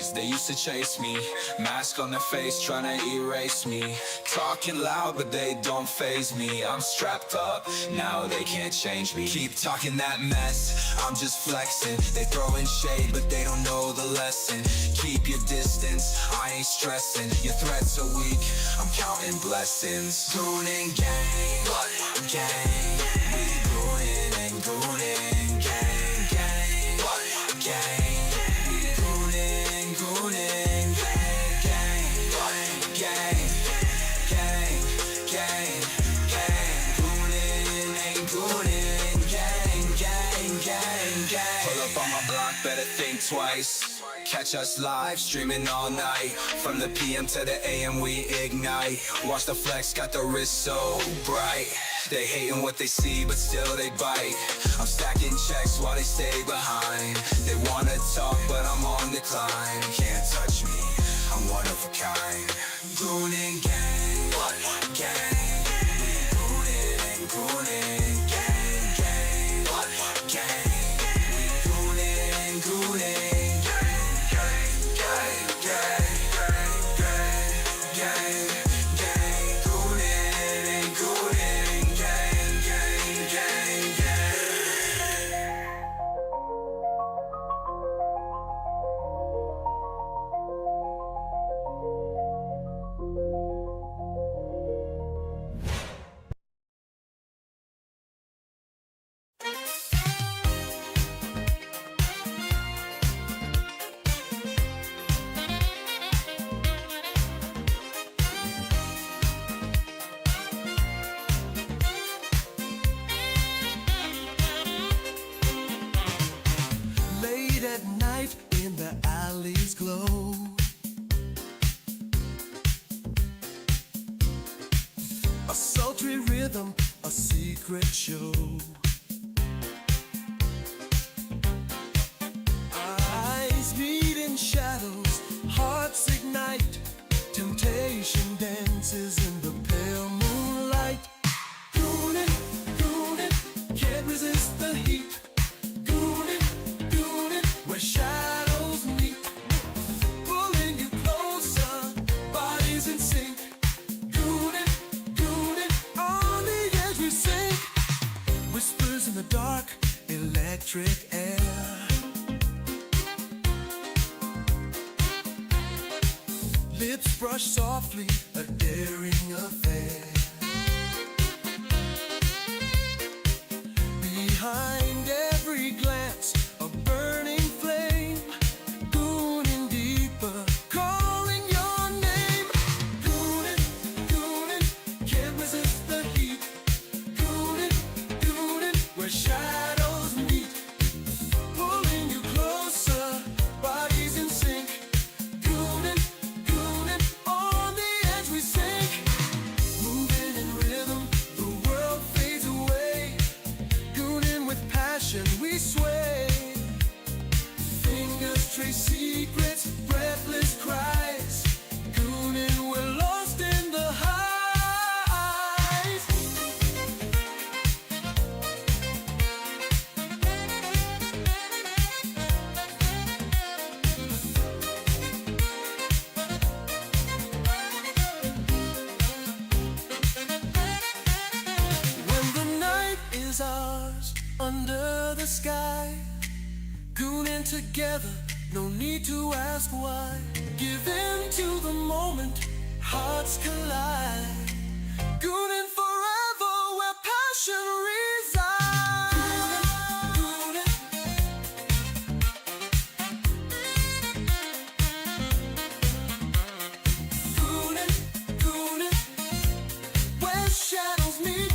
days, they used to chase me. Mask on their face, trying to erase me. Talking loud, but they don't faze me. I'm strapped up, now they can't change me. Keep talking that mess, I'm just flexing. They throwing shade, but they don't know the lesson. Keep your distance, I ain't stressing. Your threats are weak, I'm counting blessings. Goon and gang, gang. We goonin' and goonin', gang, gang, gang. We goonin', goonin', gang, gang, gang, gang, gang. Goonin' and goonin', gang, gang, gang, gang. Pull up on my block, better think twice. Catch us live, streaming all night. From the PM to the AM, we ignite. Watch the flex, got the wrist so bright. They hating what they see, but still they bite. I'm stacking checks while they stay behind. They wanna talk, but I'm on decline. Can't touch me, I'm one of a kind. Goon and gang, gang. We goonin' and goonin', gang, gang, gang. We goonin' and goonin'. At night in the alleys glow, a sultry rhythm, a secret show. Eyes meet in shadows, hearts ignite. Temptation dances in the pale moonlight. Goonin', goonin', can't resist the heat. Where shadows meet, pulling you closer, bodies in sync. Goonin', goonin', on the edge we sink. Whispers in the dark, electric air. Lips brush softly, a daring affair. Behind every glance, a burning flame. Goonin' deeper, calling your name. Goonin', goonin', can't resist the heat. Goonin', goonin', where shadows meet, pulling you closer, bodies in sync. Goonin', goonin', on the edge we sink. Moving in rhythm, the world fades away. Goonin' with passion, we sway. Fingers trace secrets, breathless cries. Goonin', we're lost in the highs. When the night is ours, under the sky, goonin' together, no need to ask why. Give in to the moment, hearts collide. Goonin' forever, where passion resides. Goonin', goonin', goonin', where shadows meet.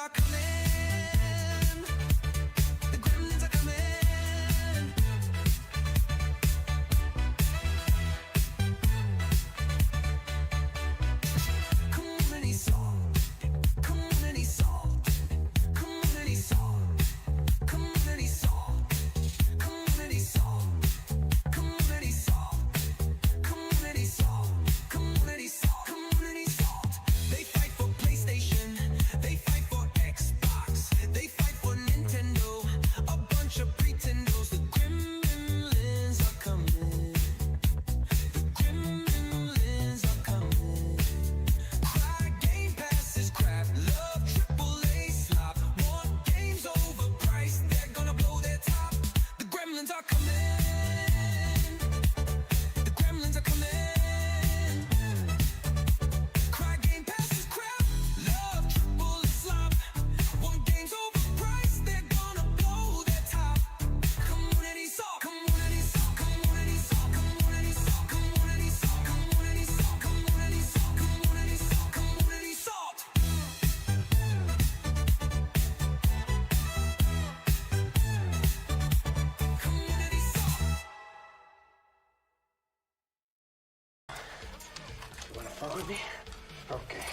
are coming. The gremlins are coming. Come on and eat salt. Come on and eat salt. Come on and eat salt. Come on and eat salt. Come on and eat salt. Come on and eat salt. Come on and eat salt. Come on and eat salt. Come on and eat salt. They fight for PlayStation. They fight for Xbox. They fight for Nintendo. A bunch of pretendos. The gremlins are coming. The gremlins are coming. Cry Game Pass is crap. Love AAA slop. Want games overpriced. They're gonna blow their top. The gremlins are coming. The gremlins are coming. Cry Game Pass is crap. Love AAA slop. Want games overpriced. They're gonna blow their top. Come on and eat salt. Come on and eat salt. Come on and eat salt. Come on and eat salt. Come on and eat salt. Come on and eat salt. Come on and eat salt. Come on and eat salt. Come on and eat salt. Come on and eat salt. You wanna fuck with me? Okay.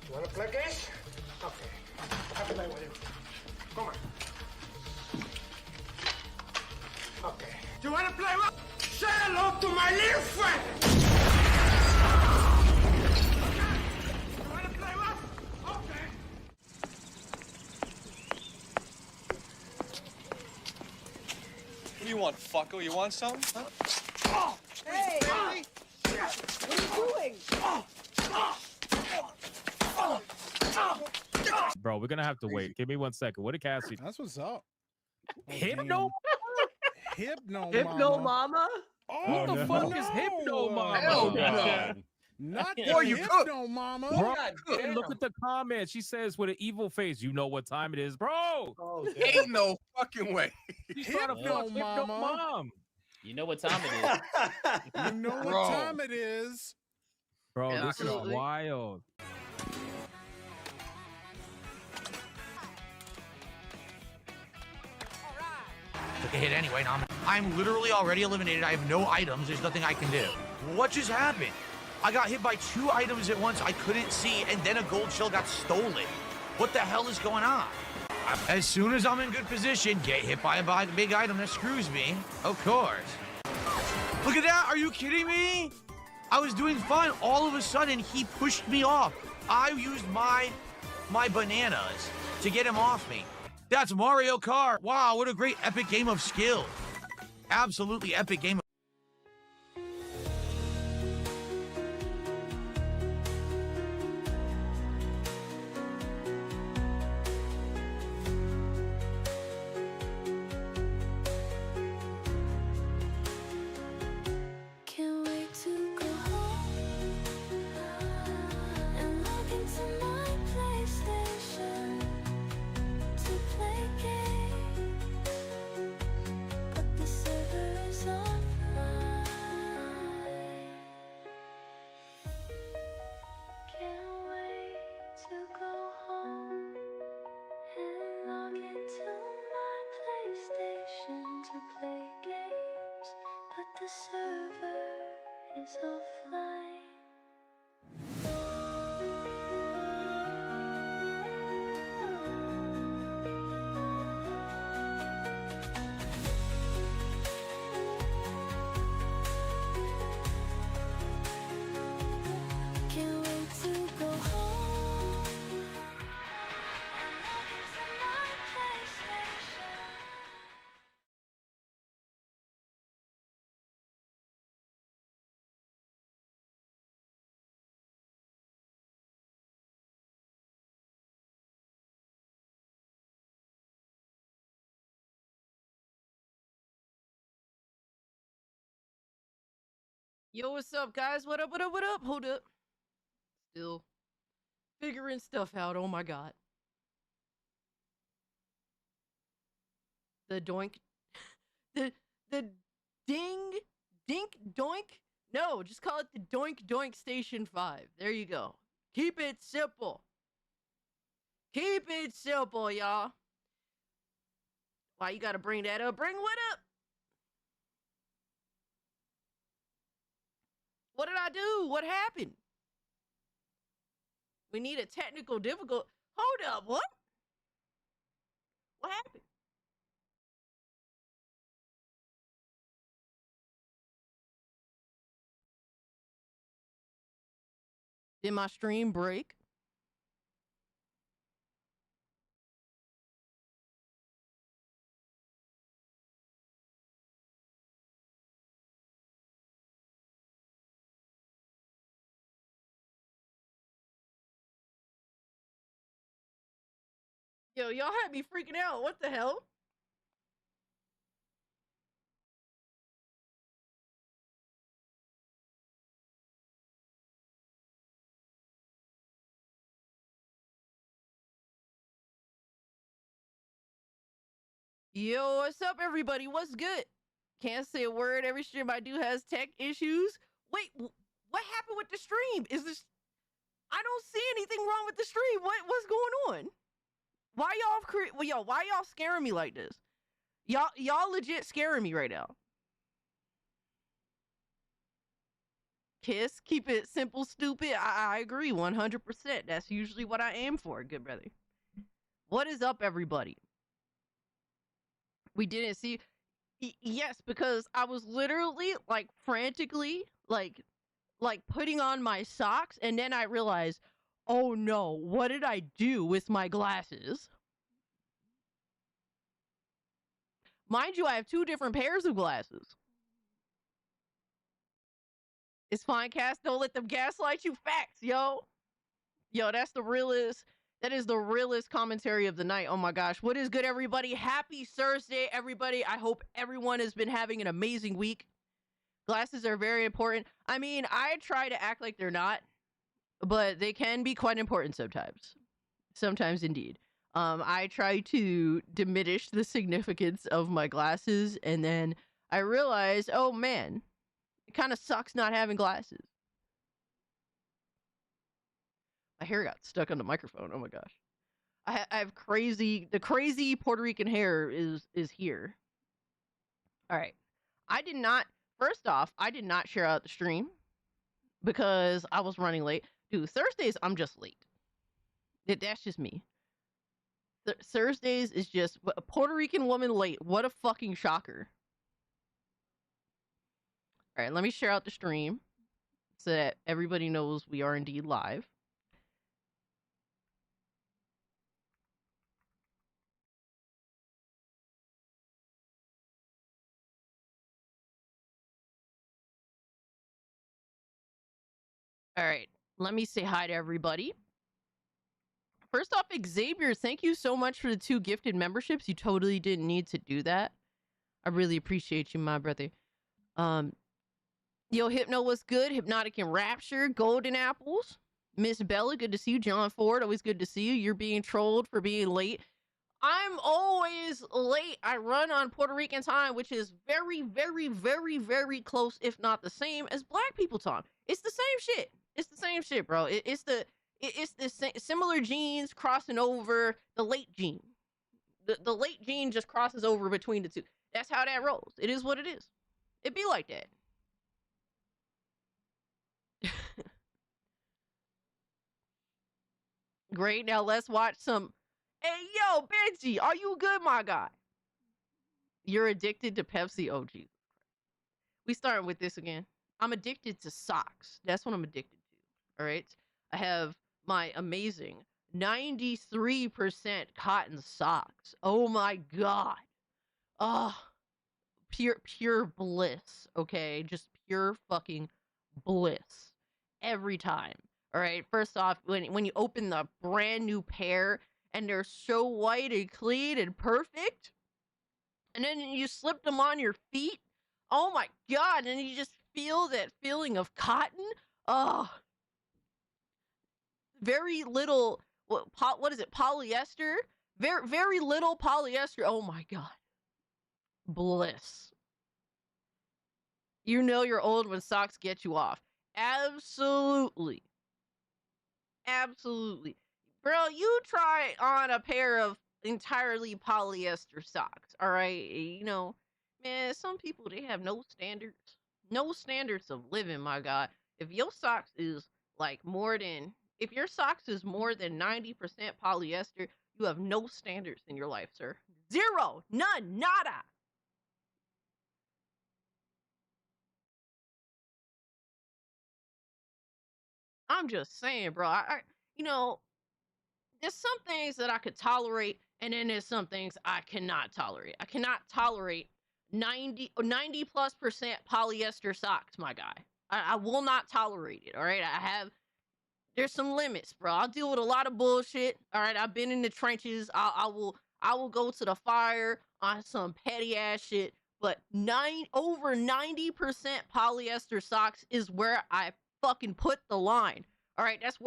You wanna play games? Okay. I'll play with you. Come on. Okay. You wanna play what? Say hello to my little friend! You wanna play what? Okay. What do you want, fucko? You want something? Huh? Hey! What are you doing? Bro, we're gonna have to wait. Give me 1 second. What did Cassie? That's what's up. Hypno? Hypno mama? What the fuck is Hypno Mama? Hell no. Not the Boy, you Hypno Mama. Bro, God and damn. look at the comment. She says with an evil face, you know what time it is, bro. Oh, Ain't no fucking way. She's trying to Hypno fuck Hypno Mama. Mom. You know what time it is. You know what Bro. time it is. Bro, Yeah, this absolutely. is wild. Took a hit anyway. Now I'm literally already eliminated. I have no items. There's nothing I can do. What just happened? I got hit by 2 items at once I couldn't see, and then a gold shell got stolen. What the hell is going on? As soon as I'm in good position, get hit by a big item that screws me. Of course. Look at that. Are you kidding me? I was doing fine. All of a sudden, he pushed me off. I used my bananas to get him off me. That's Mario Kart. Wow, what a great epic game of skill. Absolutely epic game. Can't wait to go home and log into my PlayStation to play games, but the server is offline. Can't wait to go home and log into my PlayStation to play games, but the server is offline. Can't wait to go home and log into my PlayStation. Yo, what's up, guys? What up, what up, what up? Hold up. Still figuring stuff out. Oh my god. The doink. The ding, dink, doink No, just call it the Doink Doink Station 5. There you go. Keep it simple. Keep it simple, y'all. Why you gotta bring that up? Bring what up? What did I do? What happened? We need a technical difficult. Hold up, what? What happened? Did my stream break? Yo, y'all had me freaking out. What the hell? Yo, what's up, everybody? What's good? Can't say a word. Every stream I do has tech issues. Wait, what happened with the stream? Is this? I don't see anything wrong with the stream. What's going on? Why why y'all scaring me like this? Y'all legit scaring me right now. Kiss, keep it simple, stupid. I agree 100%. That's usually what I aim for, good brother. What is up, everybody? We didn't see. Yes, because I was literally like frantically like putting on my socks, and then I realized, oh no, what did I do with my glasses? Mind you, I have 2 different pairs of glasses. It's fine, Cass. Don't let them gaslight you. Facts, yo. Yo, that's the realest. That is the realest commentary of the night. Oh my gosh. What is good, everybody? Happy Thursday, everybody. I hope everyone has been having an amazing week. Glasses are very important. I mean, I try to act like they're not, but they can be quite important sometimes. Sometimes indeed. I try to diminish the significance of my glasses, and then I realized, oh man, it kind of sucks not having glasses. My hair got stuck on the microphone. Oh my gosh. I have the crazy Puerto Rican hair is here. All right. First off, I did not share out the stream because I was running late. Dude, Thursdays, I'm just late. That's just me. Thursdays is just a Puerto Rican woman late. What a fucking shocker. All right, let me share out the stream so that everybody knows we are indeed live. All right, let me say hi to everybody. First off, Xavier, thank you so much for the 2 gifted memberships. You totally didn't need to do that. I really appreciate you, my brother. Yo, Hypno, what's good? Hypnotic and Rapture, Golden Apples. Miss Bella, good to see you. John Ford, always good to see you. You're being trolled for being late. I'm always late. I run on Puerto Rican time, which is very, very, very, very close, if not the same, as Black people time. It's the same shit. It's the same shit, bro. It's the similar genes crossing over the late gene. The late gene just crosses over between the 2. That's how that rolls. It is what it is. It be like that. Great. Now let's watch some. Hey, yo, Benji, are you good, my guy? You're addicted to Pepsi? Oh, Jesus. We starting with this again. I'm addicted to socks. That's what I'm addicted to. All right. I have my amazing 93% cotton socks. Oh my God. Oh, pure bliss. Okay. Just pure fucking bliss every time. All right. First off, when you open the brand new pair and they're so white and clean and perfect, and then you slip them on your feet. Oh my God. And you just feel that feeling of cotton. Oh, very little. What is it? Polyester. Very little polyester. Oh my God. Bliss. You know you're old when socks get you off. Absolutely. Absolutely. Bro, you try on a pair of entirely polyester socks, all right? You know, man, some people, they have no standards. No standards of living, my God. If your socks is like if your socks is more than 90% polyester, you have no standards in your life, sir. Zero. None. Nada. I'm just saying, bro. You know, there's some things that I could tolerate, and then there's some things I cannot tolerate. I cannot tolerate 90 plus percent polyester socks, my guy. I will not tolerate it. All right. There's some limits, bro. I'll deal with a lot of bullshit. All right. I've been in the trenches. I will go to the fire on some petty ass shit. But over 90% polyester socks is where I fucking put the line. All right. That's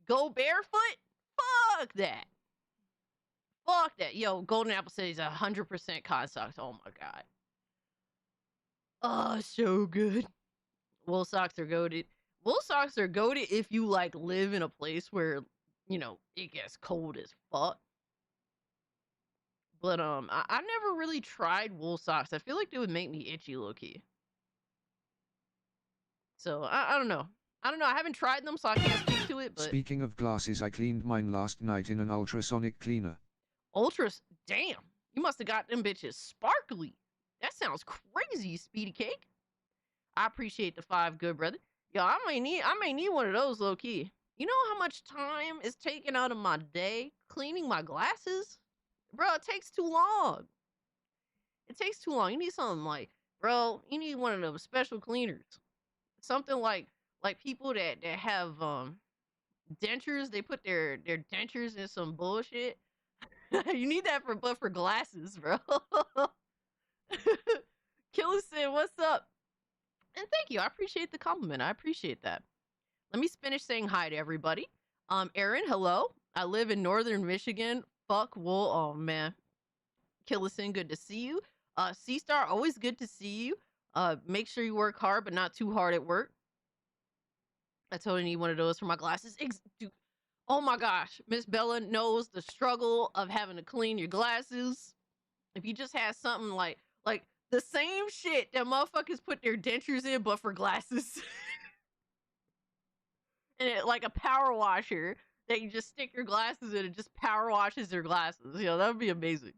go barefoot? Fuck that. Fuck that. Yo, Golden Apple says 100% cotton socks. Oh my God. Oh, so good. Wool socks are goated. Wool socks are goated if you like live in a place where, you know, it gets cold as fuck. But I never really tried wool socks. I feel like they would make me itchy low key. So I don't know. I don't know. I haven't tried them, so I can't speak to it. But Speaking of glasses, I cleaned mine last night in an ultrasonic cleaner. damn, you must have got them bitches sparkly. That sounds crazy, Speedy Cake. I appreciate the 5, good brother. Yo, I may need one of those low key. You know how much time is taken out of my day cleaning my glasses? Bro, it takes too long. It takes too long. You need something like, bro, you need one of those special cleaners. Something like people that have dentures, they put their dentures in some bullshit. You need that for glasses, bro. Killer said, what's up? And thank you. I appreciate the compliment. I appreciate that. Let me finish saying hi to everybody. Aaron, hello. I live in northern Michigan. Fuck wool. Oh man. Killison, good to see you. C-Star, always good to see you. Make sure you work hard, but not too hard at work. I totally need one of those for my glasses. Dude. Oh my gosh. Miss Bella knows the struggle of having to clean your glasses. If you just had something like the same shit that motherfuckers put their dentures in, but for glasses. And it, like a power washer that you just stick your glasses in and just power washes your glasses. You know, that would be amazing.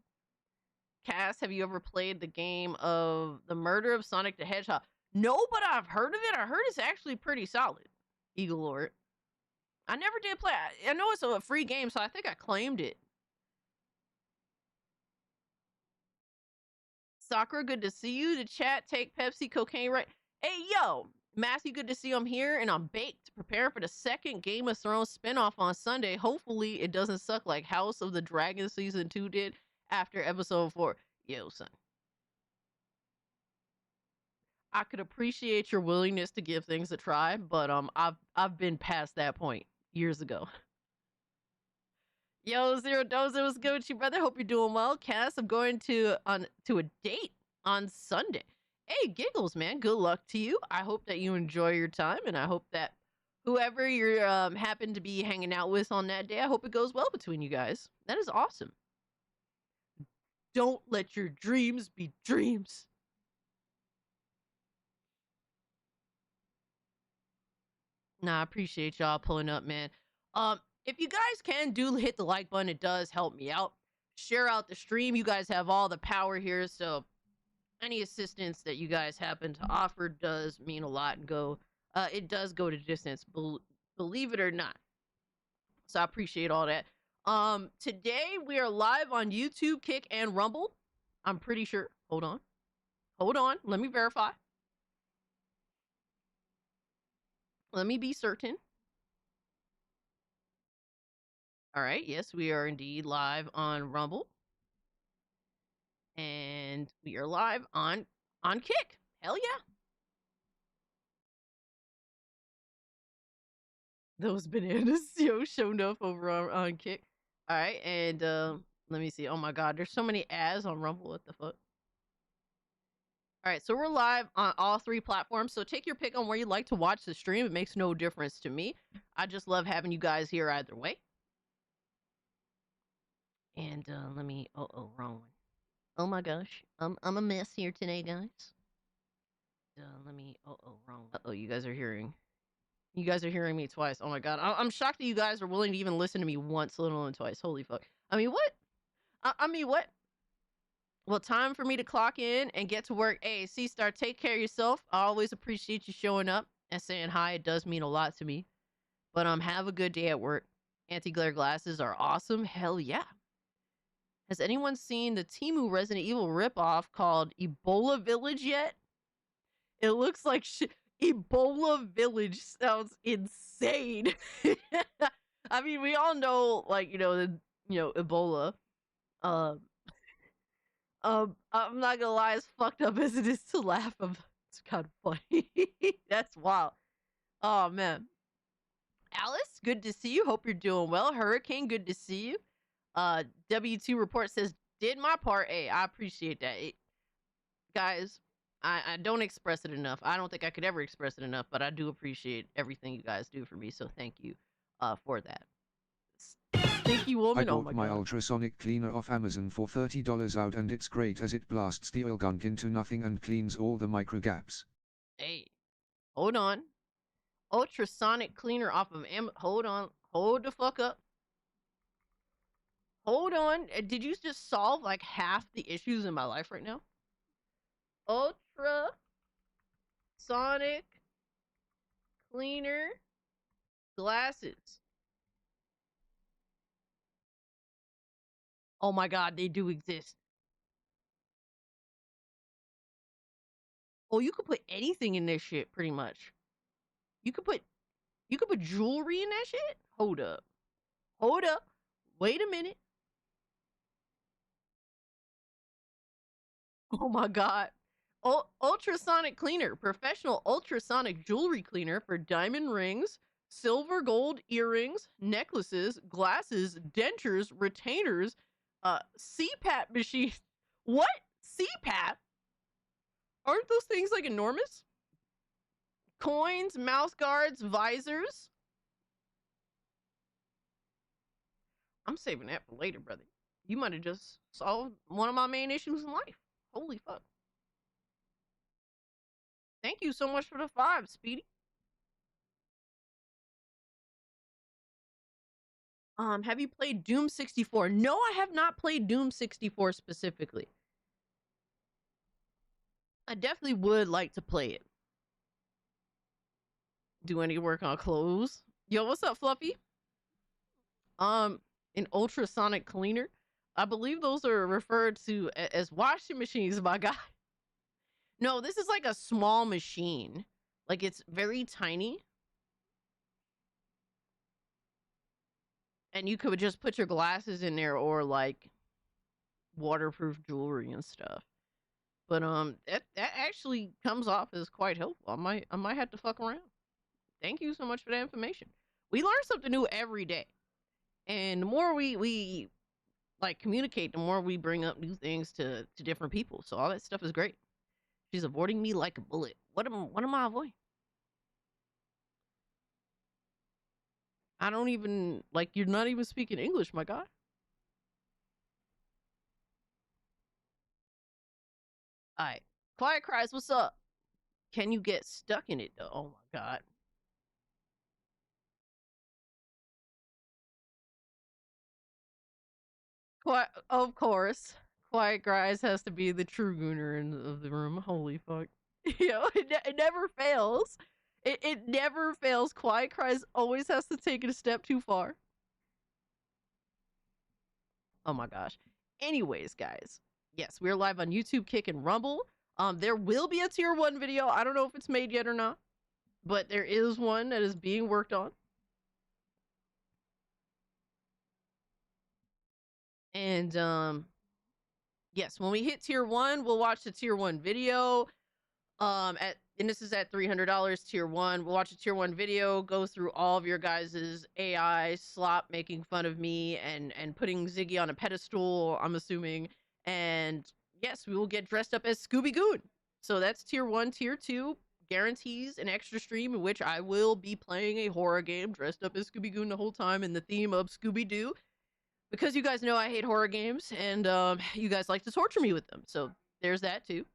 Cass, have you ever played the game of The Murder of Sonic the Hedgehog? No, but I've heard of it. I heard it's actually pretty solid. Eagle Lord. I never did play. I know it's a free game, so I think I claimed it. Sakura, good to see you. The chat, take Pepsi, cocaine, right? Hey, yo, Matthew, good to see you. I'm here, and I'm baked, preparing for the second Game of Thrones spinoff on Sunday. Hopefully, it doesn't suck like House of the Dragon Season 2 did after Episode 4. Yo, son. I could appreciate your willingness to give things a try, but I've been past that point years ago. Yo, Zero Dozer, what's good with you, brother? Hope you're doing well. Cass, I'm going to a date on Sunday. Hey, Giggles, man, good luck to you. I hope that you enjoy your time, and I hope that whoever you're happen to be hanging out with on that day, I hope it goes well between you guys. That is awesome. Don't let your dreams be dreams. Nah, I appreciate y'all pulling up, man. If you guys can hit the like button, it does help me out. Share out the stream. You guys have all the power here, so any assistance that you guys happen to offer does mean a lot and it does go to distance, believe it or not. So I appreciate all that. Today we are live on YouTube, Kick, and Rumble. I'm pretty sure. Hold on. Let me verify. Let me be certain. All right. Yes, we are indeed live on Rumble. And we are live on Kick. Hell yeah. Those bananas, yo, show enough over on Kick. All right. And, let me see. Oh my God. There's so many ads on Rumble. What the fuck? All right, so we're live on all 3 platforms. So take your pick on where you'd like to watch the stream. It makes no difference to me. I just love having you guys here either way. And let me. Wrong one. Oh my gosh, I'm a mess here today, guys. Let me. Wrong. You guys are hearing. You guys are hearing me twice. Oh my god, I'm shocked that you guys are willing to even listen to me once, let alone twice. Holy fuck. I mean, what? I mean, what? Well, time for me to clock in and get to work. Hey, C-Star, take care of yourself. I always appreciate you showing up and saying hi. It does mean a lot to me. But have a good day at work. Anti-glare glasses are awesome. Hell yeah. Has anyone seen the Temu Resident Evil ripoff called Ebola Village yet? It looks like shit. Ebola Village sounds insane. I mean, we all know, like, Ebola. I'm not gonna lie, as fucked up as it is to laugh, it's kind of funny. That's wild. Oh man. Alice, good to see you. Hope you're doing well. Hurricane, good to see you. W2 report says, did my part. Hey, I appreciate that. Guys, I don't express it enough. I don't think I could ever express it enough, but I do appreciate everything you guys do for me. So thank you for that. Stinky woman. I Oh bought my my god. ultrasonic cleaner off Amazon for $30 out, and it's great as it blasts the oil gunk into nothing and cleans all the micro gaps. Hey, hold on. Ultrasonic cleaner off of hold on. Hold the fuck up. Hold on. Did you just solve like half the issues in my life right now? Ultrasonic cleaner glasses. Oh my god, they do exist. Oh, you could put anything in this shit, pretty much. You could put jewelry in that shit? Hold up. Hold up. Wait a minute. Oh my god. Ultrasonic cleaner. Professional ultrasonic jewelry cleaner for diamond rings, silver gold earrings, necklaces, glasses, dentures, retainers, CPAP machines. What? CPAP? Aren't those things like enormous? Coins, mouth guards, visors. I'm saving that for later, brother. You might have just solved one of my main issues in life. Holy fuck. Thank you so much for the 5, Speedy. Have you played Doom 64? No, I have not played Doom 64 specifically. I definitely would like to play it. Do any work on clothes? Yo, what's up, Fluffy? An ultrasonic cleaner. I believe those are referred to as washing machines, my guy. No, this is like a small machine. Like, it's very tiny. And you could just put your glasses in there, or like waterproof jewelry and stuff. But that actually comes off as quite helpful. I might have to fuck around. Thank you so much for that information. We learn something new every day. And the more we like communicate, the more we bring up new things to different people. So all that stuff is great. She's avoiding me like a bullet. What am I avoiding? I don't even, like, you're not even speaking English, my guy. Alright. Quiet Cries, what's up? Can you get stuck in it though? Oh my god. Quiet, of course. Quiet Cries has to be the true gooner of the room. Holy fuck. It never fails. It never fails. Quiet Cries always has to take it a step too far. Oh my gosh. Anyways, guys. Yes, we're live on YouTube, Kick, and Rumble. There will be a tier 1 video. I don't know if it's made yet or not, but there is one that is being worked on. And yes, when we hit tier 1, we'll watch the tier 1 video. And this is at $300 tier 1. We'll watch a tier 1 video, go through all of your guys' AI slop making fun of me and putting Ziggy on a pedestal, I'm assuming. And yes, we will get dressed up as Scooby Goon. So that's tier 1, tier 2 guarantees an extra stream in which I will be playing a horror game dressed up as Scooby Goon the whole time in the theme of Scooby Doo. Because you guys know I hate horror games and you guys like to torture me with them. So there's that too.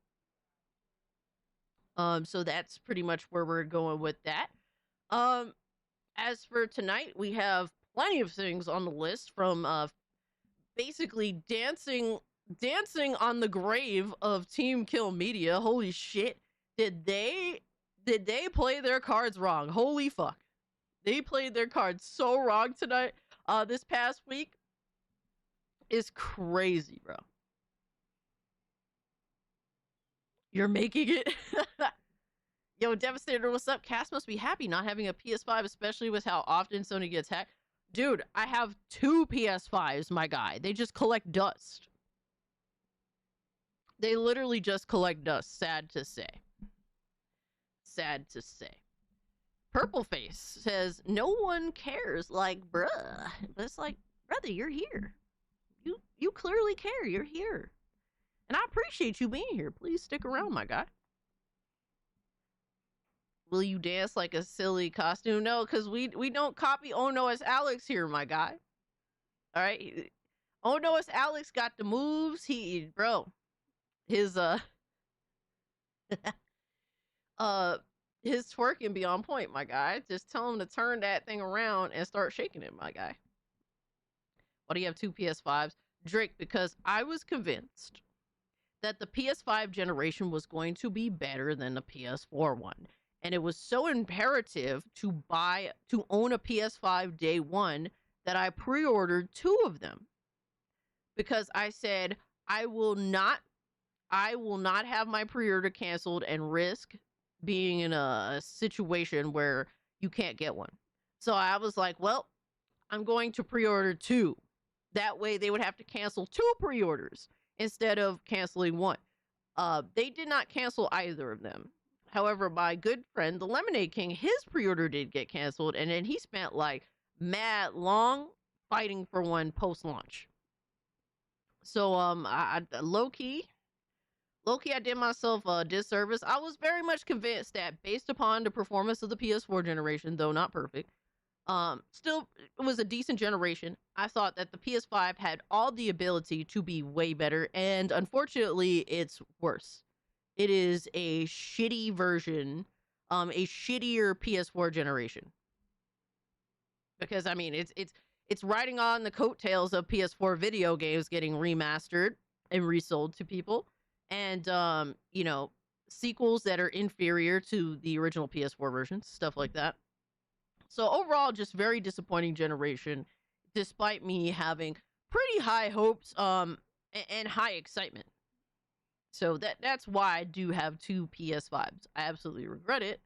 So that's pretty much where we're going with that. As for tonight, we have plenty of things on the list, from basically dancing on the grave of Team Kill Media. Holy shit. Did they play their cards wrong? Holy fuck. They played their cards so wrong tonight. This past week is crazy, bro. You're making it. Yo, Devastator, what's up? Cass must be happy not having a PS5, especially with how often Sony gets hacked. Dude, I have 2 PS5s, my guy. They just collect dust. They literally just collect dust, sad to say. Sad to say. Purple Face says, no one cares, like, bruh. But it's like, brother, you're here. You clearly care. You're here. And I appreciate you being here. Please stick around, my guy. Will you dance like a silly costume? No, because we don't copy Oh No It's Alex here, my guy. All right? Oh No It's Alex got the moves. Bro, his his twerking be on point, my guy. Just tell him to turn that thing around and start shaking it, my guy. Why do you have 2 PS5s? Drake, because I was convinced that the PS5 generation was going to be better than the PS4 one. And it was so imperative to own a PS5 day one that I pre-ordered 2 of them. Because I said, I will not have my pre-order canceled and risk being in a situation where you can't get one. So I was like, well, I'm going to pre-order 2. That way they would have to cancel 2 pre-orders instead of canceling 1. They did not cancel either of them. However, my good friend, the Lemonade King, his pre-order did get canceled, and then he spent like mad long fighting for one post-launch. So I low-key, I did myself a disservice. I was very much convinced that based upon the performance of the PS4 generation, though not perfect, still it was a decent generation. I thought that the PS5 had all the ability to be way better, and unfortunately, it's worse. It is a shitty version, a shittier PS4 generation. Because I mean, it's riding on the coattails of PS4 video games getting remastered and resold to people, and you know, sequels that are inferior to the original PS4 versions, stuff like that. So overall, just very disappointing generation, despite me having pretty high hopes and high excitement. So that's why I do have 2 PS5s. I absolutely regret it.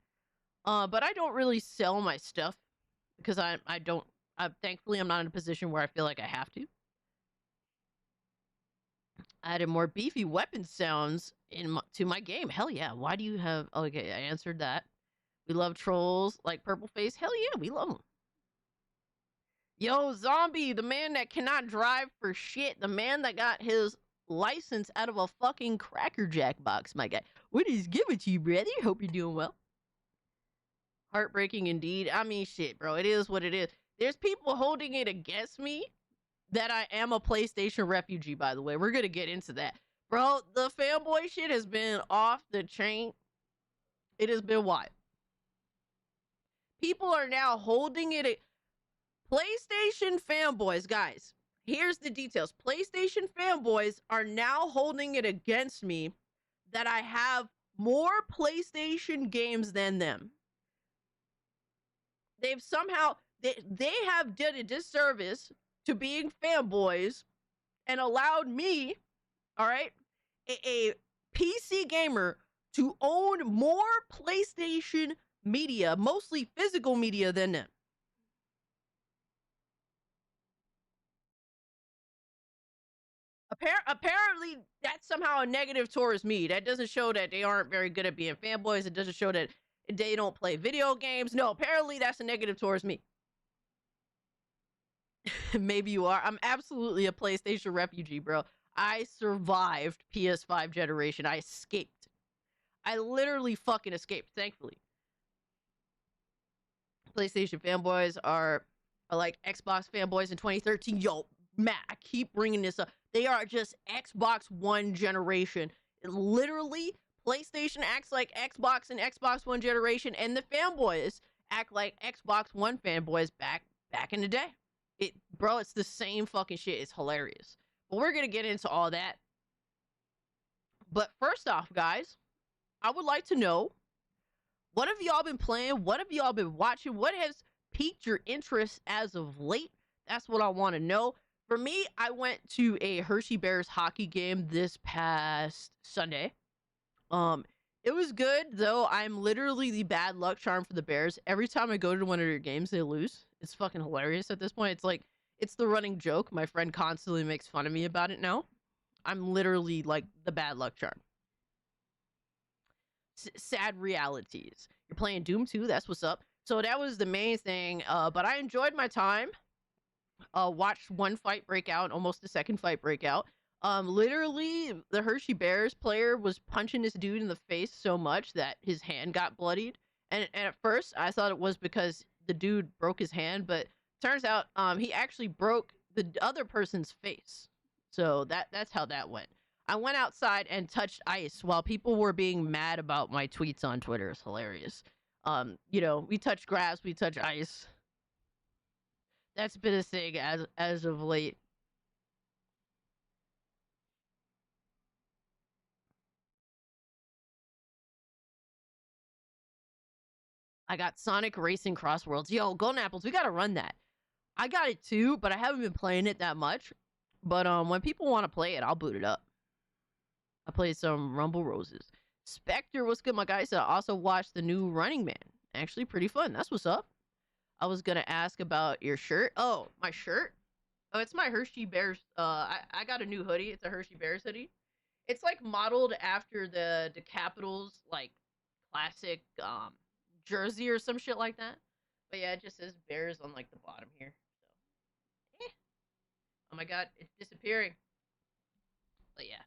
But I don't really sell my stuff because thankfully I'm not in a position where I feel like I have to. I added more beefy weapon sounds to my game. Hell yeah. Why do you have... Okay, I answered that. We love trolls like Purple Face. Hell yeah, we love them. Yo, Zombie, the man that cannot drive for shit. The man that got his license out of a fucking Cracker Jack box, my guy. What is giving to you, brother? Hope you're doing well. Heartbreaking indeed. I mean, shit, bro. It is what it is. There's people holding it against me that I am a PlayStation refugee, by the way. We're going to get into that. Bro, the fanboy shit has been off the chain. It has been wild. People are now holding it. PlayStation fanboys, guys. Here's the details. PlayStation fanboys are now holding it against me that I have more PlayStation games than them. They've somehow, they have done a disservice to being fanboys and allowed me, all right, a PC gamer, to own more PlayStation media, mostly physical media, than them. Apparently, that's somehow a negative towards me. That doesn't show that they aren't very good at being fanboys. It doesn't show that they don't play video games. No, apparently that's a negative towards me. Maybe you are. I'm absolutely a PlayStation refugee, bro. I survived PS5 generation. I escaped. I literally fucking escaped, thankfully. PlayStation fanboys are like Xbox fanboys in 2013. Yo, Matt, I keep bringing this up. They are just Xbox One generation. Literally, PlayStation acts like Xbox and Xbox One generation, and the fanboys act like Xbox One fanboys back in the day. Bro, it's the same fucking shit. It's hilarious. But we're gonna get into all that. But first off, guys, I would like to know, what have y'all been playing? What have y'all been watching? What has piqued your interest as of late? That's what I want to know. For me, I went to a Hershey Bears hockey game this past Sunday. It was good, though. I'm literally the bad luck charm for the Bears. Every time I go to one of their games, they lose. It's fucking hilarious at this point. It's like, it's the running joke. My friend constantly makes fun of me about it now. I'm literally like the bad luck charm. Sad realities. You're playing Doom 2. That's what's up. So that was the main thing. But I enjoyed my time. Watched one fight break out, almost a second fight break out. Literally, the Hershey Bears player was punching this dude in the face so much that his hand got bloodied. And at first, I thought it was because the dude broke his hand, but turns out he actually broke the other person's face. So that's how that went. I went outside and touched ice while people were being mad about my tweets on Twitter. It's hilarious. We touch grass, we touch ice. That's been a thing as of late. I got Sonic Racing Cross Worlds. Yo, Golden Apples, we gotta run that. I got it too, but I haven't been playing it that much. But when people want to play it, I'll boot it up. I played some Rumble Roses. Spectre, what's good, my guys? I also watched the new Running Man. Actually, pretty fun. That's what's up. I was gonna ask about your shirt. Oh, my shirt? Oh, it's my Hershey Bears. I got a new hoodie. It's a Hershey Bears hoodie. It's like modeled after the Capitals like classic jersey or some shit like that. But yeah, it just says Bears on like the bottom here. So, oh my god, it's disappearing. But yeah,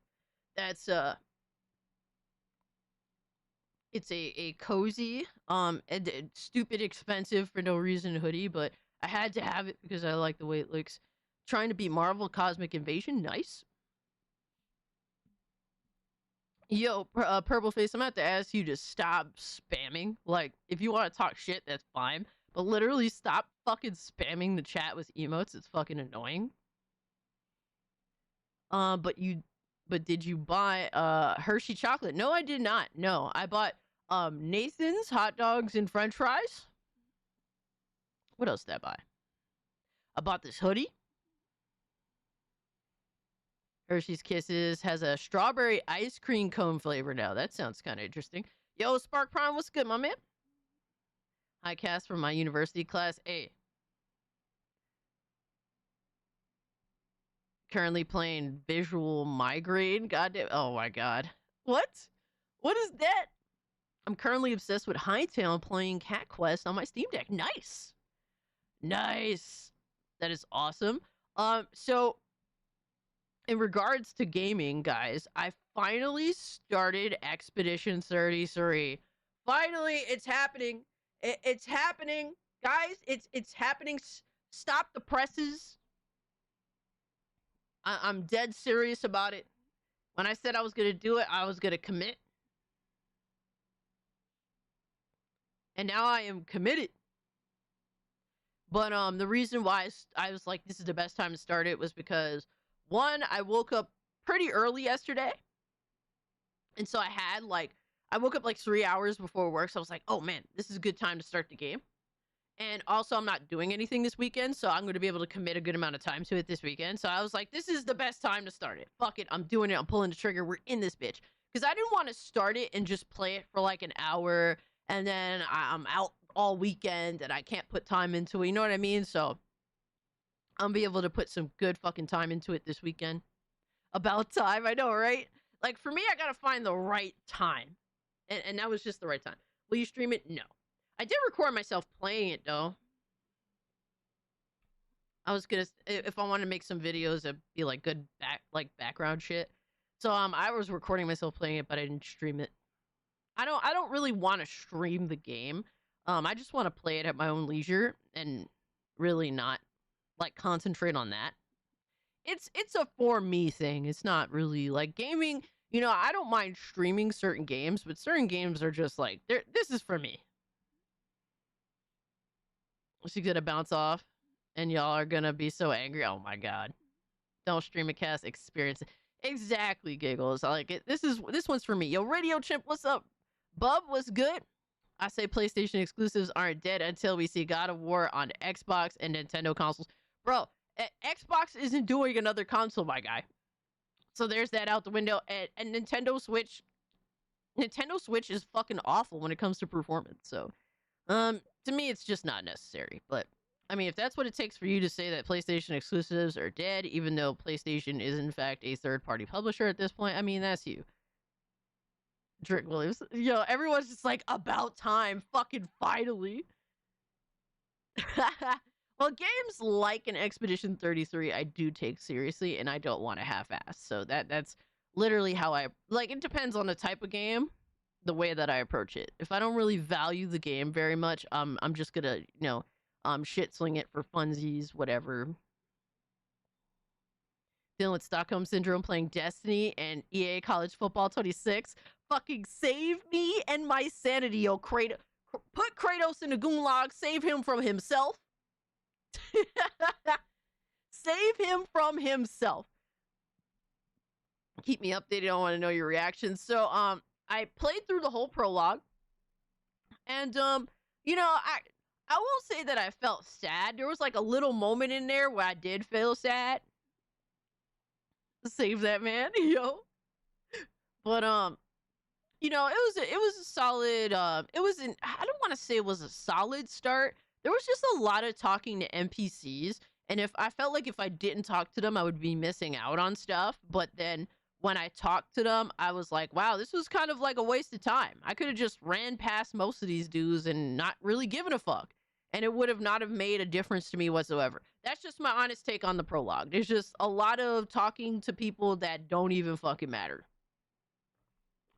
that's it's a cozy and stupid expensive for no reason hoodie, but I had to have it because I like the way it looks. Trying to beat Marvel Cosmic Invasion, nice. Yo, Purple Face, I'm about to ask you to stop spamming. Like, if you want to talk shit, that's fine. But literally stop fucking spamming the chat with emotes. It's fucking annoying. But did you buy Hershey chocolate? No, I did not. No, I bought Nathan's hot dogs and French fries. What else did I buy? I bought this hoodie. Hershey's Kisses has a strawberry ice cream cone flavor now. That sounds kind of interesting. Yo, Spark Prime, what's good, my man? Hi, Cass from my university class A. Currently playing Visual Migraine. Goddamn. Oh my god. What? What is that? I'm currently obsessed with Hightail and playing Cat Quest on my Steam Deck. Nice. Nice. That is awesome. So in regards to gaming, guys, I finally started Expedition 33. Finally, it's happening. It's happening. Guys, it's happening. Stop the presses. I'm dead serious about it. When I said I was going to do it, I was going to commit. And now I am committed. But the reason why I was like, this is the best time to start it was because, one, I woke up pretty early yesterday. And so I woke up like 3 hours before work. So I was like, oh man, this is a good time to start the game. And also, I'm not doing anything this weekend, so I'm going to be able to commit a good amount of time to it this weekend. So I was like, this is the best time to start it. Fuck it. I'm doing it. I'm pulling the trigger. We're in this bitch. Because I didn't want to start it and just play it for like an hour, and then I'm out all weekend, and I can't put time into it. You know what I mean? So I'm going to be able to put some good fucking time into it this weekend. About time. I know, right? Like, for me, I got to find the right time. And that was just the right time. Will you stream it? No. I did record myself playing it, though. I was gonna, if I wanted to make some videos, it'd be like good background shit. So I was recording myself playing it, but I didn't stream it. I don't really want to stream the game. I just want to play it at my own leisure and really not like concentrate on that. It's a for me thing. It's not really like gaming. You know, I don't mind streaming certain games, but certain games are just like this is for me. She's gonna bounce off, and y'all are gonna be so angry. Oh my god! Don't stream a cast, experience it. Exactly, giggles. I like it. This one's for me. Yo, Radio Chimp, what's up? Bub, what's good? I say PlayStation exclusives aren't dead until we see God of War on Xbox and Nintendo consoles. Bro, Xbox isn't doing another console, my guy. So there's that out the window. And Nintendo Switch is fucking awful when it comes to performance. So, to me, it's just not necessary. But I mean, if that's what it takes for you to say that PlayStation exclusives are dead, even though PlayStation is in fact a third-party publisher at this point, I mean, that's you. Drake Williams. Yo, everyone's just like, about time, fucking finally. Well, games like an Expedition 33, I do take seriously, and I don't want to half-ass. So that's literally how I like. It depends on the type of game, the way that I approach it. If I don't really value the game very much, I'm just gonna, shit sling it for funsies, whatever. Dealing with Stockholm Syndrome, playing Destiny and EA College Football 26. Fucking save me and my sanity, yo. Put Kratos in a gulag, save him from himself. Save him from himself. Keep me updated. I want to know your reactions. So, I played through the whole prologue. And, I will say that I felt sad. There was like a little moment in there where I did feel sad. Save that man, yo. But it was a solid I don't want to say it was a solid start. There was just a lot of talking to NPCs, and if I felt like if I didn't talk to them, I would be missing out on stuff. But then when I talked to them, I was like, wow, this was kind of like a waste of time. I could have just ran past most of these dudes and not really given a fuck. And it would have not have made a difference to me whatsoever. That's just my honest take on the prologue. There's just a lot of talking to people that don't even fucking matter.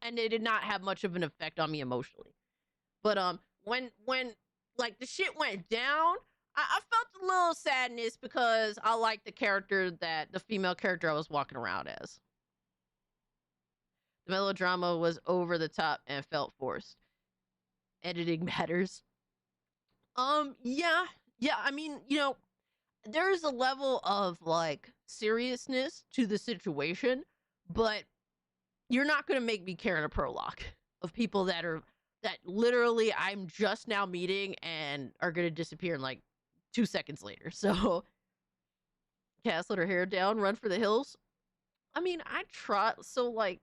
And they did not have much of an effect on me emotionally. But when like the shit went down, I felt a little sadness because I liked the female character I was walking around as. The melodrama was over the top and felt forced. Editing matters. Yeah. I mean, there's a level of like seriousness to the situation, but you're not gonna make me care in a prologue of people that literally I'm just now meeting and are gonna disappear in like 2 seconds later. So, Cass, let her hair down, run for the hills. I mean, I try. So like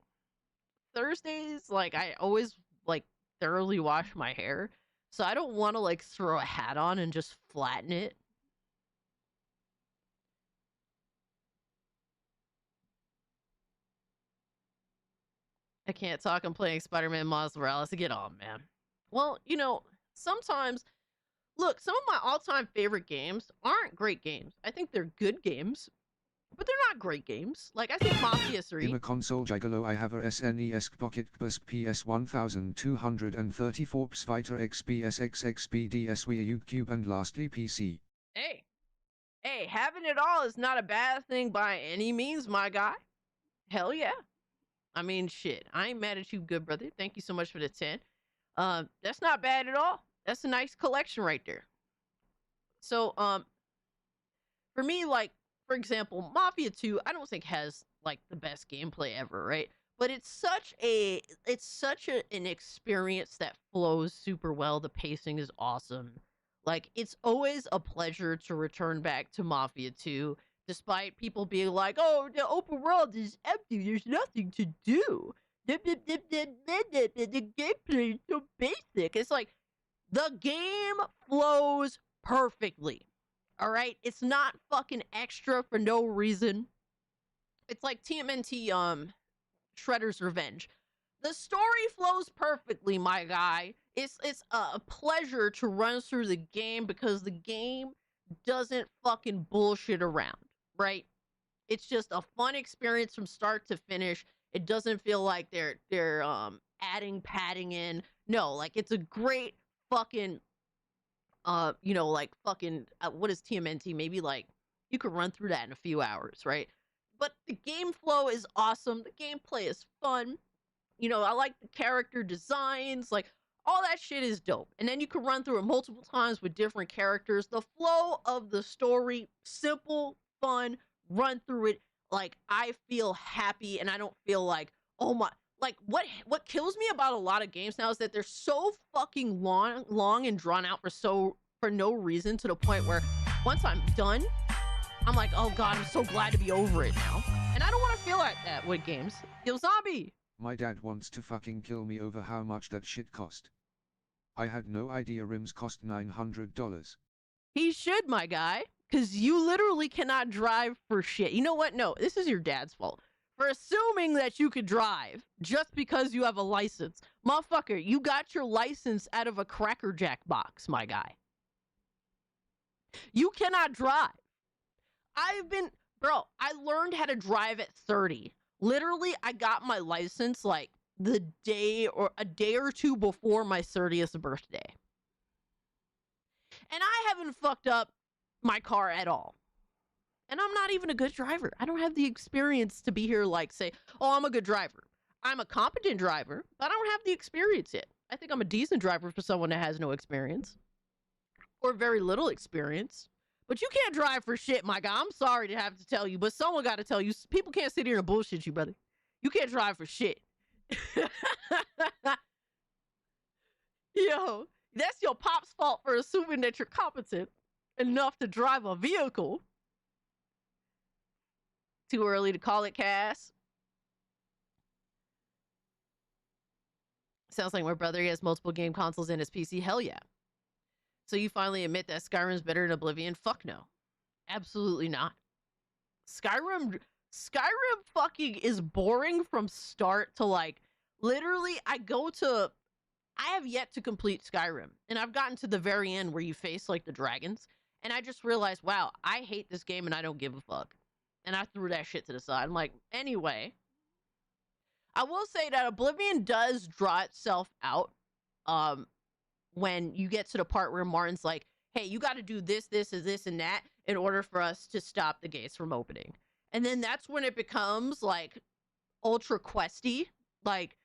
Thursdays, like I always like thoroughly wash my hair. So I don't want to like throw a hat on and just flatten it. I can't talk. I'm playing Spider-Man Miles Morales. Get on, man. Well, sometimes, look, some of my all-time favorite games aren't great games. I think they're good games, but they're not great games. Like, I think Mafia 3. In a console gigolo I have a SNES Pocket Plus PS 1234 PS Vita XPS XXP DS Wii U Cube and lastly PC. Hey, having it all is not a bad thing by any means, my guy. Hell yeah. I mean, shit. I ain't mad at you, good brother. Thank you so much for the 10. That's not bad at all. That's a nice collection right there. So, for me, like, for example, Mafia 2, I don't think has like the best gameplay ever, right? But it's such an experience that flows super well. The pacing is awesome. Like, it's always a pleasure to return back to Mafia 2. Despite people being like, oh, the open world is empty, there's nothing to do. The gameplay is so basic. It's like, the game flows perfectly. All right? It's not fucking extra for no reason. It's like TMNT, Shredder's Revenge. The story flows perfectly, my guy. It's a pleasure to run through the game because the game doesn't fucking bullshit around. Right? It's just a fun experience from start to finish. It doesn't feel like they're adding padding in. No, like it's a great fucking you know, like fucking what is TMNT? Maybe like you could run through that in a few hours, right? But the game flow is awesome. The gameplay is fun. You know, I like the character designs, like all that shit is dope. And then you can run through it multiple times with different characters. The flow of the story, simple, fun, run through it. Like I feel happy and I don't feel like, oh my, like what kills me about a lot of games now is that they're so fucking long and drawn out for no reason, to the point where once I'm done, I'm like, oh god, I'm so glad to be over it now. And I don't want to feel like that with games. Yo, Zombie! My dad wants to fucking kill me over how much that shit cost. I had no idea rims cost $900. He should, my guy, because you literally cannot drive for shit. You know what? No, this is your dad's fault. For assuming that you could drive just because you have a license. Motherfucker, you got your license out of a Cracker Jack box, my guy. You cannot drive. Bro, I learned how to drive at 30. Literally, I got my license like a day or two before my 30th birthday. And I haven't fucked up my car at all. And I'm not even a good driver. I don't have the experience to be here like say, oh, I'm a good driver. I'm a competent driver, but I don't have the experience yet. I think I'm a decent driver for someone that has no experience. Or very little experience. But you can't drive for shit, my guy. I'm sorry to have to tell you, but someone got to tell you. People can't sit here and bullshit you, brother. You can't drive for shit. Yo, that's your pop's fault for assuming that you're competent enough to drive a vehicle. Too early to call it, Cass. Sounds like my brother, he has multiple game consoles in his PC. Hell yeah. So you finally admit that Skyrim's better than Oblivion? Fuck no. Absolutely not. Skyrim fucking is boring from start to like, literally, I have yet to complete Skyrim. And I've gotten to the very end where you face like the dragons. And I just realized, wow, I hate this game and I don't give a fuck. And I threw that shit to the side. I'm like, anyway. I will say that Oblivion does draw itself out. When you get to the part where Martin's like, hey, you got to do this, and that in order for us to stop the gates from opening. And then that's when it becomes like ultra questy, like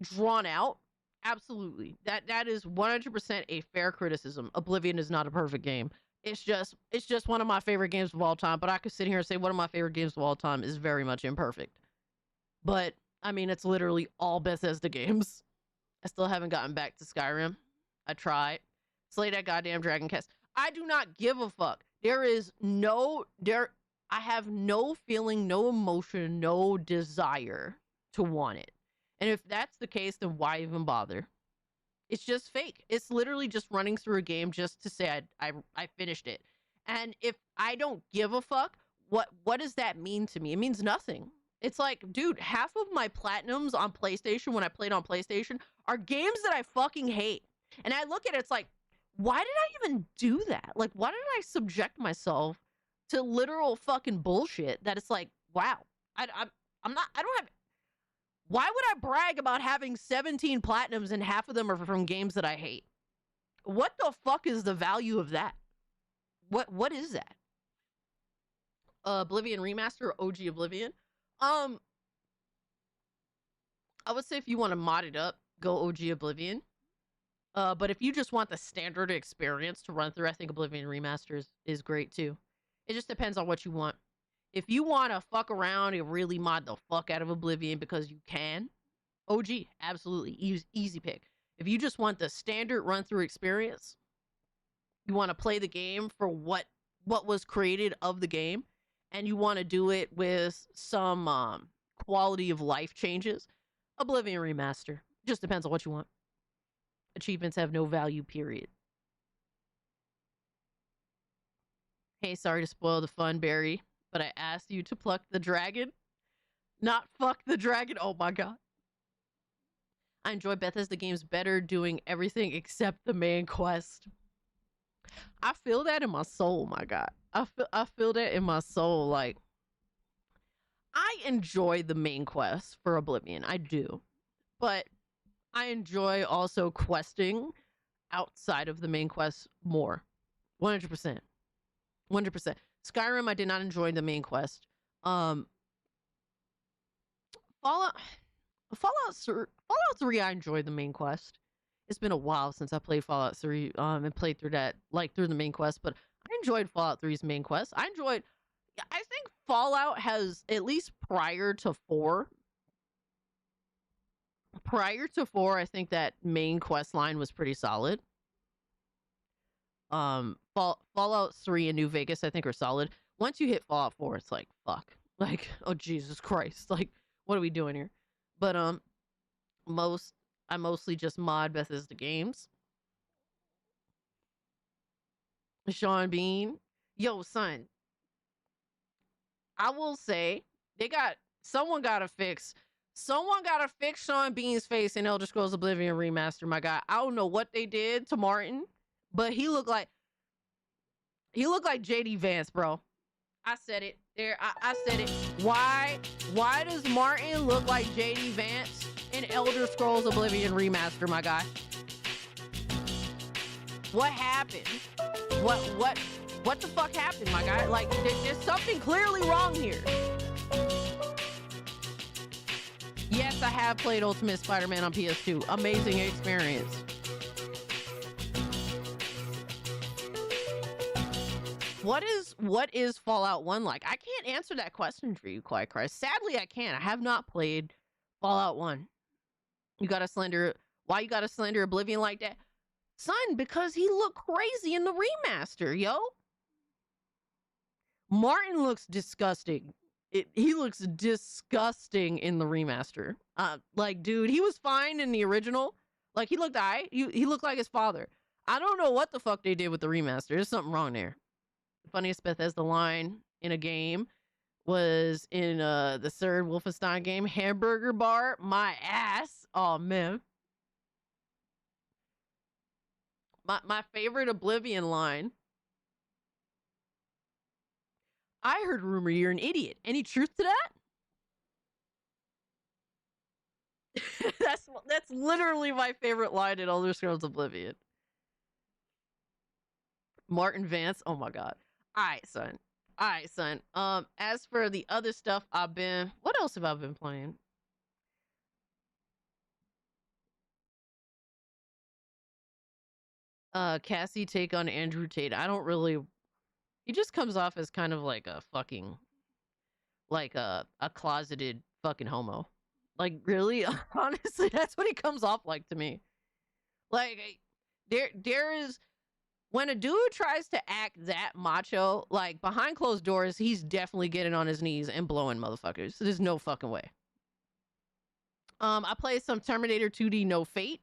drawn out. Absolutely. That is 100% a fair criticism. Oblivion is not a perfect game. It's just one of my favorite games of all time, but I could sit here and say one of my favorite games of all time is very much imperfect. But I mean, it's literally all Bethesda games. I still haven't gotten back to Skyrim. I tried. Slay that goddamn Dragon Cast. I do not give a fuck. I have no feeling, no emotion, no desire to want it. And if that's the case, then why even bother? It's just fake. It's literally just running through a game just to say I finished it. And if I don't give a fuck, what does that mean to me? It means nothing. It's like, dude, half of my platinums on PlayStation when I played on PlayStation are games that I fucking hate. And I look at it, it's like, why did I even do that? Like, why did I subject myself to literal fucking bullshit that it's like, wow, I don't have, why would I brag about having 17 platinums and half of them are from games that I hate? What the fuck is the value of that? What is that? Oblivion Remaster or OG Oblivion? I would say if you want to mod it up, go OG Oblivion. But if you just want the standard experience to run through, I think Oblivion Remaster is great too. It just depends on what you want. If you want to fuck around and really mod the fuck out of Oblivion because you can, OG, absolutely, easy pick. If you just want the standard run through experience, you want to play the game for what was created of the game, and you want to do it with some quality of life changes, Oblivion Remaster. Just depends on what you want. Achievements have no value, period. Hey, sorry to spoil the fun, Barry, but I asked you to pluck the dragon, not fuck the dragon. Oh my god. I enjoy Bethesda games better doing everything except the main quest. I feel that in my soul, my god. I feel that in my soul. Like, I enjoy the main quest for Oblivion. I do. But I enjoy also questing outside of the main quest more. 100%. 100%. Skyrim, I did not enjoy the main quest. Fallout 3, I enjoyed the main quest. It's been a while since I played Fallout 3 and played through that, like through the main quest, but I enjoyed Fallout 3's main quest. I think Fallout has, at least prior to 4, I think that main quest line was pretty solid. Fallout 3 and New Vegas, I think, are solid. Once you hit Fallout 4, it's like, fuck. Like, oh Jesus Christ. Like, what are we doing here? But I mostly just mod Bethesda games. Sean Bean. Yo, son. I will say, someone gotta fix Sean Bean's face in Elder Scrolls Oblivion Remaster, my guy. I don't know what they did to Martin, but he looked like JD Vance, bro. I said it. There, I said it. Why does Martin look like JD Vance in Elder Scrolls Oblivion Remaster, my guy? What happened? What the fuck happened, my guy? Like, there's something clearly wrong here. Yes, I have played Ultimate Spider-Man on PS2. Amazing experience. What is Fallout 1 like? I can't answer that question for you, Quiet Christ. Sadly, I can't. I have not played Fallout 1. Why you gotta slender Oblivion like that? Son, because he looked crazy in the remaster, yo. Martin looks disgusting. He looks disgusting in the remaster. Like, dude, he was fine in the original. Like, he looked alright. He looked like his father. I don't know what the fuck they did with the remaster. There's something wrong there. The funniest Bethesda line in a game was in the third Wolfenstein game, Hamburger Bar, my ass. Oh, man. My favorite Oblivion line. I heard rumor you're an idiot. Any truth to that? That's literally my favorite line in Elder Scrolls Oblivion. Martin Vance. Oh my god. All right, son. As for the other stuff what else have I been playing? Cassie take on Andrew Tate. I don't really. He just comes off as kind of like a fucking, like a closeted fucking homo. Like, really? Honestly, that's what he comes off like to me. Like, there is, when a dude tries to act that macho, like, behind closed doors, he's definitely getting on his knees and blowing motherfuckers. There's no fucking way. I played some Terminator 2D No Fate.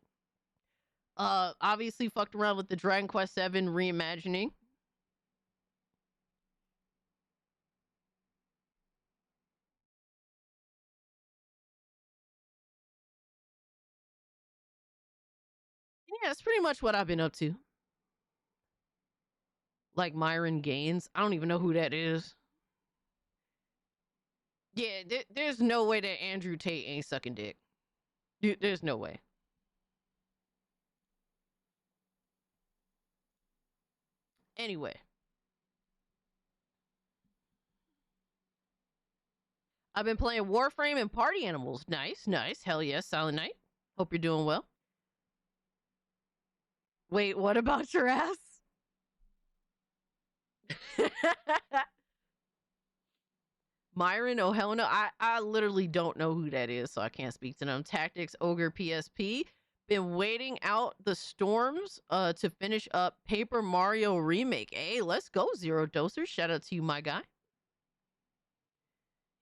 Obviously fucked around with the Dragon Quest VII reimagining. Yeah, that's pretty much what I've been up to. Like Myron Gaines. I don't even know who that is. Yeah, there's no way that Andrew Tate ain't sucking dick. Dude, there's no way. Anyway. I've been playing Warframe and Party Animals. Nice. Hell yes, Silent Night. Hope you're doing well. Wait, what about your ass? Myron, oh hell no. I literally don't know who that is, so I can't speak to them. Tactics Ogre PSP. Been waiting out the storms to finish up Paper Mario Remake. Hey, let's go, Zero Doser. Shout out to you, my guy.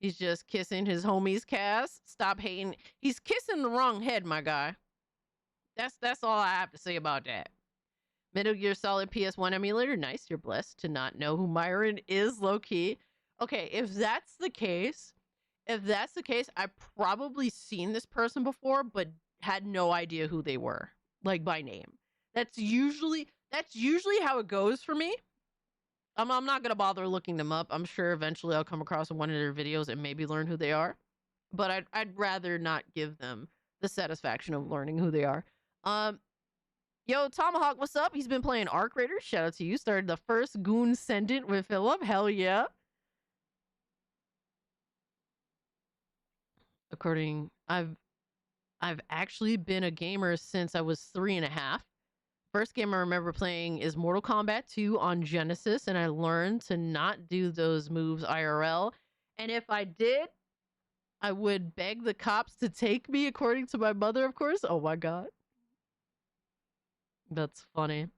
He's just kissing his homie's cast. Stop hating. He's kissing the wrong head, my guy. That's all I have to say about that. Metal Gear Solid PS1 emulator. Nice, you're blessed to not know who Myron is, low-key. Okay, if that's the case, I've probably seen this person before, but had no idea who they were, like by name. That's usually how it goes for me. I'm not gonna bother looking them up. I'm sure eventually I'll come across one of their videos and maybe learn who they are. But I'd rather not give them the satisfaction of learning who they are. Yo, Tomahawk, what's up? He's been playing Arc Raiders. Shout out to you. Started the first Goon Sendant with Philip. Hell yeah. According, I've actually been a gamer since I was 3.5. First game I remember playing is Mortal Kombat 2 on Genesis, and I learned to not do those moves IRL. And if I did, I would beg the cops to take me, according to my mother, of course. Oh my god. That's funny.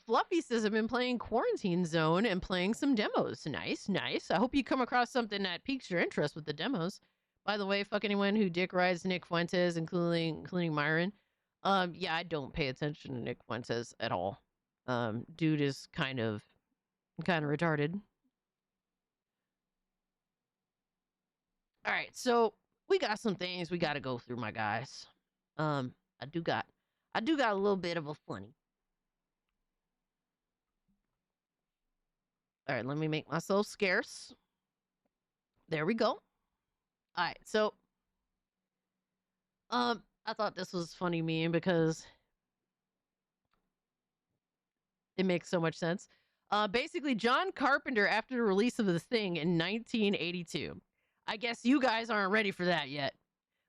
Fluffy says, I've been playing Quarantine Zone and playing some demos. Nice, nice. I hope you come across something that piques your interest with the demos. By the way, fuck anyone who dick rides Nick Fuentes, including Myron. Yeah, I don't pay attention to Nick Fuentes at all. Dude is kind of retarded. All right, so we got some things we got to go through, my guys. I do got a little bit of a funny. All right, let me make myself scarce. There we go. All right, so I thought this was funny meme because it makes so much sense. Basically, John Carpenter, after the release of The Thing in 1982. I guess you guys aren't ready for that yet,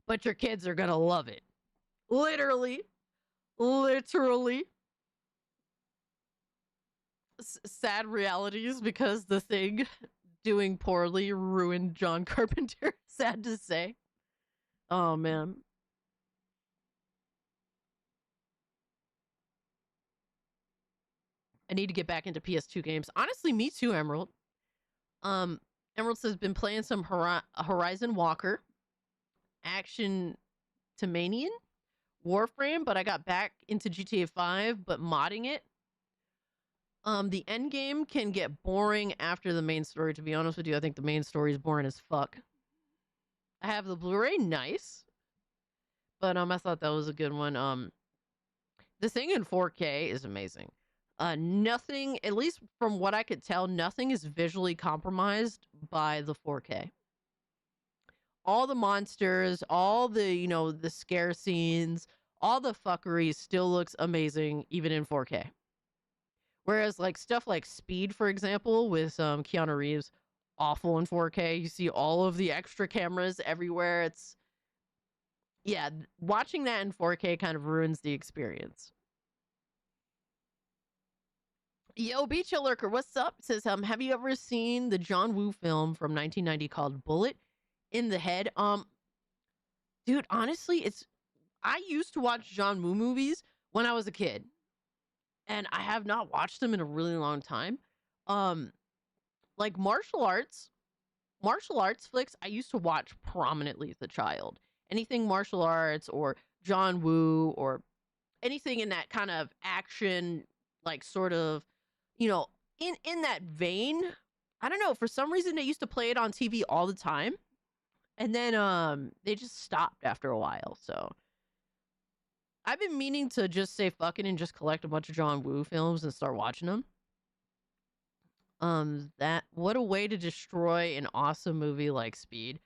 but your kids are gonna love it. Literally. Sad realities because The Thing doing poorly ruined John Carpenter. Sad to say. Oh, man. I need to get back into PS2 games. Honestly, me too, Emerald. Emerald says, been playing some Horizon Walker, Action Tamanian, Warframe, but I got back into GTA 5, but modding it. The end game can get boring after the main story, to be honest with you. I think the main story is boring as fuck. I have the Blu-ray, nice. But I thought that was a good one. The Thing in 4K is amazing. Nothing, at least from what I could tell, nothing is visually compromised by the 4K. All the monsters, all the, the scare scenes, all the fuckery still looks amazing, even in 4K. Whereas, like, stuff like Speed, for example, with Keanu Reeves, awful in 4K. You see all of the extra cameras everywhere. Yeah, watching that in 4K kind of ruins the experience. Yo, Beach Lurker, what's up? Says, have you ever seen the John Woo film from 1990 called Bullet in the Head? Dude, honestly, I used to watch John Woo movies when I was a kid, and I have not watched them in a really long time. Like martial arts flicks, I used to watch prominently as a child. Anything martial arts or John Woo or anything in that kind of action, like sort of, in that vein. I don't know, for some reason they used to play it on TV all the time, and then they just stopped after a while. So I've been meaning to just say fuck it and just collect a bunch of John Woo films and start watching them. What a way to destroy an awesome movie like Speed.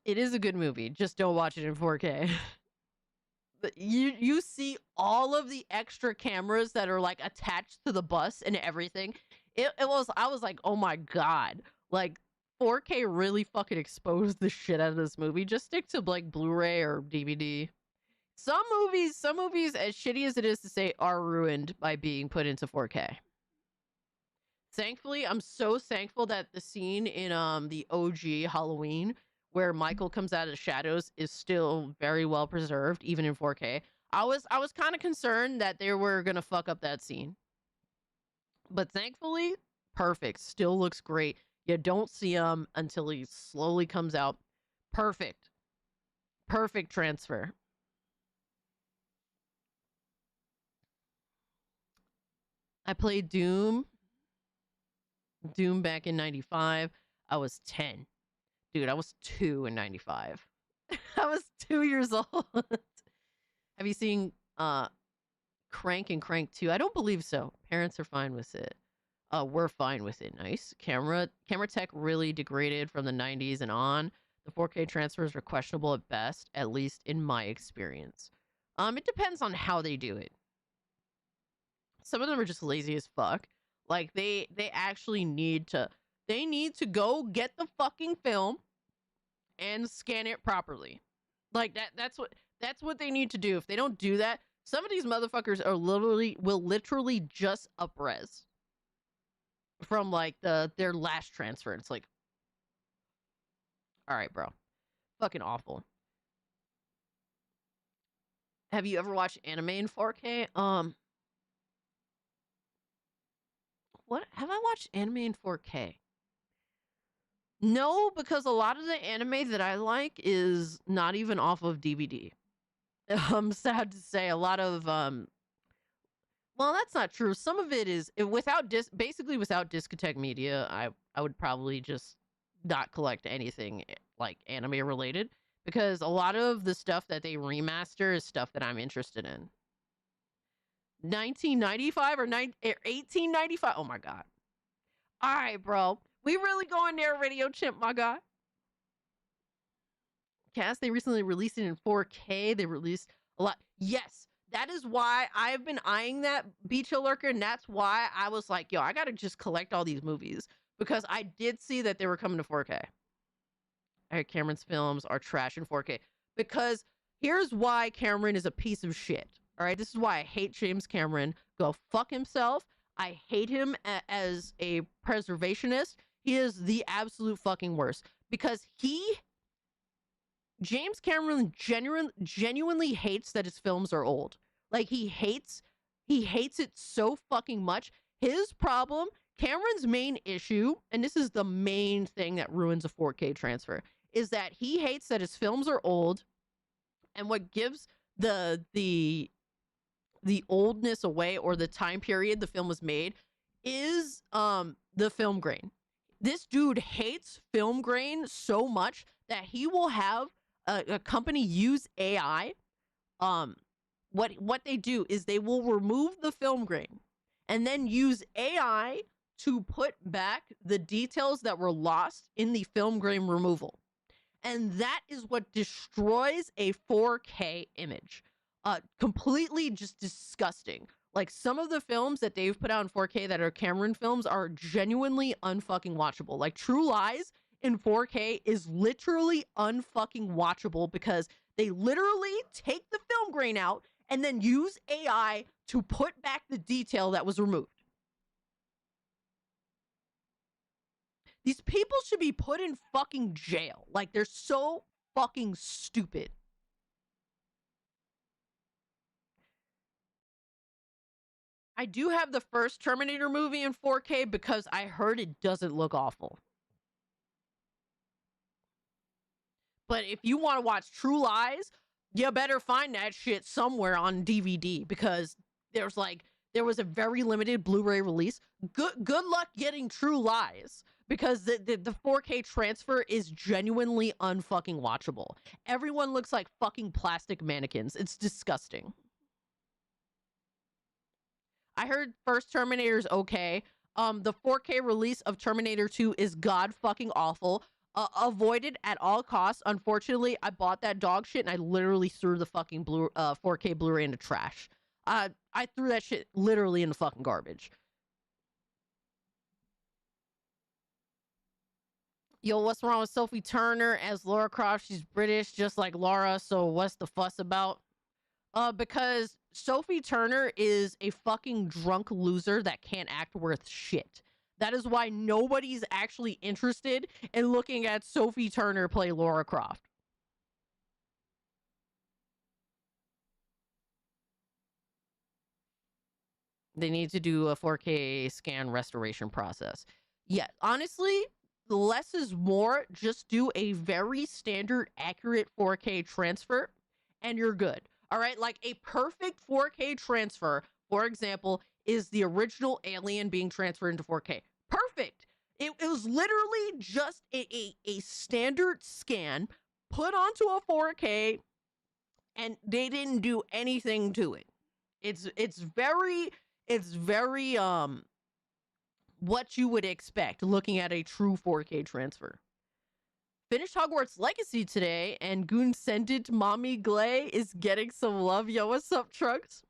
It is a good movie, just don't watch it in 4K. You see all of the extra cameras that are like attached to the bus and everything. I was like, oh my god, like 4K really fucking exposed the shit out of this movie. Just stick to like Blu-ray or DVD. Some movies, as shitty as it is to say, are ruined by being put into 4K. Thankfully, I'm so thankful that the scene in the OG Halloween where Michael comes out of the shadows is still very well preserved, even in 4K. I was kind of concerned that they were gonna fuck up that scene, but thankfully, perfect. Still looks great. You don't see him until he slowly comes out. Perfect transfer. I played Doom back in 95. I was 10. Dude, I was 2 in 95. I was 2 years old. Have you seen Crank and Crank 2? I don't believe so. Parents are fine with it. We're fine with it. Nice. Camera tech really degraded from the 90s and on. The 4K transfers are questionable at best, at least in my experience. It depends on how they do it. Some of them are just lazy as fuck. Like they actually need to go get the fucking film and scan it properly. Like that's what they need to do. If they don't do that, some of these motherfuckers are will literally just upres from like their last transfer. It's like, all right, bro. Fucking awful. Have you ever watched anime in 4K? What have I watched anime in 4K? No, because a lot of the anime that I like is not even off of DVD. I'm sad to say a lot of well, that's not true. Some of it is basically without discotheque media, I would probably just not collect anything like anime related because a lot of the stuff that they remaster is stuff that I'm interested in. 1995 or 1895. Oh my god. All right, bro. We really going there, Radio Chimp, my guy. Cast, they recently released it in 4K. They released a lot. Yes, that is why I've been eyeing that Beach Hill Lurker, and that's why I was like, yo, I gotta just collect all these movies because I did see that they were coming to 4K. Cameron's films are trash in 4K because here's why Cameron is a piece of shit. All right, this is why I hate James Cameron. Go fuck himself. I hate him as a preservationist. He is the absolute fucking worst because James Cameron genuinely hates that his films are old. Like he hates it so fucking much. His problem, Cameron's main issue, and this is the main thing that ruins a 4K transfer, is that he hates that his films are old, and what gives the oldness away or the time period the film was made is the film grain. This dude hates film grain so much that he will have a company use AI. What they do is they will remove the film grain and then use AI to put back the details that were lost in the film grain removal. And that is what destroys a 4K image. Completely just disgusting. Like some of the films that they've put out in 4K that are Cameron films are genuinely unfucking watchable. Like True Lies in 4K is literally unfucking watchable because they literally take the film grain out and then use AI to put back the detail that was removed. These people should be put in fucking jail. Like they're so fucking stupid. I do have the first Terminator movie in 4K because I heard it doesn't look awful. But if you want to watch True Lies, you better find that shit somewhere on DVD because there was a very limited Blu-ray release. Good luck getting True Lies because the 4K transfer is genuinely unfucking watchable. Everyone looks like fucking plastic mannequins. It's disgusting. I heard first Terminator's okay. The 4K release of Terminator 2 is god fucking awful. Avoided at all costs. Unfortunately, I bought that dog shit and I literally threw the fucking 4K Blu-ray into trash. I threw that shit literally in the fucking garbage. Yo, what's wrong with Sophie Turner as Laura Croft? She's British, just like Laura, so what's the fuss about? Because Sophie Turner is a fucking drunk loser that can't act worth shit. That is why nobody's actually interested in looking at Sophie Turner play Laura Croft. They need to do a 4K scan restoration process. Yeah, honestly, less is more. Just do a very standard, accurate 4K transfer, and you're good. All right, like a perfect 4K transfer, for example, is the original Alien being transferred into 4K. Perfect. It was literally just a standard scan put onto a 4K, and they didn't do anything to it. It's very what you would expect looking at a true 4K transfer. Finished Hogwarts Legacy today, and Goon Sended Mommy Glay is getting some love. Yo, what's up, Trunks?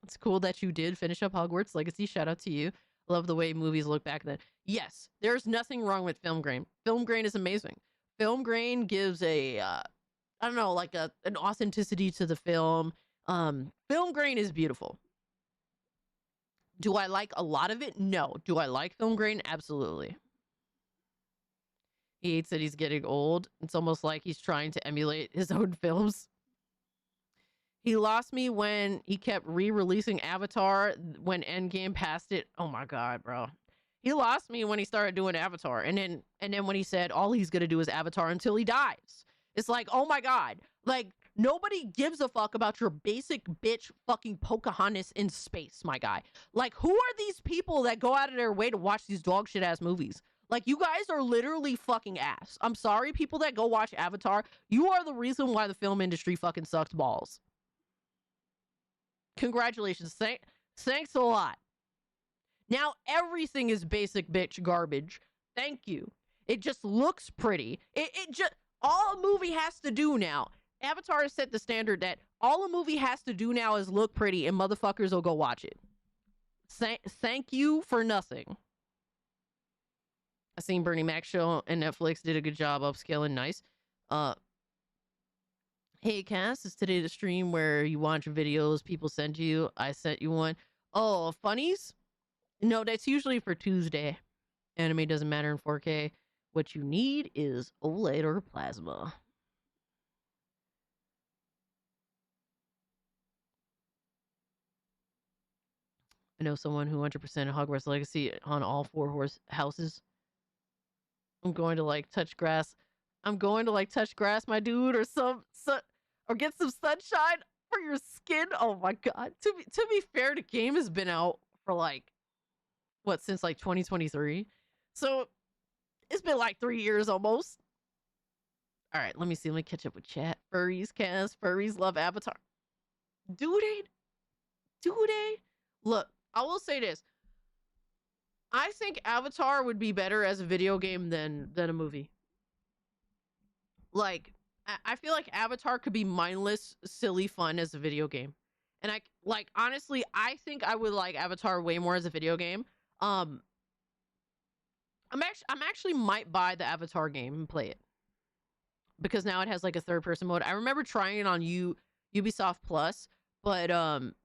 It's cool that you did finish up Hogwarts Legacy. Shout out to you. Love the way movies look back then. Yes, there's nothing wrong with film grain. Film grain is amazing. Film grain gives a, I don't know, like an authenticity to the film. Film grain is beautiful. Do I like a lot of it? No. Do I like film grain? Absolutely. He hates that he's getting old. It's almost like he's trying to emulate his own films. He lost me when he kept re-releasing Avatar when Endgame passed it. Oh my god, bro. He lost me when he started doing Avatar. And then when he said all he's gonna do is Avatar until he dies. It's like, oh my god. Like, nobody gives a fuck about your basic bitch fucking Pocahontas in space, my guy. Like, who are these people that go out of their way to watch these dog shit ass movies? Like, you guys are literally fucking ass. I'm sorry, people that go watch Avatar. You are the reason why the film industry fucking sucks balls. Congratulations. Thanks a lot. Now everything is basic bitch garbage. Thank you. It just looks pretty. It just, all a movie has to do now. Avatar has set the standard that all a movie has to do now is look pretty and motherfuckers will go watch it. Thank you for nothing. I seen Bernie Mac show and Netflix did a good job upscaling. Nice. Hey Cass, is today the stream where you watch videos people send you? I sent you one. Oh, funnies? No, that's usually for Tuesday. Anime doesn't matter in 4K. What you need is OLED or plasma. I know someone who 100% Hogwarts Legacy on all 4 houses. I'm going to like touch grass. I'm going to like touch grass, my dude, or or get some sunshine for your skin. Oh my god. To be fair, the game has been out for like what, since like 2023. So it's been like 3 years almost. All right, let me see. Let me catch up with chat. Furries, Cass. Furries love Avatar. Do they? Do they? Look, I will say this. I think Avatar would be better as a video game than a movie. Like, I feel like Avatar could be mindless, silly fun as a video game. And honestly, I think I would like Avatar way more as a video game. I'm actually might buy the Avatar game and play it. Because now it has like a third person mode. I remember trying it on Ubisoft Plus, but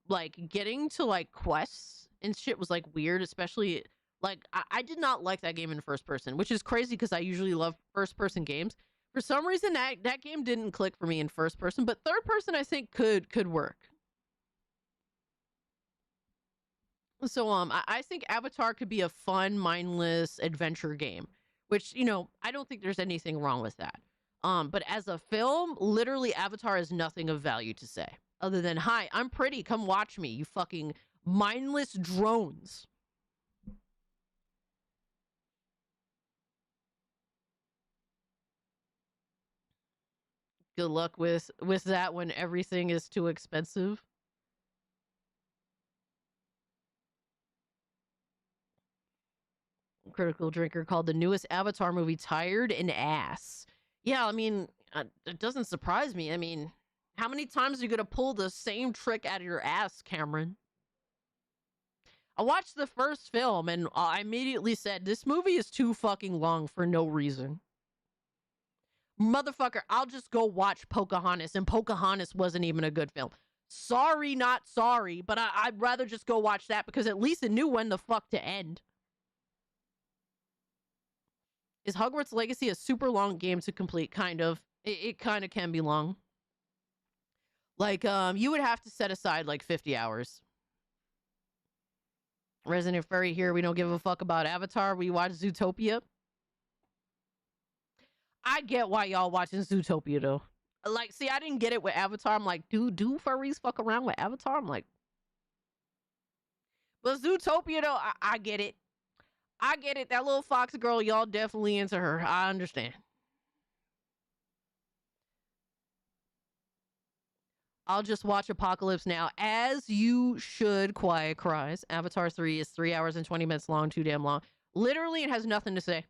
like getting to like quests and shit was like weird, especially like I did not like that game in first person, which is crazy because I usually love first person games. For some reason that game didn't click for me in first person, but third person I think could work. So I think Avatar could be a fun, mindless adventure game, which, you know, I don't think there's anything wrong with that. But as a film, literally Avatar has nothing of value to say other than, hi, I'm pretty, come watch me, you fucking mindless drones. Good luck with that when everything is too expensive. Critical Drinker called the newest Avatar movie tired and ass. Yeah, I mean, it doesn't surprise me. I mean, how many times are you going to pull the same trick out of your ass, Cameron? I watched the first film and I immediately said, this movie is too fucking long for no reason. Motherfucker, I'll just go watch Pocahontas, and Pocahontas wasn't even a good film. Sorry, not sorry, but I'd rather just go watch that because at least it knew when the fuck to end. Is Hogwarts Legacy a super long game to complete? Kind of. It kind of can be long. Like, you would have to set aside like 50 hours. Resident Furry here. We don't give a fuck about Avatar. We watch Zootopia. I get why y'all watching Zootopia though. Like, see, I didn't get it with Avatar. I'm like, do furries fuck around with Avatar? I'm like, but Zootopia though, I get it. I get it. That little fox girl, y'all definitely into her. I understand. I'll just watch Apocalypse Now, as you should. Quiet Cries. Avatar 3 is 3 hours and 20 minutes long, too damn long. Literally, it has nothing to say.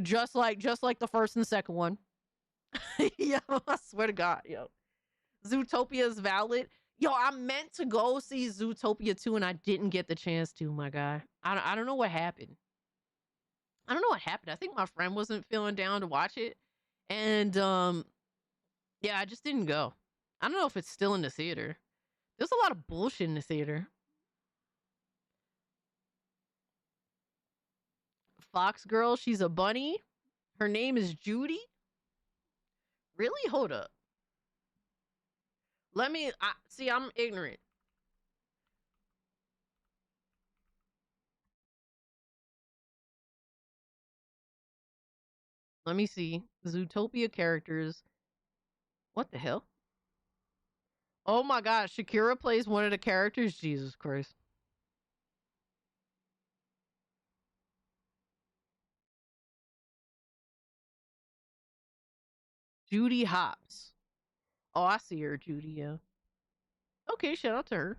Just like the first and second one. Yo, I swear to God, yo. Zootopia is valid. Yo, I meant to go see Zootopia 2 and I didn't get the chance to, my guy. I don't know what happened. I don't know what happened. I think my friend wasn't feeling down to watch it. And yeah, I just didn't go. I don't know if it's still in the theater. There's a lot of bullshit in the theater. Fox girl, she's a bunny. Her name is Judy. Really? Hold up. Let me see, I'm ignorant. Let me see. Zootopia characters. What the hell? Oh my god, Shakira plays one of the characters? Jesus Christ. Judy Hopps. Oh, I see her, Judy, yeah. Okay, shout out to her.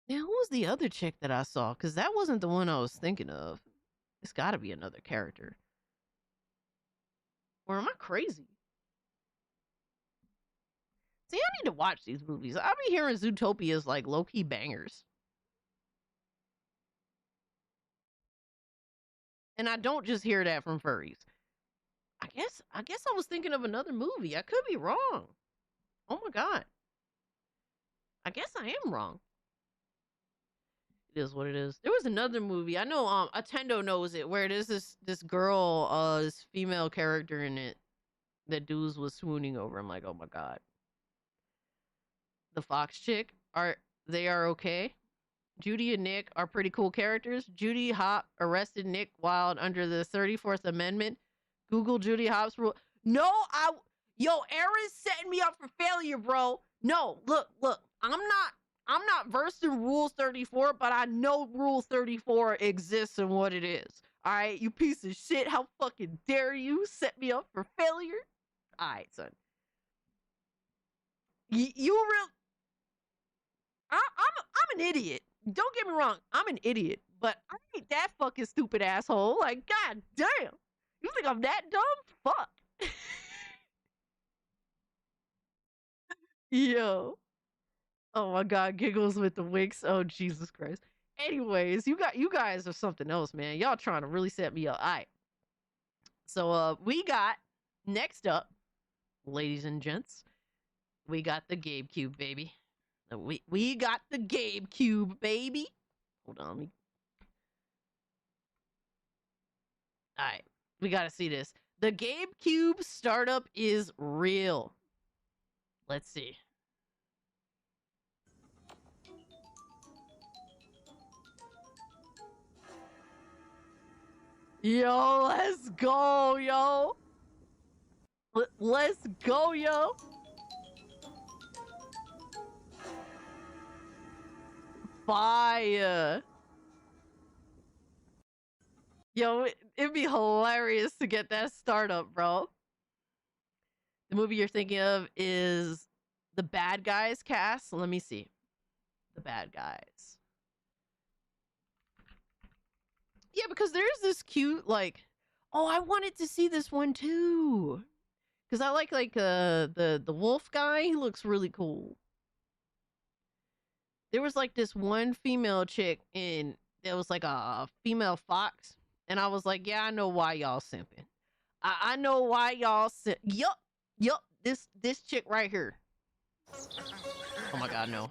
Now, who was the other chick that I saw? Because that wasn't the one I was thinking of. It's got to be another character. Or am I crazy? See, I need to watch these movies. I'll be hearing Zootopia is like low-key bangers. And I don't just hear that from furries. I guess I was thinking of another movie. I could be wrong. Oh my god. I guess I am wrong. It is what it is. There was another movie. I know Attendo knows it, where there's this girl, this female character in it that dudes was swooning over. I'm like, oh my god. The Fox chick, they are okay. Judy and Nick are pretty cool characters. Judy Hop arrested Nick Wilde under the 34th Amendment. Google Judy Hopps rule. No, Aaron's setting me up for failure, bro. No, look. I'm not versed in Rule 34, but I know Rule 34 exists and what it is. All right, you piece of shit. How fucking dare you set me up for failure? All right, son. I'm an idiot. Don't get me wrong. I'm an idiot, but I ain't that fucking stupid asshole. Like, god damn. You think I'm that dumb? Fuck. Yo. Oh my god, giggles with the winks. Oh Jesus Christ. Anyways, you guys are something else, man. Y'all trying to really set me up. All right. So we got next up, ladies and gents, we got the GameCube, baby. We got the GameCube, baby. Hold on. All right. We got to see this. The GameCube startup is real. Let's see. Yo, let's go, yo. Let's go, yo. Fire. Yo, it'd be hilarious to get that startup, bro. The movie you're thinking of is The Bad Guys cast. Let me see. The Bad Guys. Yeah, because there's this cute, like, oh, I wanted to see this one too. Because I like the wolf guy. He looks really cool. There was like this one female chick in there was like a female fox. And I was like, yeah, I know why y'all simping. I know why y'all simp. Yup. This chick right here. Oh my god, no.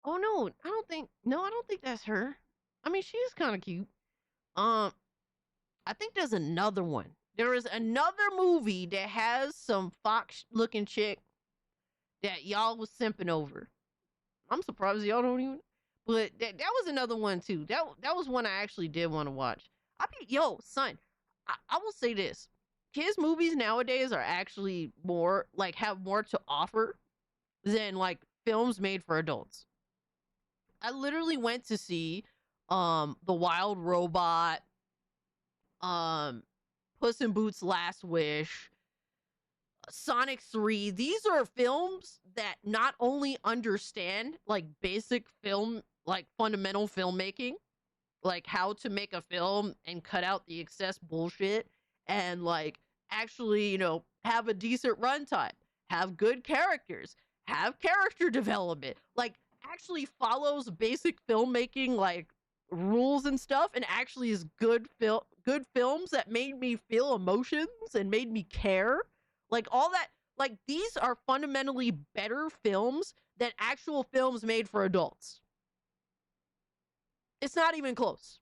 Oh no, I don't think that's her. I mean, she's kind of cute. I think there's another one. There is another movie that has some fox looking chick that y'all was simping over. I'm surprised y'all don't even. But that was another one too. That was one I actually did want to watch. Yo, son, I will say this. Kids movies nowadays are actually more like have more to offer than like films made for adults. I literally went to see The Wild Robot, Puss in Boots: Last Wish, Sonic 3. These are films that not only understand like basic film, like fundamental filmmaking, like how to make a film and cut out the excess bullshit and like actually, you know, have a decent runtime, have good characters, have character development, like actually follows basic filmmaking like rules and stuff, and actually is good films that made me feel emotions and made me care. Like all that, like these are fundamentally better films than actual films made for adults. It's not even close.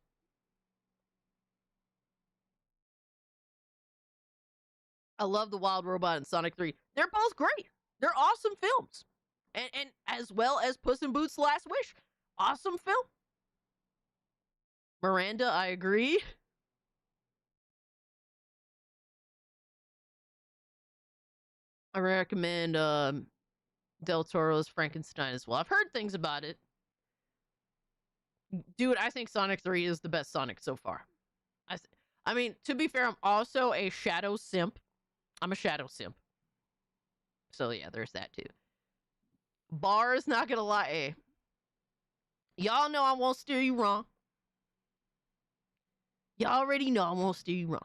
I love The Wild Robot and Sonic 3. They're both great. They're awesome films. And as well as Puss in Boots: Last Wish. Awesome film. Miranda, I agree. I recommend Del Toro's Frankenstein as well. I've heard things about it. Dude, I think Sonic 3 is the best Sonic so far. I mean, to be fair, I'm also a Shadow simp. I'm a Shadow simp. So yeah, there's that too. Bars, not gonna lie. Hey, y'all know I won't steer you wrong. Y'all already know I won't steer you wrong.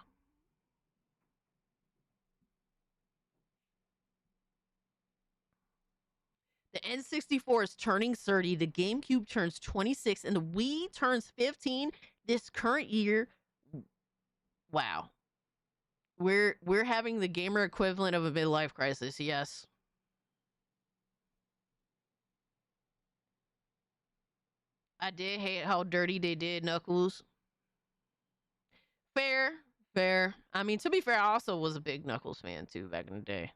The N64 is turning 30, the GameCube turns 26, and the Wii turns 15 this current year. Wow. We're having the gamer equivalent of a midlife crisis, yes. I did hate how dirty they did Knuckles. Fair. I mean, to be fair, I also was a big Knuckles fan too back in the day.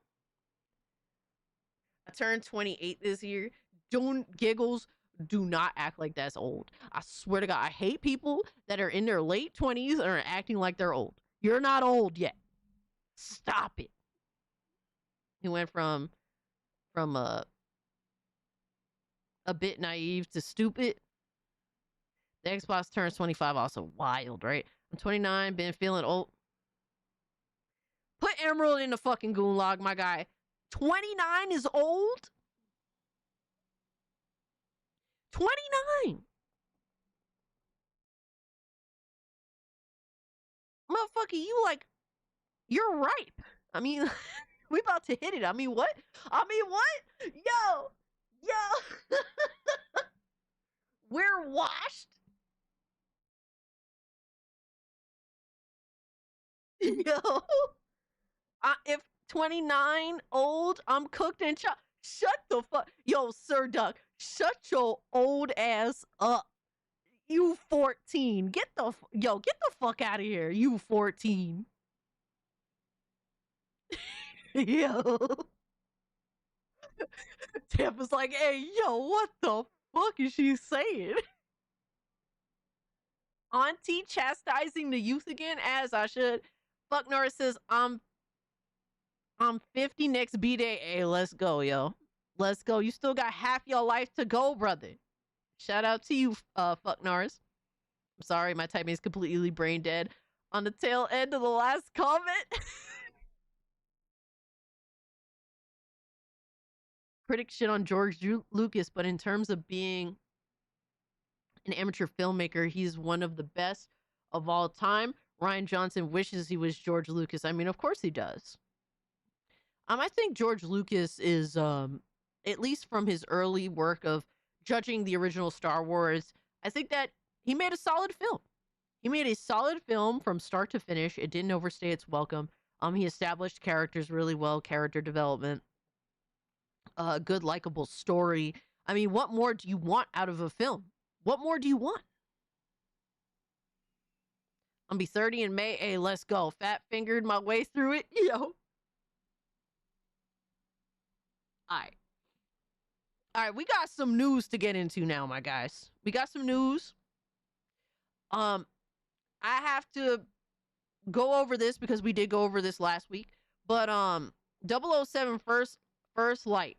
I turned 28 this year. Don't giggles. Do not act like that's old. I swear to God, I hate people that are in their late 20s and are acting like they're old. You're not old yet. Stop it. He went from a bit naive to stupid. The Xbox turns 25, also wild, right? I'm 29, been feeling old. Put Emerald in the fucking goon log, my guy. 29 is old? 29. Motherfucker, you're ripe. I mean, we about to hit it. I mean, what? Yo. We're washed. Yo. If 29 old, I'm cooked and chopped. Shut the fuck. Yo, Sir Duck, shut your old ass up. You 14. Get the fuck out of here. You 14. Yo. Tampa's like, hey, yo, what the fuck is she saying? Auntie chastising the youth again, as I should. Fuck Norris says, I'm 50 next B-Day. Hey, let's go, yo. Let's go. You still got half your life to go, brother. Shout out to you, Fuck Norris. I'm sorry, my typing is completely brain dead. On the tail end of the last comment. Critics shit on George Lucas, but in terms of being an amateur filmmaker, he's one of the best of all time. Ryan Johnson wishes he was George Lucas. I mean, of course he does. I think George Lucas is, at least from his early work of judging the original Star Wars, I think that he made a solid film. He made a solid film from start to finish. It didn't overstay its welcome. He established characters really well, character development, good likable story. I mean, what more do you want out of a film? What more do you want? I'll be 30 in May. Hey, let's go. Fat fingered my way through it. Yo. All right, we got some news to get into now, my guys. We got some news. I have to go over this because we did go over this last week. But 007 First Light.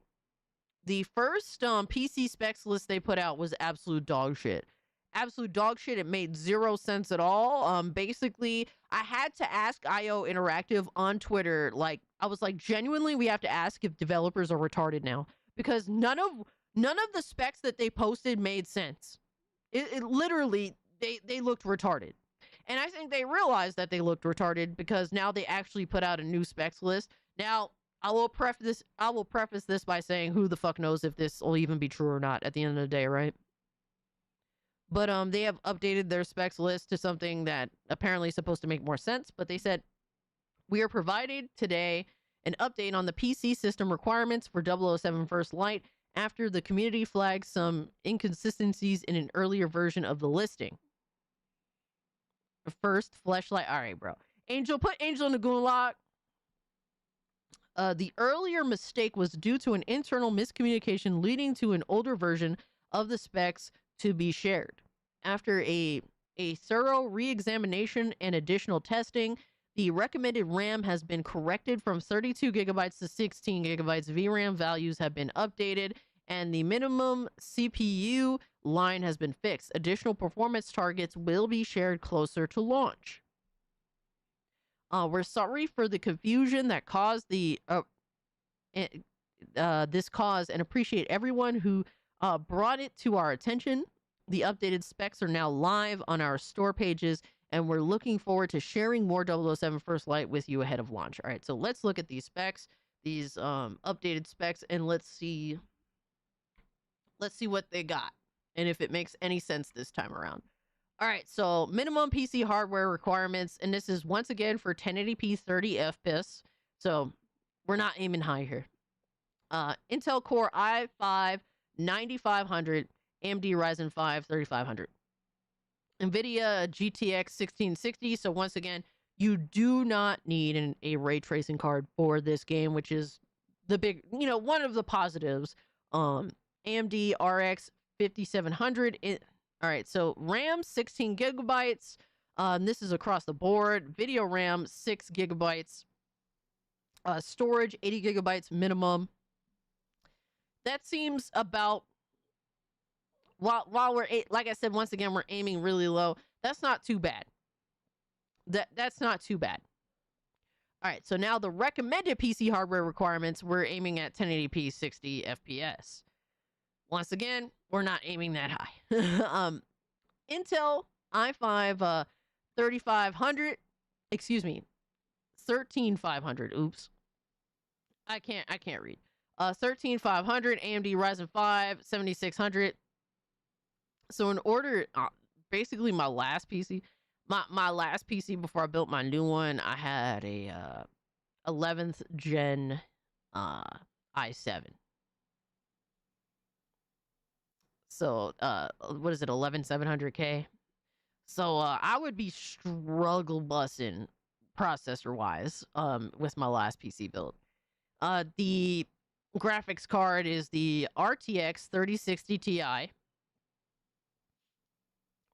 The first PC specs list they put out was absolute dog shit. absolute dog shit. It made zero sense at all. Basically, I had to ask IO Interactive on Twitter. Like, I was like, genuinely, we have to ask if developers are retarded now, because none of the specs that they posted made sense. It literally, they looked retarded. And I think they realized that they looked retarded because now they actually put out a new specs list. Now, I will preface this by saying, who the fuck knows if this will even be true or not at the end of the day, right? But they have updated their specs list to something that apparently is supposed to make more sense. But they said, we are provided today an update on the PC system requirements for 007 First Light after the community flagged some inconsistencies in an earlier version of the listing. First, Fleshlight. All right, bro. Angel, put Angel in the gulag. The earlier mistake was due to an internal miscommunication leading to an older version of the specs to be shared. After a thorough re-examination and additional testing, the recommended RAM has been corrected from 32 gigabytes to 16 gigabytes. VRAM values have been updated, and the minimum CPU line has been fixed. Additional performance targets will be shared closer to launch. We're sorry for the confusion that caused this cause, and appreciate everyone who brought it to our attention. The updated specs are now live on our store pages, and we're looking forward to sharing more 007 First Light with you ahead of launch. All right, so let's look at these specs, these updated specs, and let's see what they got and if it makes any sense this time around. All right, so minimum PC hardware requirements, and this is once again for 1080p 30 FPS. So we're not aiming high here. Intel Core i5 9500, AMD Ryzen 5 3500, NVIDIA GTX 1660. So once again, you do not need a ray tracing card for this game, which is the big, one of the positives. AMD RX 5700. All right, so RAM 16 gigabytes. This is across the board. Video RAM 6 gigabytes. Storage 80 gigabytes minimum. That seems about, while we're, like I said, once again, we're aiming really low. That's not too bad. That's not too bad. All right, so now the recommended PC hardware requirements, we're aiming at 1080p 60 FPS. Once again, we're not aiming that high. Intel i5 3500, excuse me, 13500. Oops. I can't read. 13500, AMD Ryzen 5 7600. So in order, basically my last PC, my last PC before I built my new one, I had a 11th gen i7. So what is it, 11700K? So I would be struggle bussing processor wise with my last PC build. The graphics card is the RTX 3060 Ti.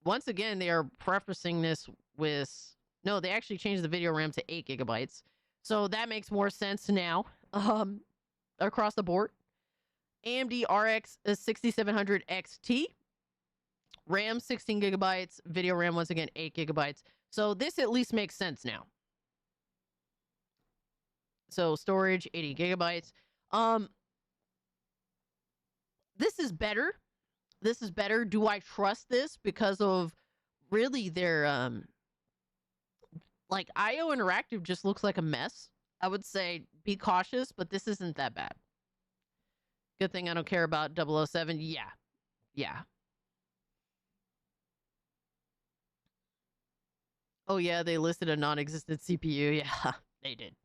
Once again, they are prefacing this with, no, they actually changed the video RAM to 8 gigabytes. So that makes more sense now across the board. AMD RX 6700 XT. RAM 16 gigabytes. Video RAM, once again, 8 gigabytes. So this at least makes sense now. So storage, 80 gigabytes. This is better. This is better. Do I trust this because of really their like IO Interactive just looks like a mess. I would say be cautious, but this isn't that bad. Good thing I don't care about 007. Yeah. Oh yeah, they listed a non-existent CPU. Yeah, they did.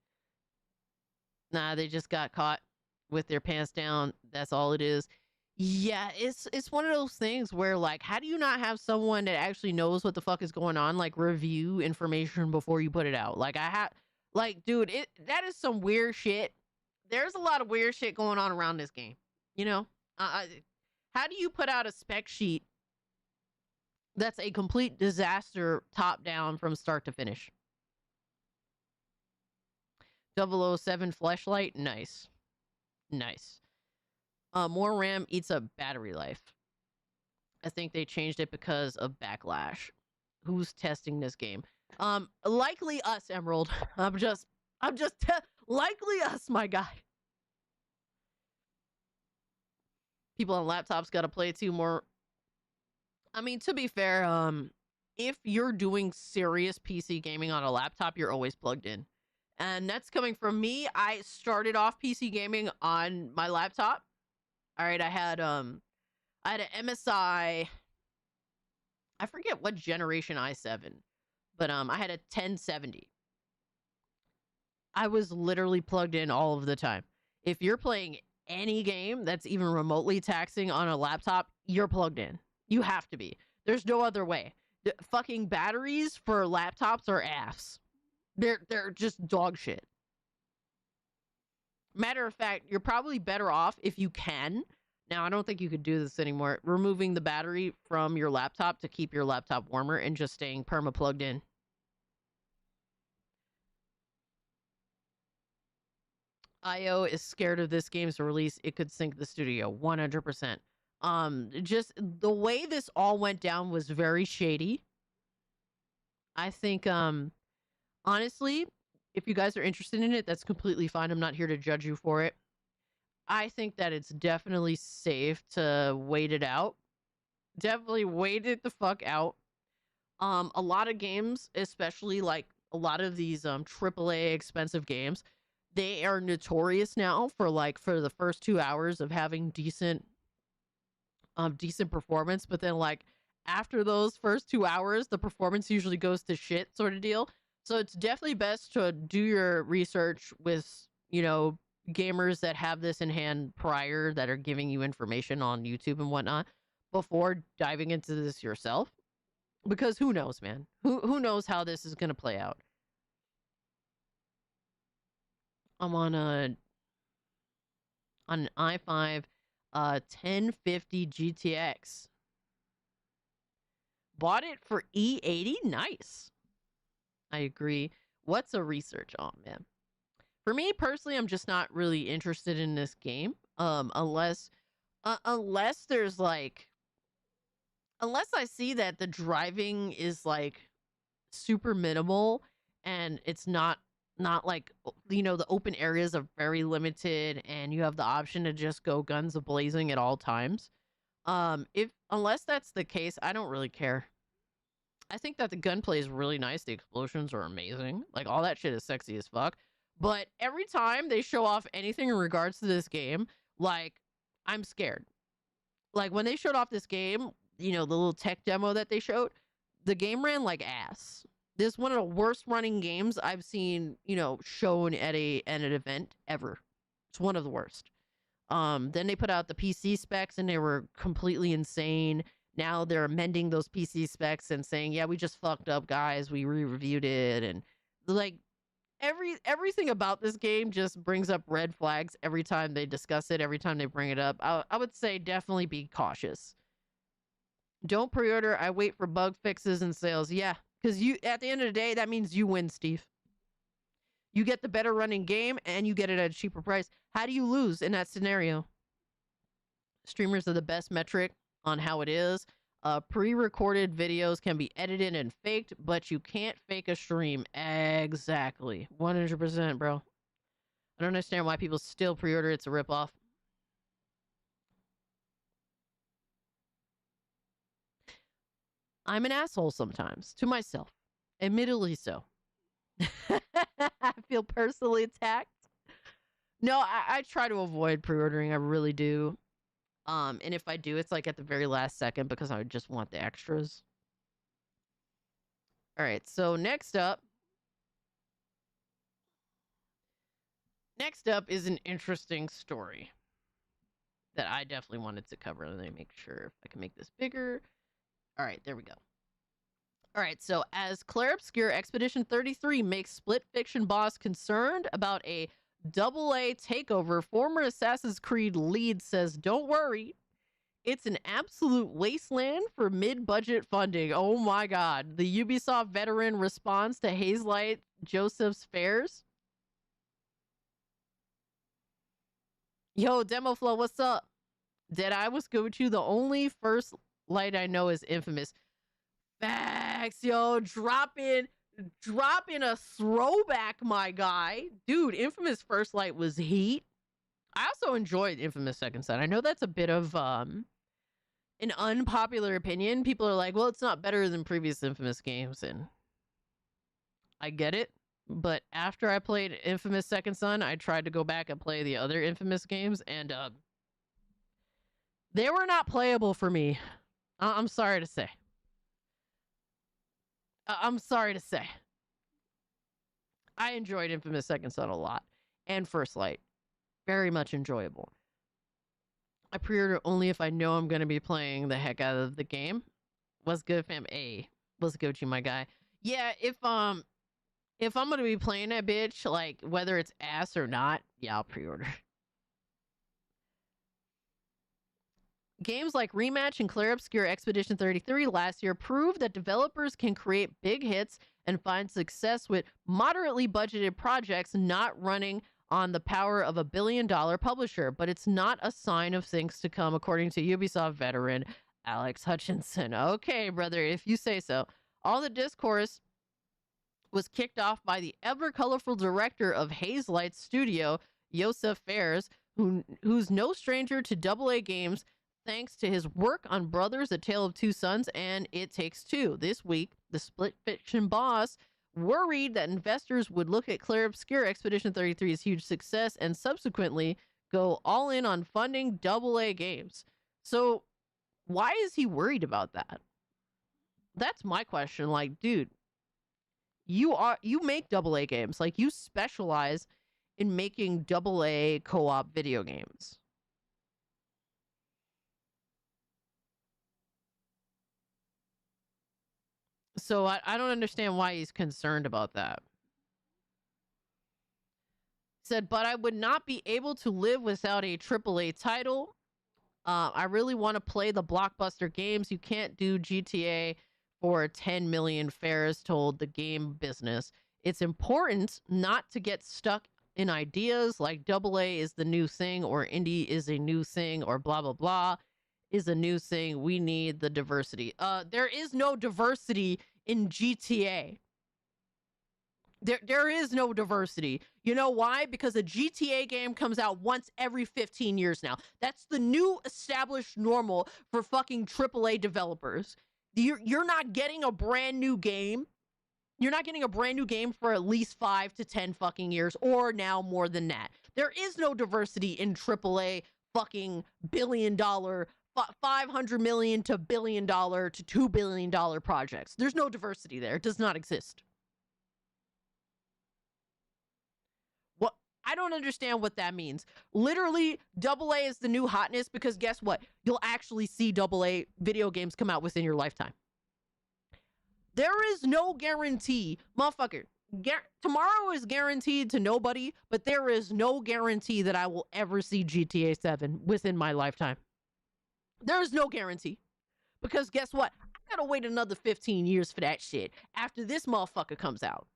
Nah, they just got caught with their pants down. That's all it is. Yeah, it's one of those things where, like, how do you not have someone that actually knows what the fuck is going on, like, review information before you put it out? Like, dude, that is some weird shit. There's a lot of weird shit going on around this game, you know? How do you put out a spec sheet that's a complete disaster top down from start to finish? 007 Fleshlight, nice. More RAM eats up battery life. I think they changed it because of backlash. Who's testing this game? Likely us, Emerald. I'm just likely us, my guy. People on laptops got to play too more. I mean, to be fair, if you're doing serious PC gaming on a laptop, you're always plugged in. And that's coming from me. I started off PC gaming on my laptop. All right, I had an MSI. I forget what generation i7, but I had a 1070. I was literally plugged in all of the time. If you're playing any game that's even remotely taxing on a laptop, you're plugged in. You have to be. There's no other way. The fucking batteries for laptops are ass. They're just dog shit. Matter of fact, you're probably better off if you can. Now, I don't think you could do this anymore. Removing the battery from your laptop to keep your laptop warmer and just staying perma plugged in. IO is scared of this game's release. It could sink the studio 100%. Just the way this all went down was very shady. I think, honestly, if you guys are interested in it, that's completely fine. I'm not here to judge you for it. I think that it's definitely safe to wait it out. Definitely wait it the fuck out. A lot of games, especially like a lot of these AAA expensive games, they are notorious now for the first 2 hours of having decent performance, but then like after those first 2 hours, the performance usually goes to shit, sort of deal. So it's definitely best to do your research with, gamers that have this in hand prior, that are giving you information on YouTube and whatnot, before diving into this yourself. Because who knows, man? Who knows how this is gonna play out? I'm on an i5 1050 GTX. Bought it for E80. Nice. I agree. What's a research on, man? For me personally, I'm just not really interested in this game. Unless there's unless I see that the driving is like super minimal and it's not like, the open areas are very limited and you have the option to just go guns a-blazing at all times. Unless that's the case, I don't really care. I think that the gunplay is really nice. The explosions are amazing. Like, all that shit is sexy as fuck. But every time they show off anything in regards to this game, like, I'm scared. Like, when they showed off this game, the little tech demo that they showed, the game ran like ass. This is one of the worst running games I've seen, shown at an event ever. It's one of the worst. Then they put out the PC specs and they were completely insane. Now they're amending those PC specs and saying, yeah, we just fucked up, guys. We re-reviewed it. And like everything about this game just brings up red flags every time they discuss it, every time they bring it up. I would say definitely be cautious. Don't pre-order. I wait for bug fixes and sales. Yeah, because at the end of the day, that means you win, Steve. You get the better running game and you get it at a cheaper price. How do you lose in that scenario? Streamers are the best metric on how it is. Pre-recorded videos can be edited and faked, but you can't fake a stream. Exactly. 100%, bro. I don't understand why people still pre-order. It's a ripoff. I'm an asshole sometimes. To myself. Admittedly so. I feel personally attacked. No, I try to avoid pre-ordering. I really do. And if I do, it's like at the very last second because I just want the extras. All right, so next up is an interesting story that I definitely wanted to cover. Let me make sure if I can make this bigger. All right, there we go. All right, so as Claire Obscure Expedition 33 makes Split Fiction boss concerned about a AA takeover, former Assassin's Creed lead says, don't worry, it's an absolute wasteland for mid-budget funding. Oh my god. The Ubisoft veteran responds to Hazelight Joseph's Fairs. Yo, Demoflow, what's up? Deadeye was Gochu, the only first light I know is Infamous. Facts, yo, dropping a throwback, my guy. Dude, Infamous First Light was heat. I also enjoyed Infamous Second Son. I know that's a bit of an unpopular opinion. People are like, well, it's not better than previous Infamous games, and I get it. But after I played Infamous Second Son, I tried to go back and play the other Infamous games, and they were not playable for me. I'm sorry to say. I'm sorry to say. I enjoyed Infamous Second Son a lot, and First Light. Very much enjoyable. I pre-order only if I know I'm going to be playing the heck out of the game. What's good, fam? A. What's good, you, my guy? Yeah, if I'm going to be playing that bitch, like, whether it's ass or not, yeah, I'll pre-order. Games like Rematch and Clear Obscure Expedition 33 last year proved that developers can create big hits and find success with moderately budgeted projects not running on the power of a billion-dollar publisher, but it's not a sign of things to come, according to Ubisoft veteran Alex Hutchinson. Okay, brother, if you say so. All the discourse was kicked off by the ever-colorful director of Hazelight Studio, Yosef Fares, who's no stranger to AA games, thanks to his work on Brothers, A Tale of Two Sons, and It Takes Two. This week, the Split Fiction boss worried that investors would look at Clear Obscure Expedition 33's huge success and subsequently go all in on funding AA games. So, why is he worried about that? That's my question. Like, dude, you make AA games. Like, you specialize in making AA co-op video games. So I don't understand why he's concerned about that. Said, but I would not be able to live without a AAA title. I really want to play the blockbuster games. You can't do GTA for 10 million. Fares told the game business. It's important not to get stuck in ideas like AA is the new thing or indie is a new thing or blah, blah, blah is a new thing. We need the diversity. There is no diversity in GTA. There is no diversity. You know why? Because a GTA game comes out once every 15 years now. That's the new established normal for fucking AAA developers. You're not getting a brand new game. You're not getting a brand new game for at least 5 to 10 fucking years, or now more than that. There is no diversity in AAA fucking billion-dollar, $500 million to $1 billion to $2 billion projects. There's no diversity there. It does not exist. What? I don't understand what that means. Literally, AA is the new hotness because guess what? You'll actually see AA video games come out within your lifetime. There is no guarantee, motherfucker. Tomorrow is guaranteed to nobody, but there is no guarantee that I will ever see GTA 7 within my lifetime. There is no guarantee. Because guess what? I gotta wait another 15 years for that shit after this motherfucker comes out.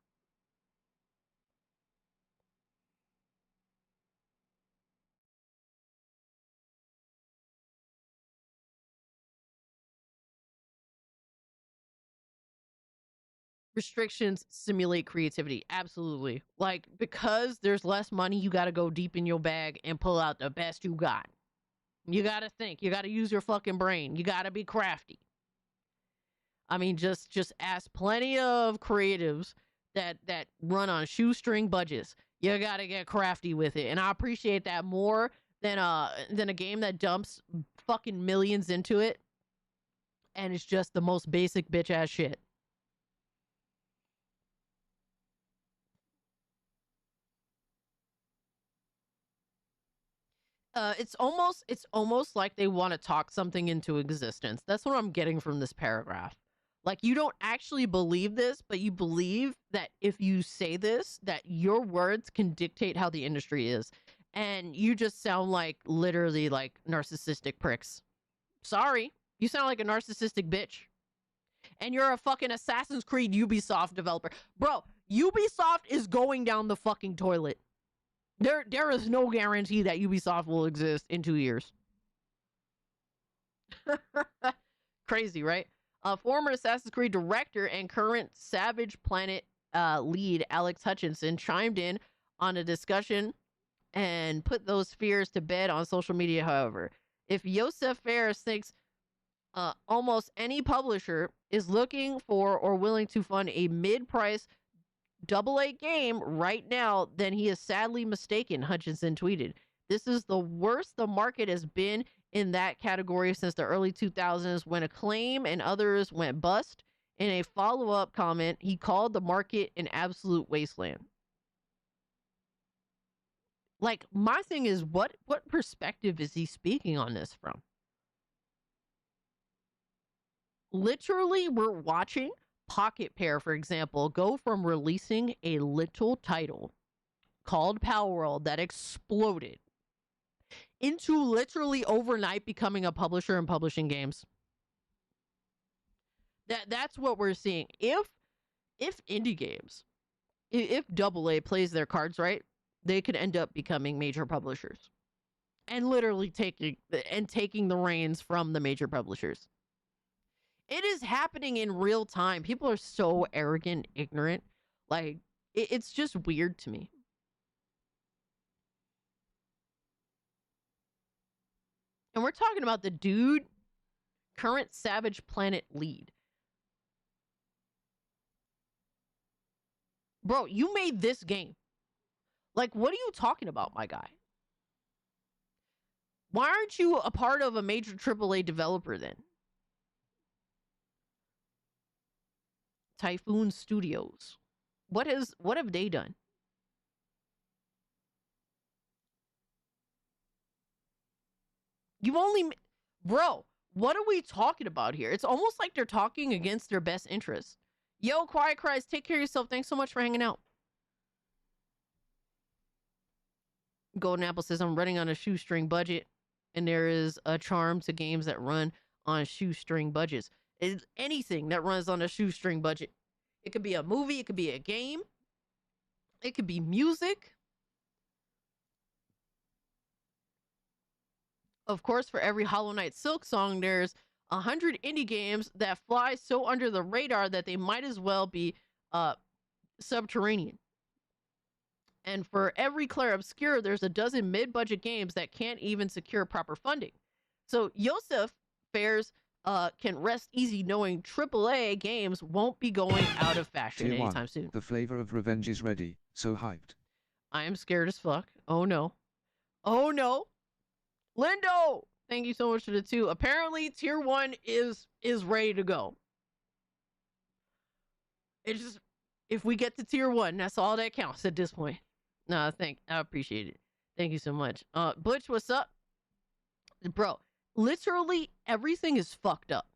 Restrictions simulate creativity. Absolutely. Like, because there's less money, you got to go deep in your bag and pull out the best you got. You got to think. You got to use your fucking brain. You got to be crafty. I mean, just ask plenty of creatives that run on shoestring budgets. You got to get crafty with it. And I appreciate that more than a game that dumps fucking millions into it and it's just the most basic bitch ass shit. It's almost like they want to talk something into existence. That's what I'm getting from this paragraph. Like, you don't actually believe this, but you believe that if you say this, that your words can dictate how the industry is. And you just sound like literally like narcissistic pricks. Sorry, you sound like a narcissistic bitch. And you're a fucking Assassin's Creed Ubisoft developer. Bro, Ubisoft is going down the fucking toilet. There is no guarantee that Ubisoft will exist in 2 years. Crazy, right? Former Assassin's Creed director and current Savage Planet lead Alex Hutchinson chimed in on a discussion and put those fears to bed on social media. However, if Josef Fares thinks almost any publisher is looking for or willing to fund a mid-price AA game right now, then he is sadly mistaken, Hutchinson tweeted. This is the worst the market has been in that category since the early 2000s when Acclaim and others went bust. In a follow-up comment, he called the market an absolute wasteland. Like, my thing is, what perspective is he speaking on this from? Literally, we're watching Pocket Pair, for example, go from releasing a little title called Power World that exploded into literally overnight becoming a publisher and publishing games. That's what we're seeing. If indie games, if AA plays their cards right, they could end up becoming major publishers and literally taking the reins from the major publishers. It is happening in real time. People are so arrogant, ignorant. Like, it's just weird to me. And we're talking about the dude, current Savage Planet lead. Bro, you made this game. Like, what are you talking about, my guy? Why aren't you a part of a major AAA developer then? Typhoon Studios. What have they done? You've only... Bro, what are we talking about here? It's almost like they're talking against their best interests. Yo, Quiet Cries, take care of yourself. Thanks so much for hanging out. Golden Apple says, I'm running on a shoestring budget, and there is a charm to games that run on shoestring budgets. It's anything that runs on a shoestring budget. It could be a movie, it could be a game, it could be music. Of course, for every Hollow Knight Silk song, there's 100 indie games that fly so under the radar that they might as well be subterranean. And for every Claire Obscure, there's a dozen mid-budget games that can't even secure proper funding. So Josef Fares can rest easy knowing AAA games won't be going out of fashion Tier anytime 1. soon. The flavor of revenge is ready. So hyped. I am scared as fuck. Oh no. Oh no. Lindo! Thank you so much for the 2. Apparently, Tier 1 is ready to go. It's just, if we get to Tier 1, that's all that counts at this point. No, I appreciate it. Thank you so much. Butch, what's up? Bro, literally everything is fucked up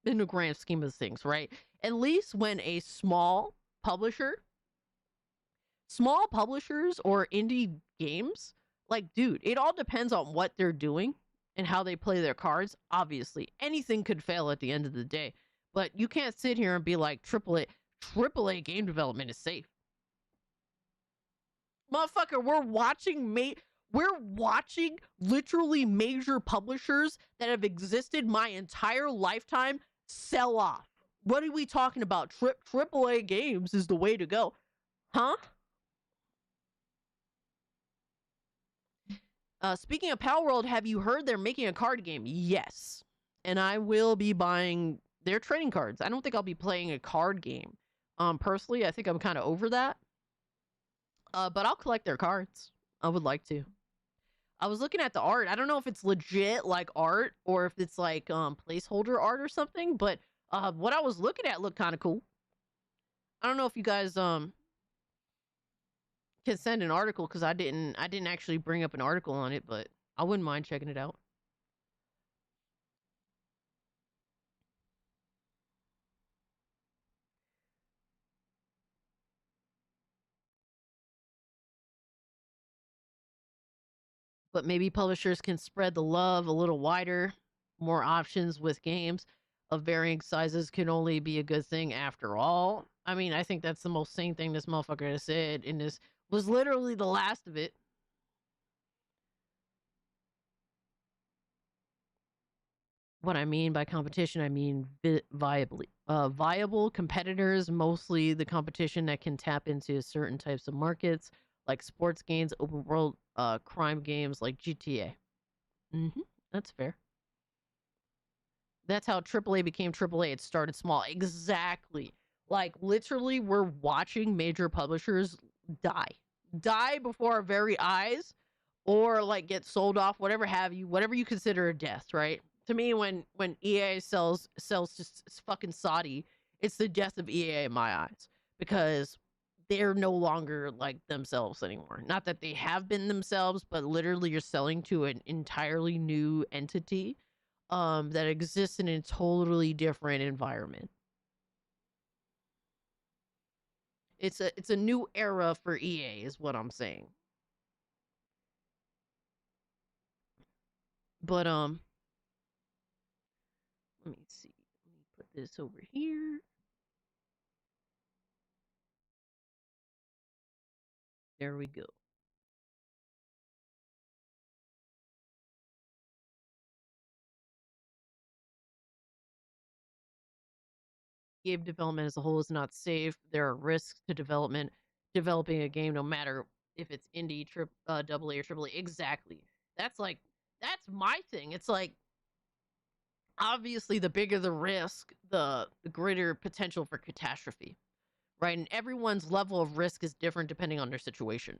in the grand scheme of things, right? At least when a small publishers or indie games, like, dude, it all depends on what they're doing and how they play their cards. Obviously, anything could fail at the end of the day, but you can't sit here and be like, AAA game development is safe. Motherfucker, we're watching literally major publishers that have existed my entire lifetime sell off. What are we talking about? AAA games is the way to go. Huh? Speaking of Power World, have you heard they're making a card game? Yes. And I will be buying their trading cards. I don't think I'll be playing a card game. Personally, I think I'm kind of over that. But I'll collect their cards. I would like to. I was looking at the art. I don't know if it's legit like art or if it's like placeholder art or something, but what I was looking at looked kind of cool. I don't know if you guys can send an article because I didn't actually bring up an article on it, but I wouldn't mind checking it out. But maybe publishers can spread the love a little wider. More options with games of varying sizes can only be a good thing after all. I mean, I think that's the most sane thing this motherfucker has said, and this was literally the last of it. What I mean by competition, I mean viable competitors, mostly the competition that can tap into certain types of markets, like sports games, open world crime games like GTA. That's fair. That's how AAA became AAA. It started small. Exactly. Like literally, we're watching major publishers die before our very eyes, or like get sold off, whatever have you, whatever you consider a death, right? To me, when EA sells just fucking Saudi, it's the death of EA in my eyes, because they're no longer like themselves anymore. Not that they have been themselves, but literally you're selling to an entirely new entity that exists in a totally different environment. It's a new era for EA is what I'm saying. But let me see. Let me put this over here. There we go. Game development as a whole is not safe. There are risks to developing a game, no matter if it's indie, double A or triple A. Exactly. That's like that's my thing. It's like obviously the bigger the risk, the greater potential for catastrophe, right? And everyone's level of risk is different depending on their situation.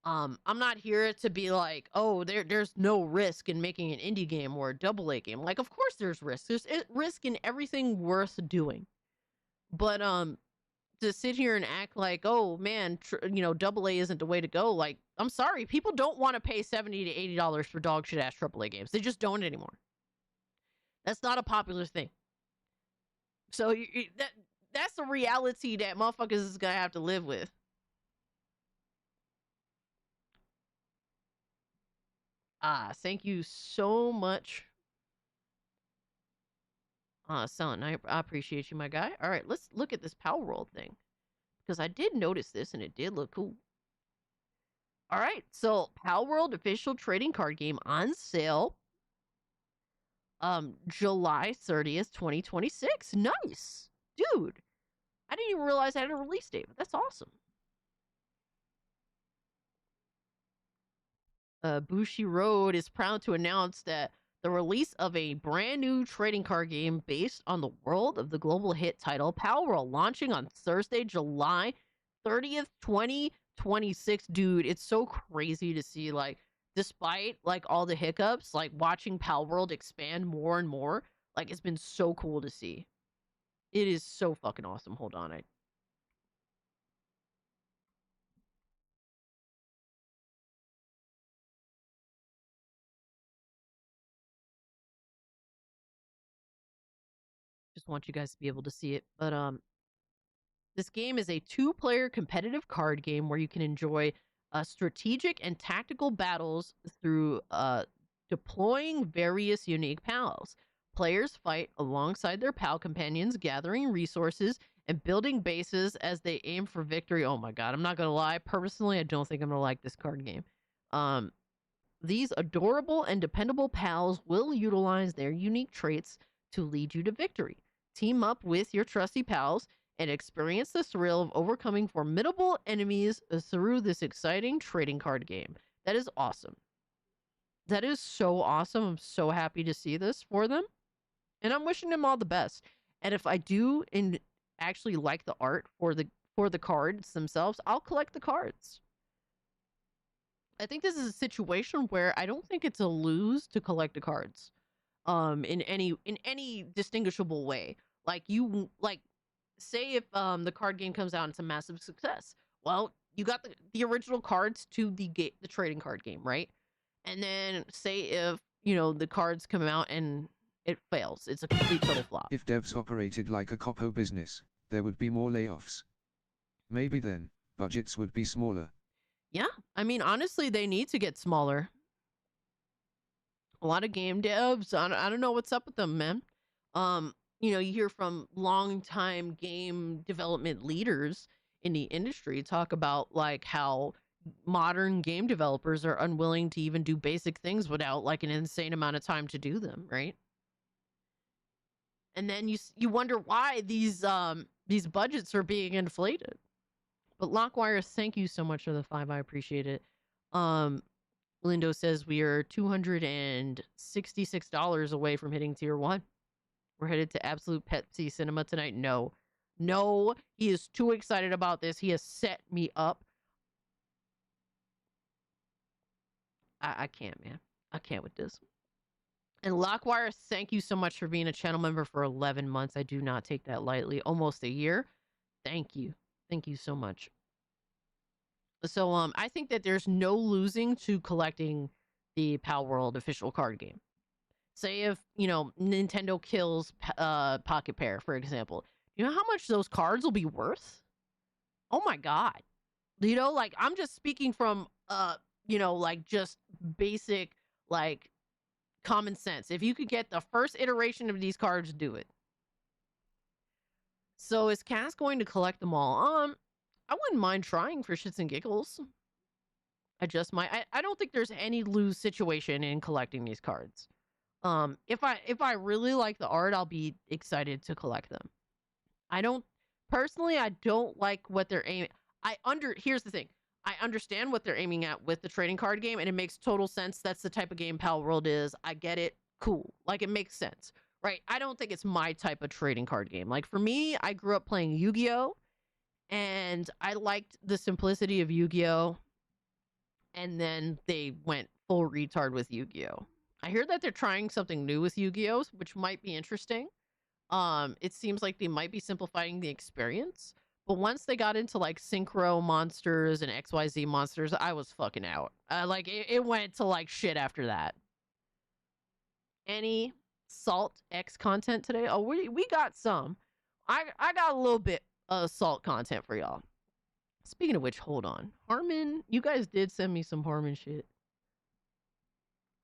I'm not here to be like, oh, there's no risk in making an indie game or a double A game. Like, of course there's risk. There's risk in everything worth doing. But to sit here and act like, oh man, double A isn't the way to go. Like, I'm sorry, people don't want to pay $70 to $80 for dog shit ass triple A games. They just don't anymore. That's not a popular thing. So that's the reality that motherfuckers is gonna have to live with. Thank you so much, Son. I appreciate you, my guy. All right, let's look at this Power World thing, because I did notice this and it did look cool. All right, so Power World official trading card game on sale. July 30th, 2026. Nice, dude. I didn't even realize I had a release date, but that's awesome. Bushi Road is proud to announce that the release of a brand new trading card game based on the world of the global hit title Power World, launching on Thursday, July 30th, 2026. Dude, it's so crazy to see, like, despite like all the hiccups, like watching Power World expand more and more, like it's been so cool to see. It is so fucking awesome. Hold on, I just want you guys to be able to see it. But this game is a two-player competitive card game where you can enjoy strategic and tactical battles through deploying various unique pals. Players fight alongside their pal companions, gathering resources and building bases as they aim for victory. Oh my god, I'm not gonna lie. Personally, I don't think I'm gonna like this card game. These adorable and dependable pals will utilize their unique traits to lead you to victory. Team up with your trusty pals and experience the thrill of overcoming formidable enemies through this exciting trading card game. That is awesome. That is so awesome. I'm so happy to see this for them. And I'm wishing them all the best. And if I do actually like the art for the cards themselves, I'll collect the cards. I think this is a situation where I don't think it's a lose to collect the cards. In any distinguishable way. Like you like say if the card game comes out and it's a massive success. Well, you got the original cards to the trading card game, right? And then say if, the cards come out and it fails. It's a complete total flop. If devs operated like a Copo business, there would be more layoffs. Maybe then, budgets would be smaller. Yeah, I mean, honestly, they need to get smaller. A lot of game devs, I don't know what's up with them, man. You hear from longtime game development leaders in the industry talk about like how modern game developers are unwilling to even do basic things without like an insane amount of time to do them, right? And then you wonder why these budgets are being inflated. But Lockwire, thank you so much for the 5. I appreciate it. Lindo says we are $266 away from hitting tier 1. We're headed to Absolute Pepsi Cinema tonight. No, he is too excited about this. He has set me up. I can't, man. I can't with this. And Lockwire, thank you so much for being a channel member for 11 months. I do not take that lightly. Almost a year. Thank you. Thank you so much. So I think that there's no losing to collecting the Pal World official card game. Say if, Nintendo kills Pocket Pair, for example. You know how much those cards will be worth? Oh my god. Like I'm just speaking from like just basic like common sense. If you could get the first iteration of these cards, do it. So is Cass going to collect them all? I wouldn't mind trying for shits and giggles. I just might. I don't think there's any lose situation in collecting these cards. If I really like the art, I'll be excited to collect them. I don't like what they're aiming. Here's the thing. I understand what they're aiming at with the trading card game, and it makes total sense. That's the type of game Pal World is. I get it. Cool. Like, it makes sense. Right? I don't think it's my type of trading card game. Like, for me, I grew up playing Yu-Gi-Oh! And I liked the simplicity of Yu-Gi-Oh! And then they went full retard with Yu-Gi-Oh! I hear that they're trying something new with Yu-Gi-Oh!, which might be interesting. It seems like they might be simplifying the experience. But once they got into like synchro monsters and XYZ monsters, I was fucking out. It went to like shit after that. Any Salt X content today? Oh, we got some. I got a little bit of Salt content for y'all. Speaking of which, hold on. Harmon, you guys did send me some Harmon shit.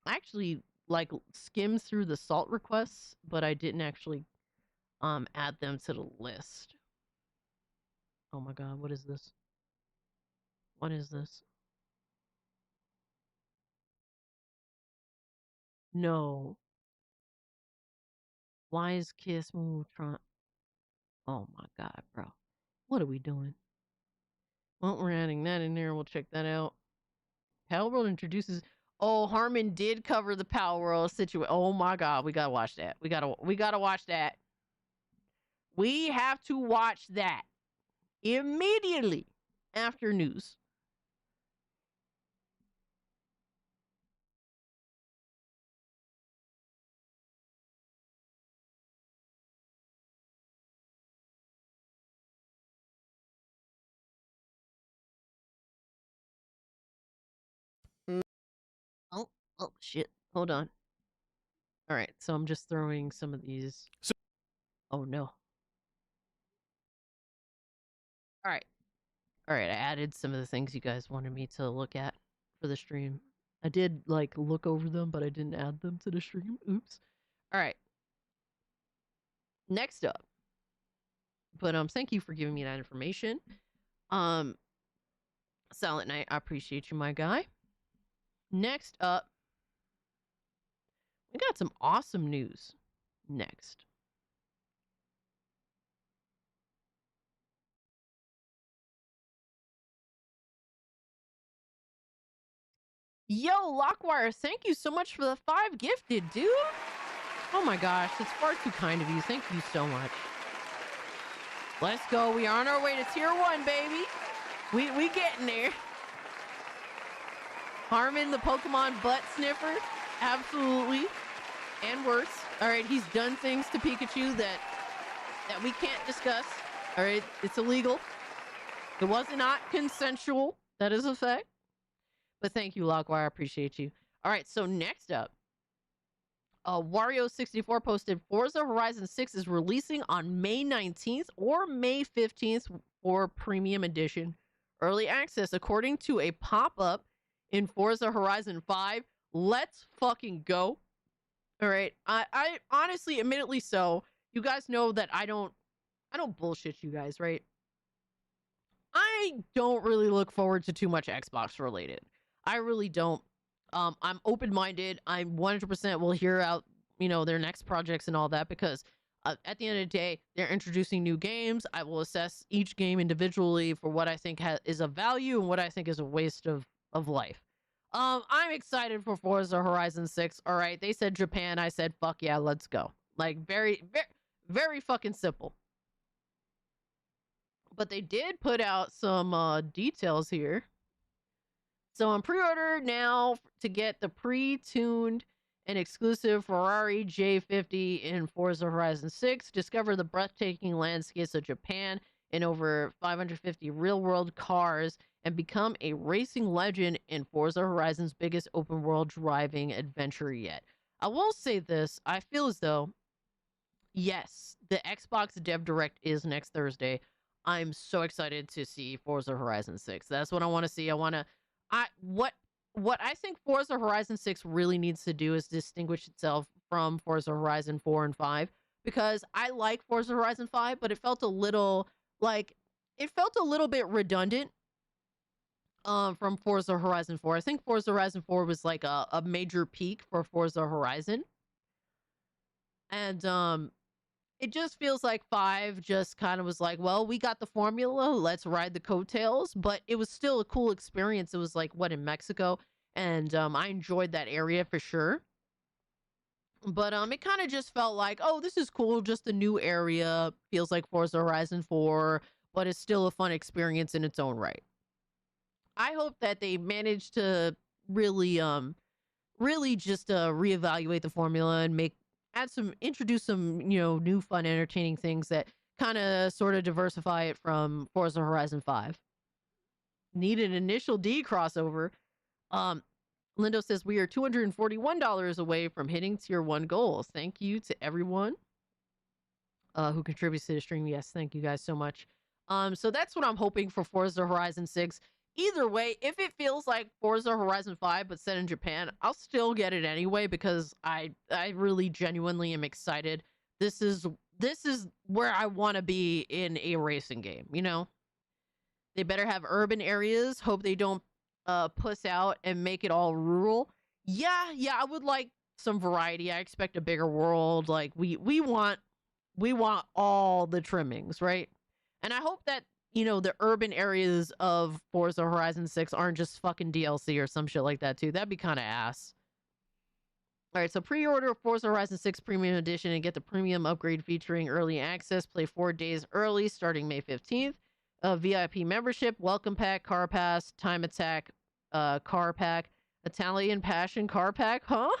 I actually like skimmed through the Salt requests, but I didn't actually add them to the list. Oh my god, what is this? What is this? No. Why is Kiss Move trying? Oh my god, bro. What are we doing? Well, we're adding that in there. We'll check that out. Pal World introduces. Oh, Harmon did cover the Pal World situation. Oh my god, we gotta watch that. We gotta watch that. We have to watch that immediately after news. Oh shit. Hold on. All right, so I'm just throwing some of these. Oh no. All right. I added some of the things you guys wanted me to look at for the stream. I did like look over them, but I didn't add them to the stream. Oops. All right. Next up. But thank you for giving me that information. Silent Night, I appreciate you, my guy. Next up, we got some awesome news. Next. Yo, Lockwire, thank you so much for the 5 gifted, dude. Oh my gosh, it's far too kind of you. Thank you so much. Let's go. We are on our way to tier 1, baby. We getting there. Harmon, the Pokemon butt sniffer. Absolutely. And worse. All right, he's done things to Pikachu that we can't discuss. All right, it's illegal. It was not consensual. That is a fact. But thank you, Lockwire. I appreciate you. All right, so next up, Wario64 posted Forza Horizon 6 is releasing on May 19th or May 15th for Premium Edition Early Access, according to a pop-up in Forza Horizon 5. Let's fucking go. All right. I honestly, admittedly so, you guys know that I don't bullshit you guys, right? I I don't really look forward to too much Xbox related. I really don't. I'm open minded. I'm 100% will hear out, their next projects and all that because at the end of the day, they're introducing new games. I will assess each game individually for what I think is of value and what I think is a waste of life. I'm excited for Forza Horizon 6. All right, they said Japan. I said fuck yeah, let's go. Like very, very, very fucking simple. But they did put out some details here. So on pre-order now to get the pre-tuned and exclusive Ferrari J50 in Forza Horizon 6, discover the breathtaking landscapes of Japan in over 550 real-world cars, and become a racing legend in Forza Horizon's biggest open-world driving adventure yet. I will say this, I feel as though, yes, the Xbox Dev Direct is next Thursday. I'm so excited to see Forza Horizon 6. That's what I want to see. What I think Forza Horizon 6 really needs to do is distinguish itself from Forza Horizon 4 and 5 because I like Forza Horizon 5, but it felt a little bit redundant from Forza Horizon 4. I think Forza Horizon 4 was like a major peak for Forza Horizon. And it just feels like 5 just kind of was like, well, we got the formula, let's ride the coattails, but it was still a cool experience. It was like in Mexico, and I enjoyed that area for sure. But it kind of just felt like, oh, this is cool, just a new area, feels like Forza Horizon 4, but it's still a fun experience in its own right. I hope that they manage to really just reevaluate the formula and introduce some, new fun, entertaining things that kind of sort of diversify it from Forza Horizon 5. Need an initial D crossover. Lindo says we are $241 away from hitting tier 1 goals. Thank you to everyone who contributes to the stream. Yes, thank you guys so much. So that's what I'm hoping for Forza Horizon 6. Either way, if it feels like Forza Horizon 5 but set in Japan, I'll still get it anyway because I really genuinely am excited. This is where I want to be in a racing game, They better have urban areas. Hope they don't puss out and make it all rural. Yeah, I would like some variety. I expect a bigger world. Like we want all the trimmings, right? And I hope that the urban areas of Forza Horizon 6 aren't just fucking DLC or some shit like that too. That'd be kind of ass. All right, so pre-order Forza Horizon 6 Premium Edition and get the premium upgrade featuring early access. Play 4 days early starting May 15th. VIP membership, welcome pack, car pass, time attack, car pack, Italian passion car pack, huh?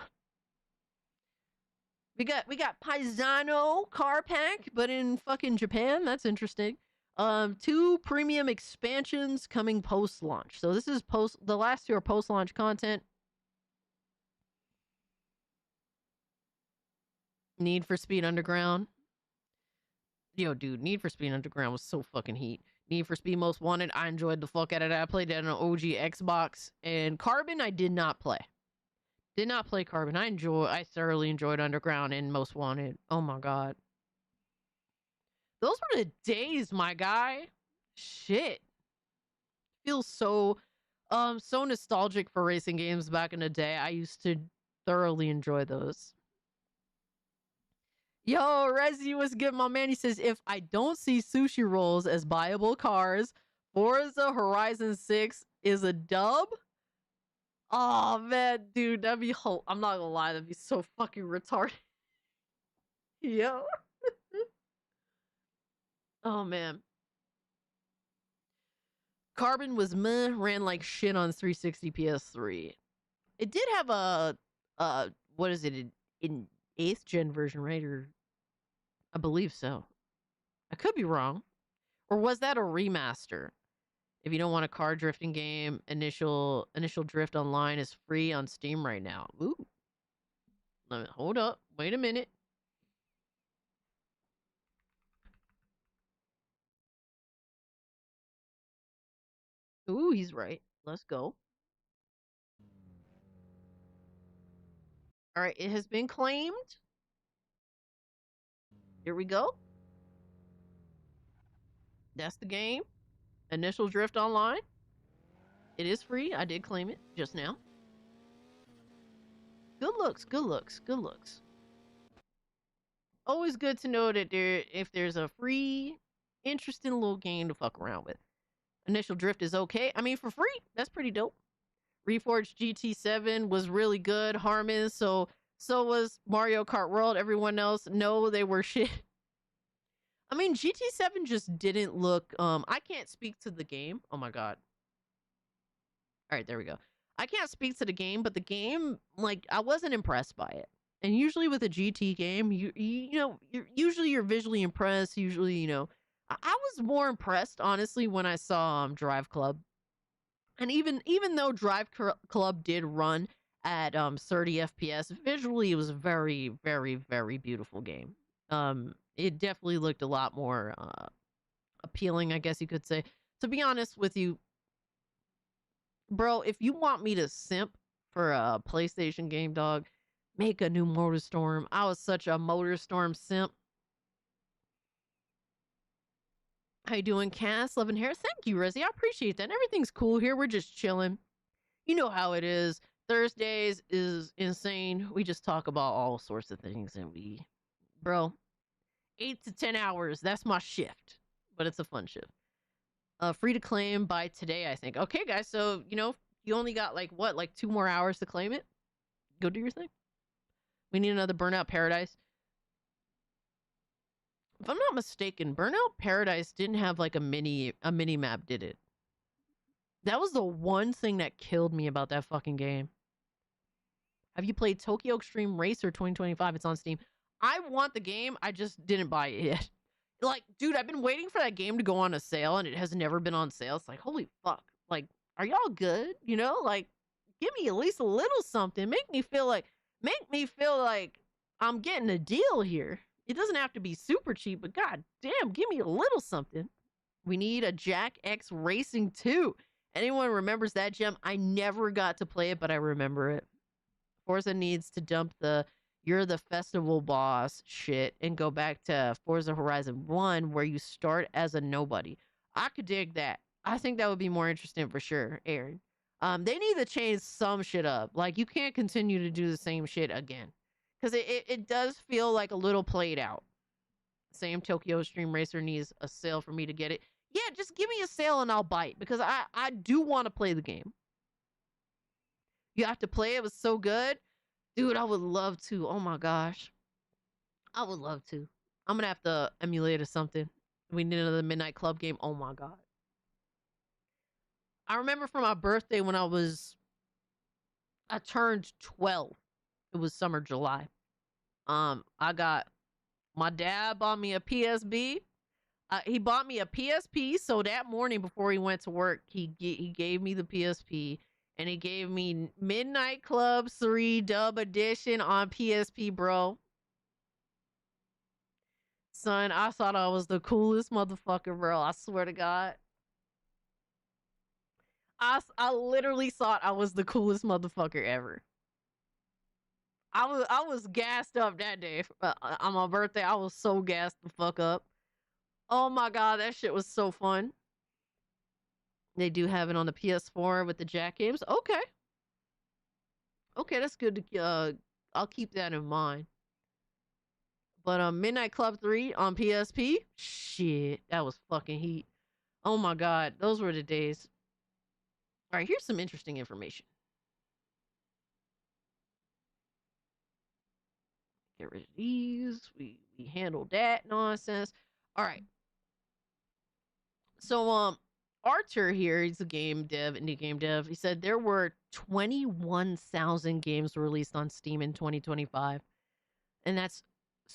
We got Paisano car pack, but in fucking Japan. That's interesting. 2 premium expansions coming post-launch. So this is the last 2 are post-launch content. Need for Speed Underground. Yo, dude, Need for Speed Underground was so fucking heat. Need for Speed Most Wanted, I enjoyed the fuck out of that. I played that on an OG Xbox. And Carbon, I did not play. Did not play Carbon. I thoroughly enjoyed Underground and Most Wanted. Oh my god. Those were the days, my guy. Shit. Feels so nostalgic for racing games back in the day. I used to thoroughly enjoy those. Yo, Rezi was good, my man. He says, if I don't see sushi rolls as buyable cars, Forza Horizon 6 is a dub? Oh, man, dude, that'd be I'm not gonna lie, that'd be so fucking retarded. Yo. Oh, man. Carbon was meh, ran like shit on 360 PS3. It did have what is it, in 8th gen version, right? Or I believe so. I could be wrong. Or was that a remaster? If you don't want a car drifting game, Initial Drift Online is free on Steam right now. Ooh. Hold up. Wait a minute. Ooh, he's right. Let's go. All right, it has been claimed. Here we go. That's the game. Initial Drift Online. It is free. I did claim it just now. Good looks, good looks, good looks. Always good to know that if there's a free, interesting little game to fuck around with. Initial Drift is okay. I mean, for free, that's pretty dope. Reforged GT7 was really good. Harmon, so was Mario Kart World. Everyone else, no, they were shit. I mean, GT7 just didn't look. I can't speak to the game. Oh my god. All right, there we go. I can't speak to the game, but the game, like, I wasn't impressed by it. And usually with a GT game, you're visually impressed. Usually, I was more impressed, honestly, when I saw Drive Club. And even though Drive Club did run at 30 FPS, visually it was a very, very, very beautiful game. It definitely looked a lot more appealing, I guess you could say. To be honest with you, bro, if you want me to simp for a PlayStation game, dog, make a new MotorStorm. I was such a MotorStorm simp. How you doing, Cass? Loving hair. Thank you, Rizzy. I appreciate that. Everything's cool here. We're just chilling. You know how it is. Thursdays is insane. We just talk about all sorts of things, and bro, 8 to 10 hours. That's my shift, but it's a fun shift. Free to claim by today, I think. Okay, guys. So you only got like 2 more hours to claim it. Go do your thing. We need another Burnout Paradise. If I'm not mistaken, Burnout Paradise didn't have like a mini map, did it? That was the one thing that killed me about that fucking game. Have you played Tokyo Extreme Racer 2025? It's on Steam. I want the game. I just didn't buy it yet. Like, dude, I've been waiting for that game to go on a sale, and it has never been on sale. It's like, holy fuck. Like, are y'all good? Like, give me at least a little something. Make me feel like I'm getting a deal here. It doesn't have to be super cheap, but god damn, give me a little something. We need a Jack X Racing 2. Anyone remembers that gem? I never got to play it, but I remember it. Forza needs to dump the you're the festival boss shit and go back to Forza Horizon 1 where you start as a nobody. I could dig that. I think that would be more interesting for sure, Aaron. They need to change some shit up. Like, you can't continue to do the same shit again. Because it does feel like a little played out. Same Tokyo Extreme Racer needs a sale for me to get it. Yeah, just give me a sale and I'll bite. Because I do want to play the game. You have to play it. It was so good. Dude, I would love to. Oh my gosh. I would love to. I'm going to have to emulate or something. We need another Midnight Club game. Oh my god. I remember for my birthday when I turned 12. It was summer, July. My dad bought me a PSP. He bought me a PSP. So that morning before he went to work, he gave me the PSP. And he gave me Midnight Club 3 Dub Edition on PSP, bro. Son, I thought I was the coolest motherfucker, bro. I swear to God. I literally thought I was the coolest motherfucker ever. I was gassed up that day on my birthday. I was so gassed the fuck up. Oh my god, that shit was so fun. They do have it on the PS4 with the Jack games. Okay. Okay, that's good to I'll keep that in mind. But Midnight Club 3 on PSP? Shit, that was fucking heat. Oh my god, those were the days. All right, here's some interesting information. Get rid of these. We handled that nonsense. All right. So Archer here, he's a game dev, indie game dev. He said there were 21,000 games released on Steam in 2025. And that's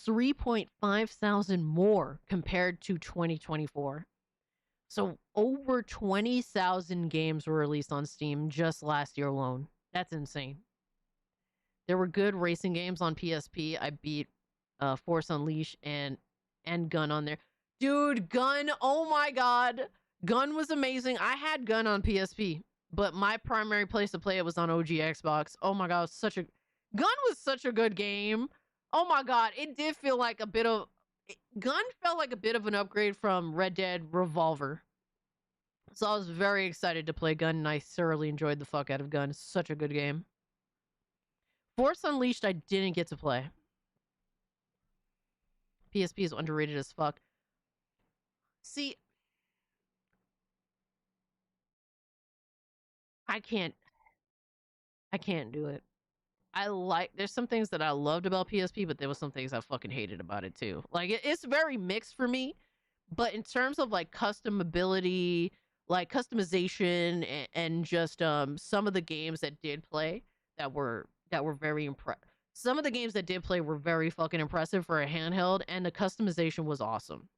3.5 thousand more compared to 2024. So over 20,000 games were released on Steam just last year alone. That's insane. There were good racing games on PSP. I beat Force Unleashed and Gun on there. Dude, Gun, oh my god. Gun was amazing. I had Gun on PSP, but my primary place to play it was on OG Xbox. Oh my god, Gun was such a good game. Oh my god, it did feel like Gun felt like a bit of an upgrade from Red Dead Revolver. So I was very excited to play Gun, and I thoroughly enjoyed the fuck out of Gun. It's such a good game. Force Unleashed, I didn't get to play. PSP is underrated as fuck. See, I can't do it. There's some things that I loved about PSP, but there was some things I fucking hated about it too. Like it's very mixed for me, but in terms of like customability, like customization, and just some of the games that did play that were very impressive. Some of the games that did play were very fucking impressive for a handheld, and the customization was awesome.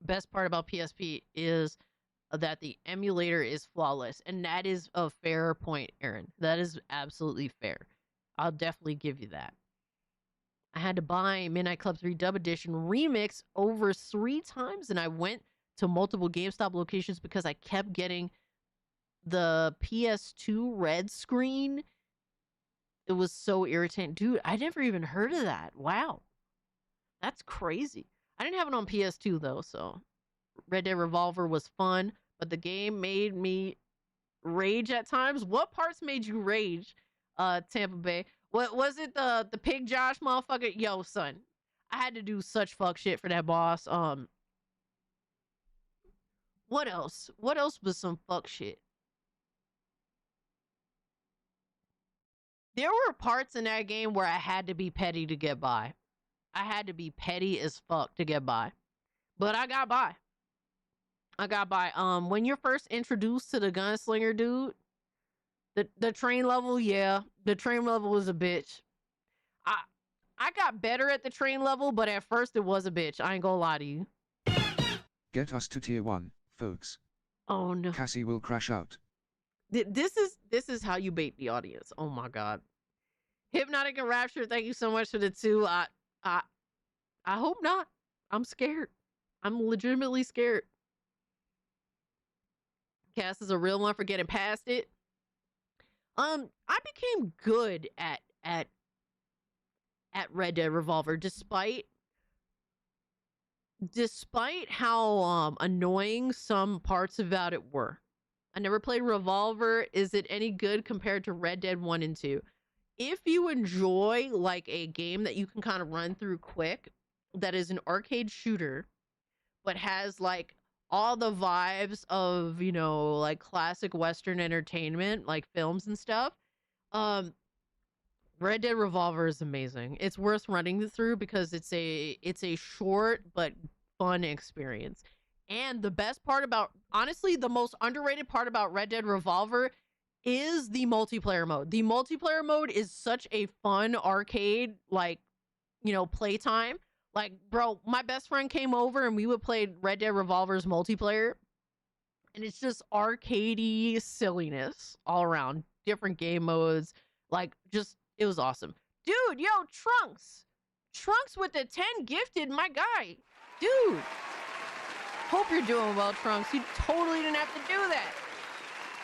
Best part about PSP is that the emulator is flawless, and that is a fair point, Aaron. That is absolutely fair. I'll definitely give you that. I had to buy Midnight Club 3 Dub Edition Remix over 3 times, and I went to multiple GameStop locations because I kept getting the PS2 red screen. It was so irritating. Dude, I never even heard of that. Wow. That's crazy. I didn't have it on PS2 though, so Red Dead Revolver was fun, but the game made me rage at times. What parts made you rage, Tampa Bay? What was it? The Pig Josh motherfucker? Yo, son, I had to do such fuck shit for that boss. What else? What else was some fuck shit? There were parts in that game where I had to be petty to get by. I had to be petty as fuck to get by. But I got by. When you're first introduced to the gunslinger dude, the train level, yeah. The train level was a bitch. I got better at the train level, but at first it was a bitch. I ain't gonna lie to you. Get us to tier 1, folks. Oh no. Cassie will crash out. This is how you bait the audience. Oh my god. Hypnotic and Rapture, thank you so much for the 2. I hope not. I'm scared. I'm legitimately scared. Cass is a real one for getting past it. I became good at Red Dead Revolver despite how annoying some parts about it were. I never played Revolver. Is it any good compared to Red Dead 1 and 2? If you enjoy like a game that you can kind of run through quick, that is an arcade shooter, but has like all the vibes of, you know, like classic Western entertainment, like films and stuff, Red Dead Revolver is amazing. It's worth running through because it's a short but fun experience. And the best part about, honestly, the most underrated part about Red Dead Revolver is the multiplayer mode. The multiplayer mode is such a fun arcade, like, you know, playtime. Like, bro, my best friend came over and we would play Red Dead Revolver's multiplayer. And it's just arcadey silliness all around. Different game modes. Like, just, it was awesome. Dude, yo, Trunks. Trunks with the 10 gifted, my guy. Dude. Hope you're doing well, Trunks. You totally didn't have to do that.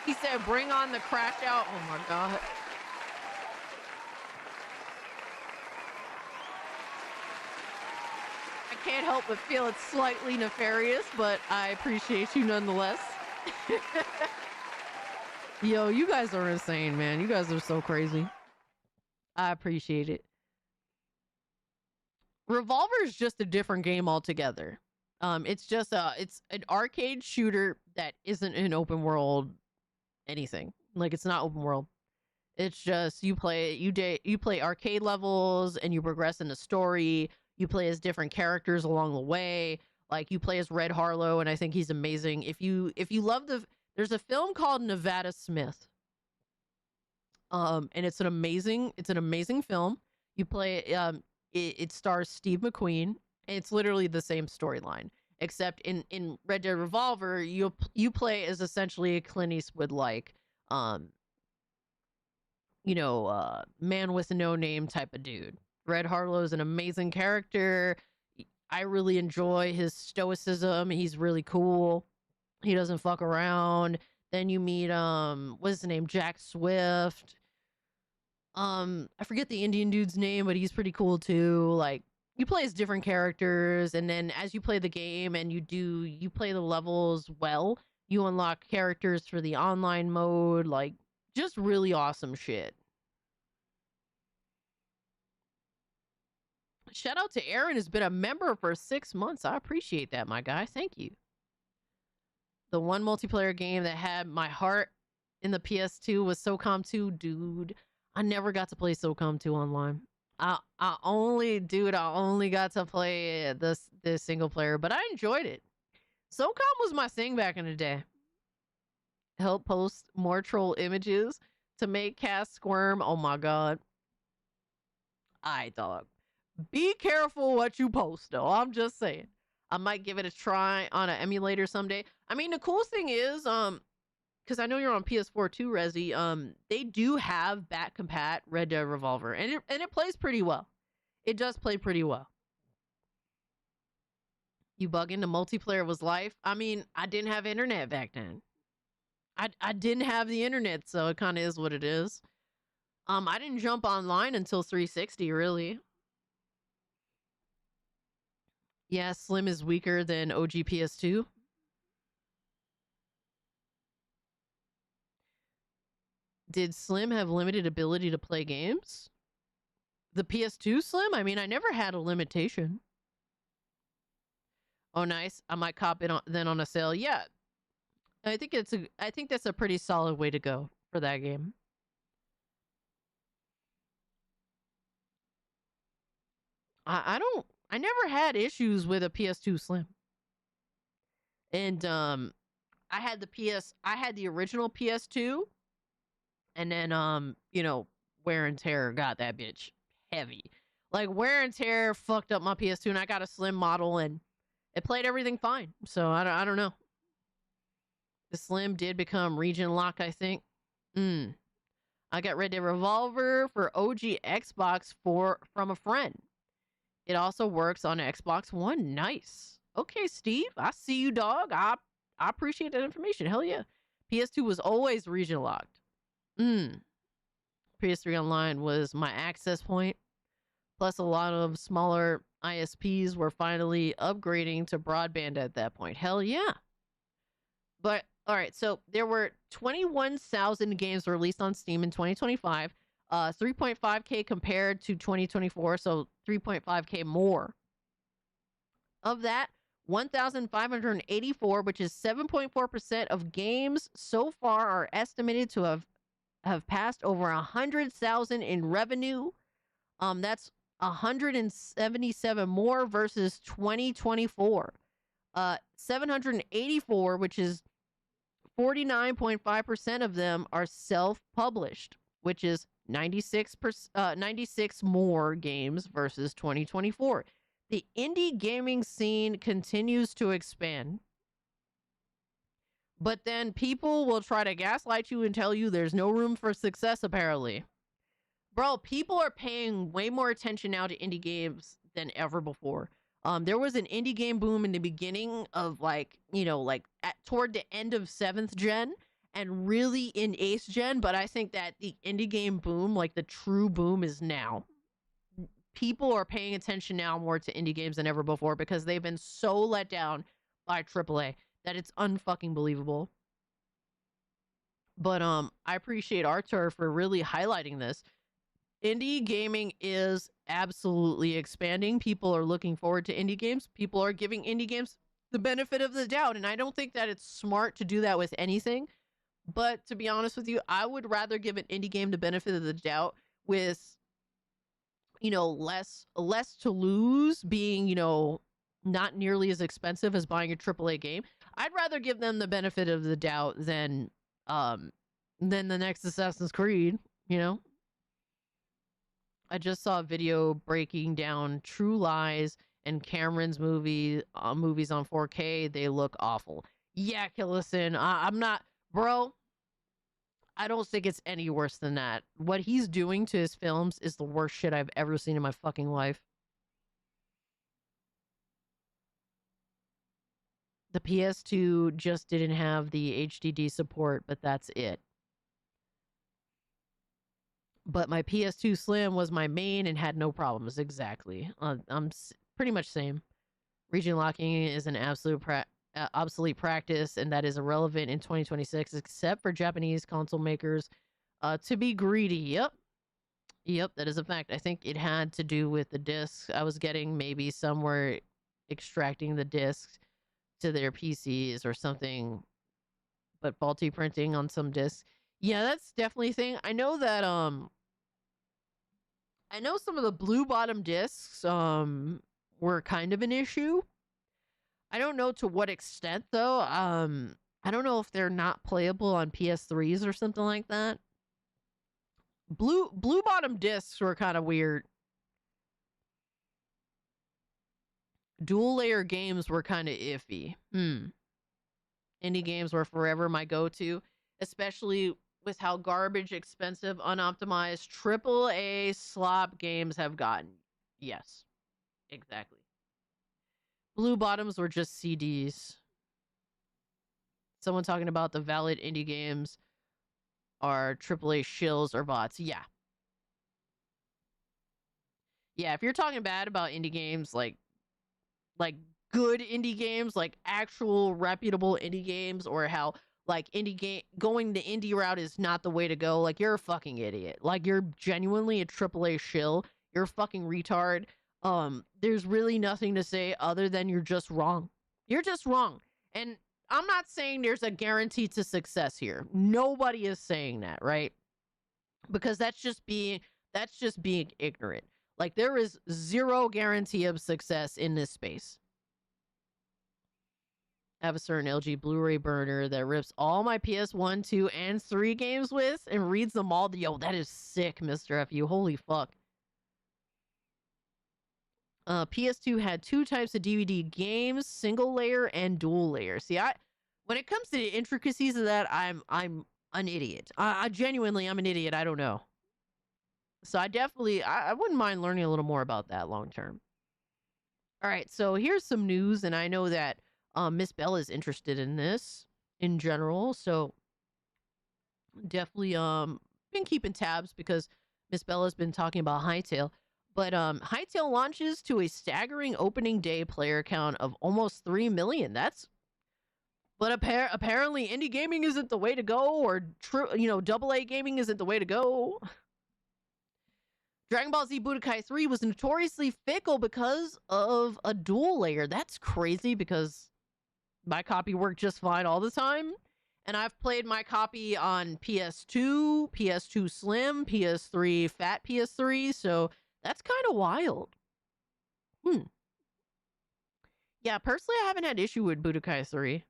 He said, bring on the crash out. Oh my god. I can't help but feel it's slightly nefarious, but I appreciate you nonetheless. Yo, you guys are insane, man. You guys are so crazy. I appreciate it. Revolver is just a different game altogether. It's just it's an arcade shooter that isn't an open world anything. Like, it's not open world. It's just you play arcade levels and you progress in the story. You play as different characters along the way. Like, you play as Red Harlow, and I think he's amazing. If you love there's a film called Nevada Smith. And it's an amazing film. You play it stars Steve McQueen. It's literally the same storyline, except in Red Dead Revolver, you play as essentially a Clint Eastwood like, man with no name type of dude. Red Harlow is an amazing character. I really enjoy his stoicism. He's really cool. He doesn't fuck around. Then you meet what's his name, Jack Swift. I forget the Indian dude's name, but he's pretty cool too. Like, you play as different characters, and then as you play the game and you play the levels well, You unlock characters for the online mode, like just really awesome shit. Shout out to Aaron, who's been a member for 6 months. I appreciate that, my guy. Thank you. The one multiplayer game that had my heart in the PS2 was SOCOM 2. Dude, I never got to play SOCOM 2 online. I only got to play this single player, but I enjoyed it. SOCOM was my thing back in the day. Help post more troll images to make Cass squirm. Oh my god. Alright, dog. Be careful what you post, though. I'm just saying. I might give it a try on an emulator someday. I mean, the coolest thing is, because I know you're on PS4 too, Resi. They do have back compat Red Dead Revolver, and it plays pretty well. It does play pretty well. You bug into multiplayer was life. I mean, I didn't have internet back then. I didn't have the internet, so it kind of is what it is. I didn't jump online until 360, really. Yeah, Slim is weaker than OG PS2. Did Slim have limited ability to play games? The PS2 Slim? I mean, I never had a limitation. Oh, nice. I might cop it then on a sale. Yeah. I think that's a pretty solid way to go for that game. I never had issues with a PS2 Slim. And I had the original PS2, and then wear and tear got that bitch heavy. Like, wear and tear fucked up my PS2, and I got a Slim model, and it played everything fine. So I don't know. The Slim did become region lock, I think. I got Red Dead Revolver for OG Xbox from a friend. It also works on Xbox One. Nice. Okay, Steve. I see you, dog. I appreciate that information. Hell yeah. PS2 was always region locked. PS3 Online was my access point. Plus, a lot of smaller ISPs were finally upgrading to broadband at that point. Hell yeah. But, all right, so there were 21,000 games released on Steam in 2025. 3.5K compared to 2024, so 3.5K more. Of that, 1,584, which is 7.4% of games so far, are estimated to have passed over 100,000 in revenue. That's 177 more versus 2024. 784, which is 49.5% of them, are self-published, which is 96 more games versus 2024. The indie gaming scene continues to expand. But then people will try to gaslight you and tell you there's no room for success, apparently. Bro, people are paying way more attention now to indie games than ever before. There was an indie game boom in the beginning of toward the end of 7th gen and really in 8th gen, but I think that the indie game boom, like the true boom, is now. People are paying attention now more to indie games than ever before because they've been so let down by AAA that it's unfucking believable. But I appreciate Artur for really highlighting this. Indie gaming is absolutely expanding. People are looking forward to indie games. People are giving indie games the benefit of the doubt, and I don't think that it's smart to do that with anything. But to be honest with you, I would rather give an indie game the benefit of the doubt with, less to lose, being, not nearly as expensive as buying a AAA game. I'd rather give them the benefit of the doubt than the next Assassin's Creed, I just saw a video breaking down True Lies and Cameron's movies on 4K. They look awful. Yeah, listen, I'm not, bro. I don't think it's any worse than that. What he's doing to his films is the worst shit I've ever seen in my fucking life. The PS2 just didn't have the HDD support, but that's it. But my PS2 Slim was my main and had no problems. Exactly. I'm pretty much same. Region locking is an absolute obsolete practice, and that is irrelevant in 2026, except for Japanese console makers to be greedy. Yep, that is a fact. I think it had to do with the discs I was getting. Maybe some were extracting the discs to their PCs or something, but faulty printing on some discs. Yeah, that's definitely a thing. I know that I know some of the blue bottom discs were kind of an issue. I don't know to what extent though. I don't know if they're not playable on PS3s or something like that. Blue bottom discs were kind of weird. Dual layer games were kind of iffy. Indie games were forever my go-to, especially with how garbage, expensive, unoptimized AAA slop games have gotten. Yes, exactly. Blue bottoms were just CDs. Someone talking about the valid indie games are AAA shills or bots. Yeah. Yeah, if you're talking bad about indie games, like good indie games, like actual reputable indie games, or how like going the indie route is not the way to go, like you're a fucking idiot. Like you're genuinely a AAA shill. You're a fucking retard. There's really nothing to say other than you're just wrong. You're just wrong. And I'm not saying there's a guarantee to success here. Nobody is saying that, right? Because that's just being ignorant. Like there is zero guarantee of success in this space. I have a certain LG Blu-ray burner that rips all my PS1, 2, and 3 games with and reads them all. Yo, that is sick, Mr. FU. Holy fuck. PS2 had two types of DVD games, single layer and dual layer. See, when it comes to the intricacies of that, I'm an idiot. I genuinely, I'm an idiot. I don't know. So I wouldn't mind learning a little more about that long term. All right, so here's some news, and I know that Miss Bella is interested in this in general, so definitely been keeping tabs because Miss Bella's been talking about Hytale. But Hytale launches to a staggering opening day player count of almost 3 million. But apparently indie gaming isn't the way to go, or AA gaming isn't the way to go. Dragon Ball Z Budokai 3 was notoriously fickle because of a dual layer. That's crazy because my copy worked just fine all the time. And I've played my copy on PS2, PS2 Slim, PS3, Fat PS3, so that's kind of wild. Yeah, personally, I haven't had issue with Budokai 3.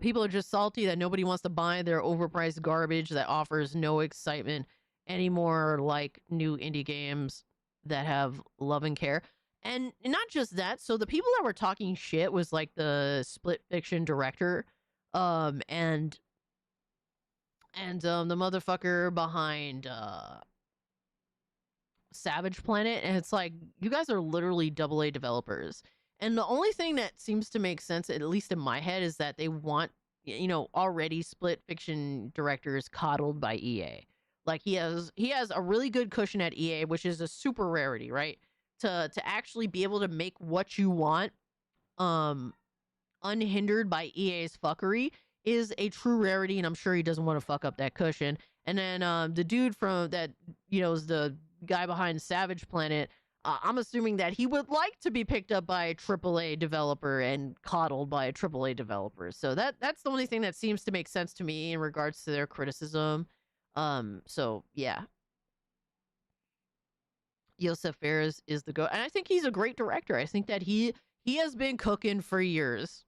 People are just salty that nobody wants to buy their overpriced garbage that offers no excitement anymore, like new indie games that have love and care. And not just that, so the people that were talking shit was like the Split Fiction director, and the motherfucker behind Savage Planet, and it's like, you guys are literally AA developers. And the only thing that seems to make sense, at least in my head, is that they want, already Split Fiction directors coddled by EA. Like he has a really good cushion at EA, which is a super rarity, right? To actually be able to make what you want, unhindered by EA's fuckery, is a true rarity, and I'm sure he doesn't want to fuck up that cushion. And then the dude from that, is the guy behind Savage Planet. I'm assuming that he would like to be picked up by a AAA developer and coddled by a AAA developer. So that's the only thing that seems to make sense to me in regards to their criticism. So yeah. Yosef Fares is the go, and I think he's a great director. I think that he has been cooking for years.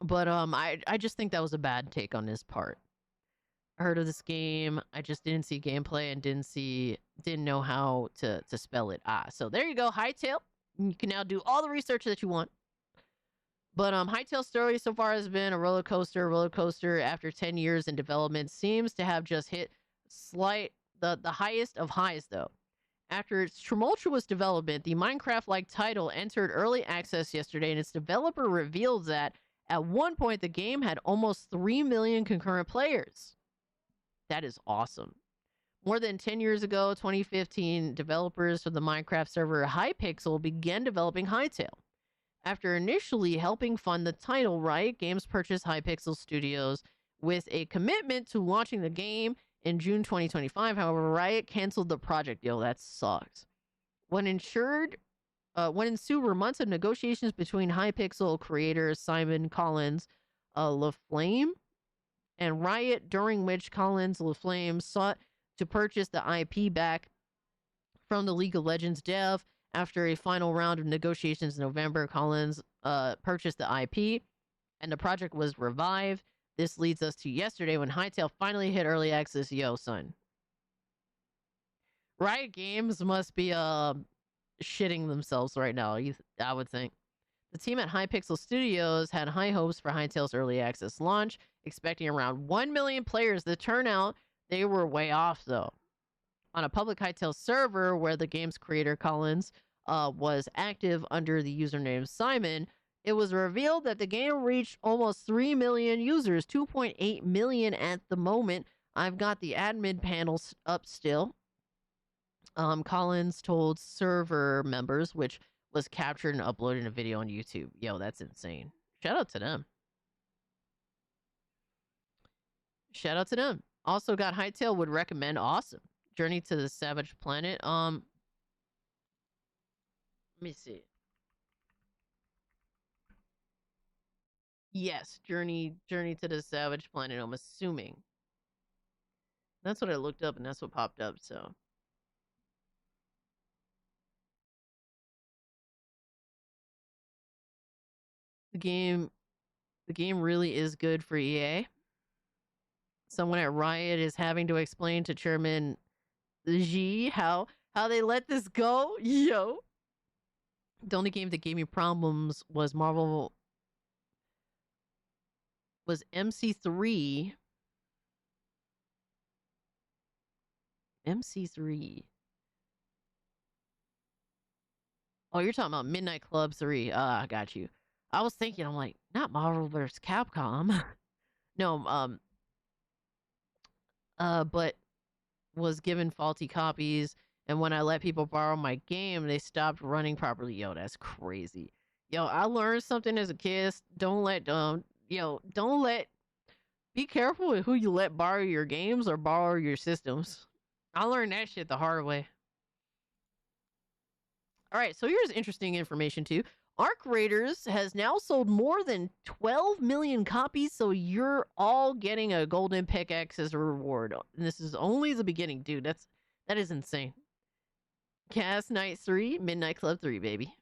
But I just think that was a bad take on his part. I heard of this game, I just didn't see gameplay and didn't know how to spell it. So there you go, Hytale. You can now do all the research that you want. But Hytale's story so far has been a roller coaster after 10 years in development. Seems to have just hit the highest of highs though. After its tumultuous development, the Minecraft-like title entered early access yesterday, and its developer revealed that at one point the game had almost 3 million concurrent players. That is awesome. More than 10 years ago, 2015, developers for the Minecraft server Hypixel began developing Hytale. After initially helping fund the title, Riot Games purchased Hypixel Studios with a commitment to launching the game in June 2025. However, Riot canceled the project. Yo, that sucks. What ensued were months of negotiations between Hypixel creator Simon Collins LaFlame and Riot, during which Collins LaFlame sought to purchase the IP back from the League of Legends dev. After a final round of negotiations in November, Collins purchased the IP and the project was revived. This leads us to yesterday when Hytale finally hit early access. Yo, son. Riot Games must be shitting themselves right now, I would think. The team at Hypixel Studios had high hopes for Hytale's early access launch, expecting around 1 million players. The turnout, they were way off, though. On a public Hytale server where the game's creator, Collins, was active under the username Simon, it was revealed that the game reached almost 3 million users, 2.8 million at the moment. I've got the admin panels up still. Collins told server members, which was captured and uploaded in a video on YouTube. Yo, that's insane. Shout out to them. Shout out to them. Also got Hytale would recommend. Awesome. Journey to the Savage Planet. Let me see. Yes, Journey to the Savage Planet, I'm assuming. That's what I looked up and that's what popped up, so. The game really is good for EA. Someone at Riot is having to explain to Chairman G how they let this go. Yo. The only game that gave me problems was MC3. MC3. Oh, you're talking about Midnight Club 3. I got you. I was thinking, I'm like, not Marvel vs. Capcom. No, but was given faulty copies, and when I let people borrow my game, they stopped running properly. Yo, that's crazy. Yo, I learned something as a kid. Be careful with who you let borrow your games or borrow your systems. I learned that shit the hard way. All right, so here's interesting information too. Arc Raiders has now sold more than 12 million copies, so you're all getting a golden pickaxe as a reward. And this is only the beginning, dude. That is insane. Cast Night 3, Midnight Club 3, baby.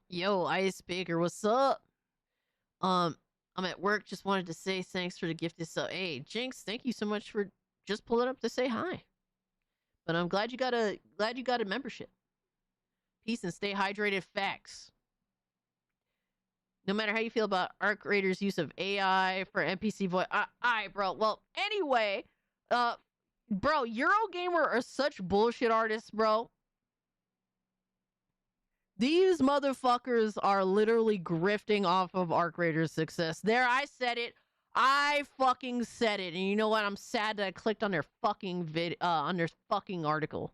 Yo, Ice Baker, what's up? I'm at work. Just wanted to say thanks for the gifted sub. Hey, Jinx, thank you so much for just pulling up to say hi. But I'm glad you got a membership. Peace and stay hydrated. Facts. No matter how you feel about Arc Raiders' use of AI for NPC voice, bro. Well, anyway, bro, Eurogamer are such bullshit artists, bro. These motherfuckers are literally grifting off of Arc Raiders' success. There, I said it. I fucking said it. And you know what? I'm sad that I clicked on their fucking article.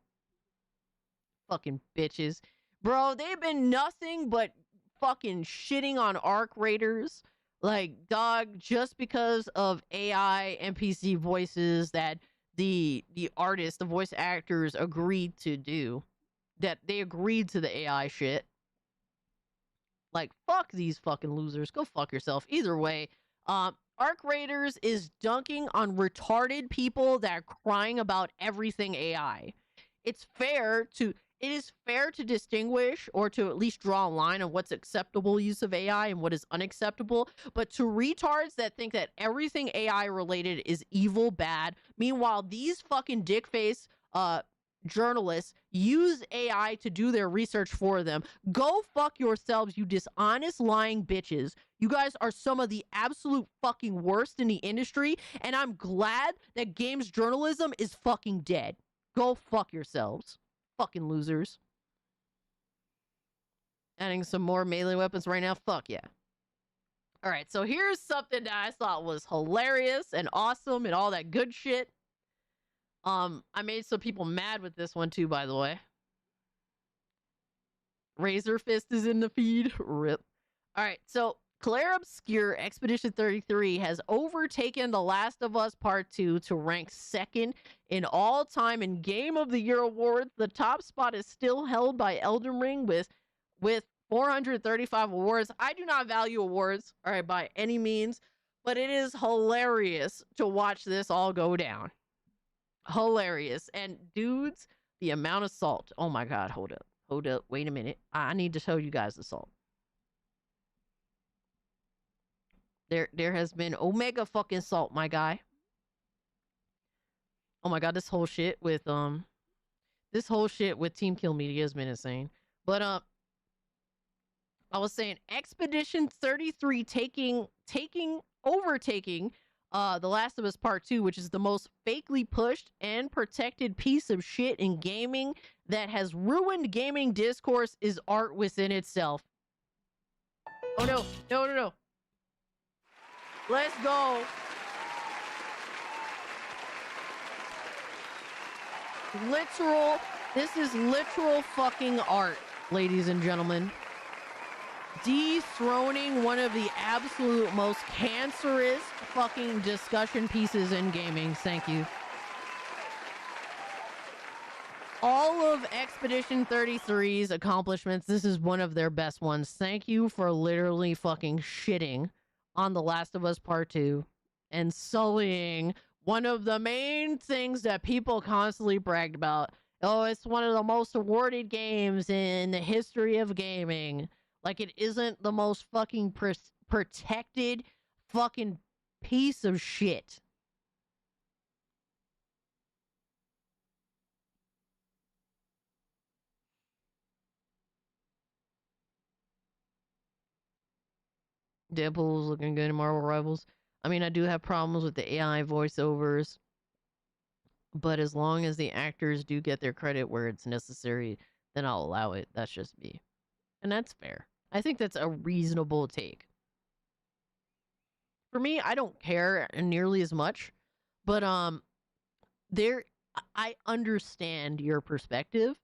Fucking bitches. Bro, they've been nothing but fucking shitting on Arc Raiders. Like, dog, just because of AI NPC voices that the artists, the voice actors agreed to do. That they agreed to the AI shit. Like, fuck these fucking losers. Go fuck yourself. Either way, Arc Raiders is dunking on retarded people that are crying about everything AI. It is fair to distinguish or to at least draw a line on what's acceptable use of AI and what is unacceptable. But to retards that think that everything AI related is evil, bad, meanwhile, these fucking dickface journalists use AI to do their research for them. Go fuck yourselves, you dishonest, lying bitches. You guys are some of the absolute fucking worst in the industry, and I'm glad that games journalism is fucking dead. Go fuck yourselves. Fucking losers. Adding some more melee weapons right now? Fuck yeah. All right, so here's something that I thought was hilarious and awesome and all that good shit. I made some people mad with this one too, by the way. Razor Fist is in the feed. Rip. All right, so Claire Obscure Expedition 33 has overtaken The Last of Us Part 2 to rank second in all time in Game of the Year awards. The top spot is still held by Elden Ring with 435 awards. I do not value awards, all right, by any means, but it is hilarious to watch this all go down. Hilarious. And dudes, the amount of salt. Oh my God, hold up, wait a minute. I need to show you guys the salt. There has been omega fucking salt, my guy. Oh my God, this whole shit with Team Kill Media has been insane. But I was saying Expedition 33 overtaking The Last of Us Part 2, which is the most fakely pushed and protected piece of shit in gaming that has ruined gaming discourse, is art within itself. Oh no. Let's go. This is literal fucking art, ladies and gentlemen. Dethroning one of the absolute most cancerous fucking discussion pieces in gaming. Thank you. All of Expedition 33's accomplishments, this is one of their best ones. Thank you for literally fucking shitting on The Last of Us Part 2 and sullying one of the main things that people constantly bragged about. Oh, it's one of the most awarded games in the history of gaming. Like, it isn't the most fucking protected fucking piece of shit. Deadpool's looking good in Marvel Rivals. I mean, I do have problems with the AI voiceovers, but as long as the actors do get their credit where it's necessary, then I'll allow it. That's just me. And that's fair. I think that's a reasonable take. For me, I don't care nearly as much, but I understand your perspective,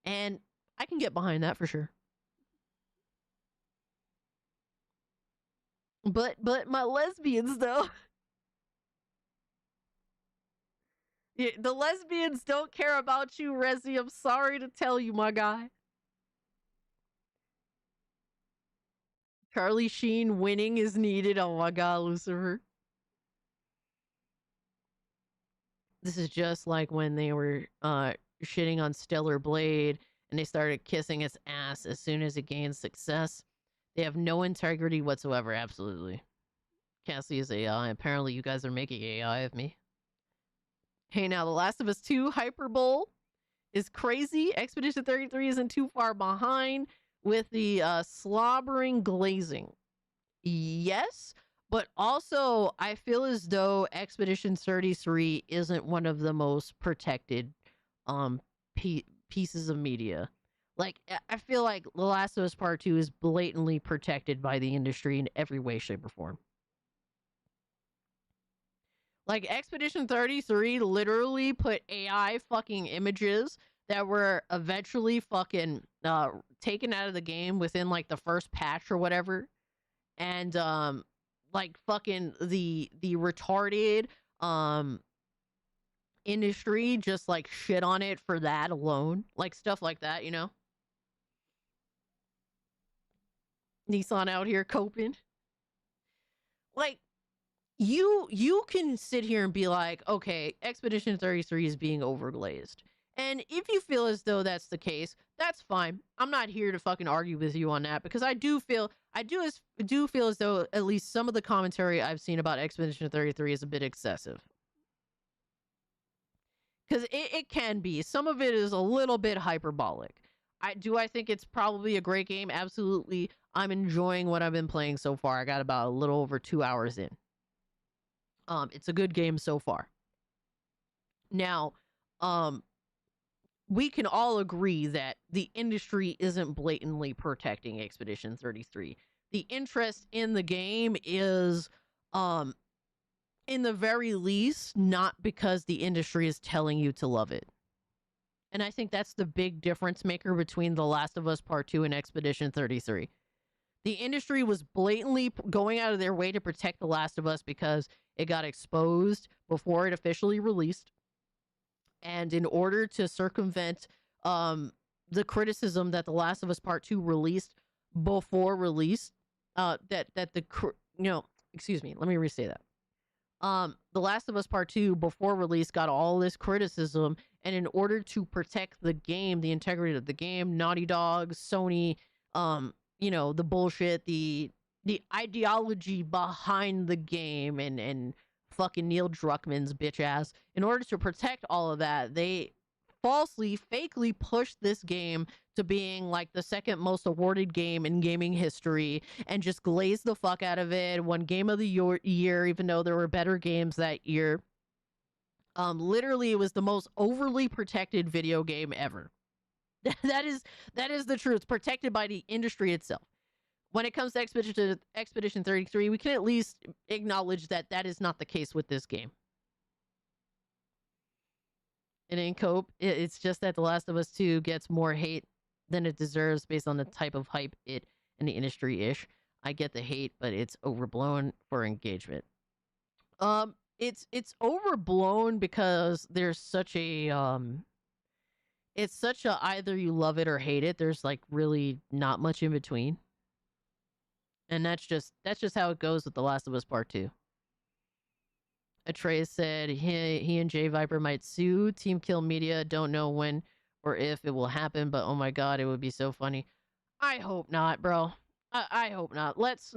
and I can get behind that for sure. But my lesbians though, yeah, the lesbians don't care about you, Resi. I'm sorry to tell you, my guy. Charlie Sheen winning is needed. Oh my God, Lucifer. This is just like when they were shitting on Stellar Blade and they started kissing its ass as soon as it gained success. They have no integrity whatsoever. Absolutely. Cassie is AI. Apparently, you guys are making AI of me. Hey, now, The Last of Us 2 Hyperbole is crazy. Expedition 33 isn't too far behind with the slobbering glazing. Yes, but also I feel as though Expedition 33 isn't one of the most protected pieces of media. Like, I feel like The Last of Us Part 2 is blatantly protected by the industry in every way, shape, or form. Like, Expedition 33 literally put AI fucking images that were eventually fucking taken out of the game within, like, the first patch or whatever. And, like, fucking the retarded industry just, like, shit on it for that alone. Like, stuff like that, you know? Nissan out here coping. Like, you can sit here and be like, okay, Expedition 33 is being overglazed. And if you feel as though that's the case, that's fine. I'm not here to fucking argue with you on that, because I do feel as though at least some of the commentary I've seen about Expedition 33 is a bit excessive. Because it can be. Some of it is a little bit hyperbolic. I think it's probably a great game? Absolutely. I'm enjoying what I've been playing so far. I got about a little over 2 hours in. It's a good game so far. Now, we can all agree that the industry isn't blatantly protecting Expedition 33. The interest in the game is, in the very least, not because the industry is telling you to love it. And I think that's the big difference maker between The Last of Us Part 2 and Expedition 33. The industry was blatantly going out of their way to protect The Last of Us because it got exposed before it officially released. And in order to circumvent the criticism that The Last of Us Part 2 released before release, excuse me, let me restate that. The Last of Us Part 2 before release got all this criticism, and in order to protect the game, the integrity of the game, Naughty Dog, Sony, the bullshit, the ideology behind the game, and fucking Neil Druckmann's bitch ass, in order to protect all of that, they falsely, fakely pushed this game to being like the second most awarded game in gaming history and just glazed the fuck out of it. Won Game of the Year, even though there were better games that year. Literally, it was the most overly protected video game ever. that is the truth. It's protected by the industry itself. When it comes to Expedition 33, we can at least acknowledge that that is not the case with this game. It ain't cope. It's just that The Last of Us 2 gets more hate than it deserves based on the type of hype it and the industry ish. I get the hate, but it's overblown for engagement. It's overblown because there's such a it's such a either you love it or hate it. There's like really not much in between. And that's just how it goes with The Last of Us Part 2. Atreus said he and Jay Viper might sue Team Kill Media. Don't know when or if it will happen, but oh my god, it would be so funny. I hope not, bro. I hope not. Let's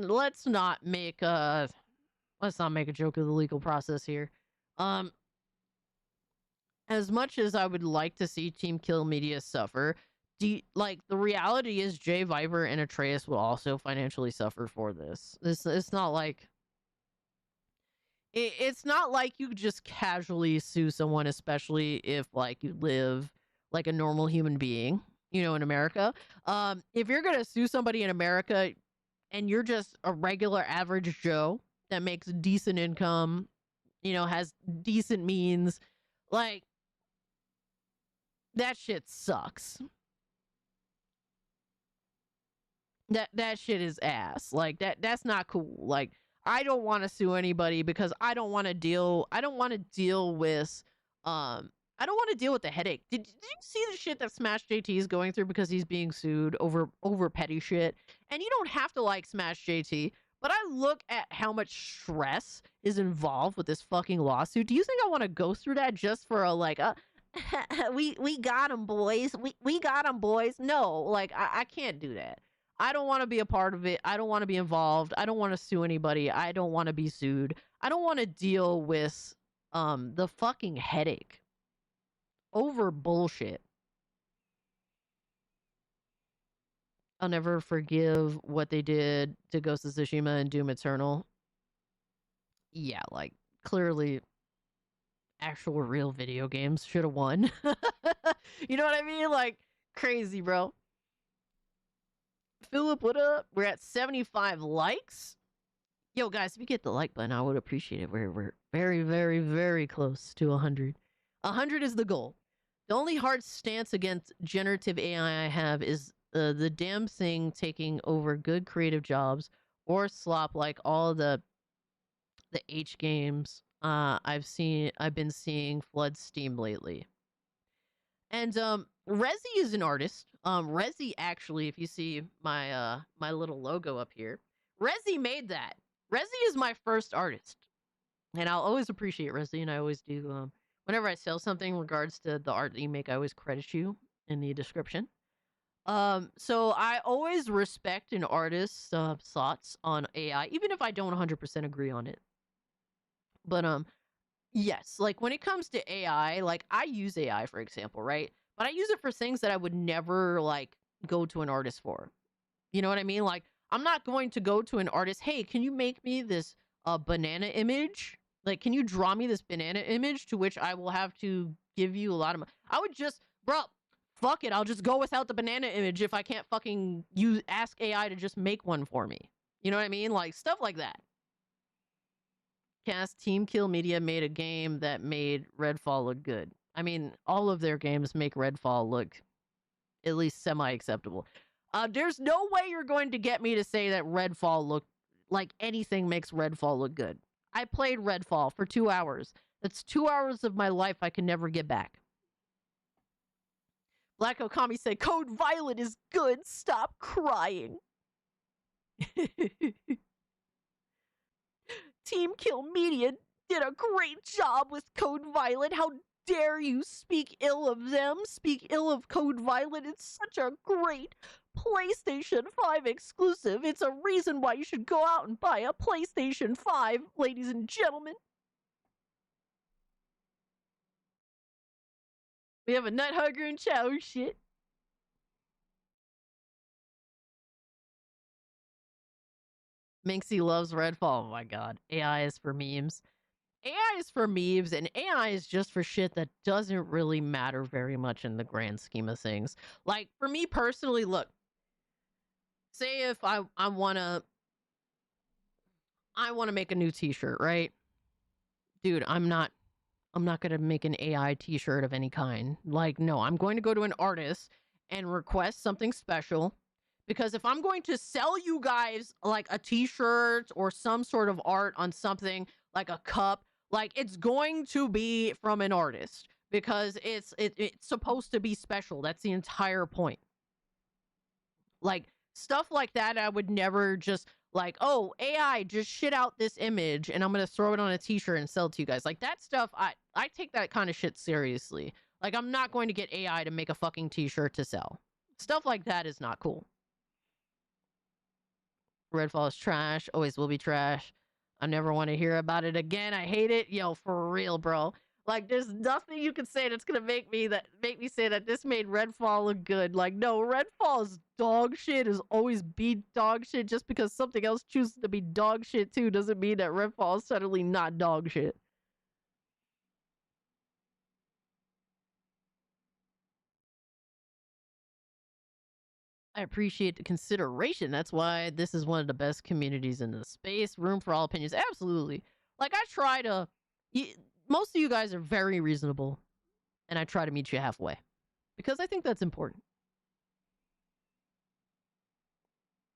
not make a joke of the legal process here. As much as I would like to see Team Kill Media suffer, the reality is Jay Viper and Atreus will also financially suffer for this. It's not like it's not like you just casually sue someone, especially if like you live like a normal human being, in America. If you're gonna sue somebody in America and you're just a regular average Joe that makes decent income, has decent means, like that shit sucks. That shit is ass. Like that's not cool. Like I don't want to sue anybody because I don't want to deal with the headache. Did you see the shit that Smash JT is going through because he's being sued over petty shit? And you don't have to like Smash JT, but I look at how much stress is involved with this fucking lawsuit. Do you think I want to go through that just for we got him, boys. We got him, boys. No, like I can't do that. I don't want to be a part of it. I don't want to be involved. I don't want to sue anybody. I don't want to be sued. I don't want to deal with the fucking headache over bullshit. I'll never forgive what they did to Ghost of Tsushima and Doom Eternal. Yeah, like clearly actual real video games should have won. You know what I mean? Like crazy, bro. Philip, what up? We're at 75 likes. Yo, guys, if you get the like button, I would appreciate it. We're very, very, very close to 100. 100 is the goal. The only hard stance against generative AI I have is the damn thing taking over good creative jobs or slop like all the H games I've been seeing flood Steam lately. And Rezi is an artist. Rezi actually, if you see my my little logo up here, Rezi made that. Rezi is my first artist, and I'll always appreciate Rezi, and I always do. Whenever I sell something in regards to the art that you make, I always credit you in the description. So I always respect an artist's thoughts on AI, even if I don't 100% agree on it. But yes, like when it comes to AI, like I use AI for example, right? But I use it for things that I would never like go to an artist for. You know what I mean? Like I'm not going to go to an artist, hey, can you make me this banana image? Like, can you draw me this banana image, to which I will have to give you a lot of money? I would just, bro, Fuck it, I'll just go without the banana image if I can't fucking ask AI to just make one for me. You know what I mean? Like, stuff like that. Cast Team Kill Media made a game that made Redfall look good. I mean, all of their games make Redfall look at least semi-acceptable. There's no way you're going to get me to say that Redfall looked like anything makes Redfall look good. I played Redfall for 2 hours. That's 2 hours of my life I can never get back. Black Okami said, Code Violet is good. Stop crying. Team Kill Media did a great job with Code Violet. How dare you speak ill of them? Speak ill of Code Violet. It's such a great PlayStation 5 exclusive. It's a reason why you should go out and buy a PlayStation 5, ladies and gentlemen. We have a nut hugger and chow shit. Minxie loves Redfall. Oh my god. AI is for memes. AI is for memes, and AI is just for shit that doesn't really matter very much in the grand scheme of things. Like, for me personally, look. Say if I wanna make a new t-shirt, right? Dude, I'm not gonna make an AI t-shirt of any kind. Like, no, I'm going to go to an artist and request something special. Because if I'm going to sell you guys like a t-shirt or some sort of art on something like a cup, like it's going to be from an artist because it's supposed to be special. That's the entire point. Like stuff like that, I would never just like, oh, AI, just shit out this image and I'm gonna throw it on a t-shirt and sell it to you guys. Like that stuff, I take that kind of shit seriously. Like I'm not going to get AI to make a fucking t-shirt to sell. Stuff like that is not cool. Redfall is trash, always will be trash. I never want to hear about it again. I hate it. Yo, for real, bro. Like, there's nothing you can say that's gonna make me say that this made Redfall look good. Like, no, Redfall is dog shit. Is always be dog shit. Just because something else chooses to be dog shit too doesn't mean that Redfall is suddenly not dog shit. I appreciate the consideration. That's why this is one of the best communities in the space. Room for all opinions. Absolutely. Like, I try to... most of you guys are very reasonable. And I try to meet you halfway. Because I think that's important.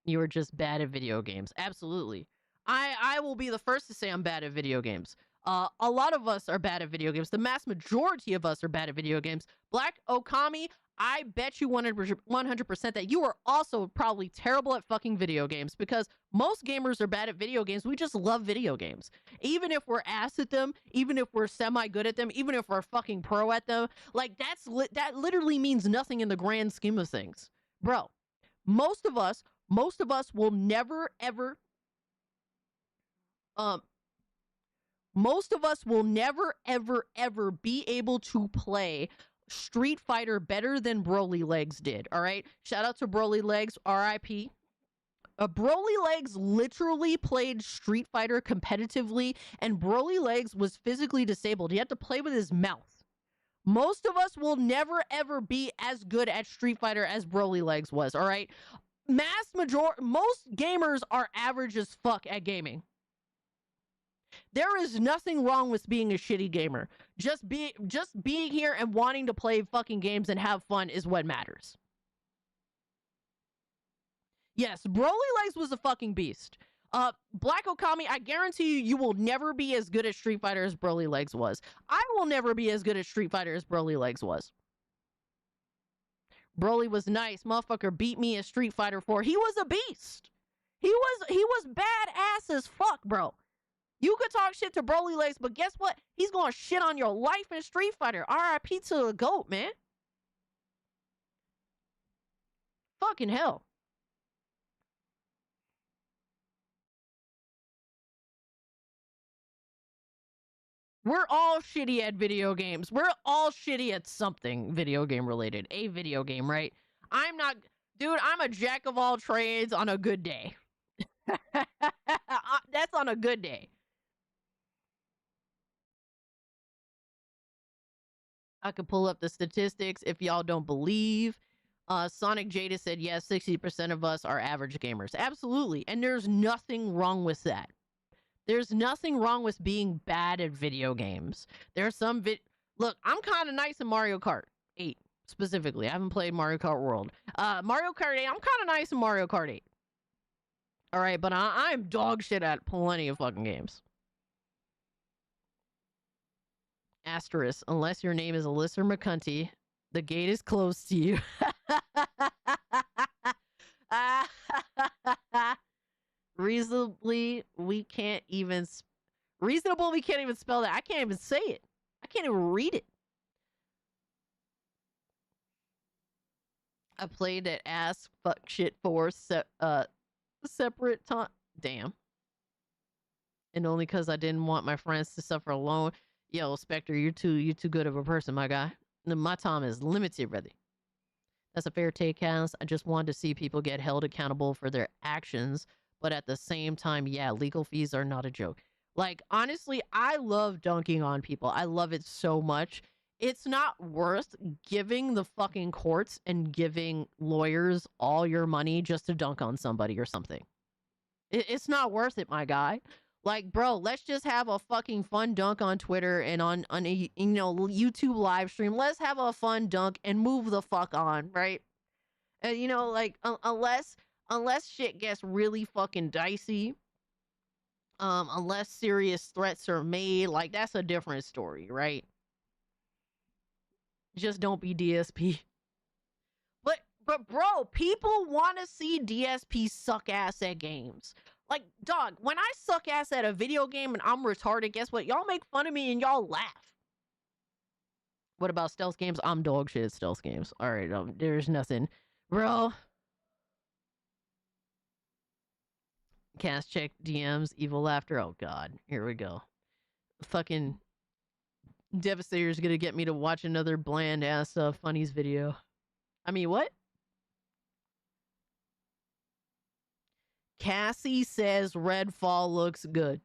You are just bad at video games. Absolutely. I will be the first to say I'm bad at video games. A lot of us are bad at video games. The mass majority of us are bad at video games. Black Okami, I bet you 100% that you are also probably terrible at fucking video games because most gamers are bad at video games. We just love video games. Even if we're ass at them, even if we're semi-good at them, even if we're fucking pro at them, like that literally means nothing in the grand scheme of things. Bro, most of us will never ever most of us will never ever be able to play Street Fighter better than Broly Legs did, all right? Shout out to Broly Legs, RIP. Broly Legs literally played Street Fighter competitively, and Broly Legs was physically disabled. He had to play with his mouth. Most of us will never ever be as good at Street Fighter as Broly Legs was, all right? Most gamers are average as fuck at gaming. There is nothing wrong with being a shitty gamer. Just being here and wanting to play fucking games and have fun is what matters. Yes, Broly Legs was a fucking beast. Black Okami, I guarantee you will never be as good at Street Fighter as Broly Legs was. I will never be as good at Street Fighter as Broly Legs was. Broly was nice. Motherfucker beat me at Street Fighter 4. He was a beast. He was badass as fuck, bro. You could talk shit to Broly Legs, but guess what? He's gonna shit on your life in Street Fighter. RIP to the GOAT, man. Fucking hell. We're all shitty at video games. We're all shitty at something video game related. A video game, right? I'm not... Dude, I'm a jack of all trades on a good day. That's on a good day. I could pull up the statistics if y'all don't believe. Sonic Jada said, yes, 60% of us are average gamers. Absolutely. And there's nothing wrong with that. There's nothing wrong with being bad at video games. There's some look, I'm kind of nice in Mario Kart 8 specifically. I haven't played Mario Kart World. Mario Kart 8, I'm kind of nice in Mario Kart 8. All right, but I'm dog shit at plenty of fucking games. Asterisk, unless your name is Alyssa McCunty, the gate is closed to you. Reasonably, we can't even spell that. I can't even say it. I can't even read it. I played at ass fuck shit for separate time. Damn. And only because I didn't want my friends to suffer alone. Yo, Spectre, you're too good of a person, my guy. My time is limited, brother. That's a fair take, Cass. I just wanted to see people get held accountable for their actions, but at the same time, yeah, legal fees are not a joke. Like, honestly, I love dunking on people. I love it so much. It's not worth giving the fucking courts and giving lawyers all your money just to dunk on somebody or something. It's not worth it, my guy. Like, bro, let's just have a fucking fun dunk on Twitter and on a YouTube live stream. Let's have a fun dunk and move the fuck on, right? And like unless shit gets really fucking dicey, unless serious threats are made, like that's a different story, right? Just don't be DSP. But bro, people want to see DSP suck ass at games. Like, dog, when I suck ass at a video game and I'm retarded, guess what? Y'all make fun of me and y'all laugh. What about stealth games? I'm dog shit at stealth games. All right, there's nothing. Bro. Cast check DMs, evil laughter. Oh, God. Here we go. Fucking Devastator's gonna get me to watch another bland-ass funnies video. I mean, what? Cassie says Redfall looks good.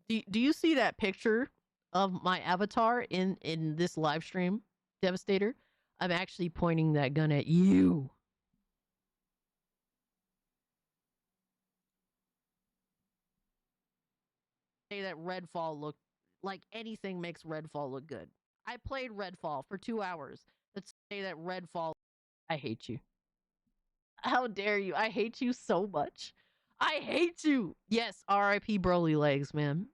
Do you see that picture of my avatar in this live stream, Devastator? I'm actually pointing that gun at you. Say that Redfall look like anything makes Redfall look good. I played Redfall for 2 hours. Let's say that Redfall. I hate you. How dare you? I hate you so much. I hate you. Yes, R.I.P. Broly legs, man.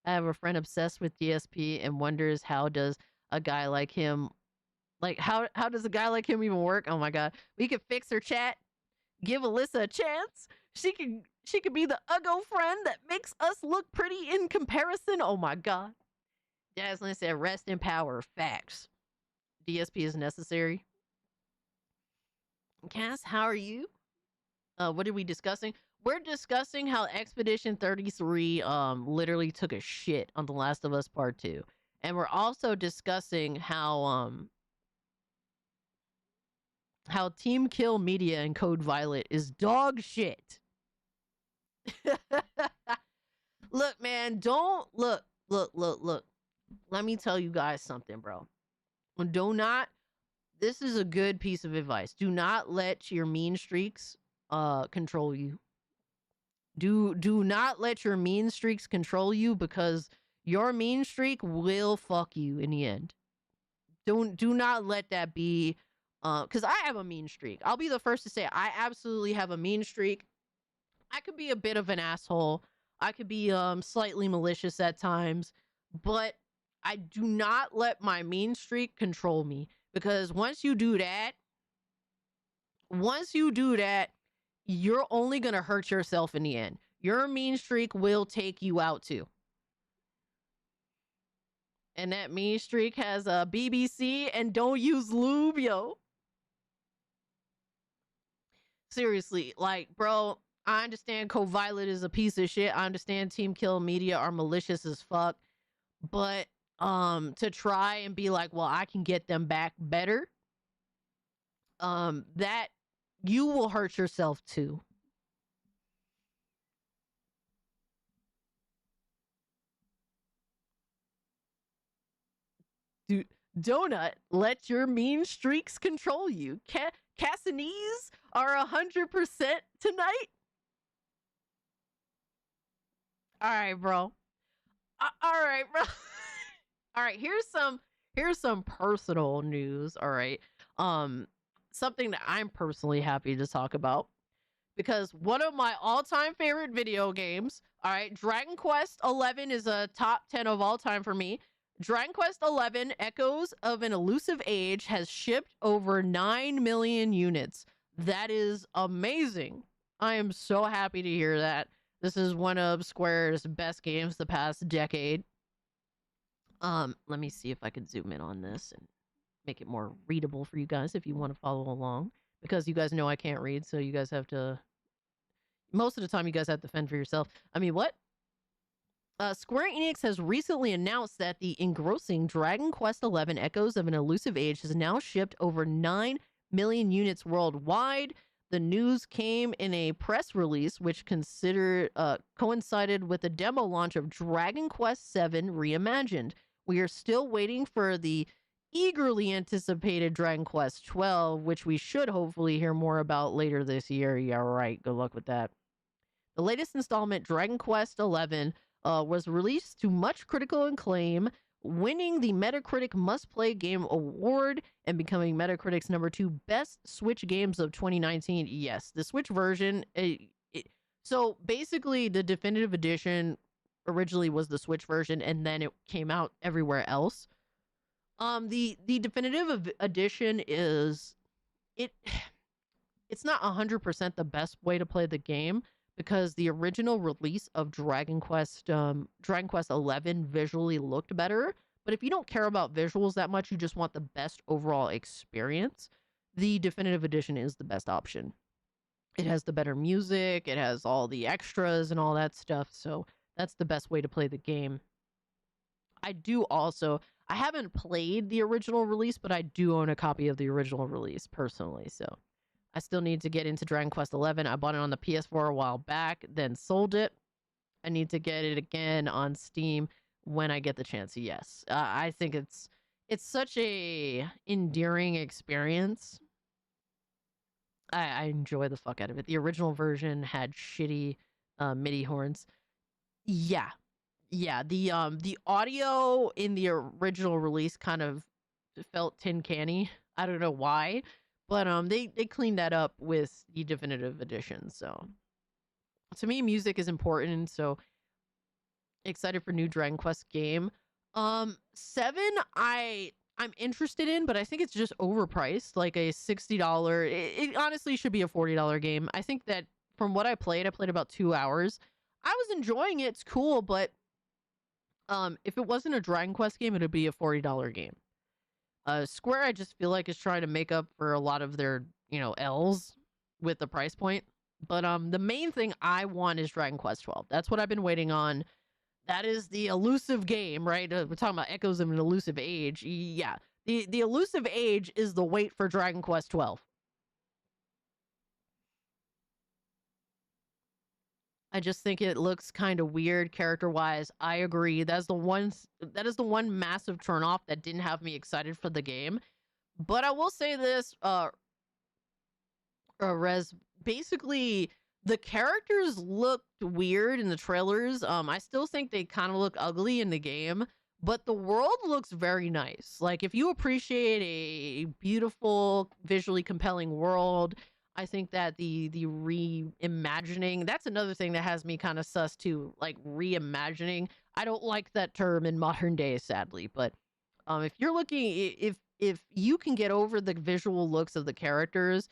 I have a friend obsessed with DSP and wonders how does a guy like him, how does a guy like him even work? Oh my god, we could fix her chat. Give Alyssa a chance. She could be the uggo friend that makes us look pretty in comparison. Oh my god. Jaslyn said, "Rest in power." Facts. DSP is necessary. Cass, how are you? What are we discussing? We're discussing how Expedition 33 literally took a shit on The Last of Us Part 2. And we're also discussing how Team Kill Media and Code Violet is dog shit. Look, man, don't look. Let me tell you guys something, bro. This is a good piece of advice. Do not let your mean streaks control you. Do not let your mean streaks control you, because your mean streak will fuck you in the end. Do not let that be because I have a mean streak. I'll be the first to say I absolutely have a mean streak. I could be a bit of an asshole. I could be slightly malicious at times, but I do not let my mean streak control me, because once you do that, you're only going to hurt yourself in the end. Your mean streak will take you out too. And that mean streak has a BBC and don't use lube, yo. Seriously, like, bro, I understand Coviolet is a piece of shit. I understand Team Kill Media are malicious as fuck. But to try and be like, well, I can get them back better, that you will hurt yourself too. Donut, let your mean streaks control you. Cassanese are 100% tonight. All right, bro. All right, bro. All right, here's some personal news, all right? Something that I'm personally happy to talk about because one of my all-time favorite video games, all right, Dragon Quest 11 is a top 10 of all time for me. Dragon Quest 11 Echoes of an Elusive Age has shipped over 9 million units. That is amazing. I am so happy to hear that. This is one of Square's best games the past decade. Let me see if I can zoom in on this and make it more readable for you guys if you want to follow along. Because you guys know I can't read, so you guys have to... Most of the time, you guys have to fend for yourself. I mean, what? Square Enix has recently announced that the engrossing Dragon Quest XI Echoes of an Elusive Age has now shipped over 9 million units worldwide. The news came in a press release which coincided with the demo launch of Dragon Quest VII Reimagined. We are still waiting for the eagerly anticipated Dragon Quest XII, which we should hopefully hear more about later this year. Yeah, right. Good luck with that. The latest installment, Dragon Quest XI, was released to much critical acclaim, winning the Metacritic Must Play Game Award and becoming Metacritic's #2 best Switch games of 2019. Yes, the Switch version. So basically, the definitive edition originally was the Switch version, and then it came out everywhere else. The definitive edition is it's not 100% the best way to play the game because the original release of Dragon Quest 11 visually looked better. But if you don't care about visuals that much, you just want the best overall experience, the definitive edition is the best option. It has the better music, it has all the extras and all that stuff, so that's the best way to play the game. I haven't played the original release, but I do own a copy of the original release personally, so I still need to get into Dragon Quest 11. I bought it on the PS4 a while back, then sold it. I need to get it again on Steam when I get the chance. Yes, I think it's such a endearing experience. I enjoy the fuck out of it. The original version had shitty MIDI horns. Yeah. The audio in the original release kind of felt tin canny. I don't know why, but they cleaned that up with the definitive edition. So to me, music is important. So excited for new Dragon Quest game. 7 I'm interested in, but I think it's just overpriced, like a $60. It honestly should be a $40 game. I think that from what I played about 2 hours. I was enjoying it. It's cool, but if it wasn't a Dragon Quest game, it would be a $40 game. Square, I just feel like is trying to make up for a lot of their, L's with the price point. But the main thing I want is Dragon Quest 12. That's what I've been waiting on. That is the elusive game, right? We're talking about Echoes of an Elusive Age. Yeah. The Elusive Age is the wait for Dragon Quest 12. I just think it looks kind of weird character-wise. I agree. That is the one massive turnoff that didn't have me excited for the game. But I will say this, Rez, basically the characters looked weird in the trailers. I still think they kind of look ugly in the game, but the world looks very nice. Like, if you appreciate a beautiful, visually compelling world, I think that the reimagining, that's another thing that has me kind of sus too, like reimagining. I don't like that term in modern day, sadly, but if you're looking, if you can get over the visual looks of the characters,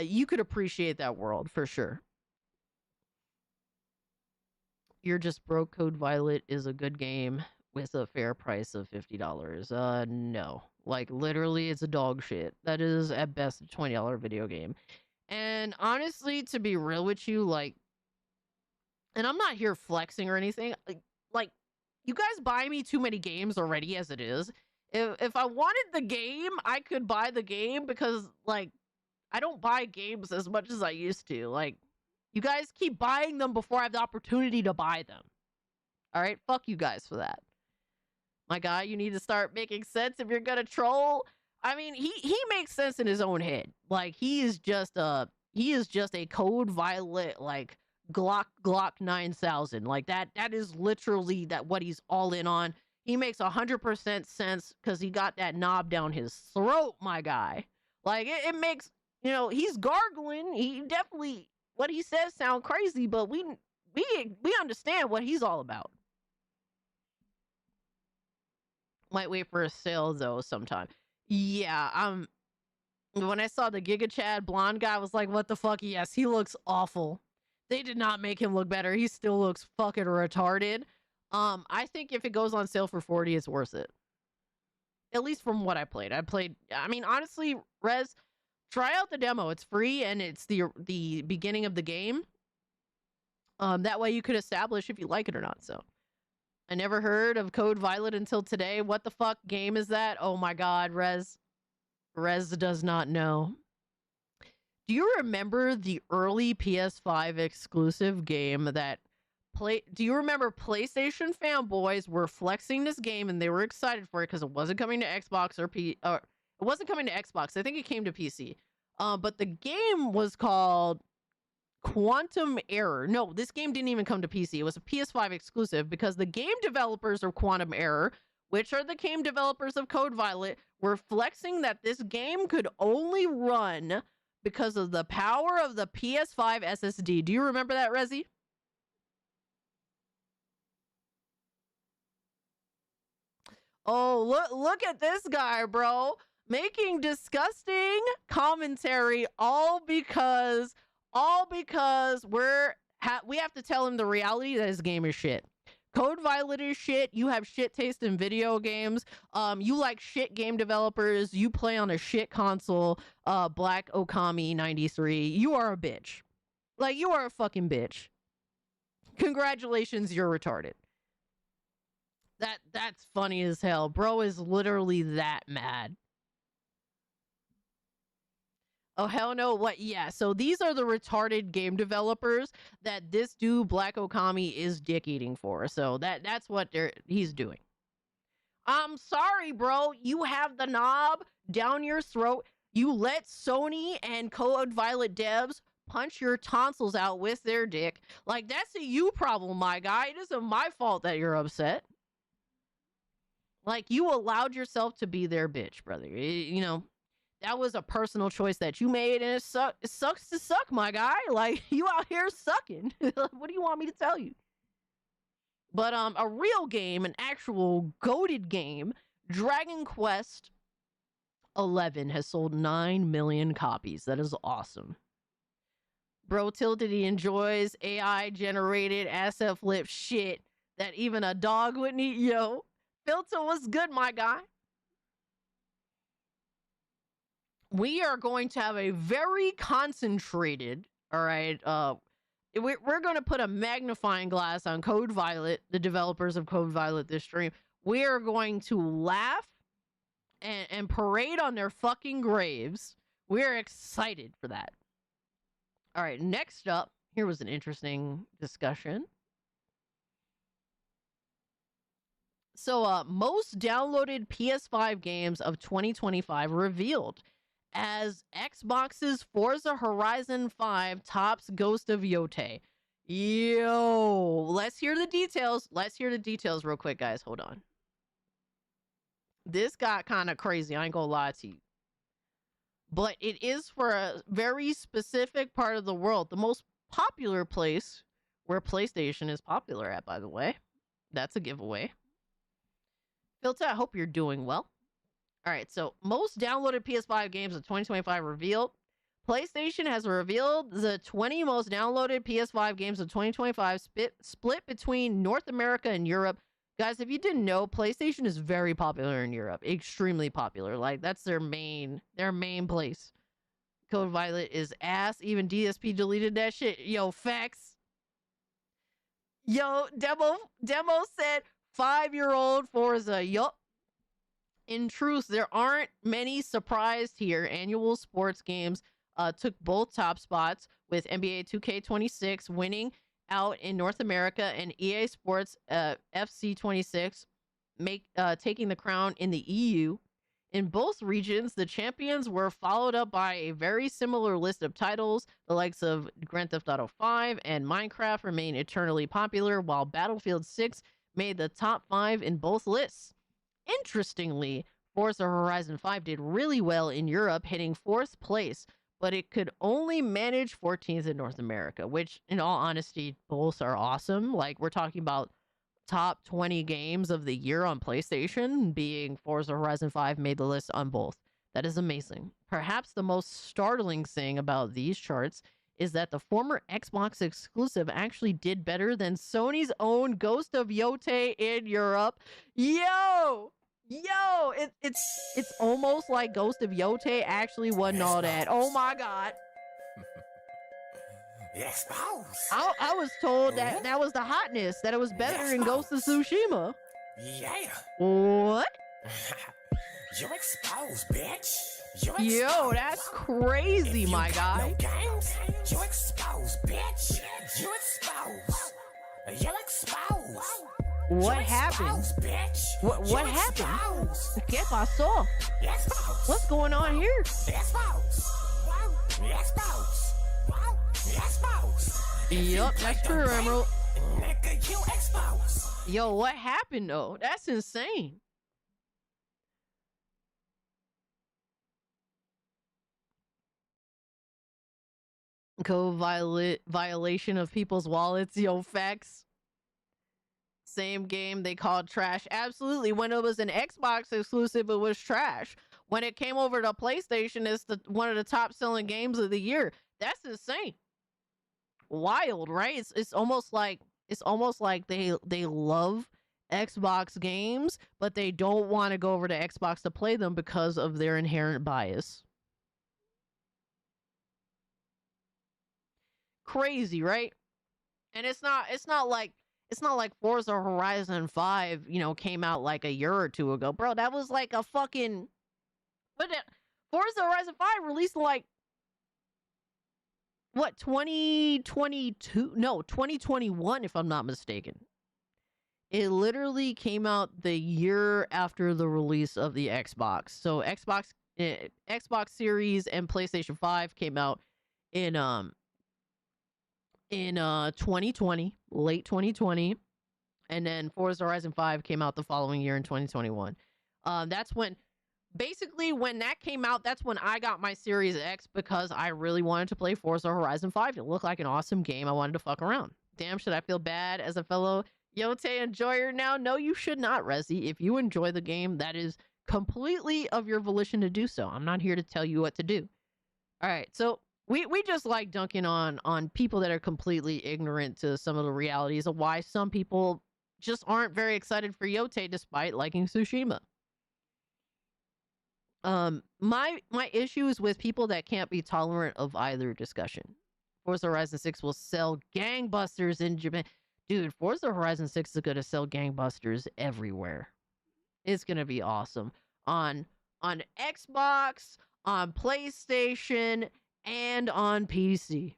you could appreciate that world for sure. You're Just Broke. Code Violet is a good game with a fair price of $50. No, like literally it's a dog shit. That is at best a $20 video game. And honestly, to be real with you, like, and I'm not here flexing or anything, like you guys buy me too many games already as it is. If I wanted the game, I could buy the game because, like, I don't buy games as much as I used to. Like, you guys keep buying them before I have the opportunity to buy them. All right? Fuck you guys for that. My guy, you need to start making sense if you're gonna troll. I mean, he makes sense in his own head. Like he is just a code violet like Glock 9000. Like that is literally that what he's all in on. He makes 100% sense because he got that knob down his throat, my guy. Like it makes, you know, he's gargling. He definitely, what he says sound crazy, but we understand what he's all about. Might wait for a sale though sometime. Yeah, when I saw the Giga Chad blonde guy, I was like, what the fuck? Yes, he looks awful. They did not make him look better. He still looks fucking retarded. I think if it goes on sale for 40, it's worth it. At least from what I played. I mean, honestly, Rez, try out the demo. It's free and it's the beginning of the game. That way you could establish if you like it or not. So I never heard of Code Violet until today. What the fuck game is that? Oh my god, Rez does not know. Do you remember the early PS5 exclusive game that do you remember PlayStation fanboys were flexing this game and they were excited for it because it wasn't coming to Xbox or it wasn't coming to Xbox. I think it came to PC. But the game was called Quantum Error. No, this game didn't even come to PC. It was a PS5 exclusive because the game developers of Quantum Error, which are the game developers of Code Violet, were flexing that this game could only run because of the power of the PS5 SSD. Do you remember that, Rezi? Oh, look at this guy, bro. Making disgusting commentary all because we have to tell him the reality that his game is shit. Code Violet is shit. You have shit taste in video games. You like shit game developers. You play on a shit console. Black Okami 93. You are a bitch. Like, you are a fucking bitch. Congratulations, you're retarded. That's funny as hell. Bro is literally that mad. Oh, hell no. What? Yeah. So these are the retarded game developers that this dude, Black Okami, is dick eating for. So that's what he's doing. I'm sorry, bro. You have the knob down your throat. You let Sony and Code Violet devs punch your tonsils out with their dick. Like, that's a you problem, my guy. It isn't my fault that you're upset. Like, you allowed yourself to be their bitch, brother. You know, that was a personal choice that you made, and it sucks to suck, my guy. Like, you out here sucking. What do you want me to tell you? But a real game, an actual goated game, Dragon Quest 11 has sold 9 million copies. That is awesome. Bro tilted he enjoys AI-generated asset flip shit that even a dog wouldn't eat. Yo, Filter was good, my guy. We are going to have a very concentrated, all right, we're going to put a magnifying glass on Code Violet, the developers of Code Violet this stream. We are going to laugh and parade on their fucking graves. We're excited for that. All right, next up, here was an interesting discussion. So, most downloaded PS5 games of 2025 revealed as Xbox's Forza Horizon 5 tops Ghost of Yote. Yo, let's hear the details. Let's hear the details real quick, guys. Hold on. This got kind of crazy. I ain't gonna lie to you. But it is for a very specific part of the world. The most popular place where PlayStation is popular at, by the way. That's a giveaway. Filter, I hope you're doing well. All right, so most downloaded PS5 games of 2025 revealed. PlayStation has revealed the 20 most downloaded PS5 games of 2025 split between North America and Europe. Guys, if you didn't know, PlayStation is very popular in Europe. Extremely popular. Like, that's their main place. Code Violet is ass. Even DSP deleted that shit. Yo, facts. Yo, Demo said 5-year-old Forza. Yup. In truth, there aren't many surprised here. Annual sports games took both top spots, with NBA 2K26 winning out in North America and EA Sports FC 26 taking the crown in the EU. In both regions, the champions were followed up by a very similar list of titles. The likes of Grand Theft Auto 5 and Minecraft remain eternally popular, while Battlefield 6 made the top 5 in both lists. Interestingly, Forza Horizon 5 did really well in Europe, hitting 4th place, but it could only manage 14th in North America, which, in all honesty, both are awesome. Like, we're talking about top 20 games of the year on PlayStation, being Forza Horizon 5 made the list on both. That is amazing. Perhaps the most startling thing about these charts is that the former Xbox exclusive actually did better than Sony's own Ghost of Yotei in Europe. Yo! It's almost like Ghost of Yotei actually wasn't all that. Oh my god. I was told that that was the hotness, that it was better than Ghost of Tsushima. Yeah. What? You exposed, bitch. Yo, that's crazy, my guy. You exposed, bitch. You exposed. You exposed. What happened? What happened? ¿Qué pasó? What's going on here? Yup, that's true, Emerald. Yo, what happened though? That's insane. Violation of people's wallets. Yo, facts. Same game they called trash. Absolutely. When it was an Xbox exclusive, it was trash. When it came over to PlayStation, it's one of the top selling games of the year. That's insane. Wild, right? It's almost like they love Xbox games, but they don't want to go over to Xbox to play them because of their inherent bias. Crazy, right? And it's not like Forza Horizon 5, came out like a year or two ago. Bro, that was like a fucking Forza Horizon 5 released like what, 2022? No, 2021 if I'm not mistaken. It literally came out the year after the release of the Xbox. So Xbox Series and PlayStation 5 came out in 2020, late 2020, and then Forza Horizon 5 came out the following year in 2021. That's when that came out, that's when I got my Series X, because I really wanted to play Forza Horizon 5. It looked like an awesome game. I wanted to fuck around. Damn, should I feel bad as a fellow Yotei enjoyer now? No, you should not, Resi. If you enjoy the game, that is completely of your volition to do so. I'm not here to tell you what to do. All right, so we just like dunking on people that are completely ignorant to some of the realities of why some people just aren't very excited for Yotei despite liking Tsushima. My issue is with people that can't be tolerant of either discussion. Forza Horizon 6 will sell gangbusters in Japan. Dude, Forza Horizon 6 is gonna sell gangbusters everywhere. It's gonna be awesome. On Xbox, on PlayStation, and on PC.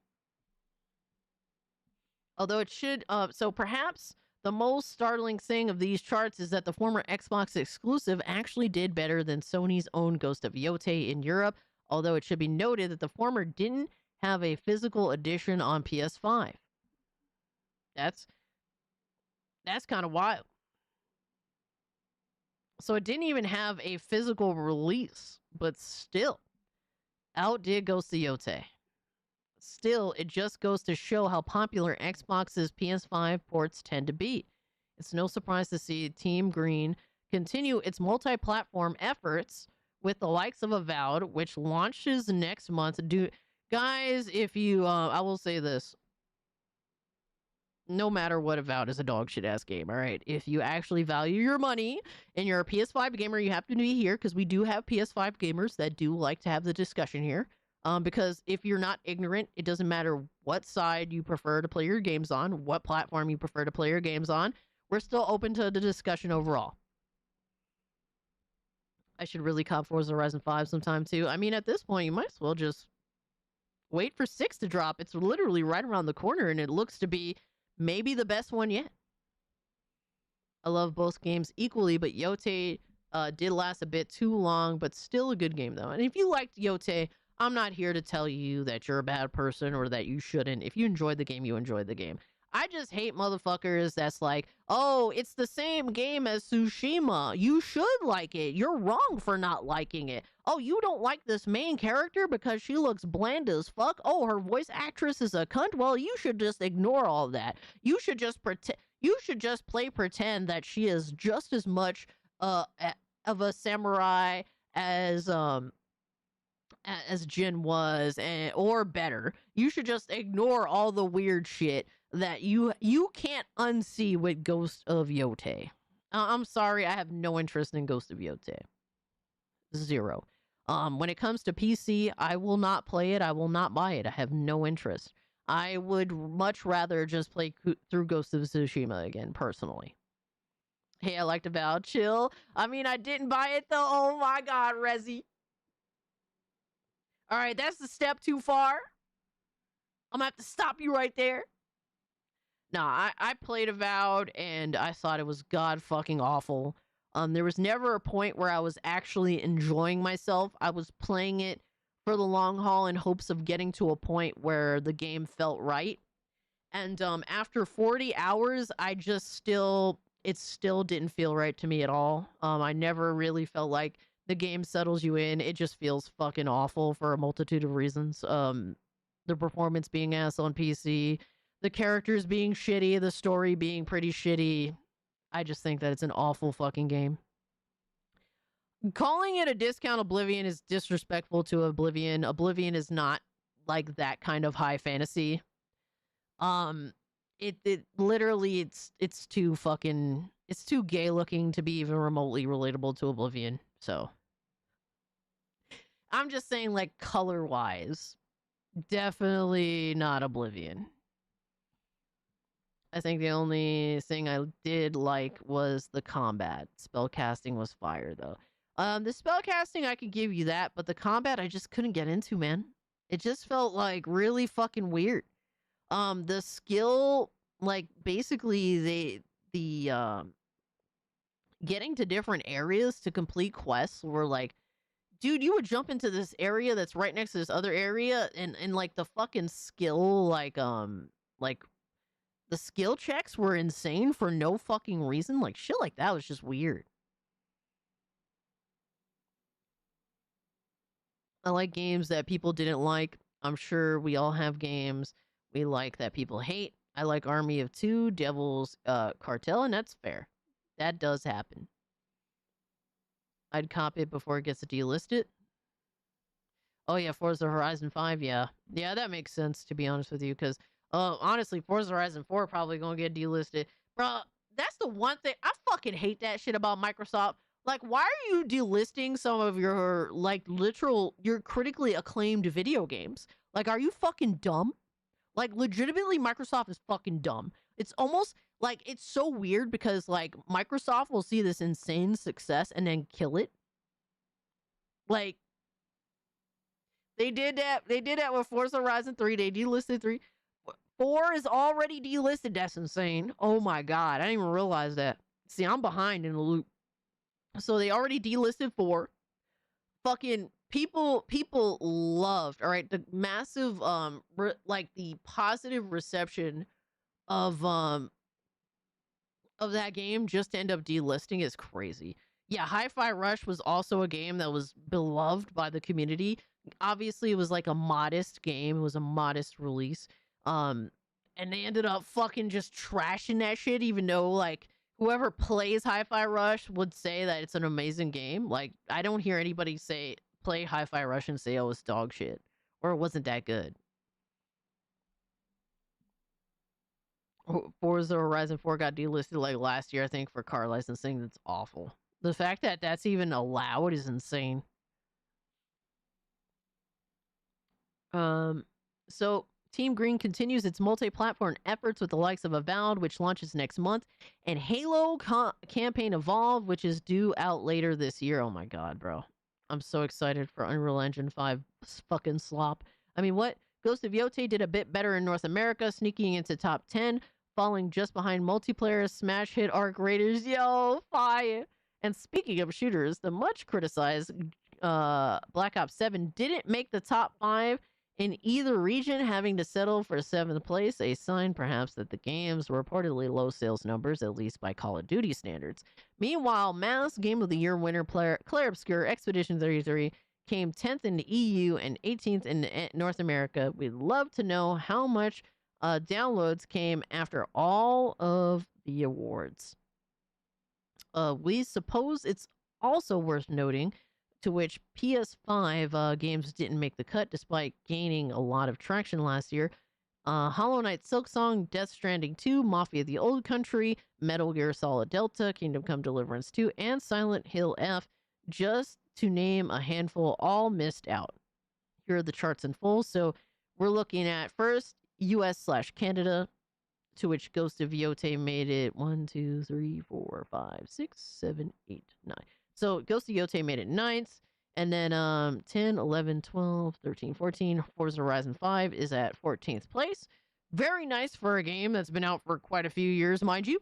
Although it should, so perhaps the most startling thing of these charts is that the former Xbox exclusive actually did better than Sony's own Ghost of Yotei in Europe, although it should be noted that the former didn't have a physical edition on PS5. That's kind of wild. So it didn't even have a physical release, but still outdid Ghost of Yotei. Still, it just goes to show how popular Xbox's PS5 ports tend to be. It's no surprise to see Team Green continue its multi-platform efforts with the likes of Avowed, which launches next month. Guys, if you, I will say this. No matter what, Avowed is a dog shit ass game, all right? If you actually value your money and you're a PS5 gamer, you have to be here, because we do have PS5 gamers that do like to have the discussion here. Because if you're not ignorant, it doesn't matter what side you prefer to play your games on, what platform you prefer to play your games on. We're still open to the discussion overall. I should really cop Forza Horizon 5 sometime too. I mean, at this point, you might as well just wait for 6 to drop. It's literally right around the corner, and it looks to be maybe the best one yet. I love both games equally, but Yote did last a bit too long, but still a good game though. And if you liked Yote, I'm not here to tell you that you're a bad person or that you shouldn't. If you enjoyed the game, you enjoyed the game. I just hate motherfuckers that's like, oh, it's the same game as Tsushima. You should like it. You're wrong for not liking it. Oh, you don't like this main character because she looks bland as fuck? Oh, her voice actress is a cunt? Well, you should just ignore all that. You should just pretend. You should just play pretend that she is just as much of a samurai as Jin was, or better. You should just ignore all the weird shit that you can't unsee with Ghost of Yote. I'm sorry, I have no interest in Ghost of Yote. Zero. When it comes to PC, I will not play it. I will not buy it. I have no interest. I would much rather just play through Ghost of Tsushima again, personally. Hey, I like to Val. Chill. I mean, I didn't buy it though. Oh my god, Rezi. All right, that's a step too far. I'm gonna have to stop you right there. Nah, I played Avowed and I thought it was god fucking awful. There was never a point where I was actually enjoying myself. I was playing it for the long haul in hopes of getting to a point where the game felt right. And after 40 hours, it still didn't feel right to me at all. I never really felt like the game settles you in. It just feels fucking awful for a multitude of reasons. The performance being ass on PC, the characters being shitty, the story being pretty shitty. I just think that it's an awful fucking game. Calling it a discount Oblivion is disrespectful to Oblivion. Oblivion is not like that kind of high fantasy. It literally it's too gay looking to be even remotely relatable to Oblivion. So I'm just saying, like, color wise, definitely not Oblivion. I think the only thing I did like was the combat. Spellcasting was fire though. The spellcasting I could give you that, but the combat I just couldn't get into, man. It just felt like really fucking weird. The skill, like, basically the getting to different areas to complete quests were like, dude, you would jump into this area that's right next to this other area, and like the fucking skill, like the skill checks were insane for no fucking reason. Like, shit like that was just weird. I like games that people didn't like. I'm sure we all have games we like that people hate. I like Army of Two, Devil's Cartel, and that's fair. That does happen. I'd cop it before it gets delisted. Oh yeah, Forza Horizon 5, yeah. Yeah, that makes sense, to be honest with you, because honestly, Forza Horizon 4 probably gonna get delisted. Bro, that's the one thing, I fucking hate that shit about Microsoft. Like, why are you delisting some of your, like, your critically acclaimed video games? Like, are you fucking dumb? Like, legitimately, Microsoft is fucking dumb. It's almost like, it's so weird because, like, Microsoft will see this insane success and then kill it. Like, they did that with Forza Horizon 3. They delisted 3. 4 is already delisted. That's insane. Oh my god, I didn't even realize that. See, I'm behind in the loop. So they already delisted 4. Fucking people loved, all right, the massive like the positive reception of that game just to end up delisting is crazy. Yeah, Hi-Fi Rush was also a game that was beloved by the community. Obviously, it was like a modest game. It was a modest release. And they ended up fucking just trashing that shit, even though, like, whoever plays Hi-Fi Rush would say that it's an amazing game. Like, I don't hear anybody play Hi-Fi Rush and say, oh, it's dog shit, or it wasn't that good. Forza Horizon 4 got delisted like last year, I think, for car licensing. That's awful. The fact that that's even allowed is insane. So Team Green continues its multi-platform efforts with the likes of Avowed, which launches next month, and Halo Campaign Evolve, which is due out later this year. Oh my god, bro. I'm so excited for Unreal Engine 5 fucking slop. I mean, what? Ghost of Yote did a bit better in North America, sneaking into top 10, falling just behind multiplayer smash hit Arc Raiders. Yo, fire! And speaking of shooters, the much criticized Black Ops 7 didn't make the top 5 in either region, having to settle for 7th place, a sign perhaps that the game's reportedly low sales numbers, at least by Call of Duty standards. Meanwhile, Mass Game of the Year winner Claire Obscure Expedition 33 came 10th in the EU and 18th in North America. We'd love to know how much downloads came after all of the awards. We suppose it's also worth noting to which PS5 games didn't make the cut despite gaining a lot of traction last year. Hollow Knight Silksong, Death Stranding 2, Mafia the Old Country, Metal Gear Solid Delta, Kingdom Come Deliverance 2, and Silent Hill F, just to name a handful, all missed out. Here are the charts in full. So we're looking at first US/Canada, to which Ghost of Yotei made it 1, 2, 3, 4, 5, 6, 7, 8, 9. So Ghost of Yotei made it 9th. And then 10, 11, 12, 13, 14. Forza Horizon 5 is at 14th place. Very nice for a game that's been out for quite a few years, mind you.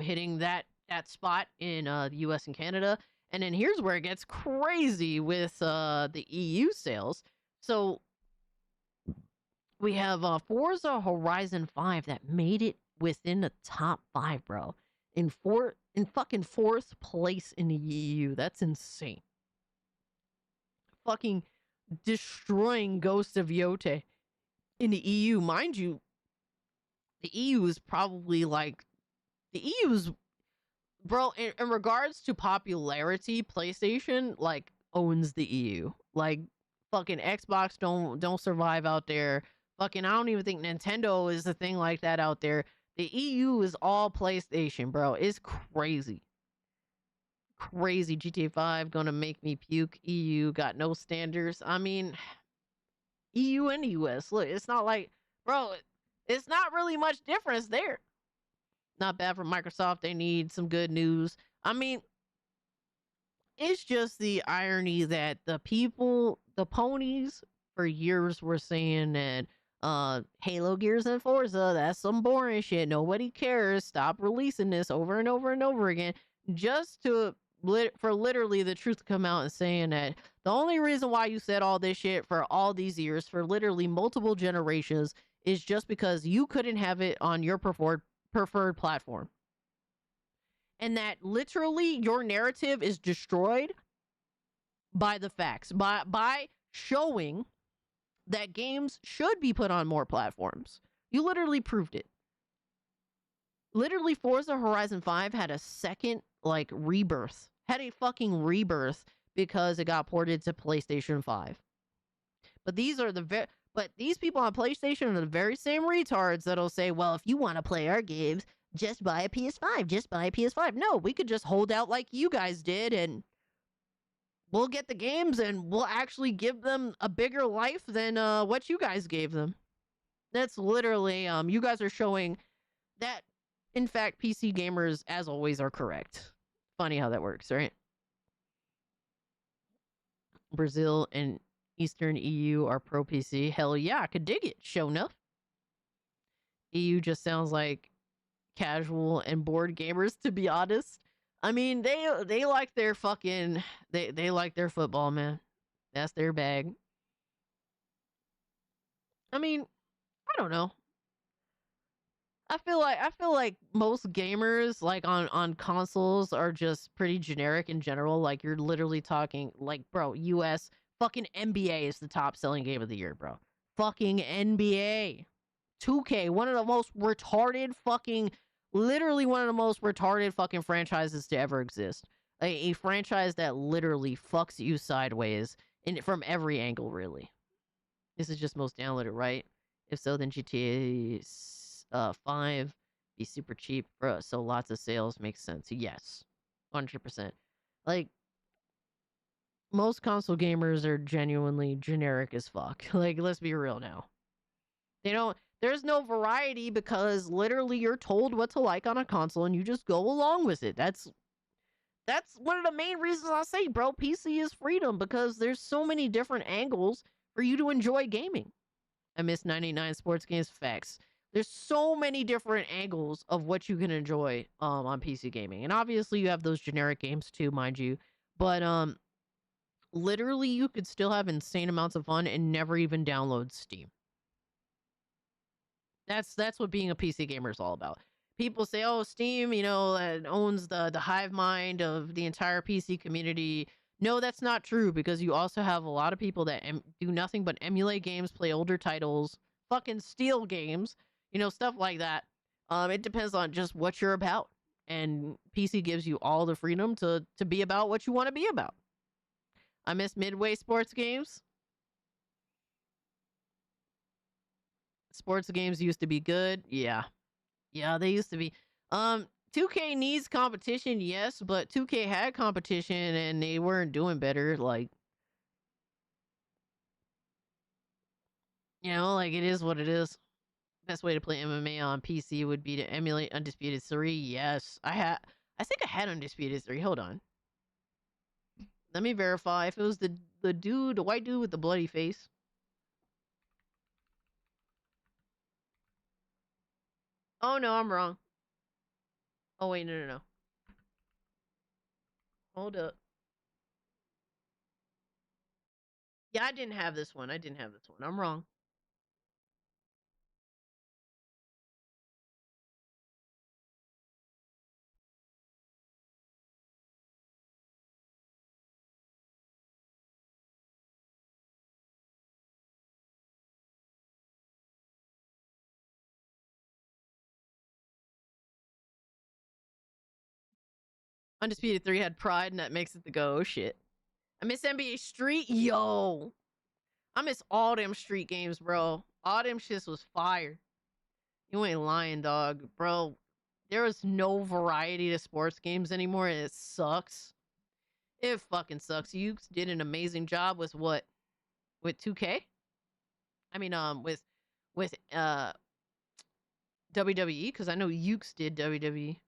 Hitting that spot in the US and Canada. And then here's where it gets crazy with the EU sales. So we have Forza Horizon 5 that made it within the top 5, bro. In fucking 4th place in the EU. That's insane. Fucking destroying Ghost of Yotei in the EU. Mind you, the EU is probably like... The EU's... Bro, in regards to popularity, PlayStation, like, owns the EU. Like, fucking Xbox don't survive out there. Fucking, I don't even think Nintendo is a thing like that out there. The EU is all PlayStation, bro. It's crazy. Crazy. GTA 5 gonna make me puke. EU got no standards. I mean, EU and US. Look, it's not like, bro, it's not really much difference there. Not bad for Microsoft. They need some good news. I mean, it's just the irony that the people, the ponies, for years were saying that Halo, Gears, and Forza, that's some boring shit. Nobody cares. Stop releasing this over and over and over again. Just for literally the truth to come out and saying that the only reason why you said all this shit for all these years, for literally multiple generations, is just because you couldn't have it on your preferred platform. And that literally your narrative is destroyed by the facts, by showing that games should be put on more platforms. You literally proved it. Literally, Forza Horizon 5 had a second, like, rebirth. Had a fucking rebirth because it got ported to PlayStation 5. But these are but these people on PlayStation are the very same retards that'll say, well, if you want to play our games, just buy a PS5. Just buy a PS5. No, we could just hold out like you guys did, and we'll get the games, and we'll actually give them a bigger life than what you guys gave them. That's literally, you guys are showing that, in fact, PC gamers, as always, are correct. Funny how that works, right? Brazil and Eastern EU are pro-PC. Hell yeah, I could dig it. Show enough. EU just sounds like casual and bored gamers, to be honest. I mean, they like their fucking... They like their football, man. That's their bag. I mean, I don't know. I feel like most gamers, like, on consoles are just pretty generic in general. Like, you're literally talking, like, bro, US... Fucking NBA is the top selling game of the year, bro. Fucking NBA. 2K, one of the most retarded fucking, literally one of the most retarded fucking franchises to ever exist. A franchise that literally fucks you sideways from every angle, really. This is just most downloaded, right? If so, then GTA 5 be super cheap, bro. So lots of sales makes sense. Yes, 100%. Like, most console gamers are genuinely generic as fuck. Like, let's be real now. There's no variety because literally you're told what to like on a console and you just go along with it. That's one of the main reasons I say, bro, PC is freedom, because there's so many different angles for you to enjoy gaming. I miss 99 sports games. Facts. There's so many different angles of what you can enjoy on PC gaming. And obviously you have those generic games too, mind you. But literally you could still have insane amounts of fun and never even download Steam. That's what being a PC gamer is all about. People say, "Oh, Steam, owns the hive mind of the entire PC community." No, that's not true because you also have a lot of people that do nothing but emulate games, play older titles, fucking steal games, stuff like that. It depends on just what you're about, and PC gives you all the freedom to be about what you want to be about. I miss Midway sports games. Sports games used to be good. Yeah. Yeah, they used to be. 2K needs competition, yes, but 2K had competition and they weren't doing better. Like, like it is what it is. Best way to play MMA on PC would be to emulate Undisputed 3. Yes. I think I had Undisputed 3. Hold on. Let me verify if it was the white dude with the bloody face. Oh no, I'm wrong. Oh wait, no. Hold up. Yeah, I didn't have this one. I'm wrong. Undisputed 3 had Pride, and that makes it the go. Oh, shit. I miss NBA Street. Yo. I miss all them street games, bro. All them shits was fire. You ain't lying, dog. Bro, there is no variety to sports games anymore, and it sucks. It fucking sucks. You did an amazing job with what? With 2K? I mean, with WWE, because I know Ukes did WWE.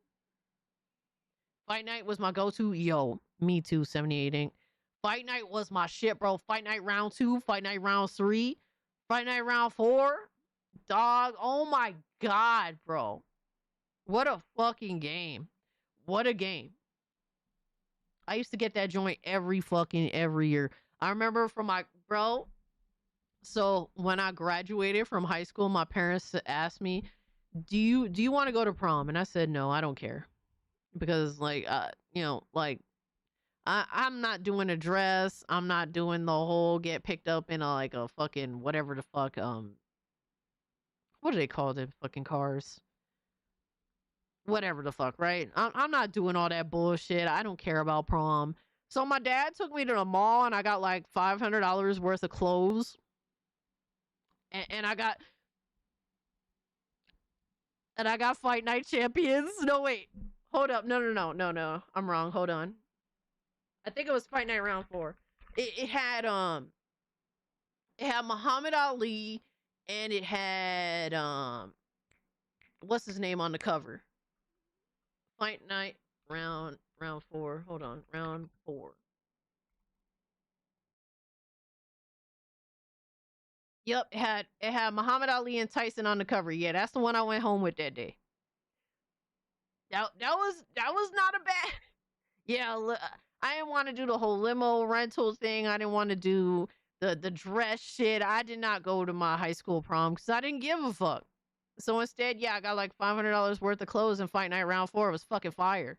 Fight Night was my go-to. Yo, me too, 78 Inc. Fight Night was my shit, bro. Fight Night round 2, Fight Night round 3, Fight Night round 4. Dog, oh my god, bro. What a fucking game. What a game. I used to get that joint every year. I remember from my bro. So when I graduated from high school, my parents asked me, do you want to go to prom? And I said, no, I don't care. Because I'm not doing a dress. I'm not doing the whole get picked up in a fucking whatever the fuck. What do they call them fucking cars? Whatever the fuck, right? I'm not doing all that bullshit. I don't care about prom. So my dad took me to the mall and I got like $500 worth of clothes. And I got Fight Night Champions. No, wait. Hold up. No. I'm wrong. Hold on. I think it was Fight Night round 4. It had Muhammad Ali and it had what's his name on the cover? Fight Night round 4. Hold on. Round 4. Yep, it had Muhammad Ali and Tyson on the cover. Yeah, that's the one I went home with that day. That was not a bad. Yeah, I didn't want to do the whole limo rental thing. I didn't want to do the dress shit. I did not go to my high school prom because I didn't give a fuck. So instead, yeah, I got like $500 worth of clothes and Fight Night round 4 was fucking fire.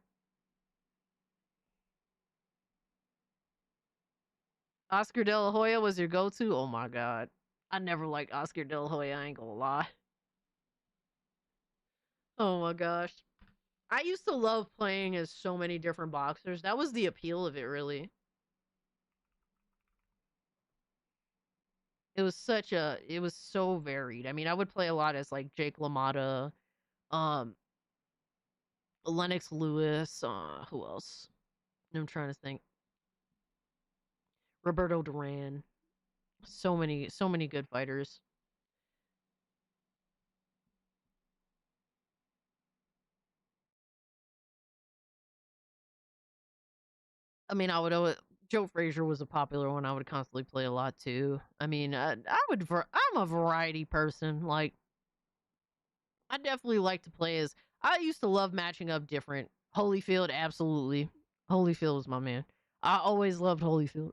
Oscar De La Hoya was your go-to? Oh my god. I never liked Oscar De La Hoya, I ain't gonna lie. Oh my gosh. I used to love playing as so many different boxers. That was the appeal of it, really. It was so varied. I mean, I would play a lot as like Jake LaMotta, um, Lennox Lewis, who else? I'm trying to think. Roberto Duran. So many good fighters. I mean, I would always, Joe Frazier was a popular one. I would constantly play a lot too. I mean, I'm a variety person. Like, I definitely like to play as. I used to love matching up different. Holyfield, absolutely. Holyfield was my man. I always loved Holyfield.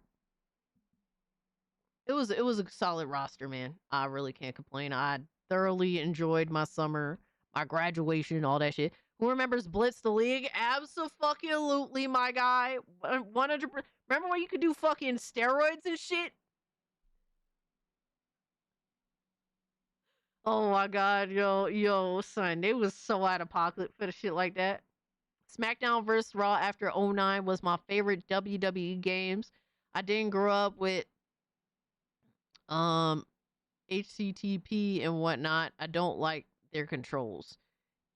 It was a solid roster, man. I really can't complain. I thoroughly enjoyed my summer, my graduation, all that shit. Who remembers Blitz the League? Absolutely, my guy. 100%. Remember when you could do fucking steroids and shit? Oh my god, yo, son, they was so out of pocket for the shit like that. SmackDown vs. Raw after '09 was my favorite WWE games. I didn't grow up with HCTP and whatnot. I don't like their controls.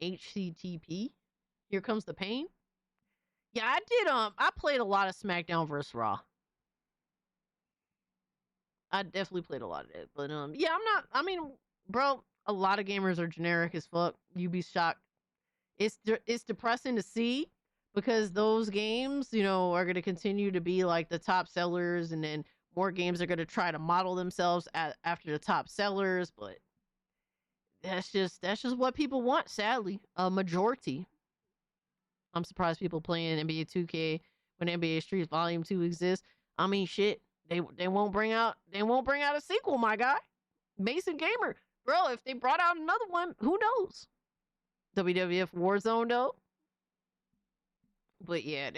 HCTP? Here comes the pain? Yeah, I did I played a lot of SmackDown vs. Raw. I definitely played a lot of it. But yeah, I mean, bro, a lot of gamers are generic as fuck. You'd be shocked. It's depressing to see because those games, you know, are going to continue to be like the top sellers, and then more games are going to try to model themselves after the top sellers, but that's just what people want, sadly. A majority. I'm surprised people playing NBA 2K when NBA Street Volume 2 exists. I mean, shit, they won't bring out a sequel, my guy. Mason Gamer. Bro, if they brought out another one, who knows? WWF Warzone though. But yeah,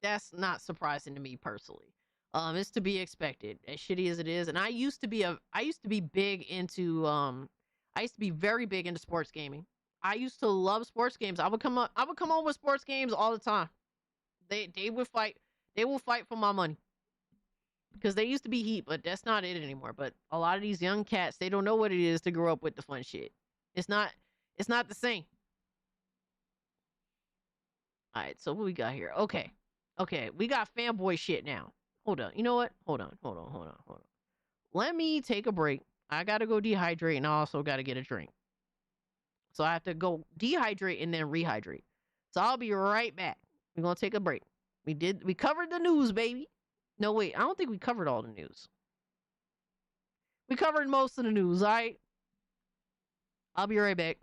that's not surprising to me personally. It's to be expected, as shitty as it is. And I used to be big into I used to be very big into sports gaming. I used to love sports games. I would come home with sports games all the time. They would fight. They will fight for my money. Because they used to be heat, but that's not it anymore. But a lot of these young cats, they don't know what it is to grow up with the fun shit. It's not the same. All right, so what we got here? Okay, we got fanboy shit now. Hold on. You know what? Hold on. Let me take a break. I gotta go dehydrate, and I also gotta get a drink. So I have to go dehydrate and then rehydrate. So I'll be right back. We're gonna take a break. We covered the news, baby. No, wait, I don't think we covered all the news. We covered most of the news, all right? I'll be right back.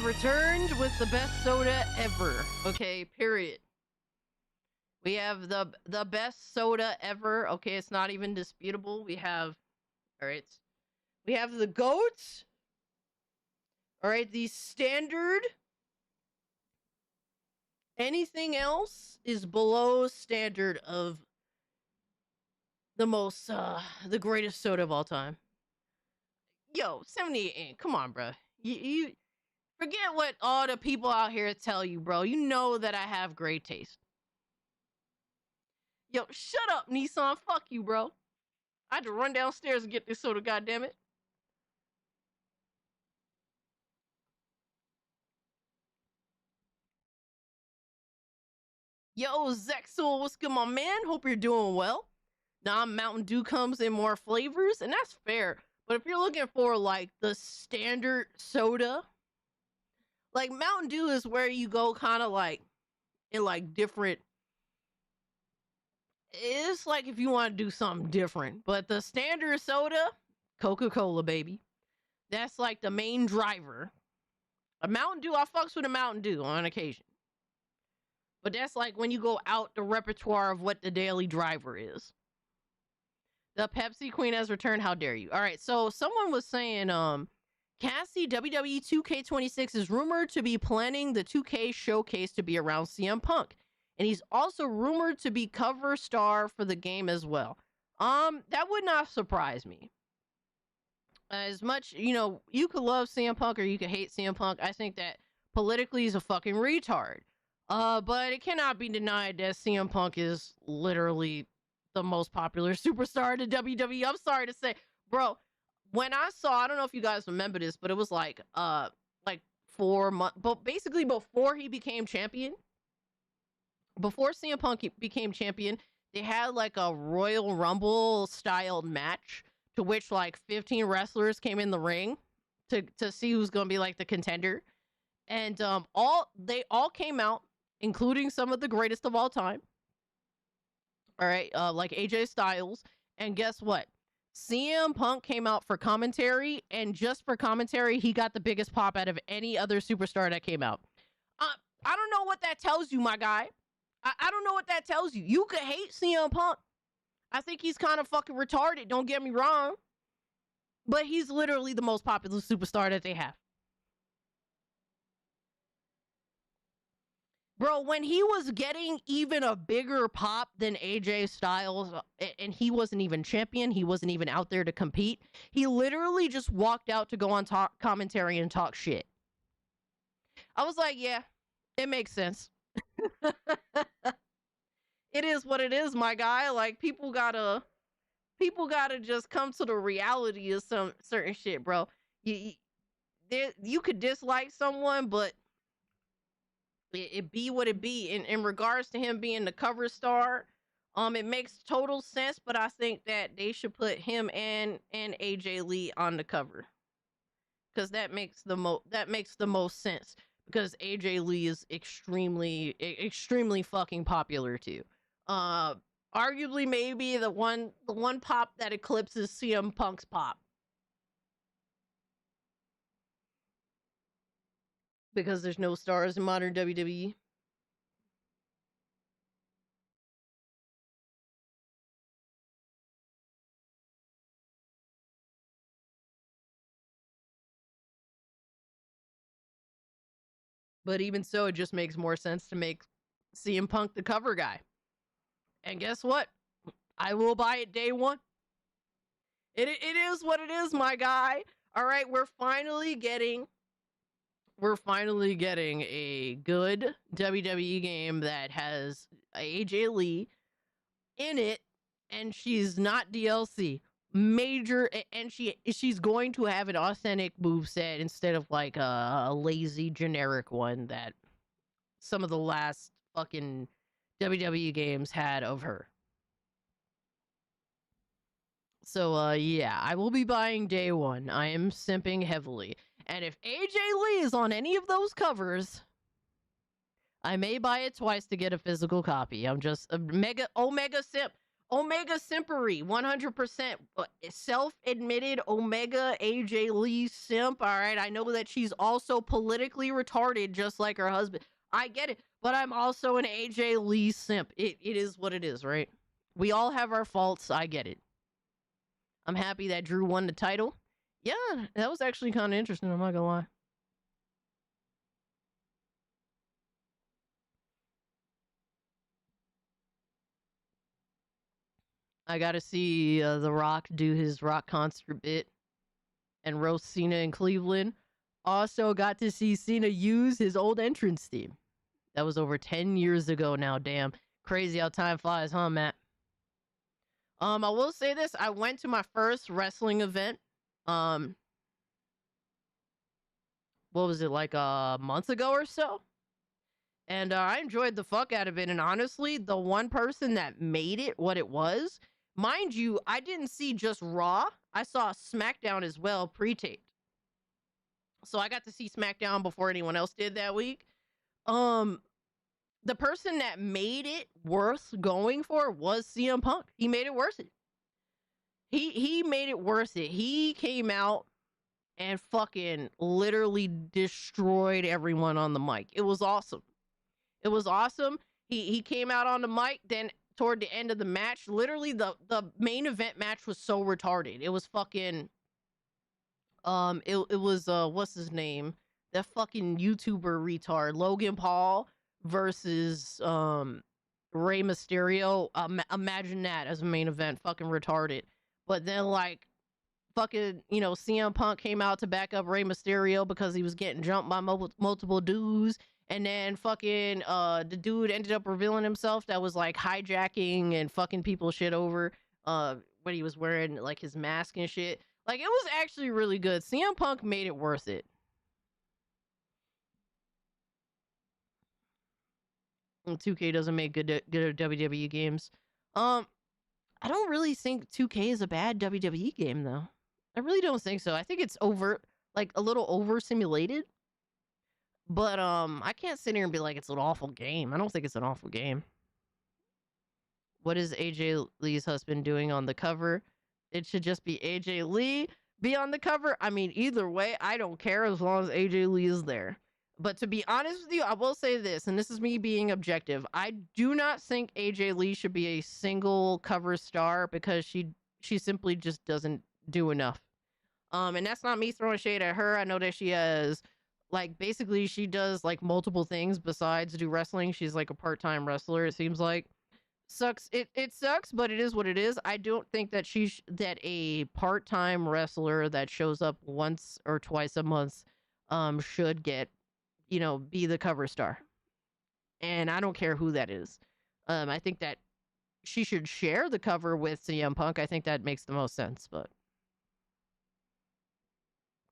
returned with the best soda ever. Okay, period. We have the best soda ever. Okay, it's not even disputable. We have, all right, we have the goats. All right, the standard. Anything else is below standard of the greatest soda of all time. Yo, 78 Inc. Come on, bro. You forget what all the people out here tell you, bro. You know that I have great taste. Yo, shut up, Nissan. Fuck you, bro. I had to run downstairs and get this soda, goddammit. Yo, Zexel, what's good, my man? Hope you're doing well. Now, Mountain Dew comes in more flavors, and that's fair. But if you're looking for, like, the standard soda, like, Mountain Dew is where you go kind of, like, in, like, different... It's like if you want to do something different. But the standard soda, Coca-Cola, baby. That's, like, the main driver. A Mountain Dew, I fucks with a Mountain Dew on occasion. But that's, like, when you go out the repertoire of what the daily driver is. The Pepsi Queen has returned. How dare you? All right, so someone was saying, Cassie WWE 2K26 is rumored to be planning the 2K showcase to be around CM Punk. And he's also rumored to be cover star for the game as well. That would not surprise me. As much, you know, you could love CM Punk or you could hate CM Punk. I think that politically he's a fucking retard. But it cannot be denied that CM Punk is literally the most popular superstar in the WWE. I'm sorry to say, bro, when I saw, I don't know if you guys remember this, but it was like 4 months, but basically before he became champion, before CM Punk became champion, they had like a Royal Rumble styled match to which like 15 wrestlers came in the ring to see who's going to be like the contender. And they all came out, including some of the greatest of all time. All right, like AJ Styles. And guess what? CM Punk came out for commentary, and just for commentary, he got the biggest pop out of any other superstar that came out. I don't know what that tells you, my guy. I don't know what that tells you. You could hate CM Punk. I think he's kind of fucking retarded, don't get me wrong. But he's literally the most popular superstar that they have. Bro, when he was getting even a bigger pop than AJ Styles, and he wasn't even champion, he wasn't even out there to compete, he literally just walked out to go on commentary and talk shit. I was like, yeah, it makes sense. It is what it is, my guy. Like, people gotta just come to the reality of some certain shit, bro. You could dislike someone, but it be what it be. In regards to him being the cover star, it makes total sense, but I think that they should put him and AJ Lee on the cover. Because that makes the most sense. Because AJ Lee is extremely fucking popular too. Arguably maybe the one pop that eclipses CM Punk's pop. Because there's no stars in modern WWE. But even so, it just makes more sense to make CM Punk the cover guy. And guess what? I will buy it day one. It is what it is, my guy. All right, we're finally getting a good WWE game that has AJ Lee in it, and she's not DLC. Major, and she's going to have an authentic moveset instead of like a lazy generic one that some of the last fucking WWE games had of her. So yeah, I will be buying day one. I am simping heavily. And if AJ Lee is on any of those covers, I may buy it twice to get a physical copy. I'm just a omega simp. Omega Simpery, 100% self-admitted Omega AJ Lee simp. All right, I know that she's also politically retarded, just like her husband. I get it, but I'm also an AJ Lee simp. It is what it is, right? We all have our faults. I get it. I'm happy that Drew won the title. Yeah, that was actually kind of interesting. I'm not gonna lie. I got to see The Rock do his rock concert bit and roast Cena in Cleveland. Also got to see Cena use his old entrance theme. That was over 10 years ago now, damn. Crazy how time flies, huh, Matt? I will say this. I went to my first wrestling event. What was it, like a month ago or so? And I enjoyed the fuck out of it. And honestly, the one person that made it what it was, mind you, I didn't see just Raw. I saw SmackDown as well, pre-taped. So I got to see SmackDown before anyone else did that week. The person that made it worth going for was CM Punk. He made it worth it. He made it worth it. He came out and fucking literally destroyed everyone on the mic. It was awesome. It was awesome. He came out on the mic, then toward the end of the match, literally the main event match was so retarded. It was fucking it was what's his name? That fucking YouTuber retard, Logan Paul versus Rey Mysterio. Imagine that as a main event, fucking retarded. But then like fucking, you know, CM Punk came out to back up Rey Mysterio because he was getting jumped by multiple dudes. And then fucking the dude ended up revealing himself that was like hijacking and fucking people shit over when he was wearing like his mask and shit. Like it was actually really good. CM Punk made it worth it. And 2K doesn't make good WWE games. I don't really think 2K is a bad WWE game though. I really don't think so. I think it's like a little over simulated. But I can't sit here and be like it's an awful game. I don't think it's an awful game. What is AJ Lee's husband doing on the cover? It should just be AJ Lee be on the cover. I mean, either way, I don't care as long as AJ Lee is there. But to be honest with you, I will say this, and this is me being objective. I do not think AJ Lee should be a single cover star because she simply just doesn't do enough. And that's not me throwing shade at her. I know that she has, like, basically she does, like, multiple things besides do wrestling. She's, like, a part-time wrestler, it seems like. Sucks. It sucks, but it is what it is. I don't think that that a part-time wrestler that shows up once or twice a month should get, you know, be the cover star. And I don't care who that is. I think that she should share the cover with CM Punk. I think that makes the most sense, but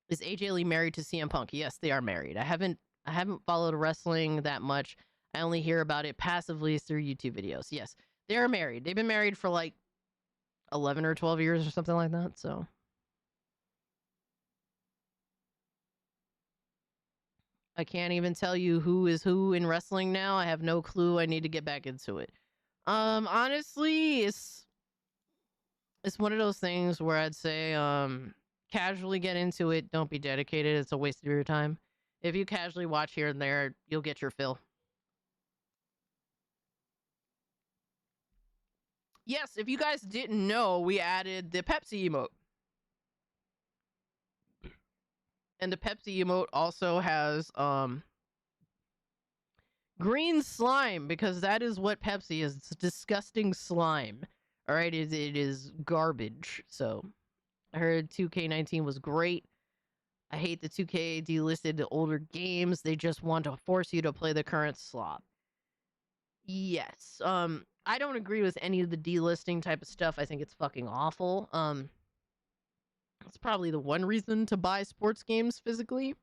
is AJ Lee married to CM Punk? Yes, they are married. I haven't followed wrestling that much. I only hear about it passively through YouTube videos. Yes, they are married. They've been married for like 11 or 12 years or something like that. So I can't even tell you who is who in wrestling now. I have no clue. I need to get back into it. Honestly, it's one of those things where I'd say casually get into it. Don't be dedicated. It's a waste of your time. If you casually watch here and there, you'll get your fill. Yes, if you guys didn't know, we added the Pepsi emote. And the Pepsi emote also has green slime, because that is what Pepsi is. It's disgusting slime. All right, it is garbage. So I heard 2K19 was great. I hate the 2K delisted the older games. They just want to force you to play the current slop. Yes. I don't agree with any of the delisting type of stuff. I think it's fucking awful. It's probably the one reason to buy sports games physically.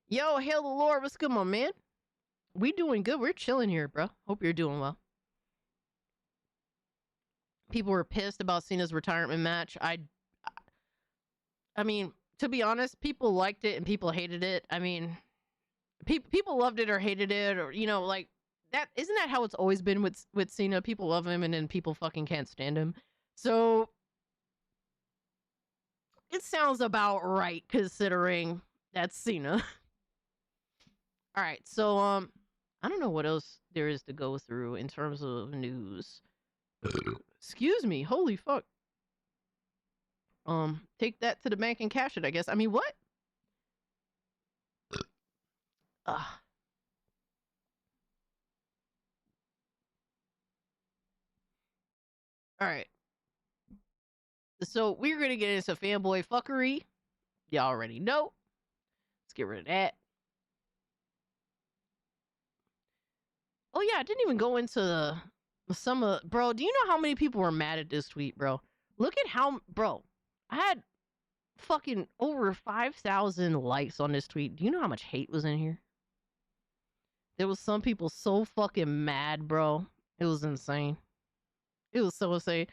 Yo, hail the Lord. What's good, my man? We doing good. We're chilling here, bro. Hope you're doing well. People were pissed about Cena's retirement match. I mean, to be honest, people liked it and people hated it. I mean, people loved it or hated it, or, you know, like, that isn't that how it's always been with Cena? People love him and then people fucking can't stand him. So it sounds about right considering that's Cena. All right, so I don't know what else there is to go through in terms of news. Excuse me, holy fuck. Take that to the bank and cash it, I guess. I mean, what? All right. So we're gonna get into fanboy fuckery. Y'all already know. Let's get rid of that. Oh yeah, I didn't even go into some of bro. Do you know how many people were mad at this tweet, bro? Look at how bro. I had fucking over 5,000 likes on this tweet. Do you know how much hate was in here? There was some people so fucking mad, bro. It was insane. It was so insane.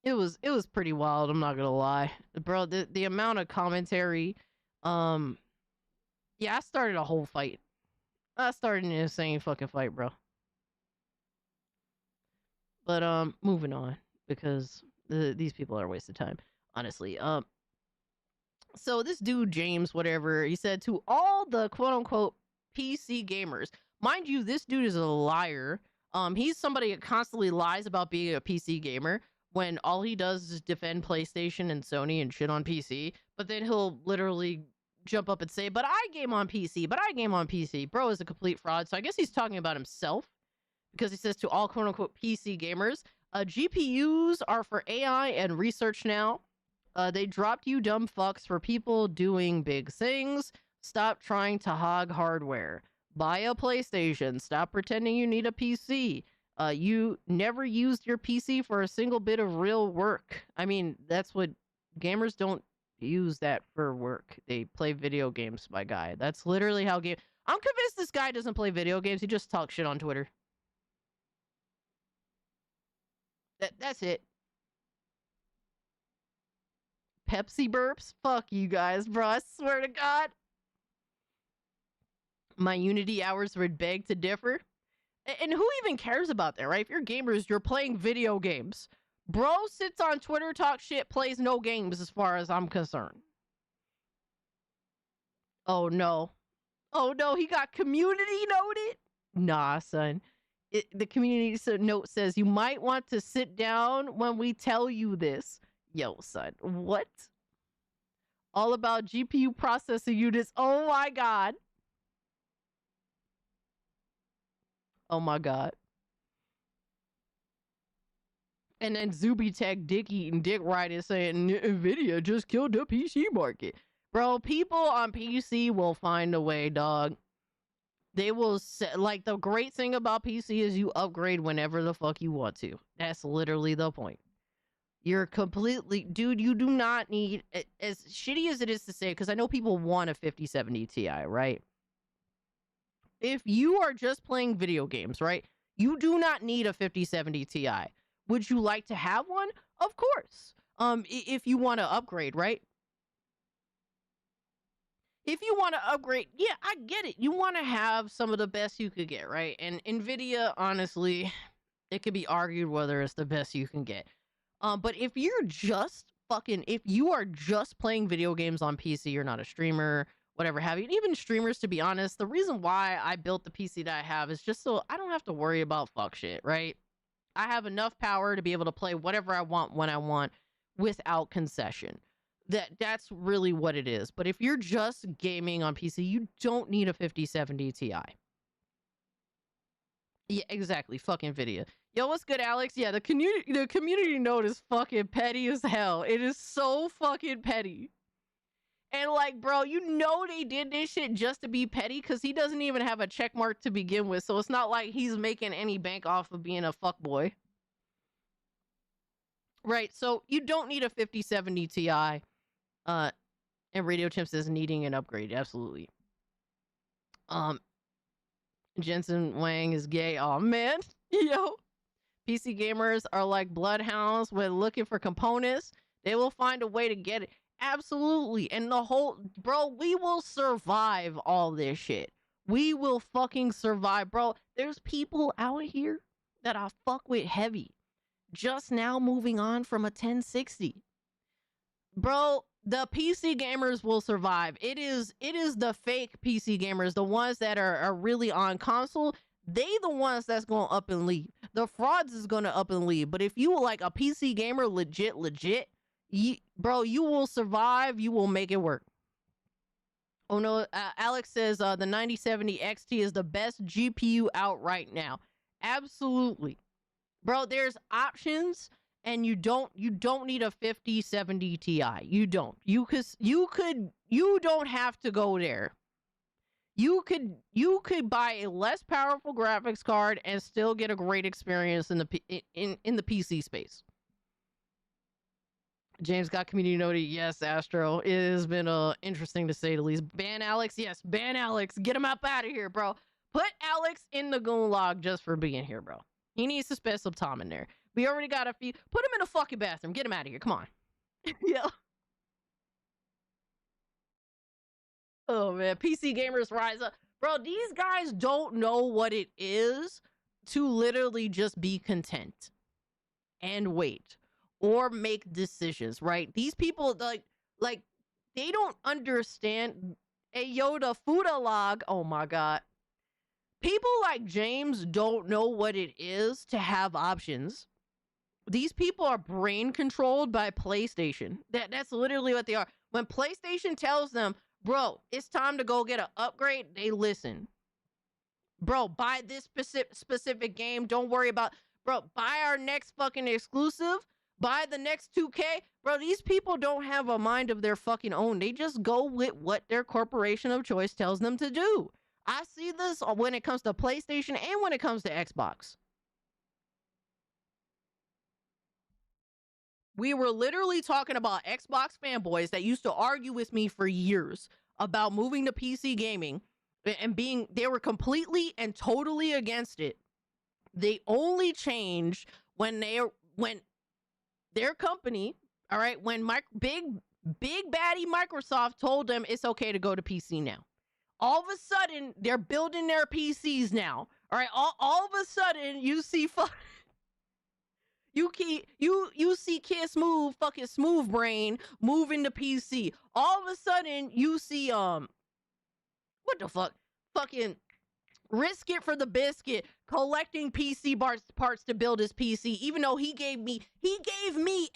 It was pretty wild, I'm not gonna lie. Bro, the amount of commentary, yeah, I started a whole fight. I started an insane fucking fight, bro. But moving on, because these people are a waste of time, honestly. So this dude, James, whatever, he said to all the quote-unquote PC gamers, mind you, this dude is a liar. He's somebody that constantly lies about being a PC gamer when all he does is defend PlayStation and Sony and shit on PC, but then he'll literally jump up and say, but I game on PC, but I game on PC. Bro is a complete fraud, so I guess he's talking about himself, because he says to all quote-unquote PC gamers, GPUs are for AI and research now. They dropped you dumb fucks for people doing big things. Stop trying to hog hardware. Buy a PlayStation. Stop pretending you need a PC. You never used your PC for a single bit of real work. I mean, that's what gamers don't use that for work. They play video games, my guy. That's literally how game. I'm convinced this guy doesn't play video games. He just talks shit on Twitter. That's it. Pepsi burps? Fuck you guys, bro. I swear to God. My Unity hours would beg to differ. And who even cares about that, right? If you're gamers, you're playing video games. Bro sits on Twitter, talks shit, plays no games as far as I'm concerned. Oh, no. Oh, no, he got community noted? Nah, son. The community note says, you might want to sit down when we tell you this. Yo, son, what? All about GPU processing units. Oh, my God. Oh, my God. And then Zubitech dick eating dick riding saying NVIDIA just killed the PC market. Bro, people on PC will find a way, dog. They will like the great thing about PC is you upgrade whenever the fuck you want to. That's literally the point. You're completely, dude, you do not need, as shitty as it is to say, because I know people want a 5070 Ti, right? If you are just playing video games, right? You do not need a 5070 Ti. Would you like to have one? Of course. If you want to upgrade, right? If you want to upgrade, yeah, I get it. You want to have some of the best you could get, right? And NVIDIA, honestly, it could be argued whether it's the best you can get. But if you're just if you are just playing video games on PC, you're not a streamer, whatever have you. And even streamers, to be honest, the reason why I built the PC that I have is just so I don't have to worry about fuck shit, right? I have enough power to be able to play whatever I want when I want without concession. That's really what it is. But if you're just gaming on PC, you don't need a 5070 Ti. Yeah, exactly. Fucking NVIDIA. Yo, what's good, Alex? Yeah, the community note is fucking petty as hell. It is so fucking petty. And like, bro, you know they did this shit just to be petty because he doesn't even have a check mark to begin with. So it's not like he's making any bank off of being a fuckboy. Right, so you don't need a 5070 Ti. And Radio Chimp says needing an upgrade. Absolutely. Jensen Wang is gay. Oh man. Yo. PC gamers are like bloodhounds when looking for components. They will find a way to get it. Absolutely. And the whole, bro, we will survive all this shit. We will fucking survive, bro. There's people out here that I fuck with heavy. Just now moving on from a 1060. Bro, the PC gamers will survive. It is the fake PC gamers, the ones that are really on console. They the ones that's going to up and leave. The frauds is going to up and leave. But if you were like a PC gamer, legit, bro, you will survive. You will make it work. Oh no, Alex says the 9070 XT is the best GPU out right now. Absolutely. Bro, there's options, and you don't need a 5070 Ti. You don't. You don't have to go there. You could buy a less powerful graphics card and still get a great experience in the PC space. James got community noted. Yes, Astro. It has been interesting to say the least. Ban Alex. Yes, ban Alex. Get him up out of here, bro. Put Alex in the goon log just for being here, bro. He needs to spend some time in there. We already got a few. Put him in the fucking bathroom. Get him out of here. Come on. Yeah. Oh, man. PC gamers rise up. Bro, these guys don't know what it is to literally just be content and wait. Or make decisions, right? These people, like they don't understand. A Yoda Fuda log. Oh my god. People like James don't know what it is to have options. These people are brain controlled by PlayStation. That's literally what they are. When PlayStation tells them, bro, it's time to go get an upgrade, they listen. Bro, buy this specific game. Don't worry about, bro, buy our next fucking exclusive. Buy the next 2K. Bro, these people don't have a mind of their fucking own. They just go with what their corporation of choice tells them to do. I see this when it comes to PlayStation and when it comes to Xbox. We were literally talking about Xbox fanboys that used to argue with me for years about moving to PC gaming and they were completely and totally against it. They only changed when their company, all right, when big baddie Microsoft told them it's okay to go to PC now. All of a sudden, they're building their PCs now. All right, all of a sudden, you see you see Kid Smooth, fucking Smooth Brain, move into PC. All of a sudden, you see what the fuck, fucking Risk It for the Biscuit collecting PC parts to build his PC, even though he gave me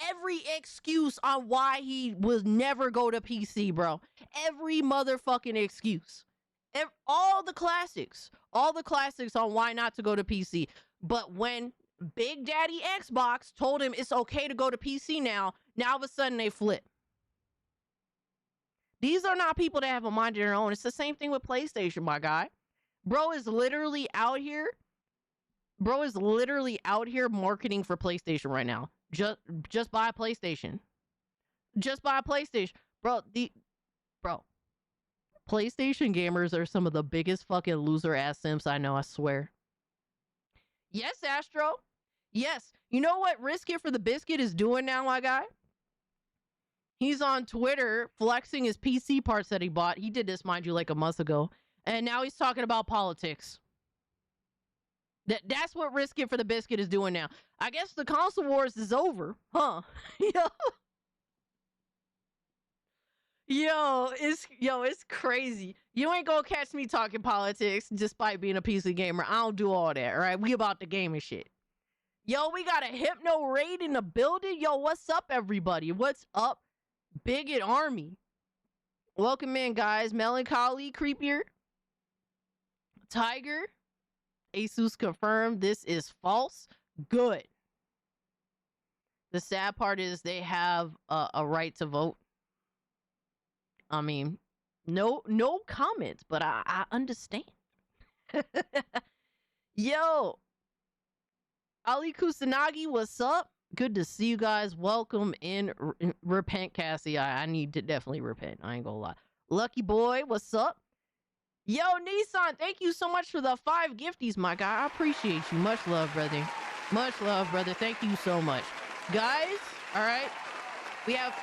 every excuse on why he would never go to PC, bro. Every motherfucking excuse. All the classics on why not to go to PC. But when Big Daddy Xbox told him it's okay to go to PC now all of a sudden they flip. These are not people that have a mind of their own. It's the same thing with PlayStation, my guy. Bro is literally out here marketing for PlayStation right now. Just buy a PlayStation. Just buy a PlayStation. Bro, PlayStation gamers are some of the biggest fucking loser ass simps I know, I swear. Yes, Astro. Yes. You know what Risk It for the Biscuit is doing now, my guy? He's on Twitter flexing his PC parts that he bought. He did this, mind you, like a month ago. And now he's talking about politics. That's what Risk It for the Biscuit is doing now. I guess the console wars is over, huh? Yo, it's crazy. You ain't gonna catch me talking politics despite being a PC gamer. I don't do all that, right? We about the game and shit. Yo, we got a Hypno raid in the building. Yo, what's up, everybody? What's up, Bigot Army? Welcome in, guys. Melancholy, Creepier, Tiger, Asus confirmed this is false. Good. The sad part is they have a right to vote. I mean, no comments, but I understand. Yo, Ali Kusanagi, what's up? Good to see you guys. Welcome in. Repent, Cassie. I need to definitely repent. I ain't gonna lie. Lucky Boy, what's up? Yo, Nissan, thank you so much for the 5 gifties, my guy. I appreciate you. Much love, brother. Much love, brother. Thank you so much. Guys, all right, we have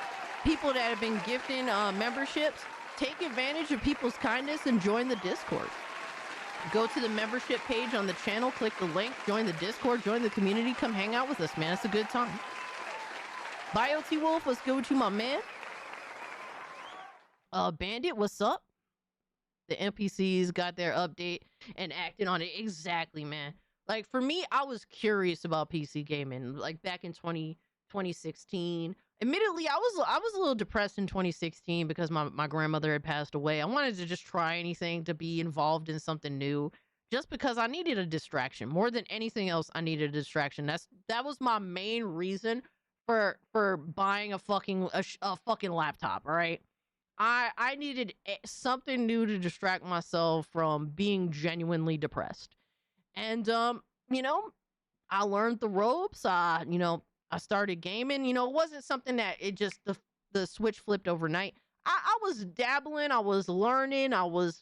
people that have been gifting memberships. Take advantage of people's kindness and join the Discord. Go to the membership page on the channel, click the link, join the Discord, join the community, come hang out with us, man. It's a good time. Bio T Wolf, let's go to my man. Bandit, what's up? The NPCs got their update and acting on it exactly, man. Like for me, I was curious about PC gaming, like back in 2016. Admittedly, I was a little depressed in 2016 because my grandmother had passed away. I wanted to just try anything to be involved in something new, just because I needed a distraction. More than anything else, I needed a distraction. That was my main reason for buying a fucking laptop. All right. I needed something new to distract myself from being genuinely depressed. And, you know, I learned the ropes. I started gaming. You know, it wasn't something that it just, the switch flipped overnight. I was dabbling. I was learning. I was,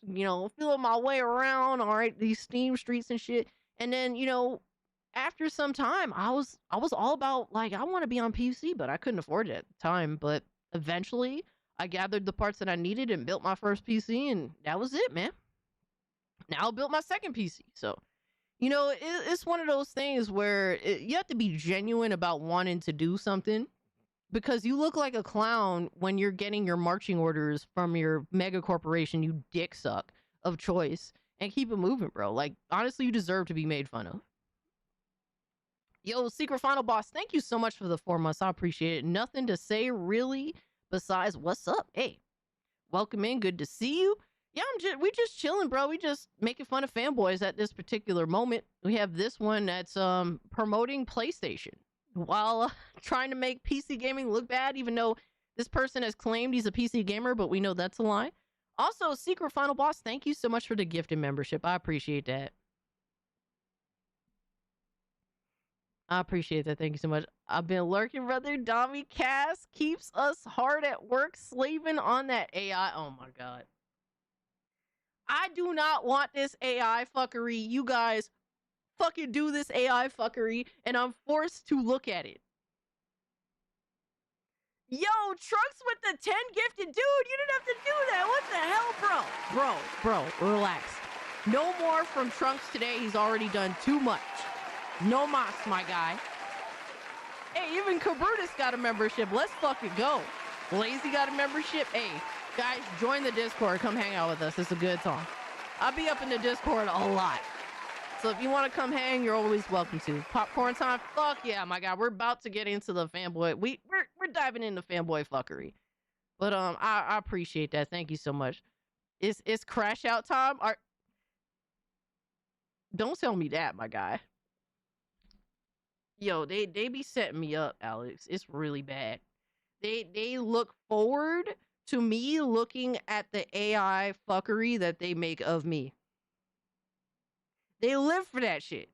feeling my way around. All right. These Steam streets and shit. And then, after some time, I was all about, like, I want to be on PC, but I couldn't afford it at the time. But eventually, I gathered the parts that I needed and built my first PC, and that was it, man. Now I built my second PC. So, it's one of those things where you have to be genuine about wanting to do something, because you look like a clown when you're getting your marching orders from your mega corporation, you dick suck of choice, and keep it moving, bro. Like, honestly, you deserve to be made fun of. Yo, Secret Final Boss, thank you so much for the 4 months. I appreciate it. Nothing to say, really, besides what's up. Hey, welcome in. Good to see you. Yeah, we just chilling, bro. We just making fun of fanboys at this particular moment. We have this one that's promoting PlayStation while trying to make PC gaming look bad, even though this person has claimed he's a PC gamer, but we know that's a lie. Also, Secret Final Boss, thank you so much for the gifted membership. I appreciate that. I appreciate that. Thank you so much. I've been lurking, brother. Dami Cass keeps us hard at work, slaving on that AI. Oh my God. I do not want this AI fuckery. You guys fucking do this AI fuckery, and I'm forced to look at it. Yo, Trunks with the 10 gifted. Dude, you didn't have to do that. What the hell, bro? Bro, relax. No more from Trunks today. He's already done too much. No mas, my guy. Hey, even Kabrutus got a membership. Let's fucking go. Lazy got a membership. Hey, guys, join the Discord. Come hang out with us. It's a good time. I'll be up in the Discord a lot. So if you want to come hang, you're always welcome to. Popcorn time? Fuck yeah, my guy. We're about to get into the fanboy. We're diving into fanboy fuckery. But I appreciate that. Thank you so much. It's crash out time? Don't tell me that, my guy. Yo, they be setting me up, Alex. It's really bad. They look forward to me looking at the AI fuckery that they make of me. They live for that shit.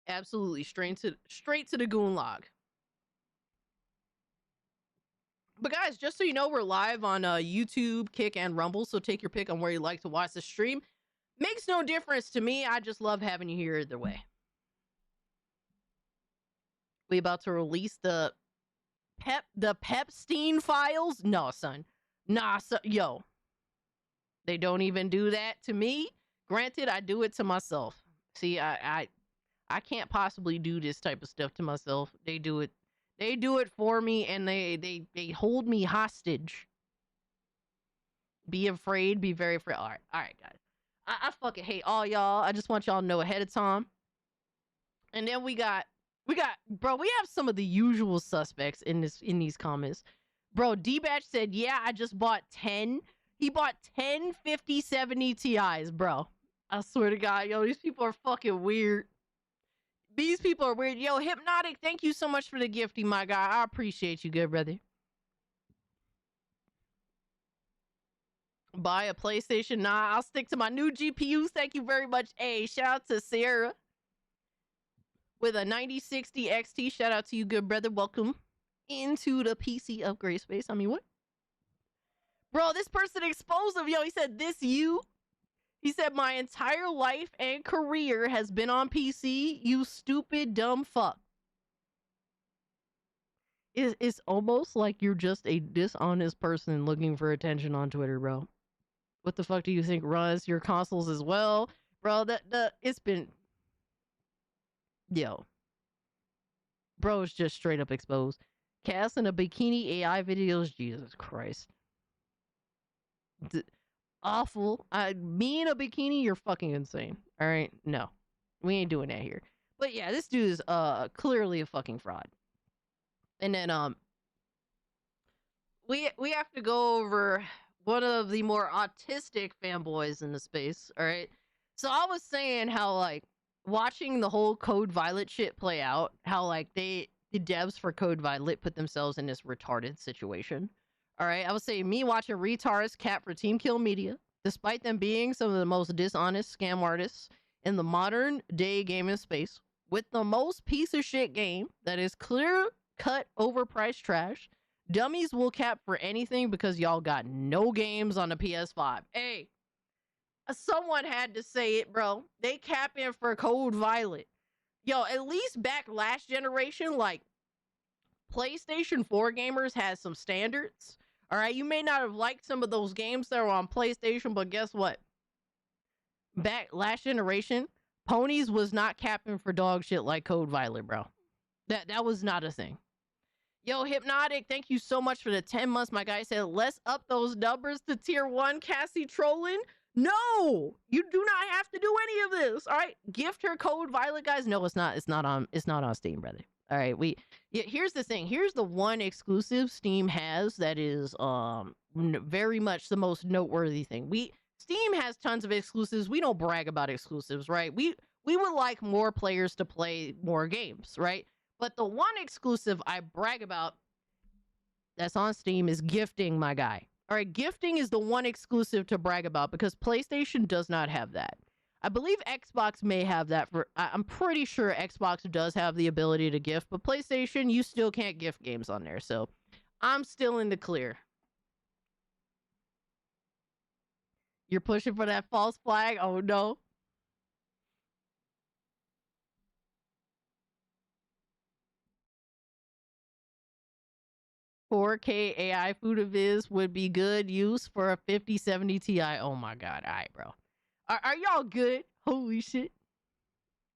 Absolutely, straight to the goon log. But guys, just so you know, we're live on YouTube, Kick, and Rumble, so take your pick on where you like to watch the stream. Makes no difference to me. I just love having you here either way. We about to release the Pepstein files? No, son. Nah, son. Yo. They don't even do that to me. Granted, I do it to myself. See, I can't possibly do this type of stuff to myself. They do it. They do it for me, and they hold me hostage. Be afraid. Be very afraid. All right, guys. I fucking hate all y'all. I just want y'all to know ahead of time. And then we got, bro, we have some of the usual suspects in these comments. Bro, D-Batch said, yeah, I just bought 10. He bought 10 5070 Ti's, bro. I swear to God, yo, these people are fucking weird. These people are weird. Yo, Hypnotic, thank you so much for the gifting, my guy. I appreciate you, good brother. Buy a PlayStation? Nah, I'll stick to my new GPUs. Thank you very much. Hey, shout out to Sarah with a 9060 XT. Shout out to you, good brother. Welcome into the PC upgrade space. I mean, what? Bro, this person exposed him. Yo, he said, this you? He said, my entire life and career has been on PC. You stupid, dumb fuck. It's almost like you're just a dishonest person looking for attention on Twitter, bro. What the fuck do you think runs your consoles as well? Bro, it's been yo. Bro is just straight up exposed. Cass in a bikini AI videos, Jesus Christ. Awful. Me in a bikini, you're fucking insane. All right, no, we ain't doing that here. But yeah, this dude is clearly a fucking fraud. And then we have to go over one of the more autistic fanboys in the space. All right, so I was saying how like watching the whole Code Violet shit play out, how like the devs for Code Violet put themselves in this retarded situation. All right, I was saying me watching retards cap for Team Kill Media, despite them being some of the most dishonest scam artists in the modern day gaming space, with the most piece of shit game that is clear cut overpriced trash. Dummies will cap for anything because y'all got no games on the PS5. Hey, someone had to say it, bro. They cap in for Code Violet. Yo, at least back last generation, like PlayStation 4 gamers had some standards. All right, you may not have liked some of those games that were on PlayStation, but guess what? Back last generation, Ponies was not capping for dog shit like Code Violet, bro. That was not a thing. Yo, Hypnotic, thank you so much for the 10 months. My guy said, let's up those numbers to tier 1. Cassie trolling? No, you do not have to do any of this. All right, gift her Code Violet, guys. No, it's not. It's not on Steam, brother. All right, here's the thing. Here's the one exclusive Steam has that is very much the most noteworthy thing. Steam has tons of exclusives. We don't brag about exclusives, right? We would like more players to play more games, right? But the one exclusive I brag about that's on Steam is gifting, my guy. All right, gifting is the one exclusive to brag about because PlayStation does not have that. I believe Xbox may have that I'm pretty sure Xbox does have the ability to gift, but PlayStation, you still can't gift games on there. So I'm still in the clear. You're pushing for that false flag? Oh no. $4K AI Food-A-Viz would be good use for a 5070 Ti. Oh my god. All right, bro. Are y'all good? Holy shit.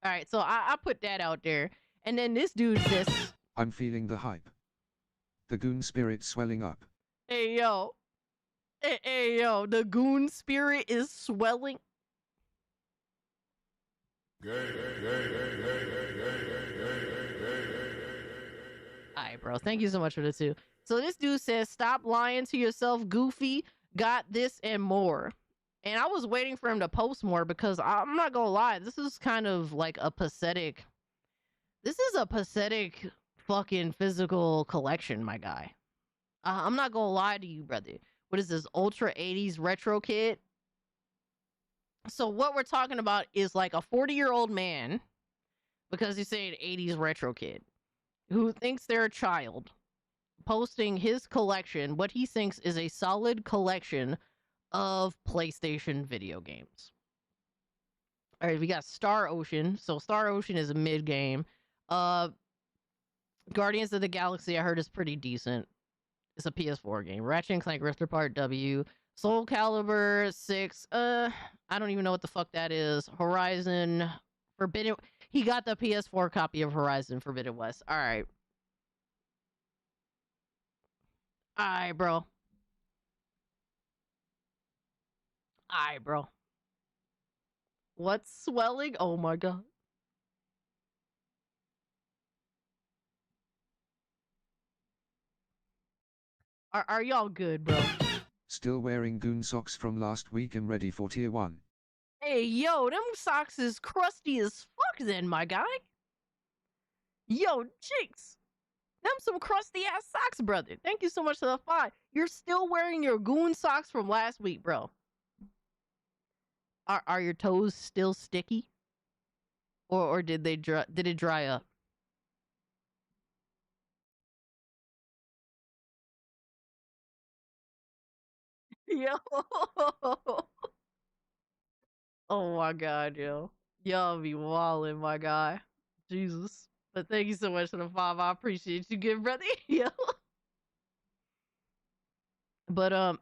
All right, so I put that out there. And then this dude says, I'm feeling the hype. The goon spirit swelling up. hey, yo. Hey, yo. The goon spirit is swelling. All right, bro. Thank you so much for the 2. So this dude says, stop lying to yourself, Goofy. Got this and more. And I was waiting for him to post more because I'm not gonna lie, this is kind of like a pathetic. This is a pathetic fucking physical collection, my guy. I'm not gonna lie to you, brother. What is this Ultra 80s retro kit? So what we're talking about is like a 40-year-old man, because he's saying 80s retro kid, who thinks they're a child, posting his collection, what he thinks is a solid collection of PlayStation video games. All right, we got Star Ocean. So Star Ocean is a mid game. Guardians of the Galaxy, I heard, is pretty decent. It's a PS4 game. Ratchet and Clank Rift Apart W. Soul Calibur 6. I don't even know what the fuck that is. Horizon Forbidden. He got the PS4 copy of Horizon Forbidden West. All right. All right, bro. All right, bro. What's swelling? Oh my god. Are y'all good, bro? Still wearing goon socks from last week and ready for tier 1. Hey, yo, them socks is crusty as fuck then, my guy. Yo, Jinx. Them some crusty ass socks, brother. Thank you so much for the 5. You're still wearing your goon socks from last week, bro. Are your toes still sticky? Or did it dry up? Yo. Oh my god, yo. Y'all be wildin', my guy. Jesus. But thank you so much for the 5. I appreciate you, good brother. Yo. But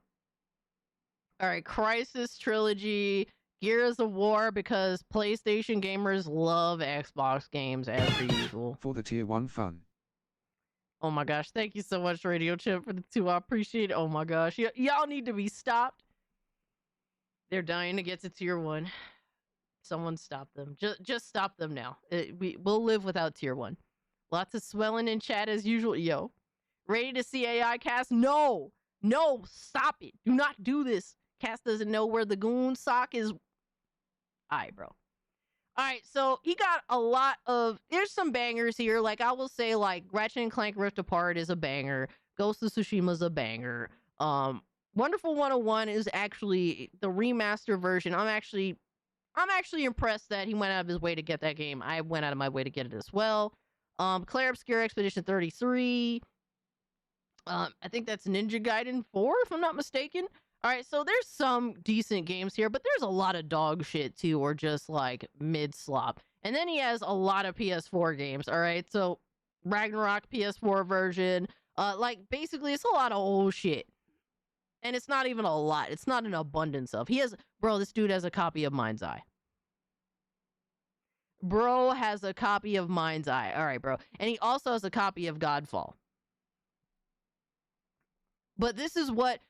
All right, Crisis Trilogy, Gears of War, because PlayStation gamers love Xbox games as per usual. For the tier 1 fun. Oh my gosh, thank you so much, Radio Chip, for the 2. I appreciate it. Oh my gosh, y'all need to be stopped. They're dying to get to tier 1. Someone stop them. Just stop them now. We'll live without tier 1. Lots of swelling in chat as usual. Yo, ready to see AI Cast? No, stop it. Do not do this. Cast doesn't know where the goon sock is. All right, bro. All right, so he got a lot of. There's some bangers here. Like I will say, like Ratchet and Clank Rift Apart is a banger. Ghost of Tsushima is a banger. Wonderful 101 is actually the remaster version. I'm actually impressed that he went out of his way to get that game. I went out of my way to get it as well. Claire Obscure Expedition 33. I think that's Ninja Gaiden 4, if I'm not mistaken. All right, so there's some decent games here, but there's a lot of dog shit too, or just like mid slop. And then he has a lot of PS4 games. All right, so Ragnarok PS4 version. Like basically, it's a lot of old shit. And it's not even a lot. It's not an abundance of. This dude has a copy of Mind's Eye. Bro has a copy of Mind's Eye. All right, bro. And he also has a copy of Godfall. But this is what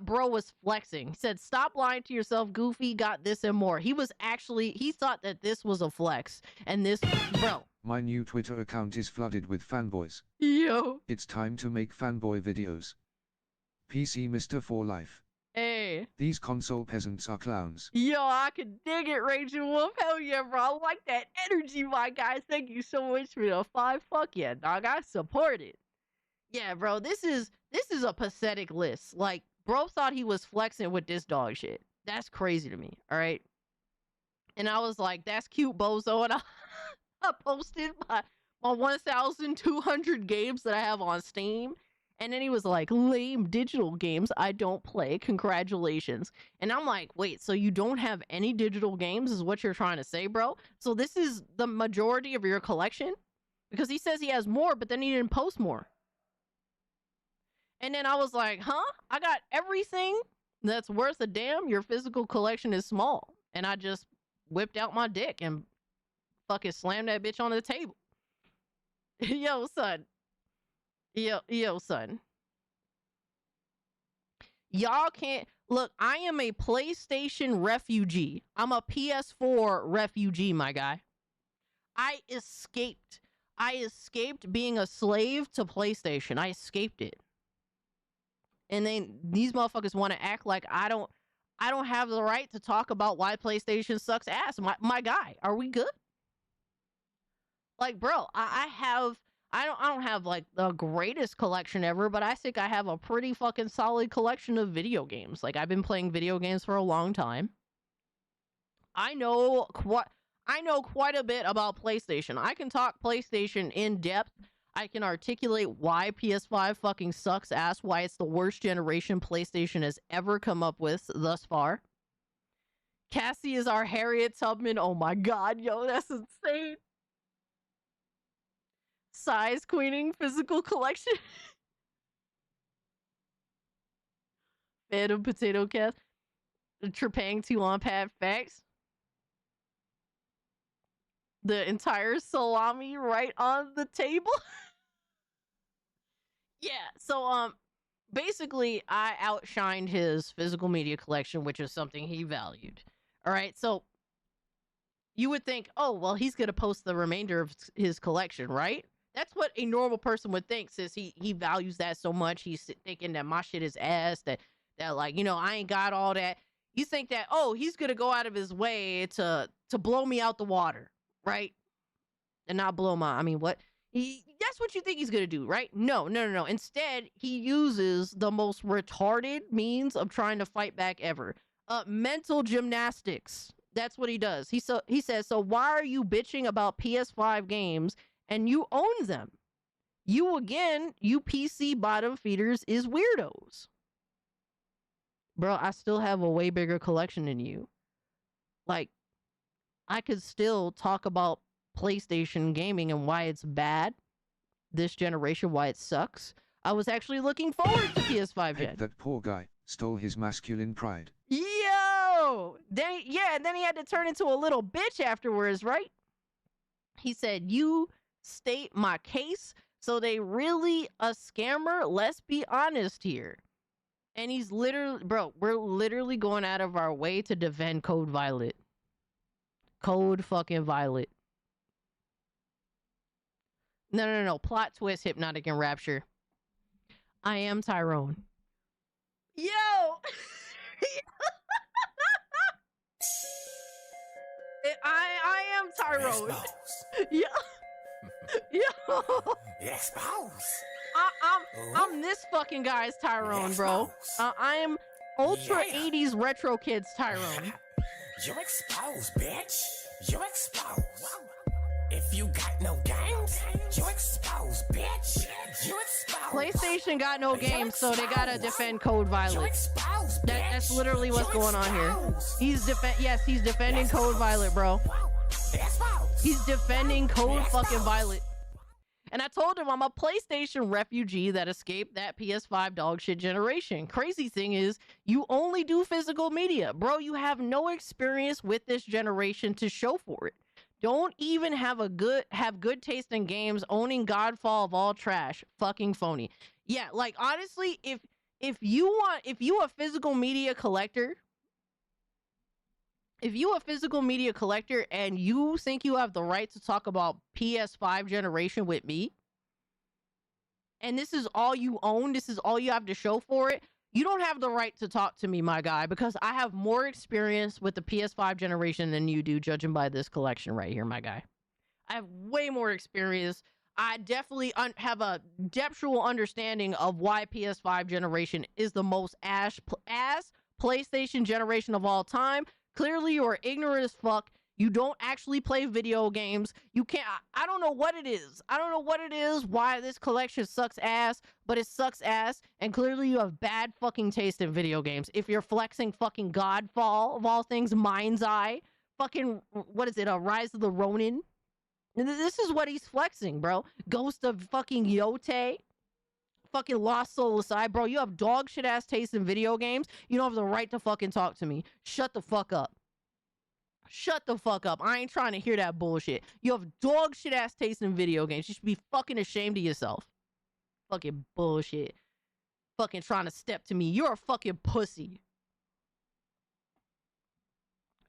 bro was flexing. He said, stop lying to yourself. Goofy got this and more. He thought that this was a flex. And this, bro. My new Twitter account is flooded with fanboys. Yo. It's time to make fanboy videos. PC Mr. for life. Hey. These console peasants are clowns. Yo, I can dig it, Rachel Wolf. Hell yeah, bro. I like that energy, my guys. Thank you so much for the 5. Fuck yeah, dog. I support it. Yeah, bro. This is a pathetic list. Like, bro thought he was flexing with this dog shit. That's crazy to me. All right. And I was like, that's cute, bozo. And I posted my 1,200 games that I have on Steam. And then he was like, lame digital games I don't play. Congratulations. And I'm like, wait, so you don't have any digital games is what you're trying to say, bro? So this is the majority of your collection? Because he says he has more, but then he didn't post more. And then I was like, huh? I got everything that's worth a damn. Your physical collection is small. And I just whipped out my dick and fucking slammed that bitch onto the table. Yo, son. Yo, son. Y'all can't... Look, I am a PlayStation refugee. I'm a PS4 refugee, my guy. I escaped being a slave to PlayStation. I escaped it. And then these motherfuckers want to act like I don't have the right to talk about why PlayStation sucks ass. My guy, are we good? Like, bro, I don't have like the greatest collection ever, but I think I have a pretty fucking solid collection of video games. Like, I've been playing video games for a long time. I know quite a bit about PlayStation. I can talk PlayStation in depth. I can articulate why PS5 fucking sucks ass, why it's the worst generation PlayStation has ever come up with thus far. Cassie is our Harriet Tubman. Oh my god, yo, that's insane. Size queening physical collection. Phantom potato cast. Trepang 2 on pad facts. The entire salami right on the table. Yeah, so basically I outshined his physical media collection, which is something he valued. All right, so you would think, oh, well, he's going to post the remainder of his collection, right? That's what a normal person would think, since he values that so much. He's thinking that my shit is ass, that like, you know, I ain't got all that. You think that, oh, he's going to go out of his way to blow me out the water, right? And not blow what? That's what you think he's going to do, right? No. Instead, he uses the most retarded means of trying to fight back ever. Mental gymnastics. That's what he does. He says, so why are you bitching about PS5 games and you own them? You PC bottom feeders is weirdos. Bro, I still have a way bigger collection than you. Like, I could still talk about PlayStation gaming and why it's bad this generation, why it sucks. I was actually looking forward to PS5 gen. That poor guy. stole his masculine pride. Yo! Then then he had to turn into a little bitch afterwards, right? He said, "You state my case, so they really a scammer? Let's be honest here." And he's literally, bro, we're literally going out of our way to defend Code Violet. Code fucking Violet. No. Plot twist, Hypnotic and Rapture. I am Tyrone. Yo! I am Tyrone. Yo. Yo. I'm this fucking guy's Tyrone, bro. I am ultra 80s retro kids Tyrone. You exposed, bitch. You exposed. If you got no games, you exposed, bitch. You exposed. PlayStation got no games, so they gotta defend Code Violet. That's literally what's going on here. He's defending Code Violet, bro. He's defending Code fucking Violet. And I told him I'm a PlayStation refugee that escaped that PS5 dog shit generation. Crazy thing is, you only do physical media. Bro, you have no experience with this generation to show for it. Don't even have good taste in games, owning Godfall of all trash. Fucking phony. Yeah, like honestly, if you a physical media collector, and you think you have the right to talk about PS5 generation with me, and this is all you own, this is all you have to show for it, you don't have the right to talk to me, my guy, because I have more experience with the PS5 generation than you do, judging by this collection right here, my guy. I have way more experience. I definitely have a depthful understanding of why PS5 generation is the most ass PlayStation generation of all time. Clearly, you are ignorant as fuck. You don't actually play video games. You can't. I don't know what it is. I don't know what it is, why this collection sucks ass, but it sucks ass. And clearly, you have bad fucking taste in video games. If you're flexing fucking Godfall, of all things, Mind's Eye, fucking, what is it, Rise of the Ronin? This is what he's flexing, bro. Ghost of fucking Yote. Fucking Lost Soul Aside, bro. You have dog shit ass taste in video games. You don't have the right to fucking talk to me. Shut the fuck up. Shut the fuck up. I ain't trying to hear that bullshit. You have dog shit ass taste in video games. You should be fucking ashamed of yourself. Fucking bullshit. Fucking trying to step to me. You're a fucking pussy.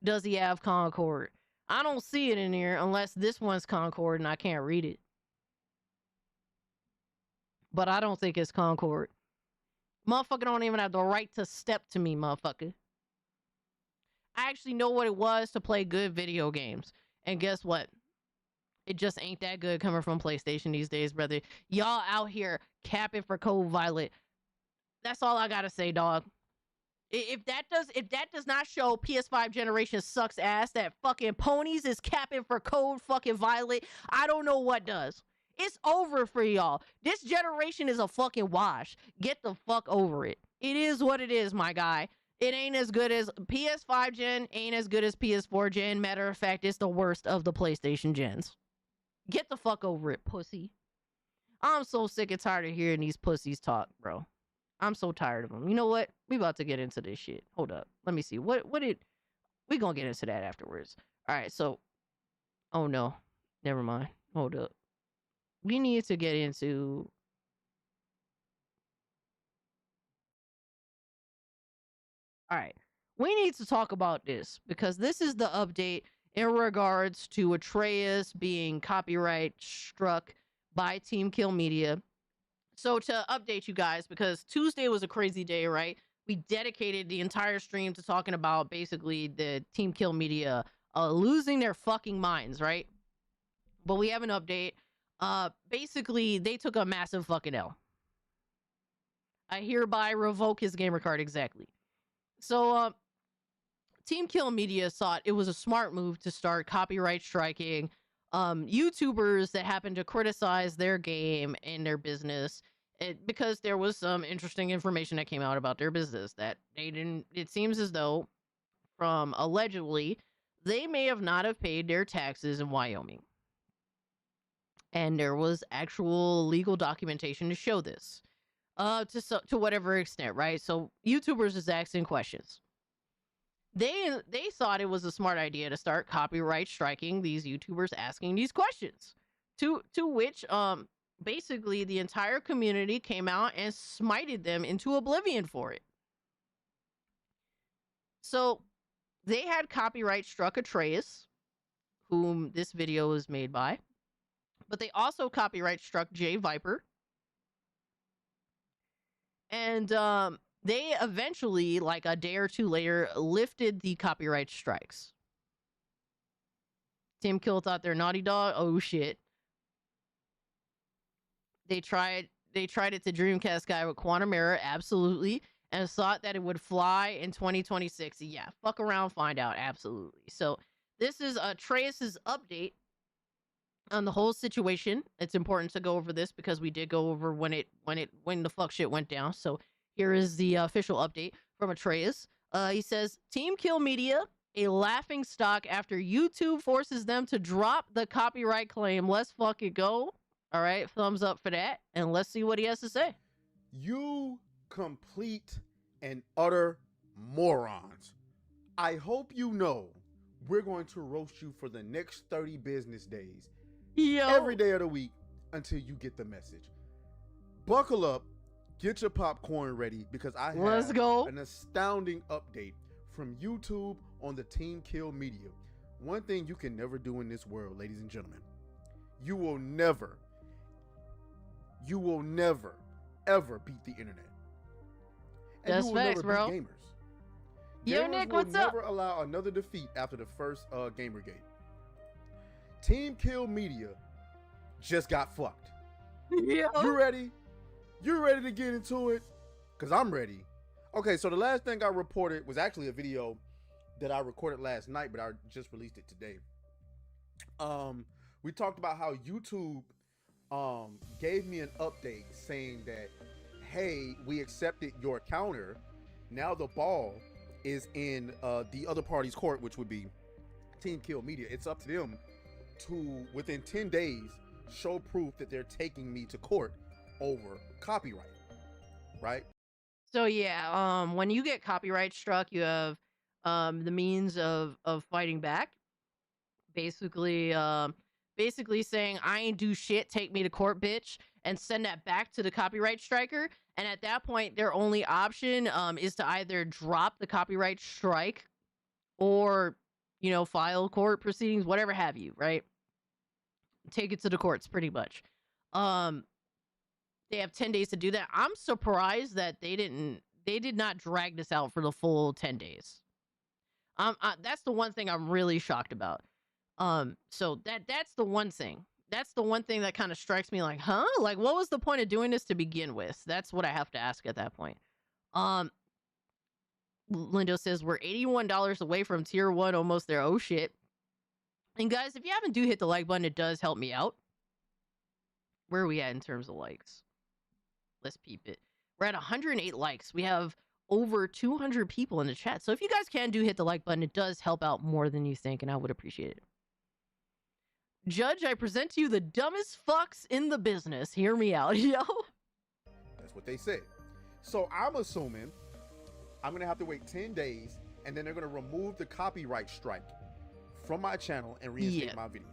Does he have Concord? I don't see it in here unless this one's Concord and I can't read it. But I don't think it's Concord. Motherfucker don't even have the right to step to me, motherfucker. I actually know what it was to play good video games. And guess what? It just ain't that good coming from PlayStation these days, brother. Y'all out here capping for Code Violet. That's all I gotta say, dog. If that does not show PS5 generation sucks ass, that fucking ponies is capping for Code fucking Violet, I don't know what does. It's over for y'all. This generation is a fucking wash. Get the fuck over it. It is what it is, my guy. It ain't as good as PS5 gen, ain't as good as PS4 gen. Matter of fact, it's the worst of the PlayStation gens. Get the fuck over it, pussy. I'm so sick and tired of hearing these pussies talk, bro. I'm so tired of them. You know what? We about to get into this shit. Hold up. Let me see. We gonna get into that afterwards. All right, so. Oh, no. Never mind. Hold up. We need to get into... All right. We need to talk about this because this is the update in regards to Atreus being copyright struck by Team Kill Media. So to update you guys, because Tuesday was a crazy day, right? We dedicated the entire stream to talking about basically the Team Kill Media losing their fucking minds, right? But we have an update. Basically, they took a massive fucking L. I hereby revoke his gamer card, exactly. So, Team Kill Media thought it was a smart move to start copyright striking YouTubers that happened to criticize their game and their business, because there was some interesting information that came out about their business that they didn't. It seems as though, from allegedly, they may have not have paid their taxes in Wyoming, and there was actual legal documentation to show this. to whatever extent, right? So YouTubers is asking questions. They thought it was a smart idea to start copyright striking these YouTubers asking these questions. To which basically the entire community came out and smited them into oblivion for it. So they had copyright struck Atreus, whom this video is made by, but they also copyright struck Jay Viper. And they eventually, like a day or two later, lifted the copyright strikes. Tim Kill thought they're Naughty Dog. Oh shit. They tried it to Dreamcast guy with Quantum Error, absolutely, and thought that it would fly in 2026. Yeah, fuck around, find out, absolutely. So this is Atreus's update on the whole situation. It's important to go over this because we did go over when the fuck shit went down. So here is the official update from Atreus. He says, Team Kill Media, a laughing stock after YouTube forces them to drop the copyright claim. Let's fucking go. All right, thumbs up for that. And let's see what he has to say. You complete and utter morons. I hope you know we're going to roast you for the next 30 business days. Yo. Every day of the week until you get the message. Buckle up, get your popcorn ready, because I have an astounding update from YouTube on the Team Kill Media. One thing you can never do in this world, ladies and gentlemen, you will never, ever beat the internet. And That's you will facts, never bro. beat gamers. Yo, Gamers Nick, will what's up? never allow another defeat after the first Gamergate. Team Kill Media just got fucked. Yo. You ready? You ready to get into it? Because I'm ready. Okay, so the last thing I reported was actually a video that I recorded last night, but I just released it today. We talked about how YouTube gave me an update saying that, hey, we accepted your counter. Now the ball is in the other party's court, which would be Team Kill Media. It's up to them to, within 10 days, show proof that they're taking me to court over copyright, right? So yeah, when you get copyright struck, you have the means of fighting back. Basically saying, I ain't do shit, take me to court, bitch, and send that back to the copyright striker. And at that point, their only option is to either drop the copyright strike or, you know, file court proceedings, whatever have you, right? Take it to the courts, pretty much. They have 10 days to do that. I'm surprised that they did not drag this out for the full 10 days. That's the one thing I'm really shocked about. So that's the one thing. That's the one thing that kind of strikes me like, huh? Like, what was the point of doing this to begin with? That's what I have to ask at that point. Lindo says we're $81 away from tier 1, almost there. Oh shit. And guys, if you haven't hit the like button, it does help me out. Where are we at in terms of likes? Let's peep it. We're at 108 likes. We have over 200 people in the chat. So if you guys can hit the like button, it does help out more than you think, and I would appreciate it. Judge, I present to you the dumbest fucks in the business. Hear me out, yo. That's what they said. So I'm assuming I'm going to have to wait 10 days, and then they're going to remove the copyright strike from my channel and reinstate my video.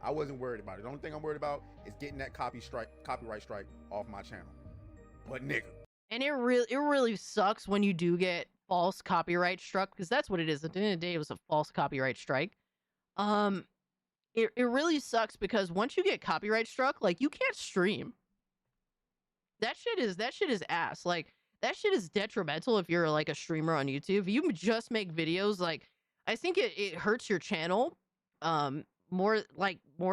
I wasn't worried about it. The only thing I'm worried about is getting that copyright strike off my channel. But nigga. And it really sucks when you do get false copyright struck, because that's what it is. At the end of the day, it was a false copyright strike. It really sucks because once you get copyright struck, like, you can't stream. That shit is ass. Like, that shit is detrimental if you're like a streamer on YouTube. You just make videos, like, I think it hurts your channel more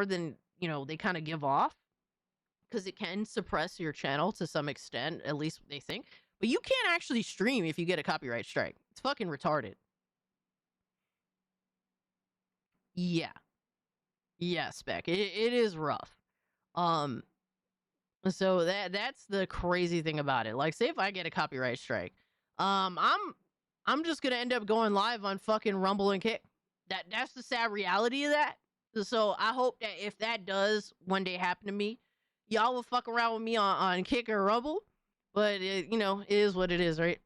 than, you know, they kind of give off, because it can suppress your channel to some extent, at least they think. But you can't actually stream if you get a copyright strike. It's fucking retarded. Yeah, Spec. It is rough. So that's the crazy thing about it. Like, say if I get a copyright strike, I'm just gonna end up going live on fucking Rumble and Kick. That's the sad reality of that. So I hope that if that does one day happen to me, y'all will fuck around with me on Kick or Rumble. But it, it is what it is, right?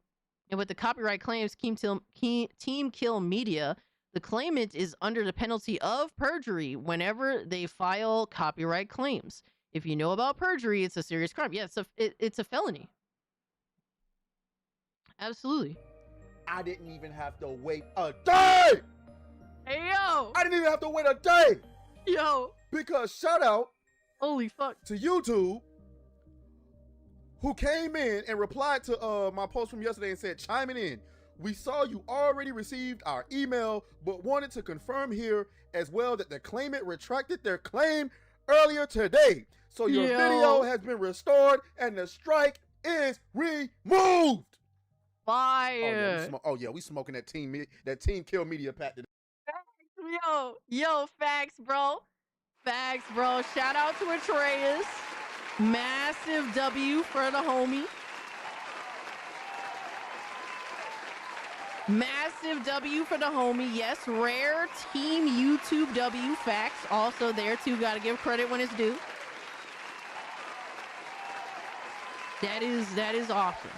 And with the copyright claims, Team Kill Media, the claimant is under the penalty of perjury whenever they file copyright claims. If you know about perjury, it's a serious crime. Yeah, it's a felony. Absolutely. I didn't even have to wait a day. Hey, yo. I didn't even have to wait a day. Yo. Because shout out. Holy fuck. To YouTube, who came in and replied to my post from yesterday and said, chiming in, we saw you already received our email, but wanted to confirm here as well that the claimant retracted their claim earlier today. So your video has been restored and the strike is removed. Fire. Oh yeah, we smoking that team Kill Media pack today. Yo, facts, bro. Facts, bro. Shout out to Atreus. Massive W for the homie. Massive W for the homie. Yes, rare Team YouTube W. Facts also there too. Gotta give credit when it's due. That is awesome.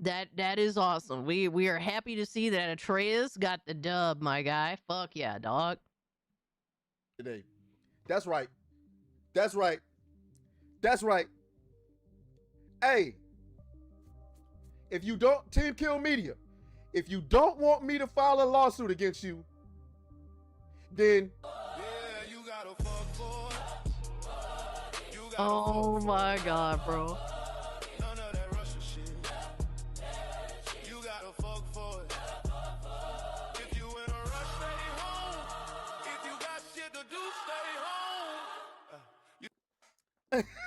That is awesome. We are happy to see that Atreus got the dub, my guy. Fuck yeah, dog. Today. That's right. That's right. That's right. Hey, if you don't, Team Kill Media, if you don't want me to file a lawsuit against you, then oh my god, bro.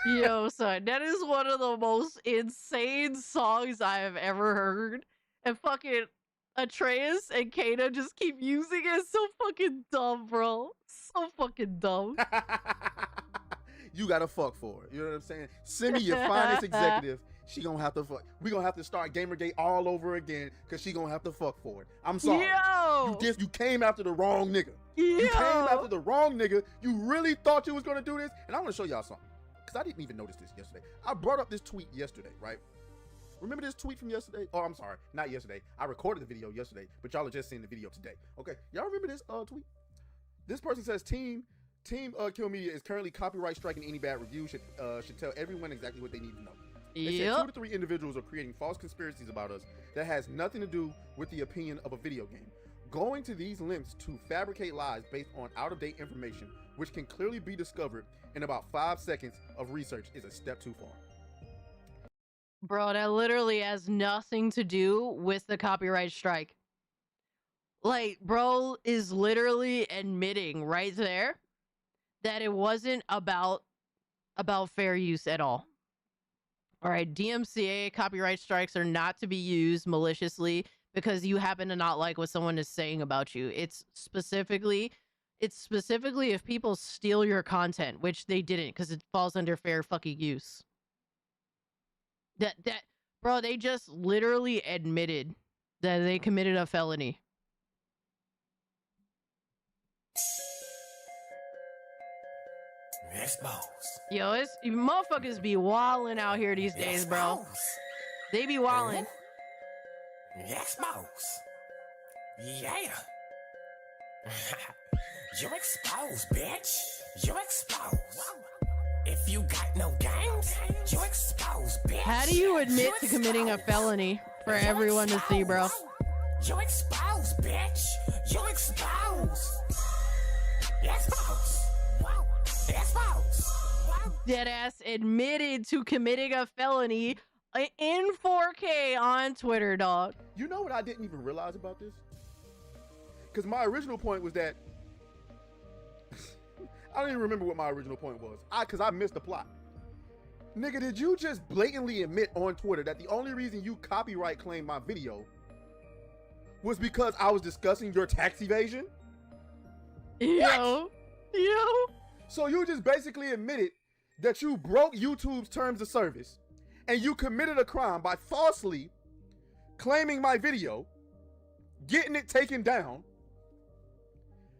Yo, son, that is one of the most insane songs I have ever heard. And fucking Atreus and Kana just keep using it. So fucking dumb, bro. So fucking dumb. You gotta fuck for it. You know what I'm saying? Send me your finest executive. She gonna have to fuck. We gonna have to start Gamergate all over again because she gonna have to fuck for it. I'm sorry. Yo! You came after the wrong nigga. Yo! You came after the wrong nigga. You really thought you was gonna do this? And I wanna show y'all something. Because I didn't even notice this yesterday. I brought up this tweet yesterday, right? Remember this tweet from yesterday? Oh, I'm sorry. Not yesterday. I recorded the video yesterday, but y'all are just seeing the video today. Okay. Y'all remember this tweet? This person says, Team Kill Media is currently copyright striking any bad review. Should tell everyone exactly what they need to know. They said 2 to 3 individuals are creating false conspiracies about us that has nothing to do with the opinion of a video game. Going to these lengths to fabricate lies based on out-of-date information, which can clearly be discovered in about 5 seconds of research, is a step too far. Bro, that literally has nothing to do with the copyright strike. Like, bro is literally admitting right there that it wasn't about fair use at all. All right, DMCA copyright strikes are not to be used maliciously because you happen to not like what someone is saying about you. It's specifically if people steal your content, which they didn't because it falls under fair fucking use. Bro, they just literally admitted that they committed a felony. Expose. Yo, motherfuckers be wildin' out here these days, bro. They be wildin'. Expose. Yeah. You're exposed, bitch. You're exposed. If you got no games, you're exposed, bitch. How do you admit to committing a felony for everyone to see, bro? You're exposed, bitch. You're exposed. Exposed. Exposed. Deadass admitted to committing a felony in 4K on Twitter, dog. You know what I didn't even realize about this? Because my original point was that I don't even remember what my original point was. Because I missed the plot. Nigga, did you just blatantly admit on Twitter that the only reason you copyright claimed my video was because I was discussing your tax evasion? Yo. So you just basically admitted that you broke YouTube's terms of service and you committed a crime by falsely claiming my video, getting it taken down,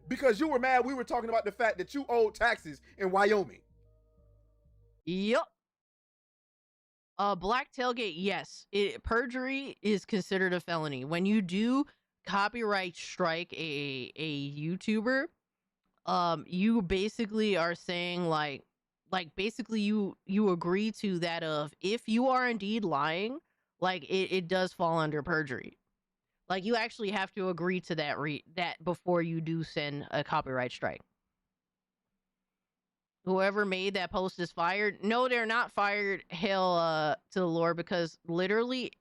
because you were mad we were talking about the fact that you owed taxes in Wyoming. Yup. Black tailgate, yes. Perjury is considered a felony. When you do copyright strike a YouTuber, you basically are saying like basically you agree to that of if you are indeed lying, like it does fall under perjury. Like you actually have to agree to that before you do send a copyright strike. Whoever made that post is fired. No, they're not fired. Hail to the Lord, because literally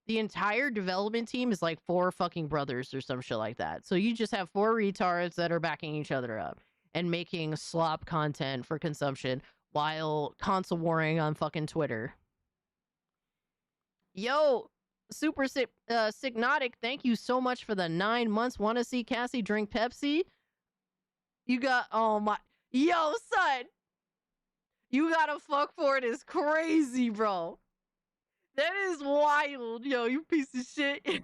the entire development team is like 4 fucking brothers or some shit like that. So you just have 4 retards that are backing each other up and making slop content for consumption while console warring on fucking Twitter. Yo, Super Signotic, thank you so much for the 9 months. Want to see Cassie drink Pepsi? You got, oh my, yo, son. You gotta fuck for it is crazy, bro. That is wild, yo, you piece of shit.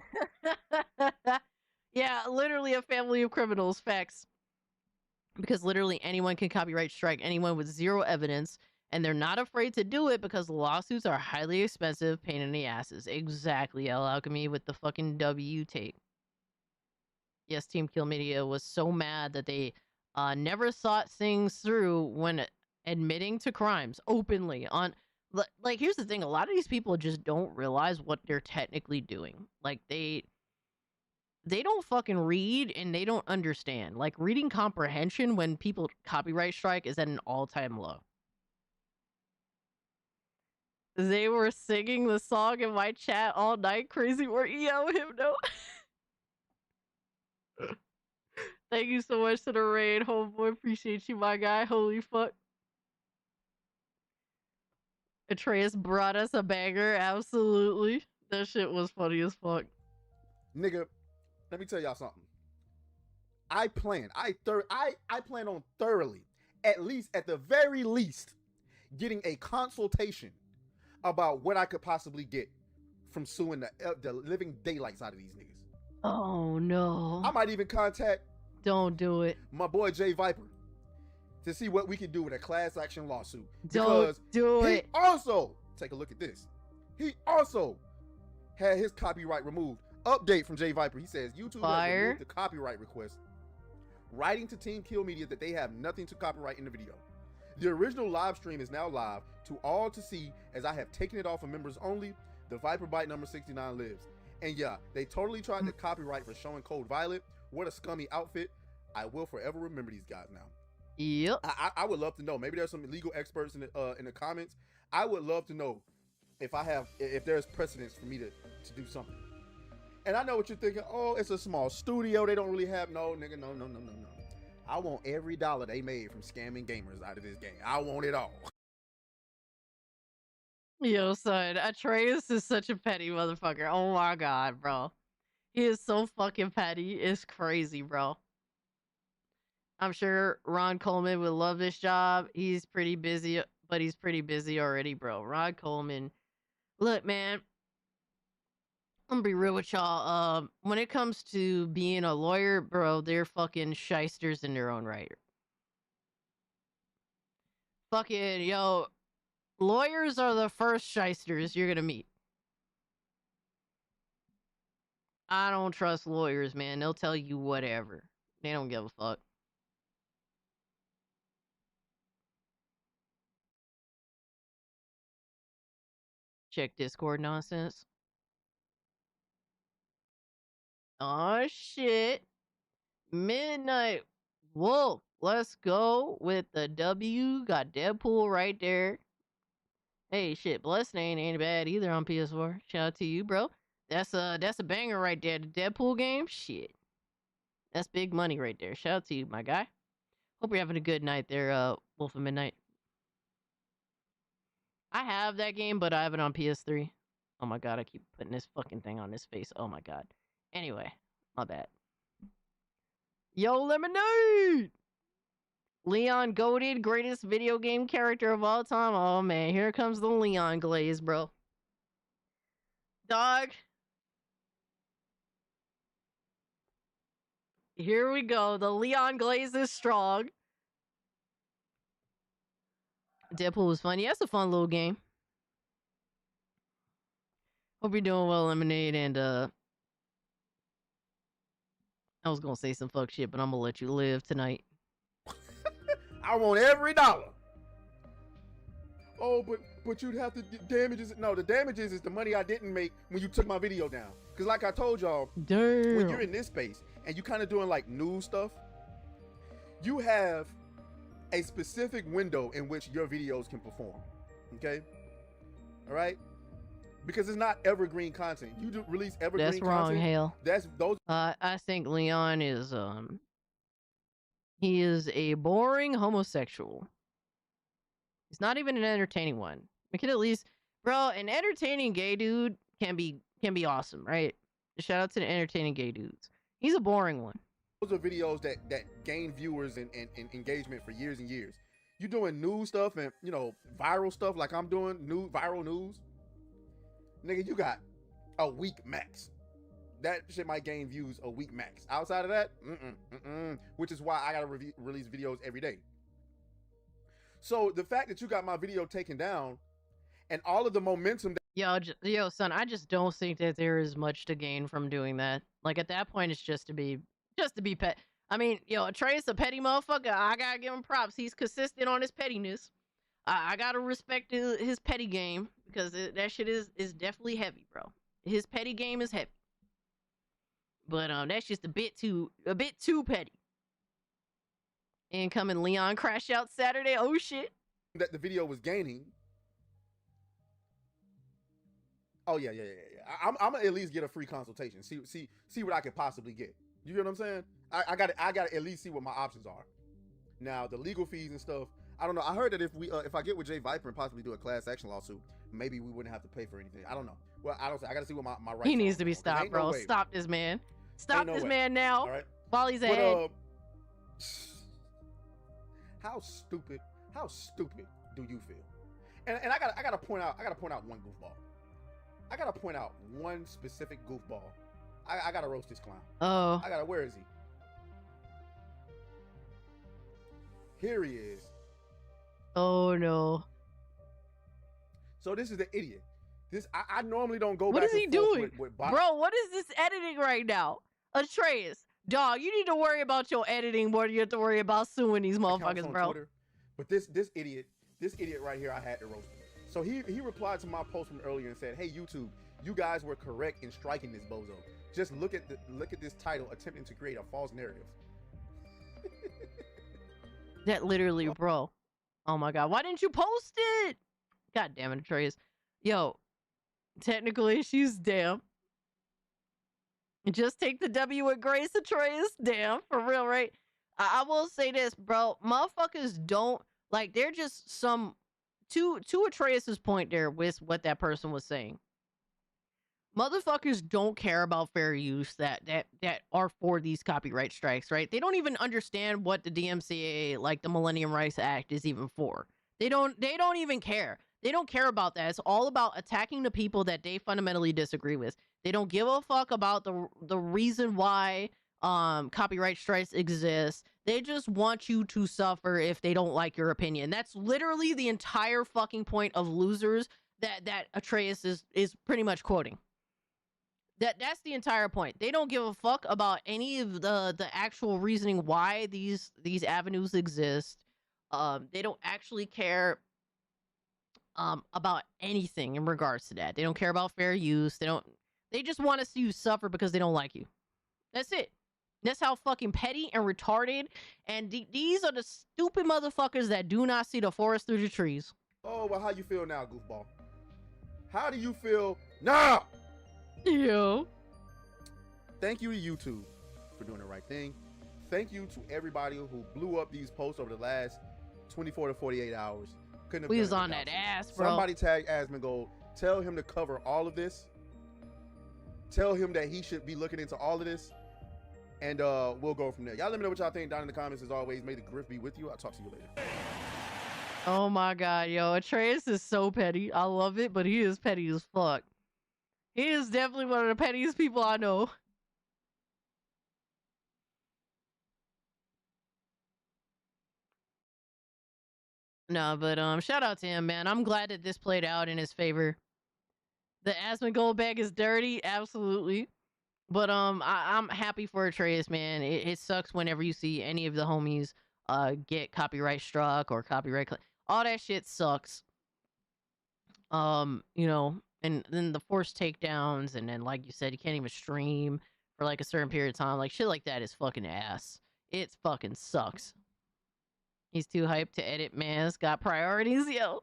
Yeah, literally a family of criminals, facts. Because literally anyone can copyright strike anyone with 0 evidence, and they're not afraid to do it because lawsuits are highly expensive, pain in the asses. Exactly, El Alchemy with the fucking W take. Yes, Team Kill Media was so mad that they never thought things through when admitting to crimes openly on. Like, here's the thing: a lot of these people just don't realize what they're technically doing. Like, they don't fucking read and they don't understand. Like, reading comprehension when people copyright strike is at an all-time low. They were singing the song in my chat all night. Crazy word, yo, Hypno. Thank you so much to the raid, homeboy. Appreciate you, my guy. Holy fuck. Atreus brought us a banger. Absolutely. That shit was funny as fuck. Nigga, let me tell y'all something. I plan on thoroughly, at least, at the very least, getting a consultation about what I could possibly get from suing the living daylights out of these niggas. Oh no. I might even contact, don't do it, my boy Jay Viper, to see what we can do with a class action lawsuit. Don't do it. Also, take a look at this. He also had his copyright removed. Update from Jay Viper. He says YouTube has removed the copyright request, writing to Team Kill Media that they have nothing to copyright in the video. The original live stream is now live to all to see, as I have taken it off of members only. The Viper Byte number 69 lives. And yeah, they totally tried to copyright for showing Cold Violet. What a scummy outfit. I will forever remember these guys now. Yep. I would love to know. Maybe there's some legal experts in the comments. I would love to know if there's precedence for me to do something. And I know what you're thinking. Oh, it's a small studio. They don't really have no, nigga. No. I want every dollar they made from scamming gamers out of this game. I want it all. Yo, son, Atreus is such a petty motherfucker. Oh my god, bro. He is so fucking petty. It's crazy, bro. I'm sure Ron Coleman would love this job. He's pretty busy, but he's pretty busy already, bro. Ron Coleman. Look, man. I'm gonna be real with y'all. When it comes to being a lawyer, bro, they're fucking shysters in their own right. Fucking, yo, lawyers are the first shysters you're gonna meet. I don't trust lawyers, man. They'll tell you whatever. They don't give a fuck. Check Discord nonsense. Oh shit. Midnight Wolf. Let's go with the W. Got Deadpool right there. Hey, shit, Bloodstained ain't bad either on PS4. Shout out to you, bro. That's a banger right there. The Deadpool game, shit. That's big money right there. Shout out to you, my guy. Hope you're having a good night there, Wolf of Midnight. I have that game, but I have it on PS3. Oh my god, I keep putting this fucking thing on his face. Oh my god. Anyway, my bad. Yo, Lemonade! Leon goated, greatest video game character of all time. Oh man, here comes the Leon glaze, bro. Dog. Here we go. The Leon glaze is strong. Deadpool was funny. That's a fun little game. Hope you're doing well, Lemonade. And I was gonna say some fuck shit, but I'm gonna let you live tonight. I want every dollar. Oh, but you'd have to damages. No, the damages is the money I didn't make when you took my video down. Cause like I told y'all, damn, when you're in this space and you kind of doing like news stuff, you have a specific window in which your videos can perform. Okay, all right, because it's not evergreen content. You do release evergreen That's wrong, content. Hale. That's those. I think Leon is he is a boring homosexual. He's not even an entertaining one. We can at least, bro, an entertaining gay dude can be awesome, right? Shout out to the entertaining gay dudes. He's a boring one. Those are videos that gain viewers and engagement for years and years. You doing news stuff and viral stuff like I'm doing, viral news. Nigga, you got a week max. That shit might gain views a week max. Outside of that, which is why I gotta release videos every day. So the fact that you got my video taken down and all of the momentum that Yo, son, I just don't think that there is much to gain from doing that. Like at that point, it's just to be pet. I mean, Trey's a petty motherfucker. I gotta give him props. He's consistent on his pettiness. I gotta respect his petty game because that shit is definitely heavy, bro. His petty game is heavy. But that's just a bit too petty. Incoming Leon crash out Saturday. Oh shit. That the video was gaining. Oh yeah. I'm gonna at least get a free consultation. See what I could possibly get. You get what I'm saying? I gotta at least see what my options are. Now the legal fees and stuff. I don't know. I heard that if I get with Jay Viper and possibly do a class action lawsuit, maybe we wouldn't have to pay for anything. I don't know. Well, I gotta see what my rights. He needs to be okay? stopped, bro. Stop this man. Stop this man now. All right. While he's ahead. How stupid do you feel? And I gotta point out one goofball. I gotta point out one specific goofball. I gotta roast this clown. Oh. Where is he? Here he is. Oh no. So this is the idiot. I normally don't go what back is he and forth doing? with bro, what is this editing right now? Atreus, dog, you need to worry about your editing more than you have to worry about suing these motherfuckers, bro. Twitter. But this idiot right here, I had to roast him. So he replied to my post from earlier and said, "Hey YouTube, you guys were correct in striking this bozo. Just look at this title, attempting to create a false narrative." That literally, bro. Oh my god, why didn't you post it? God damn it, Atreus. Yo, technical issues, damn. Just take the W with grace, Atreus. Damn, for real, right? I will say this, bro. Motherfuckers don't like. They're just some to Atreus's point there with what that person was saying. Motherfuckers don't care about fair use that are for these copyright strikes, right? They don't even understand what the DMCA, like the Millennium Rights Act, is even for. They don't even care. They don't care about that. It's all about attacking the people that they fundamentally disagree with. They don't give a fuck about the reason why copyright strikes exist. They just want you to suffer if they don't like your opinion. That's literally the entire fucking point of Losers that Atreus is pretty much quoting. That's the entire point. They don't give a fuck about any of the actual reasoning why these avenues exist. They don't actually care about anything in regards to that. They don't care about fair use. They just want to see you suffer because they don't like you. That's it. That's how fucking petty and retarded. And these are the stupid motherfuckers that do not see the forest through the trees. Oh, well, how you feel now, goofball? How do you feel now? Yo. Thank you to YouTube for doing the right thing. Thank you to everybody who blew up these posts over the last 24 to 48 hours. We was on that ass, bro. Somebody tag Asmongold. Tell him to cover all of this. Tell him that he should be looking into all of this. And we'll go from there. Y'all let me know what y'all think down in the comments. As always, may the griff be with you. I'll talk to you later. Oh my god, yo. Atreus is so petty. I love it, but he is petty as fuck. He is definitely one of the pettiest people I know. No, but shout out to him, man. I'm glad that this played out in his favor. The Asmongold bag is dirty, absolutely. But I'm happy for Atreus, man. It sucks whenever you see any of the homies get copyright struck or all that shit sucks. You know, and then the forced takedowns, and then like you said, you can't even stream for like a certain period of time. Like shit like that is fucking ass. It fucking sucks. He's too hyped to edit, man. It's got priorities, yo.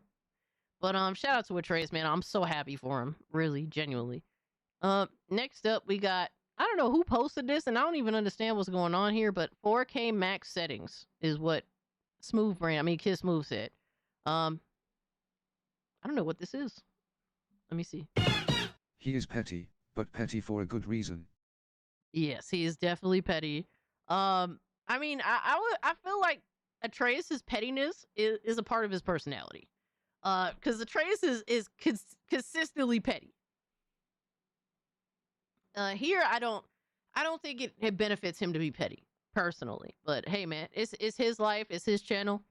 But shout out to Atreus, man. I'm so happy for him. Really, genuinely. Next up we got, I don't know who posted this, and I don't even understand what's going on here, but 4K max settings is what Kid Smooth said. I don't know what this is. Let me see. He is petty, but petty for a good reason. Yes, he is definitely petty. I mean, I feel like Atreus's pettiness is a part of his personality. Because Atreus is consistently petty. Here I don't think it benefits him to be petty personally. But hey, man, it's his life, it's his channel.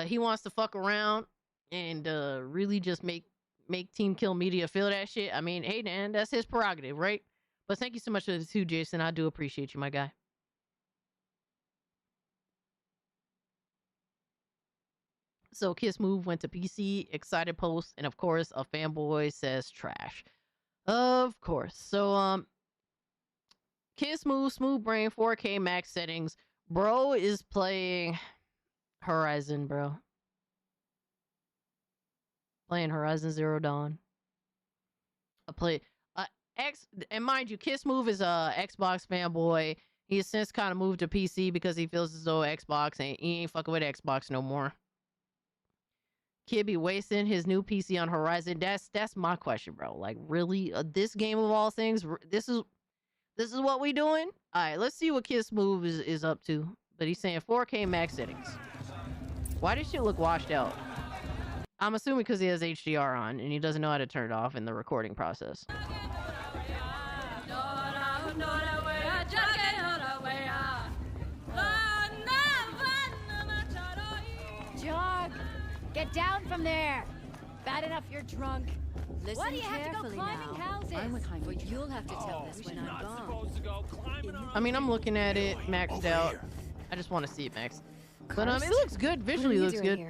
He wants to fuck around and really just make Team Kill Media feel that shit. I mean, hey, man, that's his prerogative, right? But thank you so much for the 2, Jason. I do appreciate you, my guy. So Kiss Move went to PC, excited post, and of course, a fanboy says trash. Of course. So Kiss Move, Smooth Brain, 4K max settings. Bro is playing Horizon, bro. Playing Horizon Zero Dawn. And mind you, Kiss Move is a Xbox fanboy. He has since kind of moved to PC because he feels as though Xbox he ain't fucking with Xbox no more. Kid be wasting his new PC on Horizon. That's my question, bro. Like, really, this game of all things, this is what we doing? All right, let's see what Kiss Move is up to. But he's saying 4K max settings. Why does shit look washed out? I'm assuming because he has HDR on and he doesn't know how to turn it off in the recording process. Jog, get down from there. Bad enough you're drunk. Listen Why do you have to go climbing houses? But you'll have to tell this when I'm gone. I mean, I'm looking at it maxed out. I just want to see it maxed. But it looks good. Visually, it looks good.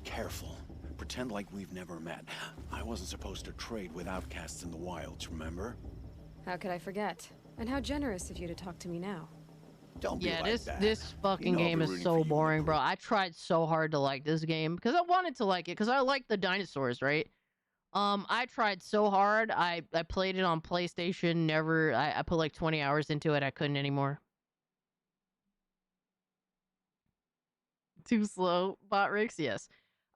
Careful. Pretend like we've never met. I wasn't supposed to trade with outcasts in the wilds, remember? How could I forget? And how generous of you to talk to me now. Don't be like that. This fucking game is so boring, bro. I tried so hard to like this game because I wanted to like it because I like the dinosaurs, right? I tried so hard. I played it on PlayStation. I put like 20 hours into it. I couldn't anymore. Too slow, bot Ricks? Yes.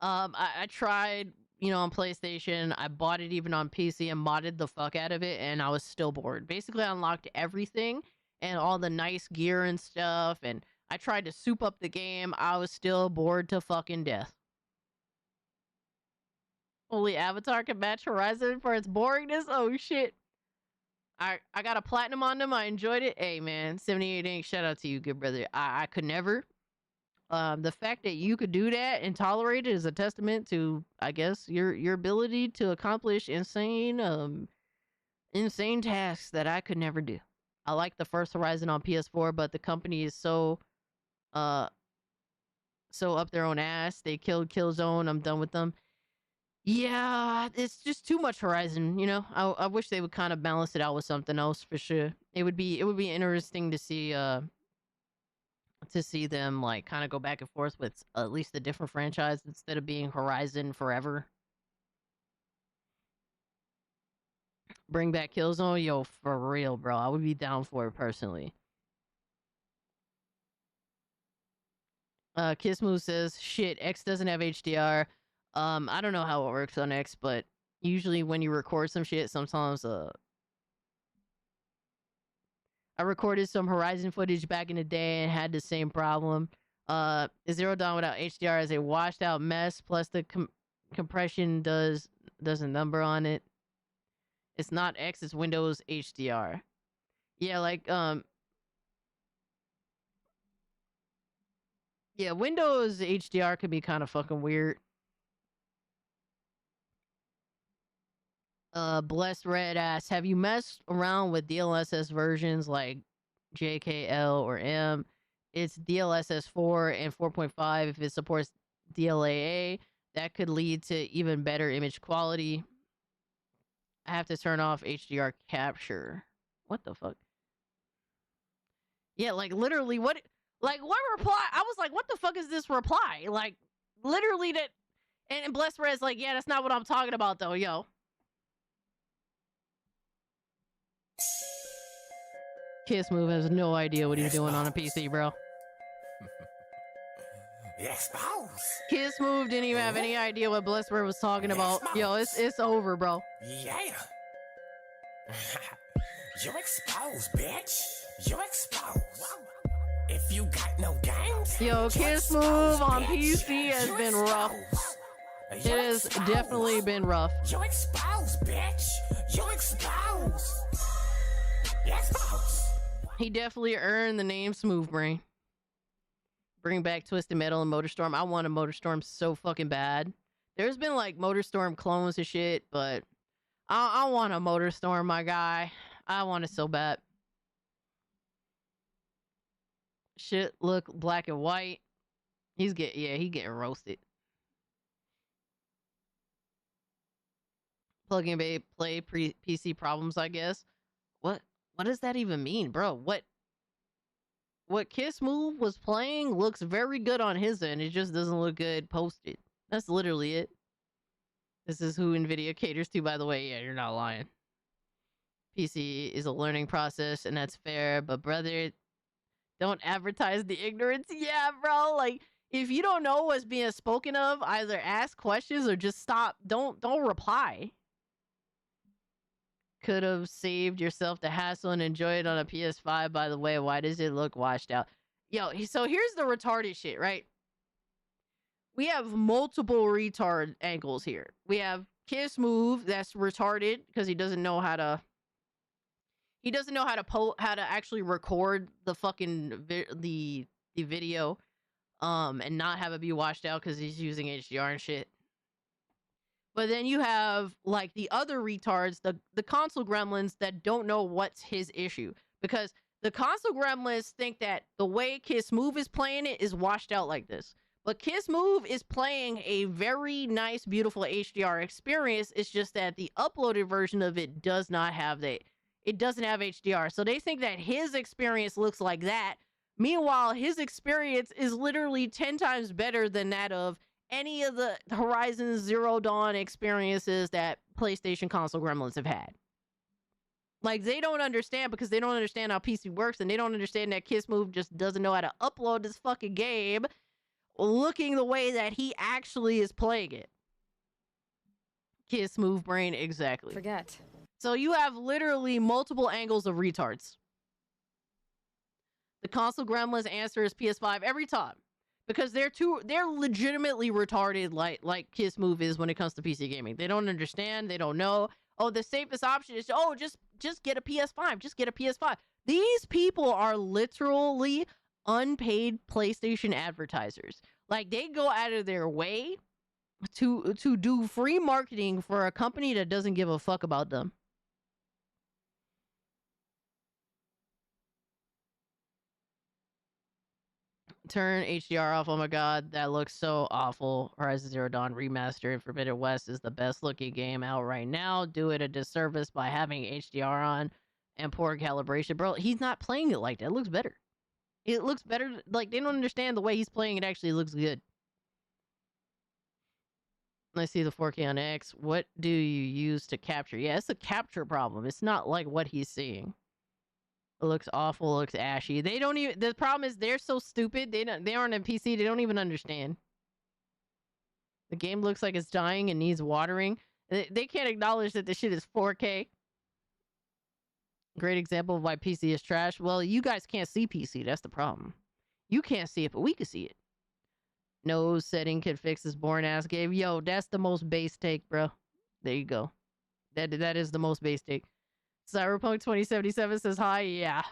I tried, on PlayStation. I bought it even on PC and modded the fuck out of it, and I was still bored. Basically, I unlocked everything and all the nice gear and stuff, and I tried to soup up the game. I was still bored to fucking death. Only Avatar can match Horizon for its boringness? Oh, shit. I got a platinum on them. I enjoyed it. Hey, man, 78 ink. Shout out to you, good brother. I could never. The fact that you could do that and tolerate it is a testament to, I guess, your ability to accomplish insane tasks that I could never do. I like the first Horizon on PS4, but the company is so up their own ass. They killed Killzone. I'm done with them. Yeah, it's just too much Horizon, I wish they would kind of balance it out with something else for sure. It would be interesting to see them like kind of go back and forth with at least a different franchise instead of being Horizon forever. Bring back Killzone, yo, for real, bro. I would be down for it personally. Kismu says, shit, X doesn't have HDR. I don't know how it works on X, but usually when you record some shit, sometimes I recorded some Horizon footage back in the day and had the same problem. Zero Dawn without HDR is a washed out mess, plus the compression does a number on it. It's not X, it's Windows HDR. Yeah, like Yeah, Windows HDR could be kind of fucking weird. Blessed Red asks, have you messed around with DLSS versions like JKL or M? It's DLSS 4 and 4.5 if it supports DLAA. That could lead to even better image quality. I have to turn off HDR capture. What the fuck? Yeah, like literally what reply? I was like, what the fuck is this reply? Like literally that and Blessed Red's like, yeah, that's not what I'm talking about though, yo. Kiss Move has no idea what he's doing on a PC, bro. Kiss Move didn't even have any idea what Blessed Red was talking about. Yo, it's over, bro. Yeah. You exposed, bitch. You exposed. If you got no games. Yo, Kiss Move on PC has been rough. It has definitely been rough. You exposed, bitch. You exposed. You exposed. He definitely earned the name Smooth Brain. Bring back Twisted Metal and Motorstorm. I want a Motorstorm so fucking bad. There's been like Motorstorm clones and shit, but I want a Motorstorm, my guy. I want it so bad. Shit look black and white. He getting roasted. Plug and play PC problems, I guess. What does that even mean, bro? What Kiss Move was playing looks very good on his end. It just doesn't look good posted. That's literally it. This is who NVIDIA caters to, by the way. Yeah, you're not lying. PC is a learning process, and that's fair. But brother, don't advertise the ignorance. Yeah, bro. Like, if you don't know what's being spoken of, either ask questions or just stop. Don't reply. Could have saved yourself the hassle and enjoy it on a PS5, by the way. Why does it look washed out? Yo, so here's the retarded shit, right? We have multiple retard angles here. We have Kiss Move that's retarded because he doesn't know how to actually record the fucking the video and not have it be washed out because he's using HDR and shit. But then you have like the other retards, the console gremlins that don't know what's his issue, because the console gremlins think that the way Kiss Move is playing it is washed out like this. But Kiss Move is playing a very nice, beautiful HDR experience. It's just that the uploaded version of it does not have that. It doesn't have HDR. So they think that his experience looks like that. Meanwhile, his experience is literally 10 times better than that of any of the Horizon Zero Dawn experiences that PlayStation console gremlins have had. Like, they don't understand because they don't understand how PC works, and they don't understand that Kiss Move just doesn't know how to upload this fucking game looking the way that he actually is playing it. Kiss Move Brain, exactly. Forget. So you have literally multiple angles of retards. The console gremlins answer is PS5 every time. Because they're legitimately retarded like Kiss Move is when it comes to PC gaming. They don't understand, they don't know. Oh, the safest option is just get a PS5. Just get a PS5. These people are literally unpaid PlayStation advertisers. Like, they go out of their way to do free marketing for a company that doesn't give a fuck about them. Turn HDR off. Oh my god, that looks so awful. Horizon Zero Dawn Remastered and Forbidden West is the best looking game out right now. Do it a disservice by having HDR on and poor calibration. Bro, he's not playing it like that. It looks better. It looks better. Like, they don't understand the way he's playing it actually looks good. Let's see the 4K on X. What do you use to capture? Yeah, it's a capture problem. It's not like what he's seeing. It looks awful. It looks ashy. They don't even. The problem is they're so stupid. They aren't on PC. They don't even understand. The game looks like it's dying and needs watering. They can't acknowledge that the shit is 4K. Great example of why PC is trash. Well, you guys can't see PC. That's the problem. You can't see it, but we can see it. No setting can fix this boring ass game. Yo, that's the most base take, bro. There you go. That is the most base take. Cyberpunk 2077 says hi. Yeah.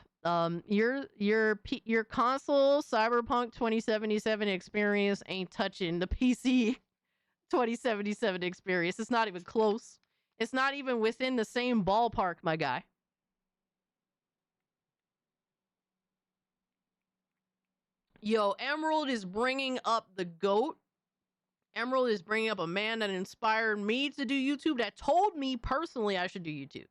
Your console Cyberpunk 2077 experience ain't touching the PC 2077 experience. It's not even close. It's not even within the same ballpark, my guy. Yo, Emerald is bringing up the GOAT. Emerald is bringing up a man that inspired me to do YouTube, that told me personally I should do YouTube.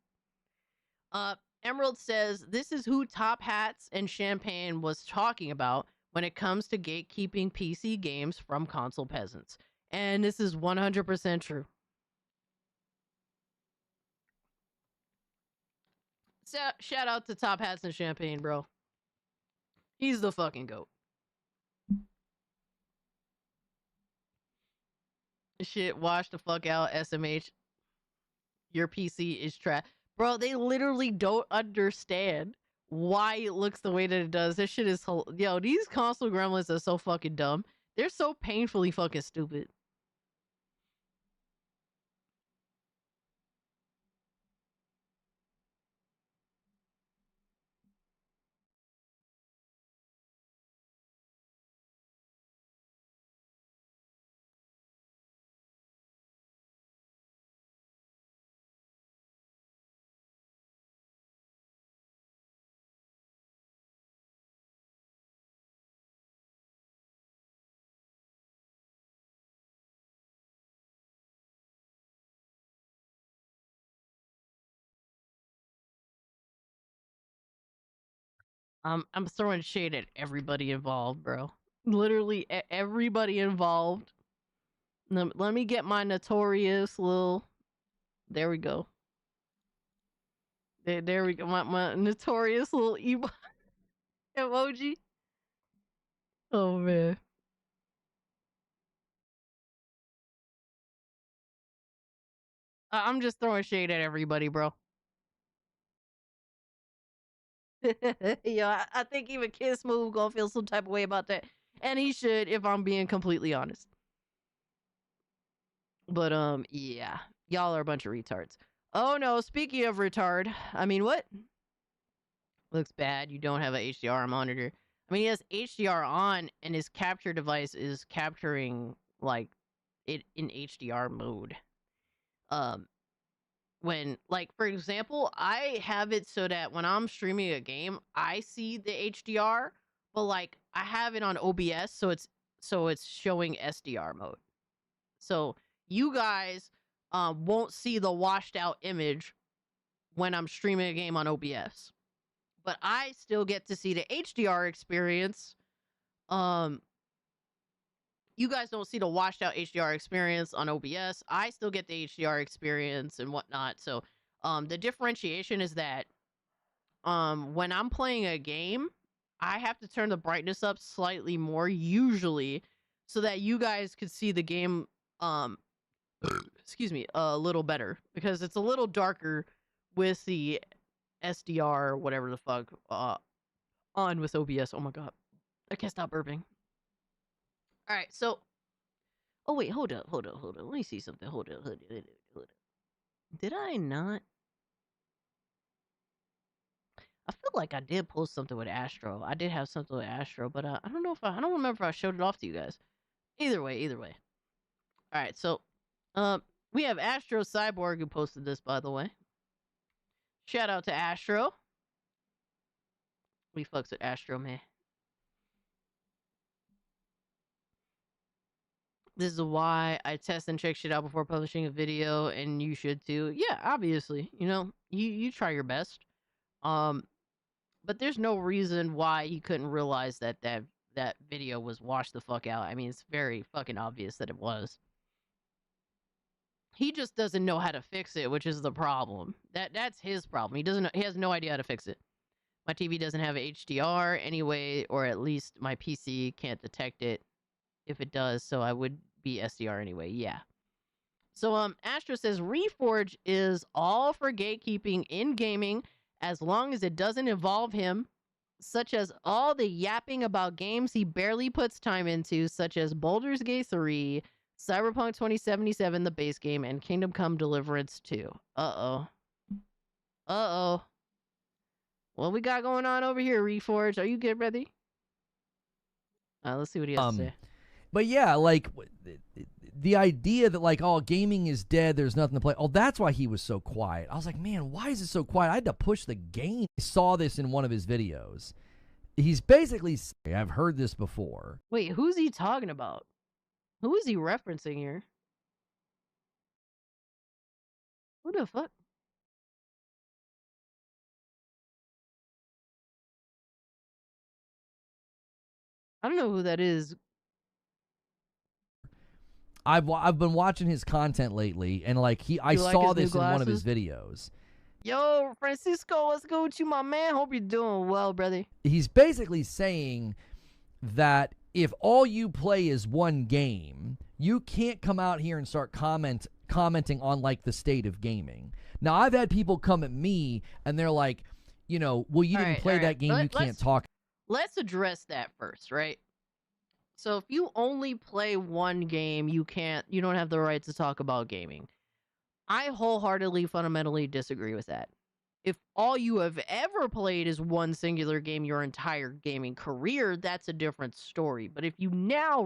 Emerald says, this is who Top Hats and Champagne was talking about when it comes to gatekeeping PC games from console peasants. And this is 100% true. So, shout out to Top Hats and Champagne, bro. He's the fucking GOAT. Shit, wash the fuck out, SMH. Your PC is trash. Bro, they literally don't understand why it looks the way that it does. This shit is... Yo, these console gremlins are so fucking dumb. They're so painfully fucking stupid. I'm throwing shade at everybody involved, bro. Literally everybody involved. Let me get my notorious little... There we go. There we go. My notorious little emoji. Oh, man. I'm just throwing shade at everybody, bro. Yeah, I think even Kiss Move gonna feel some type of way about that. And he should, if I'm being completely honest. But, yeah. Y'all are a bunch of retards. Oh, no. Speaking of retard. I mean, what? Looks bad. You don't have a HDR monitor. I mean, he has HDR on, and his capture device is capturing, like, it in HDR mode. When, like, for example, I have it so that when I'm streaming a game, I see the HDR, but, like, I have it on OBS, so it's showing SDR mode. So you guys won't see the washed out image when I'm streaming a game on OBS, but I still get to see the HDR experience. You guys don't see the washed out HDR experience on OBS. I still get the HDR experience and whatnot. So the differentiation is that when I'm playing a game, I have to turn the brightness up slightly more usually so that you guys could see the game excuse me, a little better, because it's a little darker with the SDR or whatever the fuck on with OBS. Oh my god. I can't stop burping. Alright, so... Oh, wait, hold up. Let me see something. Hold up. Did I not? I feel like I did post something with Astro. I did have something with Astro, but I don't know if I don't remember if I showed it off to you guys. Either way. Alright, so... we have Astro Cyborg who posted this, by the way. Shout out to Astro. We fucks with Astro, man. This is why I test and check shit out before publishing a video, and you should too. Yeah, obviously. You know, you try your best. But there's no reason why he couldn't realize that video was washed the fuck out. I mean, it's very fucking obvious that it was. He just doesn't know how to fix it, which is the problem. That's his problem. He has no idea how to fix it. My TV doesn't have HDR anyway, or at least my PC can't detect it if it does, so I would be SDR anyway. Yeah. So Astro says Reforge is all for gatekeeping in gaming as long as it doesn't involve him, such as all the yapping about games he barely puts time into, such as Baldur's Gate 3, Cyberpunk 2077, the base game, and Kingdom Come Deliverance 2. Uh-oh. Uh-oh. What we got going on over here, Reforged? Are you good, brother? Let's see what he has to say. But yeah, like the idea that like, oh, gaming is dead, there's nothing to play. Oh, that's why he was so quiet. I was like, man, why is it so quiet? I had to push the game. I saw this in one of his videos. He's basically saying, I've heard this before. Wait, who's he talking about? Who is he referencing here? Who the fuck? I don't know who that is. I've been watching his content lately, and like I You like saw his new this in one of his glasses? videos. Yo, Francisco, what's good with you, my man? Hope you're doing well, brother. He's basically saying that if all you play is one game, you can't come out here and start commenting on like the state of gaming. Now, I've had people come at me and they're like, you know, well, you didn't play that game, you can't talk. Let's address that first, right? So if you only play one game, you don't have the right to talk about gaming. I wholeheartedly, fundamentally disagree with that. If all you have ever played is one singular game your entire gaming career, that's a different story. But if you now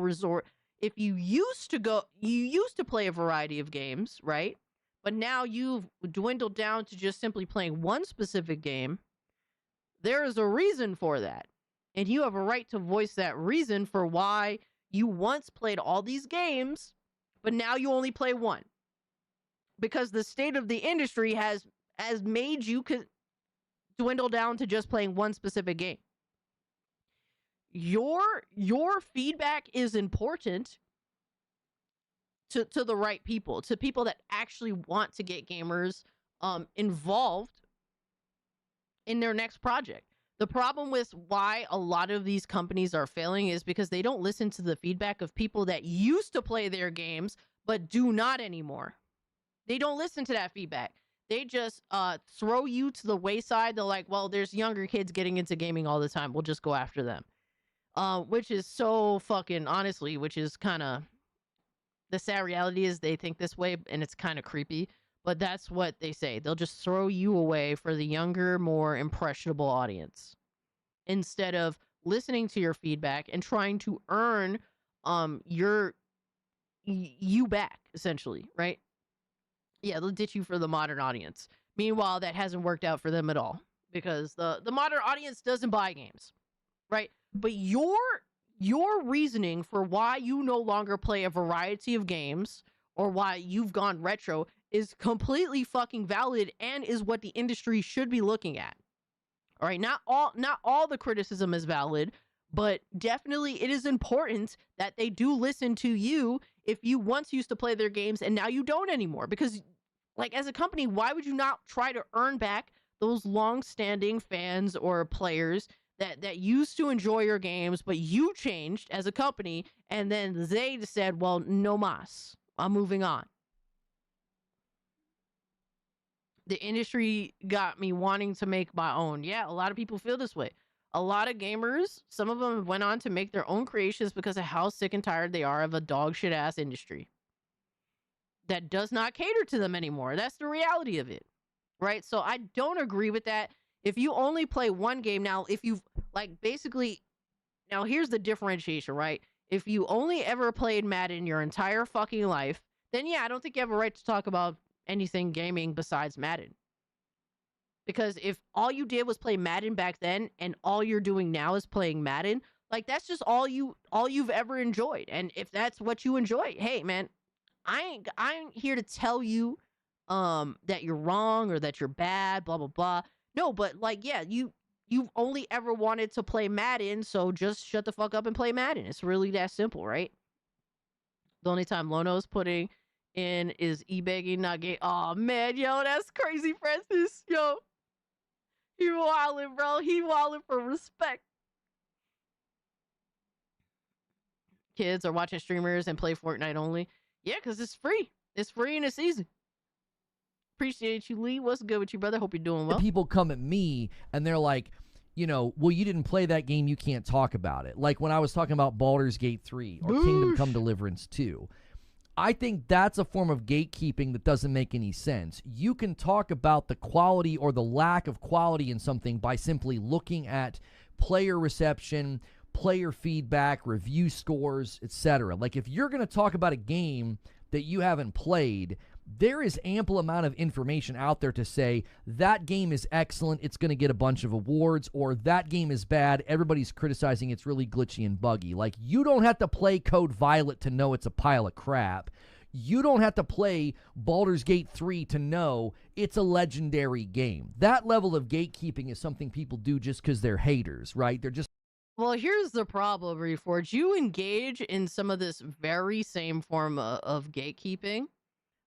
if you used to play a variety of games, right? But now you've dwindled down to just simply playing one specific game, there is a reason for that. And you have a right to voice that reason for why you once played all these games, but now you only play one. Because the state of the industry has made you dwindle down to just playing one specific game. Your feedback is important to the right people, to people that actually want to get gamers involved in their next project. The problem with why a lot of these companies are failing is because they don't listen to the feedback of people that used to play their games but do not anymore. They don't listen to that feedback. They just throw you to the wayside. They're like, well, there's younger kids getting into gaming all the time. We'll just go after them. Which is so fucking, honestly, which is kind of, the sad reality is they think this way, and it's kind of creepy. But that's what they say. They'll just throw you away for the younger, more impressionable audience. Instead of listening to your feedback and trying to earn you back, essentially, right? Yeah, they'll ditch you for the modern audience. Meanwhile, that hasn't worked out for them at all. Because the modern audience doesn't buy games, right? But your reasoning for why you no longer play a variety of games or why you've gone retro is completely fucking valid and is what the industry should be looking at. All right, not all the criticism is valid, but definitely it is important that they do listen to you if you once used to play their games and now you don't anymore. Because, like, as a company, why would you not try to earn back those long-standing fans or players that used to enjoy your games, but you changed as a company, and then they said, well, no mas, I'm moving on. The industry got me wanting to make my own. Yeah, a lot of people feel this way. A lot of gamers, some of them went on to make their own creations because of how sick and tired they are of a dog shit ass industry that does not cater to them anymore. That's the reality of it, right? So I don't agree with that. If you only play one game now, if you've now here's the differentiation, right? If you only ever played Madden your entire fucking life, then yeah, I don't think you have a right to talk about anything gaming besides Madden. Because if all you did was play Madden back then and all you're doing now is playing Madden, like, that's just all you've ever enjoyed. And if that's what you enjoy, hey man, I ain't here to tell you that you're wrong or that you're bad, blah blah blah. No, but like, yeah, you've only ever wanted to play Madden, so just shut the fuck up and play Madden. It's really that simple, right? The only time Lono's putting in is e-begging, not gay. Oh man, yo, that's crazy, Francis. Yo, he wildin', bro. He wildin' for respect. Kids are watching streamers and play Fortnite only. Yeah, because it's free. It's free in the season. Appreciate you, Lee. What's good with you, brother? Hope you're doing well. People come at me and they're like, you know, well, you didn't play that game, you can't talk about it. Like when I was talking about Baldur's Gate 3 or Kingdom Come Deliverance 2. I think that's a form of gatekeeping that doesn't make any sense. You can talk about the quality or the lack of quality in something by simply looking at player reception, player feedback, review scores, etc. Like if you're going to talk about a game that you haven't played, there is ample amount of information out there to say that game is excellent, it's going to get a bunch of awards, or that game is bad, everybody's criticizing it's really glitchy and buggy. Like, you don't have to play Code Violet to know it's a pile of crap. You don't have to play Baldur's Gate 3 to know it's a legendary game. That level of gatekeeping is something people do just because they're haters, right? They're just... Well, here's the problem, Reforge. You engage in some of this very same form of gatekeeping,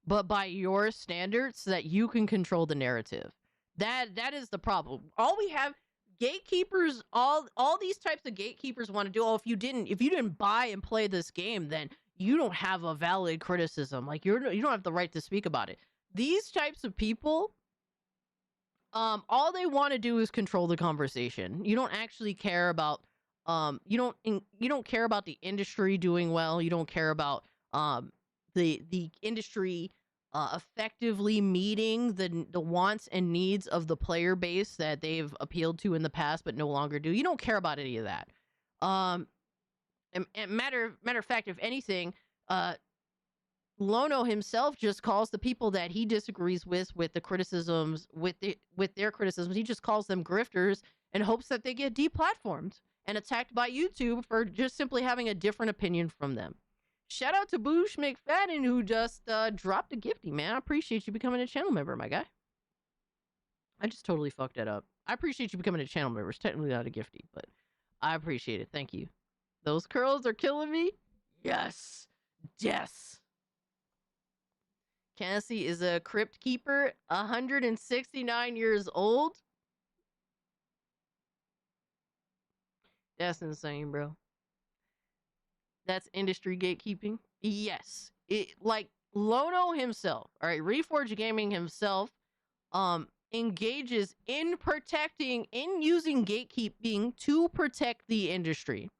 but by your standards so that you can control the narrative. That is the problem. All we have gatekeepers, all these types of gatekeepers want to do. Oh, if you didn't buy and play this game, then you don't have a valid criticism. Like you don't have the right to speak about it. These types of people, all they want to do is control the conversation. You don't actually care about you don't care about the industry doing well. You don't care about the industry effectively meeting the wants and needs of the player base that they've appealed to in the past but no longer do. You don't care about any of that. And matter of fact, if anything, Lono himself just calls the people that he disagrees with the criticisms, with their criticisms, he just calls them grifters and hopes that they get deplatformed and attacked by YouTube for just simply having a different opinion from them. Shout out to Boosh McFadden, who just dropped a gifty, man. I appreciate you becoming a channel member, my guy. I just totally fucked that up. I appreciate you becoming a channel member. It's technically not a gifty, but I appreciate it. Thank you. Those curls are killing me. Yes. Yes. Cassie is a crypt keeper, 169 years old. That's insane, bro. That's industry gatekeeping. Yes. Like Lono himself, all right, Reforge Gaming himself engages in using gatekeeping to protect the industry.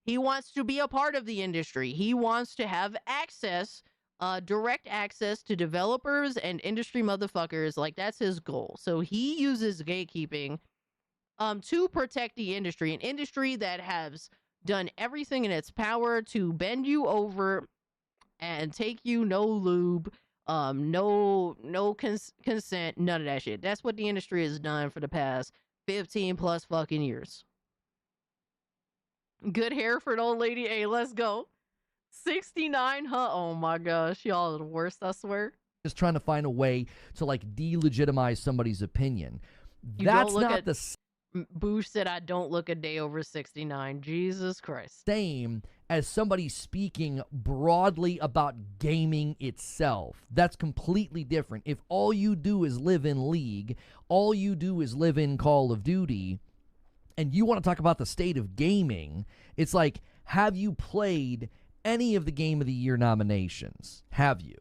He wants to be a part of the industry. He wants to have access, direct access to developers and industry motherfuckers. Like, that's his goal. So he uses gatekeeping to protect the industry, an industry that has done everything in its power to bend you over and take you no lube, no consent, none of that shit. That's what the industry has done for the past 15 plus fucking years. Good hair for an old lady. Hey, let's go. 69, huh? Oh my gosh, y'all are the worst, I swear. Just trying to find a way to like delegitimize somebody's opinion. You That's don't look not at, the Boosh said, I don't look a day over 69. Jesus Christ. same as somebody speaking broadly about gaming itself. That's completely different. If all you do is live in League, all you do is live in Call of Duty, and you want to talk about the state of gaming, it's like, have you played any of the Game of the Year nominations? Have you?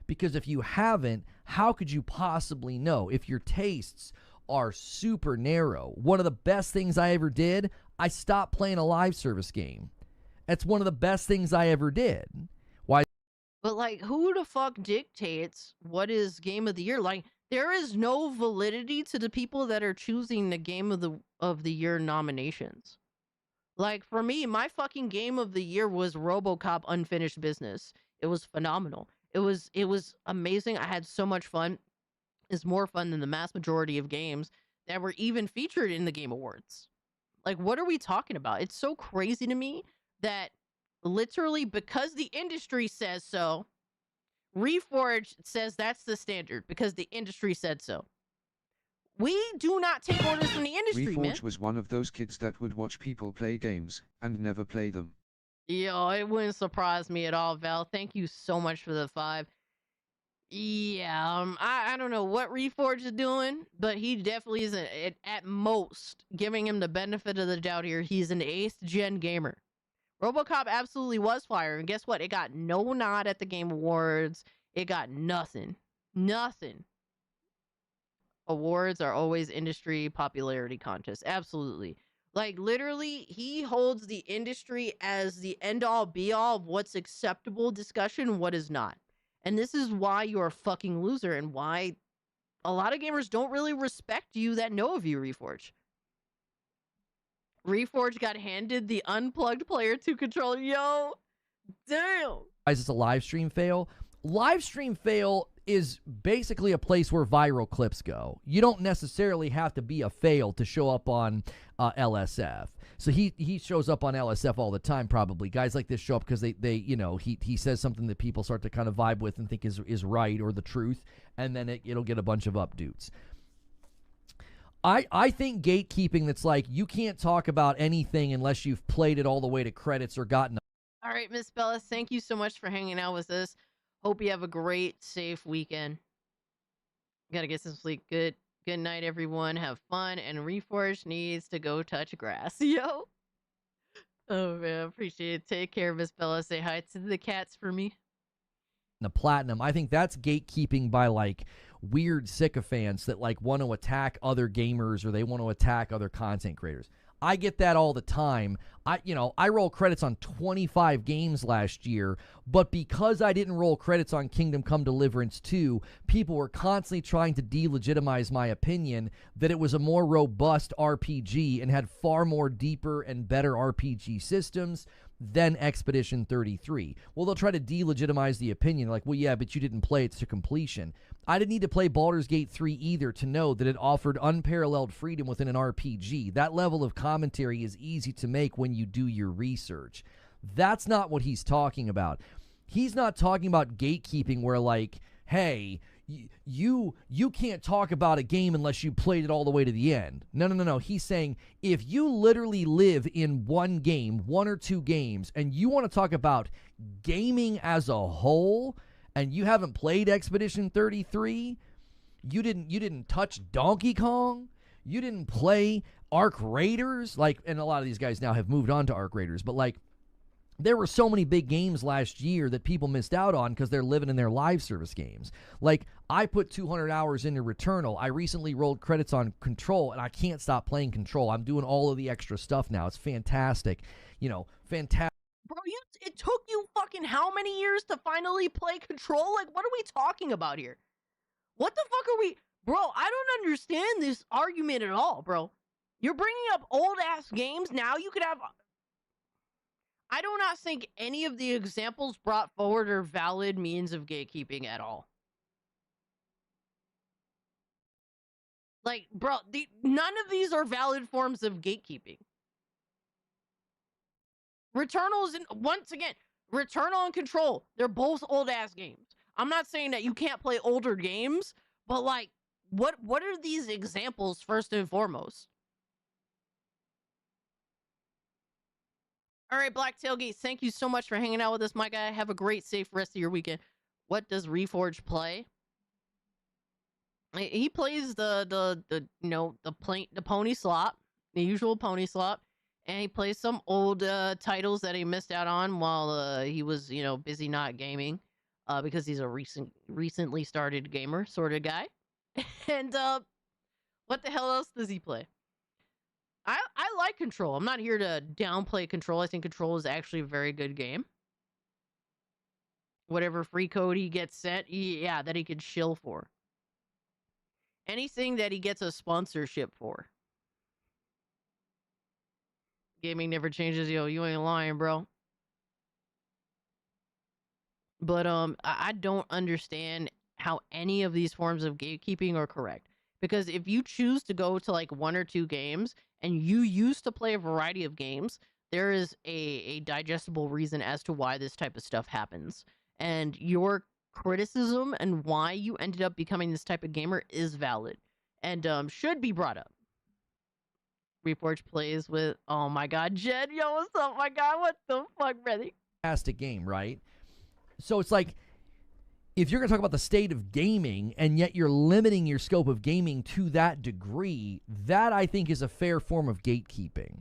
Because if you haven't, how could you possibly know? If your tastes are super narrow. One of the best things I ever did, I stopped playing a live service game. That's one of the best things I ever did. Why? But like, who the fuck dictates what is Game of the Year? Like, there is no validity to the people that are choosing the Game of the Year nominations. Like, for me, my fucking Game of the Year was RoboCop Unfinished Business. It was phenomenal. It was amazing. I had so much fun. It's more fun than the mass majority of games that were even featured in the Game Awards. Like, what are we talking about? It's so crazy to me that literally because the industry says so, Reforge says that's the standard because the industry said so. We do not take orders from the industry, man. Reforge was one of those kids that would watch people play games and never play them. Yo, it wouldn't surprise me at all, Val. Thank you so much for the 5. Yeah, I don't know what Reforge is doing, but he definitely is at most giving him the benefit of the doubt here. He's an 8th gen gamer. RoboCop absolutely was fire, and guess what? It got no nod at the Game Awards. It got nothing. Nothing. Awards are always industry popularity contests. Absolutely. Like, literally, he holds the industry as the end-all, be-all of what's acceptable discussion, what is not. And this is why you're a fucking loser and why a lot of gamers don't really respect you that know of you, Reforge. Reforge got handed the unplugged player 2 controller. Yo, damn. It's a live stream fail. Live stream fail is basically a place where viral clips go. You don't necessarily have to be a fail to show up on LSF. So he shows up on LSF all the time, probably. Guys like this show up because they you know, he says something that people start to kind of vibe with and think is right or the truth, and then it'll get a bunch of updates. I think gatekeeping that's like, you can't talk about anything unless you've played it all the way to credits or gotten. All right, Miss Bella, thank you so much for hanging out with us. Hope you have a great, safe weekend. Gotta get some sleep. Good night, everyone. Have fun. And Reforge needs to go touch grass. Yo. Oh, man. Appreciate it. Take care, Miss Bella. Say hi to the cats for me. The platinum. I think that's gatekeeping by like weird sycophants that like want to attack other gamers or they want to attack other content creators. I get that all the time. I roll credits on 25 games last year, but because I didn't roll credits on Kingdom Come Deliverance 2, people were constantly trying to delegitimize my opinion that it was a more robust RPG and had far more deeper and better RPG systems than Expedition 33. Well, they'll try to delegitimize the opinion, like, well, yeah, but you didn't play it to completion. I didn't need to play Baldur's Gate 3 either to know that it offered unparalleled freedom within an RPG. That level of commentary is easy to make when you do your research. That's not what he's talking about. He's not talking about gatekeeping where, like, hey, you can't talk about a game unless you played it all the way to the end. No. He's saying if you literally live in one game, one or two games, and you want to talk about gaming as a whole, and you haven't played Expedition 33, you didn't touch Donkey Kong, you didn't play Arc Raiders, like, and a lot of these guys now have moved on to Arc Raiders, but like, there were so many big games last year that people missed out on because they're living in their live service games. Like, I put 200 hours into Returnal. I recently rolled credits on Control, and I can't stop playing Control. I'm doing all of the extra stuff now. It's fantastic. Fantastic. Bro, it took you fucking how many years to finally play Control? Like, what are we talking about here? What the fuck are we... Bro, I don't understand this argument at all, bro. You're bringing up old-ass games. Now you could have... I do not think any of the examples brought forward are valid means of gatekeeping at all. Like, bro, none of these are valid forms of gatekeeping. Returnals, once again, Returnal and Control, they're both old-ass games. I'm not saying that you can't play older games, but, like, what are these examples first and foremost? All right, Black Tailgate, thank you so much for hanging out with us, my guy. Have a great, safe rest of your weekend. What does Reforge play? He plays the pony slot, the usual pony slot, and he plays some old titles that he missed out on while he was busy not gaming, because he's a recently started gamer sort of guy. And what the hell else does he play? I like Control. I'm not here to downplay Control. I think Control is actually a very good game. Whatever free code he gets sent, that he could shill for. Anything that he gets a sponsorship for. Gaming never changes, yo. You ain't lying, bro. But I don't understand how any of these forms of gatekeeping are correct. Because if you choose to go to like one or two games and you used to play a variety of games, there is a digestible reason as to why this type of stuff happens. And your criticism and why you ended up becoming this type of gamer is valid and should be brought up. Reforge plays with, oh my god, Jed, yo, what's up, my god? What the fuck, brother? Fantastic game, right? So it's like, if you're going to talk about the state of gaming and yet you're limiting your scope of gaming to that degree, that I think is a fair form of gatekeeping.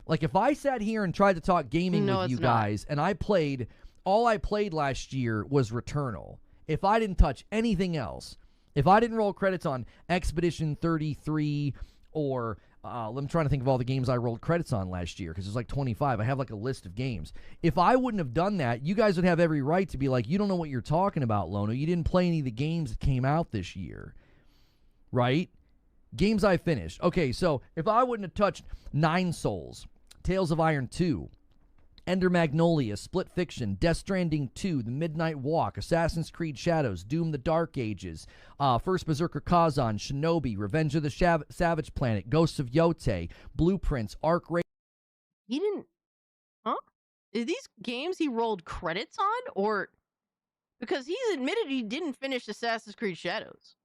Like, if I sat here and tried to talk gaming with you guys and all I played last year was Returnal. If I didn't touch anything else, if I didn't roll credits on Expedition 33 or I'm trying to think of all the games I rolled credits on last year because there's like 25. I have like a list of games. If I wouldn't have done that, you guys would have every right to be like, you don't know what you're talking about, Lono. You didn't play any of the games that came out this year, right? Games I finished. Okay, so if I wouldn't have touched Nine Souls, Tales of Iron 2, Ender Magnolia, Split Fiction, Death Stranding 2, The Midnight Walk, Assassin's Creed Shadows, Doom the Dark Ages, First Berserker Kazan, Shinobi, Revenge of the Savage Planet, Ghosts of Yote, Blueprints, Arc Raid. He didn't. Huh? Are these games he rolled credits on? Or. Because he's admitted he didn't finish Assassin's Creed Shadows.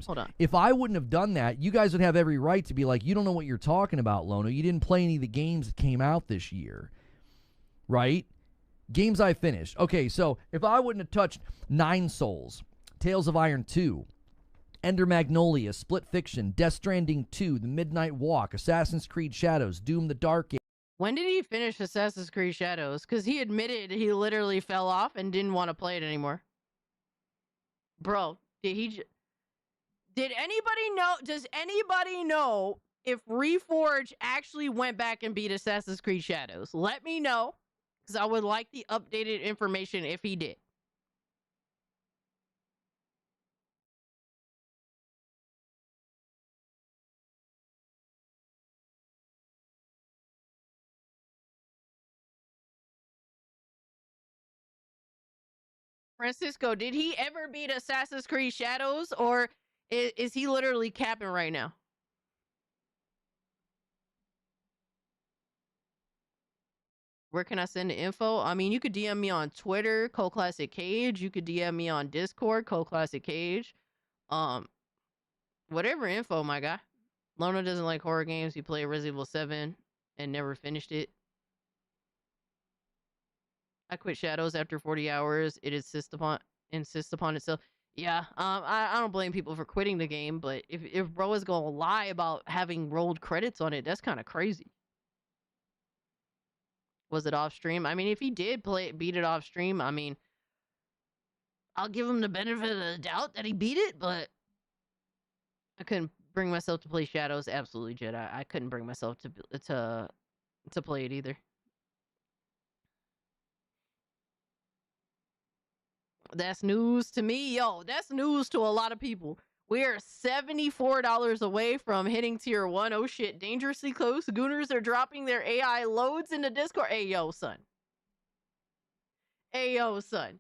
Hold on. If I wouldn't have done that, you guys would have every right to be like, you don't know what you're talking about, Lono. You didn't play any of the games that came out this year. Right? Games I finished. Okay, so if I wouldn't have touched Nine Souls, Tales of Iron 2, Ender Magnolia, Split Fiction, Death Stranding 2, The Midnight Walk, Assassin's Creed Shadows, Doom the Dark Ages. When did he finish Assassin's Creed Shadows? Because he admitted he literally fell off and didn't want to play it anymore. Bro, did he... Did anybody know... Does anybody know if Reforge actually went back and beat Assassin's Creed Shadows? Let me know. Because I would like the updated information if he did. Francisco, did he ever beat Assassin's Creed Shadows? Or is he literally capping right now? Where can I send the info? I mean, you could DM me on Twitter, Classic Cage. You could DM me on Discord, Classic Cage. Whatever info, my guy. Lono doesn't like horror games. He played Resident Evil 7 and never finished it. I quit Shadows after 40 hours. It insists upon itself. Yeah, I don't blame people for quitting the game, but if bro is gonna lie about having rolled credits on it, that's kind of crazy. Was it off stream? I mean, if he did beat it off stream, I mean, I'll give him the benefit of the doubt that he beat it, but I couldn't bring myself to play Shadows. Absolutely, Jed. I couldn't bring myself to play it either. That's news to me. Yo, that's news to a lot of people. We are $74 away from hitting tier 1. Oh shit, dangerously close. Gooners are dropping their AI loads into Discord. Hey yo, son. Hey yo, son.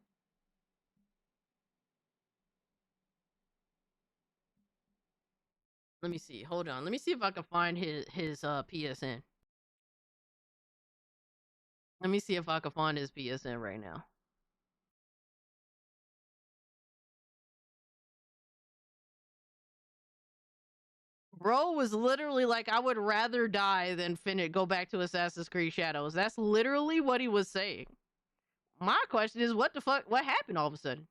Let me see. Hold on. Let me see if I can find his PSN. Let me see if I can find his PSN right now. Bro was literally like, I would rather die than go back to Assassin's Creed Shadows. That's literally what he was saying. My question is, what the fuck? What happened all of a sudden?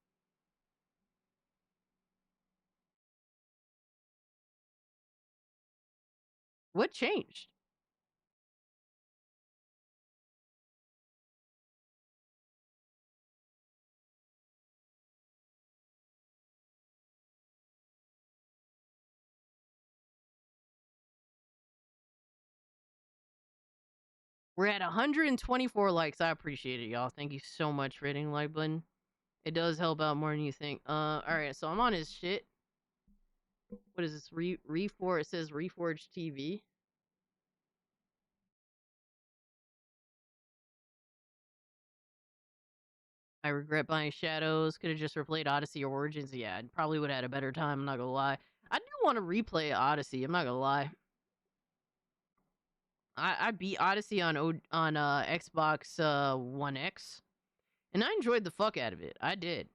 What changed? We're at 124 likes. I appreciate it, y'all. Thank you so much for hitting the like button. It does help out more than you think. Alright, so I'm on his shit. What is this? Reforge. It says Reforge TV. I regret buying Shadows. Could have just replayed Odyssey or Origins. Yeah, I probably would have had a better time. I'm not gonna lie. I do want to replay Odyssey. I'm not gonna lie. I beat Odyssey on Xbox One X, and I enjoyed the fuck out of it. I did.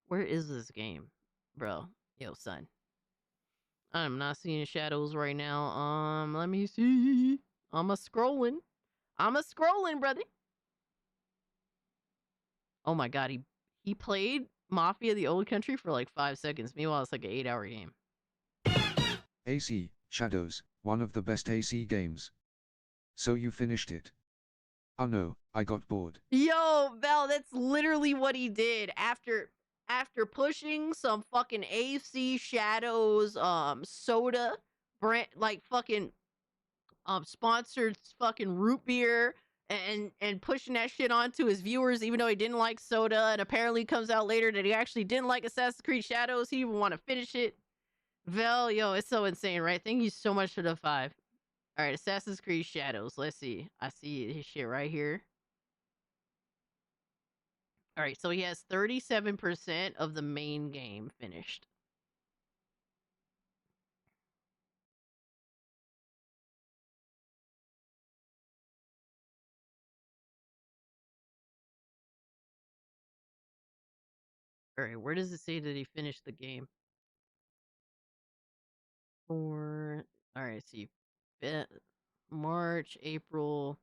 Where is this game, bro? Yo, son. I'm not seeing Shadows right now. Let me see. I'm a scrolling, brother. Oh my god, he played Mafia: The Old Country for like 5 seconds. Meanwhile, it's like an 8-hour game. AC, Shadows, one of the best AC games. So you finished it? Oh no, I got bored. Yo, Val, that's literally what he did after pushing some fucking AC Shadows soda. brand like fucking sponsored fucking root beer and pushing that shit onto his viewers, even though he didn't like soda, and apparently comes out later that he actually didn't like Assassin's Creed Shadows. He even want to finish it. Vel, yo, it's so insane, right? Thank you so much for the 5. All right, Assassin's Creed Shadows. Let's see. I see his shit right here. All right, so he has 37% of the main game finished. All right, where does it say that he finished the game? All right, see, March, April.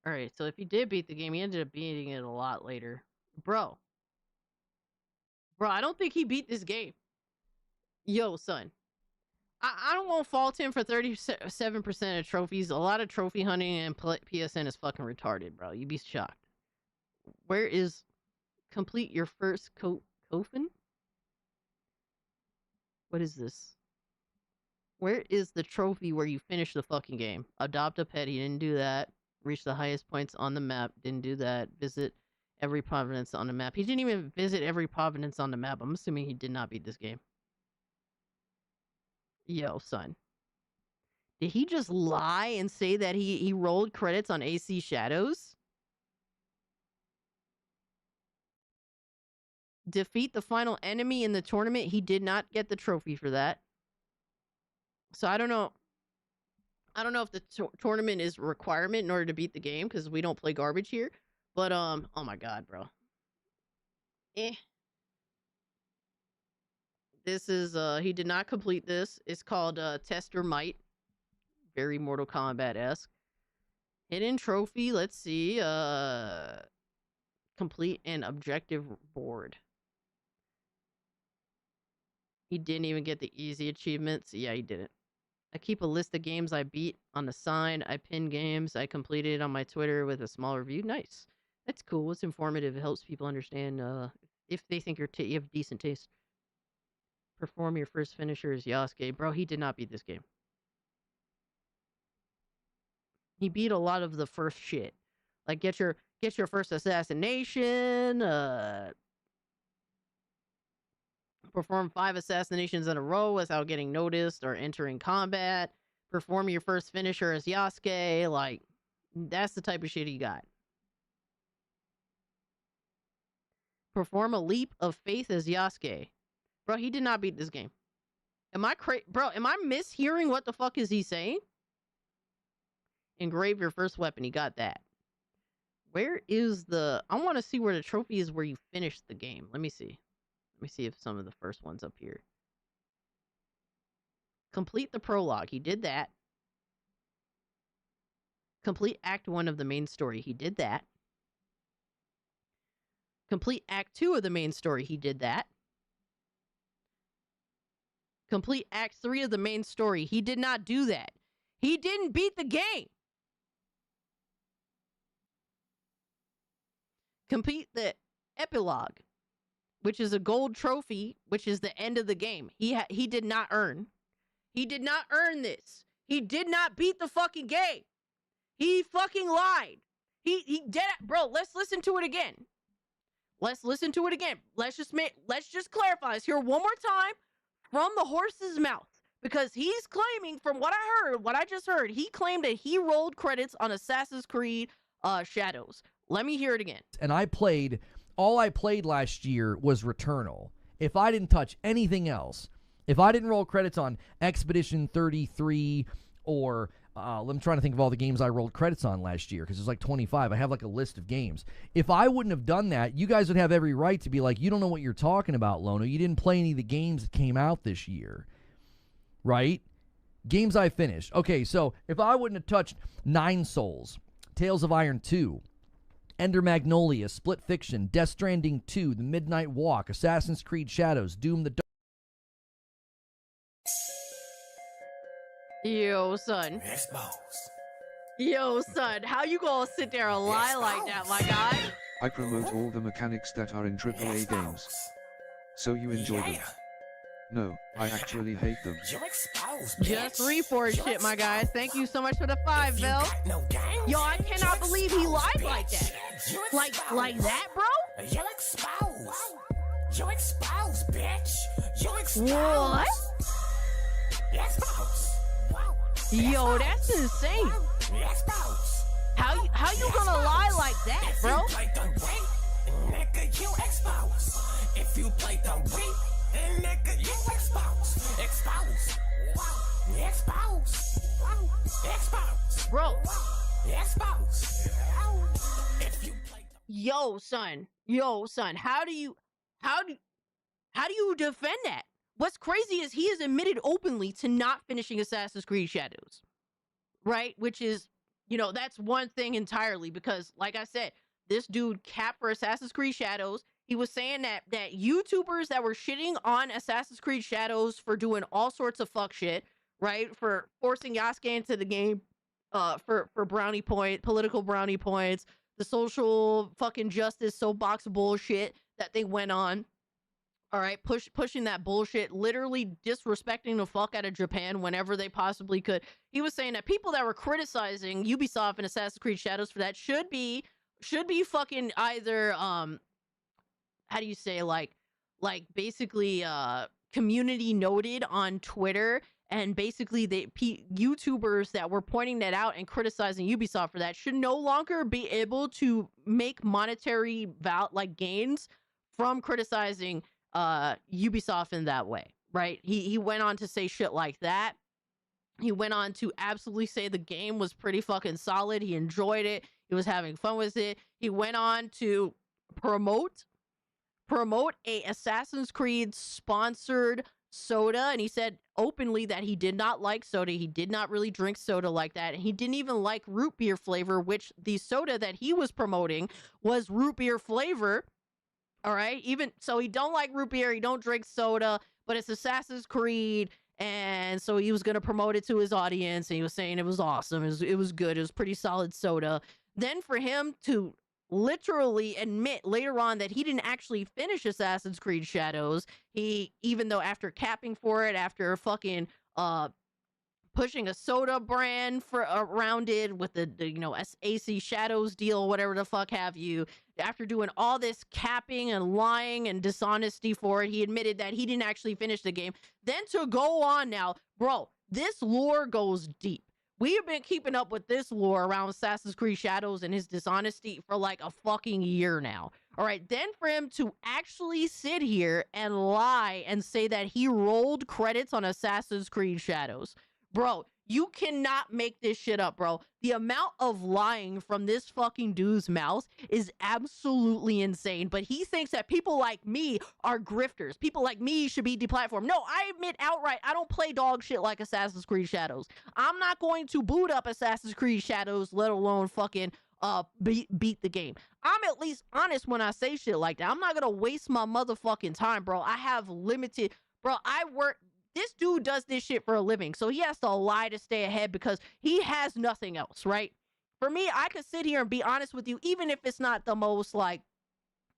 All right, so if he did beat the game, he ended up beating it a lot later. Bro, I don't think he beat this game. Yo, son. I don't want to fault him for 37% of trophies. A lot of trophy hunting and PSN is fucking retarded, bro. You'd be shocked. Where is complete your first coffin? What is this? Where is the trophy where you finish the fucking game? Adopt a pet. He didn't do that. Reach the highest points on the map. Didn't do that. Visit every province on the map. He didn't even visit every province on the map. I'm assuming he did not beat this game. Yo, son. Did he just lie and say that he rolled credits on AC Shadows? Defeat the final enemy in the tournament. He did not get the trophy for that. So I don't know. I don't know if the tournament is a requirement in order to beat the game, because we don't play garbage here. But oh my god, bro. This is he did not complete this. It's called Tester Might. Very Mortal Kombat-esque. Hidden trophy, let's see. Complete an objective board. He didn't even get the easy achievements. Yeah, he didn't. I keep a list of games I beat on the side. I pin games I completed on my Twitter with a small review. Nice. That's cool. It's informative. It helps people understand if they think you have decent taste. Perform your first finisher as Yasuke. Bro, he did not beat this game. He beat a lot of the first shit. Like get your first assassination, perform 5 assassinations in a row without getting noticed or entering combat, perform your first finisher as Yasuke, like that's the type of shit he got. Perform a leap of faith as Yasuke. Bro, he did not beat this game. Am I mishearing what the fuck is he saying? Engrave your first weapon. He got that. Where is the... I want to see where the trophy is where you finished the game. Let me see. Let me see if some of the first ones up here. Complete the prologue. He did that. Complete Act 1 of the main story. He did that. Complete Act 2 of the main story. He did that. Complete Act 3 of the main story. He did not do that. He didn't beat the game. Complete the epilogue, which is a gold trophy, which is the end of the game. He did not earn. He did not earn this. He did not beat the fucking game. He fucking lied. He did it. Bro, let's listen to it again. Let's listen to it again. Let's just clarify. Let's hear one more time from the horse's mouth. Because he's claiming, from what I just heard, he claimed that he rolled credits on Assassin's Creed Shadows. Let me hear it again. And all I played last year was Returnal. If I didn't touch anything else, if I didn't roll credits on Expedition 33 or, I'm trying to think of all the games I rolled credits on last year, because there's like 25. I have like a list of games. If I wouldn't have done that, you guys would have every right to be like, you don't know what you're talking about, Lono. You didn't play any of the games that came out this year. Right? Games I finished. Okay, so if I wouldn't have touched Nine Souls, Tales of Iron 2, Ender Magnolia, Split Fiction, Death Stranding 2, The Midnight Walk, Assassin's Creed Shadows, Doom the Dark. Yo, son. Yo, son. How you gonna sit there and lie like that, my guy? I promote all the mechanics that are in AAA games. So you enjoy them. No, I actually hate them. Just reforged shit, my guy. Thank you so much for the 5, Vel. Yo, I cannot believe he lied like that. Like that, bro? You're exposed. You're exposed, bitch. You're exposed. What? You're exposed. Yo, that's insane. You're exposed. How you gonna lie like that, bro? If you play the way, nigga, you exposed. If you play the way, nigga, you exposed. Exposed. Exposed. Exposed. Bro. Exposed. If you play Yo, son, how do you defend that? What's crazy is he has admitted openly to not finishing Assassin's Creed Shadows, right? Which is, that's one thing entirely, because like I said, this dude capped for Assassin's Creed Shadows. He was saying that YouTubers that were shitting on Assassin's Creed Shadows for doing all sorts of fuck shit, right? For forcing Yasuke into the game, for brownie point, political brownie points, the social fucking justice soapbox bullshit that they went on. All right, pushing that bullshit, literally disrespecting the fuck out of Japan whenever they possibly could. He was saying that people that were criticizing Ubisoft and Assassin's Creed Shadows for that should be fucking either how do you say, like basically community noted on Twitter, and basically YouTubers that were pointing that out and criticizing Ubisoft for that should no longer be able to make monetary gains from criticizing Ubisoft in that way, right? He went on to say shit like that. He went on to absolutely say the game was pretty fucking solid. He enjoyed it. He was having fun with it. He went on to promote a Assassin's Creed sponsored soda, and he said openly that he did not like soda. He did not really drink soda like that, and he didn't even like root beer flavor, which the soda that he was promoting was root beer flavor. All right, even so, he don't like root beer, he don't drink soda, but it's Assassin's Creed, and so he was gonna promote it to his audience, and he was saying it was awesome, it was good, it was pretty solid soda. Then for him to literally admit later on that he didn't actually finish Assassin's Creed Shadows, even though after capping for it, after fucking pushing a soda brand around it with the AC Shadows deal, whatever the fuck have you. After doing all this capping and lying and dishonesty for it, he admitted that he didn't actually finish the game. Then to go on now, bro, this lore goes deep. We have been keeping up with this lore around Assassin's Creed Shadows and his dishonesty for like a fucking year now. All right, then for him to actually sit here and lie and say that he rolled credits on Assassin's Creed Shadows. Bro, you cannot make this shit up, bro. The amount of lying from this fucking dude's mouth is absolutely insane. But he thinks that people like me are grifters. People like me should be deplatformed. No, I admit outright, I don't play dog shit like Assassin's Creed Shadows. I'm not going to boot up Assassin's Creed Shadows, let alone fucking beat the game. I'm at least honest when I say shit like that. I'm not gonna waste my motherfucking time, bro. I have limited, bro. This dude does this shit for a living, so he has to lie to stay ahead because he has nothing else, right? For me, I could sit here and be honest with you, even if it's not the most,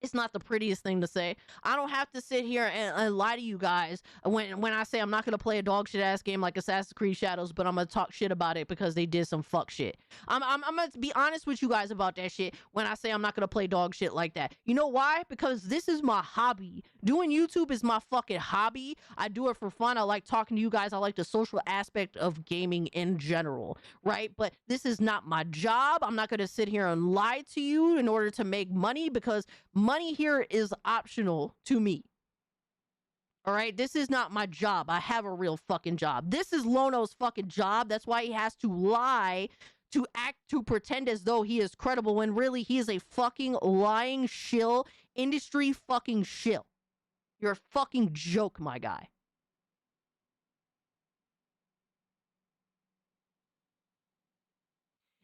it's not the prettiest thing to say. I don't have to sit here and lie to you guys when I say I'm not going to play a dog shit ass game like Assassin's Creed Shadows, but I'm going to talk shit about it because they did some fuck shit. I'm going to be honest with you guys about that shit when I say I'm not going to play dog shit like that. You know why? Because this is my hobby. Doing YouTube is my fucking hobby. I do it for fun. I like talking to you guys. I like the social aspect of gaming in general, right? But this is not my job. I'm not going to sit here and lie to you in order to make money, because money here is optional to me. All right, this is not my job. I have a real fucking job. This is Lono's fucking job. That's why he has to lie, to pretend as though he is credible when really he is a fucking lying shill, industry fucking shill. You're a fucking joke, my guy.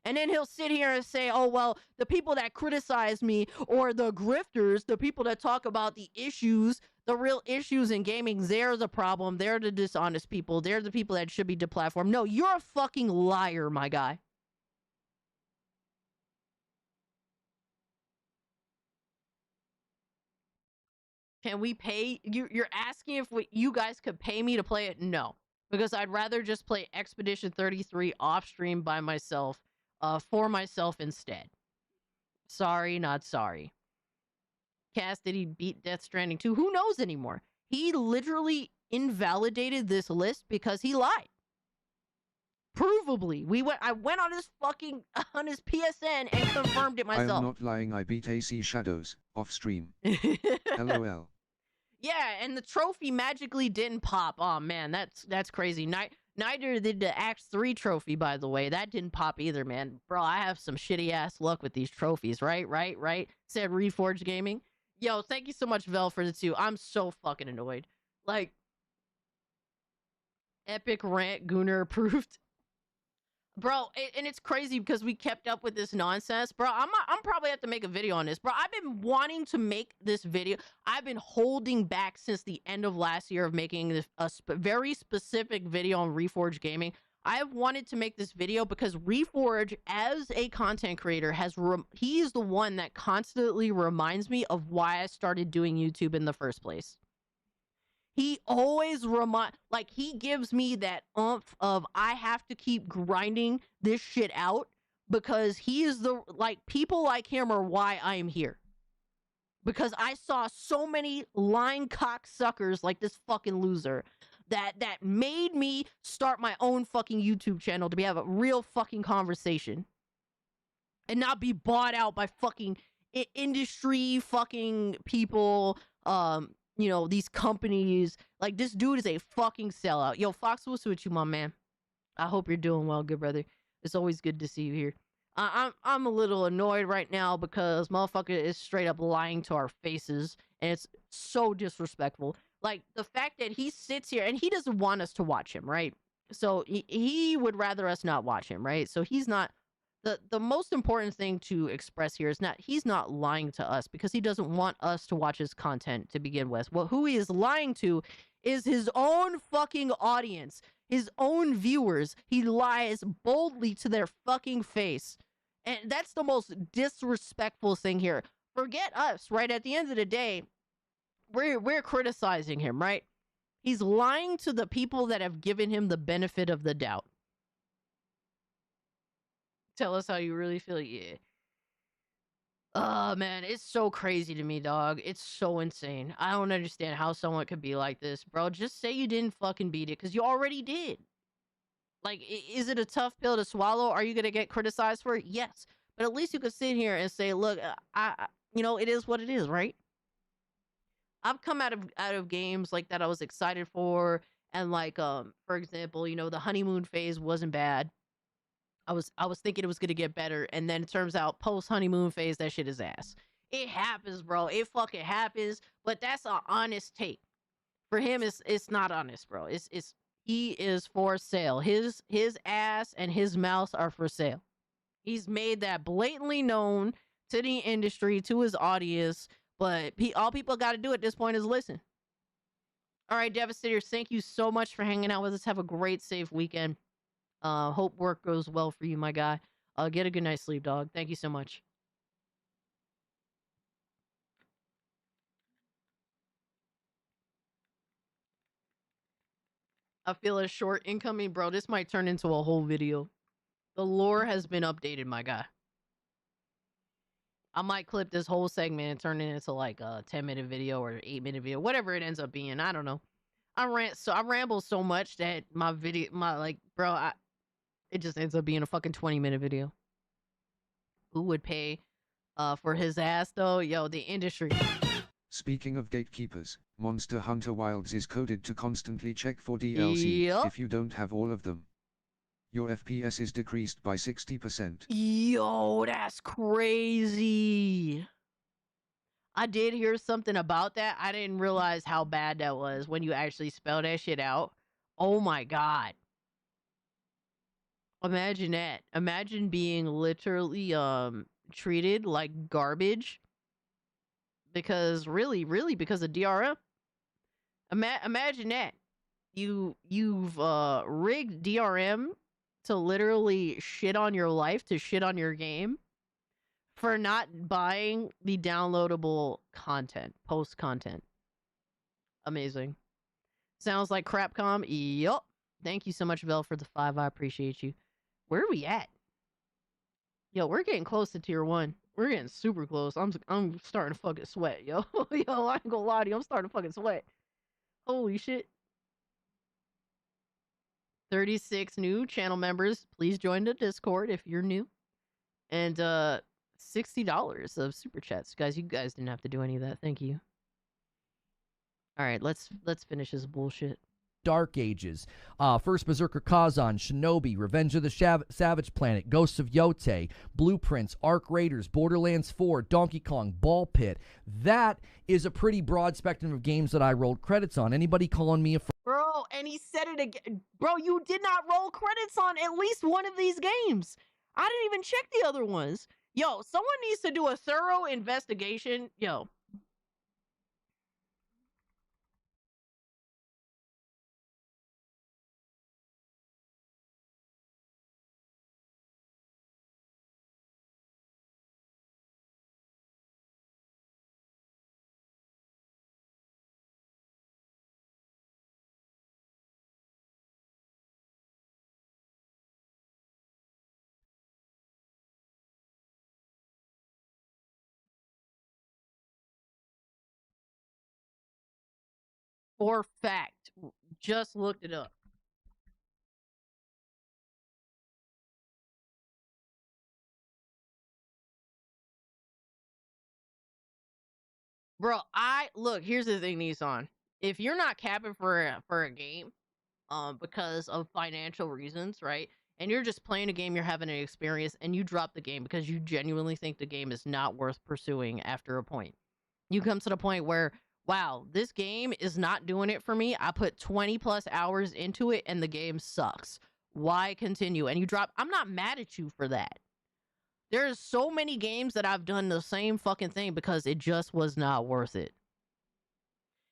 And then he'll sit here and say, oh, well, the people that criticize me, or the grifters, the people that talk about the issues, the real issues in gaming, they're the problem. They're the dishonest people. They're the people that should be deplatformed. No, you're a fucking liar, my guy. Can we pay you? You're asking if you guys could pay me to play it? No, because I'd rather just play Expedition 33 off stream by myself, for myself instead. Sorry, not sorry. Cass, did he beat Death Stranding 2? Who knows anymore? He literally invalidated this list because he lied. Provably. I went on his PSN and confirmed it myself. I'm not lying, I beat AC Shadows off stream. LOL. Yeah, and the trophy magically didn't pop. Oh man, that's crazy. Neither did the Act 3 trophy, by the way. That didn't pop either, man. Bro, I have some shitty ass luck with these trophies, right? Said Reforged Gaming. Yo, thank you so much, Vel, for the 2. I'm so fucking annoyed. Like, epic rant Gooner approved. Bro, and it's crazy because we kept up with this nonsense. Bro, I'm probably have to make a video on this. Bro, I've been wanting to make this video. I've been holding back since the end of last year of making this very specific video on Reforged Gaming. I have wanted to make this video because Reforge, as a content creator, he is the one that constantly reminds me of why I started doing YouTube in the first place. He always he gives me that oomph of I have to keep grinding this shit out because he is people like him are why I am here. Because I saw so many lying cocksuckers like this fucking loser that made me start my own fucking YouTube channel to have a real fucking conversation and not be bought out by fucking industry fucking people, these companies. Like, this dude is a fucking sellout. Yo, Fox, what's with you, my man? I hope you're doing well, good brother. It's always good to see you here. I'm a little annoyed right now because motherfucker is straight up lying to our faces, and it's so disrespectful. Like, the fact that he sits here, and he doesn't want us to watch him, right? So he would rather us not watch him, right? So he's not... The most important thing to express here is he's not lying to us because he doesn't want us to watch his content to begin with. Well, who he is lying to is his own fucking audience, his own viewers. He lies boldly to their fucking face. And that's the most disrespectful thing here. Forget us, right? At the end of the day, we're criticizing him, right? He's lying to the people that have given him the benefit of the doubt. Tell us how you really feel. Yeah. Oh, man. It's so crazy to me, dog. It's so insane. I don't understand how someone could be like this, bro. Just say you didn't fucking beat it because you already did. Like, is it a tough pill to swallow? Are you going to get criticized for it? Yes. But at least you could sit here and say, look, it is what it is, right? I've come out of games like that I was excited for. And like, for example, the honeymoon phase wasn't bad. I was thinking it was gonna get better, and then it turns out post honeymoon phase that shit is ass. It happens, bro. It fucking happens. But that's an honest take. For him, it's not honest, bro. He is for sale. His ass and his mouth are for sale. He's made that blatantly known to the industry, to his audience. But all people got to do at this point is listen. All right, Devastators, thank you so much for hanging out with us. Have a great, safe weekend. Hope work goes well for you, my guy. Get a good night's sleep, dog. Thank you so much. I feel a short incoming, bro. This might turn into a whole video. The lore has been updated, my guy. I might clip this whole segment and turn it into like a 10-minute video or 8-minute video, whatever it ends up being. I don't know. I ramble so much that it just ends up being a fucking 20-minute video. Who would pay for his ass though? Yo, the industry. Speaking of gatekeepers, Monster Hunter Wilds is coded to constantly check for DLC Yep. if you don't have all of them. Your FPS is decreased by 60%. Yo, that's crazy. I did hear something about that. I didn't realize how bad that was when you actually spell that shit out. Oh my god. Imagine that. Imagine being literally treated like garbage because really because of DRM. Imagine that. You've rigged DRM to literally shit on your life, to shit on your game for not buying the downloadable content, post content. Amazing. Sounds like Crapcom. Yup. Thank you so much, Vel, for the 5. I appreciate you. Where are we at? Yo, we're getting close to tier 1. We're getting super close. I'm starting to fucking sweat, yo. Yo, I ain't gonna lie to you. I'm starting to fucking sweat. Holy shit. 36 new channel members. Please join the Discord if you're new. And $60 of super chats. Guys, you guys didn't have to do any of that. Thank you. All right, let's finish this bullshit. Dark Ages, First Berserker Kazan, Shinobi, Revenge of the Savage Planet, Ghosts of Yote, Blueprints, Arc Raiders, Borderlands 4, Donkey Kong, Ball Pit. That is a pretty broad spectrum of games that I rolled credits on. Anybody calling me a Bro, and he said it again. Bro, you did not roll credits on at least one of these games. I didn't even check the other ones. Yo, someone needs to do a thorough investigation. Yo. For fact. Just looked it up. Bro, look, here's the thing, Nissan. If you're not capping for a game, because of financial reasons, right? And you're just playing a game, you're having an experience, and you drop the game because you genuinely think the game is not worth pursuing after a point. You come to the point where, wow, this game is not doing it for me. I put 20 plus hours into it and the game sucks. Why continue? And you drop, I'm not mad at you for that. There's so many games that I've done the same fucking thing because it just was not worth it.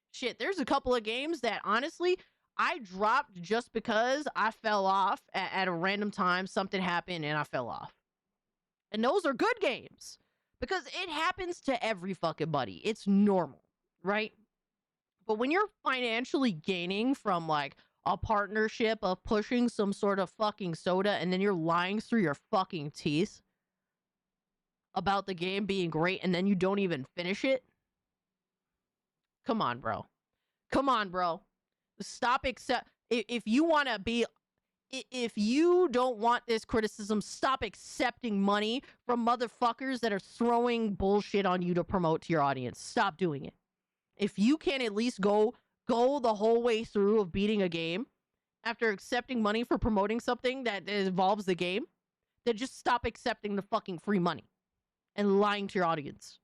Shit, there's a couple of games that honestly I dropped just because I fell off at a random time. Something happened and I fell off. And those are good games because it happens to every fucking buddy. It's normal, right? But when you're financially gaining from like a partnership of pushing some sort of fucking soda and then you're lying through your fucking teeth about the game being great and then you don't even finish it. Come on, bro. Come on, bro. Stop if you want to be, if you don't want this criticism, stop accepting money from motherfuckers that are throwing bullshit on you to promote to your audience. Stop doing it. If you can at least go the whole way through of beating a game after accepting money for promoting something that involves the game, then just stop accepting the fucking free money and lying to your audience.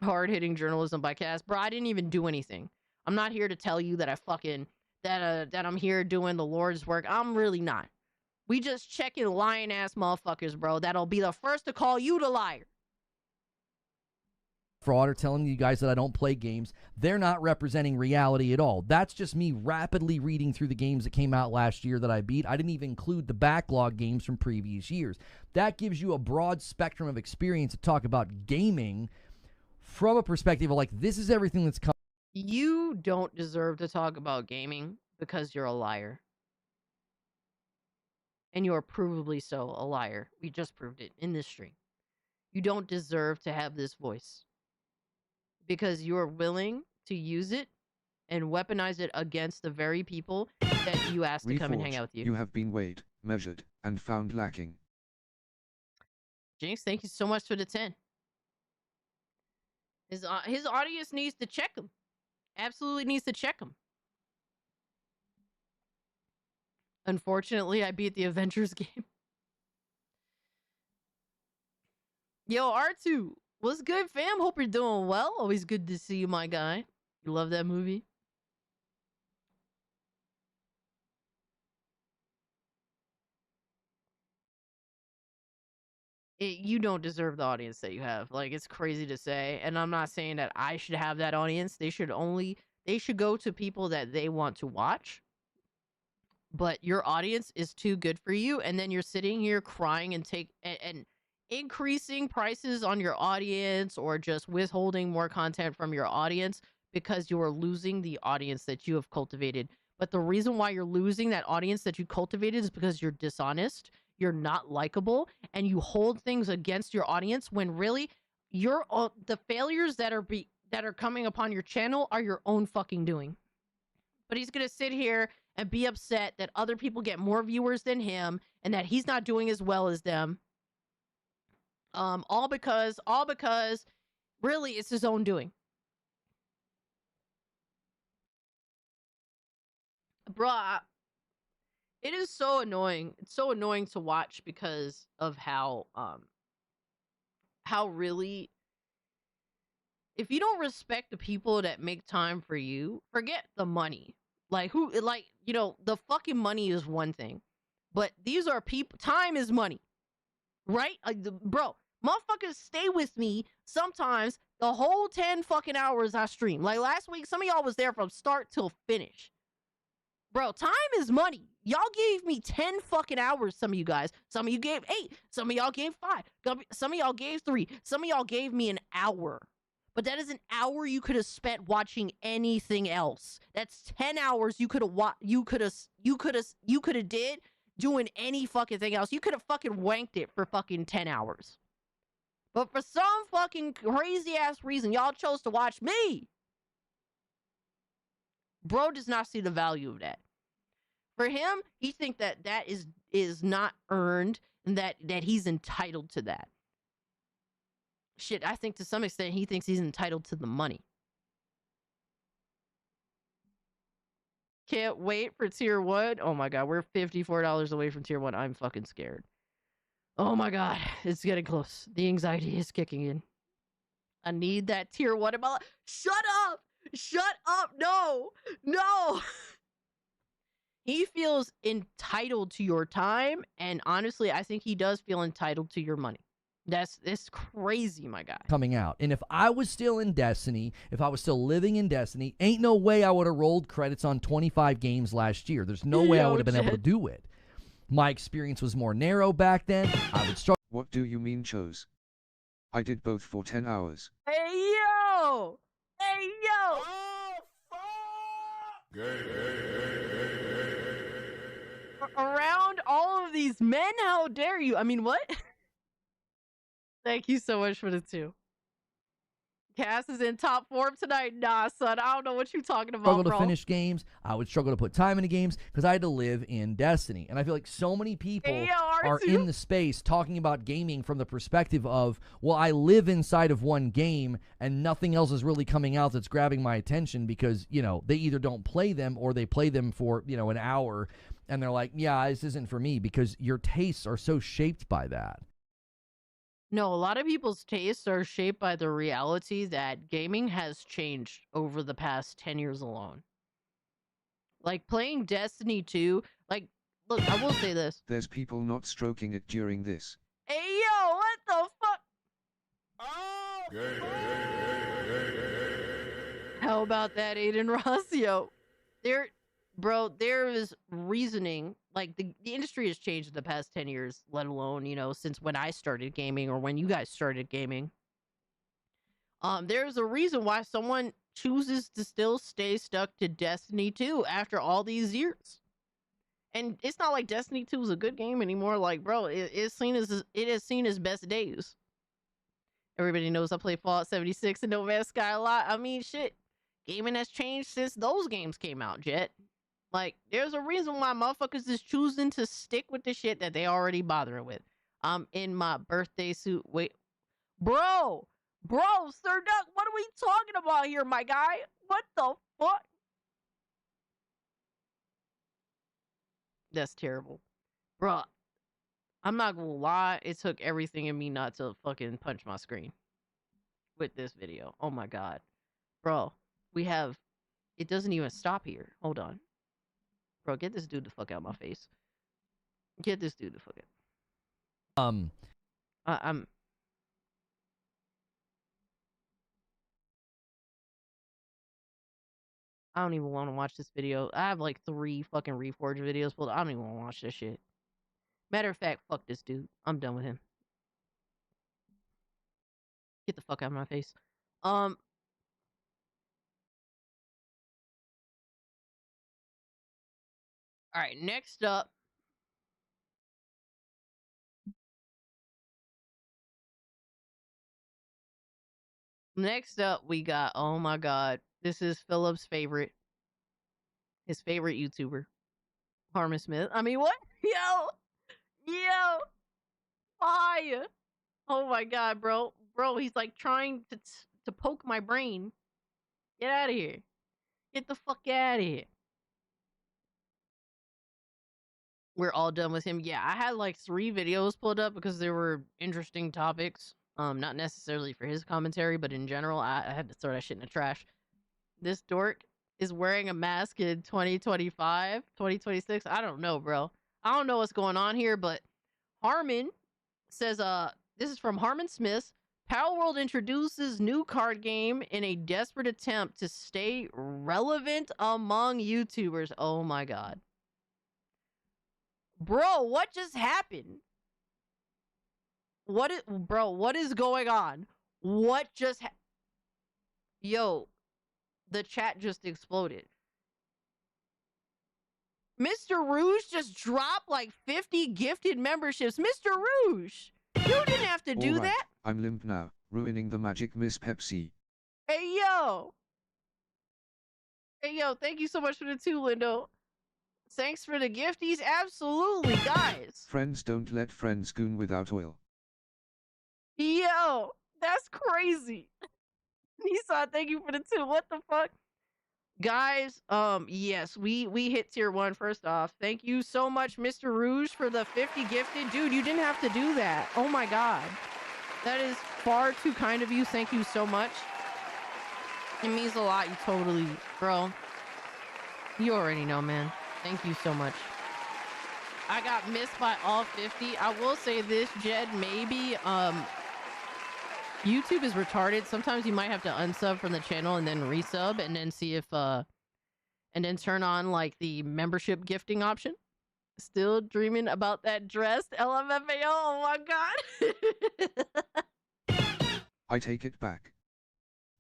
Hard-hitting journalism by Cass. Bro, I didn't even do anything. I'm not here to tell you that I fucking, that I'm here doing the Lord's work. I'm really not. We just checking lying-ass motherfuckers, bro. That'll be the first to call you the liar. fraud or telling you guys that I don't play games. They're not representing reality at all. That's just me rapidly reading through the games that came out last year that I beat. I didn't even include the backlog games from previous years. That gives you a broad spectrum of experience to talk about gaming from a perspective of like, this is everything that's coming. You don't deserve to talk about gaming because you're a liar. And you are provably so a liar. We just proved it in this stream. You don't deserve to have this voice because you're willing to use it and weaponize it against the very people that you asked to come and hang out with you. You have been weighed, measured, and found lacking. Jinx, thank you so much for the 10. His audience needs to check him. Absolutely needs to check him. Unfortunately, I beat the Avengers game. Yo, R2, what's good, fam? Hope you're doing well. Always good to see you, my guy. You love that movie? You don't deserve the audience that you have. Like, it's crazy to say. And I'm not saying that I should have that audience. They should go to people that they want to watch. But your audience is too good for you. And then you're sitting here crying and increasing prices on your audience or just withholding more content from your audience because you are losing the audience that you have cultivated. But the reason why you're losing that audience that you cultivated is because you're dishonest, you're not likable, and you hold things against your audience when really you're the failures that are coming upon your channel are your own fucking doing. But he's gonna sit here and be upset that other people get more viewers than him and that he's not doing as well as them. All because really it's his own doing. Bruh, it is so annoying. It's so annoying to watch because of how really, if you don't respect the people that make time for you, forget the money. Like the fucking money is one thing, but these are people. Time is money, right? Bro, motherfuckers stay with me sometimes the whole 10 fucking hours I stream. Like last week, some of y'all was there from start till finish. Bro, time is money. Y'all gave me 10 fucking hours, some of you guys. Some of you gave 8. Some of y'all gave 5. Some of y'all gave 3. Some of y'all gave me an hour. But that is an hour you could have spent watching anything else. That's 10 hours you could have did doing any fucking thing else. You could have fucking wanked it for fucking 10 hours. But for some fucking crazy ass reason, y'all chose to watch me. Bro does not see the value of that. For him, he thinks that is not earned and that he's entitled to that. Shit, I think to some extent he thinks he's entitled to the money. Can't wait for tier 1. Oh my god, we're $54 away from tier 1. I'm fucking scared. Oh my god, it's getting close. The anxiety is kicking in. I need that tier 1 in my life. Shut up! Shut up! No! No! He feels entitled to your time, and honestly, I think he does feel entitled to your money. That's crazy, my guy. Coming out. And if I was still in Destiny, if I was still living in Destiny, ain't no way I would have rolled credits on 25 games last year. There's no way I would have been able to do it. My experience was more narrow back then. I would struggle. What do you mean chose? I did both for 10 hours. Hey, yo! Hey, yo! Around all of these men, how dare you? I mean, what? Thank you so much for the 2. Cass is in top form tonight. Nah, son, I don't know what you're talking about, Struggle bro. to finish games. I would struggle to put time into games because I had to live in Destiny. And I feel like so many people are in the space talking about gaming from the perspective of, well, I live inside of one game and nothing else is really coming out that's grabbing my attention because, they either don't play them or they play them for, an hour. And they're like, yeah, this isn't for me because your tastes are so shaped by that. No, a lot of people's tastes are shaped by the reality that gaming has changed over the past 10 years alone. Like playing Destiny 2, like, look, I will say this. There's people not stroking it during this. Hey, yo, what the fuck? How about that, Aiden Rossio? There is reasoning. Like, the industry has changed in the past 10 years, let alone, since when I started gaming or when you guys started gaming. There's a reason why someone chooses to still stay stuck to Destiny 2 after all these years. And it's not like Destiny 2 is a good game anymore. Like, bro, it has seen its best days. Everybody knows I play Fallout 76 and No Man's Sky a lot. I mean, shit. Gaming has changed since those games came out, Jet. Like, there's a reason why motherfuckers is choosing to stick with the shit that they already bothering with. I'm in my birthday suit. Wait. Bro, Sir Duck, what are we talking about here, my guy? What the fuck? That's terrible. Bro, I'm not gonna lie. It took everything in me not to fucking punch my screen with this video. Oh my god. Bro, it doesn't even stop here. Hold on. Bro, get this dude the fuck out of my face. Get this dude the fuck out. I don't even want to watch this video. I have like 3 fucking Reforged videos, but I don't even want to watch this shit. Matter of fact, fuck this dude. I'm done with him. Get the fuck out of my face. All right, next up. Next up, we got, oh my god, this is Philip's favorite, his favorite YouTuber, Harmon Smith. I mean, what? Yo, fire. Oh my god, bro. Bro, he's like trying to poke my brain. Get out of here. Get the fuck out of here. We're all done with him. Yeah, I had like 3 videos pulled up because there were interesting topics. Not necessarily for his commentary, but in general, I had to throw that shit in the trash. This dork is wearing a mask in 2025, 2026. I don't know, bro. I don't know what's going on here, but Harmon says, this is from Harmon Smith. Power World introduces new card game in a desperate attempt to stay relevant among YouTubers. Oh my god. Bro, what just happened? What is going on? What just Yo, the chat just exploded. Mr. Rouge just dropped like 50 gifted memberships. Mr. Rouge, you didn't have to do All right, that. I'm limp now, ruining the magic Miss Pepsi. Hey, yo. Hey, yo, thank you so much for the 2, Lindo. Thanks for the gifties. Absolutely, guys. Friends don't let friends goon without oil. Yo, that's crazy. Nissan, thank you for the 2. What the fuck? Guys, yes, we hit tier 1 first off. Thank you so much, Mr. Rouge, for the 50 gifted. Dude, you didn't have to do that. Oh my god. That is far too kind of you. Thank you so much. It means a lot. You totally, bro. You already know, man. Thank you so much. I got missed by all 50. I will say this, Jed, maybe, YouTube is retarded. Sometimes you might have to unsub from the channel and then resub and then see if, and then turn on, like, the membership gifting option. Still dreaming about that dress, LMFAO. Oh my god. I take it back.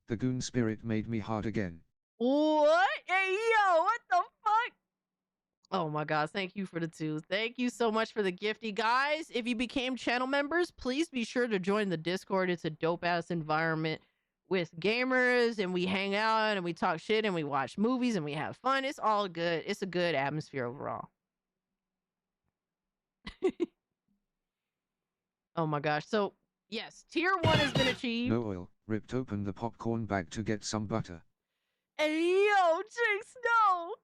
The goon spirit made me hard again. What? Hey, yo, what the fuck? Oh my god, thank you for the 2. Thank you so much for the gifty. Guys, if you became channel members, please be sure to join the Discord. It's a dope-ass environment with gamers, and we hang out, and we talk shit, and we watch movies, and we have fun. It's all good. It's a good atmosphere overall. Oh my gosh. So, yes, tier 1 has been achieved. No oil, ripped open the popcorn bag to get some butter. Hey, yo, Jinx, no!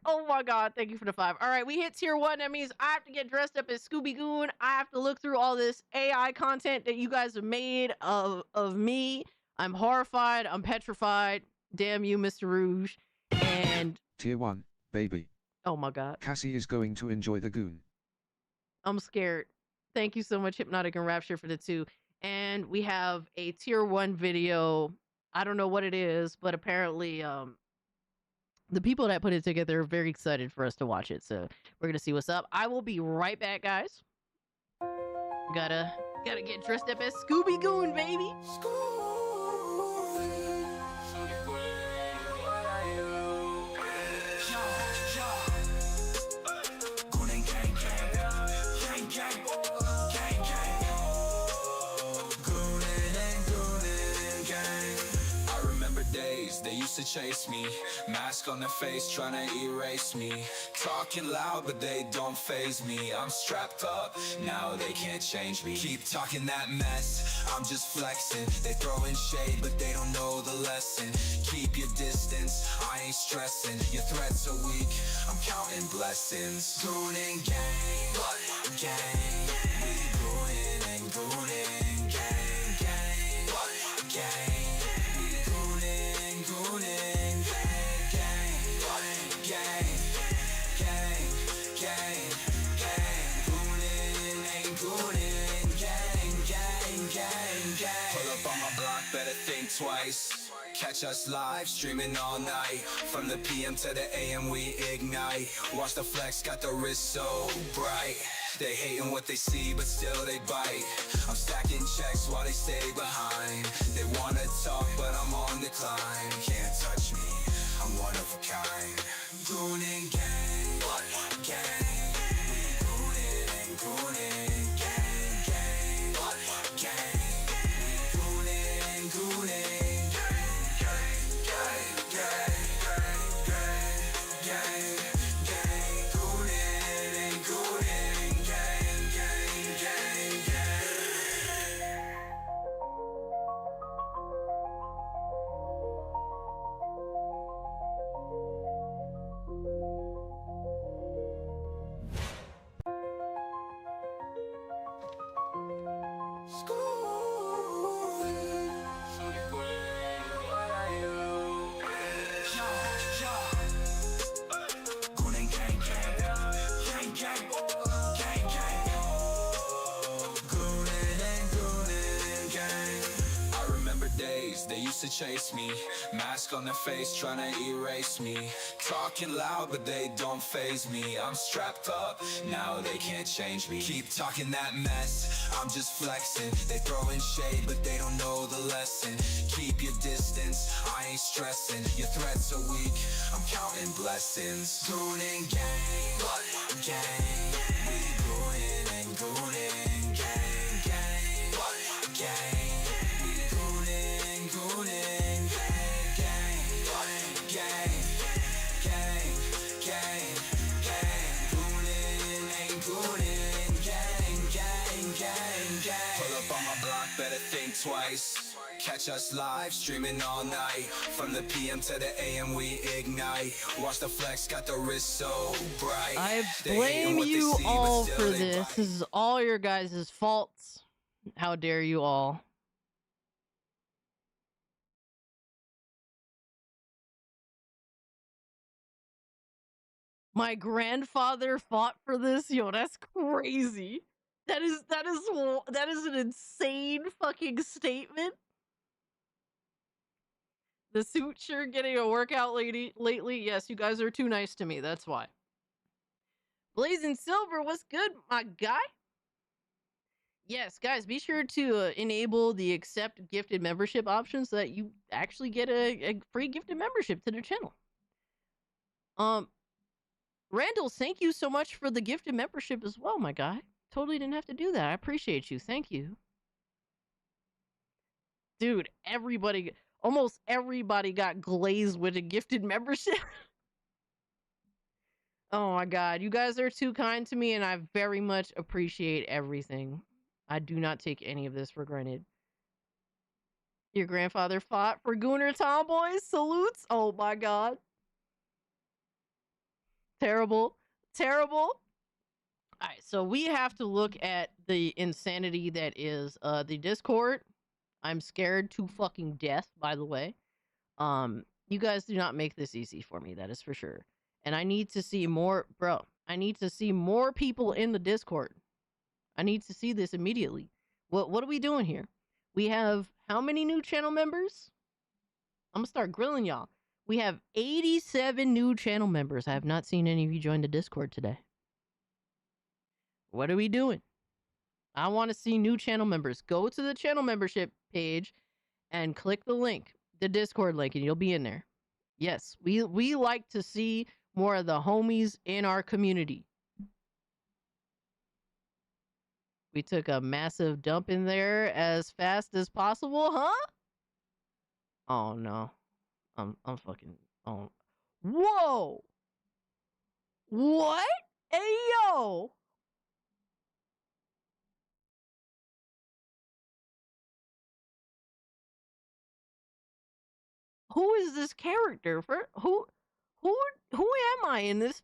Oh my god, thank you for the 5. All right, we hit tier 1. That means I have to get dressed up as Scooby Goon. I have to look through all this AI content that you guys have made of me. I'm horrified. I'm petrified. Damn you, Mr. Rouge. And Tier 1, baby. oh my god, Cassie is going to enjoy the goon. I'm scared. Thank you so much, Hypnotic and Rapture, for the 2. And we have a tier 1 video. I don't know what it is, but apparently, the people that put it together are very excited for us to watch it. So we're gonna see what's up. I will be right back, guys. Gotta get dressed up as Scooby Goon, baby. They used to chase me, mask on their face trying to erase me. Talking loud but they don't faze me. I'm strapped up, now they can't change me. Keep talking that mess, I'm just flexing. They throwing shade but they don't know the lesson. Keep your distance, I ain't stressing. Your threats are weak, I'm counting blessings. Goonin' gang, gang. We goonin' and goonin', gang, gang, gang. Twice. Catch us live, streaming all night. From the PM to the AM we ignite. Watch the flex, got the wrist so bright. They hating what they see, but still they bite. I'm stacking checks while they stay behind. They wanna talk, but I'm on the climb. Can't touch me, I'm one of a kind. Goon and gang, gang. Goonin' and goonin', gang, gang, gang. Goonin' and goonin', gang, gang, gang, gang, gang, gang. Goonin' and goonin', gang, gang, gang, gang. They used to chase me, mask on their face trying to erase me. Talking loud but they don't faze me. I'm strapped up, now they can't change me. Keep talking that mess, I'm just flexing. They throwing shade but they don't know the lesson. Keep your distance, I ain't stressing. Your threats are weak, I'm counting blessings. Goon and gang, gang. We goonin' and goonin', gang, gang, gang. Better think twice. Catch us live, streaming all night. From the PM to the AM, we ignite. Watch the flex, got the wrist so bright. I They hating blame what they you see, but all still for they this. bite. This is all your guys' faults. How dare you all? My grandfather fought for this. Yo, that's crazy. That is an insane fucking statement. The suit sure getting a workout lately. Yes, you guys are too nice to me. That's why. Blazing Silver, what's good, my guy? Yes, guys, be sure to enable the accept gifted membership option so that you actually get a free gifted membership to the channel. Randall, thank you so much for the gifted membership as well, my guy. Totally didn't have to do that. I appreciate you. Thank you. Dude, almost everybody got glazed with a gifted membership. Oh my god, you guys are too kind to me and I very much appreciate everything. I do not take any of this for granted. Your grandfather fought for Gooner Tomboys? Salutes? Oh my god. Terrible. Terrible. Alright, so we have to look at the insanity that is the Discord. I'm scared to fucking death, by the way. You guys do not make this easy for me, that is for sure. And I need to see more, bro. I need to see more people in the Discord. I need to see this immediately. What are we doing here? We have how many new channel members? I'm gonna start grilling y'all. We have 87 new channel members. I have not seen any of you join the Discord today. What are we doing? I want to see new channel members. Go to the channel membership page and click the link, the Discord link, and you'll be in there. Yes, we like to see more of the homies in our community. We took a massive dump in there as fast as possible, huh? Oh no. I'm fucking whoa. What? Hey yo. Who is this character? Who am I in this?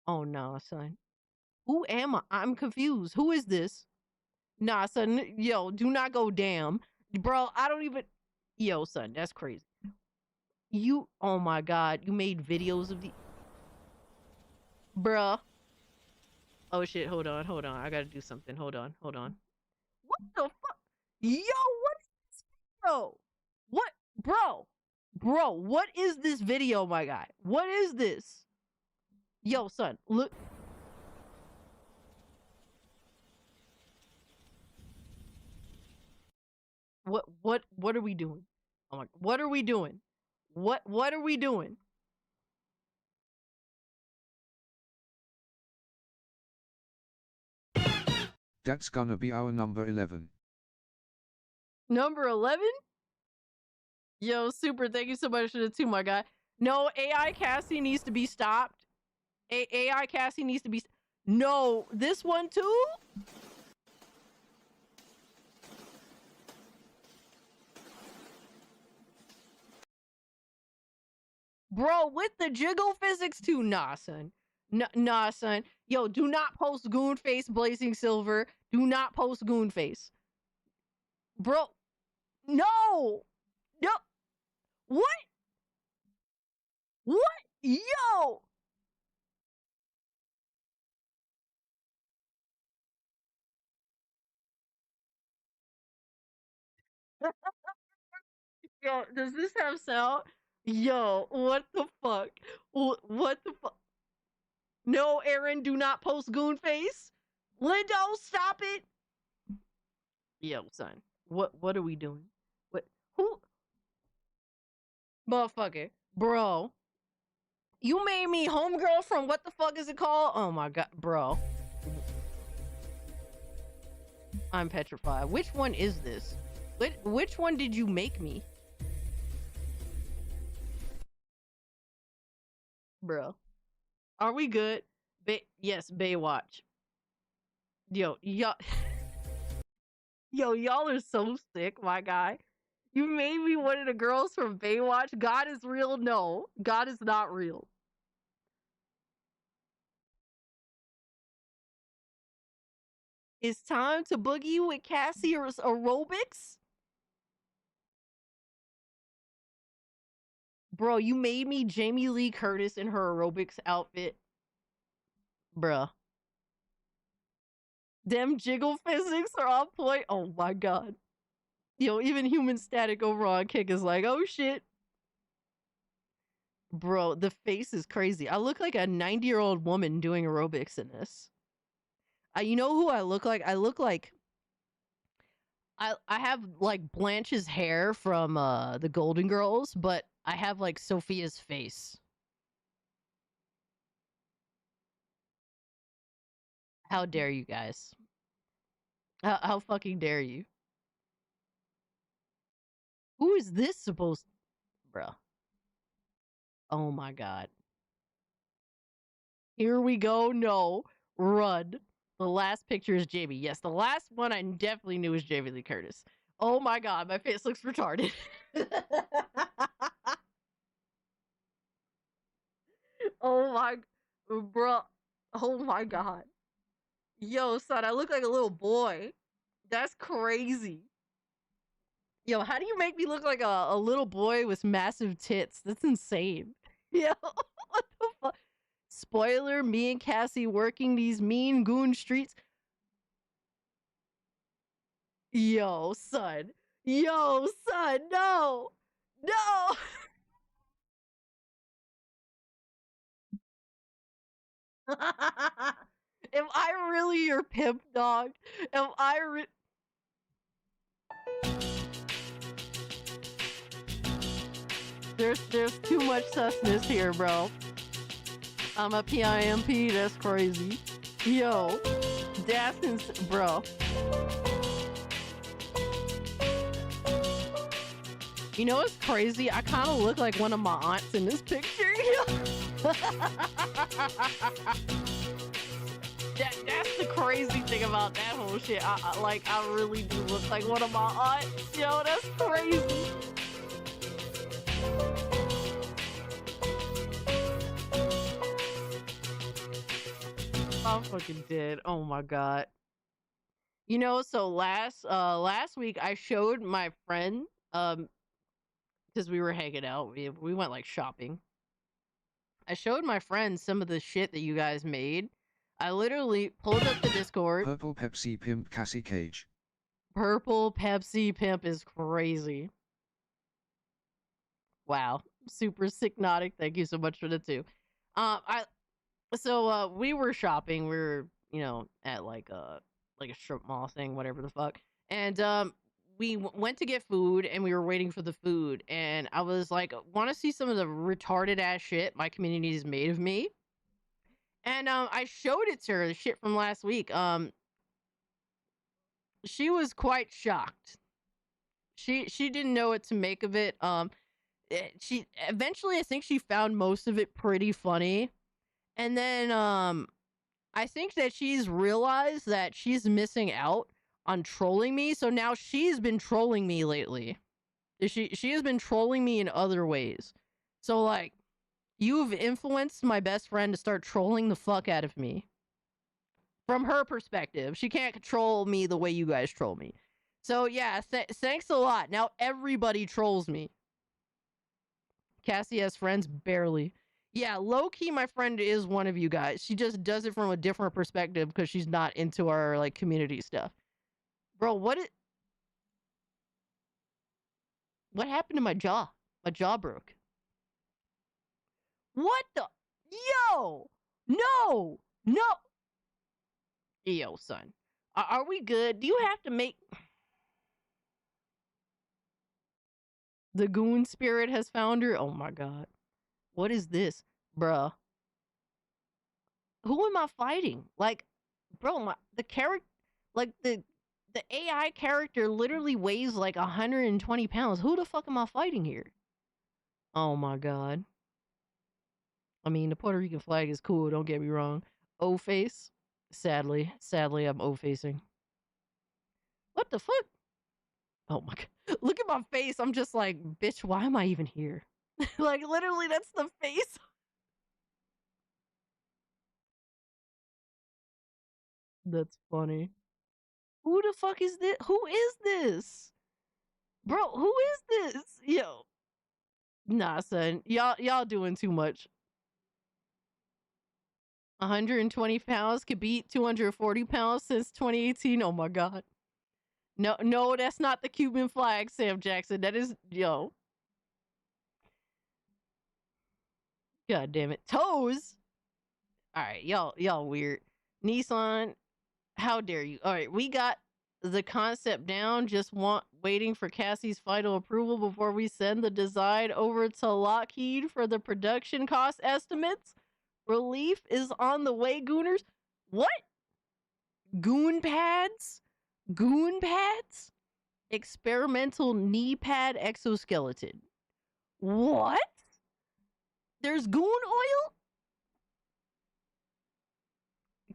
Oh no, son. Who am I? I'm confused. Who is this? Nah, son. Yo, do not go damn. Bro, I don't even. Yo, son, that's crazy. Oh my god, you made videos of the. Bruh. Oh shit, hold on. I gotta do something. Hold on. What the fuck? Yo, what is this video? What? Bro, what is this video, my guy? What is this? Yo, son, look. What are we doing? Oh my, what are we doing? What are we doing? That's gonna be our number 11. Number 11? Yo, super, thank you so much for the 2, my guy. No, AI casting needs to be stopped. AI casting needs to be... No, this one too? Bro, with the jiggle physics too? Nah, son. Nah, son. Yo, do not post goon face blazing silver. Do not post goon face. Bro, no! No! What? What? Yo! Yo, does this have sound? Yo, what the fuck? What the fuck? No, Aaron, do not post goon face. Lindo, stop it. Yo, son. What are we doing? What who motherfucker? Bro. You made me homegirl from what the fuck is it called? Oh my god, bro. I'm petrified. Which one is this? Which one did you make me? Bro. Are we good? Yes, Baywatch. Yo, y'all Yo, y'all are so sick, my guy. You made me one of the girls from Baywatch. God is real? No. God is not real. It's time to boogie with Cassie or aerobics? Bro, you made me Jamie Lee Curtis in her aerobics outfit. Bruh. Them jiggle physics are on point. Oh my god. Yo, even human static over on Kick is like, oh shit. Bro, the face is crazy. I look like a 90-year-old woman doing aerobics in this. You know who I look like? I look like I have like Blanche's hair from the Golden Girls, but I have like Sophia's face. How dare you guys? How fucking dare you? Who is this supposed to... Bruh. Oh my god. Here we go. No. Run. The last picture is Jamie. Yes, the last one I definitely knew was Jamie Lee Curtis. Oh my god, my face looks retarded. Oh my... Bruh. Oh my god. Yo, son, I look like a little boy. That's crazy. Yo, how do you make me look like a little boy with massive tits? That's insane. Yo, what the fuck? Spoiler, me and Cassie working these mean goon streets. Yo, son. Yo, son, no. No. Am I really your pimp dog? Am I There's too much susness here, bro. I'm a PIMP, that's crazy. Yo, that's bro. You know what's crazy? I kind of look like one of my aunts in this picture. That's the crazy thing about that whole shit. I really do look like one of my aunts. Yo, that's crazy. I'm fucking dead. Oh my god. You know, so last week I showed my friend because we were hanging out. We went like shopping. I showed my friend some of the shit that you guys made. I literally pulled up the Discord. Purple Pepsi Pimp Cassie Cage. Purple Pepsi Pimp is crazy. Wow. Super Sicknotic. Thank you so much for the 2. We were shopping. We were, at like a strip mall thing, whatever the fuck. And we went to get food and we were waiting for the food, and I was like, want to see some of the retarded ass shit my community has made of me. And I showed it to her, the shit from last week. She was quite shocked. She didn't know what to make of it. She eventually, I think she found most of it pretty funny. And then I think that she's realized that she's missing out on trolling me. So now she's been trolling me lately. She has been trolling me in other ways. So like, you've influenced my best friend to start trolling the fuck out of me. From her perspective, she can't control me the way you guys troll me. So yeah, thanks a lot. Now everybody trolls me. Cassie has friends barely. Yeah, low key, my friend is one of you guys. She just does it from a different perspective because she's not into our like community stuff. Bro, what happened to my jaw? My jaw broke. What the? Yo! No! No! Yo, son. Are we good? Do you have to make... The goon spirit has found her? Oh my god. What is this? Bruh. Who am I fighting? Like, bro, the character... Like, the AI character literally weighs like 120 pounds. Who the fuck am I fighting here? Oh my god. I mean, the Puerto Rican flag is cool, don't get me wrong. O-face? Sadly, I'm O-facing. What the fuck? Oh my god. Look at my face. I'm just like, bitch, why am I even here? Like, literally, that's the face. That's funny. Who the fuck is this? Who is this? Bro, who is this? Yo. Nah, son. Y'all doing too much. 120 pounds could beat 240 pounds since 2018. Oh my god. No, that's not the Cuban flag, Sam Jackson. That is, yo. God damn it. Toes? Alright, y'all weird. Nissan, how dare you? Alright, we got the concept down. Just waiting for Cassie's final approval before we send the design over to Lockheed for the production cost estimates. Relief is on the way, Gooners. What? Goon pads? Goon pads? Experimental knee pad exoskeleton. What? There's goon oil?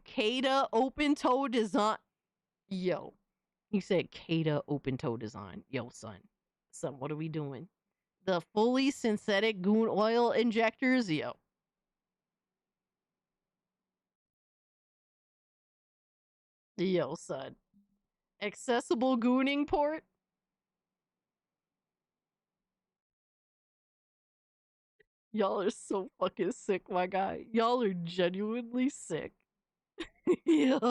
Kada open toe design. Yo. You said Kada open toe design. Yo, son. Son, what are we doing? The fully synthetic goon oil injectors? Yo. Yo, son. Accessible gooning port? Y'all are so fucking sick, my guy. Y'all are genuinely sick. Yo.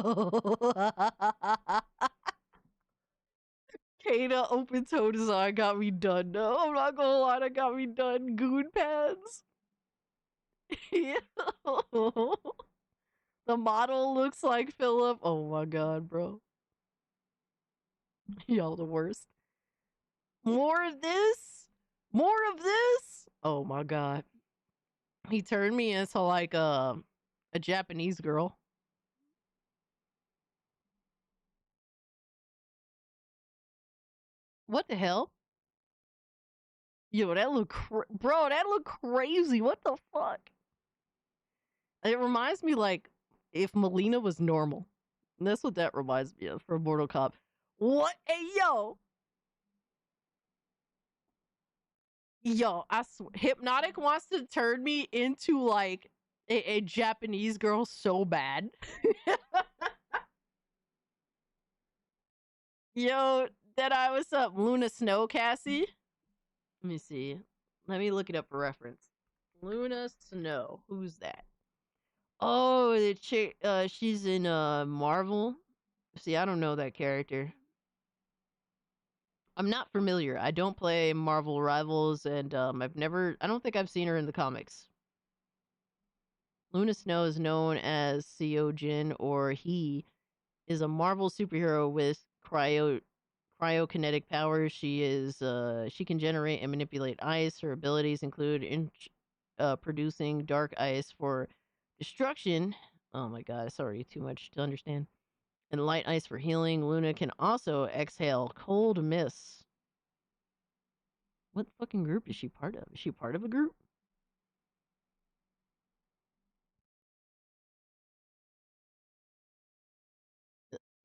Kada open toe design got me done. No, I'm not gonna lie, that got me done. Goon pads. Yo. The model looks like Philip. Oh my god, bro. Y'all the worst. More of this? More of this? Oh my god. He turned me into like a Japanese girl. What the hell? Yo, that look bro, that look crazy. What the fuck? It reminds me like if Melina was normal. And that's what that reminds me of for Mortal Kombat. What? Hey, yo. Yo, I swear. Hypnotic wants to turn me into like a Japanese girl so bad. Yo, Deadeye, what's up? Luna Snow, Cassie? Let me see. Let me look it up for reference. Luna Snow. Who's that? Oh, the chick. She's in Marvel. See, I don't know that character. I'm not familiar. I don't play Marvel Rivals, and I don't think I've seen her in the comics. Luna Snow is known as Seojin, or he is a Marvel superhero with cryokinetic powers. She can generate and manipulate ice. Her abilities include producing dark ice for destruction. Oh my god, it's already too much to understand. And light ice for healing. Luna can also exhale cold mists. What fucking group is she part of? Is she part of a group?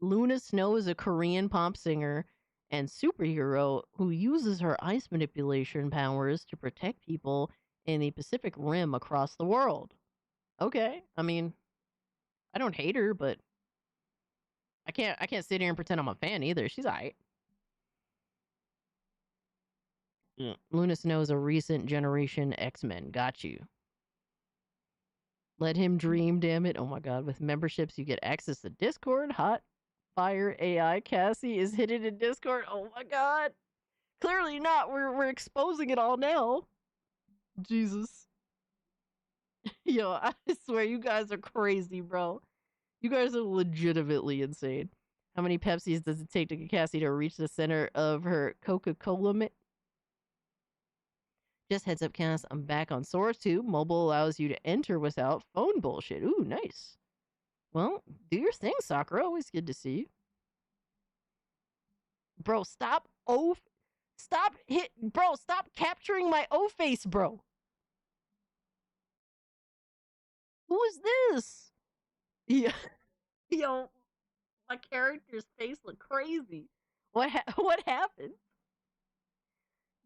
Luna Snow is a Korean pop singer and superhero who uses her ice manipulation powers to protect people in the Pacific Rim across the world. Okay, I mean, I don't hate her, but I can't sit here and pretend I'm a fan either. She's alright. Luna Snow is a recent generation X-Men. Got you. Let him dream, damn it. Oh my god, with memberships you get access to Discord. Hot Fire AI Cassie is hidden in Discord. Oh my god. Clearly not. We're exposing it all now. Jesus. Yo, I swear you guys are crazy, bro. You guys are legitimately insane. How many Pepsis does it take to get Cassie to reach the center of her Coca-Cola? Just heads up, Cass. I'm back on SourceTube. Mobile allows you to enter without phone bullshit. Ooh, nice. Well, do your thing, Sakura. Always good to see you. Bro, stop stop capturing my O face, bro. Who is this? Yeah. Yo, my character's face look crazy. What happened?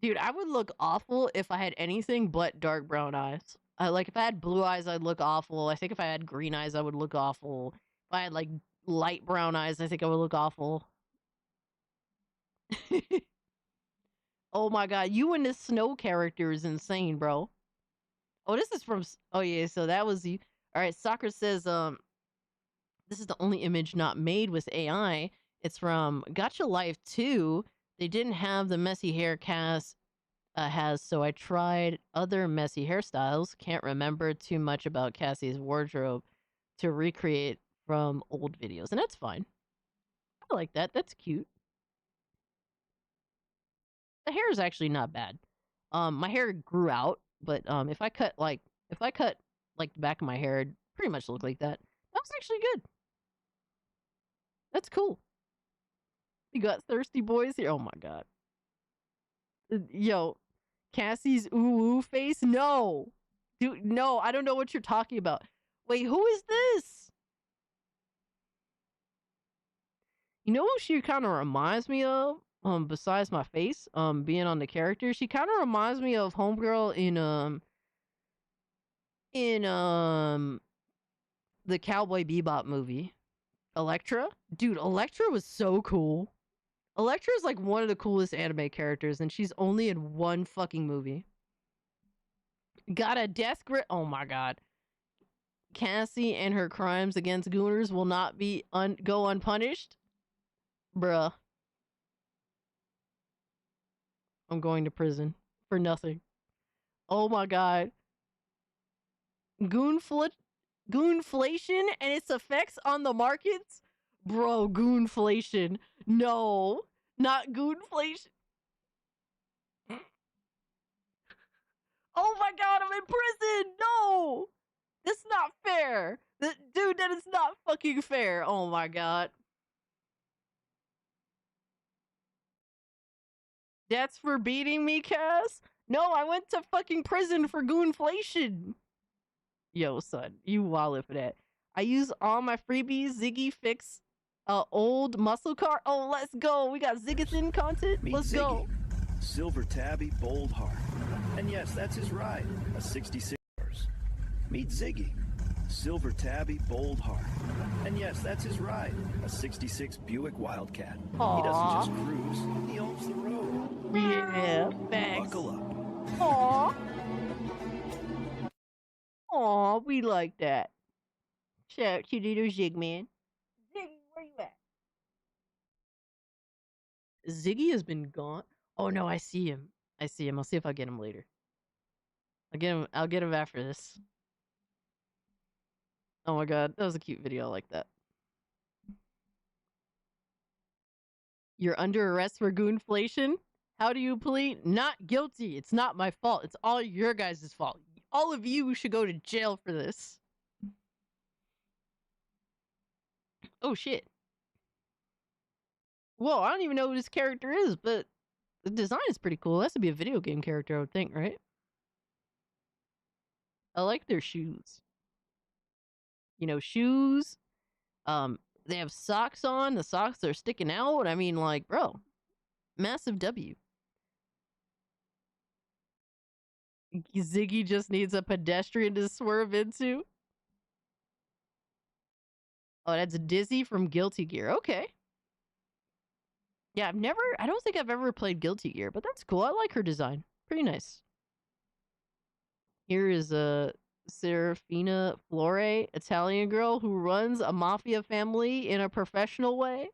Dude, I would look awful if I had anything but dark brown eyes. Like if I had blue eyes, I'd look awful. I think if I had green eyes, I would look awful. If I had like light brown eyes, I think I would look awful. Oh my god, you and this snow character is insane, bro. Oh, this is from. Oh yeah, so that was you. All right, Soccer says this is the only image not made with AI. It's from Gotcha Life 2. They didn't have the messy hair Cass has, so I tried other messy hairstyles. Can't remember too much about Cassie's wardrobe to recreate from old videos, and that's fine. I like that. That's cute. The hair is actually not bad. My hair grew out, but if I cut like the back of my hair, it'd pretty much look like that. That was actually good. That's cool. You got thirsty boys here. Oh my god. Yo, Cassie's ooh face? No. Dude, no, I don't know what you're talking about. Wait, who is this? You know who she kind of reminds me of? Besides my face, being on the character, she kind of reminds me of Homegirl in the Cowboy Bebop movie. Elektra? Dude, Elektra was so cool. Elektra is like one of the coolest anime characters, and she's only in one fucking movie. Got a death grip. Oh my god. Cassie and her crimes against Gooners will not be go unpunished. Bruh. I'm going to prison for nothing. Oh my god. Goonflation and its effects on the markets? Bro, goonflation. No, not goonflation. Oh my god, I'm in prison! No! That's not fair. Dude, that is not fucking fair. Oh my god. That's for beating me, Cass? No, I went to fucking prison for goonflation. Yo, son, you wildin' for that. I use all my freebies. Ziggy fix old muscle car. Oh, let's go. We got Ziggathin content. Meet Let's Ziggy. go. Silver tabby, bold heart. And yes, that's his ride, a 66. Meet Ziggy. Silver tabby, bold heart. And yes, that's his ride, a 66 Buick Wildcat. Aww. He doesn't just cruise, he owns the road. Yeah, thanks. Buckle up. Aww. Aw, we like that. Shout out to little Zig, man. Ziggy, where you at? Ziggy has been gone. Oh no, I see him. I see him. I'll see if I get him later. I'll get him after this. Oh my god, that was a cute video. I like that. You're under arrest for goonflation. How do you plead? Not guilty. It's not my fault. It's all your guys' fault. All of you should go to jail for this. Oh, shit. Whoa, I don't even know who this character is, but the design is pretty cool. That has to be a video game character, I would think, right? I like their shoes. You know, shoes. They have socks on. The socks are sticking out. I mean, like, bro, massive W. Ziggy just needs a pedestrian to swerve into. Oh, that's Dizzy from Guilty Gear. Okay. Yeah, I don't think I've ever played Guilty Gear, but that's cool. I like her design. Pretty nice. Here is a Serafina Flore, Italian girl who runs a mafia family in a professional way.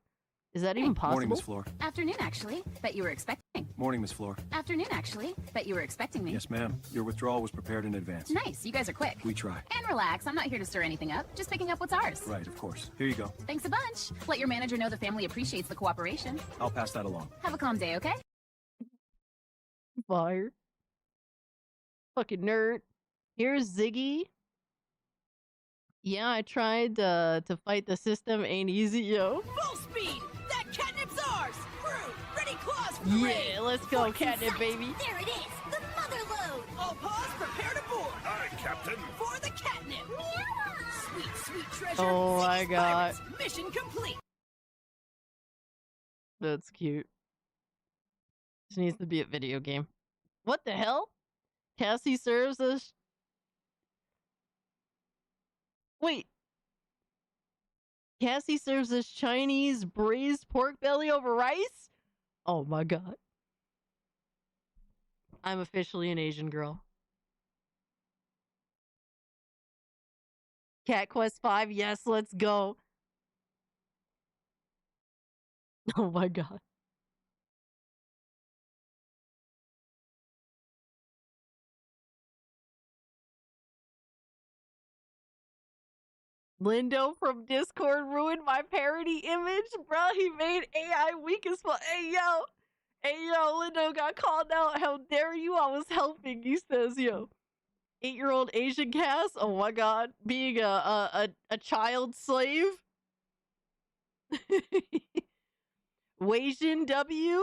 Is that even possible? Morning, Miss Floor. Afternoon, actually. Bet you were expecting. Morning, Miss Floor. Afternoon, actually. Bet you were expecting me. Yes, ma'am. Your withdrawal was prepared in advance. Nice. You guys are quick. We try. And relax. I'm not here to stir anything up. Just picking up what's ours. Right, of course. Here you go. Thanks a bunch. Let your manager know the family appreciates the cooperation. I'll pass that along. Have a calm day, okay? Fire. Fucking nerd. Here's Ziggy. Yeah, I tried to fight the system. Ain't easy, yo. Full speed! That catnip's ours! Crew, ready claws for the Yeah, raid! let's go, catnip, baby. There it is, the mother load. All paws, prepare to board! Aye, Captain. For the catnip! Sweet, sweet treasure! Oh my Ziggy's God. Pirates, mission complete! That's cute. This needs to be a video game. What the hell? Cassie serves us. Wait. Cassie serves us Chinese braised pork belly over rice? Oh my God. I'm officially an Asian girl. Cat Quest 5, yes, let's go. Oh my God. Lindo from Discord ruined my parody image, bro. He made AI weak as fuck. Hey yo, Lindo got called out. How dare you? I was helping. He says, yo, 8-year-old Asian Cass. Oh my God, being a child slave. Wasian W,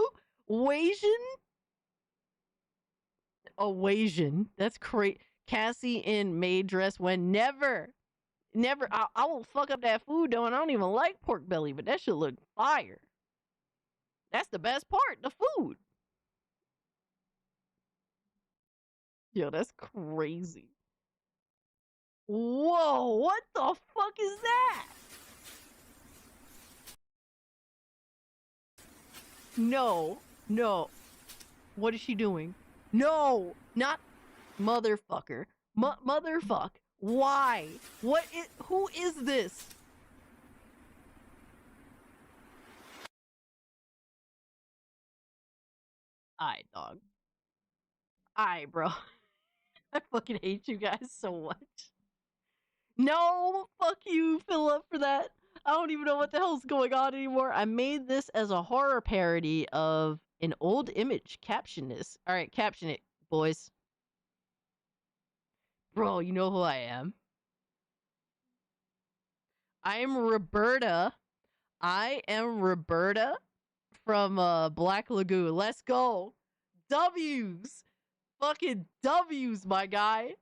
Wasian. Oh, Wasian. That's crazy. Cassie in maid dress when never. I will fuck up that food though, and I don't even like pork belly, but that should look fire. That's the best part, the food. Yo, that's crazy. Whoa, what the fuck is that? No. What is she doing? No, not motherfucker. Motherfuck. Why? Who is this? Aight, dog. Aight, bro. I fucking hate you guys so much. No, fuck you, Philip, for that. I don't even know what the hell's going on anymore. I made this as a horror parody of an old image. Caption this. Alright, caption it, boys. Bro, you know who I am? I am Roberta. I am Roberta from Black Lagoon. Let's go. W's. Fucking W's, my guy.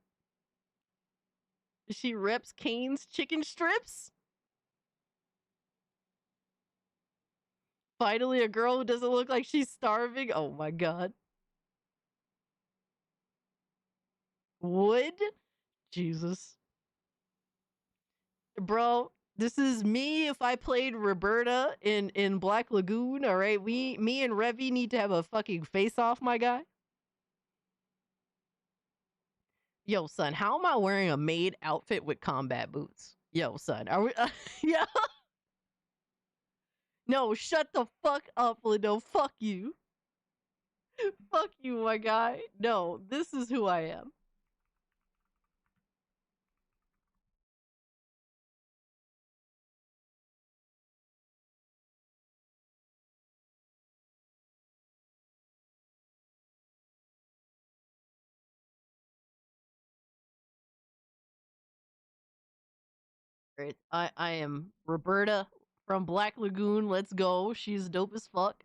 She reps Kane's chicken strips. Finally, a girl who doesn't look like she's starving. Oh my God. Wood? Jesus. Bro, this is me if I played Roberta in Black Lagoon, alright? Me and Revy need to have a fucking face-off, my guy. Yo, son, how am I wearing a maid outfit with combat boots? Yo, son, are we... yeah. No, shut the fuck up, Lindo. Fuck you. Fuck you, my guy. No, this is who I am. Right. I am Roberta from Black Lagoon. Let's go. She's dope as fuck.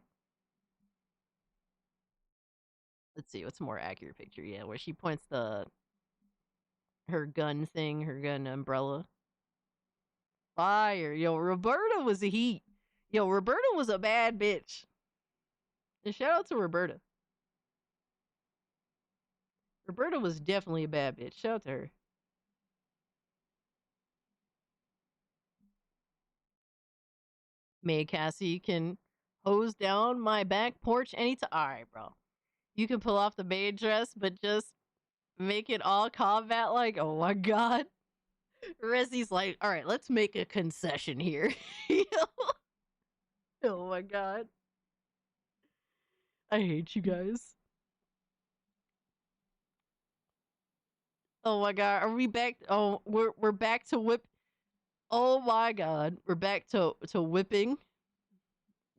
Let's see what's a more accurate picture. Yeah, where she points her gun thing, her gun umbrella. Fire. Yo, Roberta was a heat. Yo, Roberta was a bad bitch. And shout out to Roberta. Roberta was definitely a bad bitch. Shout out to her. May Cassie can hose down my back porch anytime. Alright, bro. You can pull off the maid dress, but just make it all combat like. Oh my god. Rezzy's like, alright, let's make a concession here. Oh my god. I hate you guys. Oh my god, are we back? Oh, we're back to whip. Oh my god, we're back to whipping.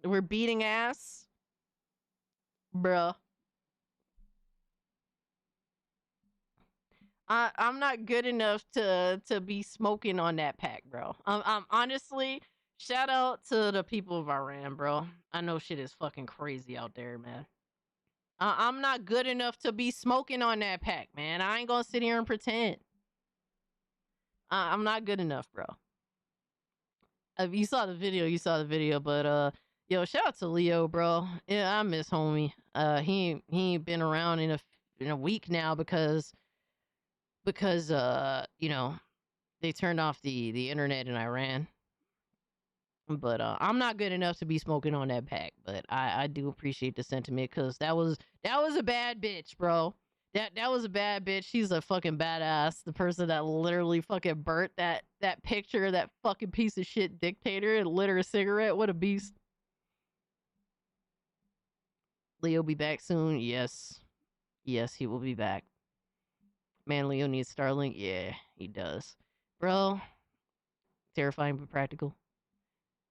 We're beating ass, bruh. I'm not good enough to be smoking on that pack, bro. I'm honestly, shout out to the people of Iran, bro. I know shit is fucking crazy out there, man. I'm not good enough to be smoking on that pack, man. I ain't gonna sit here and pretend. I'm not good enough, bro. If you saw the video, you saw the video. But yo, shout out to Leo, bro. Yeah, I miss homie. He ain't been around in a week now because you know, they turned off the internet in Iran. But I'm not good enough to be smoking on that pack. But I do appreciate the sentiment because that was a bad bitch, bro. That was a bad bitch. She's a fucking badass. The person that literally fucking burnt that picture of that fucking piece of shit dictator and lit her a cigarette. What a beast. Leo be back soon. Yes, he will be back. Man, Leo needs Starlink. Yeah, he does, bro. Terrifying but practical.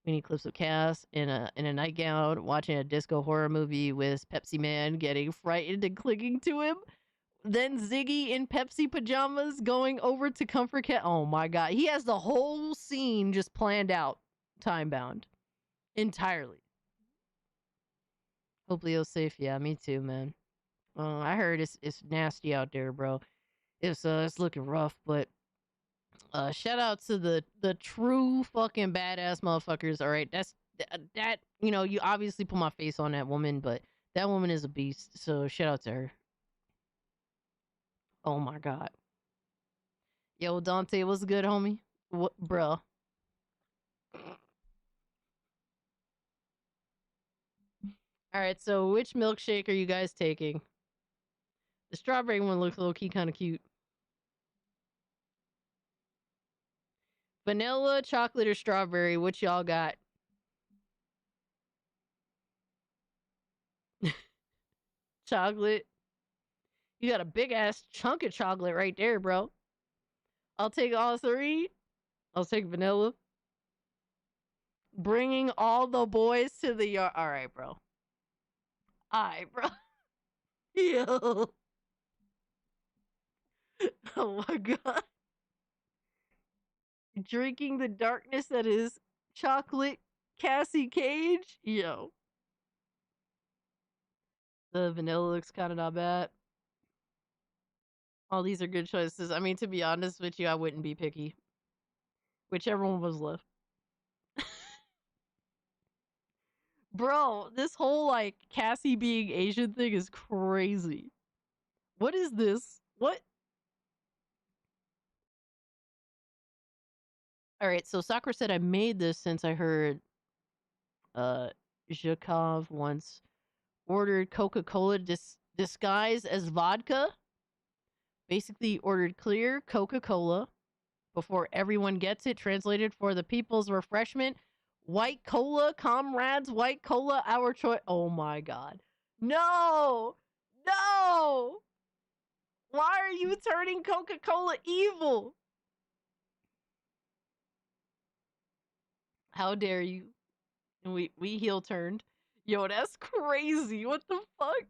Mini clips of Cass in a nightgown watching a disco horror movie with Pepsi Man getting frightened and clinging to him. Then Ziggy in Pepsi pajamas going over to Comfort Cat. Oh my god. He has the whole scene just planned out, time bound. Entirely. Hope Leo's safe. Yeah, me too, man. I heard it's nasty out there, bro. It's looking rough, but shout out to the true fucking badass motherfuckers. All right, that you know, you obviously put my face on that woman, but that woman is a beast. So shout out to her. Oh my god. Yo, Dante, what's good, homie? What, bro? All right, so which milkshake are you guys taking? The strawberry one looks low key kind of cute. Vanilla, chocolate, or strawberry? What y'all got? Chocolate. You got a big ass chunk of chocolate right there, bro. I'll take all three. I'll take vanilla. Bringing all the boys to the yard. All right, bro. All right, bro. Yo. Oh my god. Drinking the darkness that is chocolate Cassie Cage. Yo. The vanilla looks kind of not bad. All these are good choices. I mean, to be honest with you, I wouldn't be picky. Whichever one was left. Bro, this whole like Cassie being Asian thing is crazy. What is this? What? All right, so Sakura said I made this since I heard Zhukov once ordered Coca-Cola disguised as vodka. Basically ordered clear Coca-Cola before everyone gets it. Translated for the people's refreshment. White cola, comrades, white cola, our choice. Oh my god. No! No! Why are you turning Coca-Cola evil? How dare you? And we heel turned. Yo, that's crazy. What the fuck?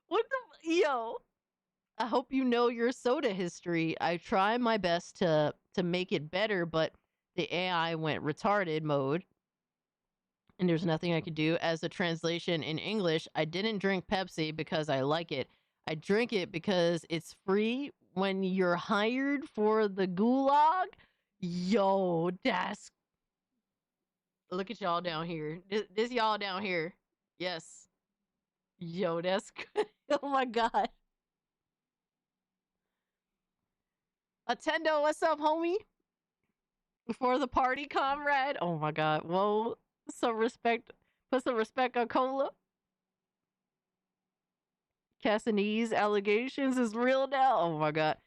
What the yo? I hope you know your soda history. I try my best to make it better, but the AI went retarded mode, and there's nothing I could do. As a translation in English, I didn't drink Pepsi because I like it. I drink it because it's free when you're hired for the gulag. Yo, that's look at y'all down here. This y'all down here. Yes. Yo, that's good. Oh my god. Attendo, what's up, homie? For the party, comrade. Oh my god. Whoa. Some respect. Put some respect on Cola. Cassidy's allegations is real now. Oh my god.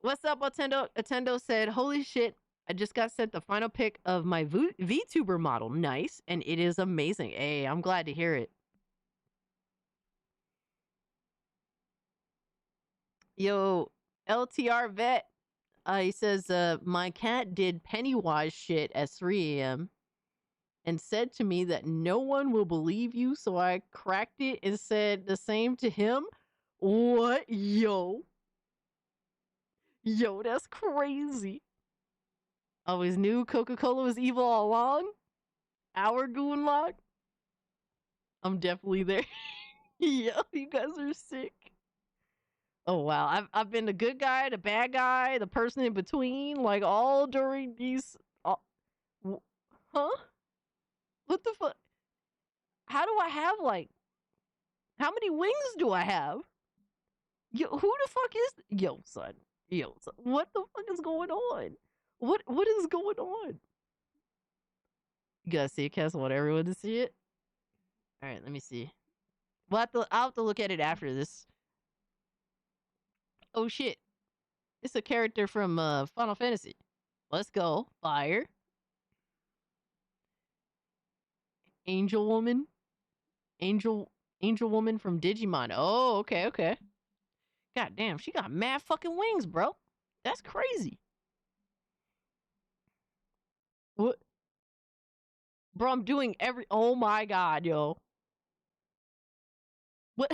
What's up, Attendo? Attendo said, holy shit. I just got sent the final pic of my VTuber model. Nice. And it is amazing. Hey, I'm glad to hear it. Yo, LTR vet. He says, my cat did Pennywise shit at 3 a.m. and said to me that no one will believe you, so I cracked it and said the same to him. What? Yo. Yo, that's crazy. Always knew Coca-Cola was evil all along? Our goon log? I'm definitely there. Yo, you guys are sick. Oh wow, I've been the good guy, the bad guy, the person in between, like all during these. Huh? What the fuck? How do I have like? How many wings do I have? Yo, who the fuck is? Yo, son. Yo, son. What the fuck is going on? What is going on? You gotta see it, Cass. I want everyone to see it. All right, let me see. I'll have to look at it after this. Oh shit. It's a character from Final Fantasy. Let's go. Fire. Angel Woman. Angel Woman from Digimon. Oh, okay, okay. God damn, she got mad fucking wings, bro. That's crazy. What? Bro, I'm doing oh my god, yo. What?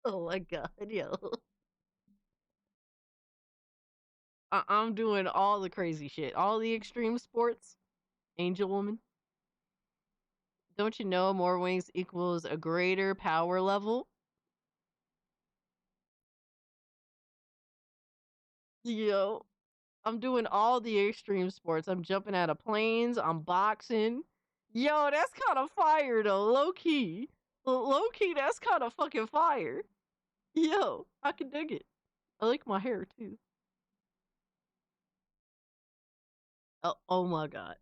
Oh my god, yo. I'm doing all the crazy shit. All the extreme sports. Angel Woman. Don't you know more wings equals a greater power level? Yo, I'm doing all the extreme sports. I'm jumping out of planes. I'm boxing. Yo, that's kind of fire though. Low key. Low key, that's kind of fucking fire. Yo, I can dig it. I like my hair too. Oh my god.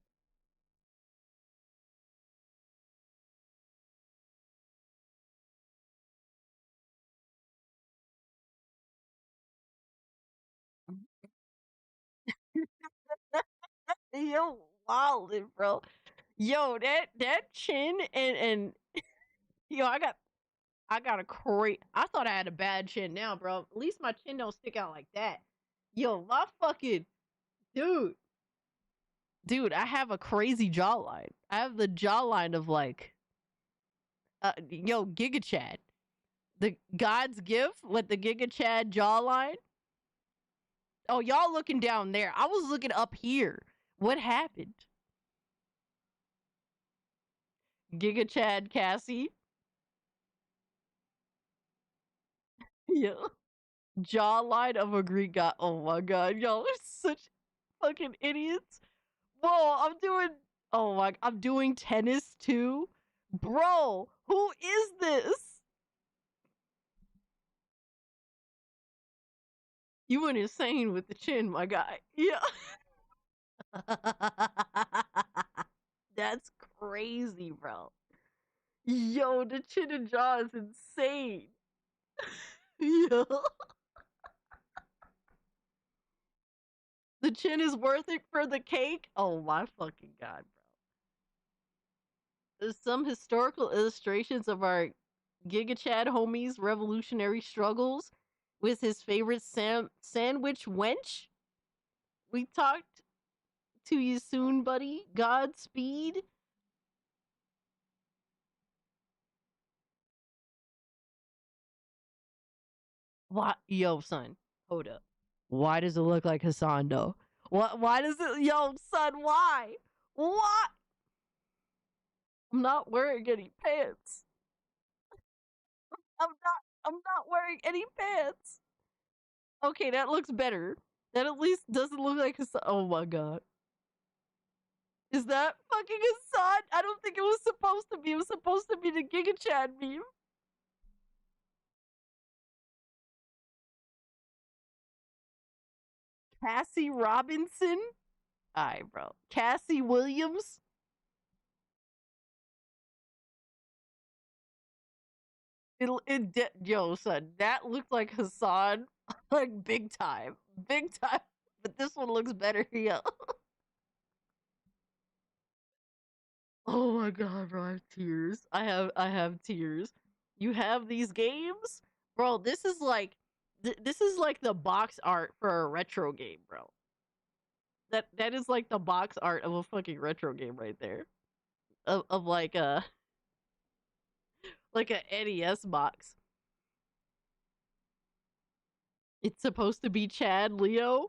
Yo, wildin', bro. Yo, that chin and yo, I got a great. I thought I had a bad chin now, bro. At least my chin don't stick out like that. Yo, my fucking dude. Dude, I have a crazy jawline. I have the jawline of like yo, Giga Chad. The God's gift with the Giga Chad jawline. Oh, y'all looking down there. I was looking up here. What happened? Giga Chad Cassie. Yeah. Jawline of a Greek god. Oh my god, y'all are such fucking idiots. Whoa, I'm doing tennis too. Bro, who is this? You went insane with the chin, my guy. Yeah. That's crazy, bro. Yo, the chin and jaw is insane. Yo. The chin is worth it for the cake? Oh my fucking god, bro. There's some historical illustrations of our Giga Chad homie's revolutionary struggles with his favorite sandwich wench. We talked to you soon, buddy. Godspeed. Why, yo, son, hold up. Why does it look like Hassan though? Why does it, yo, son? Why? What? I'm not wearing any pants. I'm not wearing any pants. Okay, that looks better. That at least doesn't look like Hassan. Oh my god. Is that fucking Hassan? I don't think it was supposed to be. It was supposed to be the Giga Chad meme. Cassie Robinson? Alright, bro. Cassie Williams? Yo, son, that looked like Hassan, like big time. Big time. But this one looks better, yo. Oh my god, bro, I have tears. I have tears. You have these games? Bro, this is like this is like the box art for a retro game, bro. That is like the box art of a fucking retro game right there. Of like a NES box. It's supposed to be Chad Leo.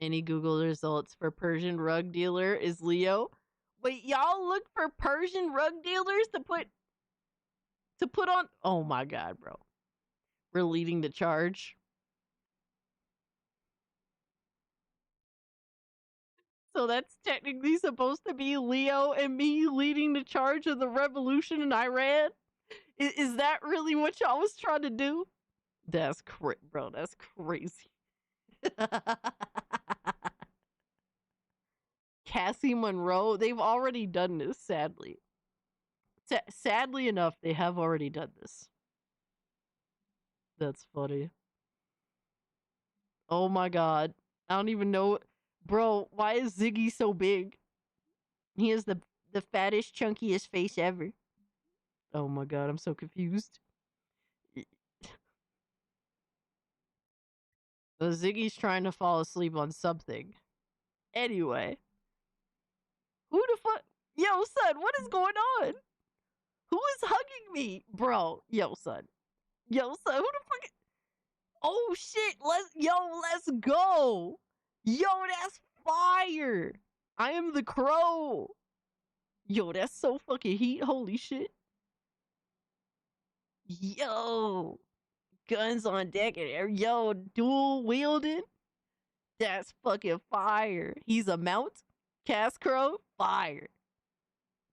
Any Google results for Persian rug dealer is Leo. Wait, y'all look for Persian rug dealers to put on? Oh my god, bro. We're leading the charge. So that's technically supposed to be Leo and me leading the charge of the revolution in Iran? Is that really what y'all was trying to do? That's bro, that's crazy. Cassie Monroe, they've already done this, sadly. Sadly enough, they have already done this. That's funny. Oh my god. I don't even know. Bro, why is Ziggy so big? He has the fattest, chunkiest face ever. Oh my god, I'm so confused. Ziggy's trying to fall asleep on something. Anyway. Who the fuck? Yo, son, what is going on? Who is hugging me? Bro, yo, son. Yo, son, who the fuck? Oh shit, let's go. Yo, that's fire. I am the crow. Yo, that's so fucking heat. Holy shit. Yo. Guns on deck and yo, dual wielding. That's fucking fire. He's a mount. Cast crow. Fire.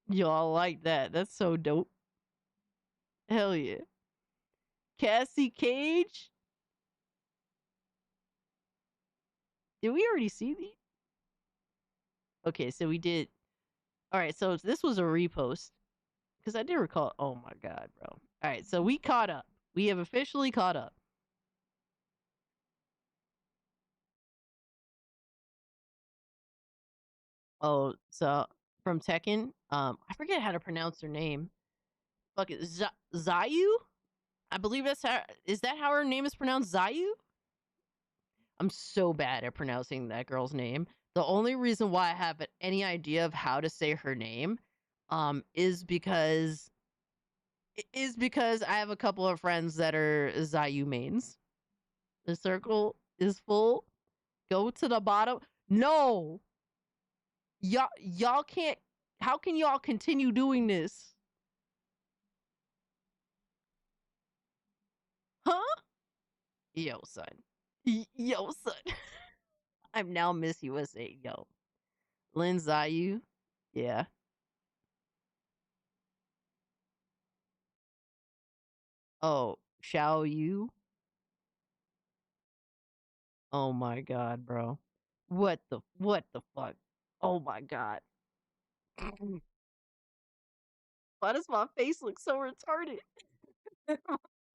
Yo, I like that. That's so dope. Hell yeah. Cassie Cage. Did we already see these? Okay, so we did. Alright, so this was a repost. Because I did recall. Oh my god, bro. Alright, so we caught up. We have officially caught up. Oh, so from Tekken, I forget how to pronounce her name. Fuck it, Zayu? I believe that's how. Is that how her name is pronounced? Zayu? I'm so bad at pronouncing that girl's name. The only reason why I have any idea of how to say her name, is because I have a couple of friends that are Zayu mains. The circle is full. Go to the bottom. No, y'all can't. How can y'all continue doing this? Huh? Yo, son. Yo, son. I'm now Miss USA. Yo. Lin Zayu. Yeah. Oh, Xiao Yu. Oh my god, bro. What the fuck? Oh my god. Why does my face look so retarded?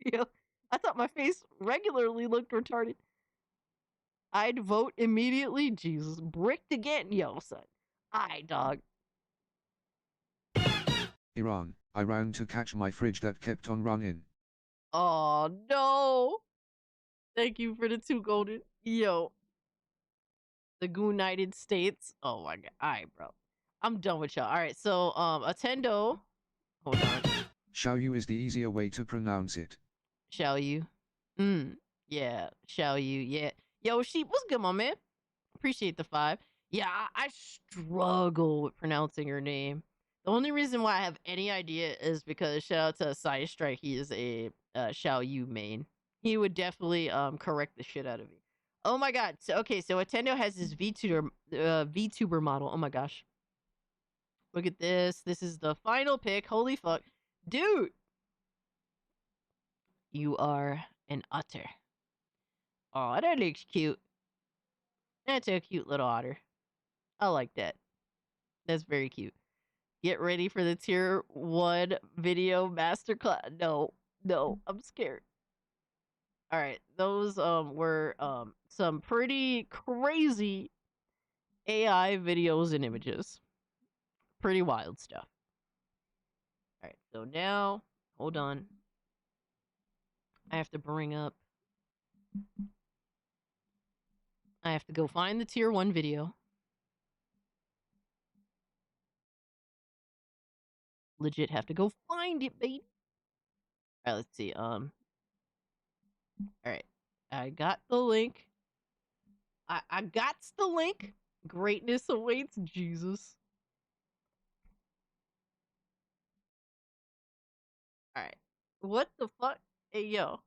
Yo, I thought my face regularly looked retarded. I'd vote immediately. Jesus. Bricked again. Yo, son. Aight, dog. Iran, I ran to catch my fridge that kept on running. Oh, no. Thank you for the 2 golden. Yo. The United States. Oh my god. Alright, bro. I'm done with y'all. Alright, so, Attendo. Hold on. Xiaoyu is the easier way to pronounce it. Shall you? Yeah. Shall you? Yeah. Yo, Sheep, what's good, my man? Appreciate the 5. Yeah, I struggle with pronouncing her name. The only reason why I have any idea is because shout out to Side Strike. He is a Shall You main. He would definitely correct the shit out of me. Oh my god. So okay, so Nintendo has this VTuber model. Oh my gosh. Look at this. This is the final pick. Holy fuck. Dude. You are an otter. Oh, that looks cute. That's a cute little otter. I like that. That's very cute. Get ready for the tier 1 video masterclass. No, I'm scared. All right, those were some pretty crazy AI videos and images. Pretty wild stuff. All right, so now hold on. I have to go find the tier 1 video. Legit have to go find it, baby. All right, let's see. All right. I got the link. I got the link. Greatness awaits, Jesus. All right. What the fuck? Hey, yo.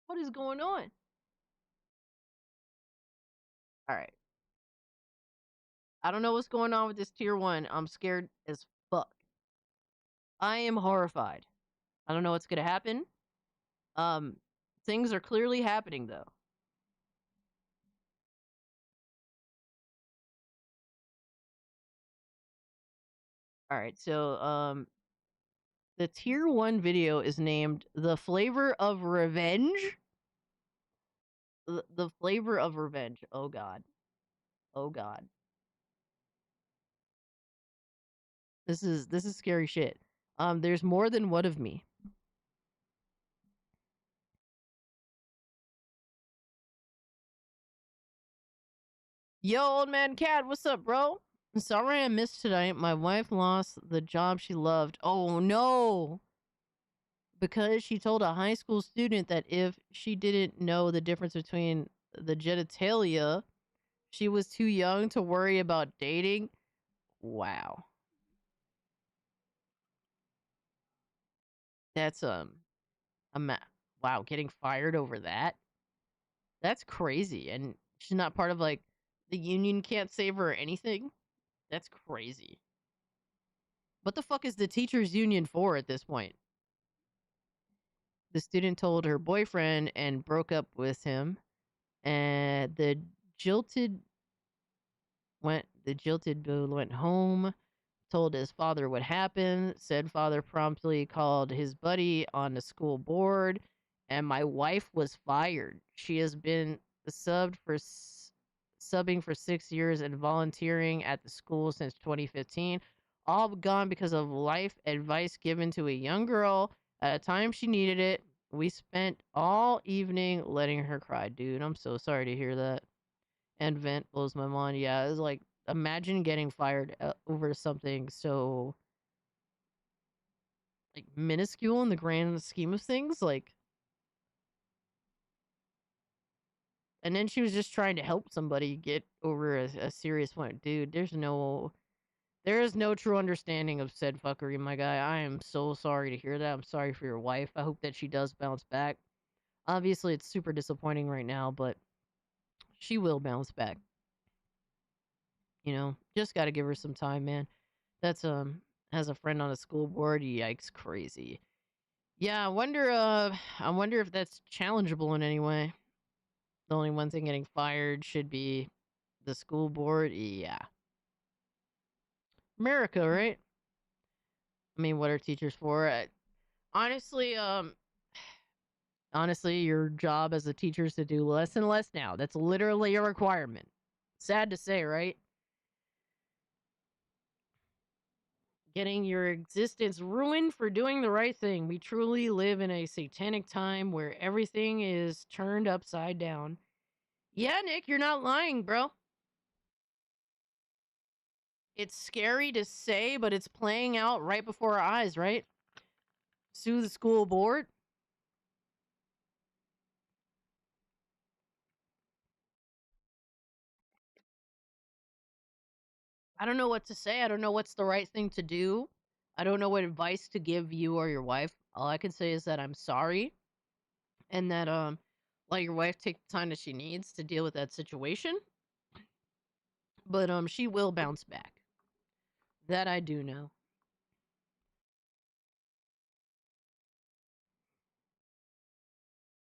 What is going on? All right. I don't know what's going on with this tier 1. I'm scared as fuck. I am horrified. I don't know what's going to happen. Things are clearly happening though. All right. So, the tier 1 video is named The Flavor of Revenge. The Flavor of Revenge. Oh god. Oh god. This is scary shit. There's more than one of me. Yo, old man cat, what's up, bro? Sorry I missed tonight. My wife lost the job she loved. Oh no. Because she told a high school student that if she didn't know the difference between the genitalia, she was too young to worry about dating. Wow. That's wow, getting fired over that? That's crazy. And she's not part of like the union can't save her or anything. That's crazy. What the fuck is the teachers union for at this point? The student told her boyfriend and broke up with him. And the jilted dude went home, told his father what happened. Said father promptly called his buddy on the school board, and my wife was fired. She has been subbing for 6 years and volunteering at the school since 2015. All gone because of life advice given to a young girl at a time she needed it. We spent all evening letting her cry. Dude, I'm so sorry to hear that. And vent blows my mind. Yeah, it's like imagine getting fired over something so like minuscule in the grand scheme of things, like. And then she was just trying to help somebody get over a serious point. Dude, there is no true understanding of said fuckery, my guy. I am so sorry to hear that. I'm sorry for your wife. I hope that she does bounce back. Obviously, it's super disappointing right now, but she will bounce back. You know, just got to give her some time, man. That's has a friend on a school board. Yikes, crazy. Yeah, I wonder if that's challengeable in any way. The only one thing getting fired should be the school board. Yeah. America, right? I mean, what are teachers for? Honestly, honestly, your job as a teacher is to do less and less now. That's literally a requirement. Sad to say, right? Getting your existence ruined for doing the right thing. We truly live in a satanic time where everything is turned upside down. Yeah, Nick, you're not lying, bro. It's scary to say, but it's playing out right before our eyes, right? Sue the school board. I don't know what to say. I don't know what's the right thing to do. I don't know what advice to give you or your wife. All I can say is that I'm sorry and that let your wife take the time that she needs to deal with that situation. But she will bounce back. That I do know.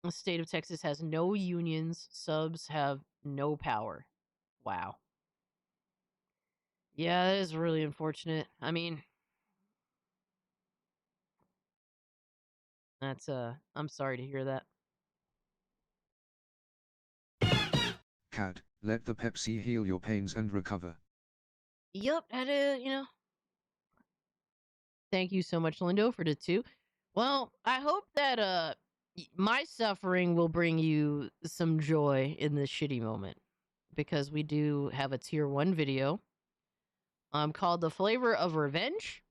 The state of Texas has no unions. Subs have no power. Wow. Yeah, that is really unfortunate. I mean, that's I'm sorry to hear that. Cad, let the Pepsi heal your pains and recover. Yep, Thank you so much, Lindo, for the 2. Well, I hope that my suffering will bring you some joy in this shitty moment, because we do have a tier 1 video called The Flavor of Revenge.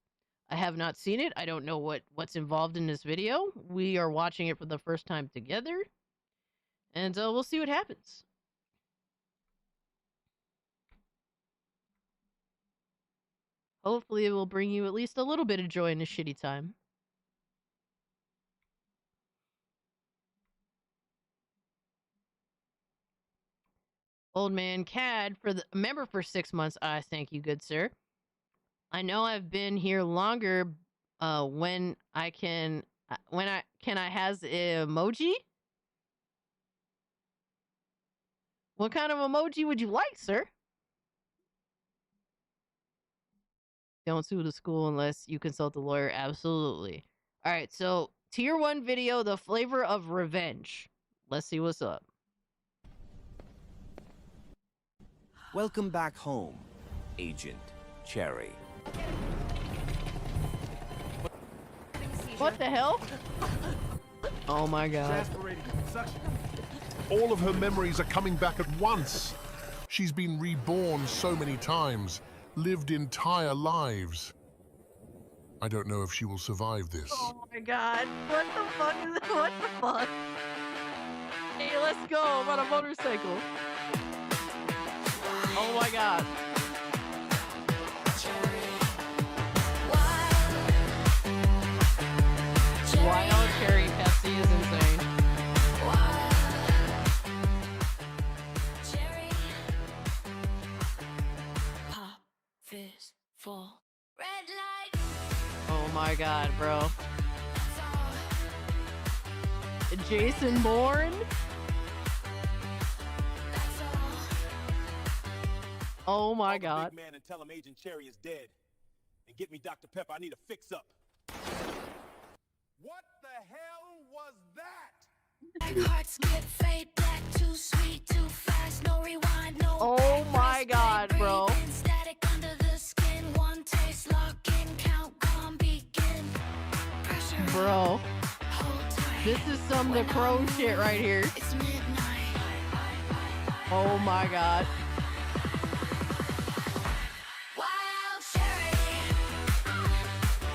I have not seen it. I don't know what's involved in this video. We are watching it for the first time together, and we'll see what happens. Hopefully it will bring you at least a little bit of joy in this shitty time. Old man Cad, for the member for 6 months. I thank you, good sir. I know I've been here longer. When I has a emoji? What kind of emoji would you like, sir? Don't sue the school unless you consult a lawyer. Absolutely. All right, so tier 1 video, The Flavor of Revenge. Let's see what's up. Welcome back home, Agent Cherry. What the hell? Oh my god. All of her memories are coming back at once. She's been reborn so many times, lived entire lives. I don't know if she will survive this. Oh my god. What the fuck is that? What the fuck? Hey, let's go. I'm on a motorcycle. Oh my god. Wild cherry Pepsi is insane. Pop, fizz, full. Red light. Oh my god, bro. Jason Bourne? Oh my god. Big man and tell him Agent Cherry is dead. And get me Dr. Pepper. I need a fix-up. What the hell was that? Hearts get fade black, too sweet, too fast, no rewind, no. Oh my god, bro. Static under the skin, one taste, lock in, count, gone, begin. Pressure. Bro. This is some The Crow shit right here. It's midnight. Oh my god. Wild cherry.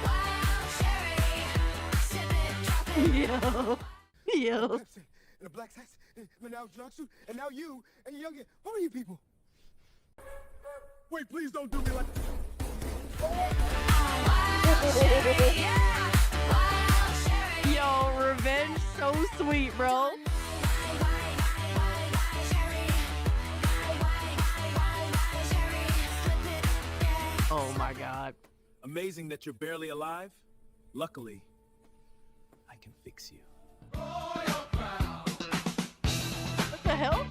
Wild cherry. Sip it, drop it. Yo. Yo. And the black hats, and now jumpsuit, and now you, and young. Who are you people? Wait, please don't do me like. Yo, revenge so sweet, bro. Oh my god. Amazing that you're barely alive. Luckily, I can fix you. What the hell?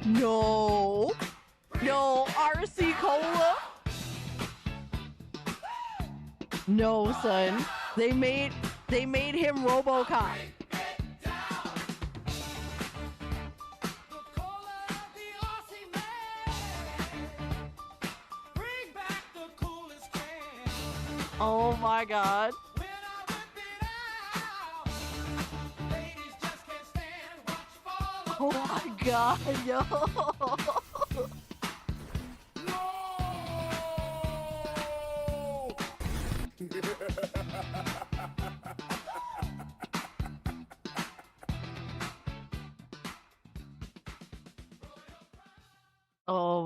No. No, RC Cola. No, son. They made him RoboCop. Oh my god. Oh my god, yo.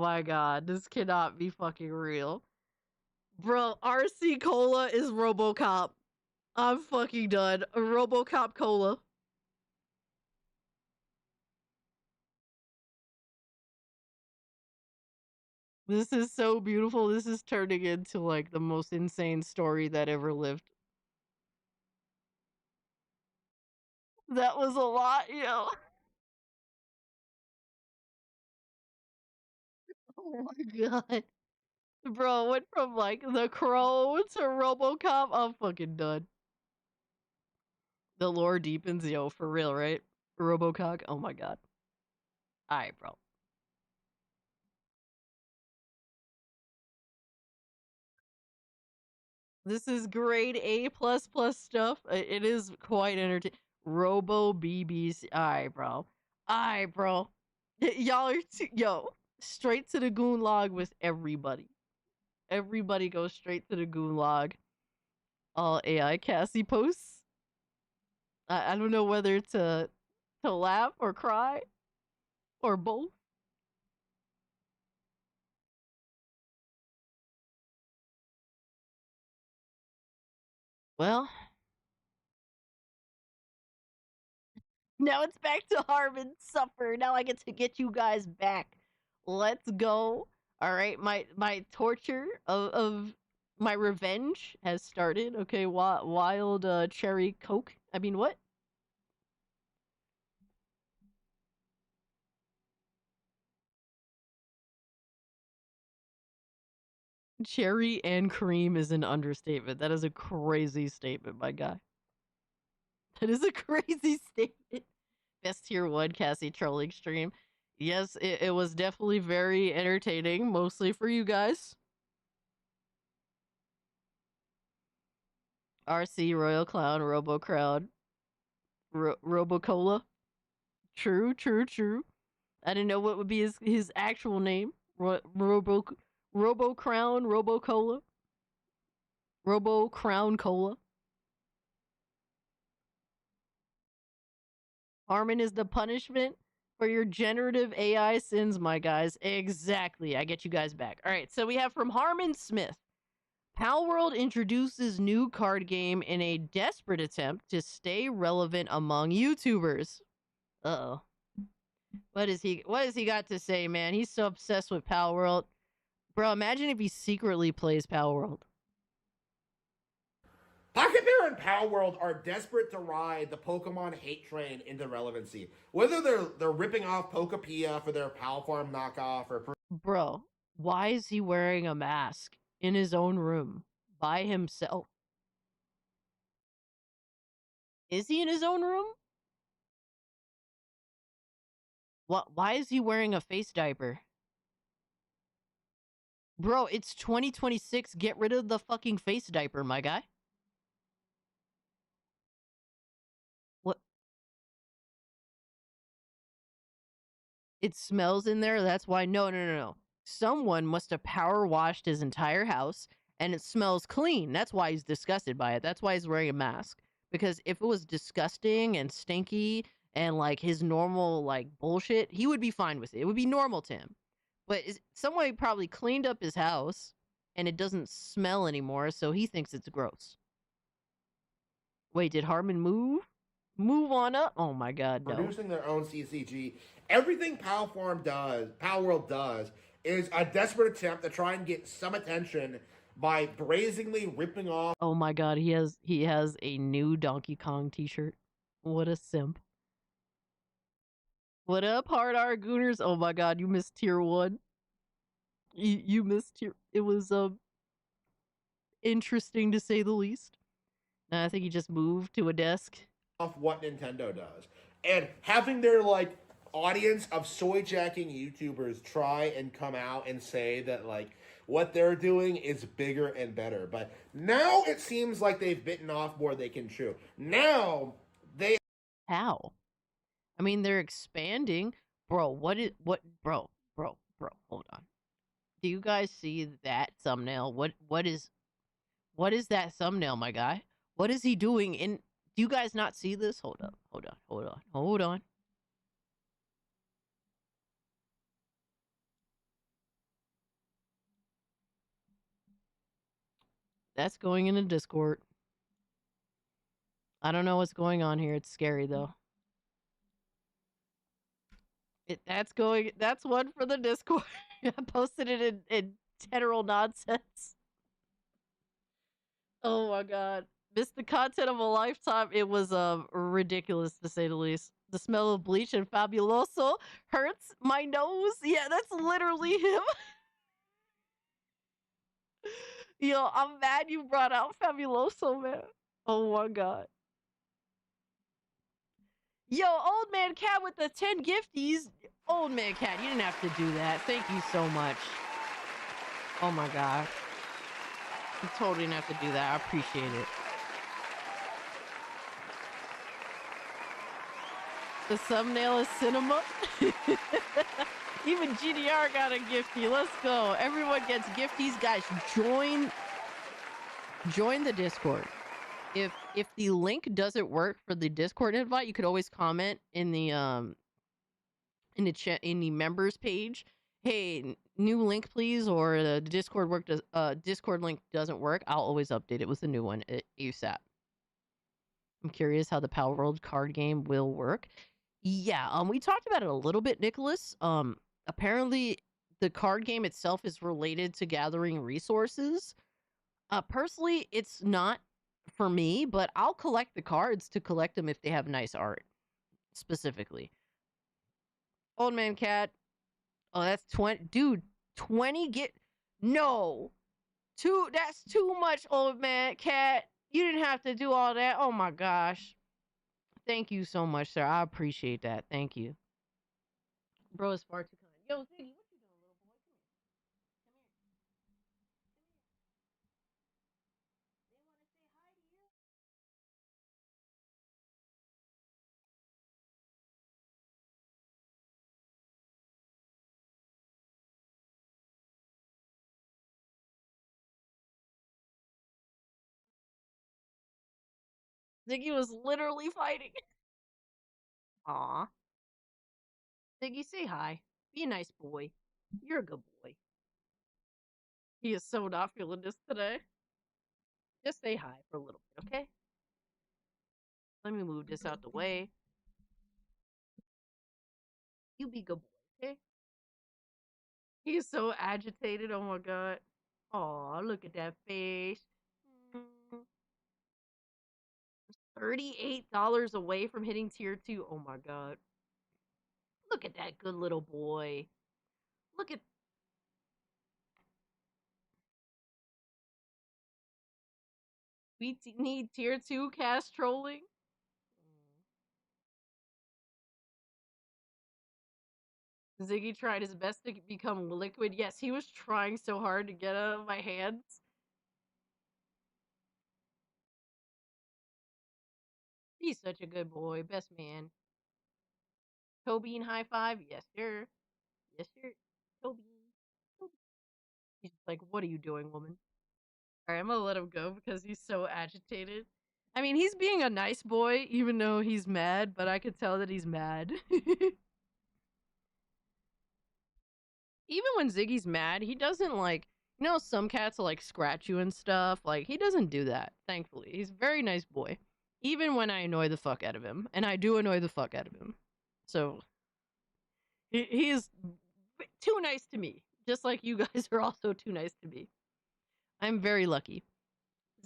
my god, this cannot be fucking real. Bro, RC Cola is RoboCop. I'm fucking done. RoboCop Cola. This is so beautiful. This is turning into like the most insane story that ever lived. That was a lot, yo. Oh my god. Bro, went from like the Crow to RoboCop. I'm fucking done. The lore deepens, yo, for real, right? RoboCop. Oh my god. Alright, bro. This is grade A plus plus stuff. It is quite entertaining. Robo BBC. Alright, bro. Alright, bro. Y'all are yo, straight to the goon log with everybody. Everybody goes straight to the goon log. All AI Cassie posts. I don't know whether to laugh or cry or both. Well, now it's back to Harmon Suffer. Now I get to get you guys back. Let's go. All right, my torture of my revenge has started. Okay, wild cherry coke. I mean, what? Cherry and cream is an understatement. That is a crazy statement, my guy. That is a crazy statement. Best tier 1 Cassie trolling stream. Yes, it was definitely very entertaining, mostly for you guys. RC, Royal Clown, Robo Crowd, Robo Cola. True, true, true. I didn't know what would be his actual name. Robo Crown, Robo Cola. Robo Crown Cola. Harmon is the punishment for your generative AI sins, my guys. Exactly. I get you guys back. All right, so we have from Harmon Smith. Palworld introduces new card game in a desperate attempt to stay relevant among YouTubers. Uh-oh. What is he got to say, man? He's so obsessed with Palworld. Bro, imagine if he secretly plays Palworld. Pocket Bear and Palworld are desperate to ride the Pokemon hate train into relevancy. Whether they're ripping off Pokepia for their Pal Farm knockoff or... Bro, why is he wearing a mask in his own room by himself? Is he in his own room? What? Why is he wearing a face diaper? Bro, it's 2026. Get rid of the fucking face diaper, my guy. What? It smells in there? That's why. No. Someone must have power washed his entire house and it smells clean. That's why he's disgusted by it. That's why he's wearing a mask. Because if it was disgusting and stinky and like his normal like bullshit, he would be fine with it. It would be normal to him. But someone probably cleaned up his house and it doesn't smell anymore, so he thinks it's gross. Wait, did Harmon move? Move on up? Oh my god, no. Producing their own CCG. Everything Palworld does, is a desperate attempt to try and get some attention by brazenly ripping off... Oh my god, he has a new Donkey Kong t-shirt. What a simp. What up, Hard R Gooners? Oh my god, you missed tier 1. You missed tier... It was, interesting to say the least. I think he just moved to a desk. Off what Nintendo does. And having their, like, audience of soy-jacking YouTubers try and come out and say that, like, what they're doing is bigger and better. But now it seems like they've bitten off more they can chew. Now, they... How? I mean, they're expanding. Bro, bro, hold on. Do you guys see that thumbnail? What is that thumbnail, my guy? What is he doing in... Do you guys not see this? Hold on. That's going in a Discord. I don't know what's going on here. It's scary though. That's one for the Discord. I posted it in general nonsense. Oh my god. Missed the content of a lifetime. It was ridiculous to say the least. The smell of bleach and Fabuloso hurts my nose. Yeah, that's literally him. Yo, I'm mad you brought out Fabuloso, man. Oh my god. Yo, old man cat with the 10 gifties. Old man cat, you didn't have to do that. Thank you so much. Oh my god. You totally didn't have to do that. I appreciate it. The thumbnail is cinema. Even GDR got a gifty. Let's go. Everyone gets gifties. Guys, join the Discord. If the link doesn't work for the Discord invite, you could always comment in the chat in the members page. Hey, new link please, or the Discord link doesn't work. I'll always update it with a new one ASAP. I'm curious how the Power World card game will work. Yeah, we talked about it a little bit, Nicholas. Apparently the card game itself is related to gathering resources. Personally, it's not for me, but I'll collect the cards to collect them if they have nice art, specifically. Old man cat. Oh, that's 20. Dude, 20 get. No. That's too much, old man cat. You didn't have to do all that. Oh my gosh. Thank you so much, sir. I appreciate that. Thank you. Bro is far too kind. Yo, Ziggy, what you doing, little boy? Ziggy was literally fighting. Aw. Ziggy, say hi. Be a nice boy. You're a good boy. He is so not feeling this today. Just say hi for a little bit, okay? Let me move this out the way. You be good boy, okay? He is so agitated. Oh my god. Aw, look at that face. $38 away from hitting tier 2. Oh my god. Look at that good little boy. Look at. We need tier 2 cast trolling. Ziggy tried his best to become liquid. Yes, he was trying so hard to get out of my hands. He's such a good boy. Best man. Tobin high five. Yes, sir. Yes, sir. Tobin. He's like, what are you doing, woman? Alright, I'm gonna let him go because he's so agitated. I mean, he's being a nice boy, even though he's mad, but I could tell that he's mad. Even when Ziggy's mad, he doesn't like, you know, some cats will like scratch you and stuff. Like, he doesn't do that, thankfully. He's a very nice boy. Even when I annoy the fuck out of him. And I do annoy the fuck out of him. So, he is too nice to me. Just like you guys are also too nice to me. I'm very lucky.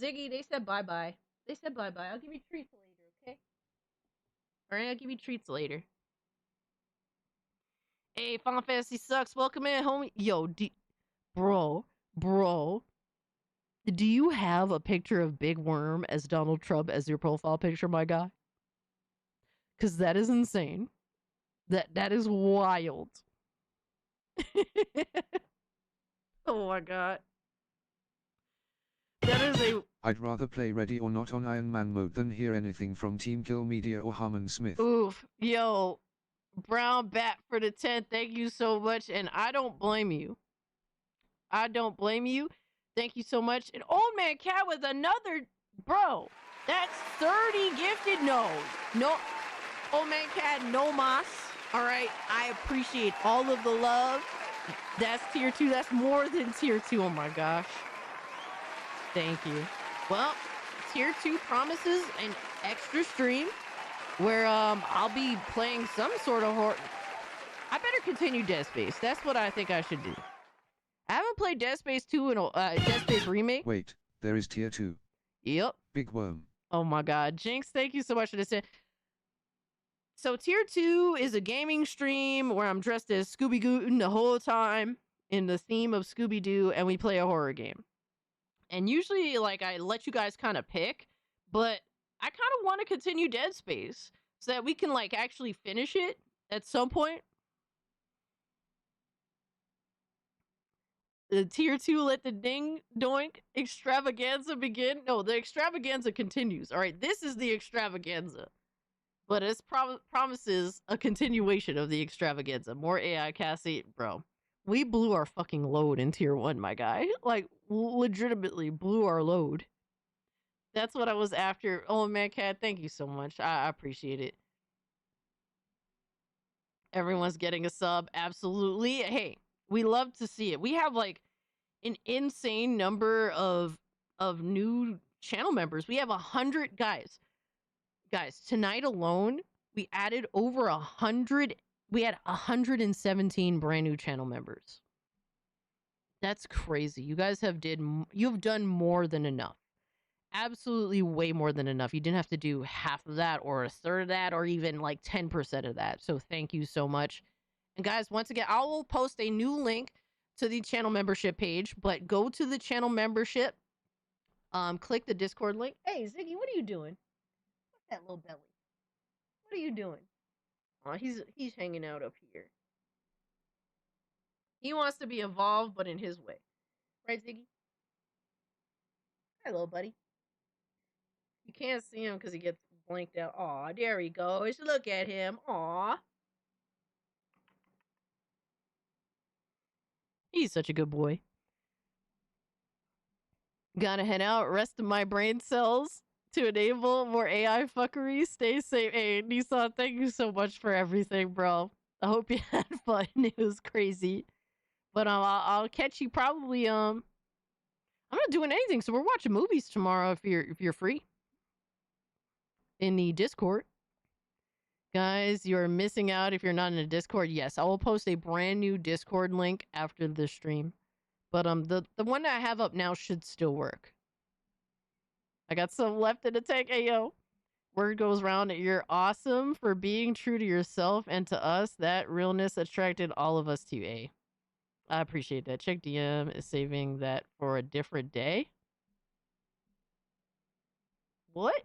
Ziggy, they said bye-bye. They said bye-bye. I'll give you treats later, okay? Alright, I'll give you treats later. Hey, Final Fantasy sucks. Welcome in, homie. Yo, bro. Do you have a picture of Big Worm as Donald Trump as your profile picture, my guy? Because that is insane. That is wild. Oh my god. That is a... I'd rather play Ready or Not on Iron Man mode than hear anything from Team Kill Media or Harmon Smith. Oof. Yo, Brown Bat for the 10. Thank you so much. And I don't blame you. I don't blame you. Thank you so much. And Old Man Cat with another... Bro, that's 30 gifted. No. Old Man Cat, no mas. Alright, I appreciate all of the love. That's tier 2. That's more than tier 2. Oh my gosh. Thank you. Well, tier 2 promises an extra stream where I'll be playing some sort of horror. I better continue Dead Space. That's what I think I should do. I haven't played Dead Space 2 in Dead Space Remake. Wait, there is tier 2. Yep. Big worm. Oh my god. Jinx, thank you so much for this. So tier 2 is a gaming stream where I'm dressed as Scooby Goon the whole time in the theme of Scooby-Doo, and we play a horror game. And usually, like, I let you guys kind of pick, but I kind of want to continue Dead Space so that we can, like, actually finish it at some point. The tier 2 let the ding doink extravaganza begin. No, the extravaganza continues. All right, this is the extravaganza. But it promises a continuation of the extravaganza. More AI Cassie, bro. We blew our fucking load in tier 1, my guy. Like, legitimately blew our load. That's what I was after. Oh, man, Cat, thank you so much. I appreciate it. Everyone's getting a sub. Absolutely. Hey, we love to see it. We have, like, an insane number of new channel members. We have 100 guys. Guys, tonight alone, we added over 100. We had 117 brand new channel members. That's crazy. You guys you've done more than enough. Absolutely way more than enough. You didn't have to do half of that or a third of that or even like 10% of that. So thank you so much. And guys, once again, I will post a new link to the channel membership page, but go to the channel membership. Click the Discord link. Hey, Ziggy, what are you doing? What's that little belly? What are you doing? Oh, he's hanging out up here. He wants to be involved, but in his way. Right, Ziggy? Hello, buddy. You can't see him because he gets blanked out. Aw, there he goes. Look at him. Aw. He's such a good boy. Gotta head out. Rest of my brain cells to enable more AI fuckery. Stay safe. Hey, Nissan, thank you so much for everything, bro. I hope you had fun. It was crazy. But I'll catch you probably I'm not doing anything, so we're watching movies tomorrow if you're free. In the Discord. Guys, you're missing out if you're not in the Discord. Yes, I will post a brand new Discord link after the stream. But the one that I have up now should still work. I got some left in the tank. Hey yo. Word goes round that you're awesome for being true to yourself and to us. That realness attracted all of us to you, A. I appreciate that. Check DM is saving that for a different day. What?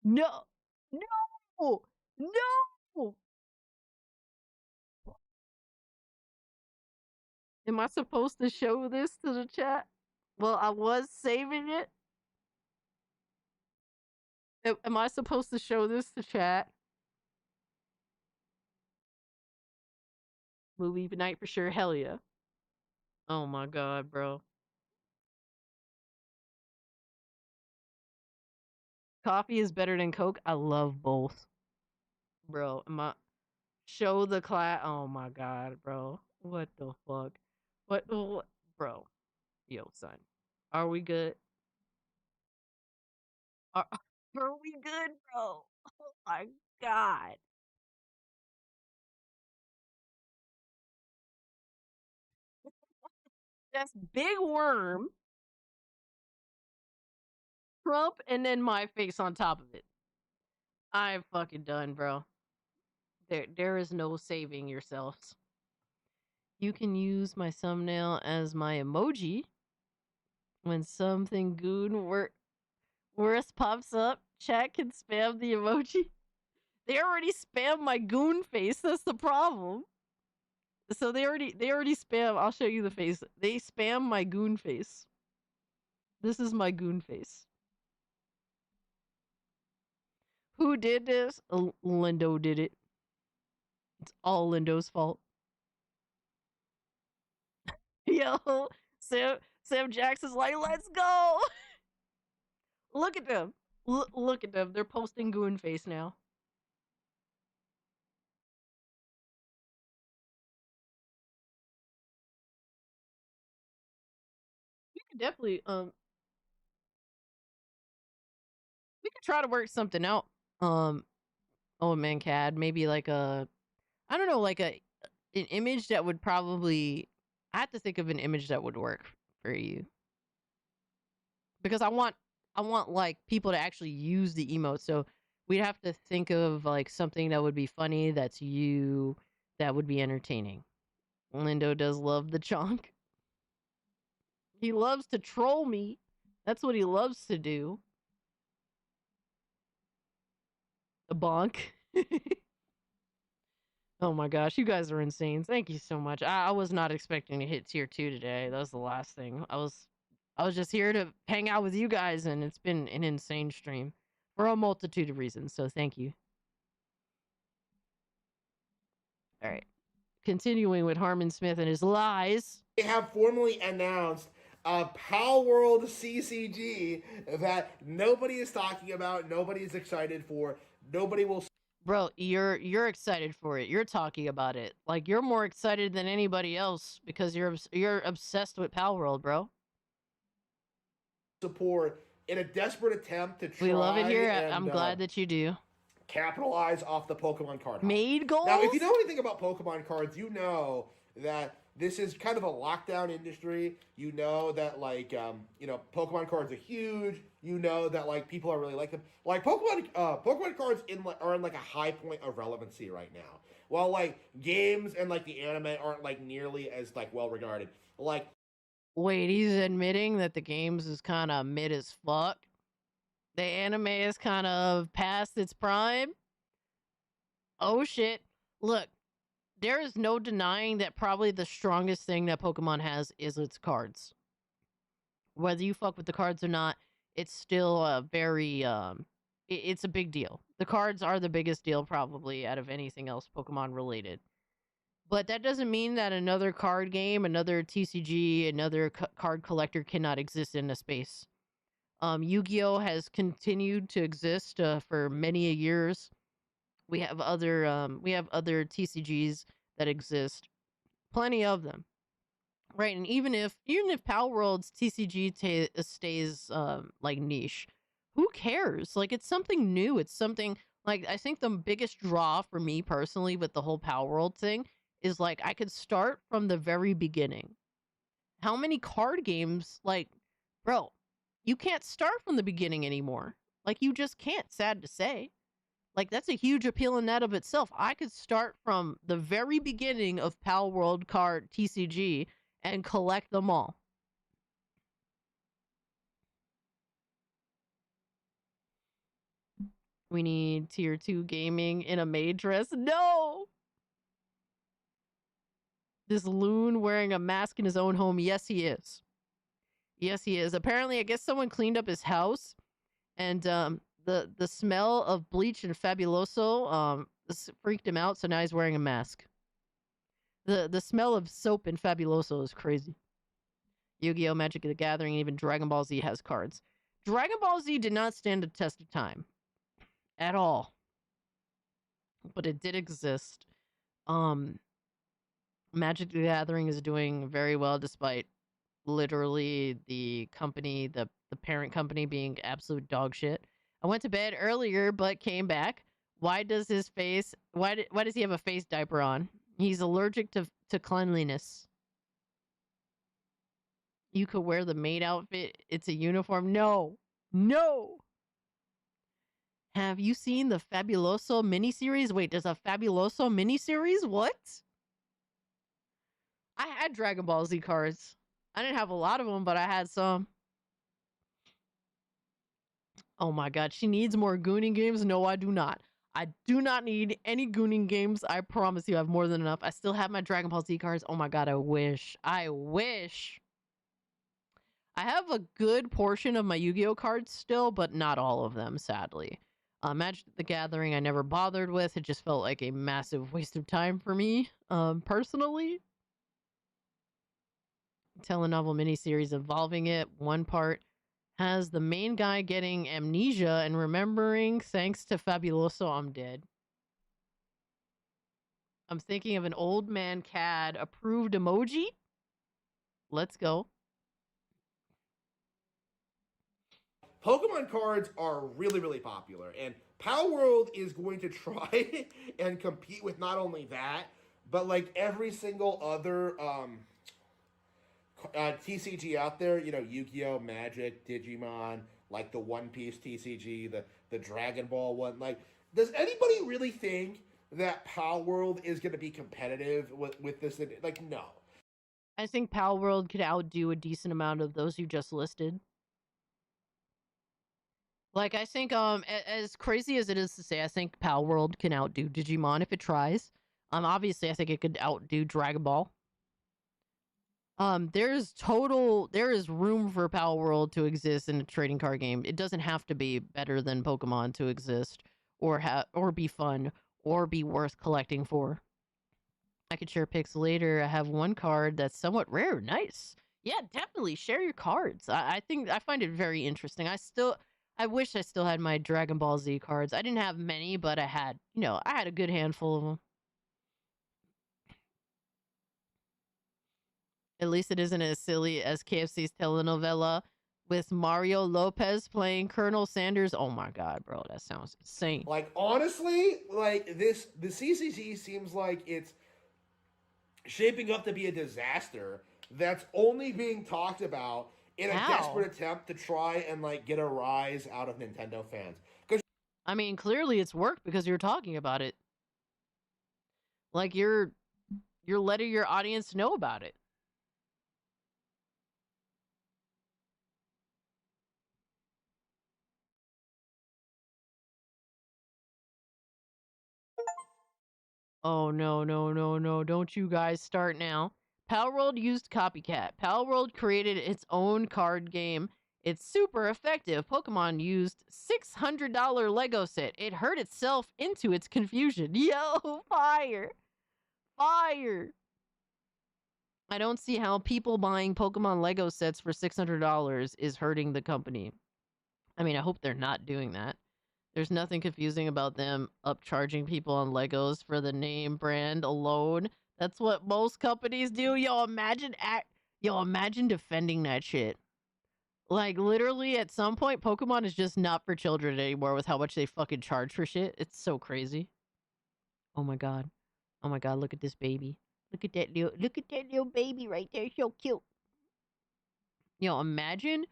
No. No. No. Am I supposed to show this to the chat? Well, I was saving it. Am I supposed to show this to chat? Movie night for sure. Hell yeah. Oh my god, bro. Coffee is better than Coke. I love both. Bro, show the class. Oh my god, bro. What the fuck? What, bro? Yo, son. Are we good? Are, are we good, bro? Oh my god. That's Big Worm, Trump, and then my face on top of it. I'm fucking done, bro. There is no saving yourselves. You can use my thumbnail as my emoji when something goon worse pops up. Chat can spam the emoji. They already spam my goon face. That's the problem. So they already spam. I'll show you the face. They spam my goon face. This is my goon face. Who did this? Lindo did it. It's all Lindo's fault. Yo, Sam Jackson's like, let's go. Look at them. Look at them. They're posting goon face now. could definitely we could try to work something out. Old man CAD, maybe like a, I don't know, like an image that would probably, I have to think of an image that would work for you, because I want like people to actually use the emote. So we'd have to think of like something that would be funny, that's you, that would be entertaining. Lindo does love the chonk. He loves to troll me. That's what he loves to do. The bonk. Oh my gosh, you guys are insane. Thank you so much. I was not expecting to hit tier 2 today. That was the last thing. I was just here to hang out with you guys, and it's been an insane stream for a multitude of reasons. So thank you. All right. Continuing with Harmon Smith and his lies. They have formally announced a Pal World CCG that nobody is talking about, nobody is excited for, nobody will. Bro, you're excited for it. You're talking about it. Like, you're more excited than anybody else because you're obsessed with Pal World, bro. Support in a desperate attempt to try. We love it here. And, I'm glad that you do. Capitalize off the Pokemon card hype. Made goals? Now, if you know anything about Pokemon cards, you know that this is kind of a lockdown industry. You know that, like, Pokemon cards are huge. You know that, like, people are really like them. Like, Pokemon cards are in, like, a high point of relevancy right now. While, like, games and, like, the anime aren't, like, nearly as, like, well-regarded. Like... Wait, he's admitting that the games is kind of mid as fuck? The anime is kind of past its prime? Oh, shit. Look, there is no denying that probably the strongest thing that Pokemon has is its cards. Whether you fuck with the cards or not, it's still a very, it's a big deal. The cards are the biggest deal probably out of anything else Pokemon related. But that doesn't mean that another card game, another TCG, another card collector cannot exist in a space. Yu-Gi-Oh! Has continued to exist for many years. We have other TCGs that exist, plenty of them, right? And even if Pal World's TCG stays like niche, who cares? Like, it's something new. It's something, like, I think the biggest draw for me personally with the whole Pal World thing is, like, I could start from the very beginning. How many card games, like, bro, you can't start from the beginning anymore. Like, you just can't, sad to say. Like, that's a huge appeal in that of itself. I could start from the very beginning of Pal World card TCG and collect them all. We need tier 2 gaming in a maid dress. No! This loon wearing a mask in his own home. Yes, he is. Yes, he is. Apparently, I guess someone cleaned up his house, and the smell of bleach and Fabuloso freaked him out, so now he's wearing a mask. The smell of soap in Fabuloso is crazy. Yu-Gi-Oh! Magic the Gathering, even Dragon Ball Z has cards. Dragon Ball Z did not stand the test of time. At all. But it did exist. Magic the Gathering is doing very well despite literally the company, the parent company being absolute dog shit. I went to bed earlier but came back. Why does he have a face diaper on? He's allergic to cleanliness. You could wear the maid outfit. It's a uniform. No. No. Have you seen the Fabuloso miniseries? Wait, there's a Fabuloso miniseries? What? I had Dragon Ball Z cards. I didn't have a lot of them, but I had some. Oh my god, she needs more Gooning games? No, I do not. I do not need any Gooning games. I promise you I have more than enough. I still have my Dragon Ball Z cards. Oh my god, I wish. I wish. I have a good portion of my Yu-Gi-Oh cards still, but not all of them, sadly. Magic the Gathering I never bothered with. It just felt like a massive waste of time for me, personally. Telenovel miniseries involving it. One part has the main guy getting amnesia and remembering thanks to Fabuloso. I'm dead. I'm thinking of an old man CAD approved emoji. Let's go. Pokemon cards are really, really popular, and Power World is going to try and compete with not only that, but like every single other TCG out there. You know, Yu-Gi-Oh, Magic, Digimon, like the One Piece TCG, the Dragon Ball one. Like, does anybody really think that Power World is going to be competitive with this? Like, no. I think Pal World could outdo a decent amount of those you just listed. Like, I think, as crazy as it is to say, I think Pal World can outdo Digimon if it tries. Obviously, I think it could outdo Dragon Ball. There is room for Pal World to exist in a trading card game. It doesn't have to be better than Pokemon to exist, or be fun, or be worth collecting for. I could share pics later. I have one card that's somewhat rare. Nice. Yeah, definitely share your cards. I think I find it very interesting. I wish I still had my Dragon Ball Z cards. I didn't have many, but I had a good handful of them. At least it isn't as silly as KFC's telenovela with Mario Lopez playing Colonel Sanders. Oh my god, bro, that sounds insane. Like, honestly, like the CCG seems like it's shaping up to be a disaster that's only being talked about in a desperate attempt to try and like get a rise out of Nintendo fans. I mean, clearly it's worked because you're talking about it. Like you're letting your audience know about it. Oh no, no, no, no, don't you guys start now. Palworld used copycat. Palworld created its own card game. It's super effective. Pokemon used $600 Lego set. It hurt itself into its confusion. Yo, fire. Fire. I don't see how people buying Pokemon Lego sets for $600 is hurting the company. I mean, I hope they're not doing that. There's nothing confusing about them upcharging people on Legos for the name brand alone. That's what most companies do. Yo, imagine defending that shit. Like, literally, at some point, Pokemon is just not for children anymore with how much they fucking charge for shit. It's so crazy. Oh my god. Oh my god, look at this baby. Look at that little baby right there. So cute. Yo, imagine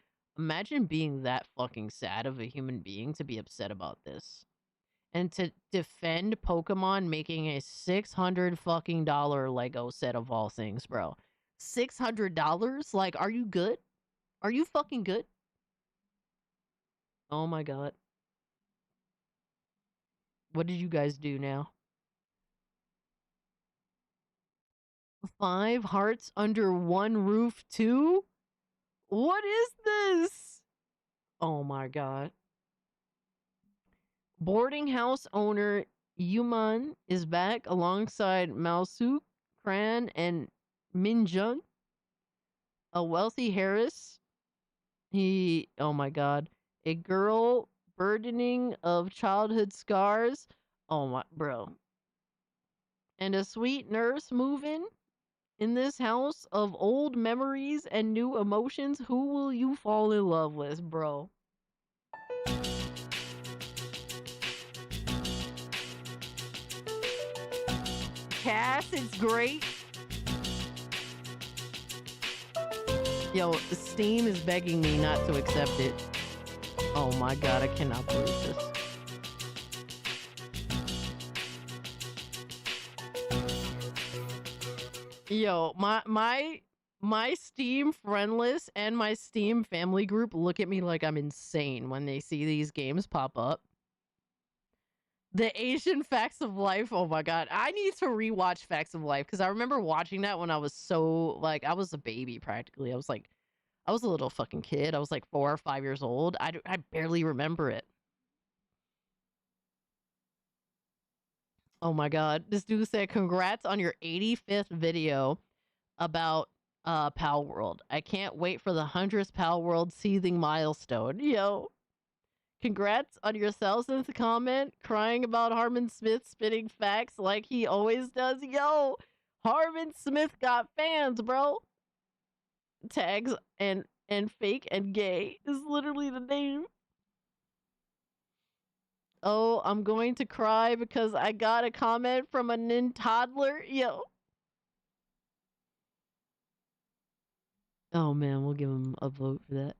being that fucking sad of a human being to be upset about this. And to defend Pokemon making a $600 fucking Lego set of all things, bro. $600? Like, are you good? Are you fucking good? Oh my god. What did you guys do now? 5 hearts under one roof too? What is this? Oh my god. Boarding house owner Yuman is back alongside Maosuk, Kran, and Minjung. A wealthy Harris. Oh my god. A girl burdening of childhood scars. Oh my, bro. And a sweet nurse moving in this house of old memories and new emotions. Who will you fall in love with, bro? Cass, it's great. Yo, Steam is begging me not to accept it. Oh my god, I cannot believe this. Yo, my Steam friend list and my Steam family group look at me like I'm insane when they see these games pop up. The Asian Facts of Life. Oh my god. I need to rewatch Facts of Life because I remember watching that when I was I was a baby practically. I was a little fucking kid. I was like 4 or 5 years old. I barely remember it. Oh my god. This dude said, congrats on your 85th video about Pal World. I can't wait for the 100th Pal World seething milestone. Yo. Congrats on your 1000th comment, crying about Harmon Smith spitting facts like he always does. Yo, Harmon Smith got fans, bro. Tags and fake and gay is literally the name. Oh, I'm going to cry because I got a comment from a toddler. Yo. Oh man, we'll give him a vote for that.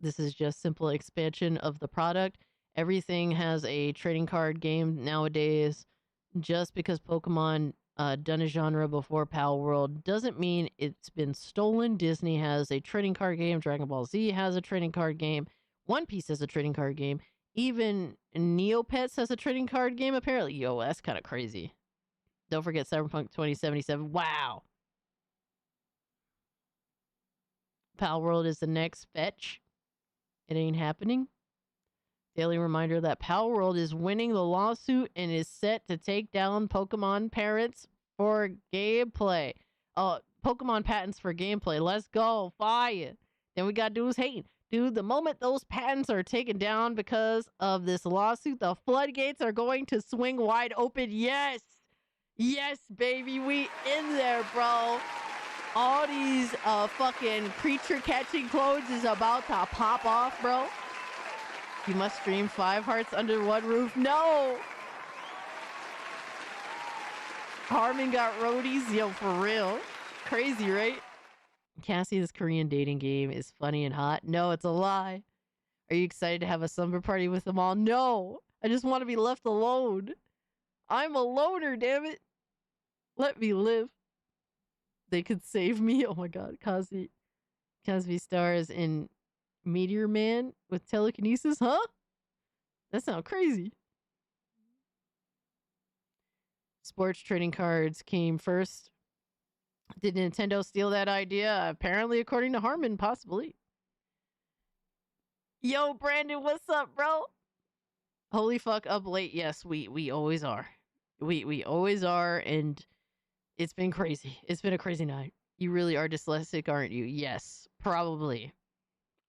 This is just simple expansion of the product. Everything has a trading card game nowadays. Just because Pokemon done a genre before Pal World doesn't mean it's been stolen. Disney has a trading card game. Dragon Ball Z has a trading card game. One Piece has a trading card game. Even Neopets has a trading card game, apparently. Yo, that's kind of crazy. Don't forget Cyberpunk 2077. Wow. Pal World is the next fetch. It ain't happening. Daily reminder that Pal World is winning the lawsuit and is set to take down Pokemon parents for gameplay. Pokemon patents for gameplay. Let's go. Fire. Then we got dudes hating. Dude, the moment those patents are taken down because of this lawsuit, the floodgates are going to swing wide open. Yes. Yes, baby. We in there, bro. All these fucking creature catching clothes is about to pop off, bro. You must stream 5 hearts under one roof. No! Harmon got roadies. Yo, for real. Crazy, right? Cassie's Korean dating game is funny and hot. No, it's a lie. Are you excited to have a slumber party with them all? No! I just want to be left alone. I'm a loner, damn it. Let me live. They could save me. Oh my god. Cosby stars in Meteor Man with telekinesis, huh? That sounds crazy. Sports trading cards came first. Did Nintendo steal that idea? Apparently, according to Harmon, possibly. Yo, Brandon, what's up, bro? Holy fuck, up late. Yes, we always are. We always are, and it's been crazy. It's been a crazy night. You really are dyslexic, aren't you? Yes, probably.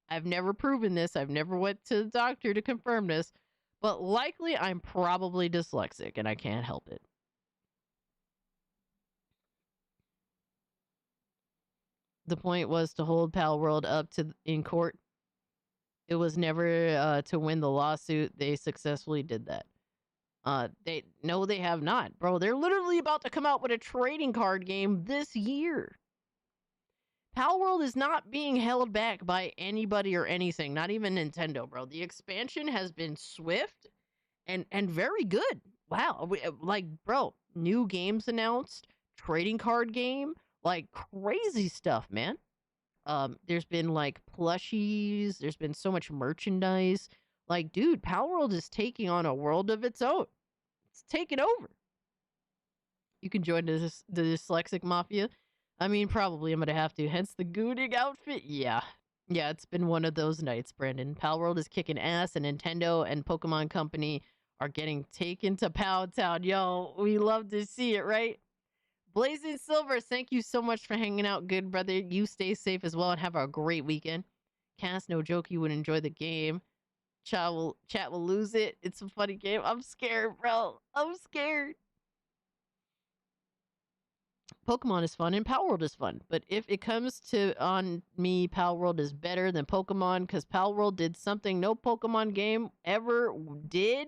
I've never proven this. I've never went to the doctor to confirm this, but likely I'm probably dyslexic and I can't help it. The point was to hold Pal World up in court. It was never to win the lawsuit. They successfully did that. They have not, bro. They're literally about to come out with a trading card game this year. Pal World is not being held back by anybody or anything, not even Nintendo, bro. The expansion has been swift and very good. Wow, bro, new games announced, trading card game, like crazy stuff, man. There's been like plushies, there's been so much merchandise. Like, dude, Pal World is taking on a world of its own. It's taking over. You can join the dyslexic mafia. I mean, probably I'm gonna have to. Hence the gooning outfit. Yeah, it's been one of those nights, Brandon. Pal World is kicking ass, and Nintendo and Pokemon Company are getting taken to Pound Town. Yo, we love to see it, right? Blazing Silver, thank you so much for hanging out, good brother. You stay safe as well and have a great weekend. Cass, no joke, you would enjoy the game. Chat will lose it. It's a funny game. I'm scared, bro. I'm scared. Pokemon is fun and Pal World is fun. But if it comes to on me, Pal World is better than Pokemon because Pal World did something no Pokemon game ever did.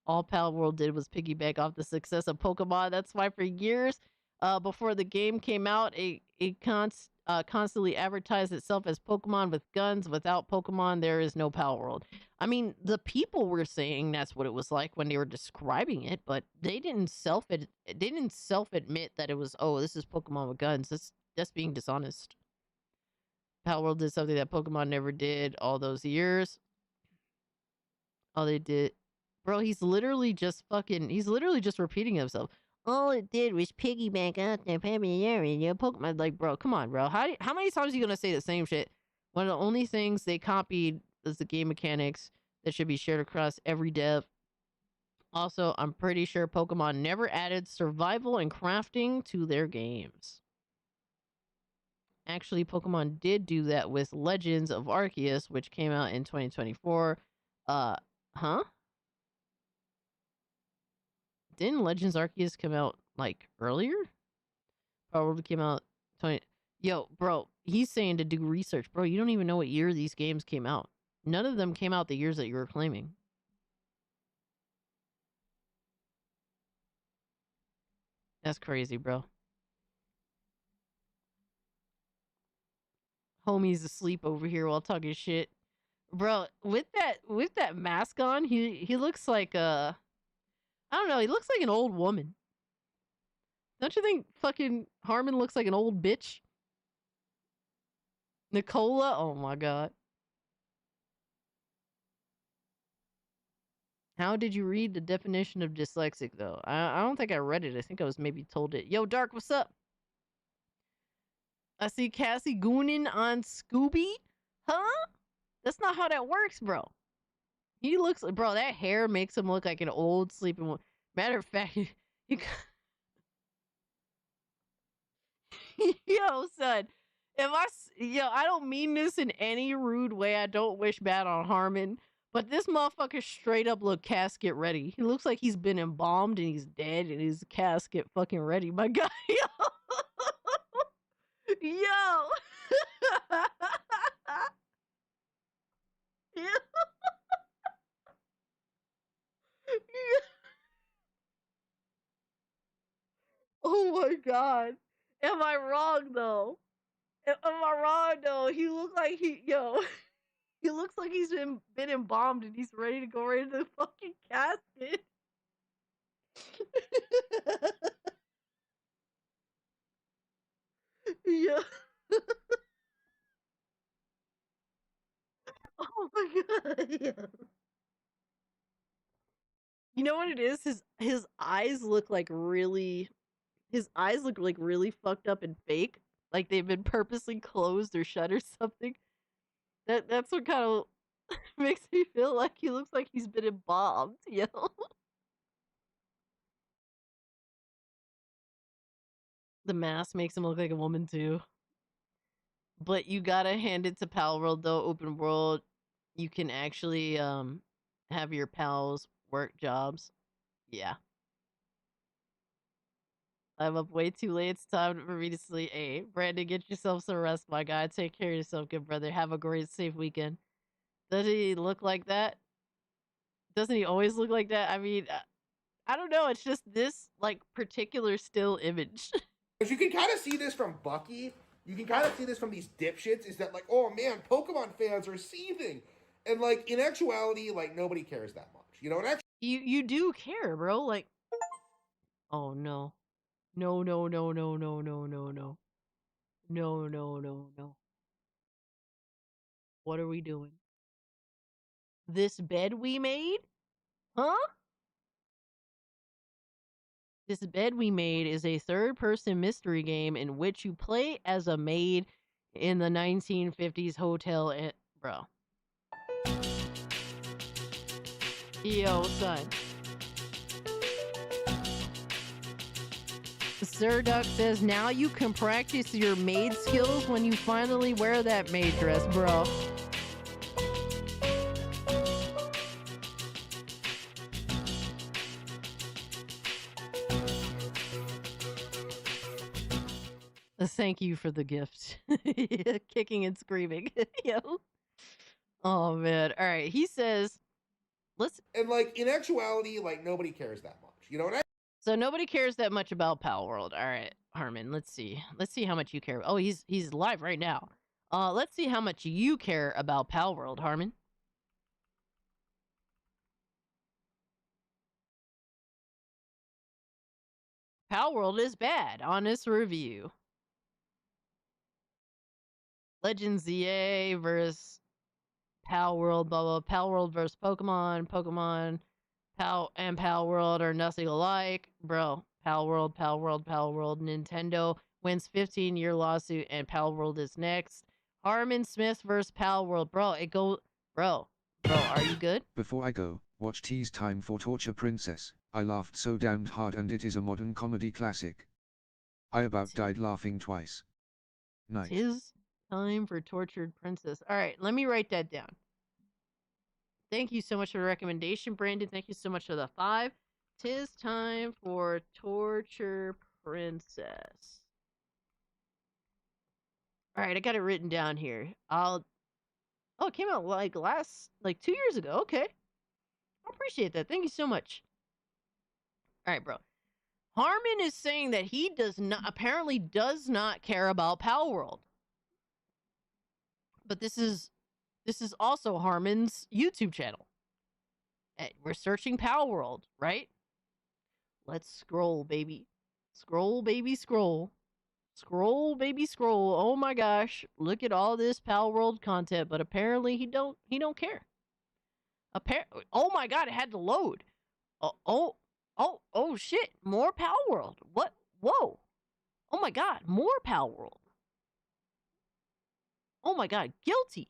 All Pal World did was piggyback off the success of Pokemon. That's why for years before the game came out, it constantly advertised itself as Pokemon with guns. Without Pokemon, there is no Pal World. I mean, the people were saying that's what it was like when they were describing it, but they didn't self-admit that it was, oh, this is Pokemon with guns. That's being dishonest. Pal World did something that Pokemon never did all those years. All they did, bro, he's literally just repeating himself. All it did was piggyback out the Pokemon. Like, bro, come on, bro. How many times are you gonna say the same shit? One of the only things they copied is the game mechanics that should be shared across every dev. Also, I'm pretty sure Pokemon never added survival and crafting to their games. Actually, Pokemon did do that with Legends of Arceus, which came out in 2024. Huh? Didn't Legends Arceus come out like earlier? Probably came out 20. Yo, bro, he's saying to do research, bro. You don't even know what year these games came out. None of them came out the years that you were claiming. That's crazy, bro. Homie's asleep over here while talking shit. Bro, with that mask on, he looks like I don't know, he looks like an old woman. Don't you think fucking Harmon looks like an old bitch? Nicola? Oh my god. How did you read the definition of dyslexic though? I don't think I read it. I think I was maybe told it. Yo, Dark, what's up? I see Cassie Goonin on Scooby. Huh? That's not how that works, bro. He looks, bro, that hair makes him look like an old sleeping woman. Matter of fact, he yo, son, I don't mean this in any rude way. I don't wish bad on Harmon, but this motherfucker straight up look casket ready. He looks like he's been embalmed and he's dead and his casket fucking ready. My guy, yo. Yeah. Oh my god. Am I wrong though? Am I wrong though? He look like he looks like he's been embalmed and he's ready to go right into the fucking casket. Yeah. Oh my god. Yeah. You know what it is? His eyes look like really his eyes look like really fucked up and fake. Like they've been purposely closed or shut or something. That's what kind of makes me feel like he looks like he's been embalmed, yo. The mask makes him look like a woman too. But you gotta hand it to Pal World though, open world. You can actually have your pals work jobs. Yeah. I'm up way too late. It's time for me to sleep. Hey, Brandon, get yourself some rest, my guy. Take care of yourself, good brother. Have a great, safe weekend. Does he look like that? Doesn't he always look like that? I mean, I don't know. It's just this like particular still image. Because you can kind of see this from Bucky. You can kind of see this from these dipshits. Is that like, oh man, Pokemon fans are seething, and like in actuality, like nobody cares that much. You know, and you do care, bro. Like, oh no, no, no, no, no, no, no, no, no, no, no, no, no. What are we doing? This bed we made? Huh? This bed we made is a third-person mystery game in which you play as a maid in the 1950s hotel. Bro. Yo, son. Sir Duck says, now you can practice your maid skills when you finally wear that maid dress, bro. Thank you for the gift. Kicking and screaming. Yo. Oh man. All right. He says, let's. And like in actuality, like nobody cares that much. You know, and So nobody cares that much about Pal World. All right, Harmon. Let's see. Let's see how much you care. Oh, he's live right now. Let's see how much you care about Pal World, Harmon. Pal World is bad. Honest review. Legend ZA versus Pal World, blah blah. Pal World versus Pokemon. Pokemon, Pal and Pal World are nothing alike, bro. Pal World, Pal World, Pal World. Nintendo wins 15-year lawsuit, and Pal World is next. Harmon Smith versus Pal World, bro. It go, bro. Are you good? Before I go, watch Tease Time for Torture Princess. I laughed so damned hard, and it is a modern comedy classic. I about died laughing twice. Night. Tis time for Tortured Princess. All right, let me write that down. Thank you so much for the recommendation, Brandon. Thank you so much for the 5. Tis time for Torture Princess. All right, I got it written down here. Oh, it came out like 2 years ago. Okay. I appreciate that. Thank you so much. All right, bro. Harmon is saying that he apparently does not care about Power World. But this is also Harmon's YouTube channel. We're searching Power World, right? Let's scroll, baby. Scroll, baby, scroll. Scroll, baby, scroll. Oh my gosh. Look at all this Power World content, but apparently he don't care. Oh my god, it had to load. Oh shit. More Power World. What? Whoa. Oh my god, more Power World. Oh my god, guilty.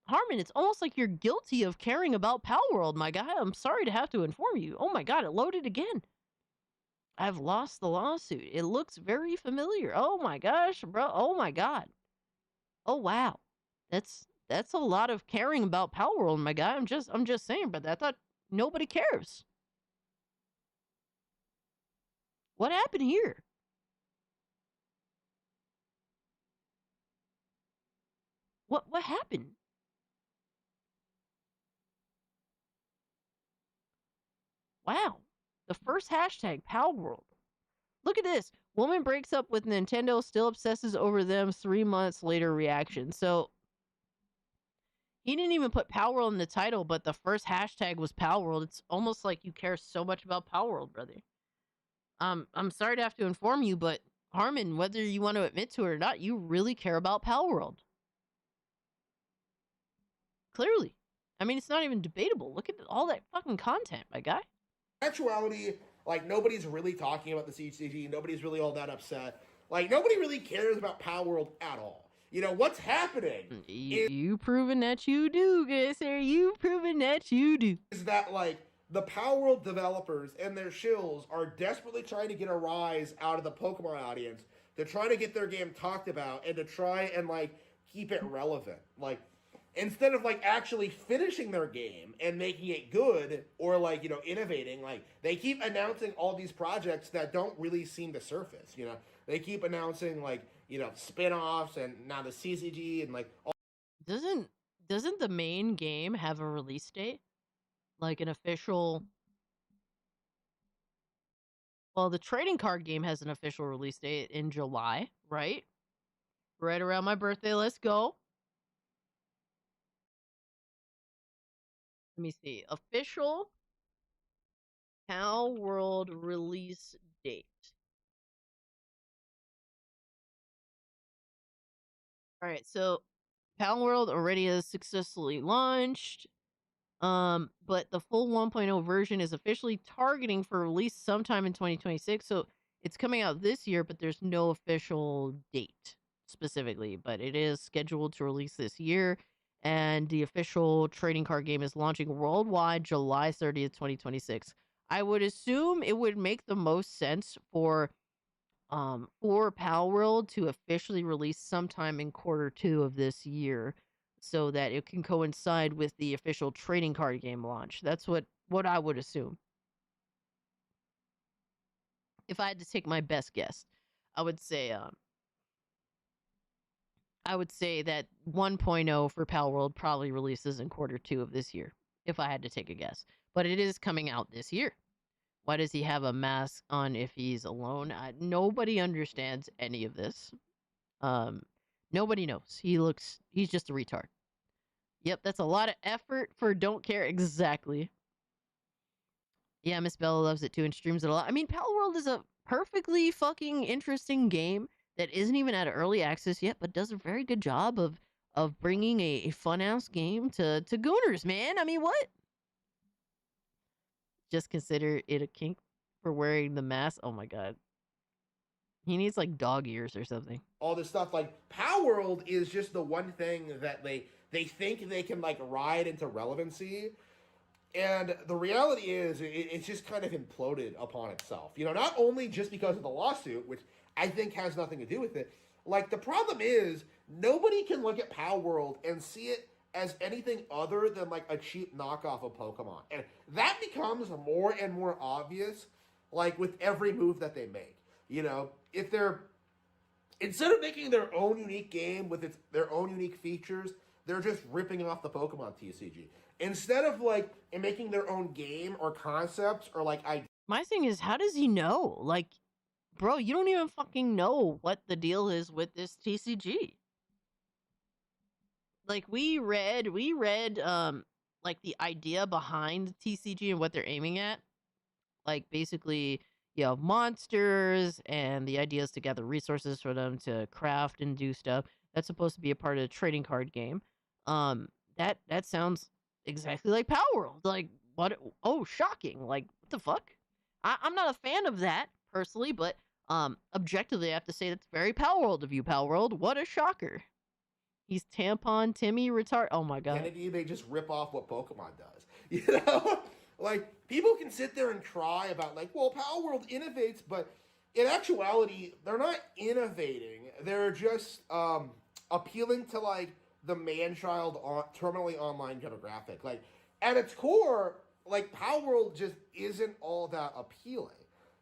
Harmon, it's almost like you're guilty of caring about Power World, my guy. I'm sorry to have to inform you. Oh my god, it loaded again. I've lost the lawsuit. It looks very familiar. Oh my gosh, bro. Oh my god. Oh wow. That's a lot of caring about Power World, my guy. I'm just saying, but I thought nobody cares. What happened here? What happened? Wow. The first hashtag, Power World. Look at this. Woman breaks up with Nintendo, still obsesses over them 3 months later reaction. So he didn't even put Power World in the title, but the first hashtag was Power World. It's almost like you care so much about Power World, brother. I'm sorry to have to inform you, but Harmon, whether you want to admit to it or not, you really care about Power World. Clearly. I mean, it's not even debatable. Look at all that fucking content, my guy. Actuality, like, nobody's really talking about the CCG. Nobody's really all that upset. Like, nobody really cares about Power World at all. You know, what's happening You proven that you do, good sir. You proven that you do. Is that, like, the Power World developers and their shills are desperately trying to get a rise out of the Pokemon audience to try to get their game talked about and to try and, like, keep it relevant. Like, instead of, like, actually finishing their game and making it good or, like, you know, innovating, like, they keep announcing all these projects that don't really seem to surface, you know? They keep announcing, like, you know, spin-offs and now the CCG and, like... Doesn't the main game have a release date? Like an official... Well, the trading card game has an official release date in July, right? Right around my birthday. Let's go. Let me see. Official Power World release date. All right, so Power World already has successfully launched. But the full 1.0 version is officially targeting for release sometime in 2026. So it's coming out this year, but there's no official date specifically. But it is scheduled to release this year. And the official trading card game is launching worldwide July 30th, 2026. I would assume it would make the most sense for Power World to officially release sometime in Q2 of this year, so that it can coincide with the official trading card game launch. That's what I would assume. If I had to take my best guess, I would say that 1.0 for Power World probably releases in Q2 of this year, if I had to take a guess. But it is coming out this year. Why does he have a mask on if he's alone? Nobody understands any of this. Nobody knows. He's just a retard. Yep, that's a lot of effort for don't care. Exactly. Yeah, Miss Bella loves it too and streams it a lot. I mean, Power World is a perfectly fucking interesting game that isn't even at early access yet, but does a very good job of bringing a fun-ass game to Gooners, man. I mean, what? Just consider it a kink for wearing the mask. Oh my god. He needs like dog ears or something. All this stuff, like, Power World is just the one thing that they think they can, like, ride into relevancy. And the reality is, it's just kind of imploded upon itself. You know, not only just because of the lawsuit, which I think has nothing to do with it. Like, the problem is, nobody can look at Power World and see it as anything other than, like, a cheap knockoff of Pokemon. And that becomes more and more obvious, like, with every move that they make. You know, if they're instead of making their own unique game with their own unique features, they're just ripping off the Pokemon TCG. Instead of like making their own game or concepts or like ideas. My thing is, how does he know? Like, bro, you don't even fucking know what the deal is with this TCG. Like we read like the idea behind TCG and what they're aiming at. Like basically, you have monsters and the idea is to gather resources for them to craft and do stuff. That's supposed to be a part of the trading card game. That sounds exactly like Power World. Like what? Oh, shocking! Like what the fuck? I'm not a fan of that personally, but objectively, I have to say that's very Power World of you, Power World. What a shocker! He's tampon Timmy retard. Oh my god! Kennedy, they just rip off what Pokemon does. You know, like people can sit there and cry about like, well, Power World innovates, but in actuality, they're not innovating. They're just appealing to like the man-child terminally online demographic. Like at its core, like Power World just isn't all that appealing.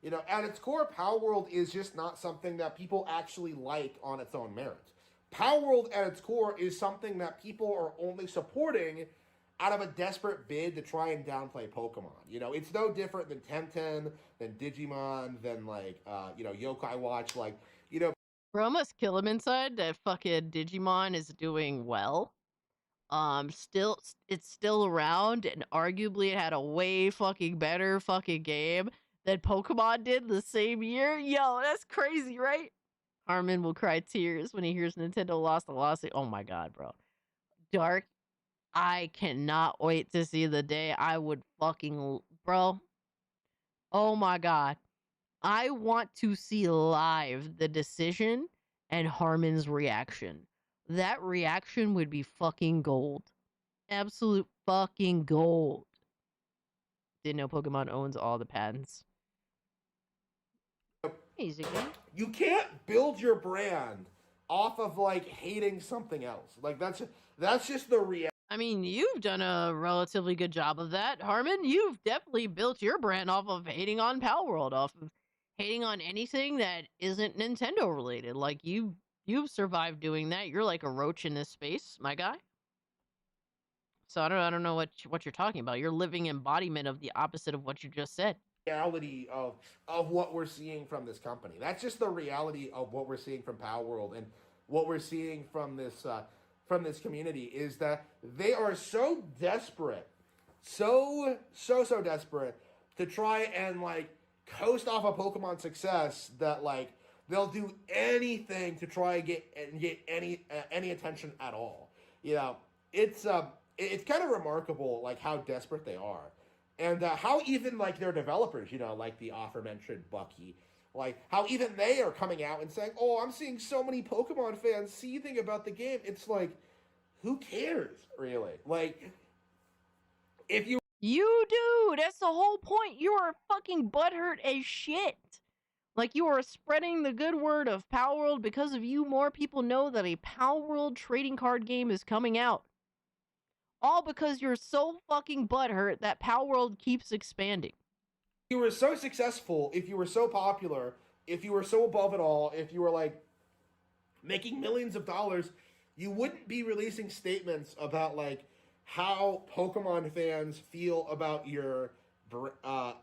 You know, at its core, Power World is just not something that people actually like on its own merits. Power World at its core is something that people are only supporting out of a desperate bid to try and downplay Pokemon. You know, it's no different than Temtem, than Digimon, than like, you know, Yokai Watch. Like, you know, Bro, I must kill him inside that fucking Digimon is doing well. Still, it's still around, and arguably it had a way fucking better fucking game than Pokemon did the same year. Yo, that's crazy, right? Harmon will cry tears when he hears Nintendo lost a lawsuit. Oh my god, bro. Dark, I cannot wait to see the day I would fucking... Bro. Oh my god. I want to see live the decision and Harmon's reaction. That reaction would be fucking gold. Absolute fucking gold. Didn't know Pokemon owns all the patents. Easy game. You can't build your brand off of like hating something else. Like that's just the reality. I mean, you've done a relatively good job of that, Harmon. You've definitely built your brand off of hating on Power World, off of hating on anything that isn't Nintendo related. Like you've survived doing that. You're like a roach in this space, my guy. So I don't know what you're talking about. You're living embodiment of the opposite of what you just said. Reality of what we're seeing from this company. That's just the reality of what we're seeing from Power World and what we're seeing from this community is that they are so desperate, so desperate to try and like coast off a Pokemon success that like they'll do anything to try and get any attention at all. You know, it's kind of remarkable like how desperate they are. And how even, like, their developers, you know, like the aforementioned Bucky, like, how even they are coming out and saying, oh, I'm seeing so many Pokemon fans seething about the game. It's like, who cares, really? Like, if you... You do! That's the whole point! You are fucking butthurt as shit! Like, you are spreading the good word of Power World. Because of you, more people know that a Power World trading card game is coming out. All because you're so fucking butthurt that Power World keeps expanding. If you were so successful, if you were so popular, if you were so above it all, if you were like making millions of dollars, you wouldn't be releasing statements about like how Pokemon fans feel about your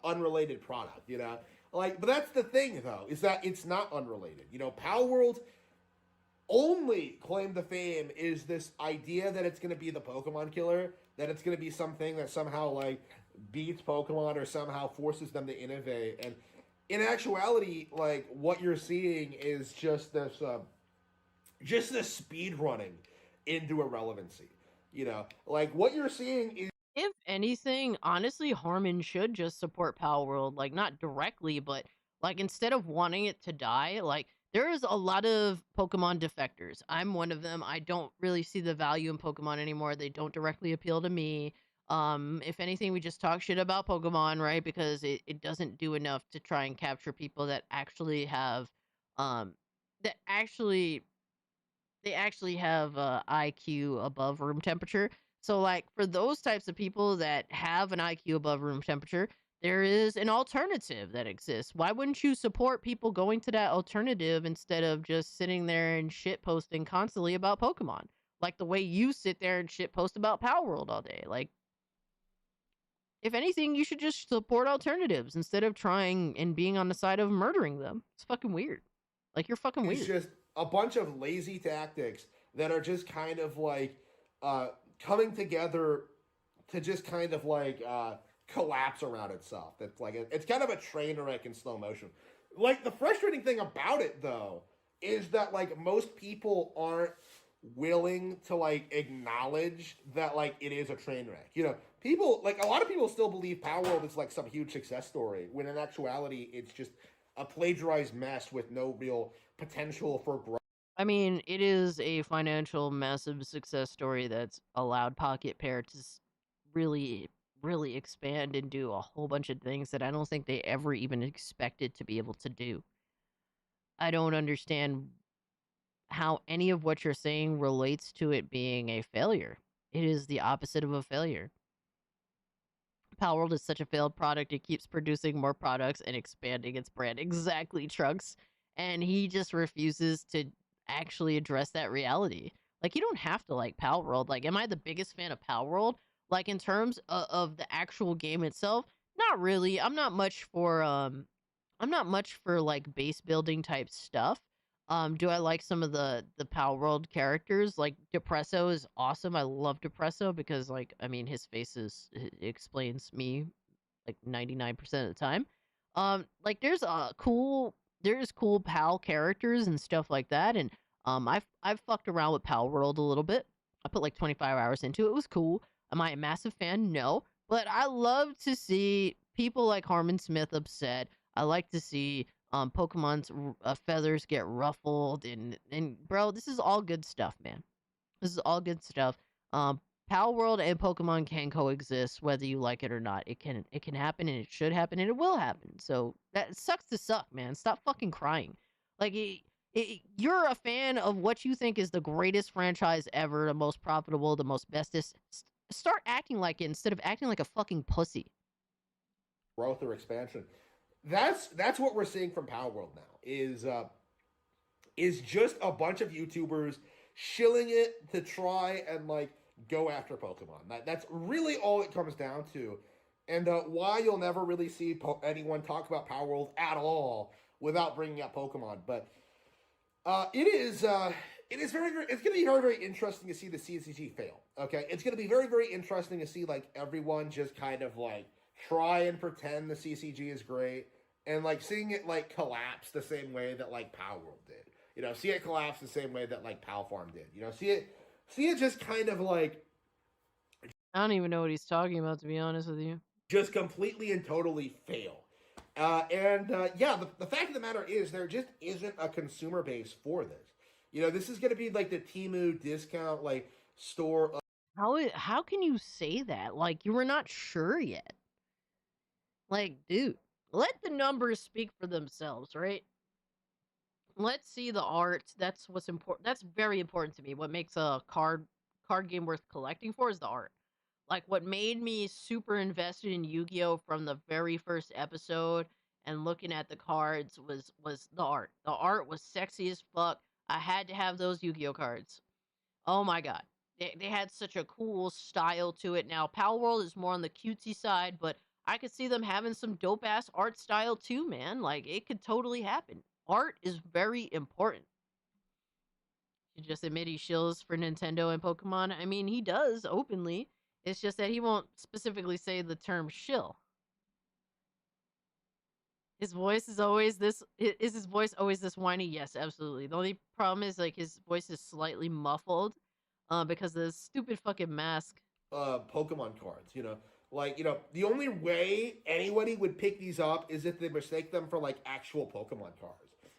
unrelated product, you know? Like, but that's the thing though, is that it's not unrelated. You know, Power World only claim to fame is this idea that it's going to be the Pokemon killer, that it's going to be something that somehow like beats Pokemon or somehow forces them to innovate. And in actuality, like what you're seeing is just this speed running into irrelevancy. You know, like what you're seeing is, if anything, honestly, Harmon should just support Power World, like not directly, but like instead of wanting it to die, like there's a lot of Pokemon defectors. I'm one of them. I don't really see the value in Pokemon anymore. They don't directly appeal to me. If anything, we just talk shit about Pokemon, right? Because it doesn't do enough to try and capture people that actually have, they actually have IQ above room temperature. So like for those types of people that have an IQ above room temperature, There is an alternative that exists. Why wouldn't you support people going to that alternative instead of just sitting there and shit posting constantly about Pokemon? Like the way you sit there and shit post about Power World all day. Like, if anything, you should just support alternatives instead of trying and being on the side of murdering them. It's fucking weird. Like, you're fucking It's weird. just a bunch of lazy tactics that are just kind of like coming together to just kind of like collapse around itself. That's like it's kind of a train wreck in slow motion. Like the frustrating thing about it though is that like most people aren't willing to like acknowledge that like it is a train wreck. You know, people like a lot of people still believe Power World is like some huge success story when in actuality it's just a plagiarized mess with no real potential for growth. I mean, it is a financial massive success story that's allowed Pocket Pair to really, really expand and do a whole bunch of things that I don't think they ever even expected to be able to do. I don't understand how any of what you're saying relates to it being a failure. It is the opposite of a failure. Power World is such a failed product, it keeps producing more products and expanding its brand. Exactly, Trunks. And he just refuses to actually address that reality. Like, you don't have to like Power World. Like, am I the biggest fan of Power World? Like, in terms of the actual game itself, not really. I'm not much for like base building type stuff. Do I like some of the Power World characters? Like Depresso is awesome. I love Depresso because like I mean his face it explains me like 99% of the time. Like there's cool PAL characters and stuff like that, and I've fucked around with Pal World a little bit. I put like 25 hours into it. It was cool. Am I a massive fan? No, but I love to see people like Harmon Smith upset. I like to see Pokemon's feathers get ruffled, and bro, this is all good stuff, man. This is all good stuff. Um, Pal World and Pokemon can coexist, whether you like it or not. It can happen, and it should happen, and it will happen. So that sucks to suck, man. Stop fucking crying. Like you're a fan of what you think is the greatest franchise ever, the most profitable, the most bestest. Start acting like it instead of acting like a fucking pussy. Growth or expansion. That's what we're seeing from Power World now. Is just a bunch of YouTubers shilling it to try and like go after Pokemon. That's really all it comes down to, and why you'll never really see anyone talk about Power World at all without bringing up Pokemon. But it is it's going to be very, very interesting to see the CCG fail. Okay, it's going to be very, very interesting to see like everyone just kind of like try and pretend the CCG is great, and like seeing it like collapse the same way that like Power World did. You know, see it collapse the same way that like Pal Farm did. You know, see it just kind of like I don't even know what he's talking about, to be honest with you. Just completely and totally fail. Yeah, the fact of the matter is there just isn't a consumer base for this. You know, this is going to be like the Temu discount like store. How can you say that? Like you were not sure yet. Like, dude, let the numbers speak for themselves, right? Let's see the art. That's what's important. That's very important to me. What makes a card game worth collecting for is the art. Like what made me super invested in Yu-Gi-Oh from the very first episode and looking at the cards was the art. The art was sexy as fuck. I had to have those Yu-Gi-Oh cards. Oh my god. They had such a cool style to it. Now, Power World is more on the cutesy side, but I could see them having some dope ass art style too, man. Like it could totally happen. Art is very important. He just admit he shills for Nintendo and Pokemon. I mean, he does openly. It's just that he won't specifically say the term shill. His voice is always this. Is his voice always this whiny? Yes, absolutely. The only problem is like his voice is slightly muffled, because of this stupid fucking mask. Pokemon cards, you know, like you know, the only way anybody would pick these up is if they mistake them for like actual Pokemon cards.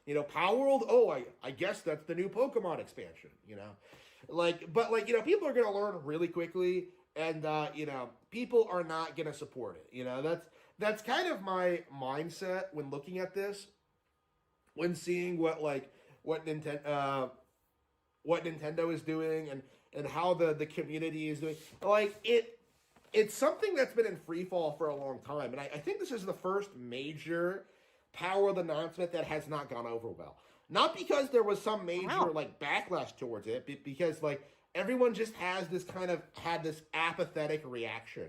You know, Power World. Oh, I guess that's the new Pokemon expansion. You know, but you know, people are gonna learn really quickly, and you know, people are not gonna support it. You know, that's kind of my mindset when looking at this, when seeing what Nintendo is doing and how the community is doing. Like it's something that's been in free fall for a long time, and I think this is the first major Power World announcement that has not gone over well. Not because there was some major like backlash towards it, but because like everyone just has this kind of had this apathetic reaction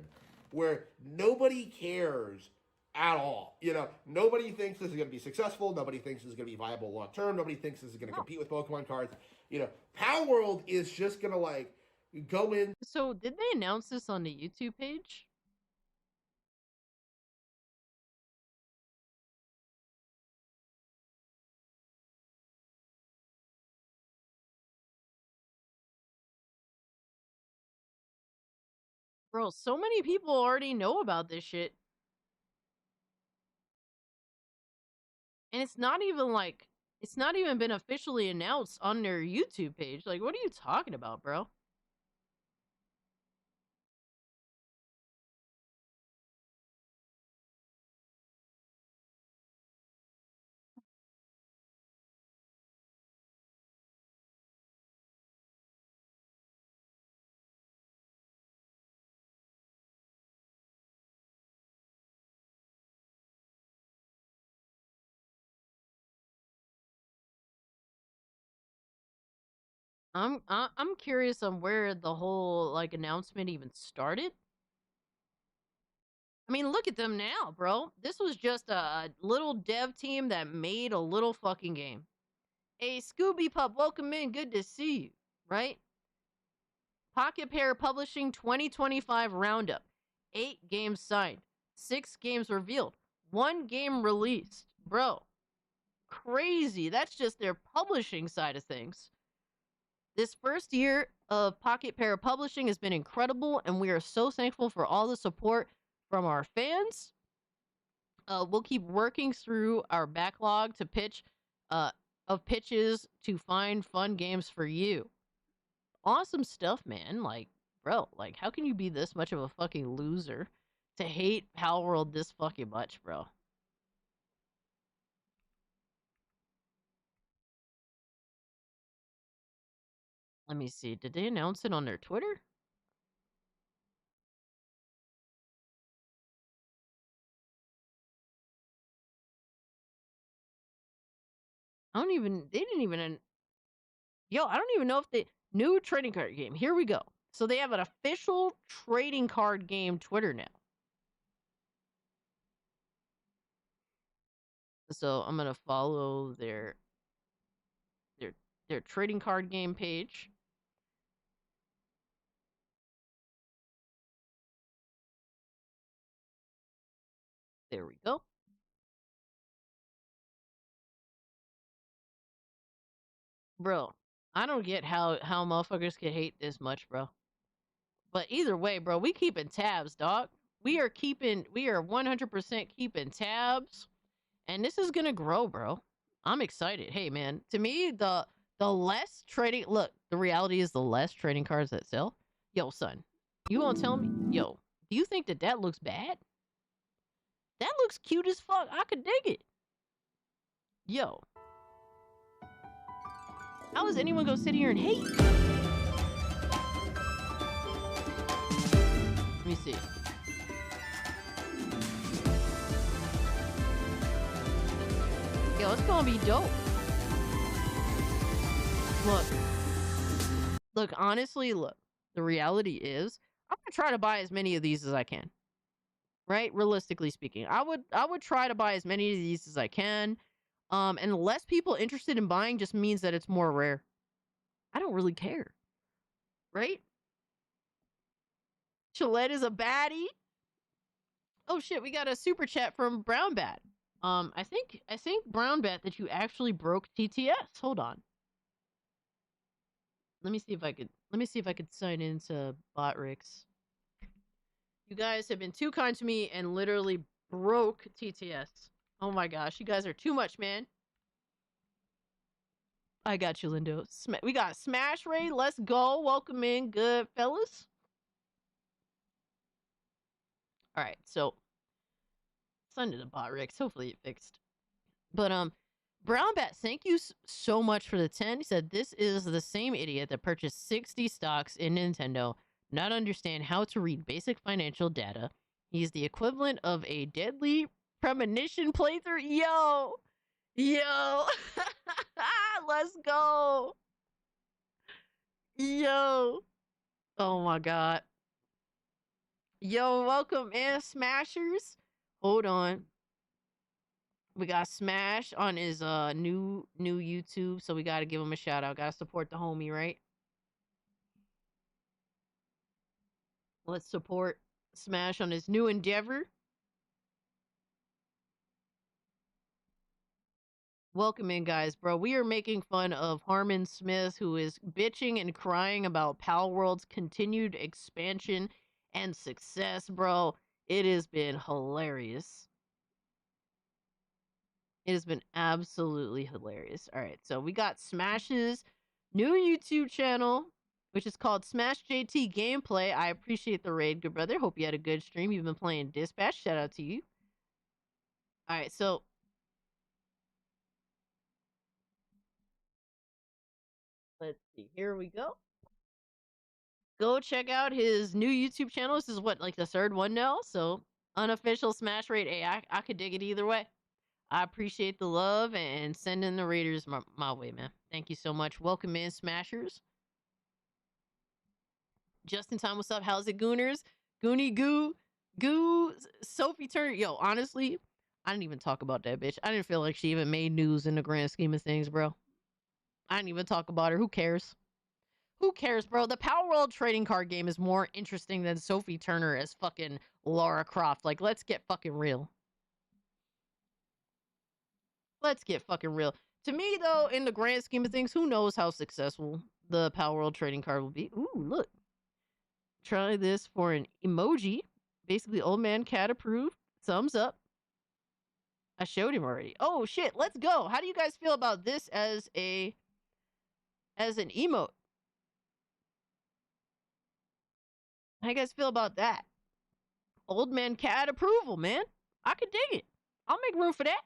where nobody cares at all. You know, nobody thinks this is going to be successful. Nobody thinks this is going to be viable long term. Nobody thinks this is going to compete with Pokemon cards. You know, Power World is just going to like go in. So did they announce this on the YouTube page? Bro, so many people already know about this shit. And it's not even like, it's not even been officially announced on their YouTube page. Like, what are you talking about, bro? I'm curious on where the whole like announcement even started. I mean, look at them now, bro. This was just a little dev team that made a little fucking game. Hey, Scooby Pup, welcome in. Good to see you. Right? Pocket Pair Publishing 2025 Roundup. 8 games signed. 6 games revealed. 1 game released. Bro, crazy. That's just their publishing side of things. This first year of Pocket Pair Publishing has been incredible, and we are so thankful for all the support from our fans. We'll keep working through our backlog to pitch of pitches to find fun games for you. Awesome stuff, man. Like, bro, like, how can you be this much of a fucking loser to hate Power World this fucking much, bro? Let me see. Did they announce it on their Twitter? They didn't even, yo, I don't even know if the new trading card game. Here we go. So they have an official trading card game Twitter now. So I'm gonna follow their trading card game page. There we go. Bro, I don't get how motherfuckers can hate this much, bro. But either way, bro, we keeping tabs, dog. We are 100% keeping tabs. And this is gonna grow, bro. I'm excited. Hey man, to me, the less trading the reality is the less trading cards that sell. Yo, son, you gonna tell me, yo, do you think that looks bad? That looks cute as fuck. I could dig it. Yo. How is anyone gonna sit here and hate? Let me see. Yo, it's gonna be dope. Look, honestly, look. The reality is, I'm gonna try to buy as many of these as I can. Right? Realistically speaking. I would try to buy as many of these as I can. And less people interested in buying just means that it's more rare. I don't really care. Right? Chillette is a baddie. Oh shit, we got a super chat from Brown Bat. I think Brown Bat that you actually broke TTS. Hold on. Let me see if I could sign into Botrix. You guys have been too kind to me and literally broke TTS. Oh my gosh, you guys are too much, man. I got you, Lindo. We got Smash Ray. Let's go. Welcome in, good fellas. All right, so sign into Botrix. Hopefully it fixed. But Brown Bat, thank you so much for the 10. He said this is the same idiot that purchased 60 stocks in Nintendo. not understand how to read basic financial data. He's the equivalent of a deadly premonition playthrough. Yo! Yo! Let's go! Yo! Oh my god. Yo, welcome in, Smashers. Hold on. We got Smash on his new YouTube, so we gotta give him a shout out. Gotta support the homie, right? Let's support Smash on his new endeavor. Welcome in, guys, bro. We are making fun of Harmon Smith, who is bitching and crying about Pal World's continued expansion and success, bro. It has been hilarious. It has been absolutely hilarious. All right, so we got Smash's new YouTube channel, which is called Smash JT Gameplay. I appreciate the raid, good brother. Hope you had a good stream. You've been playing Dispatch. Shout out to you. All right, so let's see. Here we go. Go check out his new YouTube channel. This is what, like the third one now. So unofficial Smash Raid. Hey, I could dig it either way. I appreciate the love and sending the raiders my way, man. Thank you so much. Welcome in, Smashers. Just in time, what's up? How's it, Gooners? Goonie Goo, Sophie Turner. Yo, honestly, I didn't even talk about that bitch. I didn't feel like she even made news in the grand scheme of things, bro. I didn't even talk about her. Who cares? Who cares, bro? The Power World trading card game is more interesting than Sophie Turner as fucking Lara Croft. Like, let's get fucking real. Let's get fucking real. To me, though, in the grand scheme of things, who knows how successful the Power World trading card will be. Ooh, look. Try this for an emoji. Basically, old man cat approved. Thumbs up. I showed him already. Oh, shit. Let's go. How do you guys feel about this as an emote? How you guys feel about that? Old man cat approval, man. I could dig it. I'll make room for that.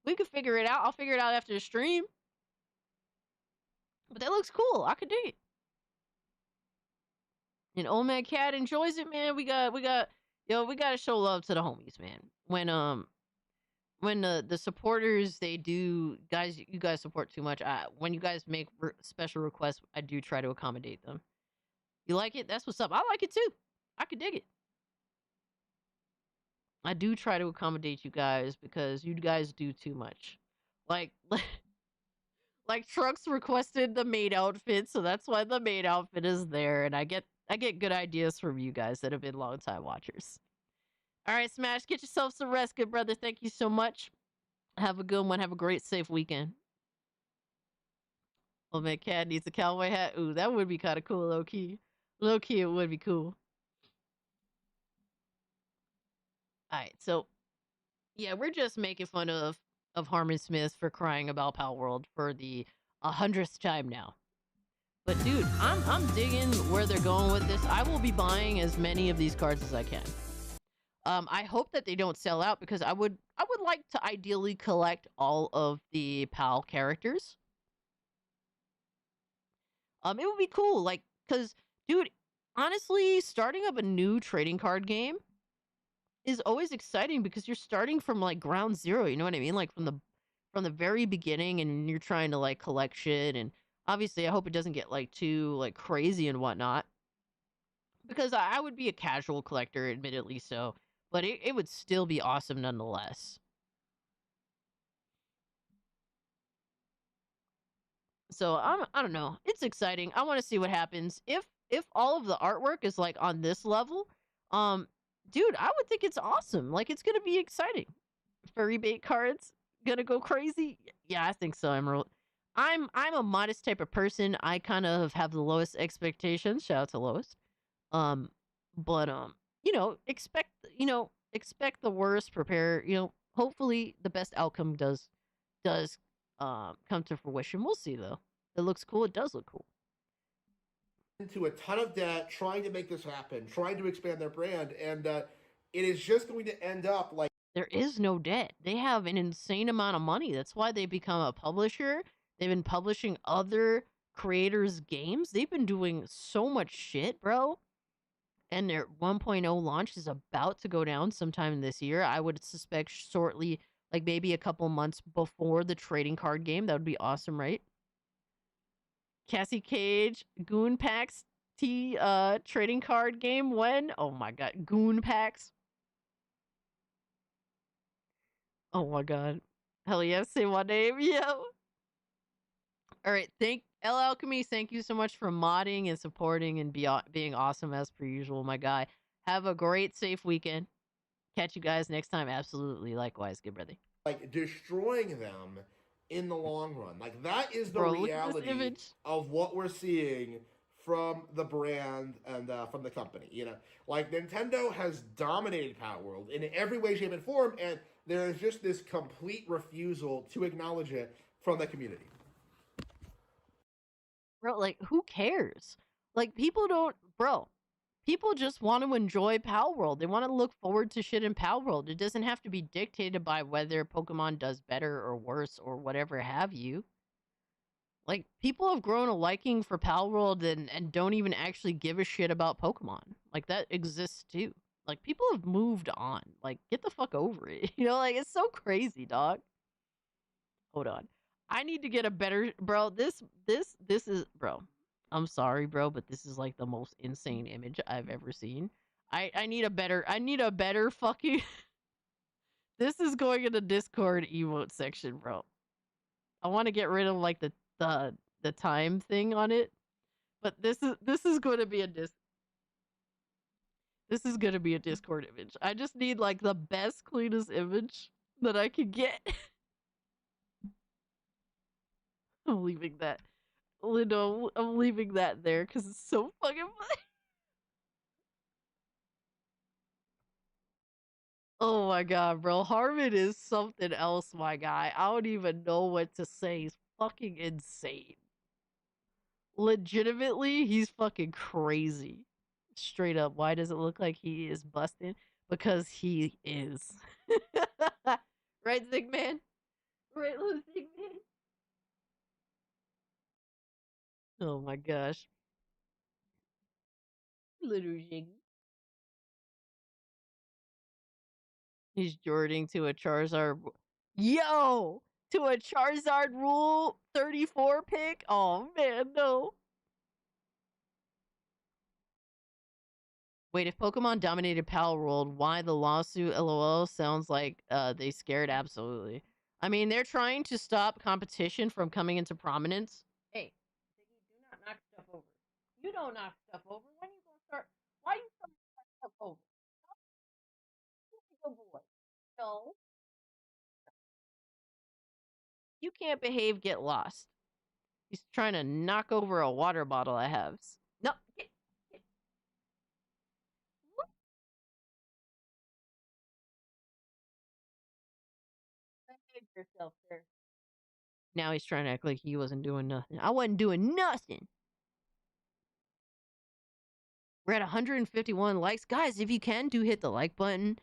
We could figure it out. I'll figure it out after the stream. But that looks cool. I could dig it. And old man cat enjoys it, man. We gotta show love to the homies, man. When the supporters, they do, guys, you guys support too much. When you guys make special requests, I do try to accommodate them. You like it? That's what's up. I like it too. I could dig it. I do try to accommodate you guys because you guys do too much. Like Trucks requested the maid outfit, so that's why the maid outfit is there. And I get good ideas from you guys that have been long time watchers. All right, Smash, get yourself some rest, good brother. Thank you so much. Have a good one. Have a great, safe weekend. Oh man, cat needs a cowboy hat. Ooh, that would be kind of cool, low key. Low key, it would be cool. All right, so yeah, we're just making fun of Harmon Smith for crying about Pal World for the 100th time now. But dude, I'm digging where they're going with this. I will be buying as many of these cards as I can. I hope that they don't sell out because I would like to ideally collect all of the Pal characters. It would be cool, like, cause dude, honestly, starting up a new trading card game is always exciting because you're starting from like ground zero, you know what I mean? Like from the very beginning, and you're trying to like collect shit. And obviously I hope it doesn't get like too like crazy and whatnot, because I would be a casual collector, admittedly so, but it would still be awesome nonetheless. So I don't know, it's exciting. I want to see what happens if all of the artwork is like on this level. Dude, I would think it's awesome. Like, it's gonna be exciting. Furry bait cards gonna go crazy. Yeah, I think so, Emerald. I'm a modest type of person. I kind of have the lowest expectations. Shout out to Lois. But expect the worst. Prepare. Hopefully the best outcome does come to fruition. We'll see though. It looks cool. It does look cool. Into a ton of debt, trying to make this happen, trying to expand their brand, and it is just going to end up like there is no debt. They have an insane amount of money. That's why they become a publisher. They've been publishing other creators games. They've been doing so much shit, bro. And their 1.0 launch is about to go down sometime this year. I would suspect shortly, like maybe a couple months before the trading card game. That would be awesome, right? Cassie Cage, Goon Packs trading card game when? Oh my god, Goon Packs. Oh my god. Hell yes, say my name, yo. Alright, thank L Alchemy, thank you so much for modding and supporting and being awesome as per usual, my guy. Have a great, safe weekend. Catch you guys next time. Absolutely. Likewise, good brother. Like destroying them in the long run. Like that is the Bro, look at this reality image. of what we're seeing from the brand and from the company. You know, like Nintendo has dominated Power World in every way, shape, and form, and there is just this complete refusal to acknowledge it from the community. Bro, like, who cares? Like, people don't, bro. People just want to enjoy Pal World. They want to look forward to shit in Pal World. It doesn't have to be dictated by whether Pokemon does better or worse or whatever have you. Like, people have grown a liking for Pal World and don't even actually give a shit about Pokemon. Like, that exists too. Like, people have moved on. Like, get the fuck over it. You know, like, it's so crazy, dog. Hold on. I need to get a better, bro. This is, bro. I'm sorry, bro, but this is like the most insane image I've ever seen. I need a better fucking. This is going in the Discord emote section, bro. I want to get rid of like the time thing on it, but this is going to be a This is going to be a Discord image. I just need like the best, cleanest image that I can get. I'm leaving that. Lindo, I'm leaving that there because it's so fucking funny. Oh my god, bro. Harmon is something else, my guy. I don't even know what to say. He's fucking insane. Legitimately, he's fucking crazy. Straight up. Why does it look like he is busting? Because he is. Right, Zigman? Right, little Zigman? Oh my gosh. Little Zig. He's Jording to a Charizard. Yo! To a Charizard Rule 34 pick? Oh man, no. Wait, if Pokemon dominated Pal World, why the lawsuit? LOL sounds like they scared. Absolutely. I mean, they're trying to stop competition from coming into prominence. Hey, Ziggy, do not knock stuff over. You don't knock stuff over. When you gonna start? Why you starting to knock stuff over? Good boy. No. You can't behave, get lost. He's trying to knock over a water bottle I have. No, get. Behave yourself, sir. Now he's trying to act like he wasn't doing nothing. I wasn't doing nothing. We're at 151 likes. Guys, if you can, do hit the like button.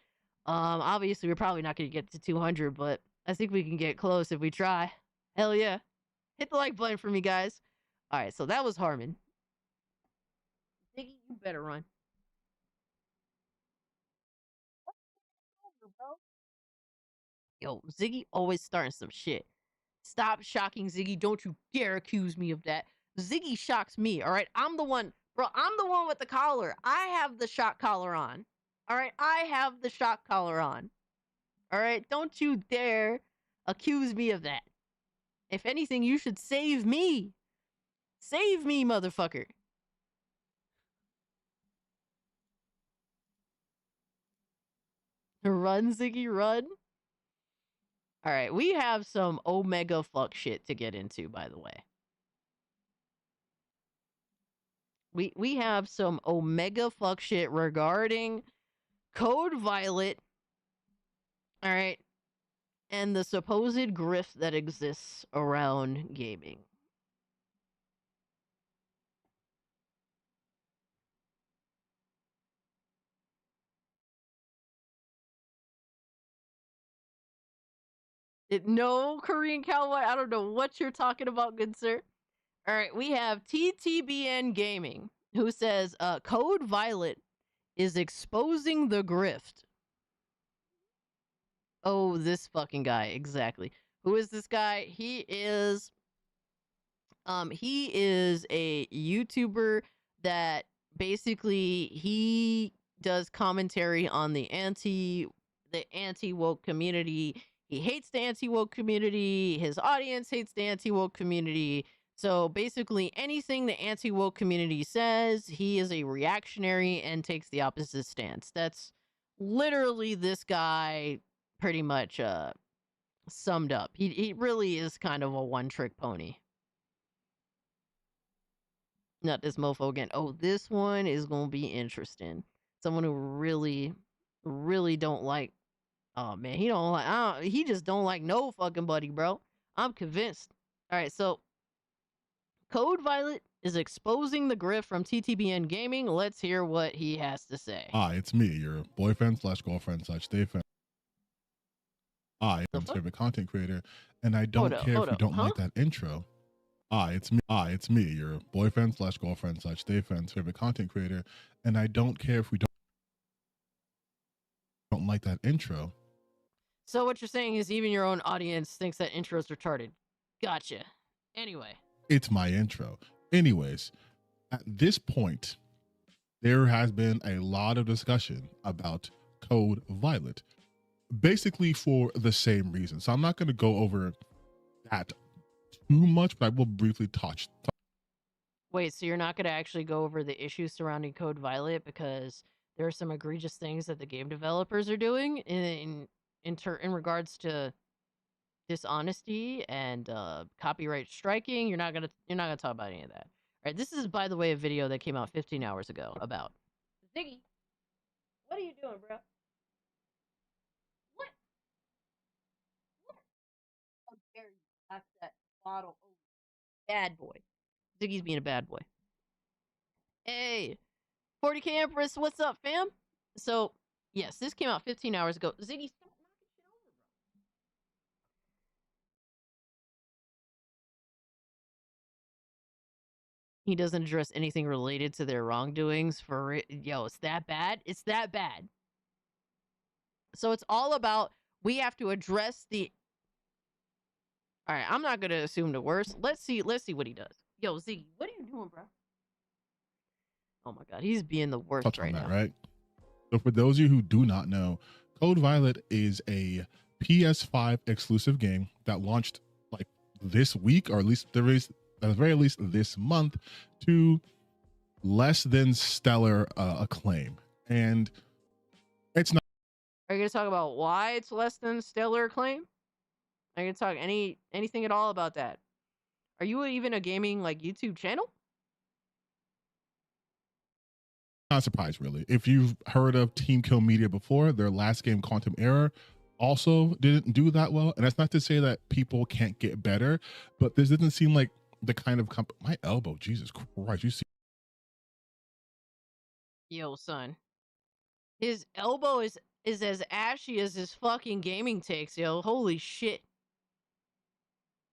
Obviously, we're probably not going to get to 200, but I think we can get close if we try. Hell yeah. Hit the like button for me, guys. All right, so that was Harmon. Ziggy, you better run. Yo, Ziggy always starting some shit. Stop shocking Ziggy. Don't you dare accuse me of that. Ziggy shocks me, all right? I'm the one, bro, I'm the one with the collar. I have the shock collar on. All right? I have the shock collar on. All right? Don't you dare accuse me of that. If anything, you should save me. Save me, motherfucker. Run, Ziggy, run. All right, we have some Omega fuck shit to get into, by the way. We have some Omega fuck shit regarding Code Violet. All right. And the supposed grift that exists around gaming. No, Korean Cowboy, I don't know what you're talking about, good sir. All right, we have TTBN Gaming, who says Code Violet is exposing the grift. Oh, this fucking guy, exactly. Who is this guy? He is a YouTuber that basically he does commentary on the anti woke community. He hates the anti woke community. His audience hates the anti woke community. So basically, anything the anti woke community says, he is a reactionary and takes the opposite stance. That's literally this guy pretty much summed up. He really is kind of a one trick pony. Not this mofo again. Oh, this one is gonna be interesting. Someone who really, really don't like. Oh man, he don't like. He just don't like no fucking buddy, bro. I'm convinced. All right, so Code Violet is exposing the grift from TTBN Gaming. Let's hear what he has to say. Hi, it's me, your boyfriend slash girlfriend slash day friend. I am favorite content creator, and I don't care if you don't like that intro. It's me, your boyfriend slash girlfriend slash day friend's favorite content creator, and I don't care if we don't like that intro. So what you're saying is even your own audience thinks that intro is retarded. Gotcha. Anyway. It's my intro. Anyways, at this point, there has been a lot of discussion about Code Violet, basically for the same reason. So I'm not going to go over that too much, but I will briefly touch. Wait, so you're not going to actually go over the issues surrounding Code Violet because there are some egregious things that the game developers are doing in regards to dishonesty and copyright striking? You're not gonna talk about any of that. All right, this is, by the way, a video that came out 15 hours ago about Ziggy. What are you doing, bro? What? How dare you knock that bottle over? Bad boy. Ziggy's being a bad boy. Hey, 40K Empress, what's up, fam? So, yes, this came out 15 hours ago. Ziggy, stop knocking shit over, bro. He doesn't address anything related to their wrongdoings for it. Yo, it's that bad? It's that bad. So it's all about, we have to address the... All right, I'm not going to assume the worst. Let's see what he does. Yo, Ziggy, what are you doing, bro? Oh my God, he's being the worst Touch right on that, now. right? So for those of you who do not know, Code Violet is a PS5 exclusive game that launched like this week, or at least there is at the very least this month, to less than stellar acclaim. And it's not. Are you going to talk about why it's less than stellar acclaim? Are you going to talk anything at all about that? Are you even a gaming like YouTube channel? Not surprised, really. If you've heard of Team Kill Media before, their last game, Quantum Error, also didn't do that well. And that's not to say that people can't get better, but this doesn't seem like the kind of my elbow, Jesus Christ, you see. Yo, son. His elbow is as ashy as his fucking gaming takes, yo. Holy shit.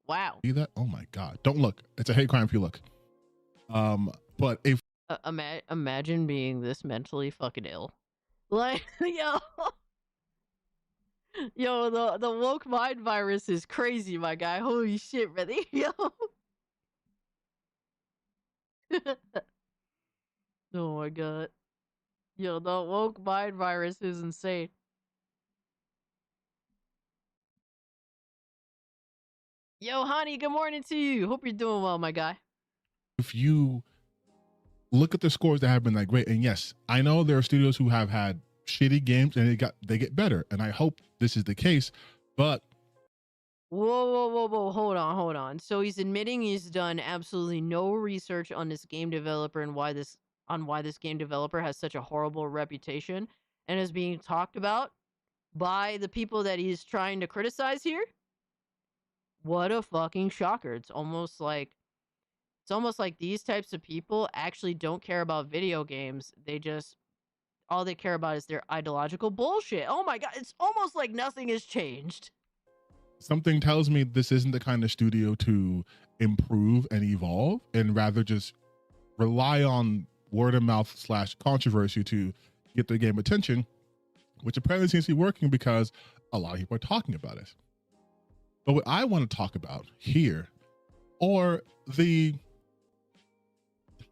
Wow. See that? Oh my God. Don't look. It's a hate crime if you look. But if imagine being this mentally fucking ill. Like, yo, the woke mind virus is crazy, my guy. Holy shit, brother. Yo. Oh my God. Yo, the woke mind virus is insane. Yo, honey, good morning to you. Hope you're doing well, my guy. If you look at the scores that have been like great, and yes, I know there are studios who have had shitty games and they get better, and I hope this is the case, but Whoa, hold on. So he's admitting he's done absolutely no research on this game developer and why this game developer has such a horrible reputation and is being talked about by the people that he's trying to criticize here? What a fucking shocker. It's almost like these types of people actually don't care about video games. All they care about is their ideological bullshit. Oh my God, it's almost like nothing has changed. something tells me this isn't the kind of studio to improve and evolve, and rather just rely on word of mouth / controversy to get the game attention, which apparently seems to be working because a lot of people are talking about it. But what I want to talk about here are the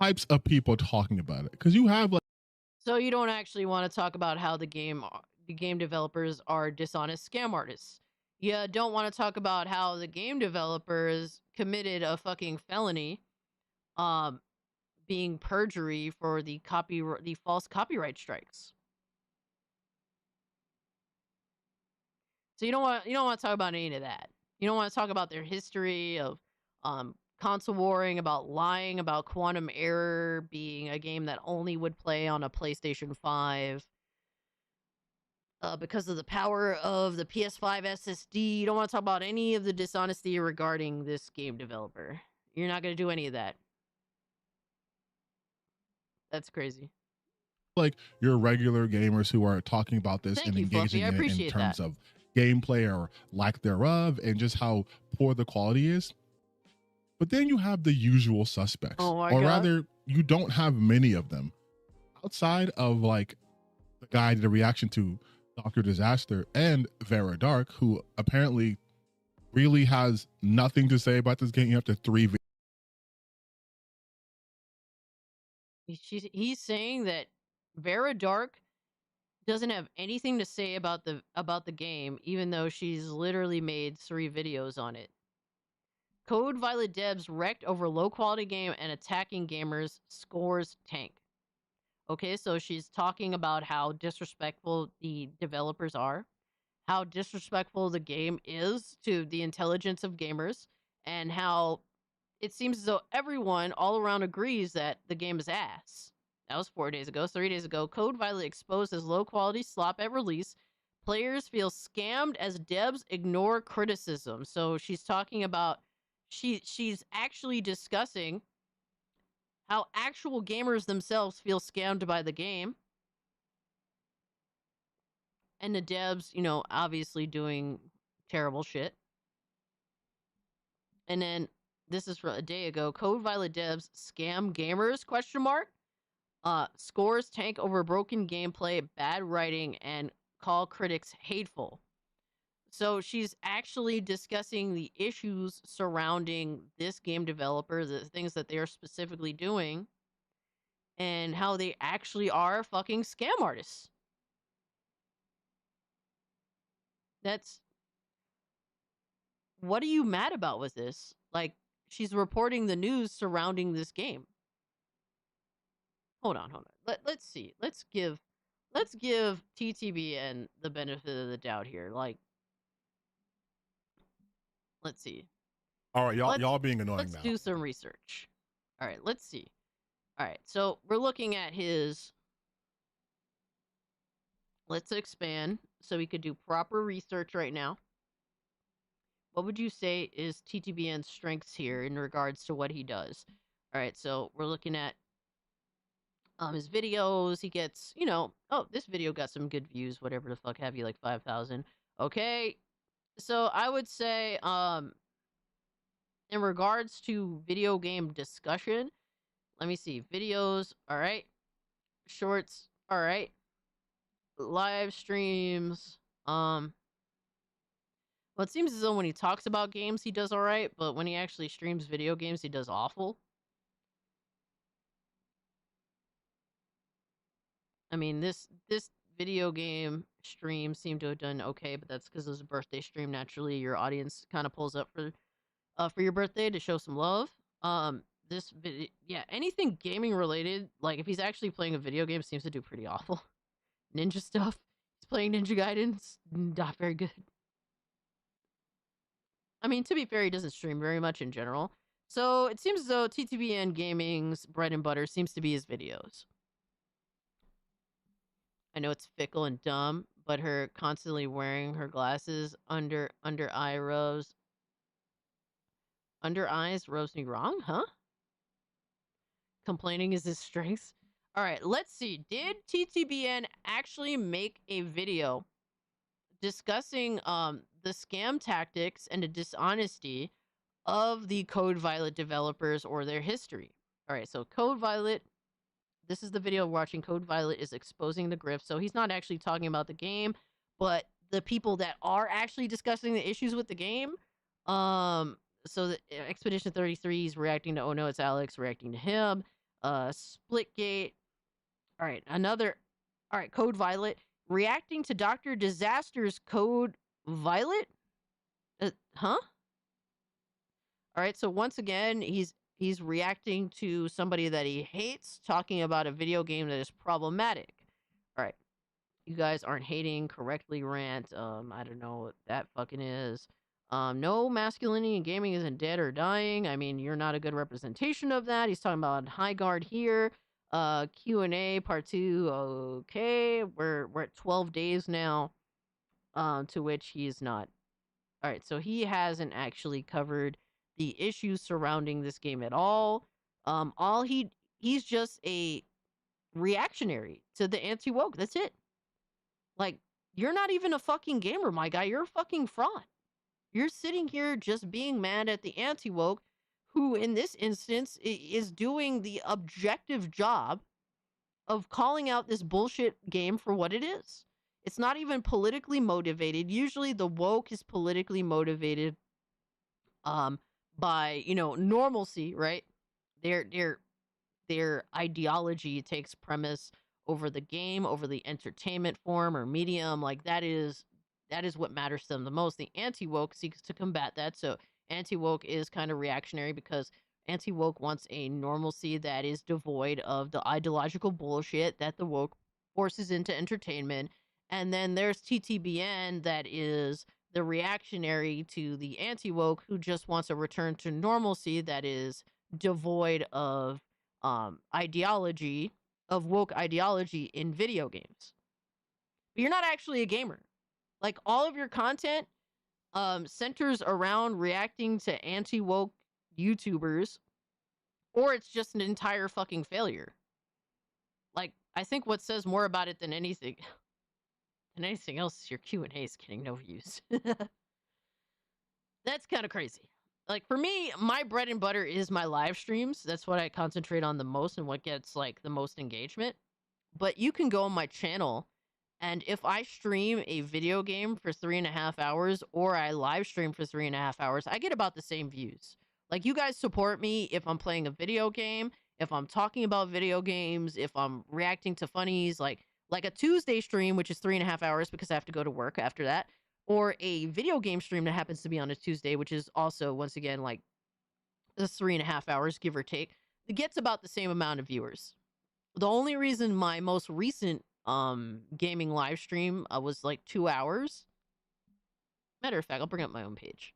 types of people talking about it, because you have like, So you don't actually want to talk about how the game developers are dishonest scam artists. You don't want to talk about how the game developers committed a fucking felony, being perjury for the false copyright strikes. So you don't want to talk about any of that. You don't want to talk about their history of console warring, about lying, about Quantum Error being a game that only would play on a PlayStation 5 because of the power of the PS5 SSD. You don't want to talk about any of the dishonesty regarding this game developer. You're not going to do any of that. That's crazy. like your regular gamers who are talking about this Thank and you, engaging Fluffy. I in it in appreciate terms that. of gameplay or lack thereof, and just how poor the quality is. But then you have the usual suspects, Oh my or God. rather, you don't have many of them outside of like the guy I did a reaction to, Dr. Disaster, and Vera Dark, who apparently really has nothing to say about this game after 3 He's saying that Vera Dark doesn't have anything to say about the game, even though she's literally made 3 videos on it. Code Violet devs wrecked over low quality game and attacking gamers, scores tank. Okay, so she's talking about how disrespectful the developers are, how disrespectful the game is to the intelligence of gamers, and how it seems as though everyone all around agrees that the game is ass. That was 4 days ago. 3 days ago, Code Violet exposed as low quality slop at release. Players feel scammed as devs ignore criticism. So she's talking about she's actually discussing how actual gamers themselves feel scammed by the game. And the devs, obviously doing terrible shit. And then this is from a day ago. Code Violet devs scam gamers? ? Scores tank over broken gameplay, bad writing, and call critics hateful. So she's actually discussing the issues surrounding this game developer, the things that they are specifically doing, and how they actually are fucking scam artists. What are you mad about with this? Like, she's reporting the news surrounding this game. Hold on. Let's see. Let's give TTBN the benefit of the doubt here. Like, let's see. All right, y'all being annoying Let's now. do some research. All right, let's see. All right, so we're looking at his. Let's expand so we could do proper research right now. What would you say is TTBN's strengths here in regards to what he does? All right, so we're looking at his videos. He gets, oh, this video got some good views, whatever the fuck have you, like 5,000. Okay, so I would say, in regards to video game discussion, let me see, videos, all right, shorts, all right, live streams, well, it seems as though when he talks about games, he does all right, but when he actually streams video games, he does awful. I mean, this video game stream seemed to have done okay, but that's because it was a birthday stream. Naturally, your audience kind of pulls up for your birthday to show some love. This video, yeah, anything gaming related, like if he's actually playing a video game, seems to do pretty awful. Ninja stuff. He's playing Ninja Gaiden, not very good. I mean, to be fair, he doesn't stream very much in general. So it seems as though TTBN Gaming's bread and butter seems to be his videos. I know it's fickle and dumb, but her constantly wearing her glasses under eye rubs. Under eyes rubs me wrong, huh? Complaining is his strength. All right, let's see. Did TTBN actually make a video discussing the scam tactics and the dishonesty of the Code Violet developers or their history. All right, so Code Violet, this is the video we're watching. Code Violet is exposing the grift. So he's not actually talking about the game, but the people that are actually discussing the issues with the game. So the Expedition 33 is reacting to, oh no, it's Alex, reacting to him. Splitgate. All right, Code Violet reacting to Dr. Disaster's Code Violet? Huh? All right, so once again, he's reacting to somebody that he hates, talking about a video game that is problematic. All right, you guys aren't hating correctly, rant. I don't know what that fucking is. No masculinity in gaming isn't dead or dying. I mean, you're not a good representation of that. He's talking about High Guard here. Q&A part 2. Okay, we're at 12 days now. To which he is not. All right, so he hasn't actually covered the issues surrounding this game at all. He's just a reactionary to the anti-woke. That's it. Like, you're not even a fucking gamer, my guy. You're a fucking fraud. You're sitting here just being mad at the anti-woke, who in this instance is doing the objective job of calling out this bullshit game for what it is. It's not even politically motivated. Usually the woke is politically motivated by, normalcy, right? Their ideology takes premise over the game, over the entertainment form or medium. Like that is what matters to them the most. The anti-woke seeks to combat that. So anti-woke is kind of reactionary because anti-woke wants a normalcy that is devoid of the ideological bullshit that the woke forces into entertainment. And then there's TTBN that is the reactionary to the anti-woke who just wants a return to normalcy that is devoid of ideology, of woke ideology in video games. But you're not actually a gamer. Like, all of your content centers around reacting to anti-woke YouTubers, or it's just an entire fucking failure. Like, I think what says more about it than anything else is your Q&A is getting no views. That's kind of crazy. Like, for me, my bread and butter is my live streams. That's what I concentrate on the most and what gets, like, the most engagement. But you can go on my channel, and if I stream a video game for 3.5 hours or I live stream for 3.5 hours, I get about the same views. Like, you guys support me if I'm playing a video game, if I'm talking about video games, if I'm reacting to funnies, like a Tuesday stream, which is 3.5 hours because I have to go to work after that, or a video game stream that happens to be on a Tuesday, which is also, once again, like 3.5 hours, give or take. It gets about the same amount of viewers. The only reason my most recent gaming live stream was like 2 hours. Matter of fact, I'll bring up my own page.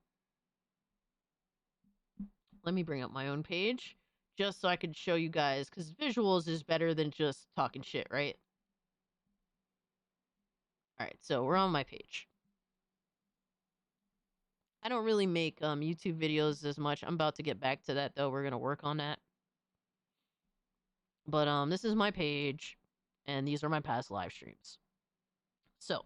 Let me bring up my own page just so I can show you guys, because visuals is better than just talking shit, right? All right, so we're on my page. I don't really make YouTube videos as much. I'm about to get back to that, though. We're going to work on that. But this is my page, and these are my past live streams. So,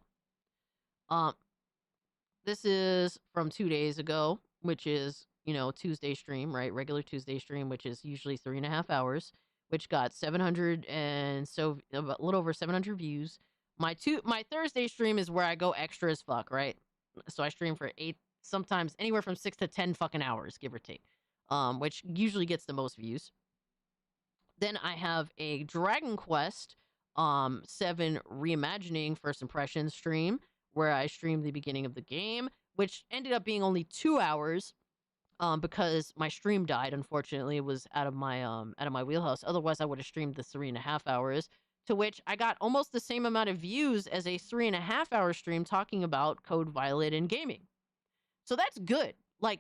this is from 2 days ago, which is, Tuesday stream, right? Regular Tuesday stream, which is usually 3.5 hours, which got 700 and so a little over 700 views. My Thursday stream is where I go extra as fuck, right? So I stream for 8, sometimes anywhere from 6 to 10 fucking hours, give or take, which usually gets the most views. Then I have a Dragon Quest 7 reimagining first impression stream where I streamed the beginning of the game, which ended up being only 2 hours because my stream died. Unfortunately, it was out of my wheelhouse. Otherwise, I would have streamed the 3.5 hours, to which I got almost the same amount of views as a 3.5 hour stream talking about Code Violet and gaming. So that's good. Like,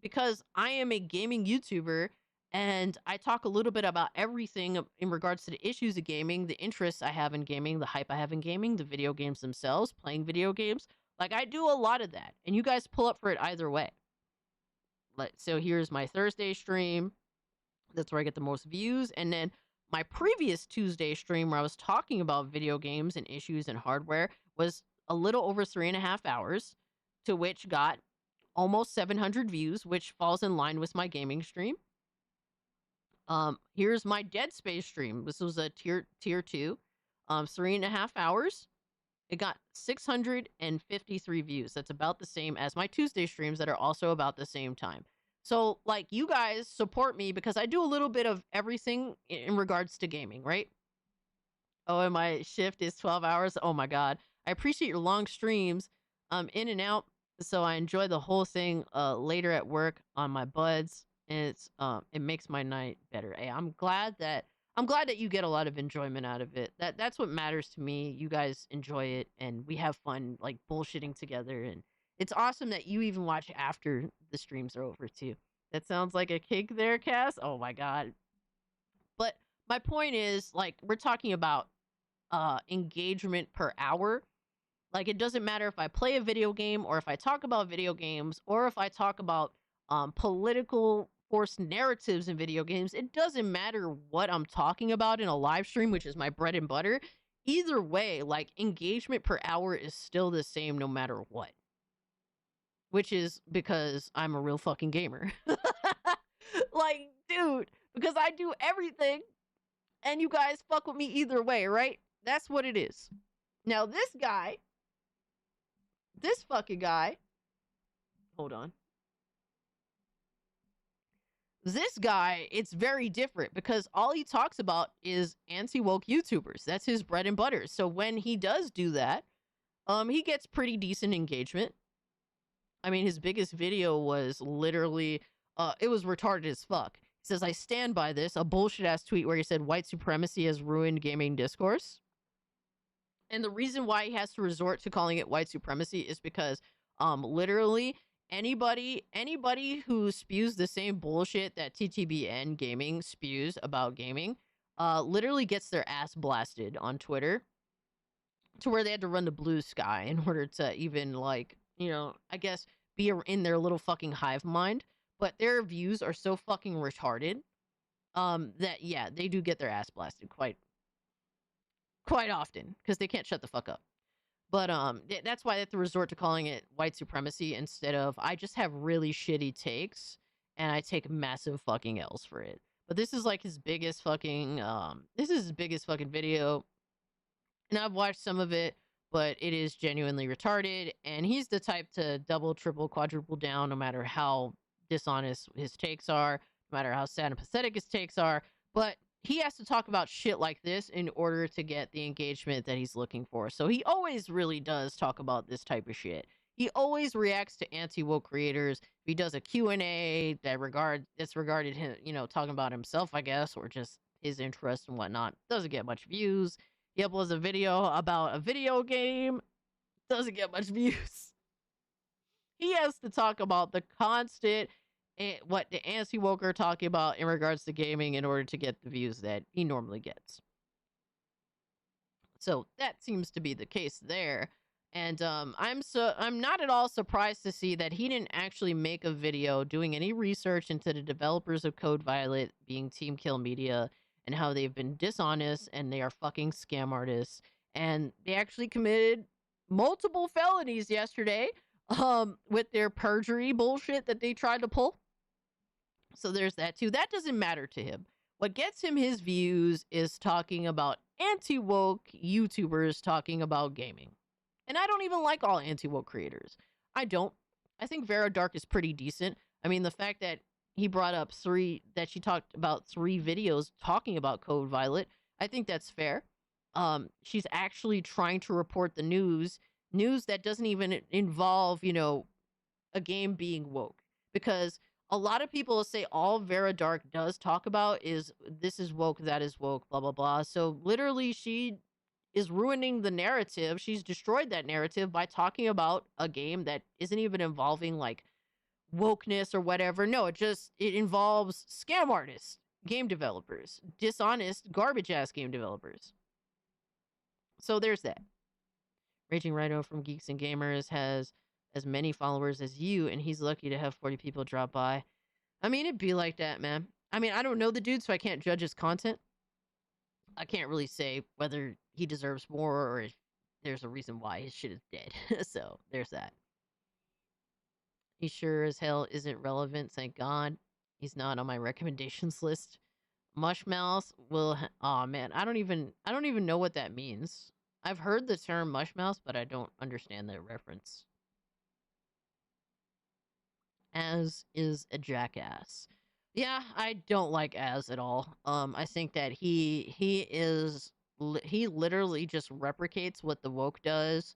because I am a gaming YouTuber and I talk a little bit about everything in regards to the issues of gaming, the interests I have in gaming, the hype I have in gaming, the video games themselves, playing video games. Like, I do a lot of that, and you guys pull up for it either way. So here's my Thursday stream. That's where I get the most views. And then my previous Tuesday stream where I was talking about video games and issues and hardware was a little over 3.5 hours. to which got almost 700 views, which falls in line with my gaming stream. Here's my Dead Space stream. This was a tier 2, 3.5 hours. It got 653 views. That's about the same as my Tuesday streams that are also about the same time. So, like, you guys support me because I do a little bit of everything in regards to gaming, right? Oh, and my shift is 12 hours. Oh my God. I appreciate your long streams. In and out. So I enjoy the whole thing later at work on my buds. And it makes my night better. Hey, I'm glad that you get a lot of enjoyment out of it. That's what matters to me. You guys enjoy it and we have fun like bullshitting together, and it's awesome that you even watch after the streams are over too. That sounds like a kink there, Cass. Oh my God. But my point is, like, we're talking about engagement per hour. Like, it doesn't matter if I play a video game or if I talk about video games or if I talk about political forced narratives in video games. It doesn't matter what I'm talking about in a live stream, which is my bread and butter. Either way, like, engagement per hour is still the same no matter what. Which is because I'm a real fucking gamer. Like, dude, because I do everything and you guys fuck with me either way, right? That's what it is. Now, this fucking guy, hold on. This guy, it's very different because all he talks about is anti-woke YouTubers. That's his bread and butter. So when he does do that, he gets pretty decent engagement. I mean, his biggest video was literally, it was retarded as fuck. He says, "I stand by this," a bullshit-ass tweet where he said white supremacy has ruined gaming discourse. And the reason why he has to resort to calling it white supremacy is because literally anybody who spews the same bullshit that TTBN gaming spews about gaming literally gets their ass blasted on Twitter, to where they had to run to Blue Sky in order to even, like, you know, I guess be in their little fucking hive mind. But their views are so fucking retarded that, yeah, they do get their ass blasted quite often because they can't shut the fuck up. But that's why they have to resort to calling it white supremacy instead of, I just have really shitty takes and I take massive fucking L's for it. But this is like his biggest fucking video, and I've watched some of it, but it is genuinely retarded. And he's the type to double, triple, quadruple down no matter how dishonest his takes are, no matter how sad and pathetic his takes are. But he has to talk about shit like this in order to get the engagement that he's looking for. So he always really does talk about this type of shit. He always reacts to anti-woke creators. He does a Q&A that's regarded him, you know, talking about himself, I guess, or just his interests and whatnot. Doesn't get much views. He uploads a video about a video game. Doesn't get much views. He has to talk about the constant, what the anti-woke are talking about in regards to gaming in order to get the views that he normally gets. So that seems to be the case there. And I'm not at all surprised to see that he didn't actually make a video doing any research into the developers of Code Violet being Team Kill Media and how they've been dishonest and they are fucking scam artists. And they actually committed multiple felonies yesterday with their perjury bullshit that they tried to pull. So there's that too. That doesn't matter to him. What gets him his views is talking about anti-woke YouTubers talking about gaming. And I don't even like all anti-woke creators. I don't. I think Vera Dark is pretty decent. I mean, the fact that he brought up she talked about 3 videos talking about Code Violet, I think that's fair. She's actually trying to report the news that doesn't even involve, you know, a game being woke. Because a lot of people say all Vera Dark does talk about is this is woke, that is woke, blah, blah, blah. So literally she is ruining the narrative. She's destroyed that narrative by talking about a game that isn't even involving like wokeness or whatever. No, it involves scam artists, game developers, dishonest, garbage ass game developers. So there's that. Raging Rhino from Geeks and Gamers has as many followers as you, and he's lucky to have 40 people drop by. I mean, it'd be like that, man. I mean, I don't know the dude, so I can't judge his content. I can't really say whether he deserves more or if there's a reason why his shit is dead. So there's that. He sure as hell isn't relevant, thank God. He's not on my recommendations list. Mushmouth will oh man, I don't even know what that means. I've heard the term mushmouth, but I don't understand the reference. Az is a jackass. Yeah, I don't like Az at all. I think that he literally just replicates what the woke does,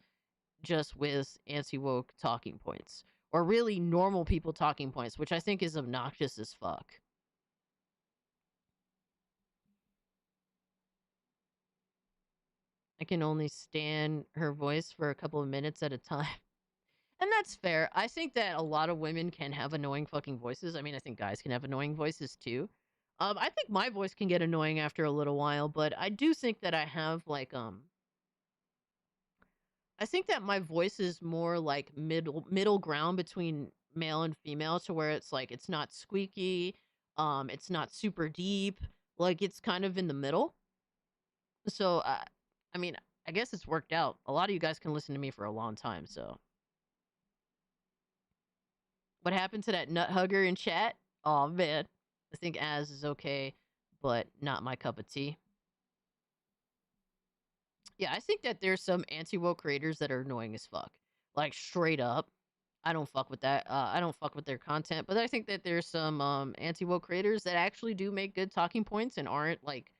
just with anti-woke talking points, or really normal people talking points, which I think is obnoxious as fuck. I can only stand her voice for a couple of minutes at a time. And that's fair. I think that a lot of women can have annoying fucking voices. I mean, I think guys can have annoying voices too. I think my voice can get annoying after a little while, but I do think that I have like I think that my voice is more like middle ground between male and female, to where it's like it's not squeaky, it's not super deep, like it's kind of in the middle. So I mean, I guess it's worked out. A lot of you guys can listen to me for a long time, so. What happened to that nut hugger in chat? Oh man. I think Az is okay, but not my cup of tea. Yeah, I think that there's some anti-woke creators that are annoying as fuck. Like straight up. I don't fuck with that. I don't fuck with their content, but I think that there's some anti-woke creators that actually do make good talking points and aren't like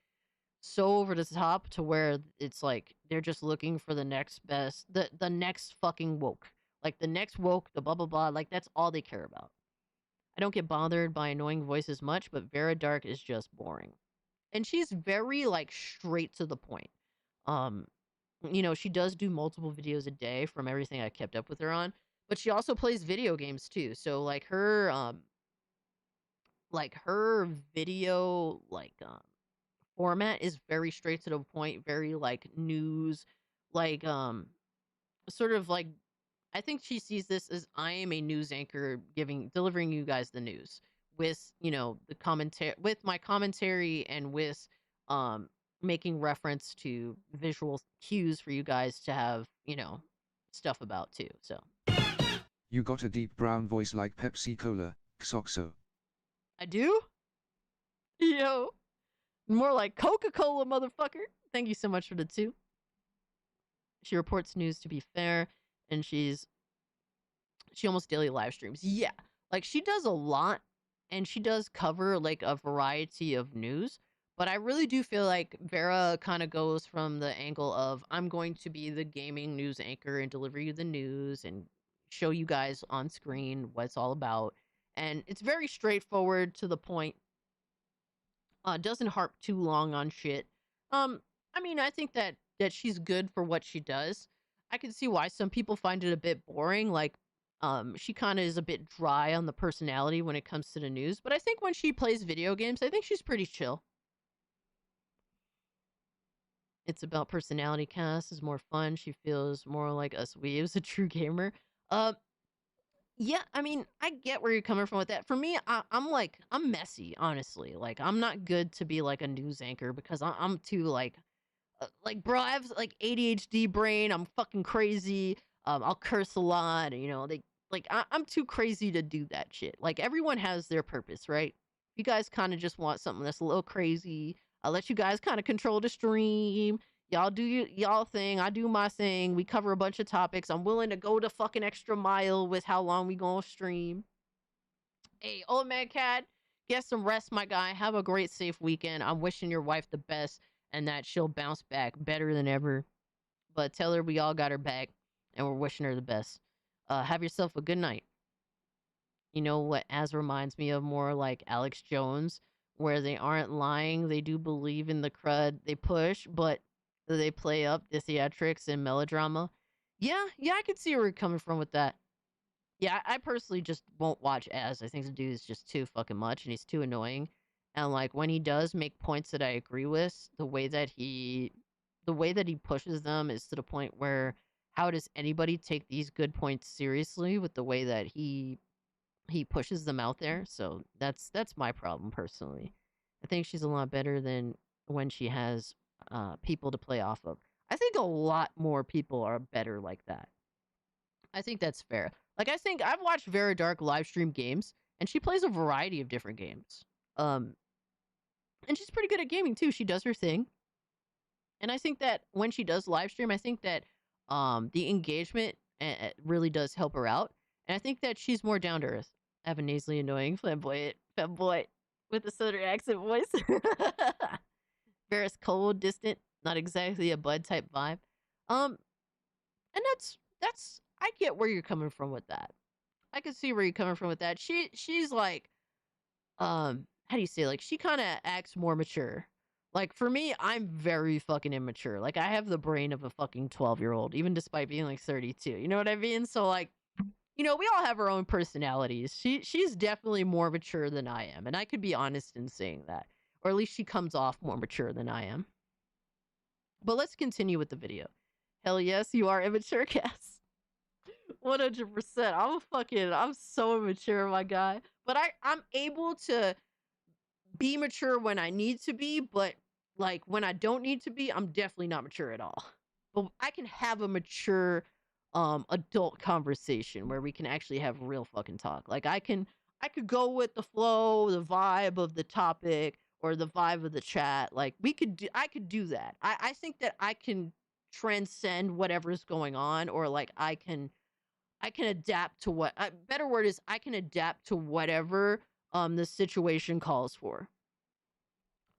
so over the top to where it's like they're just looking for the next best, the next fucking woke. Like the next woke, the blah blah blah, like that's all they care about. I don't get bothered by annoying voices much, but Vera Dark is just boring. And she's very like straight to the point. Um, she does do multiple videos a day from everything I kept up with her on, but she also plays video games too. So like her video format is very straight to the point, very like news, like sort of like I think she sees this as I am a news anchor delivering you guys the news with, the commentary with my commentary and with making reference to visual cues for you guys to have, stuff about too. So You got a deep brown voice like Pepsi Cola, Xoxo. I do? Yo. More like Coca-Cola, motherfucker. Thank you so much for the 2. She reports news to be fair, and she almost daily live streams. Yeah. Like she does a lot, and she does cover like a variety of news, but I really do feel like Vera kind of goes from the angle of I'm going to be the gaming news anchor and deliver you the news and show you guys on screen what it's all about. And it's very straightforward, to the point. Doesn't harp too long on shit. I mean, I think that she's good for what she does. I can see why some people find it a bit boring. Like, she kind of is a bit dry on the personality when it comes to the news. But I think when she plays video games, I think she's pretty chill. It's about personality. Cass is more fun. She feels more like us weaves, a true gamer. Yeah, I mean, I get where you're coming from with that. For me, I'm messy, honestly. Like, I'm not good to be like a news anchor because I'm too like, bro, I have like ADHD brain. I'm fucking crazy. I'll curse a lot. I'm too crazy to do that shit. Like, everyone has their purpose, right? You guys kind of just want something that's a little crazy. I'll let you guys kind of control the stream. Y'all do y'all thing. I do my thing. We cover a bunch of topics. I'm willing to go the fucking extra mile with how long we gonna stream. Hey, old man cat, get some rest, my guy. Have a great, safe weekend. I'm wishing your wife the best and that she'll bounce back better than ever. But tell her we all got her back and we're wishing her the best. Have yourself a good night. You know what as reminds me of? More like Alex Jones, where they aren't lying. They do believe in the crud they push, but they play up the theatrics and melodrama. Yeah, I could see where you're coming from with that. Yeah, I personally just won't watch Az. I think the dude is just too fucking much and he's too annoying. And like when he does make points that I agree with, the way that he pushes them is to the point where how does anybody take these good points seriously with the way that he pushes them out there? So that's my problem personally. I think she's a lot better than when she has people to play off of. I think a lot more people are better like that. I think that's fair. Like, I think I've watched Vera Dark live stream games, and she plays a variety of different games. And she's pretty good at gaming too. She does her thing. And I think that when she does live stream, I think that the engagement really does help her out. And I think that she's more down to earth. I have a nasally, annoying, flamboyant femboy with a southern accent voice. Vera's cold, distant, not exactly a bud type vibe. And that's I get where you're coming from with that. I can see where you're coming from with that. She's like, how do you say, like, she kind of acts more mature. Like, for me, I'm very fucking immature. Like, I have the brain of a fucking 12-year-old, even despite being like 32. You know what I mean? So, like, you know, we all have our own personalities. She's definitely more mature than I am, and I could be honest in saying that. Or at least she comes off more mature than I am. But let's continue with the video. Hell yes, you are immature, Cass. 100%. I'm so immature, my guy. But I'm able to be mature when I need to be, but like when I don't need to be, I'm definitely not mature at all. But I can have a mature adult conversation where we can actually have real fucking talk. Like I could go with the flow, the vibe of the topic or the vibe of the chat. Like I could do that. I think that I can transcend whatever's going on, or like I can adapt to what better word is I can adapt to whatever the situation calls for.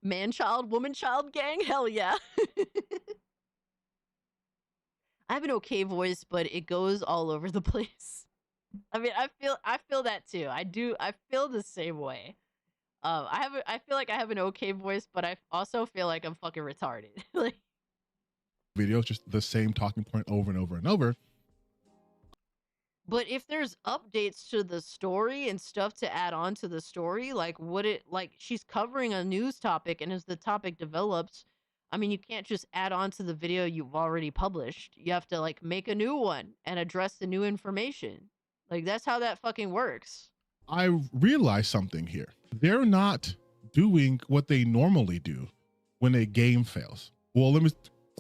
Man child, woman child gang, hell yeah. I have an okay voice, but it goes all over the place. I mean, I feel that too. I feel the same way. I feel like I have an okay voice, but I also feel like I'm fucking retarded. Like, Videos, just the same talking point over and over and over. but if there's updates to the story and stuff to add on to the story, like would it, like, she's covering a news topic, and as the topic develops, I mean, you can't just add on to the video you've already published. You have to like make a new one and address the new information. Like that's how that fucking works. I realized something here. They're not doing what they normally do when a game fails. Well, let me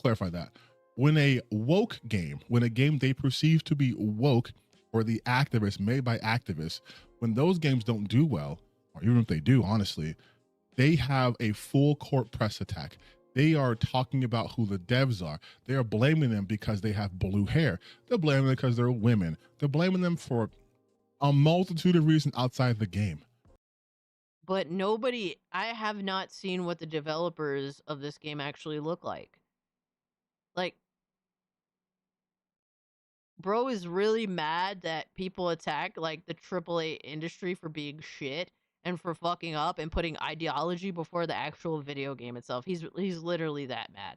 clarify that. When a woke game, when a game they perceive to be woke or the activists made by activists, when those games don't do well, or even if they do, honestly, they have a full court press attack. They are talking about who the devs are. They are blaming them because they have blue hair. They're blaming them because they're women. They're blaming them for a multitude of reasons outside the game. But I have not seen what the developers of this game actually look like. Like, bro is really mad that people attack like the AAA industry for being shit and for fucking up and putting ideology before the actual video game itself. He's literally that mad.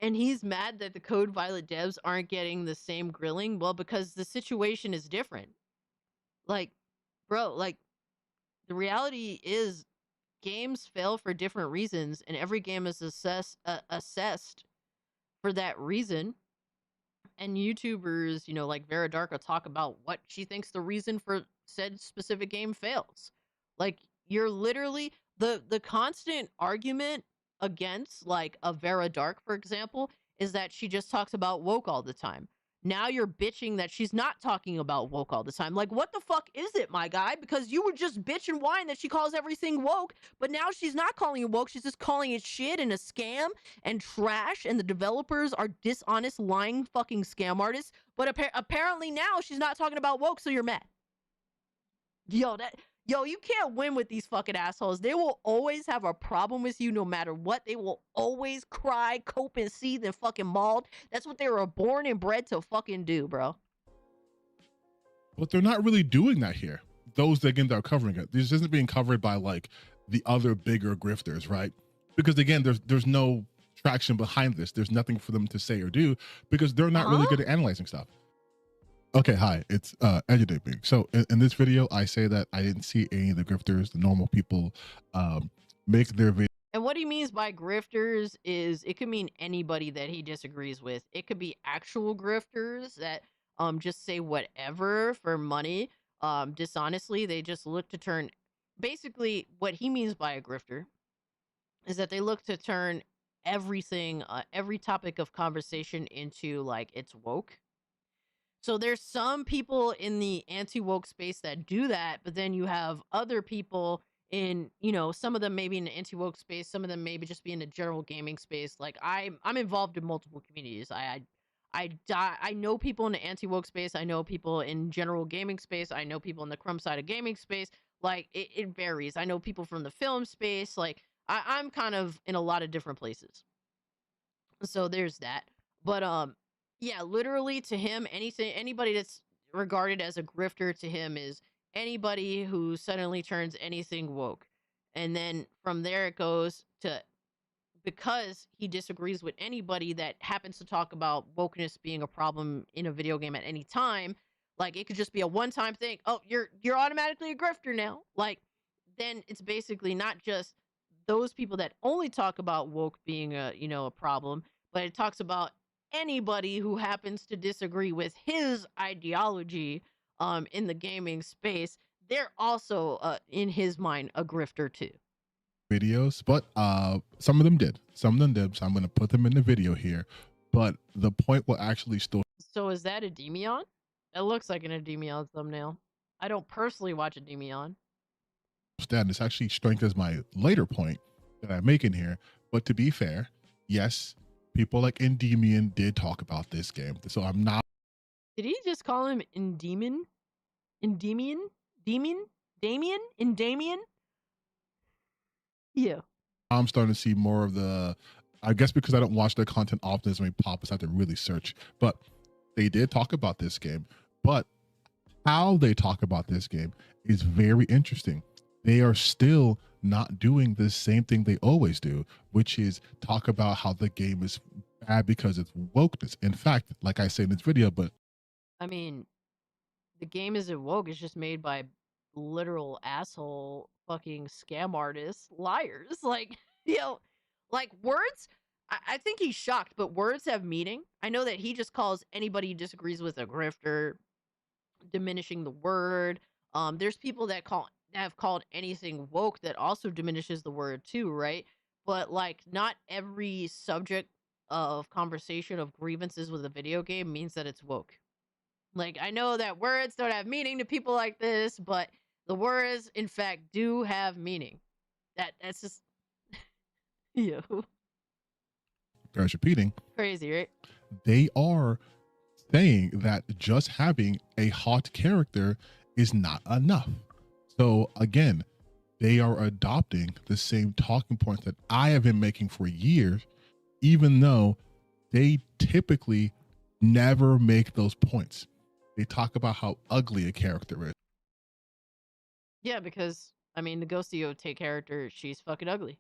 And he's mad that the Code Violet devs aren't getting the same grilling. Well, because the situation is different. Like, bro, like, the reality is games fail for different reasons, and every game is assessed for that reason. And YouTubers, you know, like Vera Dark will talk about what she thinks the reason for said specific game fails. Like, you're literally the constant argument against like a Vera Dark, for example, is that she just talks about woke all the time. Now you're bitching that she's not talking about woke all the time. Like, what the fuck is it, my guy? Because you were just bitch and whine that she calls everything woke, but now she's not calling it woke. She's just calling it shit and a scam and trash, and the developers are dishonest, lying fucking scam artists. But apparently now she's not talking about woke, so you're mad. Yo, you can't win with these fucking assholes. They will always have a problem with you no matter what. They will always cry, cope, and seethe and fucking mauled. That's what they were born and bred to fucking do, bro. But they're not really doing that here. Those that again that are covering it. This isn't being covered by like the other bigger grifters, right? Because again, there's no traction behind this. There's nothing for them to say or do because they're not really good at analyzing stuff. Okay, hi, it's Edudating. So in this video, I say that I didn't see any of the grifters, the normal people, make their video. And what he means by grifters is it could mean anybody that he disagrees with. It could be actual grifters that just say whatever for money. Dishonestly, they just look to turn. Basically, what he means by a grifter is that they look to turn everything, every topic of conversation into like it's woke. So there's some people in the anti-woke space that do that, but then you have other people in, some of them maybe in the anti-woke space, some of them maybe just be in the general gaming space. Like I'm involved in multiple communities. I know people in the anti-woke space. I know people in general gaming space. I know people in the crumb side of gaming space. Like it varies. I know people from the film space. Like I'm kind of in a lot of different places. So there's that. But yeah, literally to him, anybody that's regarded as a grifter to him is anybody who suddenly turns anything woke. And then from there it goes to, because he disagrees with anybody that happens to talk about wokeness being a problem in a video game at any time, like it could just be a one-time thing. Oh, you're automatically a grifter now. Like then it's basically not just those people that only talk about woke being a problem, but it talks about anybody who happens to disagree with his ideology in the gaming space. They're also in his mind a grifter too. Videos, but some of them did. Some of them did. So I'm going to put them in the video here. But the point will actually still. So is that a Demion? It looks like an Demion thumbnail. I don't personally watch a Demion. Stand. This actually strengthens my later point that I make in here. But to be fair, yes, people like Endymion did talk about this game. So I'm not. Did he just call him Endymion? Endymion? Demon? Damien? Endamian? Yeah. I'm starting to see more of the, I guess because I don't watch their content often as many pop-ups, I have to really search. But they did talk about this game. But how they talk about this game is very interesting. They are still not doing the same thing they always do, which is talk about how the game is bad because it's wokeness. In fact, like I say in this video, but I mean, the game isn't woke. It's just made by literal asshole fucking scam artists, liars. Like, like words. I think he's shocked, but words have meaning. I know that he just calls anybody he disagrees with a grifter, diminishing the word. There's people that have called anything woke that also diminishes the word too, right? But like, not every subject of conversation of grievances with a video game means that it's woke. Like, I know that words don't have meaning to people like this, but the words, in fact, do have meaning. That's just, yo, bears repeating. crazy, right? They are saying that just having a hot character is not enough. So again, they are adopting the same talking points that I have been making for years, even though they typically never make those points. They talk about how ugly a character is. Yeah, because, I mean, the Ghosty Yote character, she's fucking ugly.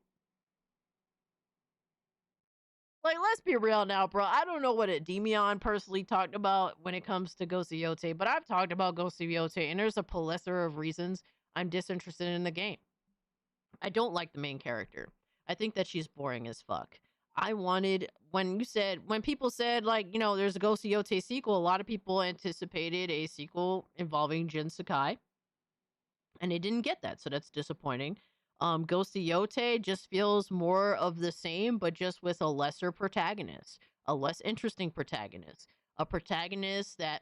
Like, let's be real now, bro. I don't know what a Demion personally talked about when it comes to Ghosty Yote, but I've talked about Ghosty Yote, and there's a plethora of reasons I'm disinterested in the game. I don't like the main character. I think that she's boring as fuck. I wanted, when people said, like, there's a Ghosty Yote sequel, a lot of people anticipated a sequel involving Jin Sakai, and they didn't get that, so that's disappointing. Ghosty Yote just feels more of the same, but just with a lesser protagonist, a less interesting protagonist, a protagonist that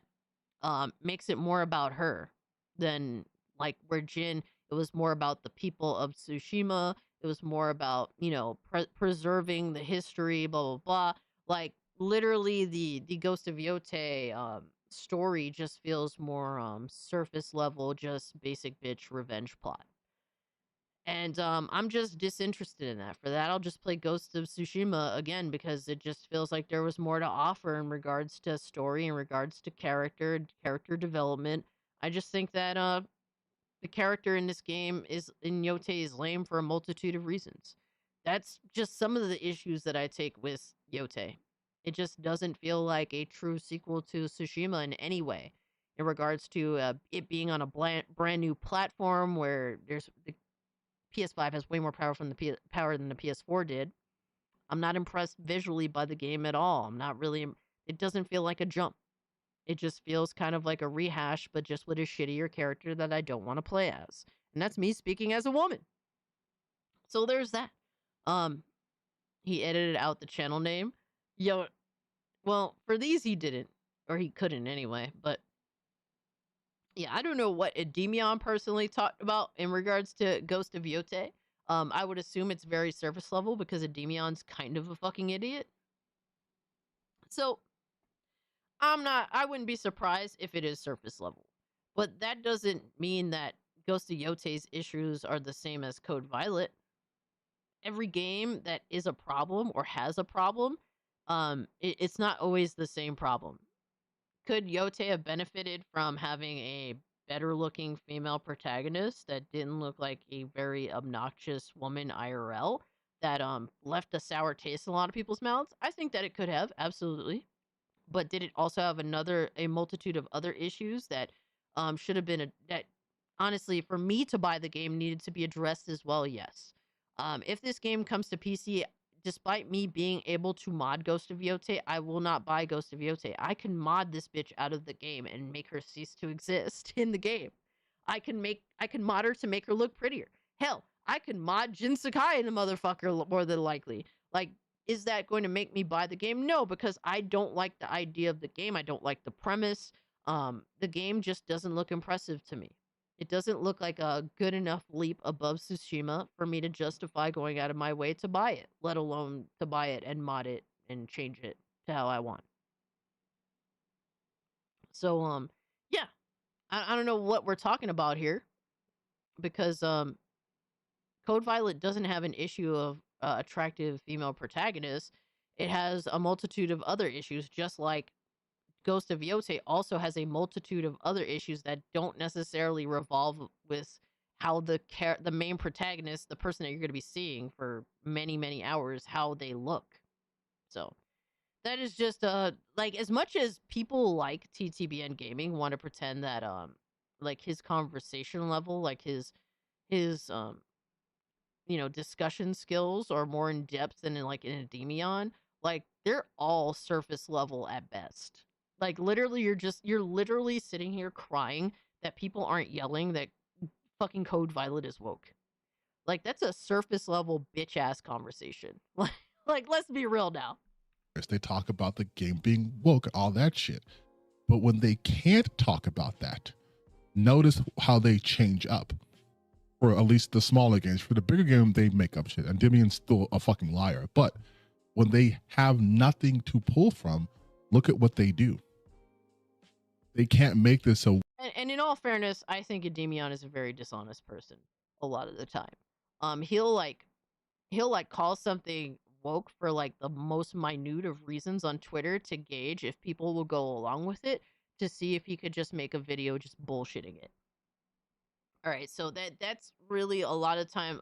makes it more about her than like where Jin, it was more about the people of Tsushima. It was more about, preserving the history, blah, blah, blah. Like literally the Ghost of Yote story just feels more surface level, just basic bitch revenge plot. And I'm just disinterested in that. For that, I'll just play Ghost of Tsushima again because it just feels like there was more to offer in regards to story, in regards to character development. I just think that the character in this game in Yote is lame for a multitude of reasons. That's just some of the issues that I take with Yote. It just doesn't feel like a true sequel to Tsushima in any way. In regards to it being on a brand new platform where there's the PS5 has way more power power than the PS4 did. I'm not impressed visually by the game at all. I'm not really. It doesn't feel like a jump. It just feels kind of like a rehash, but just with a shittier character that I don't want to play as. And that's me speaking as a woman. So there's that. He edited out the channel name. Yo, well, for these he didn't. or he couldn't anyway. But yeah, I don't know what Endymion personally talked about in regards to Ghost of Yote. I would assume it's very surface level because Endymion's kind of a fucking idiot. So I wouldn't be surprised if it is surface level. But that doesn't mean that Ghost of Yote's issues are the same as Code Violet. Every game that is a problem or has a problem, it's not always the same problem. Could Yote have benefited from having a better looking female protagonist that didn't look like a very obnoxious woman IRL that left a sour taste in a lot of people's mouths? I think that it could have, absolutely. But did it also have a multitude of other issues that should have been that honestly for me to buy the game needed to be addressed as well? Yes. If this game comes to PC, despite me being able to mod Ghost of Yote, I will not buy Ghost of Yote. I can mod this bitch out of the game and make her cease to exist in the game. I can mod her to make her look prettier. Hell, I can mod Jin Sakai in the motherfucker more than likely. Like, is that going to make me buy the game? No, because I don't like the idea of the game. I don't like the premise. The game just doesn't look impressive to me. It doesn't look like a good enough leap above Tsushima for me to justify going out of my way to buy it, let alone to buy it and mod it and change it to how I want. So, yeah, I don't know what we're talking about here because, Code Violet doesn't have an issue of attractive female protagonists. It has a multitude of other issues, just like Ghost of Yote also has a multitude of other issues that don't necessarily revolve with how the main protagonist, the person that you're going to be seeing for many, many hours, how they look. So that is just like as much as people like TTBN Gaming want to pretend that like his conversation level, like his discussion skills are more in depth than in like in Endymion, like they're all surface level at best. Like literally you're literally sitting here crying that people aren't yelling that fucking Code Violet is woke. Like that's a surface level bitch ass conversation. Like let's be real now. They talk about the game being woke, all that shit. But when they can't talk about that, notice how they change up. For at least the smaller games. For the bigger game, they make up shit. And Endymion's still a fucking liar. But when they have nothing to pull from, look at what they do. They can't make this so. And in all fairness, I think Endymion is a very dishonest person a lot of the time. He'll call something woke for like the most minute of reasons on Twitter to gauge if people will go along with it, to see if he could just make a video just bullshitting it. All right, so that's really a lot of time.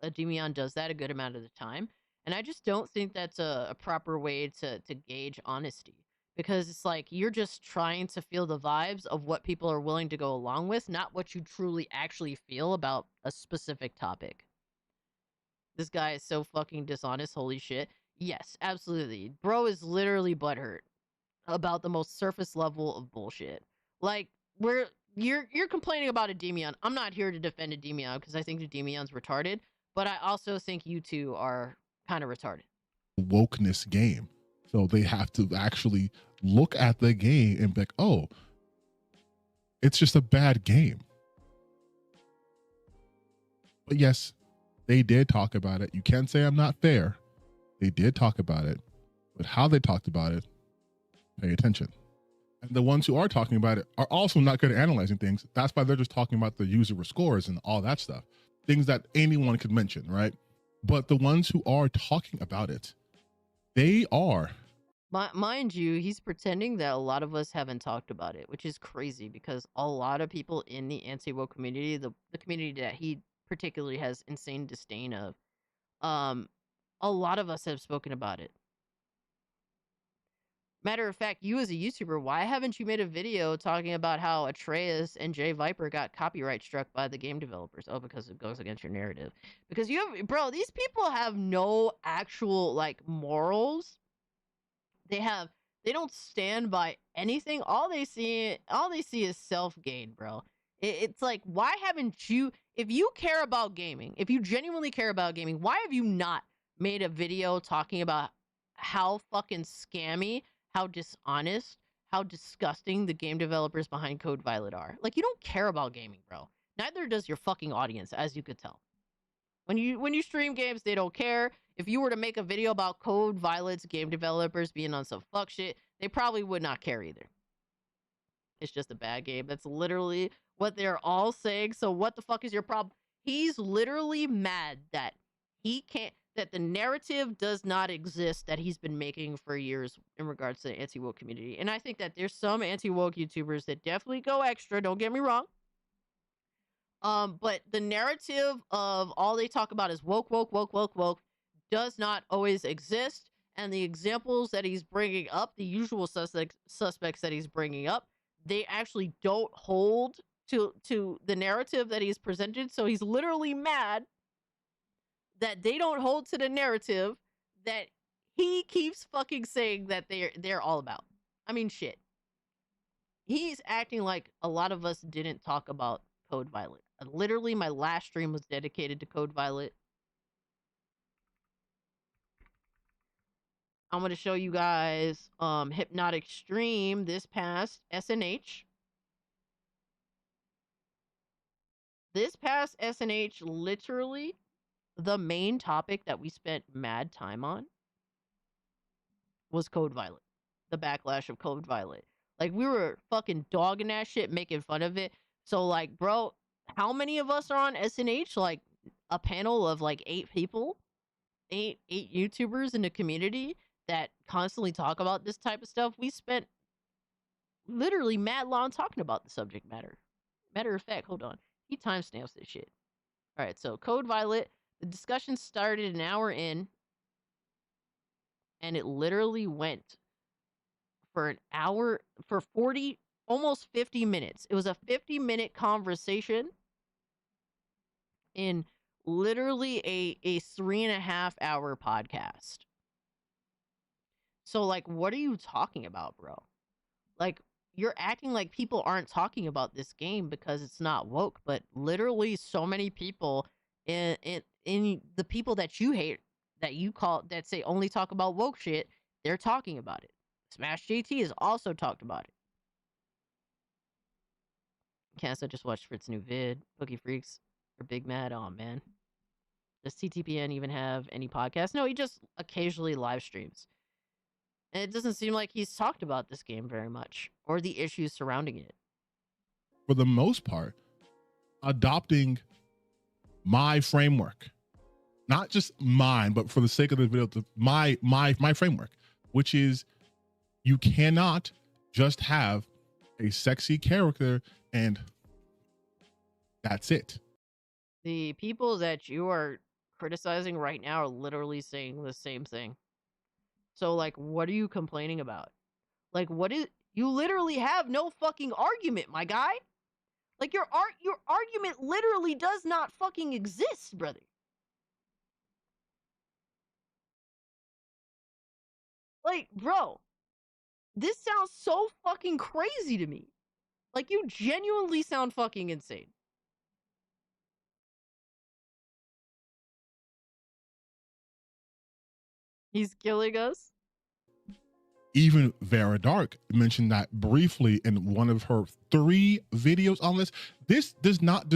Endymion does that a good amount of the time, and I just don't think that's a proper way to gauge honesty, because it's like you're just trying to feel the vibes of what people are willing to go along with, not what you truly actually feel about a specific topic. This guy is so fucking dishonest. Holy shit. Yes, absolutely. Bro is literally butthurt about the most surface level of bullshit. Like you're complaining about Endymion. I'm not here to defend Endymion because I think Endymion's retarded, but I also think you two are kind of retarded. Wokeness game. So they have to actually look at the game and be like, oh, it's just a bad game. But yes, they did talk about it. You can't say I'm not fair. They did talk about it, but how they talked about it, pay attention. And the ones who are talking about it are also not good at analyzing things. That's why they're just talking about the user scores and all that stuff. Things that anyone could mention, right? But the ones who are talking about it, they are. Mind you, he's pretending that a lot of us haven't talked about it, which is crazy because a lot of people in the anti-woke community, the community that he particularly has insane disdain of, a lot of us have spoken about it. Matter of fact, you as a YouTuber, why haven't you made a video talking about how Atreus and Jay Viper got copyright struck by the game developers? Oh, because it goes against your narrative. Because bro, these people have no actual, like, morals. They don't stand by anything. All they see is self-gain, bro. It's like, why haven't you, if you care about gaming, if you genuinely care about gaming, why have you not made a video talking about how fucking scammy, how dishonest, how disgusting the game developers behind Code Violet are. Like, you don't care about gaming, bro. Neither does your fucking audience, as you could tell. When you stream games, they don't care. If you were to make a video about Code Violet's game developers being on some fuck shit, they probably would not care either. It's just a bad game. That's literally what they're all saying. So what the fuck is your problem? He's literally mad that he can't, that the narrative does not exist that he's been making for years in regards to the anti-woke community. And I think that there's some anti-woke YouTubers that definitely go extra, don't get me wrong. But the narrative of all they talk about is woke, woke, woke, woke, woke does not always exist. And the examples that he's bringing up, the usual suspects that he's bringing up, they actually don't hold to the narrative that he's presented. So he's literally mad that they don't hold to the narrative that he keeps fucking saying that they're all about. I mean, shit. He's acting like a lot of us didn't talk about Code Violet. Literally, my last stream was dedicated to Code Violet. I'm going to show you guys Hypnotic Stream this past SNH. This past SNH, literally, the main topic that we spent mad time on was Code Violet. The backlash of Code Violet. Like, we were fucking dogging that shit, making fun of it. So, like, bro, how many of us are on SNH? Like, a panel of, like, 8 people? 8 YouTubers in the community that constantly talk about this type of stuff. We spent literally mad long talking about the subject matter. Matter of fact, hold on. He timestamps this shit. All right, so Code Violet, the discussion started an hour in, and it literally went for an hour, for 40, almost 50 minutes. It was a 50-minute conversation in literally a 3.5-hour podcast. So, like, what are you talking about, bro? Like, you're acting like people aren't talking about this game because it's not woke, but literally so many people in the people that you hate, that you call, that say only talk about woke shit, they're talking about it. Smash JT has also talked about it. Cass, I just watched Frit's new vid. Boogie Freaks are big mad. Oh, man. Does TTPN even have any podcasts? No, he just occasionally live streams. And it doesn't seem like he's talked about this game very much or the issues surrounding it. For the most part, adopting my framework, not just mine, but for the sake of the video, my framework, which is you cannot just have a sexy character and that's it. The people that you are criticizing right now are literally saying the same thing. So, like, what are you complaining about? Like, you literally have no fucking argument, my guy. Like, your argument literally does not fucking exist, brother. Like, bro, this sounds so fucking crazy to me. Like, you genuinely sound fucking insane. He's killing us. Even Vera Dark mentioned that briefly in one of her 3 videos on this. This does not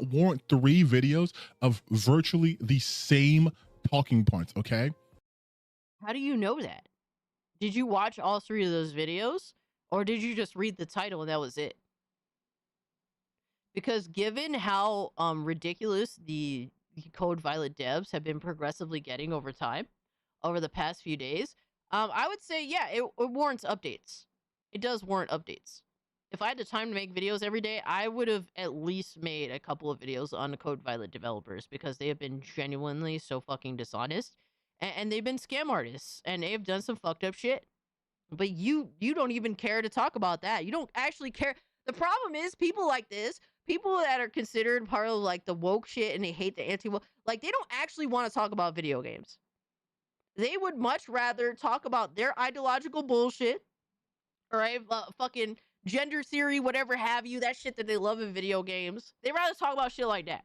warrant 3 videos of virtually the same talking points, okay? How do you know that? Did you watch all 3 of those videos? Or did you just read the title and that was it? Because given how ridiculous the Code Violet devs have been progressively getting over time, over the past few days, I would say, yeah, it warrants updates. It does warrant updates. If I had the time to make videos every day, I would have at least made a couple of videos on the Code Violet developers because they have been genuinely so fucking dishonest. And they've been scam artists. And they've done some fucked up shit. But you don't even care to talk about that. You don't actually care. The problem is people like this, people that are considered part of, like, the woke shit and they hate the anti-woke, like, they don't actually want to talk about video games. They would much rather talk about their ideological bullshit, all right, fucking gender theory, whatever have you, that shit that they love in video games. They'd rather talk about shit like that.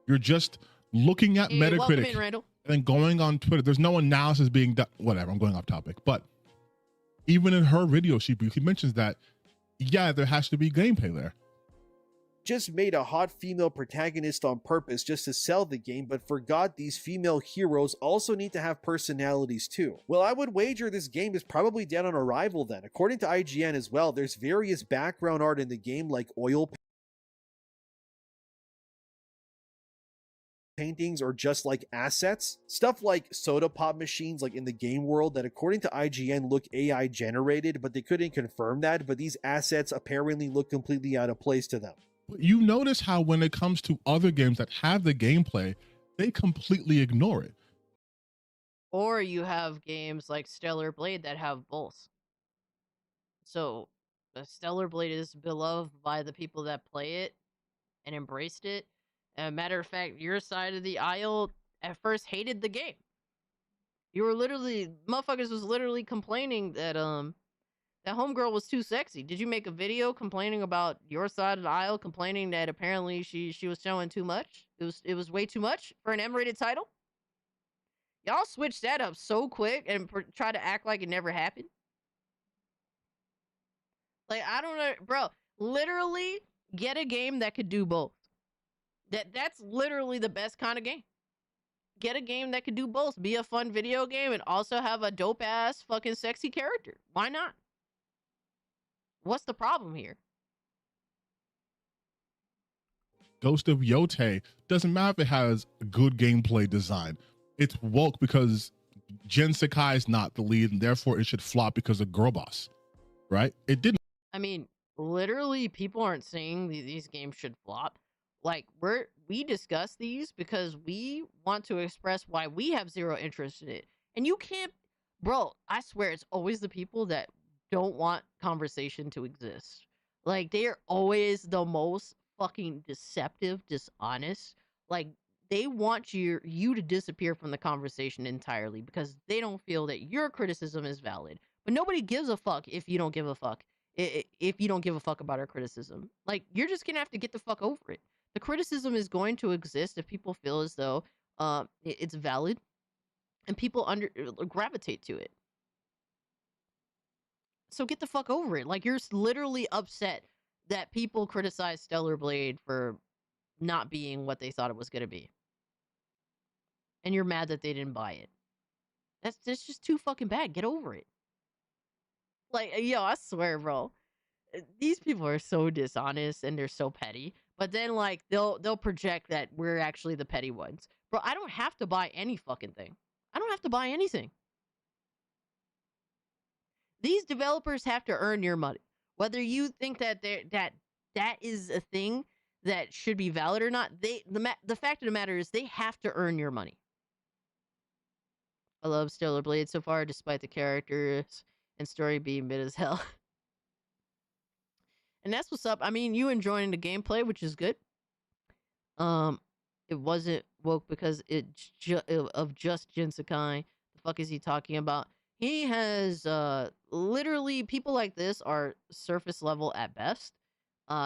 You're just looking at Metacritic in, Randall. and then going on Twitter. There's no analysis being done. Whatever, I'm going off topic. But Even in her video, she briefly mentions that, yeah, there has to be gameplay there. Just made a hot female protagonist on purpose just to sell the game, but forgot these female heroes also need to have personalities too. Well, I would wager this game is probably dead on arrival then. According to IGN as well, there's various background art in the game like oil paintings or just like assets. Stuff like soda pop machines like in the game world that according to IGN look AI generated, but they couldn't confirm that, but these assets apparently look completely out of place to them. You notice how when it comes to other games that have the gameplay, they completely ignore it. Or you have games like Stellar Blade that have both. So, Stellar Blade is beloved by the people that play it and embraced it. Matter of fact, your side of the aisle at first hated the game. You were literally, motherfuckers was literally complaining that that homegirl was too sexy. Did you make a video complaining about your side of the aisle, complaining that apparently she was showing too much? It was way too much for an M-rated title? Y'all switched that up so quick and try to act like it never happened. Like, I don't know, bro. Literally get a game that could do both. That's literally the best kind of game. Get a game that could do both. Be a fun video game and also have a dope ass fucking sexy character. Why not? What's the problem here? Ghost of Yote doesn't matter if it has good gameplay design. It's woke because Jin Sakai is not the lead, and therefore it should flop because of Girl Boss, right? It didn't. I mean, literally, people aren't saying these games should flop. Like, we discuss these because we want to express why we have zero interest in it. And you can't, bro, I swear it's always the people that don't want conversation to exist. Like, they are always the most fucking deceptive, dishonest. Like, they want you to disappear from the conversation entirely because they don't feel that your criticism is valid. But nobody gives a fuck if you don't give a fuck. If you don't give a fuck about our criticism. Like, you're just gonna have to get the fuck over it. The criticism is going to exist if people feel as though it's valid and people gravitate to it. So get the fuck over it. Like, you're literally upset that people criticize Stellar Blade for not being what they thought it was going to be. And you're mad that they didn't buy it. That's just too fucking bad. Get over it. Like, yo, I swear, bro. These people are so dishonest and they're so petty. But then, like, they'll project that we're actually the petty ones. Bro, I don't have to buy any fucking thing. I don't have to buy anything. These developers have to earn your money. Whether you think that that is a thing that should be valid or not, the fact of the matter is they have to earn your money. I love Stellar Blade so far, despite the characters and story being mid as hell. And that's what's up. I mean, you enjoying the gameplay, which is good. It wasn't woke because of just Jin Sakai. The fuck is he talking about? He has literally, people like this are surface level at best.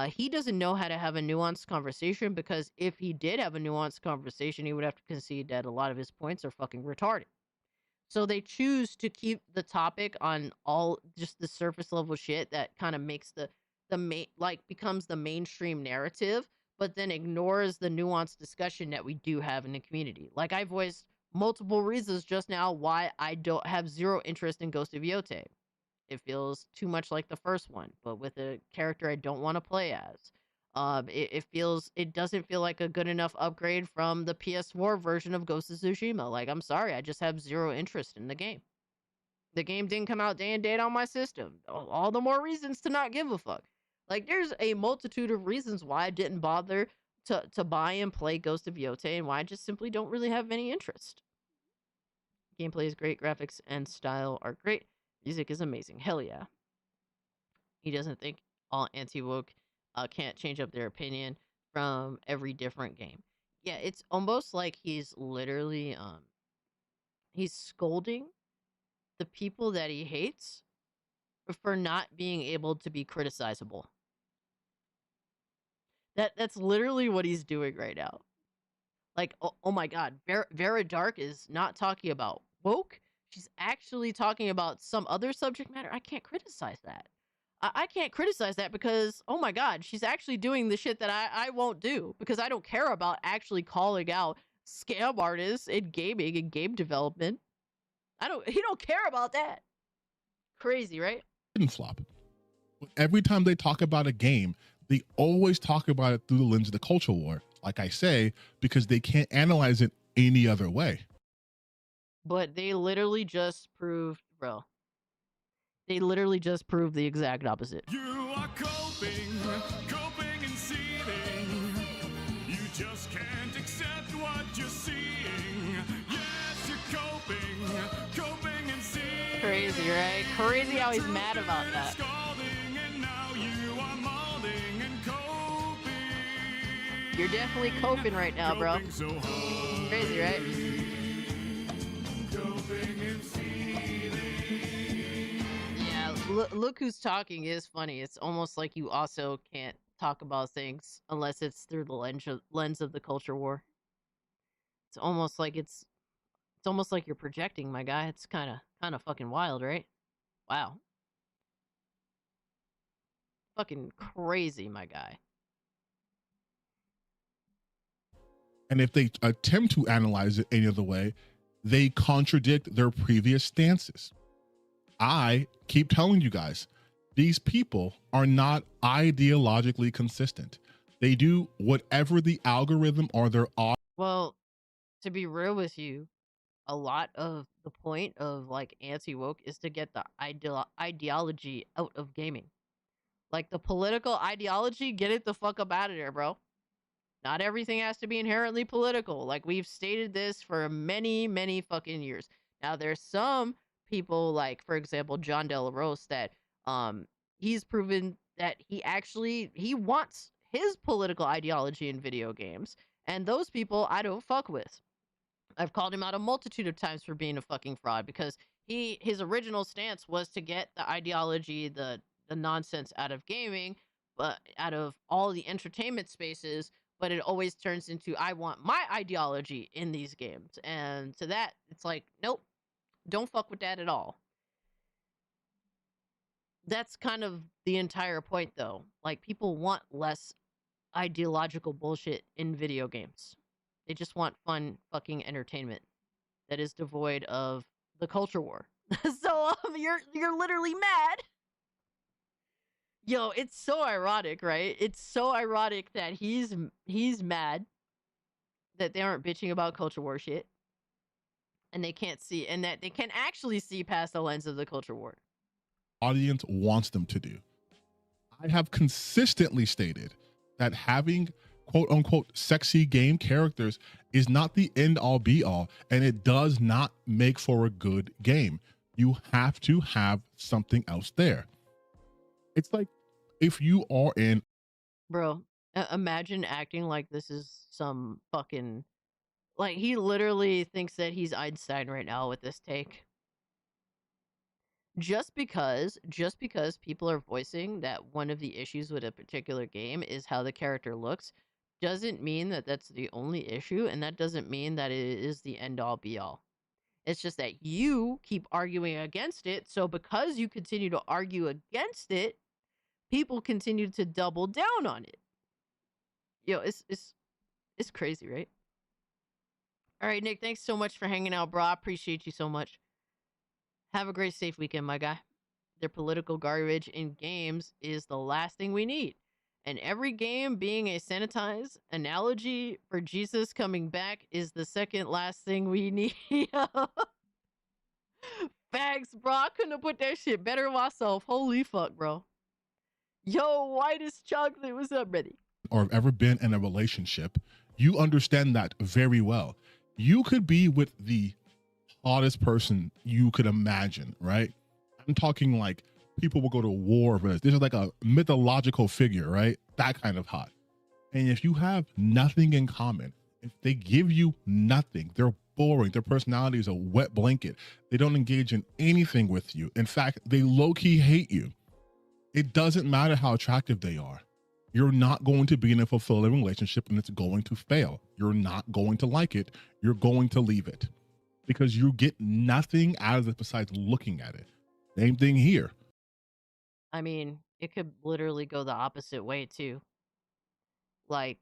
He doesn't know how to have a nuanced conversation because if he did have a nuanced conversation, he would have to concede that a lot of his points are fucking retarded. So they choose to keep the topic on all just the surface level shit that kind of makes the main, like, becomes the mainstream narrative, but then ignores the nuanced discussion that we do have in the community. Like, I voiced multiple reasons just now why I don't have zero interest in Ghost of Yote. It feels too much like the first one, but with a character I don't want to play as. It doesn't feel like a good enough upgrade from the PS4 version of Ghost of Tsushima. Like, I'm sorry, I just have zero interest in the game. The game didn't come out day and date on my system. All the more reasons to not give a fuck. Like, there's a multitude of reasons why I didn't bother to buy and play Ghost of Yote and why I just simply don't really have any interest. Gameplay is great, graphics and style are great. Music is amazing. Hell yeah. He doesn't think all anti-woke can't change up their opinion from every different game. Yeah, it's almost like he's literally he's scolding the people that he hates for not being able to be criticizable. That's literally what he's doing right now. Like, oh my god, Vera Dark is not talking about woke. she's actually talking about some other subject matter, I can't criticize that. I can't criticize that because, oh my God, she's actually doing the shit that I won't do because I don't care about actually calling out scam artists in gaming and game development. He don't care about that. Crazy, right? Didn't flop. Every time they talk about a game, they always talk about it through the lens of the culture war, like I say, because they can't analyze it any other way. But they literally just proved, bro. They literally just proved the exact opposite. You are coping and seething. You just can't accept what you're seeing. Yes, you're coping and seething. Crazy, right? Crazy how he's mad about that. And now you are molding and coping. You're definitely coping right now, bro. So Crazy, right? Coping and seething. Yeah, look who's talking is funny. It's almost like you also can't talk about things unless it's through the lens of the culture war. It's almost like you're projecting, my guy. It's kind of fucking wild, right? Wow. Fucking crazy, my guy. And if they attempt to analyze it any other way, they contradict their previous stances. I keep telling you guys, these people are not ideologically consistent. They do whatever the algorithm or their Well, to be real with you, a lot of the point of like anti-woke is to get the ideology out of gaming. Like the political ideology, get it the fuck up out of there, bro. Not everything has to be inherently political. Like we've stated this for many, many fucking years. Now there's some people like, for example, John De La Rose that he's proven that he wants his political ideology in video games. And those people I don't fuck with. I've called him out a multitude of times for being a fucking fraud because his original stance was to get the ideology, the nonsense out of gaming, but out of all the entertainment spaces, but it always turns into I want my ideology in these games. And to that, it's like, nope, don't fuck with that at all. That's kind of the entire point though. Like people want less ideological bullshit in video games. They just want fun fucking entertainment that is devoid of the culture war. So you're literally mad. Yo, it's so ironic, right? It's so ironic that he's mad that they aren't bitching about culture war shit. And they can't see, and that they can actually see past the lens of the culture war. audience wants them to do. I have consistently stated that having quote unquote sexy game characters is not the end all be all, and it does not make for a good game. You have to have something else there. It's like if you are in. Bro, imagine acting like this is some fucking. Like, he literally thinks that he's Einstein right now with this take. Just because people are voicing that one of the issues with a particular game is how the character looks, doesn't mean that that's the only issue, and that doesn't mean that it is the end-all be-all. It's just that you keep arguing against it, so because you continue to argue against it, people continue to double down on it. Yo, it's crazy, right? All right, Nick, thanks so much for hanging out, bro. I appreciate you so much. Have a great, safe weekend, my guy. Their political garbage in games is the last thing we need. And every game being a sanitized analogy for Jesus coming back is the second last thing we need. Facts, bro. I couldn't have put that shit better myself. Holy fuck, bro. Yo, whitest chocolate, what's up, buddy? Or have ever been in a relationship, you understand that very well. You could be with the hottest person you could imagine, right? I'm talking like people will go to war for this. This is like a mythological figure, right? That kind of hot. And if you have nothing in common, if they give you nothing, they're boring, their personality is a wet blanket, they don't engage in anything with you. In fact, they low-key hate you. It doesn't matter how attractive they are. You're not going to be in a fulfilling relationship, and it's going to fail. You're not going to like it. You're going to leave it. because you get nothing out of it besides looking at it. Same thing here. I mean, it could literally go the opposite way too. Like,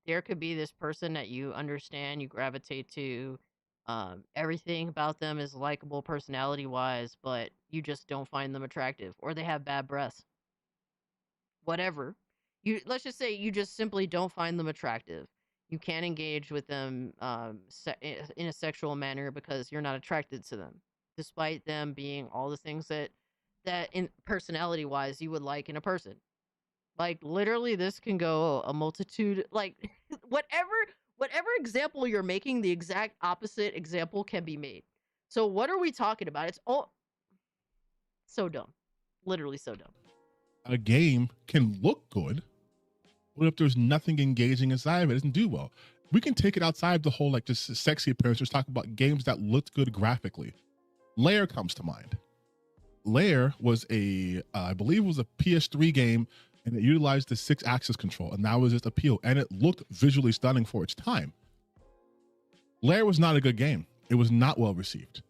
there could be this person that you understand, you gravitate to, everything about them is likable personality wise, but you just don't find them attractive, or they have bad breath. Whatever. Let's just say you just simply don't find them attractive. You can't engage with them in a sexual manner because you're not attracted to them, despite them being all the things that in personality wise you would like in a person. Like, literally, this can go a multitude, like, whatever example you're making, the exact opposite example can be made. So what are we talking about? It's all so dumb. Literally so dumb. A game can look good, but if there's nothing engaging inside of it, it doesn't do well. We can take it outside the whole, like, just sexy appearance. Just talk about games that looked good graphically. Lair comes to mind. Lair was I believe it was a PS3 game, and it utilized the 6-axis control, and that was its appeal, and it looked visually stunning for its time. Lair was not a good game. It was not well received.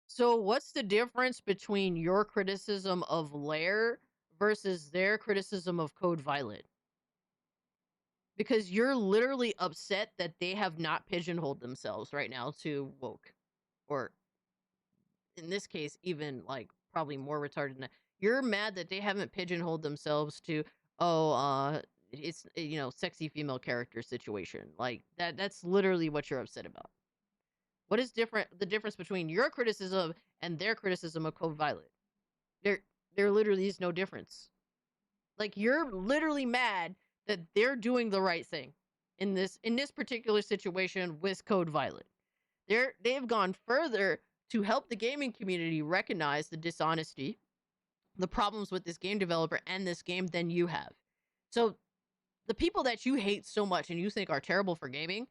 So what's the difference between your criticism of Lair versus their criticism of Code Violet? Because you're literally upset that they have not pigeonholed themselves right now to woke, or in this case, even like probably more retarded than that. You're mad that they haven't pigeonholed themselves to, it's sexy female character situation. Like that's literally what you're upset about. What is the difference between your criticism and their criticism of Code Violet? There literally is no difference. Like, you're literally mad that they're doing the right thing in this particular situation with Code Violet. They've gone further to help the gaming community recognize the dishonesty, the problems with this game developer and this game than you have. So the people that you hate so much and you think are terrible for gaming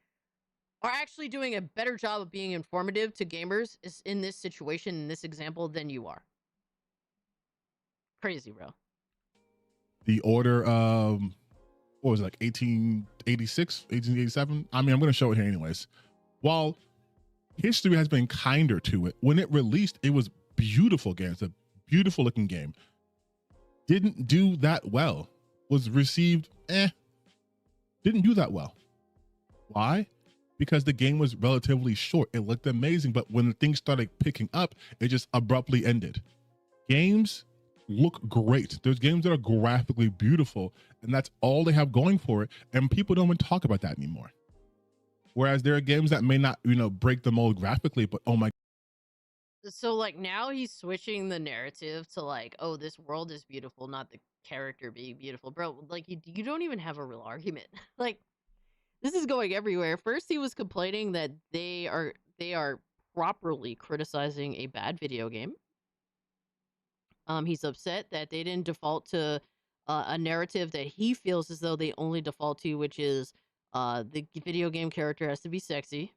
are actually doing a better job of being informative to gamers in this situation, in this example, than you are. Crazy, bro. The order, what was it, like 1886, 1887? I mean, I'm going to show it here anyways. While history has been kinder to it, when it released, it was beautiful game. It's a beautiful looking game. Didn't do that well. Was received, didn't do that well. Why? Because the game was relatively short. It looked amazing, but when things started picking up, it just abruptly ended. Games look great. There's games that are graphically beautiful, and that's all they have going for it, and people don't even talk about that anymore. Whereas there are games that may not, break the mold graphically, but oh my. So, like, now he's switching the narrative to, like, oh, this world is beautiful, not the character being beautiful. Bro, like, you don't even have a real argument. Like, this is going everywhere. First, he was complaining that they are properly criticizing a bad video game. He's upset that they didn't default to a narrative that he feels as though they only default to, which is the video game character has to be sexy.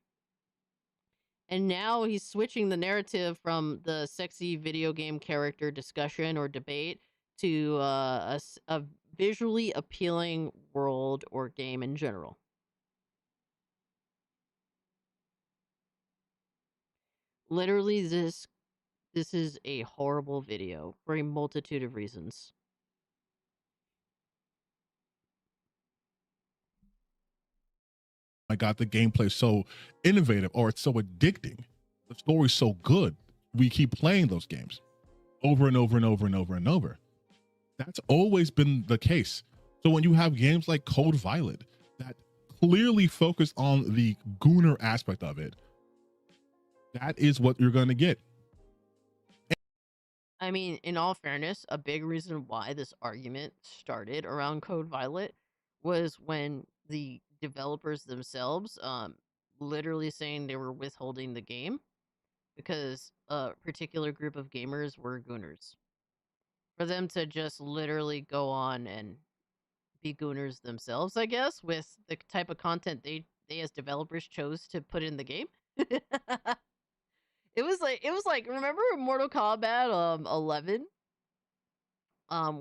And now he's switching the narrative from the sexy video game character discussion or debate to a visually appealing world or game in general. Literally, this is a horrible video for a multitude of reasons. My God, the gameplay is so innovative, or it's so addicting. The story's so good. We keep playing those games over and over and over and over and over. That's always been the case. So when you have games like Code Violet that clearly focus on the gooner aspect of it, that is what you're going to get. I mean, in all fairness, a big reason why this argument started around Code Violet was when the developers themselves literally saying they were withholding the game because a particular group of gamers were gooners. For them to just literally go on and be gooners themselves, I guess, with the type of content they as developers chose to put in the game. It was like remember Mortal Kombat 11,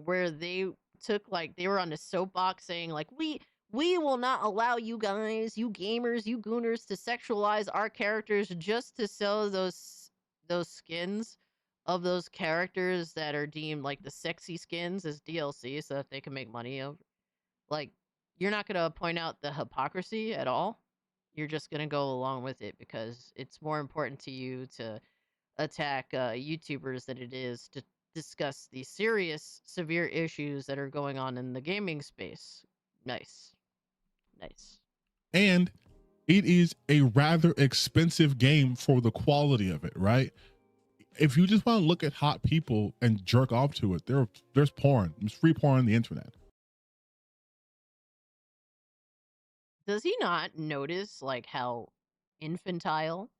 where they took, like, they were on a soapbox saying, like, we We will not allow you guys, you gamers, you gooners, to sexualize our characters just to sell those skins of those characters that are deemed like the sexy skins as DLC so that they can make money of. Like, you're not gonna point out the hypocrisy at all. You're just gonna go along with it because it's more important to you to attack YouTubers than it is to discuss the serious, severe issues that are going on in the gaming space. Nice. Nice. And it is a rather expensive game for the quality of it, right? If you just want to look at hot people and jerk off to it, there's porn. There's free porn on the internet. Does he not notice like how infantile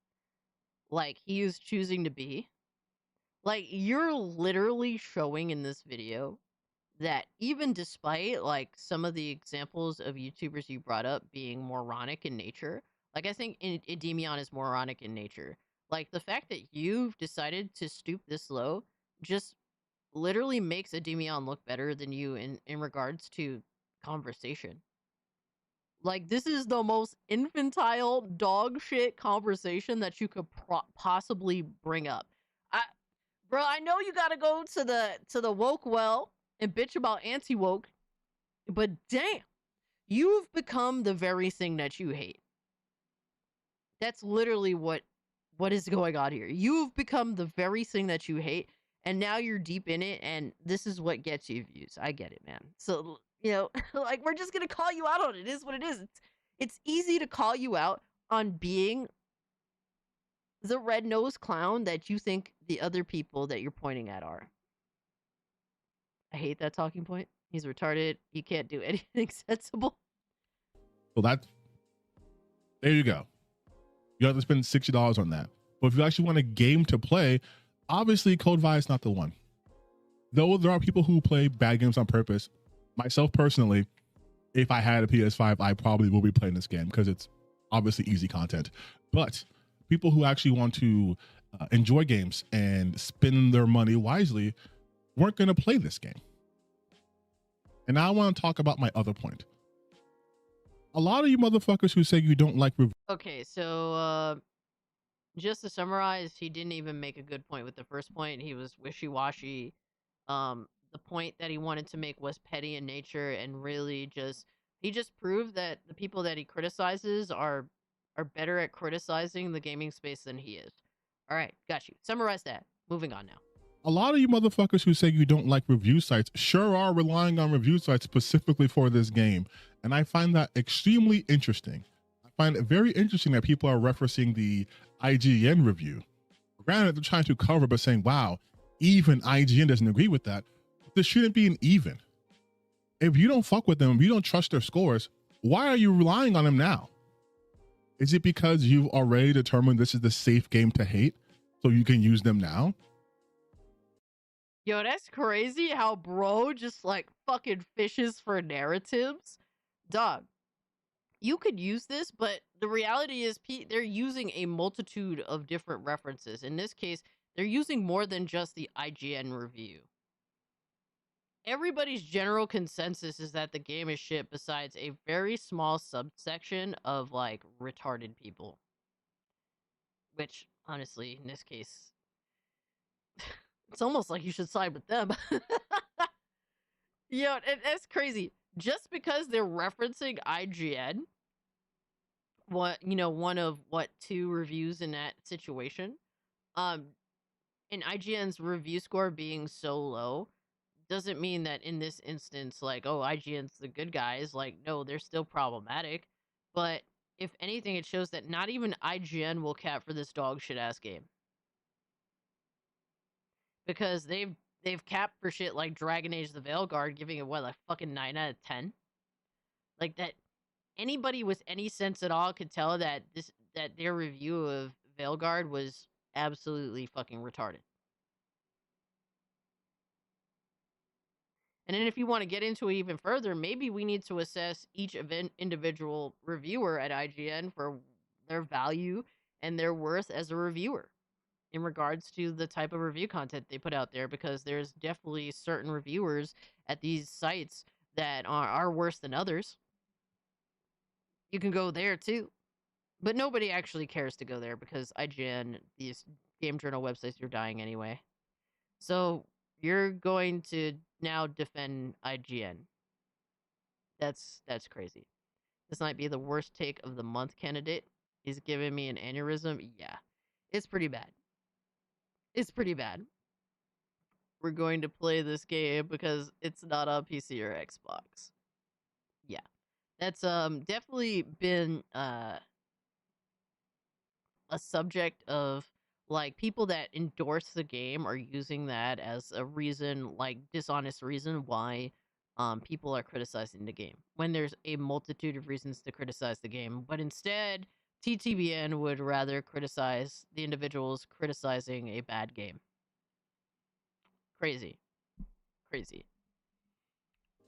like he is choosing to be? Like, you're literally showing in this video that even despite like some of the examples of YouTubers you brought up being moronic in nature, like I think Endymion is moronic in nature. Like the fact that you've decided to stoop this low just literally makes Endymion look better than you in regards to conversation. Like, this is the most infantile dog shit conversation that you could possibly bring up. Bro, I know you gotta go to the woke well and bitch about anti-woke, but damn, you've become the very thing that you hate. That's literally what is going on here. You've become the very thing that you hate, and now you're deep in it, and this is what gets you views. I get it, man. So, you know, like, we're just gonna call you out on it. It is what it is. It's easy to call you out on being the red-nosed clown that you think the other people that you're pointing at are. I hate that talking point. He's retarded. He can't do anything sensible. Well, there you go. You have to spend $60 on that. But if you actually want a game to play, obviously Code Vi is not the one. Though there are people who play bad games on purpose. Myself personally, if I had a PS5, I probably will be playing this game because it's obviously easy content. But people who actually want to enjoy games and spend their money wisely weren't going to play this game. And now I want to talk about my other point. A lot of you motherfuckers who say you don't like reviews. Okay, so just to summarize, he didn't even make a good point with the first point. He was wishy-washy. The point that he wanted to make was petty in nature, and really he just proved that the people that he criticizes are better at criticizing the gaming space than he is. All right, got you. Summarize that. Moving on now. A lot of you motherfuckers who say you don't like review sites sure are relying on review sites specifically for this game. And I find that extremely interesting. I find it very interesting that people are referencing the IGN review. Granted, they're trying to cover, but saying, wow, even IGN doesn't agree with that. This shouldn't be an even. If you don't fuck with them, if you don't trust their scores, why are you relying on them now? Is it because you've already determined this is the safe game to hate, so you can use them now? Yo, that's crazy how bro just like fucking fishes for narratives. Dog, you could use this, but the reality is they're using a multitude of different references. In this case, they're using more than just the IGN review. Everybody's general consensus is that the game is shit besides a very small subsection of like retarded people. Which, honestly, in this case, it's almost like you should side with them. Yo, that's crazy. Just because they're referencing IGN, one of two reviews in that situation, and IGN's review score being so low, doesn't mean that in this instance, like, oh, IGN's the good guys. Like, no, they're still problematic. But if anything, it shows that not even IGN will cap for this dog shit ass game. Because they've capped for shit like Dragon Age the Veilguard, giving it like fucking 9 out of 10. Like, that anybody with any sense at all could tell that their review of Veilguard was absolutely fucking retarded. And then if you want to get into it even further, maybe we need to assess each individual reviewer at IGN for their value and their worth as a reviewer in regards to the type of review content they put out there, because there's definitely certain reviewers at these sites that are worse than others. You can go there too. But nobody actually cares to go there because IGN, these game journal websites, are dying anyway. So you're going to now defend IGN. That's crazy. This might be the worst take of the month candidate. He's giving me an aneurysm. Yeah. It's pretty bad. It's pretty bad. We're going to play this game because it's not on PC or Xbox. Yeah. That's definitely been a subject of like people that endorse the game are using that as a reason, like dishonest reason why people are criticizing the game when there's a multitude of reasons to criticize the game, but instead TTBN would rather criticize the individuals criticizing a bad game. Crazy.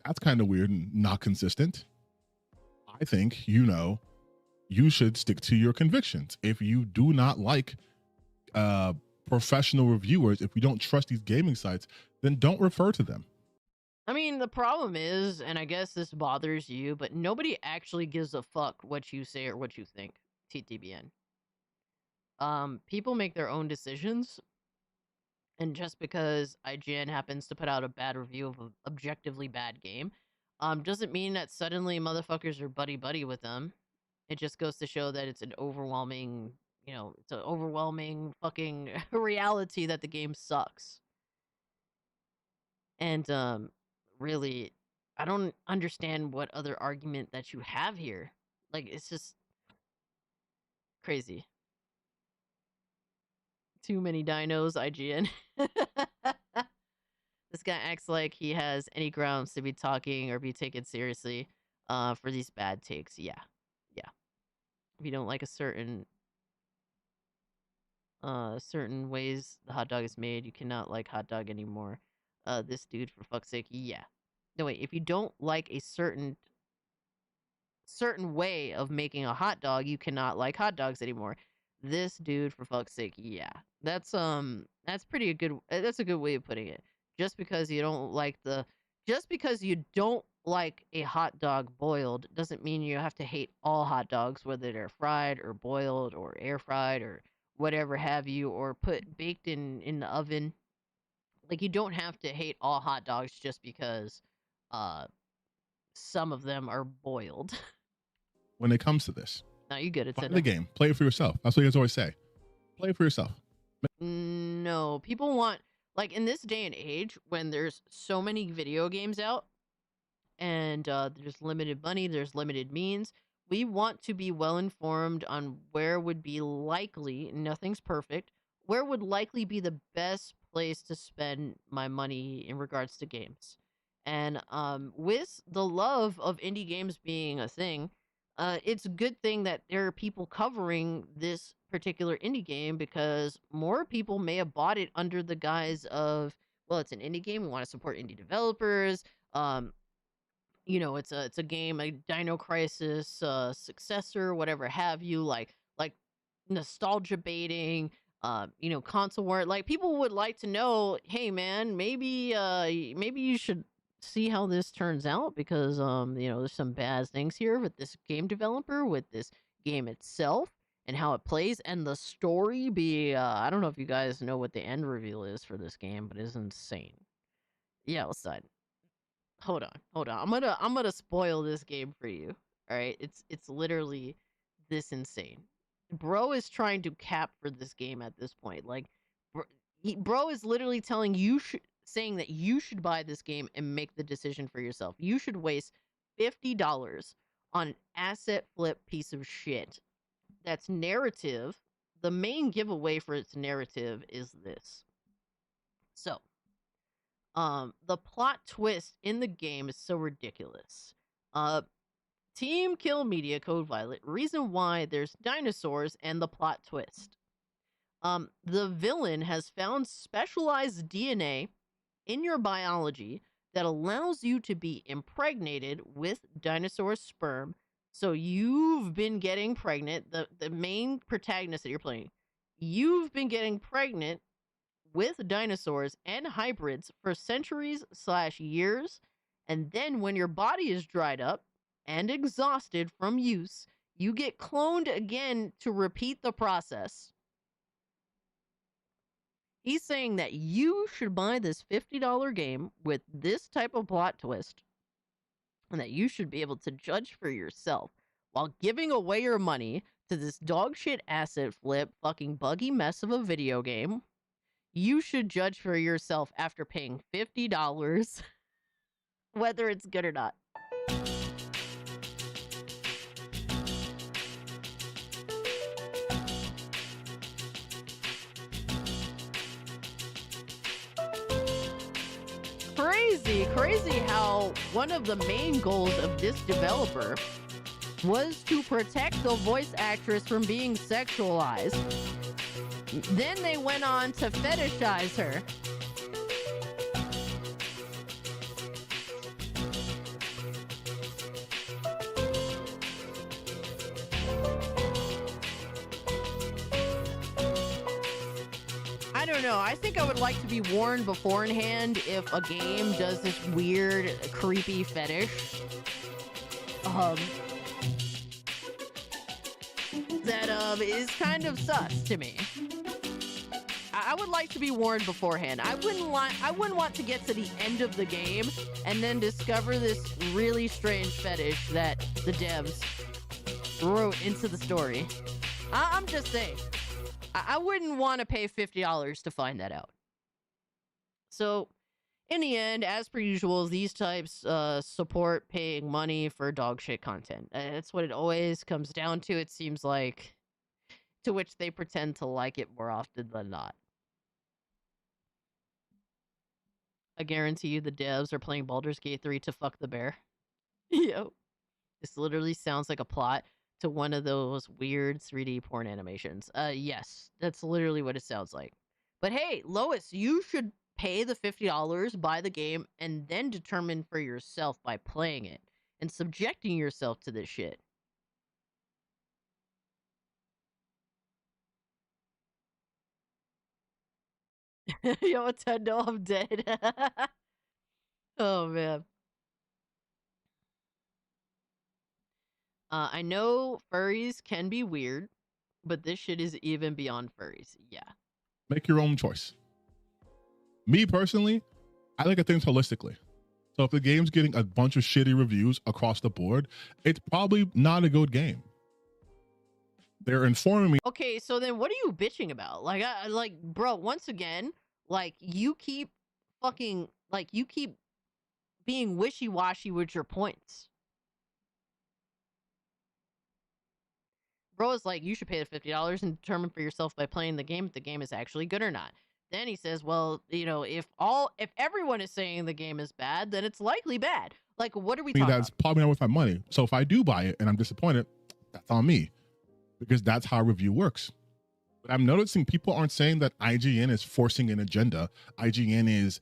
That's kind of weird and not consistent. I think, you should stick to your convictions. If you do not like professional reviewers, if you don't trust these gaming sites, then don't refer to them. I mean, the problem is, and I guess this bothers you, but nobody actually gives a fuck what you say or what you think, TTBN. People make their own decisions, and just because IGN happens to put out a bad review of an objectively bad game, doesn't mean that suddenly motherfuckers are buddy-buddy with them. It just goes to show that it's an overwhelming, it's an overwhelming fucking reality that the game sucks. And, really, I don't understand what other argument that you have here. Like, it's just crazy. Too many dinos, IGN. This guy acts like he has any grounds to be talking or be taken seriously for these bad takes. Yeah. If you don't like a certain ways the hot dog is made, you cannot like hot dog anymore. This dude, for fuck's sake, yeah. No, wait, if you don't like a certain way of making a hot dog, you cannot like hot dogs anymore. This dude, for fuck's sake, yeah. That's pretty good. That's a good way of putting it. Just because you don't like a hot dog boiled doesn't mean you have to hate all hot dogs, whether they're fried or boiled or air fried or whatever have you, or baked in the oven. Like, you don't have to hate all hot dogs just because some of them are boiled. When it comes to this, No, you good. It's find the game, play it for yourself. That's what you guys always say. Play it for yourself. No, people want, like, in this day and age when there's so many video games out and there's limited money, there's limited means, we want to be well informed on where would be likely, nothing's perfect, where would likely be the best place to spend my money in regards to games. And with the love of indie games being a thing, it's a good thing that there are people covering this particular indie game, because more people may have bought it under the guise of, well, it's an indie game, we want to support indie developers. It's a game, a Dino Crisis successor, whatever have you, like nostalgia baiting, console war. Like, people would like to know, hey man, maybe you should see how this turns out, because there's some bad things here with this game developer, with this game itself, and how it plays, and the story be I don't know if you guys know what the end reveal is for this game, but it's insane. Yeah, outside. Hold on. I'm gonna spoil this game for you. All right, it's literally this insane. Bro is trying to cap for this game at this point. Like, bro is literally saying that you should buy this game and make the decision for yourself. You should waste $50 on an asset flip piece of shit. That's narrative. The main giveaway for its narrative is this. So, the plot twist in the game is so ridiculous. Team Kill Media, Code Violet, reason why there's dinosaurs and the plot twist. The villain has found specialized DNA in your biology that allows you to be impregnated with dinosaur sperm. So you've been getting pregnant, the main protagonist that you're playing, you've been getting pregnant with dinosaurs and hybrids for centuries/years, and then when your body is dried up and exhausted from use, you get cloned again to repeat the process. He's saying that you should buy this $50 game with this type of plot twist, and that you should be able to judge for yourself while giving away your money to this dog shit asset flip fucking buggy mess of a video game. You should judge for yourself after paying $50 whether it's good or not. Crazy how one of the main goals of this developer was to protect the voice actress from being sexualized. Then they went on to fetishize her. I don't know. I think I would like to be warned beforehand if a game does this weird, creepy fetish. That is kind of sus to me. I would like to be warned beforehand. I wouldn't want to get to the end of the game and then discover this really strange fetish that the devs wrote into the story. I'm just saying. I wouldn't want to pay $50 to find that out. So, in the end, as per usual, these types support paying money for dog shit content. That's what it always comes down to, it seems like, to which they pretend to like it more often than not. I guarantee you the devs are playing Baldur's Gate 3 to fuck the bear. Yo. This literally sounds like a plot to one of those weird 3D porn animations. Yes, that's literally what it sounds like. But hey, Lois, you should pay the $50, buy the game, and then determine for yourself by playing it and subjecting yourself to this shit. Yo, Nintendo, I'm dead. Oh, man. I know furries can be weird, but this shit is even beyond furries. Yeah. Make your own choice. Me personally, I look at things holistically. So if the game's getting a bunch of shitty reviews across the board, it's probably not a good game. They're informing me. Okay, so then what are you bitching about? Like, bro, once again, like, you keep being wishy-washy with your points. Bro is like, you should pay the $50 and determine for yourself by playing the game if the game is actually good or not. Then he says, well, you know, if everyone is saying the game is bad, then it's likely bad. Like, what are we talking That's about? probably not worth my money. So if I do buy it and I'm disappointed, that's on me, because that's how review works. But I'm noticing people aren't saying that IGN is forcing an agenda. IGN is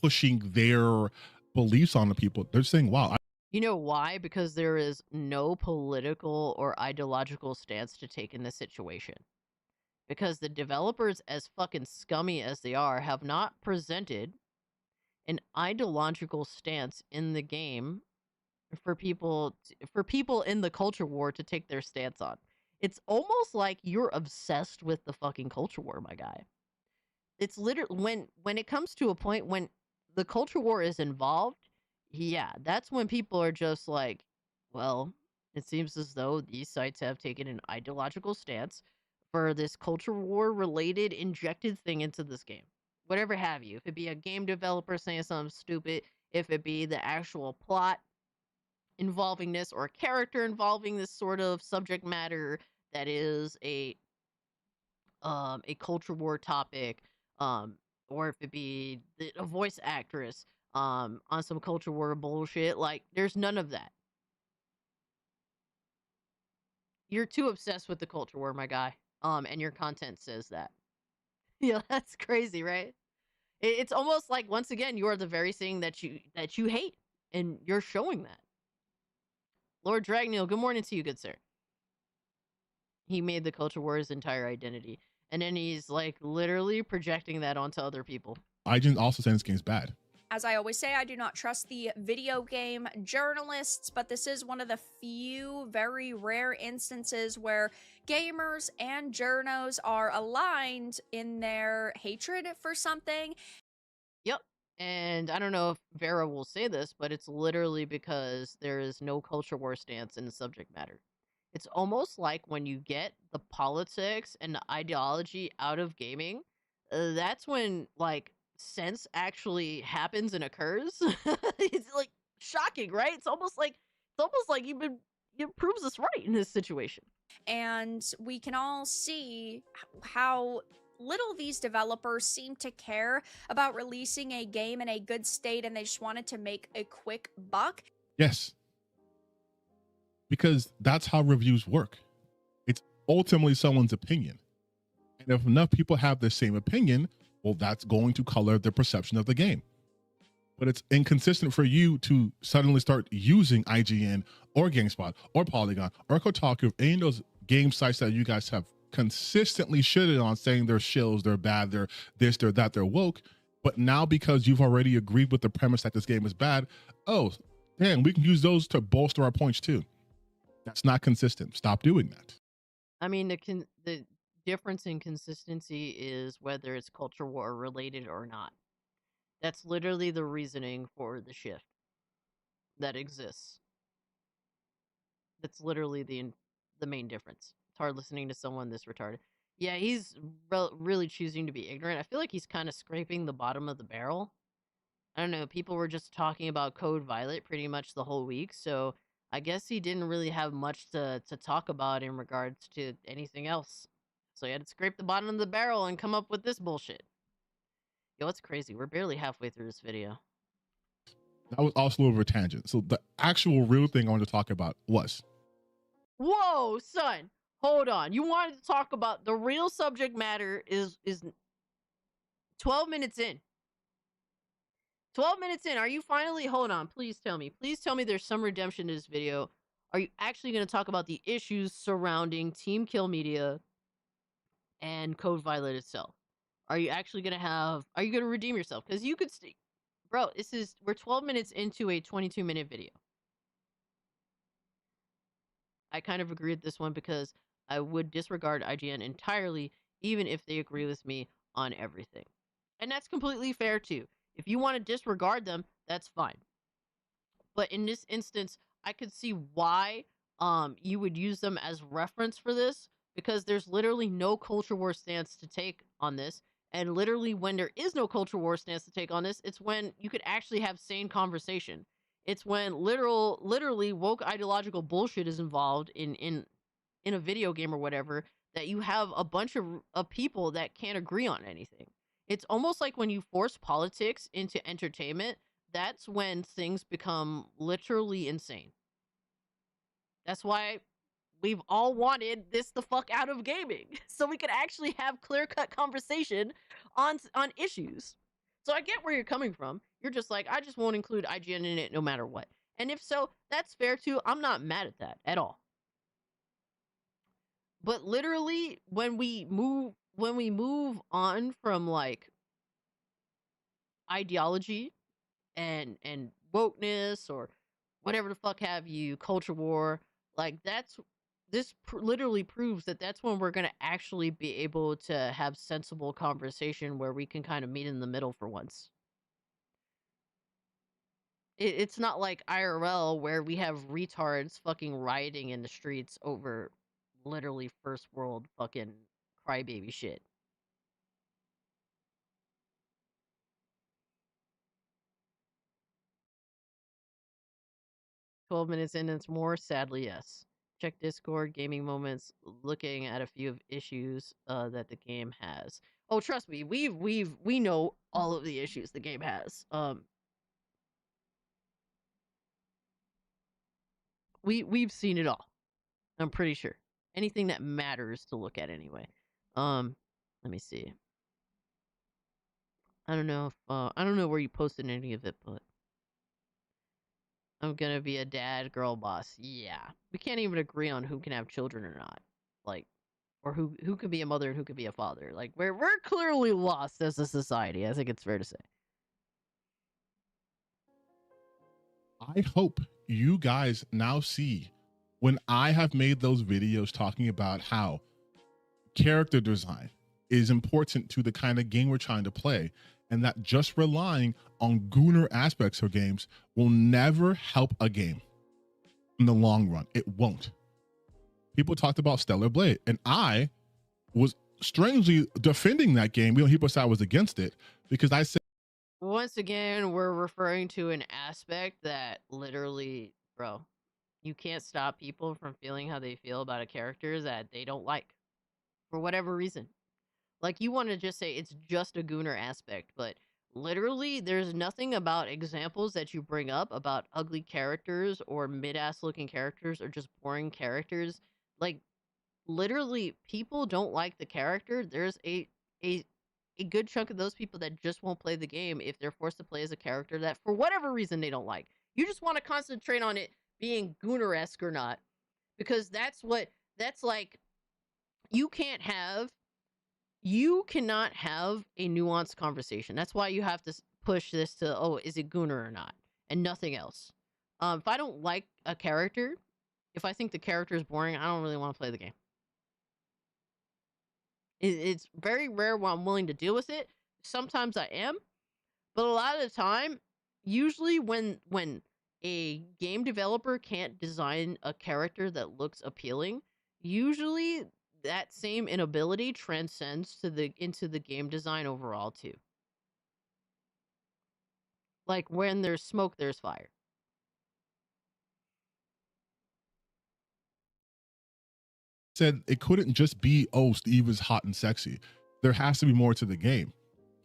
pushing their beliefs on the people. They're saying, wow. You know why? Because there is no political or ideological stance to take in this situation. Because the developers, as fucking scummy as they are, have not presented an ideological stance in the game for people in the culture war to take their stance on. It's almost like you're obsessed with the fucking culture war, my guy. It's literally when it comes to a point when the culture war is involved, yeah, that's when people are just like, well, it seems as though these sites have taken an ideological stance for this culture war related injected thing into this game. Whatever have you. If it be a game developer saying something stupid, if it be the actual plot involving this or a character involving this sort of subject matter that is a culture war topic, or if it be a voice actress on some culture war bullshit, like, there's none of that. You're too obsessed with the culture war, my guy. And your content says that. Yeah, that's crazy, right? It's almost like, once again, you are the very thing that you hate, and you're showing that. Lord Dragneel, good morning to you, good sir. He made the culture war his entire identity, and then he's like literally projecting that onto other people. IGN also saying this game's bad. As I always say, I do not trust the video game journalists, but this is one of the few very rare instances where gamers and journos are aligned in their hatred for something. Yep. And I don't know if Vera will say this, but it's literally because there is no culture war stance in the subject matter. It's almost like when you get the politics and the ideology out of gaming, that's when like sense actually happens and occurs. It's like shocking, right? It's almost like you proves us right in this situation. And we can all see how little these developers seem to care about releasing a game in a good state, and they just wanted to make a quick buck. Yes. Because that's how reviews work. It's ultimately someone's opinion. And if enough people have the same opinion, well, that's going to color their perception of the game. But it's inconsistent for you to suddenly start using IGN or GameSpot or Polygon or Kotaku, any of those game sites that you guys have consistently shitted on, saying they're shills, they're bad, they're this, they're that, they're woke. But now because you've already agreed with the premise that this game is bad, oh, damn, we can use those to bolster our points too. That's not consistent. Stop doing that. I mean, the difference in consistency is whether it's culture war related or not. That's literally the reasoning for the shift that exists. That's literally the main difference. It's hard listening to someone this retarded. Yeah, he's really choosing to be ignorant. I feel like he's kind of scraping the bottom of the barrel. I don't know. People were just talking about Code Violet pretty much the whole week, so I guess he didn't really have much to talk about in regards to anything else. So he had to scrape the bottom of the barrel and come up with this bullshit. Yo, it's crazy. We're barely halfway through this video. That was also a little of a tangent. So the actual real thing I wanted to talk about was... Whoa, son. Hold on. You wanted to talk about the real subject matter is 12 minutes in. 12 minutes in. Are you finally... Hold on. Please tell me. Please tell me there's some redemption to this video. Are you actually going to talk about the issues surrounding Team Kill Media and Code Violet itself? Are you actually going to have... Are you going to redeem yourself? Because you could... Bro, we're 12 minutes into a 22-minute video. I kind of agree with this one because I would disregard IGN entirely, even if they agree with me on everything. And that's completely fair too. If you want to disregard them, that's fine. But in this instance, I could see why you would use them as reference for this, because there's literally no culture war stance to take on this. And literally when there is no culture war stance to take on this, it's when you could actually have sane conversation. It's when literally woke ideological bullshit is involved in a video game or whatever, that you have a bunch of people that can't agree on anything. It's almost like when you force politics into entertainment, that's when things become literally insane. That's why we've all wanted this the fuck out of gaming, so we could actually have clear-cut conversation on issues. So I get where you're coming from. You're just like, I just won't include IGN in it no matter what. And if so, that's fair too. I'm not mad at that at all. But literally, when we move on from like ideology and wokeness or whatever the fuck have you, culture war, like this literally proves that that's when we're going to actually be able to have sensible conversation where we can kind of meet in the middle for once. It's not like IRL where we have retards fucking rioting in the streets over literally first world fucking crybaby shit. "12 minutes in, it's more. Sadly, yes. Check Discord, gaming moments, looking at a few of issues that the game has." Oh, trust me, we know all of the issues the game has. We've seen it all. I'm pretty sure. Anything that matters to look at anyway. Let me see. I don't know if I don't know where you posted any of it, but I'm gonna be a dad, girl boss. Yeah. We can't even agree on who can have children or not. Like, or who could be a mother and who could be a father. Like, we're clearly lost as a society. I think it's fair to say. I hope you guys now see when I have made those videos talking about how character design is important to the kind of game we're trying to play, and that just relying on gooner aspects of games will never help a game in the long run. It won't. People talked about Stellar Blade, and I was strangely defending that game. People said I was against it because I said, Once again, we're referring to an aspect that literally, bro, you can't stop people from feeling how they feel about a character that they don't like for whatever reason. Like, you want to just say it's just a gooner aspect, but literally, there's nothing about examples that you bring up about ugly characters or mid-ass looking characters or just boring characters. Like, literally, people don't like the character. There's a good chunk of those people that just won't play the game if they're forced to play as a character that, for whatever reason, they don't like. You just want to concentrate on it being gooner-esque or not, because that's like, you cannot have a nuanced conversation. That's why you have to push this to, oh, is it gooner or not, and nothing else. If I don't like a character, if I think the character is boring, I don't really want to play the game. It's very rare when I'm willing to deal with it. Sometimes I am, but a lot of the time, usually when a game developer can't design a character that looks appealing, usually that same inability transcends into the game design overall too. Like, when there's smoke, there's fire. said it couldn't just be, oh, Steve is hot and sexy. There has to be more to the game,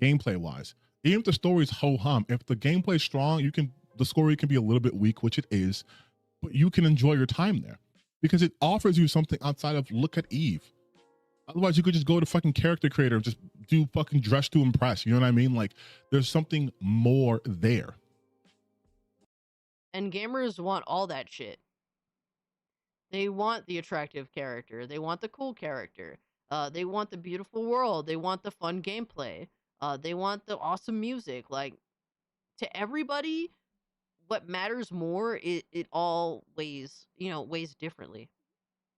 gameplay wise. Even if the story's ho hum, if the gameplay's strong, the story can be a little bit weak, which it is, but you can enjoy your time there because it offers you something outside of look at Eve. Otherwise, you could just go to fucking character creator, just do fucking dress to impress. You know what I mean? Like, there's something more there. And gamers want all that shit. They want the attractive character. They want the cool character. They want the beautiful world. They want the fun gameplay. They want the awesome music. Like, to everybody, what matters more, it all weighs differently.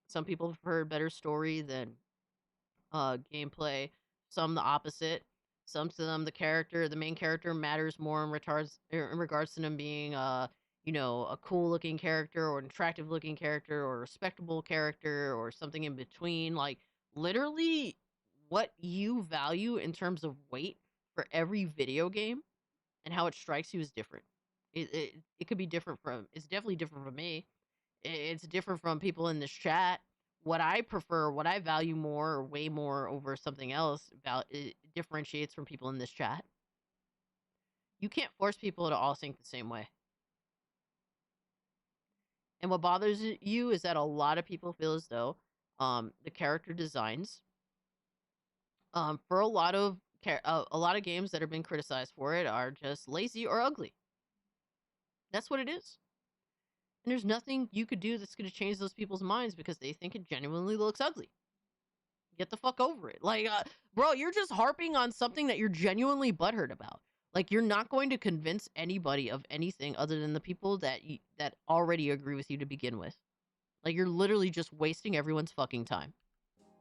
Some people prefer better story than gameplay. Some the opposite. Some to them the main character matters more in regards to them being a cool looking character or an attractive looking character or a respectable character or something in between. Like, literally, what you value in terms of weight for every video game and how it strikes you is different. It could be different it's definitely different from me. It's different from people in this chat. What I prefer, what I value more or way more over something else, it differentiates from people in this chat. You can't force people to all think the same way. And what bothers you is that a lot of people feel as though the character designs for a lot of games that have been criticized for it are just lazy or ugly. That's what it is. And there's nothing you could do that's going to change those people's minds because they think it genuinely looks ugly. Get the fuck over it. Like, bro, you're just harping on something that you're genuinely butthurt about. Like, you're not going to convince anybody of anything other than the people that already agree with you to begin with. Like, you're literally just wasting everyone's fucking time.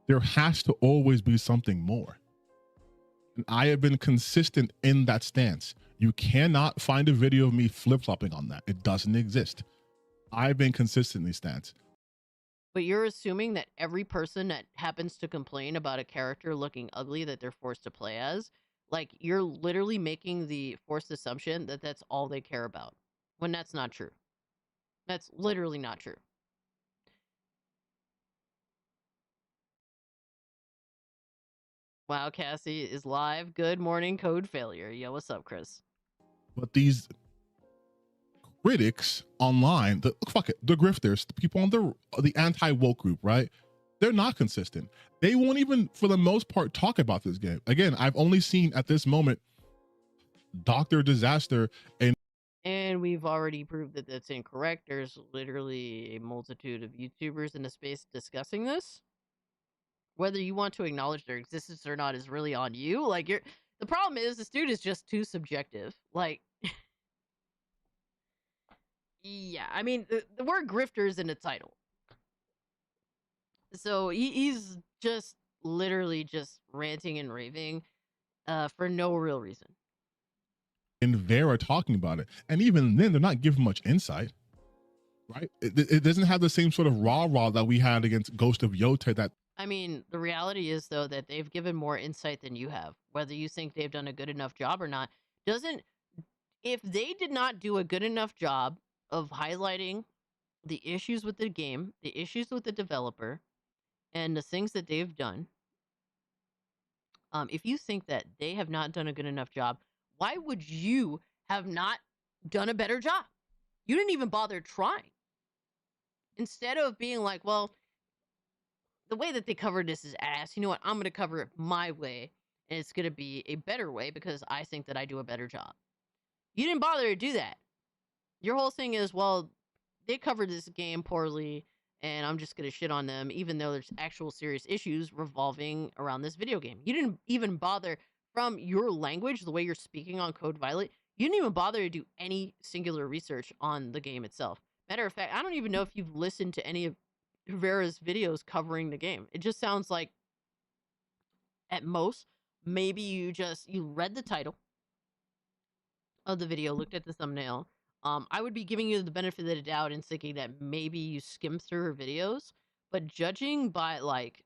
There has to always be something more. And I have been consistent in that stance. You cannot find a video of me flip-flopping on that. It doesn't exist. I've been consistently stance. But you're assuming that every person that happens to complain about a character looking ugly that they're forced to play as, like, you're literally making the forced assumption that that's all they care about, when that's not true. That's literally not true. Wow, Cassie is live. Good morning, code failure. Yo, what's up, Chris? But these critics online, the grifters, the people on the anti-woke group, right? They're not consistent. They won't even, for the most part, talk about this game. Again, I've only seen at this moment Dr. Disaster and we've already proved that that's incorrect. There's literally a multitude of YouTubers in the space discussing this. Whether you want to acknowledge their existence or not is really on you. Like, the problem is this dude is just too subjective. Like, Yeah, I mean, the word grifter is in the title. So he's just literally just ranting and raving for no real reason. And Vera talking about it. And even then, they're not giving much insight, right? It doesn't have the same sort of rah-rah that we had against Ghost of Yote that I mean, the reality is, though, that they've given more insight than you have. Whether you think they've done a good enough job or not, doesn't. If they did not do a good enough job of highlighting the issues with the game, the issues with the developer, and the things that they've done, if you think that they have not done a good enough job, why would you have not done a better job? You didn't even bother trying. Instead of being like, well, the way that they covered this is ass. You know what? I'm going to cover it my way, and it's going to be a better way because I think that I do a better job. You didn't bother to do that. Your whole thing is, well, they covered this game poorly, and I'm just going to shit on them, even though there's actual serious issues revolving around this video game. You didn't even bother, from your language, the way you're speaking on Code Violet, you didn't even bother to do any singular research on the game itself. Matter of fact, I don't even know if you've listened to any of Vera's videos covering the game. It just sounds like, at most, maybe you read the title of the video, looked at the thumbnail. I would be giving you the benefit of the doubt and thinking that maybe you skimmed through her videos, but judging by like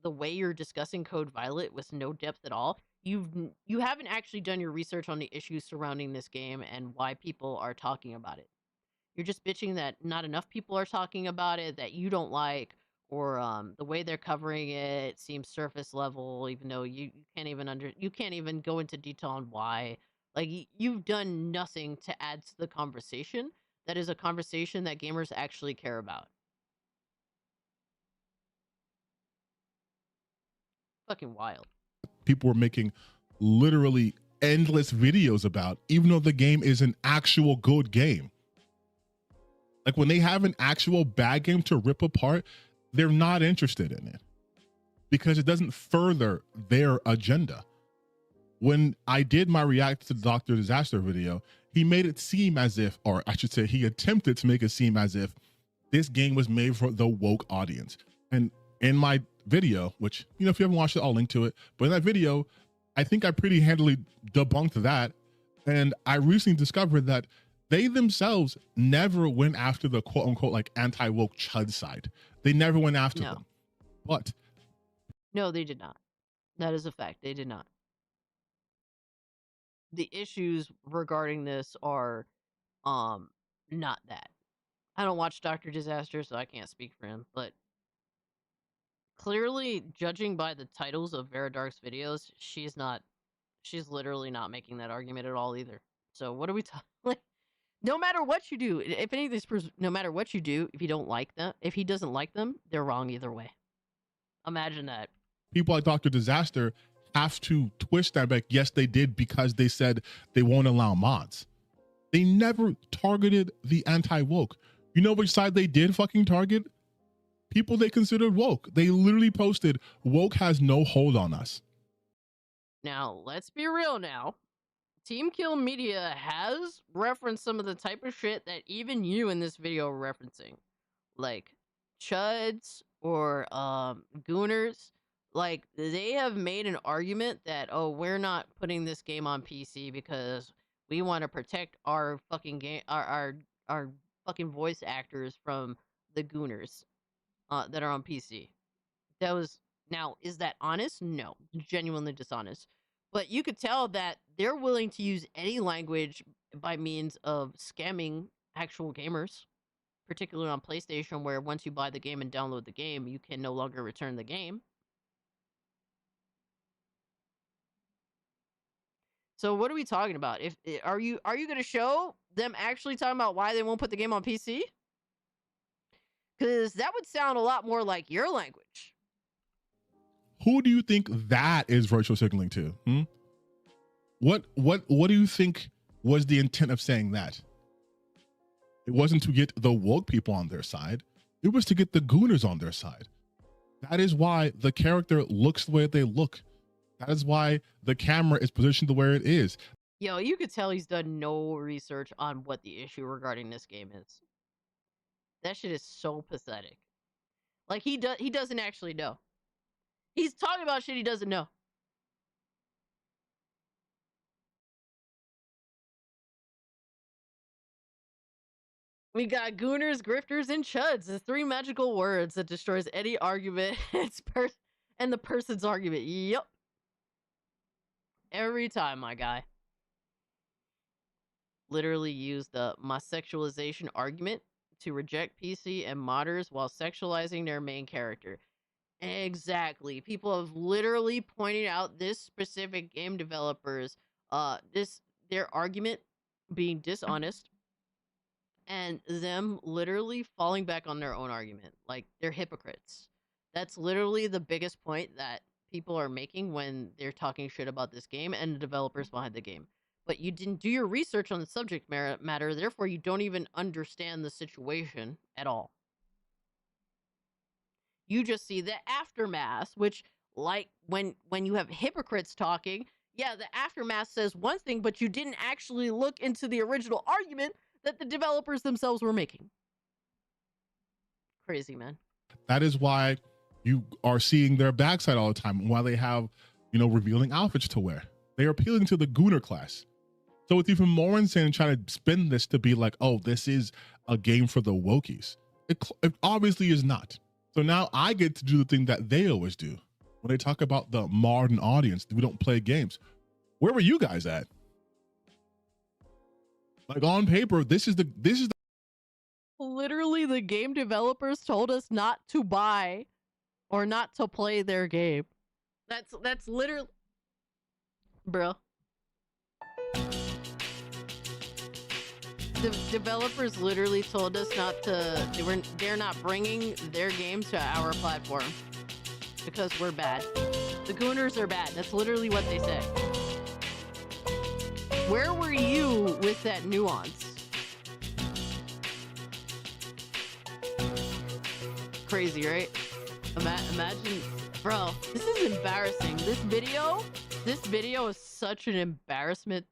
the way you're discussing Code Violet with no depth at all, you haven't actually done your research on the issues surrounding this game and why people are talking about it. You're just bitching that not enough people are talking about it, that you don't like, or the way they're covering it seems surface level, even though you can't even go into detail on why. Like, you've done nothing to add to the conversation that is a conversation that gamers actually care about. Fucking wild. people were making literally endless videos about, even though the game is an actual good game. Like when they have an actual bad game to rip apart, they're not interested in it because it doesn't further their agenda. When I did my react to the Dr. Disaster video, he made it seem as if, or I should say he attempted to make it seem as if this game was made for the woke audience. And in my video, which, you know, if you haven't watched it, I'll link to it. But in that video, I think I pretty handily debunked that. And I recently discovered that they themselves never went after the quote unquote like anti-woke chud side. They never went after them. But no, they did not. That is a fact. They did not. The issues regarding this are not that. I don't watch Dr. Disaster, so I can't speak for him, but clearly, judging by the titles of Vera Dark's videos, she's literally not making that argument at all either. So what are we talking like? No matter what you do, if any of these no matter what you do, if you don't like them, if he doesn't like them, they're wrong either way. Imagine that. people like Dr. Disaster have to twist that back. Yes, they did because they said they won't allow mods. They never targeted the anti-woke. You know which side they did fucking target? People they considered woke. They literally posted, woke has no hold on us. Now, let's be real now. Team Kill Media has referenced some of the type of shit that even you in this video are referencing. Like chuds or gooners. Like, they have made an argument that, oh, we're not putting this game on PC because we want to protect our fucking game, our fucking voice actors from the gooners that are on PC. That was, now, is that honest? No, genuinely dishonest. But you could tell that they're willing to use any language by means of scamming actual gamers, particularly on PlayStation, where once you buy the game and download the game, you can no longer return the game. So what are we talking about? If are you going to show them actually talking about why they won't put the game on PC? Because that would sound a lot more like your language. Who do you think that is virtual signaling to? What do you think was the intent of saying that? It wasn't to get the woke people on their side. It was to get the gooners on their side. That is why the character looks the way they look. That is why the camera is positioned the way it is. Yo, you could tell he's done no research on what the issue regarding this game is. That shit is so pathetic. Like he doesn't actually know. He's talking about shit he doesn't know. We got gooners, grifters, and chuds. The three magical words that destroys any argument and the person's argument. Yup. Every time, my guy. Literally use the my sexualization argument to reject PC and modders while sexualizing their main character. Exactly. People have literally pointed out this specific game developers, their argument being dishonest and them literally falling back on their own argument. Like they're hypocrites. That's literally the biggest point that people are making when they're talking shit about this game and the developers behind the game. But you didn't do your research on the subject matter, therefore you don't even understand the situation at all. You just see the aftermath, which, like when you have hypocrites talking, yeah, the aftermath says one thing, but you didn't actually look into the original argument that the developers themselves were making. Crazy, man. That is why you are seeing their backside all the time, why they have, revealing outfits to wear. They are appealing to the gooner class. So it's even more insane trying to spin this to be like, oh, this is a game for the wokies. It obviously is not. So now I get to do the thing that they always do. When they talk about the modern audience, we don't play games. Where were you guys at? Like on paper, this is the literally the game developers told us not to buy or not to play their game. That's literally, bro. The developers literally told us not to. They're not bringing their game to our platform because we're bad. The Gooners are bad. That's literally what they say. Where were you with that nuance? Crazy, right? Imagine, bro. This is embarrassing. This video is such an embarrassment.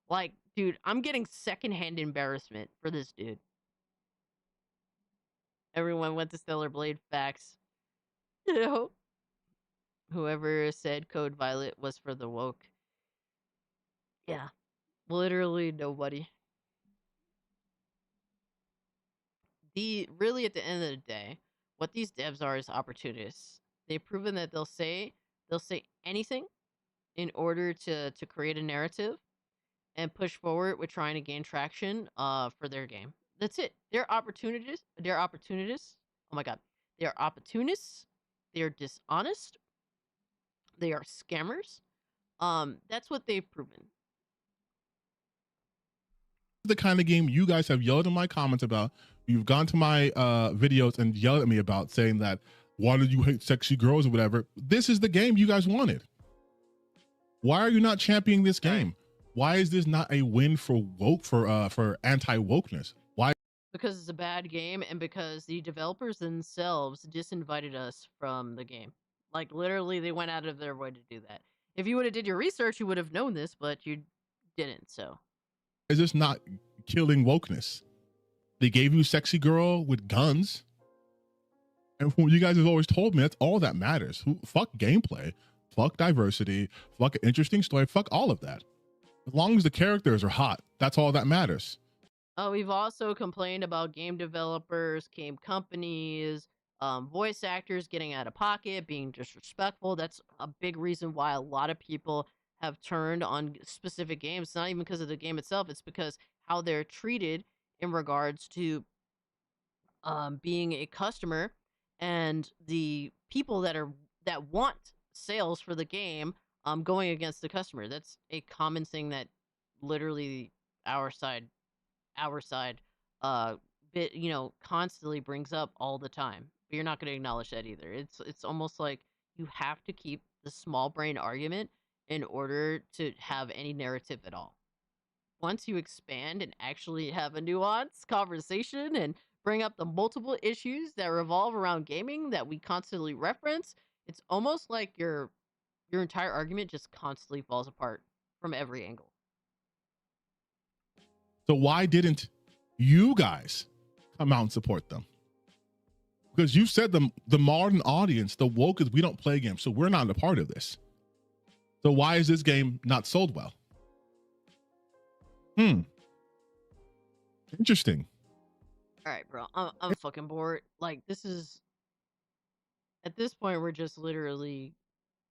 Like, dude, I'm getting secondhand embarrassment for this dude. Everyone went to Stellar Blade. Facts. Whoever said Code Violet was for the woke. Yeah. Literally nobody. Really at the end of the day, what these devs are is opportunists. They've proven that they'll say anything in order to create a narrative and push forward with trying to gain traction for their game. That's it. They're opportunists. Oh my god. They're opportunists. They're dishonest. They are scammers. That's what they've proven. The kind of game you guys have yelled in my comments about. You've gone to my videos and yelled at me about, saying that why did you hate sexy girls or whatever. This is the game you guys wanted. Why are you not championing this game? Why is this not a win for anti-wokeness? Why? Because it's a bad game and because the developers themselves disinvited us from the game. Like literally they went out of their way to do that. If you would have did your research, you would have known this, but you didn't, so. Is this not killing wokeness? They gave you sexy girl with guns. And from what you guys have always told me, that's all that matters. Fuck gameplay, fuck diversity, fuck an interesting story, fuck all of that. As long as the characters are hot, that's all that matters. We've also complained about game developers, game companies, voice actors getting out of pocket, being disrespectful. That's a big reason why a lot of people have turned on specific games. It's not even because of the game itself. It's because how they're treated in regards to being a customer and the people that want sales for the game going against the customer. That's a common thing that literally our side constantly brings up all the time. But you're not going to acknowledge that either. It's almost like you have to keep the small brain argument in order to have any narrative at all. Once you expand and actually have a nuanced conversation and bring up the multiple issues that revolve around gaming that we constantly reference, it's almost like your entire argument just constantly falls apart from every angle. So why didn't you guys come out and support them? Because you said the modern audience, the woke, is we don't play games, so we're not a part of this. So why is this game not sold well? Interesting. All right, bro. I'm fucking bored. Like, this is... At this point, we're just literally...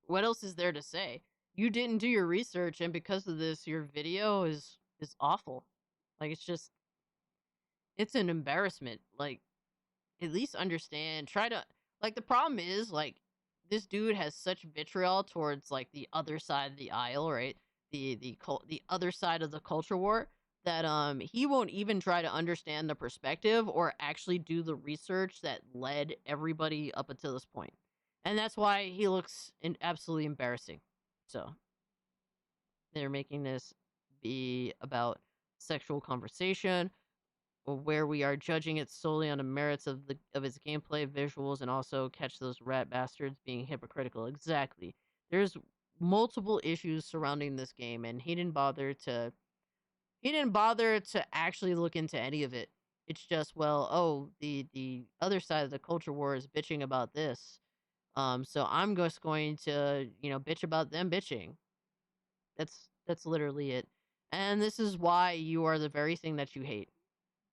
What else is there to say? You didn't do your research, and because of this, your video is awful. Like, it's just... It's an embarrassment. Like, at least understand. Try to... Like, the problem is, like, this dude has such vitriol towards, like, the other side of the aisle, right? The other side of the culture war, that he won't even try to understand the perspective or actually do the research that led everybody up until this point. And that's why he looks absolutely embarrassing. So they're making this be about sexual conversation, where we are judging it solely on the merits of its gameplay, visuals, and also catch those rat bastards being hypocritical. Exactly. There's multiple issues surrounding this game, and he didn't bother to actually look into any of it. It's just, well, oh, the other side of the culture war is bitching about this. So I'm just going to, bitch about them bitching. That's literally it. And this is why you are the very thing that you hate.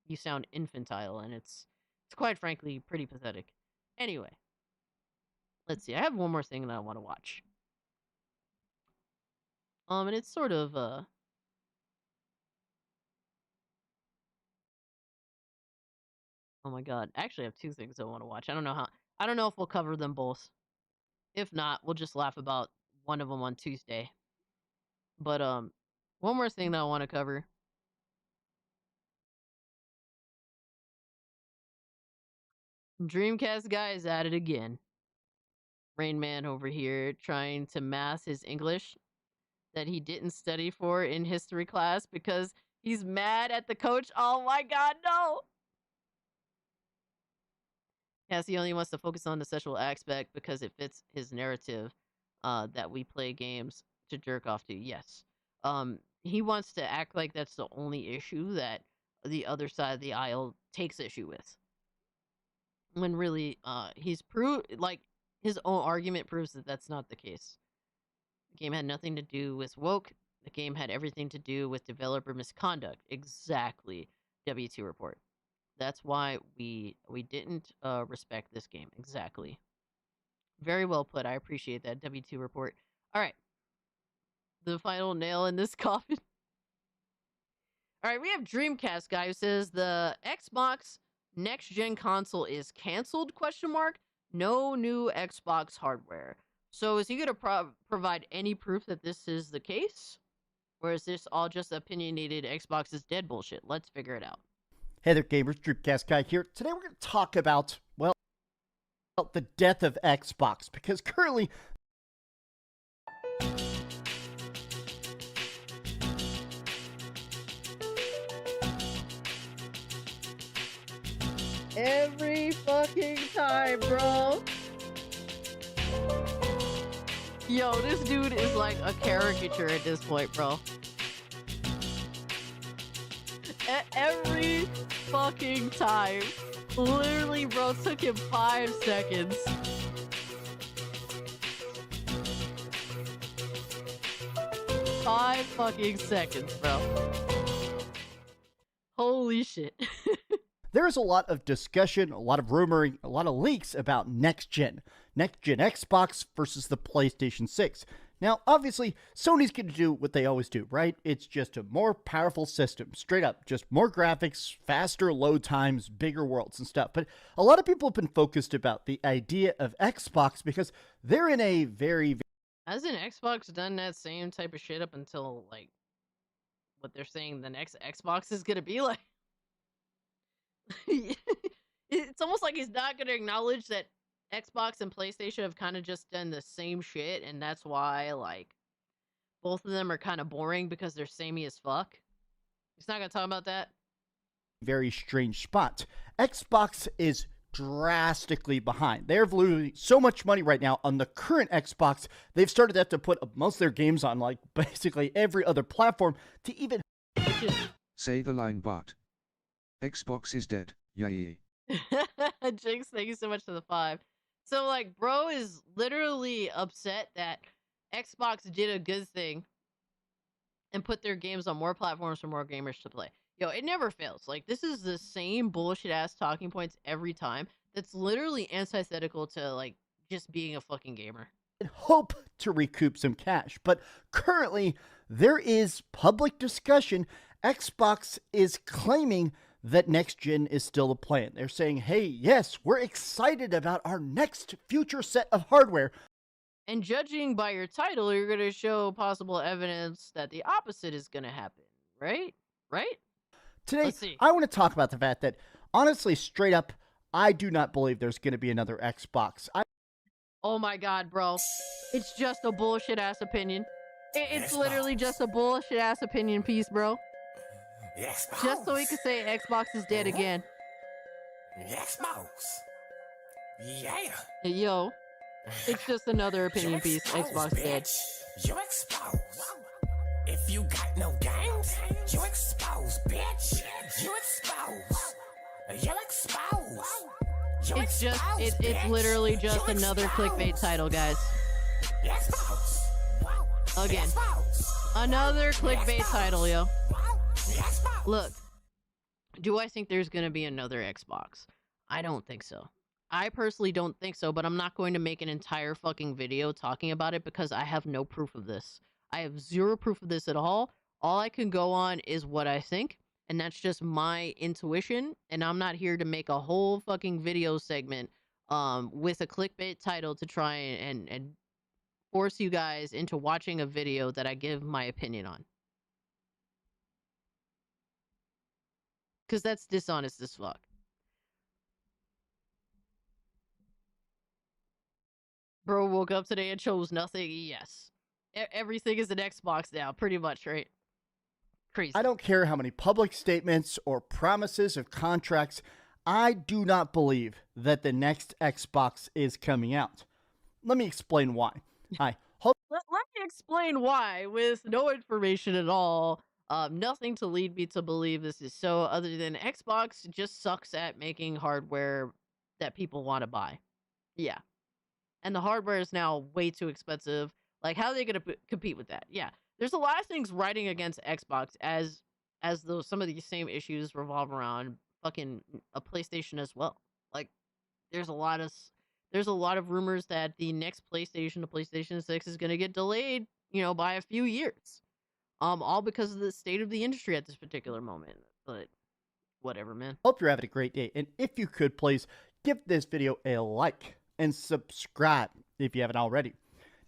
You sound infantile, and it's quite frankly pretty pathetic. Anyway, let's see. I have one more thing that I want to watch. And it's sort of oh my god. Actually, I have two things I want to watch. I don't know if we'll cover them both. If not, we'll just laugh about one of them on Tuesday. But one more thing that I want to cover. Dreamcast guy is at it again. Rain Man over here trying to math his English that he didn't study for in history class because he's mad at the coach. Oh my god, no! Cassie only wants to focus on the sexual aspect because it fits his narrative that we play games to jerk off to. Yes. He wants to act like that's the only issue that the other side of the aisle takes issue with. When really, his own argument proves that that's not the case. The game had nothing to do with woke. The game had everything to do with developer misconduct. Exactly. W2 report. That's why we didn't respect this game. Exactly. Very well put. I appreciate that, W2 report. All right. The final nail in this coffin. All right, we have Dreamcast guy who says the Xbox next gen console is canceled? ? No new Xbox hardware. So is he going to provide any proof that this is the case? Or is this all just opinionated Xbox is dead bullshit? Let's figure it out. Hey there, gamers. Dreamcast guy here. Today we're going to talk about, well, the death of Xbox, because currently Every fucking time, bro. Yo, this dude is like a caricature at this point, bro. Every fucking time. Literally, bro, took him 5 seconds. Five fucking seconds, bro. Holy shit. there's a lot of discussion, a lot of rumoring, a lot of leaks about next gen Xbox versus the PlayStation 6. Now, obviously, Sony's going to do what they always do, right? It's just a more powerful system, straight up, just more graphics, faster load times, bigger worlds and stuff. But a lot of people have been focused about the idea of Xbox because they're in a very... Hasn't Xbox done that same type of shit up until, like, what they're saying the next Xbox is going to be like? It's almost like he's not going to acknowledge that Xbox and PlayStation have kind of just done the same shit, and that's why, like, both of them are kind of boring because they're samey as fuck. He's not going to talk about that? Very strange spot. Xbox is drastically behind. They're losing so much money right now on the current Xbox. They've started to have to put most of their games on, like, basically every other platform to even... Say the line but. Xbox is dead, yay. Jinx, thank you so much for the 5. So, like, bro is literally upset that Xbox did a good thing and put their games on more platforms for more gamers to play. Yo, it never fails. Like, this is the same bullshit ass talking points every time. That's literally antithetical to, like, just being a fucking gamer. Hope to recoup some cash, but currently there is public discussion. Xbox is claiming that next gen is still the plan. They're saying, hey, yes, we're excited about our next future set of hardware. And judging by your title, you're going to show possible evidence that the opposite is going to happen, right? Right? Today, I want to talk about the fact that, honestly, straight up, I do not believe there's going to be another Xbox. Oh my god, bro. It's just a bullshit ass opinion. It's literally just a bullshit ass opinion piece, bro. Xbox. Just so we can say Xbox is dead again. Xbox. Yeah. Hey, yo, it's just another opinion piece. Xbox dead. You exposed. If you got no games, you exposed, bitch. You exposed. You exposed. It's just, it's literally just another clickbait title, guys. Again, another clickbait title, yo. Look, do I think there's gonna be another Xbox? I don't think so. I personally don't think so, but I'm not going to make an entire fucking video talking about it because I have no proof of this. I have zero proof of this at all. All I can go on is what I think, and that's just my intuition, and I'm not here to make a whole fucking video segment with a clickbait title to try and force you guys into watching a video that I give my opinion on. Because that's dishonest as fuck. Bro woke up today and chose nothing. Yes. Everything is an Xbox now, pretty much, right? Crazy. I don't care how many public statements or promises of contracts. I do not believe that the next Xbox is coming out. Let me explain why. Let me explain why with no information at all. Nothing to lead me to believe this is so, other than Xbox just sucks at making hardware that people want to buy. Yeah. And the hardware is now way too expensive. Like, how are they going to compete with that? Yeah. There's a lot of things writing against Xbox as though some of these same issues revolve around fucking a PlayStation as well. Like, there's a lot of rumors that the next PlayStation, the PlayStation 6, is going to get delayed, by a few years. All because of the state of the industry at this particular moment. But whatever, man. Hope you're having a great day. And if you could, please give this video a like and subscribe if you haven't already.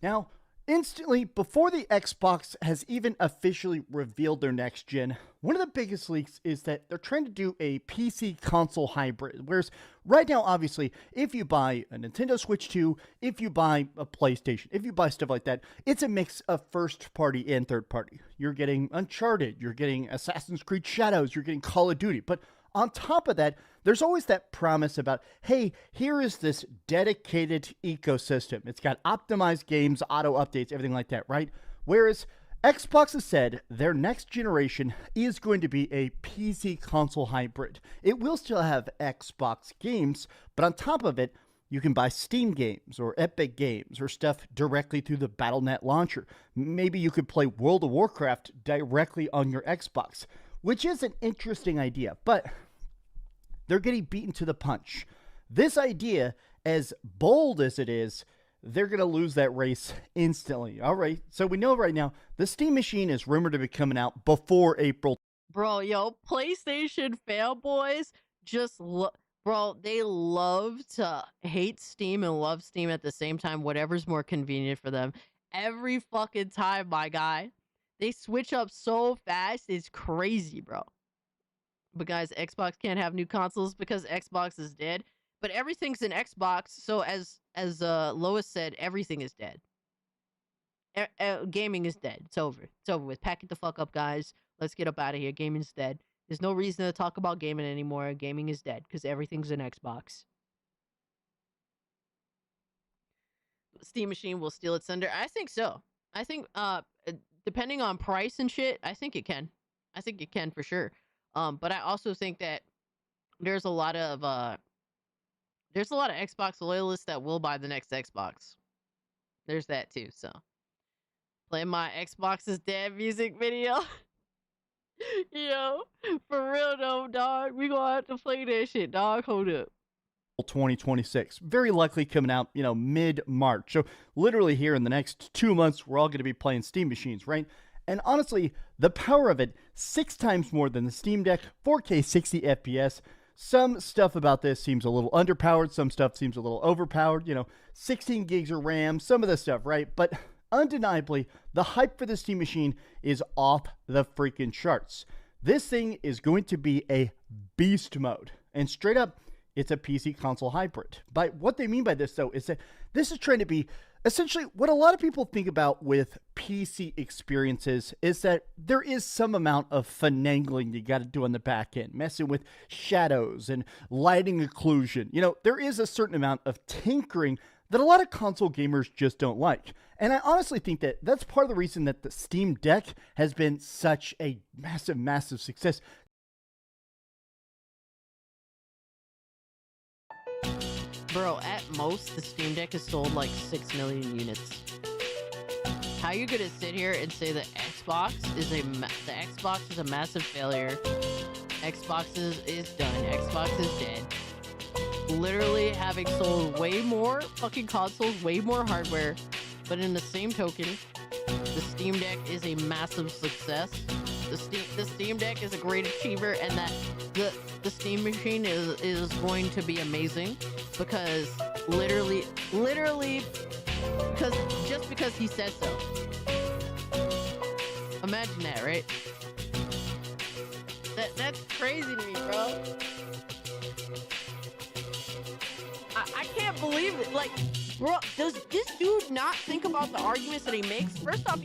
Now, instantly, before the Xbox has even officially revealed their next gen, one of the biggest leaks is that they're trying to do a PC console hybrid. Whereas right now, obviously, if you buy a Nintendo Switch 2, if you buy a PlayStation, if you buy stuff like that, it's a mix of first party and third party. You're getting Uncharted, you're getting Assassin's Creed Shadows, you're getting Call of Duty. But on top of that, there's always that promise about, hey, here is this dedicated ecosystem. It's got optimized games, auto updates, everything like that, right? Whereas Xbox has said their next generation is going to be a PC console hybrid. It will still have Xbox games, but on top of it, you can buy Steam games or Epic games or stuff directly through the Battle.net launcher. Maybe you could play World of Warcraft directly on your Xbox, which is an interesting idea, but they're getting beaten to the punch. This idea, as bold as it is, they're going to lose that race instantly. All right, so we know right now the Steam Machine is rumored to be coming out before April. Bro, yo, PlayStation fanboys bro, they love to hate Steam and love Steam at the same time, whatever's more convenient for them. Every fucking time, my guy. They switch up so fast, it's crazy, bro. But guys, Xbox can't have new consoles because Xbox is dead. But everything's in Xbox, so as Lois said, everything is dead. Gaming is dead. It's over. It's over with. Pack it the fuck up, guys. Let's get up out of here. Gaming's dead. There's no reason to talk about gaming anymore. Gaming is dead because everything's in Xbox. Steam Machine will steal its thunder. I think so. I think depending on price and shit, I think it can. I think it can for sure. But I also think that there's a lot of Xbox loyalists that will buy the next Xbox. There's that too. So play my Xbox is dead music video. Yo, for real though, dog. We gonna have to play that shit, dog. Hold up. 2026, very likely coming out, mid-March. So literally here in the next 2 months, we're all going to be playing Steam machines, right? And honestly, the power of it, 6 times more than the Steam Deck, 4K 60 FPS. Some stuff about this seems a little underpowered. Some stuff seems a little overpowered. 16 gigs of RAM, some of this stuff, right? But undeniably, the hype for the Steam machine is off the freaking charts. This thing is going to be a beast mode. And straight up, it's a PC console hybrid. But what they mean by this, though, is that this is trying to be essentially what a lot of people think about with PC experiences is that there is some amount of finagling you got to do on the back end, messing with shadows and lighting occlusion. There is a certain amount of tinkering that a lot of console gamers just don't like. And I honestly think that that's part of the reason that the Steam Deck has been such a massive, massive success. Bro, at most, the Steam Deck has sold like 6 million units. How you gonna sit here and say that the Xbox is a massive failure? Xbox is done. Xbox is dead. Literally having sold way more fucking consoles, way more hardware, but in the same token, the Steam Deck is a massive success. The Steam Deck is a great achiever, and that the Steam machine is going to be amazing because literally because he says so. Imagine that, right? That's crazy to me, bro. I can't believe it. Like, bro, does this dude not think about the arguments that he makes? First off,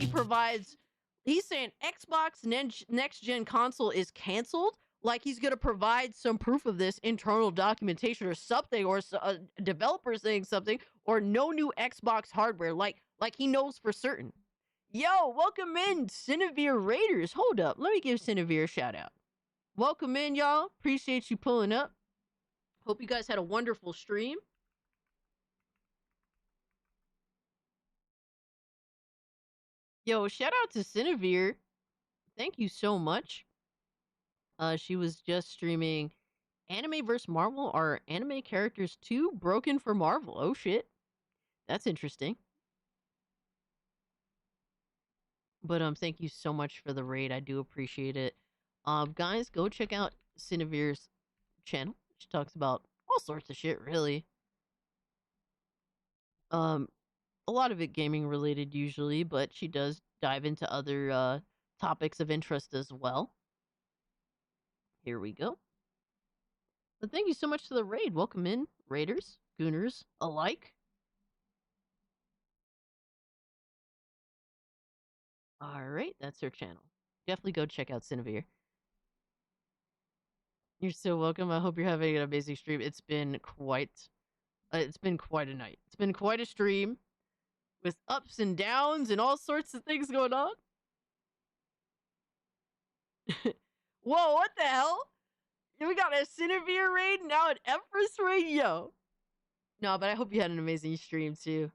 he's saying Xbox next gen console is canceled. Like he's gonna provide some proof of this, internal documentation or something, or a developer saying something, or no new Xbox hardware. Like he knows for certain. Yo, welcome in, Cinevere Raiders. Hold up, let me give Cinevere a shout out. Welcome in, y'all. Appreciate you pulling up. Hope you guys had a wonderful stream. Yo, shout out to Cinevere. Thank you so much. She was just streaming Anime vs. Marvel. Are anime characters too broken for Marvel? Oh shit. That's interesting. But thank you so much for the raid. I do appreciate it. Guys, go check out Cinevere's channel. She talks about all sorts of shit, really. A lot of it gaming related usually, but she does dive into other topics of interest as well. Here we go. But thank you so much for the raid. Welcome in, Raiders, Gooners alike. Alright, that's her channel. Definitely go check out Cinevere. You're so welcome. I hope you're having an amazing stream. It's been quite a night. It's been quite a stream with ups and downs and all sorts of things going on. Whoa, what the hell? We got a Cinevere raid, now an Empress raid, yo. No, but I hope you had an amazing stream too.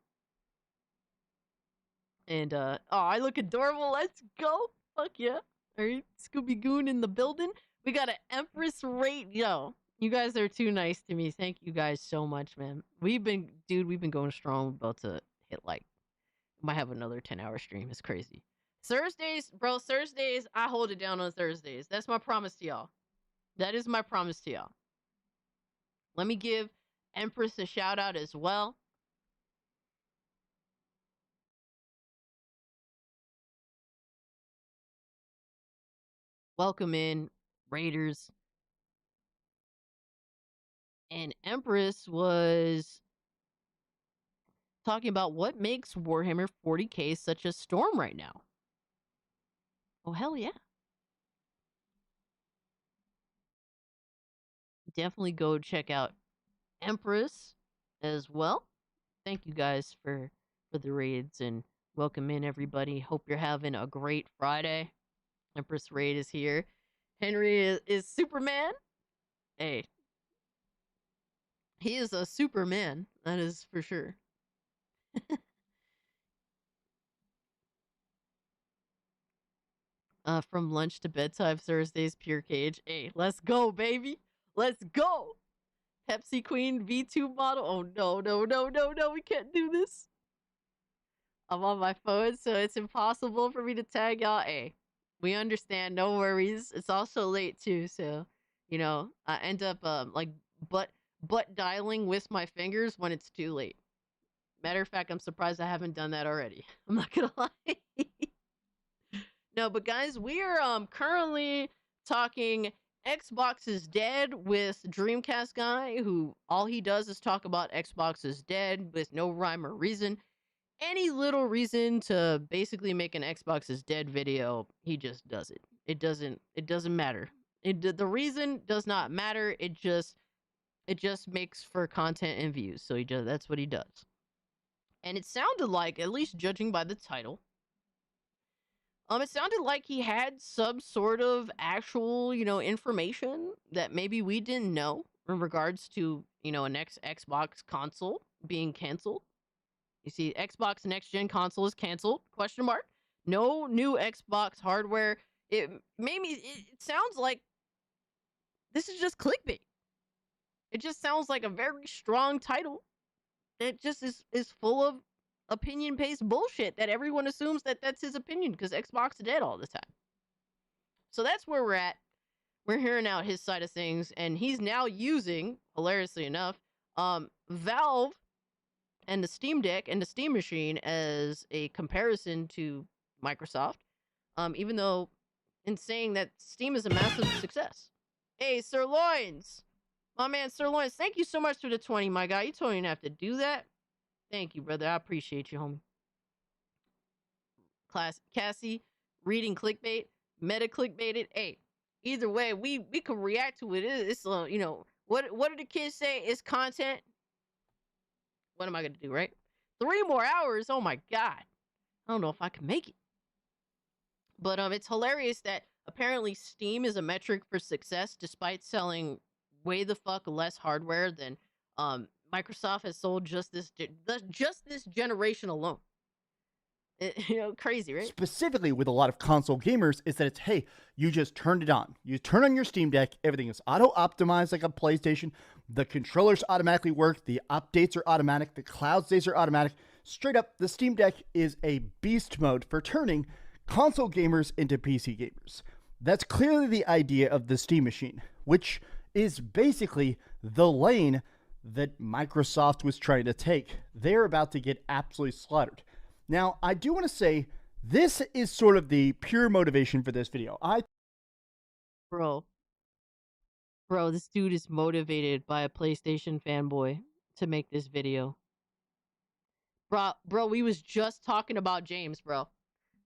And oh, I look adorable. Let's go. Fuck yeah. Alright, Scooby Goon in the building. We got an Empress raid, yo. You guys are too nice to me. Thank you guys so much, man. We've been going strong. We're about to hit might have another 10-hour stream. It's crazy. Thursdays, bro, I hold it down on Thursdays. That's my promise to y'all. That is my promise to y'all. Let me give Empress a shout out as well. Welcome in, Raiders. And Empress was talking about what makes Warhammer 40k such a storm right now. Oh, hell yeah. Definitely go check out Empress as well. Thank you guys for the raids and welcome in everybody. Hope you're having a great Friday. Empress Raid is here. Henry is Superman. Hey. He is a Superman. That is for sure. From lunch to bedtime Thursdays, Pure Cage. Hey, let's go, baby. Let's go. Pepsi Queen V2 model. Oh, no. We can't do this. I'm on my phone, so it's impossible for me to tag y'all. Hey, we understand. No worries. It's also late, too, so, I end up, butt dialing with my fingers when it's too late. Matter of fact, I'm surprised I haven't done that already. I'm not gonna lie. No, but guys, we are currently talking Xbox is dead with Dreamcast guy, who all he does is talk about Xbox is dead with no rhyme or reason. Any little reason to basically make an Xbox is dead video, he just does it. It doesn't matter. The reason does not matter. It just makes for content and views. So that's what he does. And it sounded like, at least judging by the title, it sounded like he had some sort of actual, information that maybe we didn't know in regards to, an Xbox console being canceled. You see, Xbox next gen console is canceled? ? No new Xbox hardware. It sounds like this is just clickbait. It just sounds like a very strong title. It just is full of opinion-based bullshit that everyone assumes that that's his opinion because Xbox is dead all the time. So that's where we're at. We're hearing out his side of things, and he's now using, hilariously enough, Valve and the Steam Deck and the Steam Machine as a comparison to Microsoft, even though in saying that Steam is a massive success. Hey, Sirloins! My man Sirloins, thank you so much for the 20, my guy. You totally didn't have to do that. Thank you, brother. I appreciate you, homie. Cassie, reading clickbait, meta clickbaited. Hey, either way, we can react to it. It's what do the kids say? It's content. What am I gonna do, right? 3 more hours. Oh my god. I don't know if I can make it. But it's hilarious that apparently Steam is a metric for success, despite selling way the fuck less hardware than Microsoft has sold just this generation alone. Crazy, right? Specifically with a lot of console gamers is that it's, hey, you just turned it on. You turn on your Steam Deck, everything is auto-optimized like a PlayStation, the controllers automatically work, the updates are automatic, the cloud saves are automatic. Straight up, the Steam Deck is a beast mode for turning console gamers into PC gamers. That's clearly the idea of the Steam Machine, which is basically the lane that Microsoft was trying to take. They're about to get absolutely slaughtered. Now, I do want to say, this is sort of the pure motivation for this video. Bro, this dude is motivated by a PlayStation fanboy to make this video. Bro, we was just talking about James, bro.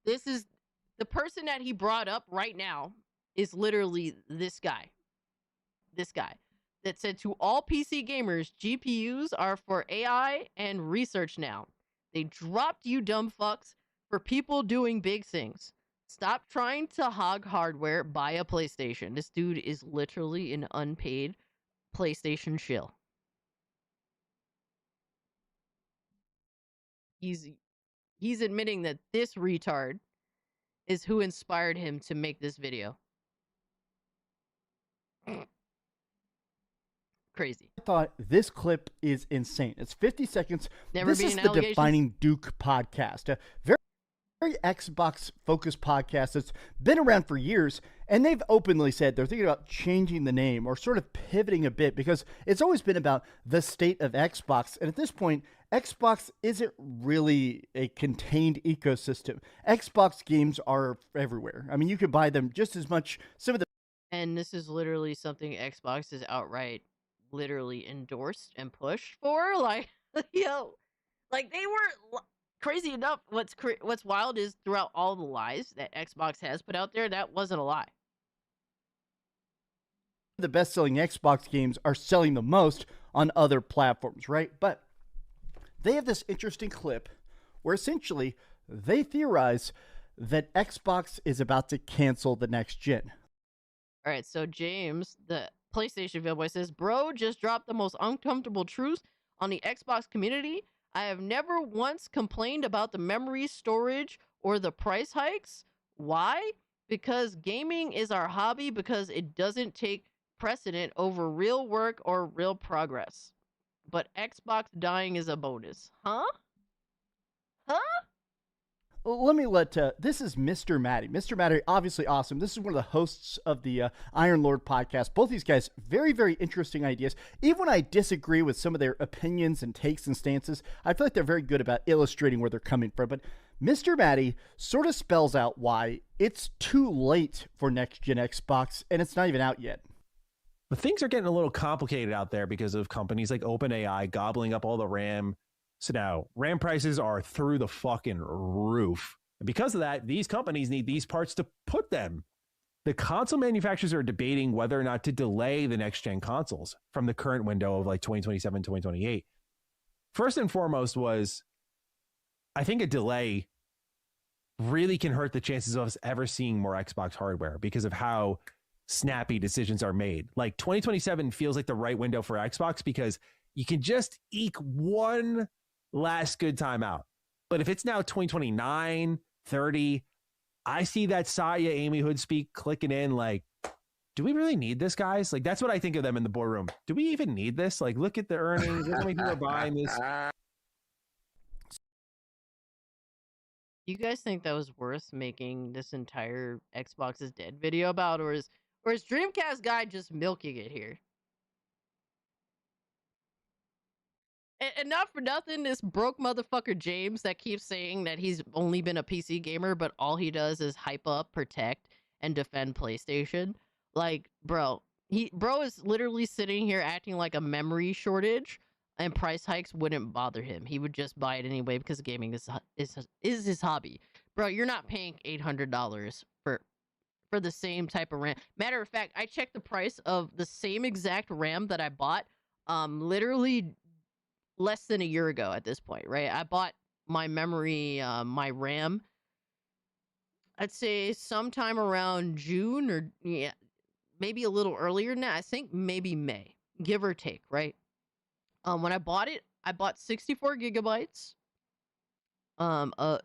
This is the person that he brought up right now is literally this guy. This guy that said to all PC gamers, GPUs are for AI and research now. They dropped you dumb fucks for people doing big things. Stop trying to hog hardware, buy a PlayStation. This dude is literally an unpaid PlayStation shill. He's admitting that this retard is who inspired him to make this video. Crazy. I thought this clip is insane. It's 50 seconds. Never this been is in the allegations? Defining Duke podcast. A very Xbox-focused podcast that's been around for years, and they've openly said they're thinking about changing the name or sort of pivoting a bit because it's always been about the state of Xbox, and at this point, Xbox isn't really a contained ecosystem. Xbox games are everywhere. I mean, you could buy them just as much. And this is literally something Xbox is outright literally endorsed and pushed for. Like, yo, like they were crazy enough. What's wild is throughout all the lies that Xbox has put out there, that wasn't a lie. The best-selling Xbox games are selling the most on other platforms, right? But they have this interesting clip where essentially they theorize that Xbox is about to cancel the next gen. All right, so James, the PlayStation fanboy, says, "Bro, just dropped the most uncomfortable truths on the Xbox community. I have never once complained about the memory storage or the price hikes. Why? Because gaming is our hobby because it doesn't take precedent over real work or real progress. But Xbox dying is a bonus." Huh? Huh? Let me this is Mr. Matty. Mr. Matty, obviously awesome. This is one of the hosts of the Iron Lord podcast. Both these guys, very, very interesting ideas. Even when I disagree with some of their opinions and takes and stances, I feel like they're very good about illustrating where they're coming from. But Mr. Matty sort of spells out why it's too late for next-gen Xbox, and it's not even out yet. But things are getting a little complicated out there because of companies like OpenAI gobbling up all the RAM. So now RAM prices are through the fucking roof. And because of that, these companies need these parts to put them. The console manufacturers are debating whether or not to delay the next gen consoles from the current window of like 2027, 2028. First and foremost was, I think a delay really can hurt the chances of us ever seeing more Xbox hardware because of how snappy decisions are made. Like 2027 feels like the right window for Xbox because you can just eke one last good time out. But if it's now 2029, 30, I see that Satya Amy Hood speak clicking in like, do we really need this, guys? Like, that's what I think of them in the boardroom. Do we even need this? Like, look at the earnings. Look how many people are buying this. You guys think that was worth making this entire Xbox is dead video about, or is Dreamcast guy just milking it here? And not for nothing, this broke motherfucker James that keeps saying that he's only been a PC gamer, but all he does is hype up, protect, and defend PlayStation. Like, bro is literally sitting here acting like a memory shortage and price hikes wouldn't bother him. He would just buy it anyway because gaming is his hobby. Bro, you're not paying $800 for the same type of RAM. Matter of fact, I checked the price of the same exact RAM that I bought literally less than a year ago at this point, right? I bought my memory, my RAM, I'd say sometime around June or maybe a little earlier than that. I think maybe May, give or take, right? When I bought it, I bought 64 gigabytes for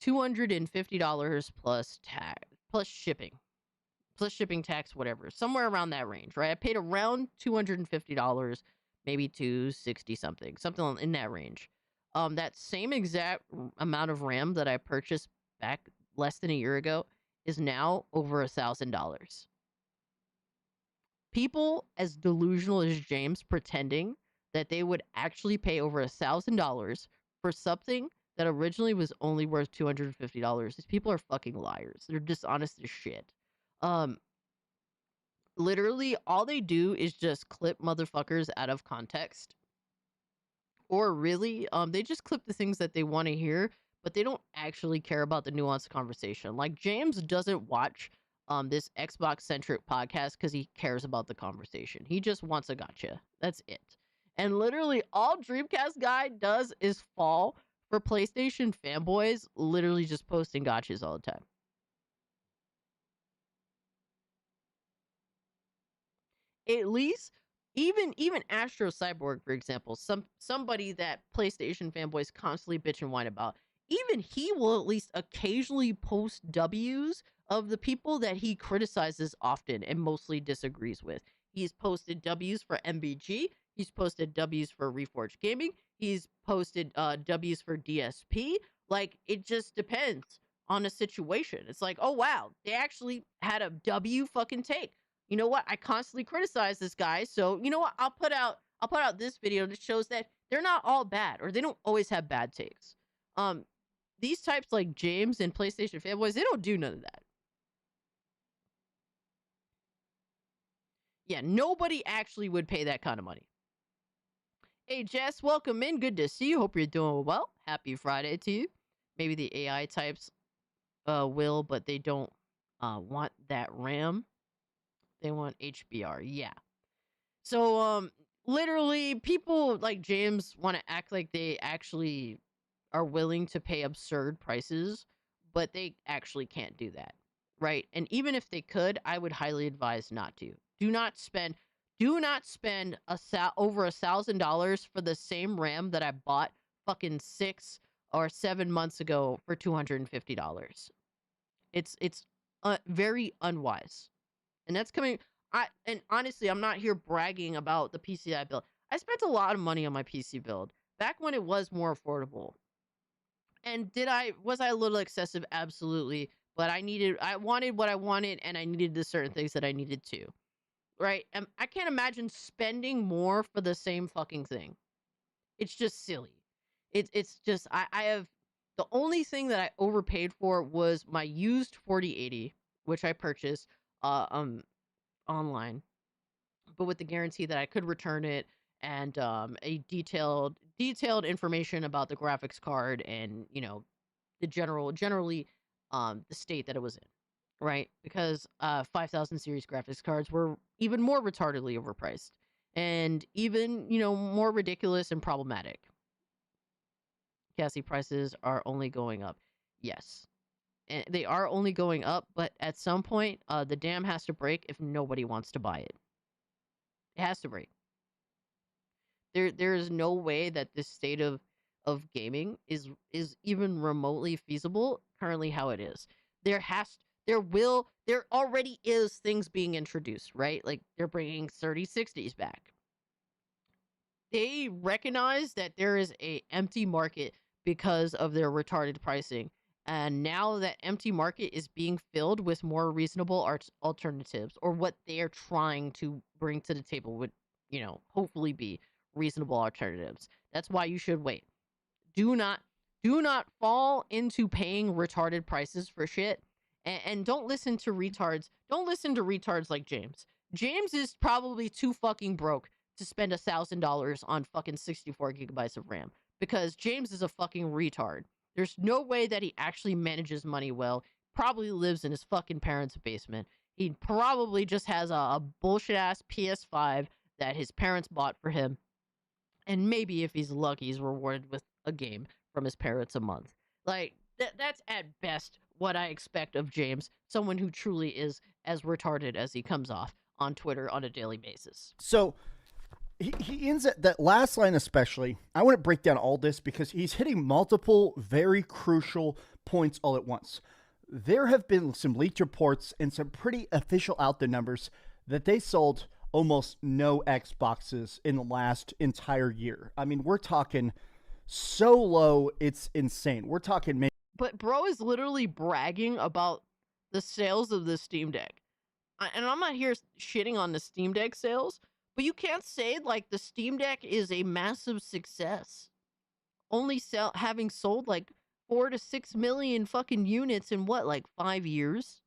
$250 plus tax, plus shipping tax, whatever, somewhere around that range, right? I paid around $250, maybe $260 something in that range. That same exact amount of RAM that I purchased back less than a year ago is now over $1,000. People as delusional as James pretending that they would actually pay over $1,000 for something that originally was only worth $250. These people are fucking liars. They're dishonest as shit. Literally, all they do is just clip motherfuckers out of context. Or really, they just clip the things that they want to hear, but they don't actually care about the nuanced conversation. Like, James doesn't watch this Xbox-centric podcast because he cares about the conversation. He just wants a gotcha. That's it. And literally, all Dreamcast guy does is fall for PlayStation fanboys, literally just posting gotchas all the time. At least, even Astro Cyborg, for example, somebody that PlayStation fanboys constantly bitch and whine about, even he will at least occasionally post W's of the people that he criticizes often and mostly disagrees with. He's posted W's for MBG. He's posted W's for Reforged Gaming. He's posted W's for DSP. Like, it just depends on a situation. It's like, oh wow, they actually had a W fucking take. You know what? I constantly criticize this guy, so you know what? I'll put out this video that shows that they're not all bad, or they don't always have bad takes. These types like James and PlayStation fanboys, they don't do none of that. Yeah, nobody actually would pay that kind of money. Hey, Jess, welcome in. Good to see you. Hope you're doing well. Happy Friday to you. Maybe the AI types will, but they don't want that RAM. They want HBR. Yeah. So, literally, people like James want to act like they actually are willing to pay absurd prices, but they actually can't do that, right? And even if they could, I would highly advise not to. Do not spend over $1,000 for the same RAM that I bought fucking 6 or 7 months ago for $250. It's very unwise. And that's coming. And honestly, I'm not here bragging about the PC I built. I spent a lot of money on my PC build back when it was more affordable. And was I a little excessive? Absolutely. But I wanted what I wanted, and I needed the certain things that I needed to. Right? And I can't imagine spending more for the same fucking thing. It's just silly. It's just I have the only thing that I overpaid for was my used 4080, which I purchased online, but with the guarantee that I could return it, and a detailed information about the graphics card, and the generally the state that it was in, right? Because 5000 series graphics cards were even more retardedly overpriced, and even more ridiculous and problematic. Cassie, prices are only going up. Yes, and they are only going up, but at some point the dam has to break if nobody wants to buy it. It has to break. There is no way that this state of gaming is even remotely feasible currently how it is. There already is things being introduced, right? Like they're bringing 3060s back. They recognize that there is a empty market because of their retarded pricing. And now that empty market is being filled with more reasonable alternatives, or what they're trying to bring to the table would, hopefully be reasonable alternatives. That's why you should wait. Do not fall into paying retarded prices for shit. And don't listen to retards. Don't listen to retards like James. James is probably too fucking broke to spend $1,000 on fucking 64 gigabytes of RAM, because James is a fucking retard. There's no way that he actually manages money well. Probably lives in his fucking parents' basement. He probably just has a bullshit ass PS5 that his parents bought for him. And maybe if he's lucky, he's rewarded with a game from his parents a month. Like, that's at best what I expect of James, someone who truly is as retarded as he comes off on Twitter on a daily basis. So he ends at that last line especially. I want to break down all this because he's hitting multiple very crucial points all at once. There have been some leaked reports and some pretty official out there numbers that they sold almost no Xboxes in the last entire year. I mean, we're talking so low, it's insane. We're talking maybe. But bro is literally bragging about the sales of the Steam Deck. And I'm not here shitting on the Steam Deck sales, but you can't say like the Steam Deck is a massive success. Only having sold like 4 to 6 million fucking units in what, like 5 years?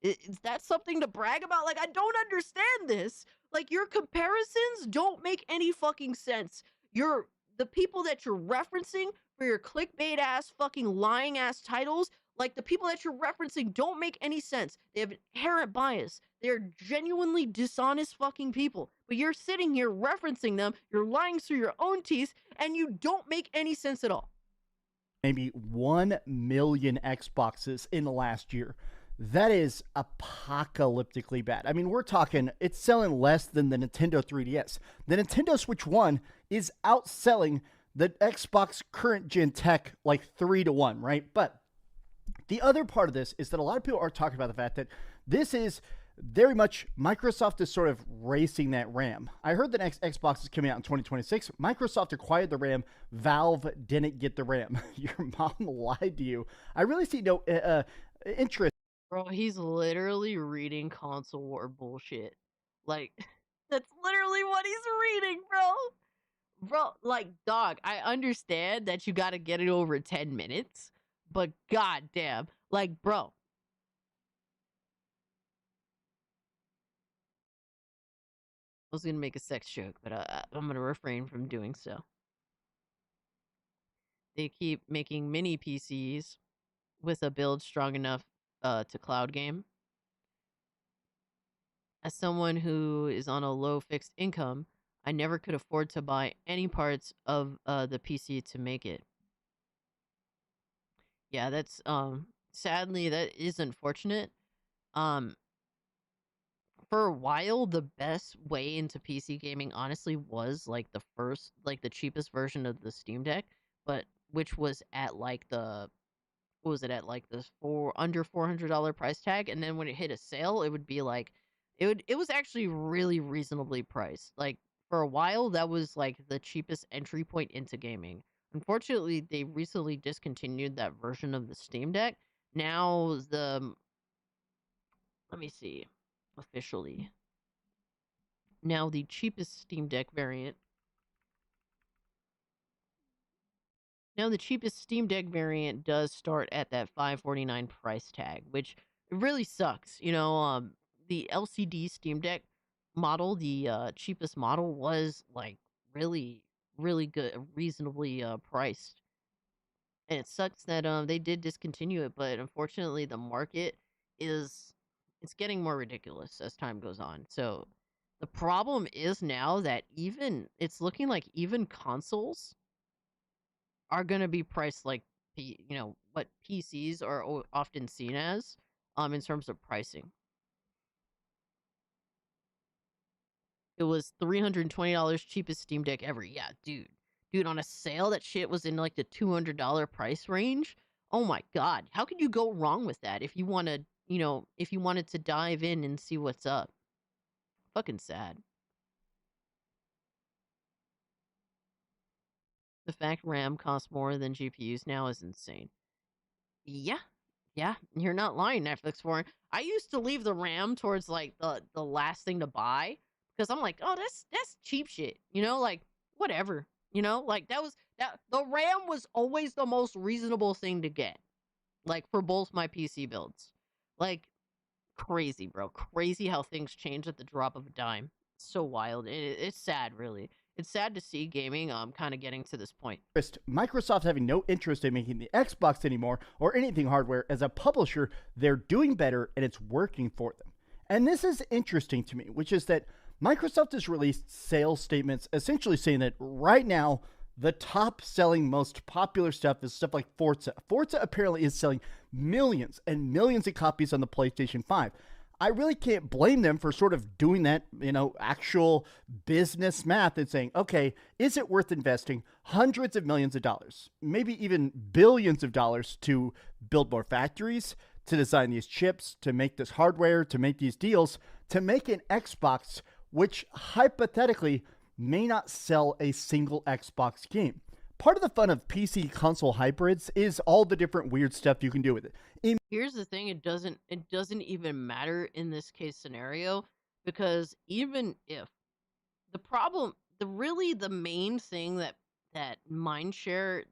Is that something to brag about? Like, I don't understand this. Like, your comparisons don't make any fucking sense. The people that you're referencing for your clickbait ass fucking lying ass titles, like the people that you're referencing don't make any sense. They have inherent bias. They're genuinely dishonest fucking people. But you're sitting here referencing them, you're lying through your own teeth, and you don't make any sense at all. Maybe 1 million Xboxes in the last year. That is apocalyptically bad. I mean, we're talking, it's selling less than the Nintendo 3DS. The Nintendo Switch 1 is outselling the Xbox current gen tech like 3-1, right? But the other part of this is that a lot of people are talking about the fact that this is very much Microsoft is sort of racing that RAM. I heard the next Xbox is coming out in 2026. Microsoft acquired the RAM. Valve didn't get the RAM. Your mom lied to you. I really see no interest. Bro, he's literally reading console war bullshit. Like, that's literally what he's reading, bro. Bro, like, dog, I understand that you gotta get it over 10 minutes, but goddamn, like, bro. I was gonna make a sex joke, but I'm gonna refrain from doing so. They keep making mini PCs with a build strong enough to cloud game. As someone who is on a low fixed income, I never could afford to buy any parts of the PC to make it. Yeah, that's sadly that is unfortunate. Um for a while the best way into PC gaming honestly was like the first like the cheapest version of the Steam Deck, but which was at like the what was it at like the four under $400 price tag, and then when it hit a sale it would be like it was actually really reasonably priced. Like for a while that was like the cheapest entry point into gaming. Unfortunately, they recently discontinued that version of the Steam Deck. Now the let me see officially. Now the cheapest Steam Deck variant Now the cheapest Steam Deck variant does start at that 549 price tag, which really sucks. The LCD Steam Deck model, the cheapest model, was like really, really good, reasonably priced. And it sucks that they did discontinue it, but unfortunately the market is it's getting more ridiculous as time goes on. So the problem is now that even it's looking like even consoles are going to be priced like what PCs are often seen as in terms of pricing. It was $320 cheapest Steam Deck ever. Yeah, dude. Dude, on a sale that shit was in like the $200 price range. Oh my god. How could you go wrong with that if you want to, if you wanted to dive in and see what's up? Fucking sad. The fact RAM costs more than GPUs now is insane. Yeah. Yeah, you're not lying, Netflix foreign. I used to leave the RAM towards like the last thing to buy because I'm like, oh, that's cheap shit, like whatever, like that the RAM was always the most reasonable thing to get, like for both my PC builds, like crazy, bro, crazy how things change at the drop of a dime. So wild. It's sad, really. It's sad to see gaming kind of getting to this point. Microsoft having no interest in making the Xbox anymore or anything hardware. As a publisher, they're doing better and it's working for them. And this is interesting to me, which is that Microsoft has released sales statements essentially saying that right now, the top selling, most popular stuff is stuff like Forza. Forza apparently is selling millions and millions of copies on the PlayStation 5. I really can't blame them for sort of doing that, actual business math and saying, okay, is it worth investing hundreds of millions of dollars, maybe even billions of dollars to build more factories, to design these chips, to make this hardware, to make these deals, to make an Xbox, which hypothetically may not sell a single Xbox game? Part of the fun of PC console hybrids is all the different weird stuff you can do with it. Here's the thing, it doesn't even matter in this case scenario, because even if the main thing that mindshare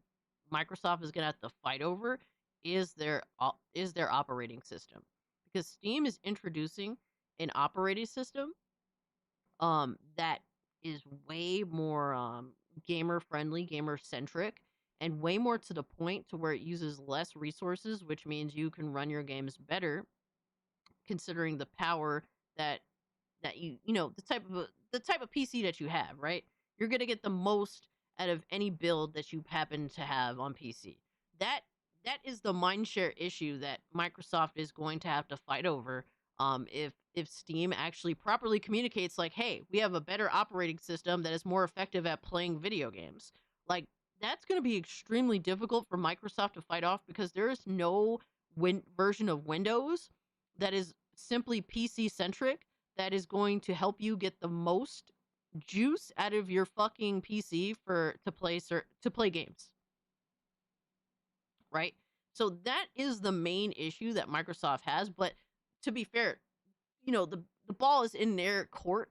Microsoft is going to have to fight over is their operating system, because Steam is introducing an operating system that is way more gamer friendly, gamer centric, and way more to the point to where it uses less resources, which means you can run your games better, considering the power that the type of PC that you have, right? You're gonna get the most out of any build that you happen to have on PC. That that is the mindshare issue that Microsoft is going to have to fight over. If Steam actually properly communicates, like, hey, we have a better operating system that is more effective at playing video games, like that's going to be extremely difficult for Microsoft to fight off, because there is no version of Windows that is simply PC centric that is going to help you get the most juice out of your fucking PC to play games. Right? So that is the main issue that Microsoft has, but to be fair, the ball is in their court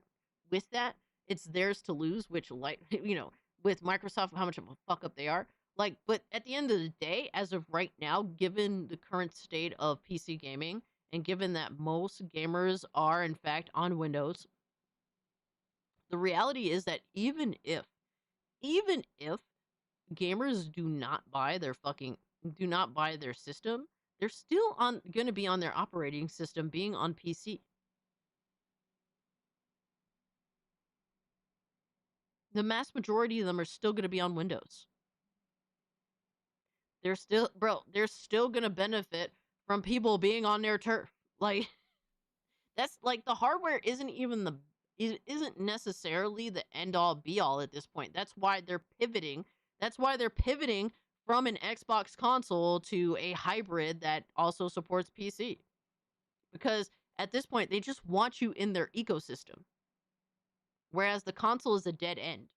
with that. It's theirs to lose, which with Microsoft, how much of a fuck up they are. Like, but at the end of the day, as of right now, given the current state of PC gaming, and given that most gamers are in fact on Windows, the reality is that even if gamers do not buy their system, they're still going to be on their operating system being on PC. The mass majority of them are still going to be on Windows. They're still, bro, they're still gonna benefit from people being on their turf. Like, that's like the hardware isn't necessarily the end all be all at this point. That's why they're pivoting. That's why they're pivoting from an Xbox console to a hybrid that also supports PC. Because at this point, they just want you in their ecosystem. Whereas the console is a dead end.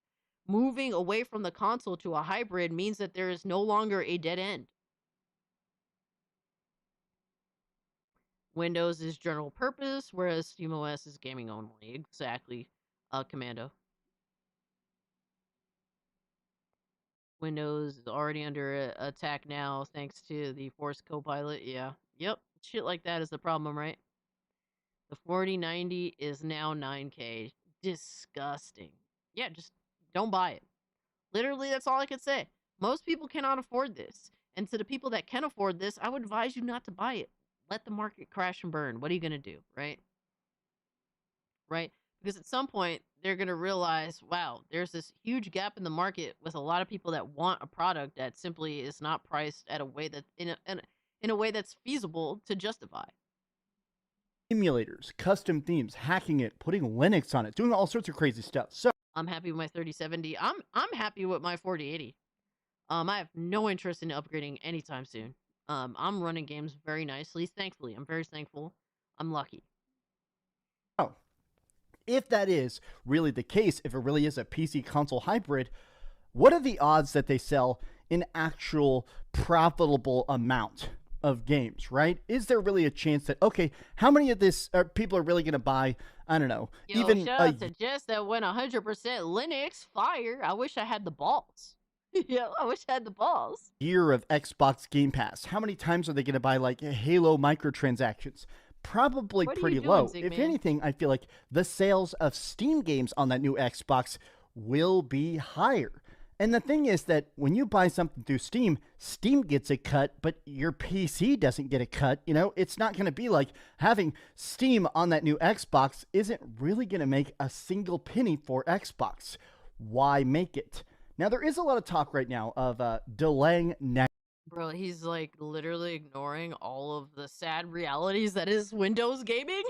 Moving away from the console to a hybrid means that there is no longer a dead end. Windows is general purpose, whereas SteamOS is gaming only. Exactly, Commando. Windows is already under attack now thanks to the Force Copilot. Yeah. Yep. Shit like that is the problem, right? The 4090 is now 9K. Disgusting. Yeah, just don't buy it. Literally, that's all I could say. Most people cannot afford this. And to the people that can afford this, I would advise you not to buy it. Let the market crash and burn. What are you going to do, right? Right? Because at some point, they're going to realize, wow, there's this huge gap in the market with a lot of people that want a product that simply is not priced at a way that in a way that's feasible to justify. Emulators, custom themes, hacking it, putting Linux on it, doing all sorts of crazy stuff. So I'm happy with my 3070. I'm happy with my 4080. I have no interest in upgrading anytime soon. I'm running games very nicely. Thankfully, I'm very thankful. I'm lucky. Oh, if that is really the case, if it really is a PC console hybrid, what are the odds that they sell an actual profitable amount of games, right? Is there really a chance that, okay, how many of this people are really going to buy, I don't know, Yo, even shout out to Jess that went 100% Linux. Fire. I wish I had the balls. Yeah, I wish I had the balls. year of Xbox Game Pass? How many times are they going to buy like Halo microtransactions? Probably What are pretty you doing, low. Zig If Man? anything, I feel like the sales of Steam games on that new Xbox will be higher. And the thing is that when you buy something through Steam, Steam gets a cut, but your PC doesn't get a cut. You know, it's not going to be like having Steam on that new Xbox isn't really going to make a single penny for Xbox. Why make it? Now, there is a lot of talk right now of delaying next. Bro, he's like literally ignoring all of the sad realities that is Windows gaming.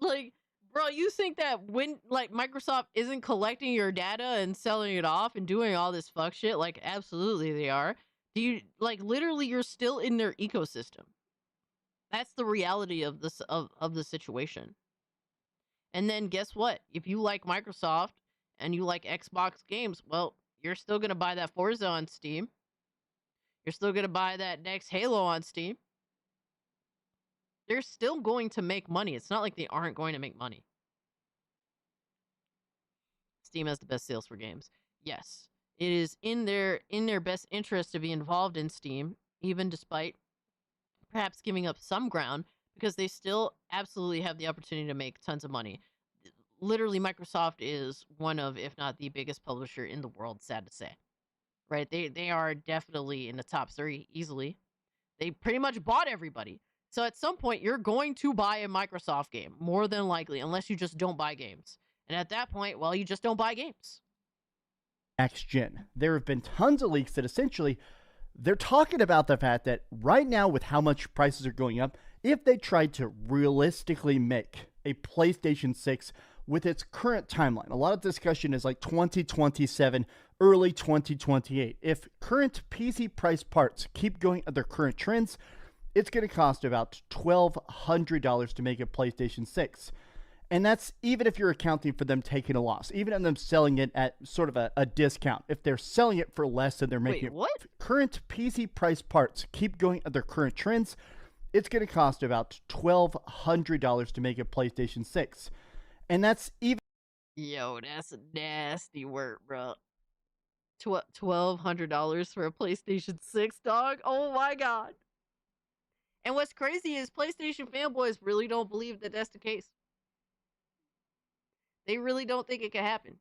Like, bro, you think that when like Microsoft isn't collecting your data and selling it off and doing all this fuck shit? Like, absolutely they are. Do you like literally you're still in their ecosystem? That's the reality of this of the situation. And then guess what? If you like Microsoft and you like Xbox games, well, you're still gonna buy that Forza on Steam. You're still gonna buy that next Halo on Steam. They're still going to make money. It's not like they aren't going to make money. Steam has the best sales for games. Yes, it is in their best interest to be involved in Steam, even despite perhaps giving up some ground, because they still absolutely have the opportunity to make tons of money. Literally, Microsoft is one of, if not the biggest publisher in the world, sad to say. Right? They are definitely in the top 3 easily. They pretty much bought everybody. So at some point, you're going to buy a Microsoft game, more than likely, unless you just don't buy games. And at that point, well, you just don't buy games. Next gen. There have been tons of leaks that essentially they're talking about the fact that right now, with how much prices are going up, if they tried to realistically make a PlayStation 6 with its current timeline, a lot of discussion is like 2027, early 2028. If current PC price parts keep going at their current trends, it's going to cost about $1,200 to make a PlayStation 6. And that's even if you're accounting for them taking a loss, even in them selling it at sort of a discount. If they're selling it for less than they're making it. What? Current PC price parts keep going at their current trends, it's going to cost about $1,200 to make a PlayStation 6. And that's even... Yo, that's a nasty word, bro. $1,200 for a PlayStation 6, dog? Oh my god. And what's crazy is PlayStation fanboys really don't believe that that's the case. They really don't think it can happen.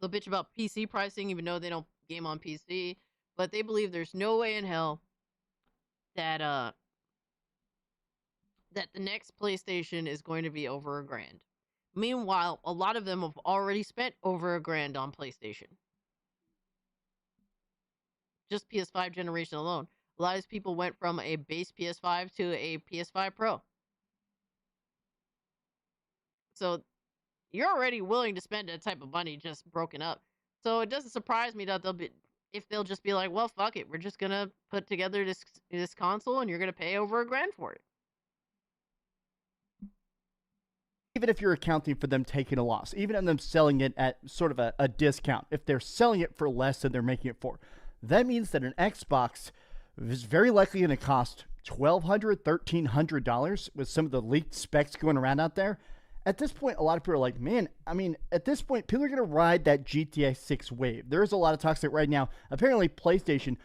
They'll bitch about PC pricing even though they don't game on PC, but they believe there's no way in hell that that the next PlayStation is going to be over $1,000. Meanwhile, a lot of them have already spent over $1,000 on PlayStation. Just PS5 generation alone. A lot of these people went from a base PS5 to a PS5 Pro. So you're already willing to spend that type of money just broken up. So it doesn't surprise me that they'll just be like, well, fuck it, we're just gonna put together this console and you're gonna pay over $1,000 for it. Even if you're accounting for them taking a loss, even in them selling it at sort of a discount, if they're selling it for less than they're making it for, that means that an Xbox is very likely going to cost $1,200, $1,300 with some of the leaked specs going around out there. At this point, a lot of people are like, man, I mean, at this point, people are going to ride that GTA 6 wave. There's a lot of talks that right now, apparently PlayStation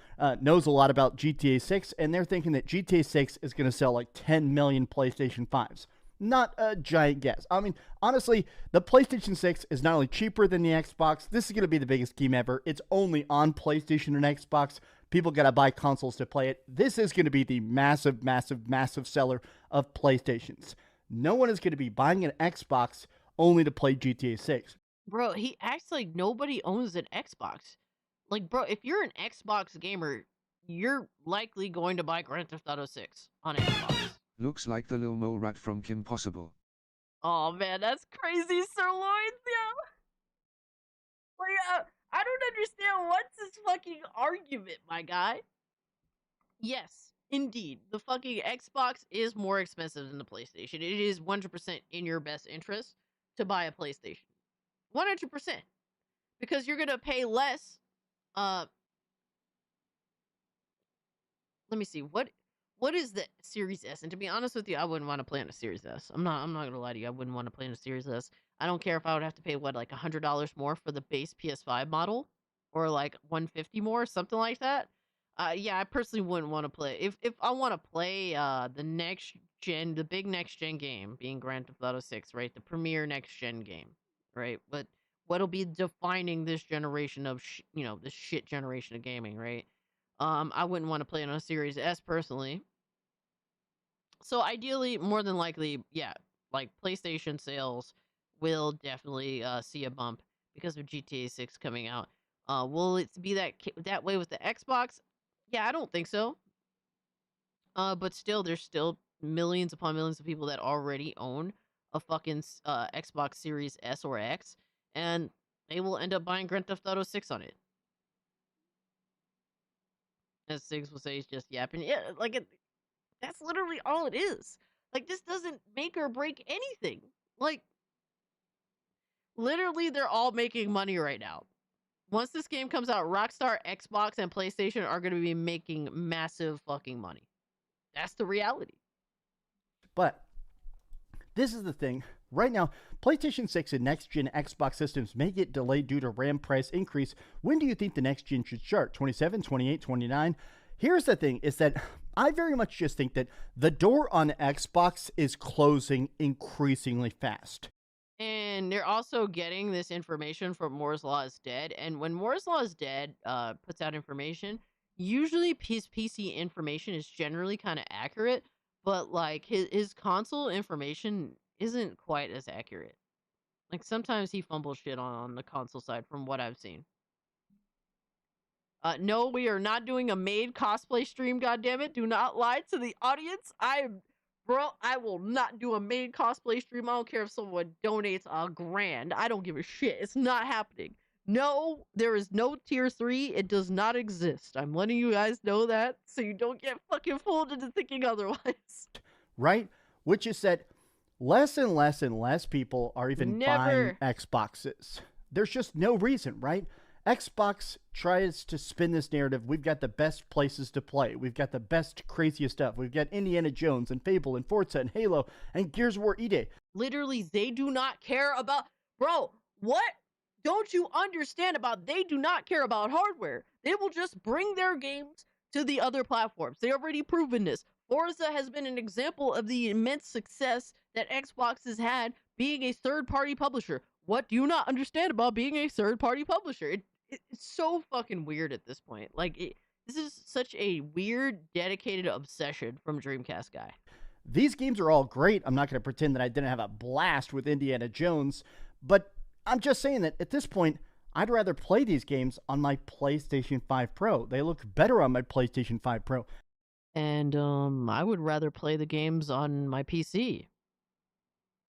knows a lot about GTA 6, and they're thinking that GTA 6 is going to sell like 10 million PlayStation 5s. Not a giant guess. I mean, honestly, the PlayStation 6 is not only cheaper than the Xbox, this is going to be the biggest game ever. It's only on PlayStation and Xbox. People got to buy consoles to play it. This is going to be the massive, massive, massive seller of PlayStations. No one is going to be buying an Xbox only to play GTA 6. Bro, he acts like nobody owns an Xbox. Like, bro, if you're an Xbox gamer, you're likely going to buy Grand Theft Auto 6 on Xbox. Looks like the Lil Mo Rat from Kim Possible. Oh man, that's crazy, sirloins, yeah. Like, I don't understand what's this fucking argument, my guy. Yes, indeed, the fucking Xbox is more expensive than the PlayStation. It is 100% in your best interest to buy a PlayStation. 100%. Because you're gonna pay less. Let me see, what is the Series S? And to be honest with you, I wouldn't want to play on a Series S. I'm not gonna lie to you. I wouldn't want to play on a Series S. I don't care if I would have to pay like $100 more for the base PS5 model, or like $150 more, something like that. Yeah, I personally wouldn't want to play. If I want to play the next gen, the big next gen game, being Grand Theft Auto 6, right? The premier next gen game, right? But what'll be defining this generation of this shit generation of gaming, right? I wouldn't want to play it on a Series S personally. So ideally, more than likely, yeah, like PlayStation sales will definitely see a bump because of GTA 6 coming out. Will it be that way with the Xbox? Yeah, I don't think so. But still, there's still millions upon millions of people that already own a fucking Xbox Series S or X, and they will end up buying Grand Theft Auto 6 on it. As Sigs will say, he's just yapping. Yeah, like that's literally all it is. Like, this doesn't make or break anything. Like, literally, they're all making money right now. Once this game comes out, Rockstar, Xbox, and PlayStation are going to be making massive fucking money. That's the reality. But this is the thing. Right now, PlayStation 6 and next-gen Xbox systems may get delayed due to RAM price increase. When do you think the next gen should start? 27, 28, 29? Here's the thing, is that I very much just think that the door on Xbox is closing increasingly fast. And they're also getting this information from Moore's Law is Dead. And when Moore's Law is Dead puts out information, usually his PC information is generally kind of accurate, but like his console information isn't quite as accurate. Like, sometimes he fumbles shit on the console side from what I've seen. No, we are not doing a maid cosplay stream, goddammit. Do not lie to the audience. I will not do a maid cosplay stream. I don't care if someone donates $1,000. I don't give a shit. It's not happening. No, there is no tier 3. It does not exist. I'm letting you guys know that so you don't get fucking fooled into thinking otherwise. Right? Which is that less and less and less people are even buying Xboxes. There's just no reason, right? Xbox tries to spin this narrative. We've got the best places to play. We've got the best, craziest stuff. We've got Indiana Jones and Fable and Forza and Halo and Gears of War E-Day. Literally, they do not care about... Bro, what don't you understand about they do not care about hardware? They will just bring their games to the other platforms. They already proven this. Forza has been an example of the immense success that Xbox has had being a third-party publisher. What do you not understand about being a third-party publisher? It's so fucking weird at this point. Like, this is such a weird, dedicated obsession from Dreamcast guy. These games are all great. I'm not going to pretend that I didn't have a blast with Indiana Jones, but I'm just saying that at this point, I'd rather play these games on my PlayStation 5 Pro. They look better on my PlayStation 5 Pro. And I would rather play the games on my PC.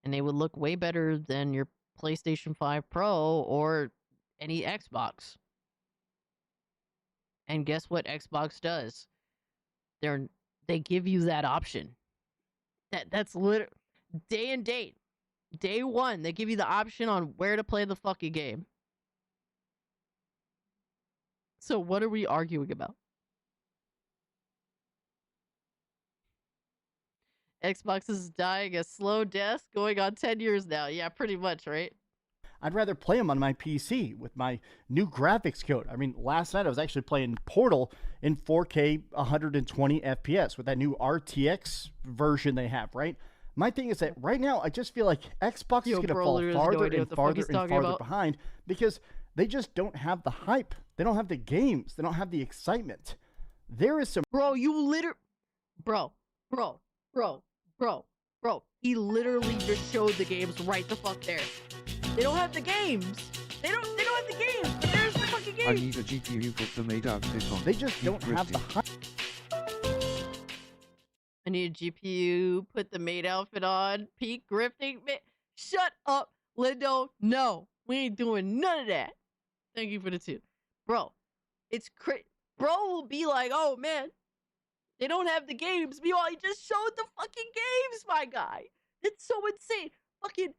And they would look way better than your PlayStation 5 Pro or any Xbox. And guess what Xbox does? They give you that option. That's literally day and date. Day one, they give you the option on where to play the fucking game. So what are we arguing about? Xbox is dying a slow death going on 10 years now. Yeah, pretty much, right? I'd rather play them on my PC with my new graphics code. I mean, last night I was actually playing Portal in 4K 120 FPS with that new RTX version they have, right? My thing is that right now I just feel like Xbox is going to fall farther and farther behind because they just don't have the hype. They don't have the games. They don't have the excitement. There is some... Bro, he literally just showed the games right the fuck there. They don't have the games. They don't have the games, but there's the fucking games. I need a GPU, put the made outfit on. They just don't have the hype. I need a GPU, put the maid outfit on, peak grifting. Shut up, Lindo. No, we ain't doing none of that. Thank you for the tip. Bro, it's crazy. Bro will be like, oh man, they don't have the games. Meanwhile, he just showed the fucking games, my guy. It's so insane. Fucking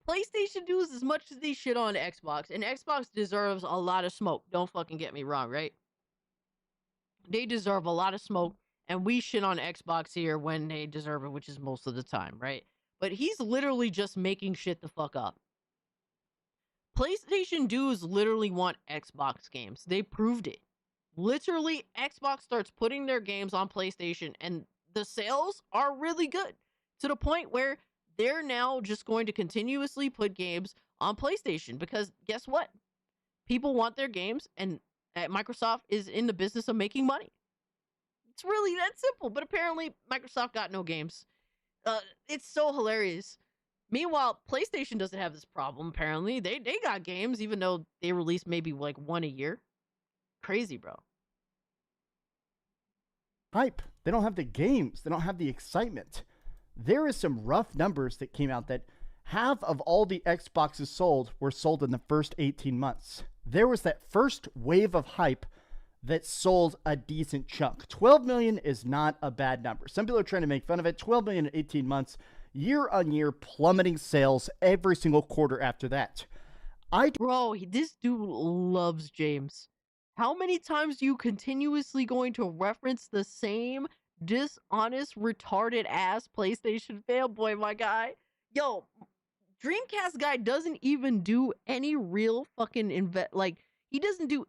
PlayStation does as much as they shit on Xbox, and Xbox deserves a lot of smoke. Don't fucking get me wrong, right? They deserve a lot of smoke, and we shit on Xbox here when they deserve it, which is most of the time, right? But he's literally just making shit the fuck up. PlayStation dudes literally want Xbox games. They proved it. Literally, Xbox starts putting their games on PlayStation, and the sales are really good. To the point where they're now just going to continuously put games on PlayStation. Because guess what? People want their games, and Microsoft is in the business of making money. It's really that simple. But apparently, Microsoft got no games. It's so hilarious. Meanwhile, PlayStation doesn't have this problem, apparently. They got games, even though they release maybe like one a year. Crazy, bro. Hype. They don't have the games. They don't have the excitement. There is some rough numbers that came out that half of all the Xboxes sold were sold in the first 18 months. There was that first wave of hype that sold a decent chunk. 12 million is not a bad number. Some people are trying to make fun of it. 12 million in 18 months, year on year, plummeting sales every single quarter after that. Bro, this dude loves James. How many times are you continuously going to reference the same dishonest, retarded ass PlayStation fanboy, my guy? Yo, Dreamcast guy doesn't even do any real fucking he doesn't do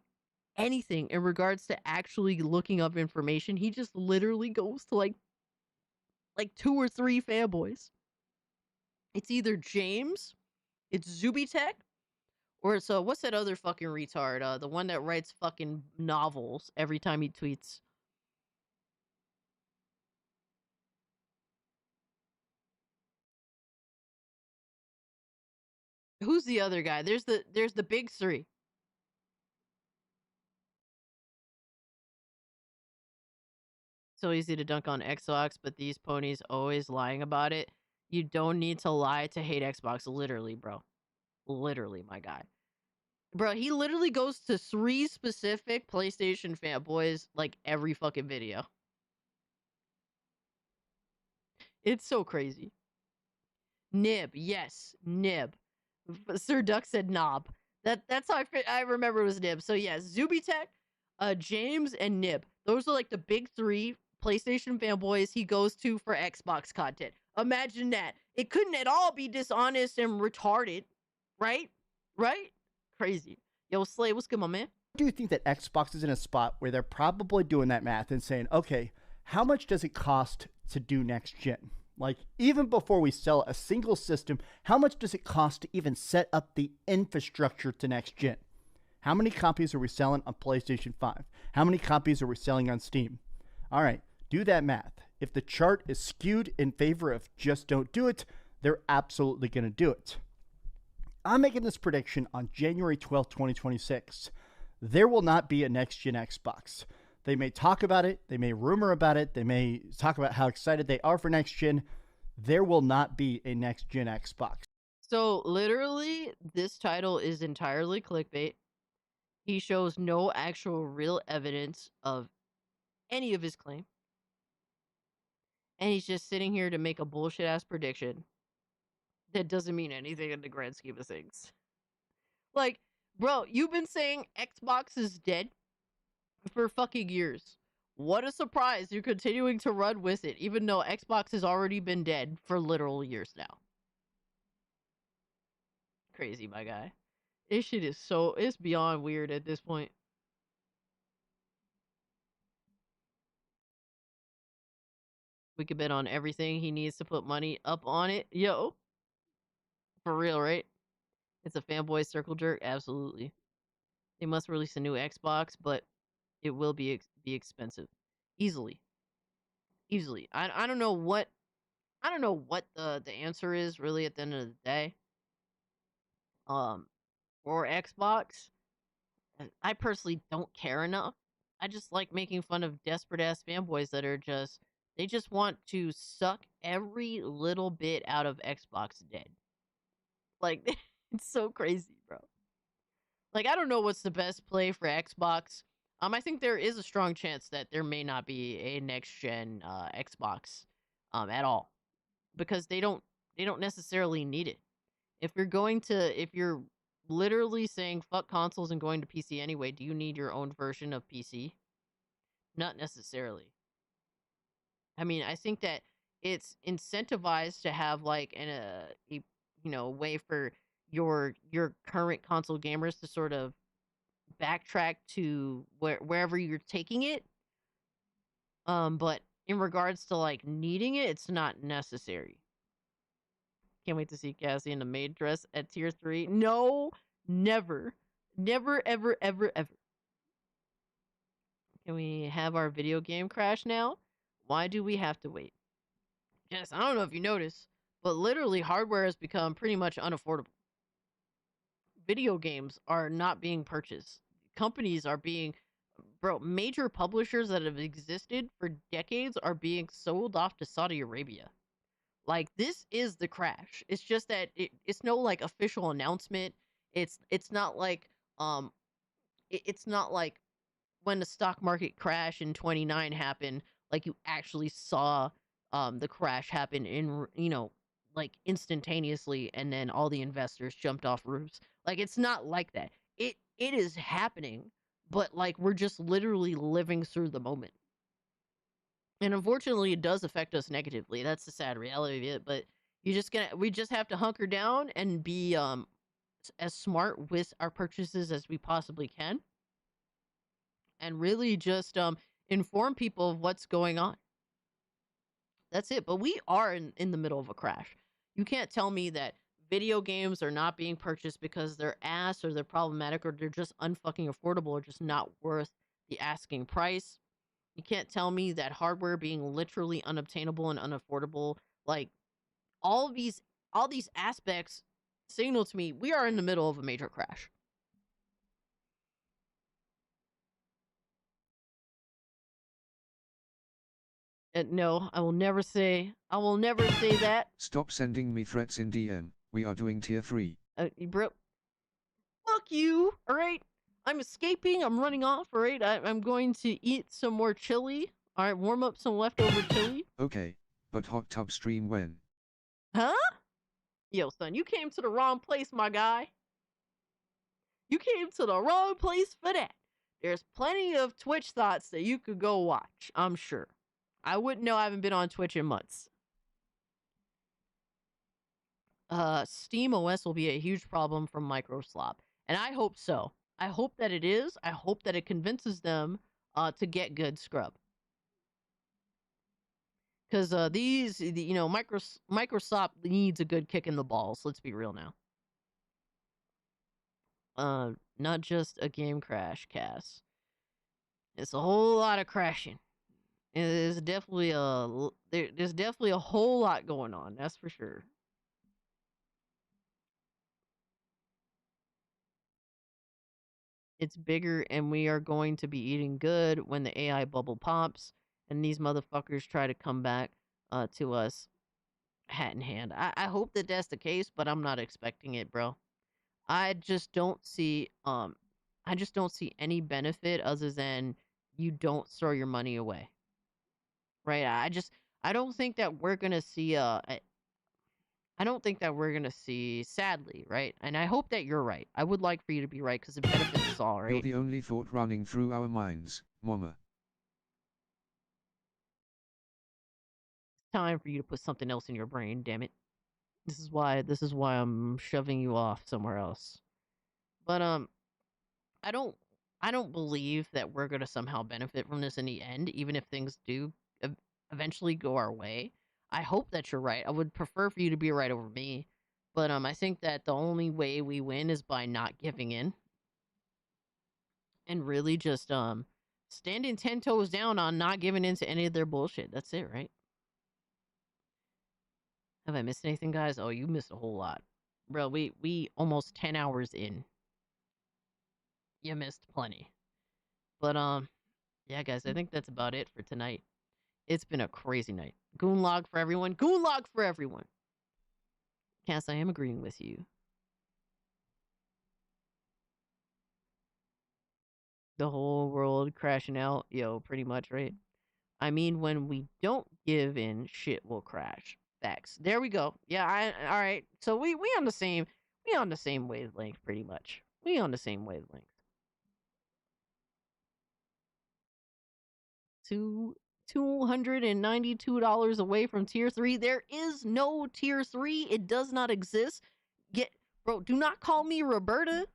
anything in regards to actually looking up information. He just literally goes to like 2 or 3 fanboys. It's either James, it's Zubitech, or so what's that other fucking retard? The one that writes fucking novels every time he tweets. Who's the other guy? There's the big 3. So easy to dunk on Xbox, but these ponies always lying about it. You don't need to lie to hate Xbox. Literally, bro. Literally, my guy. Bro, he literally goes to 3 specific PlayStation fanboys like every fucking video. It's so crazy. Nib, yes, Nib. Sir Duck said knob. That's how I remember it was Nib. So yeah, Zubitech, James, and Nib. Those are like the big 3 PlayStation fanboys he goes to for Xbox content. Imagine that. It couldn't at all be dishonest and retarded, right? Right? Crazy. Yo, Slay, what's good, my man? I do think that Xbox is in a spot where they're probably doing that math and saying, okay, how much does it cost to do next gen? Like, even before we sell a single system, how much does it cost to even set up the infrastructure to next gen? How many copies are we selling on PlayStation 5? How many copies are we selling on Steam? All right, do that math. If the chart is skewed in favor of just don't do it, they're absolutely going to do it. I'm making this prediction on January 12th, 2026. There will not be a next-gen Xbox. They may talk about it. They may rumor about it. They may talk about how excited they are for next-gen. There will not be a next-gen Xbox. So, literally, this title is entirely clickbait. He shows no actual real evidence of any of his claim. And he's just sitting here to make a bullshit-ass prediction that doesn't mean anything in the grand scheme of things. Like, bro, you've been saying Xbox is dead for fucking years. What a surprise you're continuing to run with it, even though Xbox has already been dead for literal years now. Crazy, my guy. This shit is it's beyond weird at this point. We could bet on everything. He needs to put money up on it. Yo. For real, right? It's a fanboy circle jerk. Absolutely. They must release a new Xbox, but it will be expensive. Easily. I don't know what the answer is really at the end of the day. For Xbox, I personally don't care enough. I just like making fun of desperate ass fanboys that are they just want to suck every little bit out of Xbox dead. Like, it's so crazy, bro. Like, I don't know what's the best play for Xbox. I think there is a strong chance that there may not be a next gen Xbox at all, because they don't necessarily need it. If you're literally saying fuck consoles and going to PC anyway, do you need your own version of PC? Not necessarily. I mean, I think that it's incentivized to have like a way for your current console gamers to sort of backtrack to wherever you're taking it. But in regards to like needing it, it's not necessary. Can't wait to see Cassie in a maid dress at tier 3. No, never. Never, ever, ever, ever. Can we have our video game crash now? Why do we have to wait? Yes, I don't know if you noticed, but literally hardware has become pretty much unaffordable. Video games are not being purchased. Companies are being... Bro, major publishers that have existed for decades are being sold off to Saudi Arabia. Like, this is the crash. It's just that it's no like official announcement. It's not like it's not like when the stock market crash in 29 happened, like you actually saw the crash happen in like instantaneously, and then all the investors jumped off roofs. Like, it's not like that. It is happening, but like we're just literally living through the moment. And unfortunately, it does affect us negatively. That's the sad reality of it. But we just have to hunker down and be as smart with our purchases as we possibly can, and really just inform people of what's going on. That's it. But we are in the middle of a crash. You can't tell me that video games are not being purchased because they're ass or they're problematic or they're just unfucking affordable or just not worth the asking price. You can't tell me that hardware being literally unobtainable and unaffordable, like all these aspects signal to me we are in the middle of a major crash. No, I will never say that. Stop sending me threats in DM. We are doing tier 3. Bro, fuck you, alright? I'm escaping, I'm running off, alright? I'm going to eat some more chili. Alright, warm up some leftover chili. Okay, but hot tub stream when? Huh? Yo, son, you came to the wrong place, my guy. You came to the wrong place for that. There's plenty of Twitch thoughts that you could go watch, I'm sure. I wouldn't know, I haven't been on Twitch in months. Steam OS will be a huge problem from Microsoft. And I hope so. I hope that it is. I hope that it convinces them to get good scrub. Because Microsoft needs a good kick in the balls. Let's be real now. Not just a game crash, Cass. It's a whole lot of crashing. There's definitely there's definitely a whole lot going on. That's for sure. It's bigger, and we are going to be eating good when the AI bubble pops, and these motherfuckers try to come back to us hat in hand. I hope that that's the case, but I'm not expecting it, bro. I just don't see any benefit other than you don't throw your money away. Right? I don't think that we're going to see I don't think that we're going to see, sadly, right? And I hope that you're right. I would like for you to be right because it benefits us all, You're right? the only thought running through our minds, mama. It's time for you to put something else in your brain, damn it. This is why I'm shoving you off somewhere else. But I don't I don't believe that we're going to somehow benefit from this in the end, even if things do eventually go our way. I hope that you're right. I would prefer for you to be right over me. But I think that the only way we win is by not giving in and really just standing 10 toes down on not giving in to any of their bullshit. That's it, right? Have I missed anything, guys? Oh, you missed a whole lot. Bro, we almost 10 hours in. You missed plenty. But yeah, guys, I think that's about it for tonight. It's been a crazy night. Goon log for everyone. Goon log for everyone. Cass, I am agreeing with you. The whole world crashing out. Yo, pretty much, right? I mean, when we don't give in, shit will crash. Facts. There we go. Yeah, all right. So we on the same wavelength, pretty much. We on the same wavelength. $292 away from tier 3. There is no tier 3. It does not exist. Bro, do not call me Roberta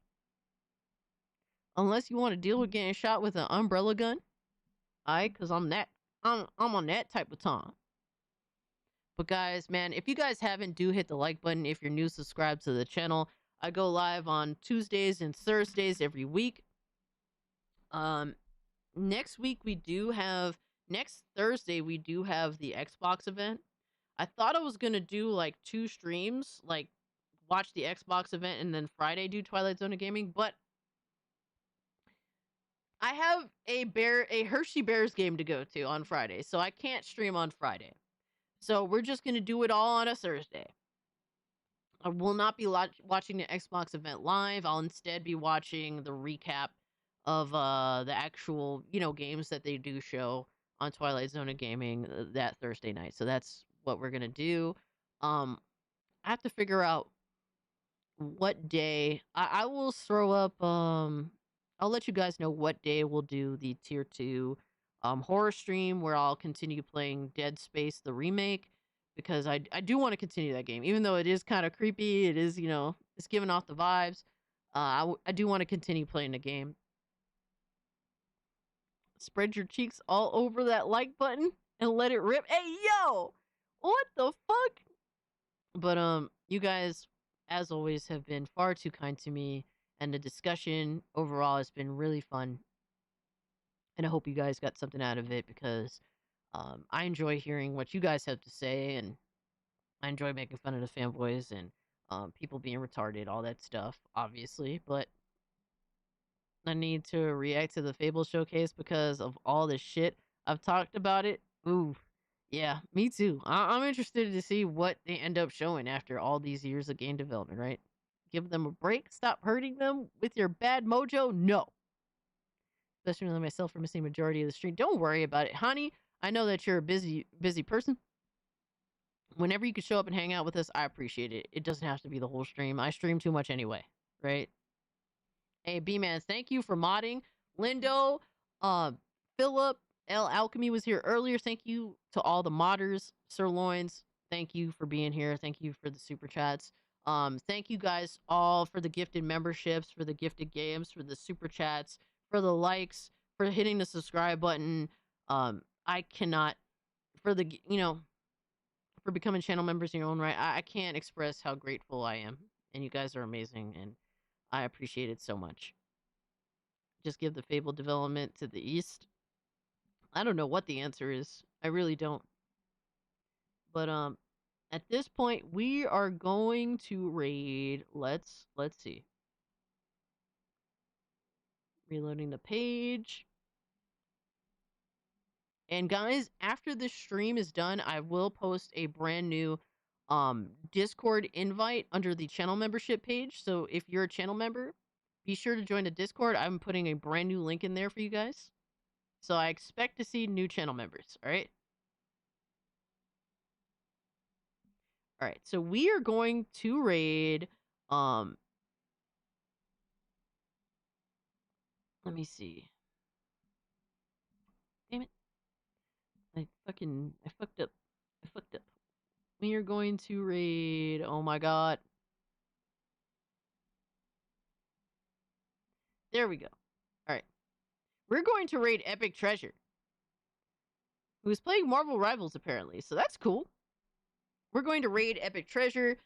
unless you want to deal with getting shot with an umbrella gun. Alright, because I'm on that type of time. But guys, man, if you guys haven't, do hit the like button. If you're new, subscribe to the channel. I go live on Tuesdays and Thursdays every week. Next Thursday we do have the Xbox event. I thought I was gonna do like 2 streams, like watch the Xbox event and then Friday do Twilight Zone of Gaming, but I have a Hershey Bears game to go to on Friday, so I can't stream on Friday. So we're just gonna do it all on a Thursday. I will not be watching the Xbox event live. I'll instead be watching the recap of the actual, games that they do show on Twilight Zone of Gaming that Thursday night. So that's what we're gonna do. I have to figure out what day. I will throw up. I'll let you guys know what day we'll do the tier 2 horror stream where I'll continue playing Dead Space the remake because I do want to continue that game, even though it is kind of creepy. It is, it's giving off the vibes. I do want to continue playing the game. Spread your cheeks all over that like button and let it rip. Hey, yo, what the fuck? But you guys, as always, have been far too kind to me, and the discussion overall has been really fun. And I hope you guys got something out of it because I enjoy hearing what you guys have to say, and I enjoy making fun of the fanboys and people being retarded, all that stuff, obviously. But I need to react to the Fable showcase because of all the shit I've talked about it. Ooh, yeah, me too. I'm interested to see what they end up showing after all these years of game development, right? Give them a break. Stop hurting them with your bad mojo. No. Especially myself for missing majority of the stream. Don't worry about it, honey. I know that you're a busy person. Whenever you can show up and hang out with us, I appreciate it. It doesn't have to be the whole stream. I stream too much anyway, right? Hey, B-Man, thank you for modding. Lindo, Philip, L Alchemy was here earlier. Thank you to all the modders. Sirloins, thank you for being here. Thank you for the super chats. Thank you guys all for the gifted memberships, for the gifted games, for the super chats, for the likes, for hitting the subscribe button. I cannot, for the, for becoming channel members in your own right. I can't express how grateful I am. And you guys are amazing, and I appreciate it so much. Just give the Fable development to the east. I don't know what the answer is. I really don't. But at this point we are going to raid. Let's see. Reloading the page. And guys, after this stream is done, I will post a brand new Discord invite under the channel membership page. So if you're a channel member, be sure to join the Discord. I'm putting a brand new link in there for you guys. So I expect to see new channel members, all right? All right, so we are going to raid let me see. Damn it. I fucked up. I fucked up. We are going to raid, oh my god. There we go. All right. We're going to raid Epic Treasure, who's playing Marvel Rivals apparently, so that's cool. We're going to raid Epic Treasure,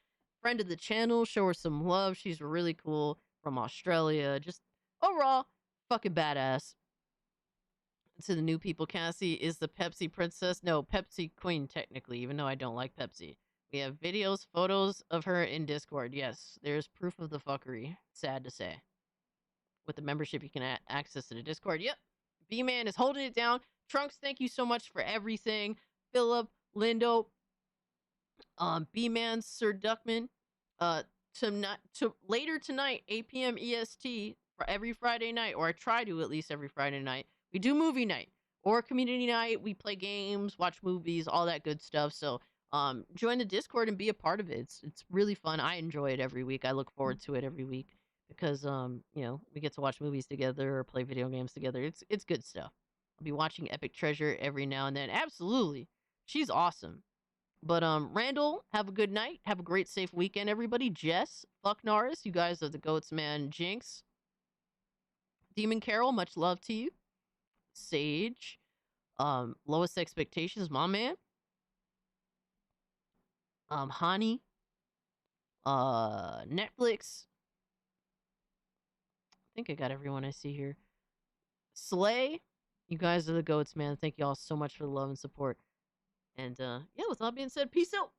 friend of the channel, show her some love. She's really cool, from Australia. Just overall, fucking badass. To the new people, Cassie is the Pepsi princess. No, Pepsi queen, technically, even though I don't like Pepsi. We have videos, photos of her in Discord. Yes, there's proof of the fuckery. Sad to say. With the membership, you can access to the Discord. Yep. B-Man is holding it down. Trunks, thank you so much for everything. Philip, Lindo, B-Man, Sir Duckman. Later tonight, 8 p.m. EST, for every Friday night, or I try to at least every Friday night, we do movie night or community night. We play games, watch movies, all that good stuff. So join the Discord and be a part of it. It's really fun. I enjoy it every week. I look forward to it every week because you know, we get to watch movies together or play video games together. It's good stuff. I'll be watching Epic Treasure every now and then. Absolutely. She's awesome. But Randall, have a good night. Have a great safe weekend, everybody. Jess, fuck Norris, you guys are the goats, man. Jinx, Demon Carol, much love to you. Sage, Lowest Expectations, my man. Hani, Netflix. I think I got everyone I see here. Slay, you guys are the goats, man. Thank you all so much for the love and support. And yeah, with all being said, peace out.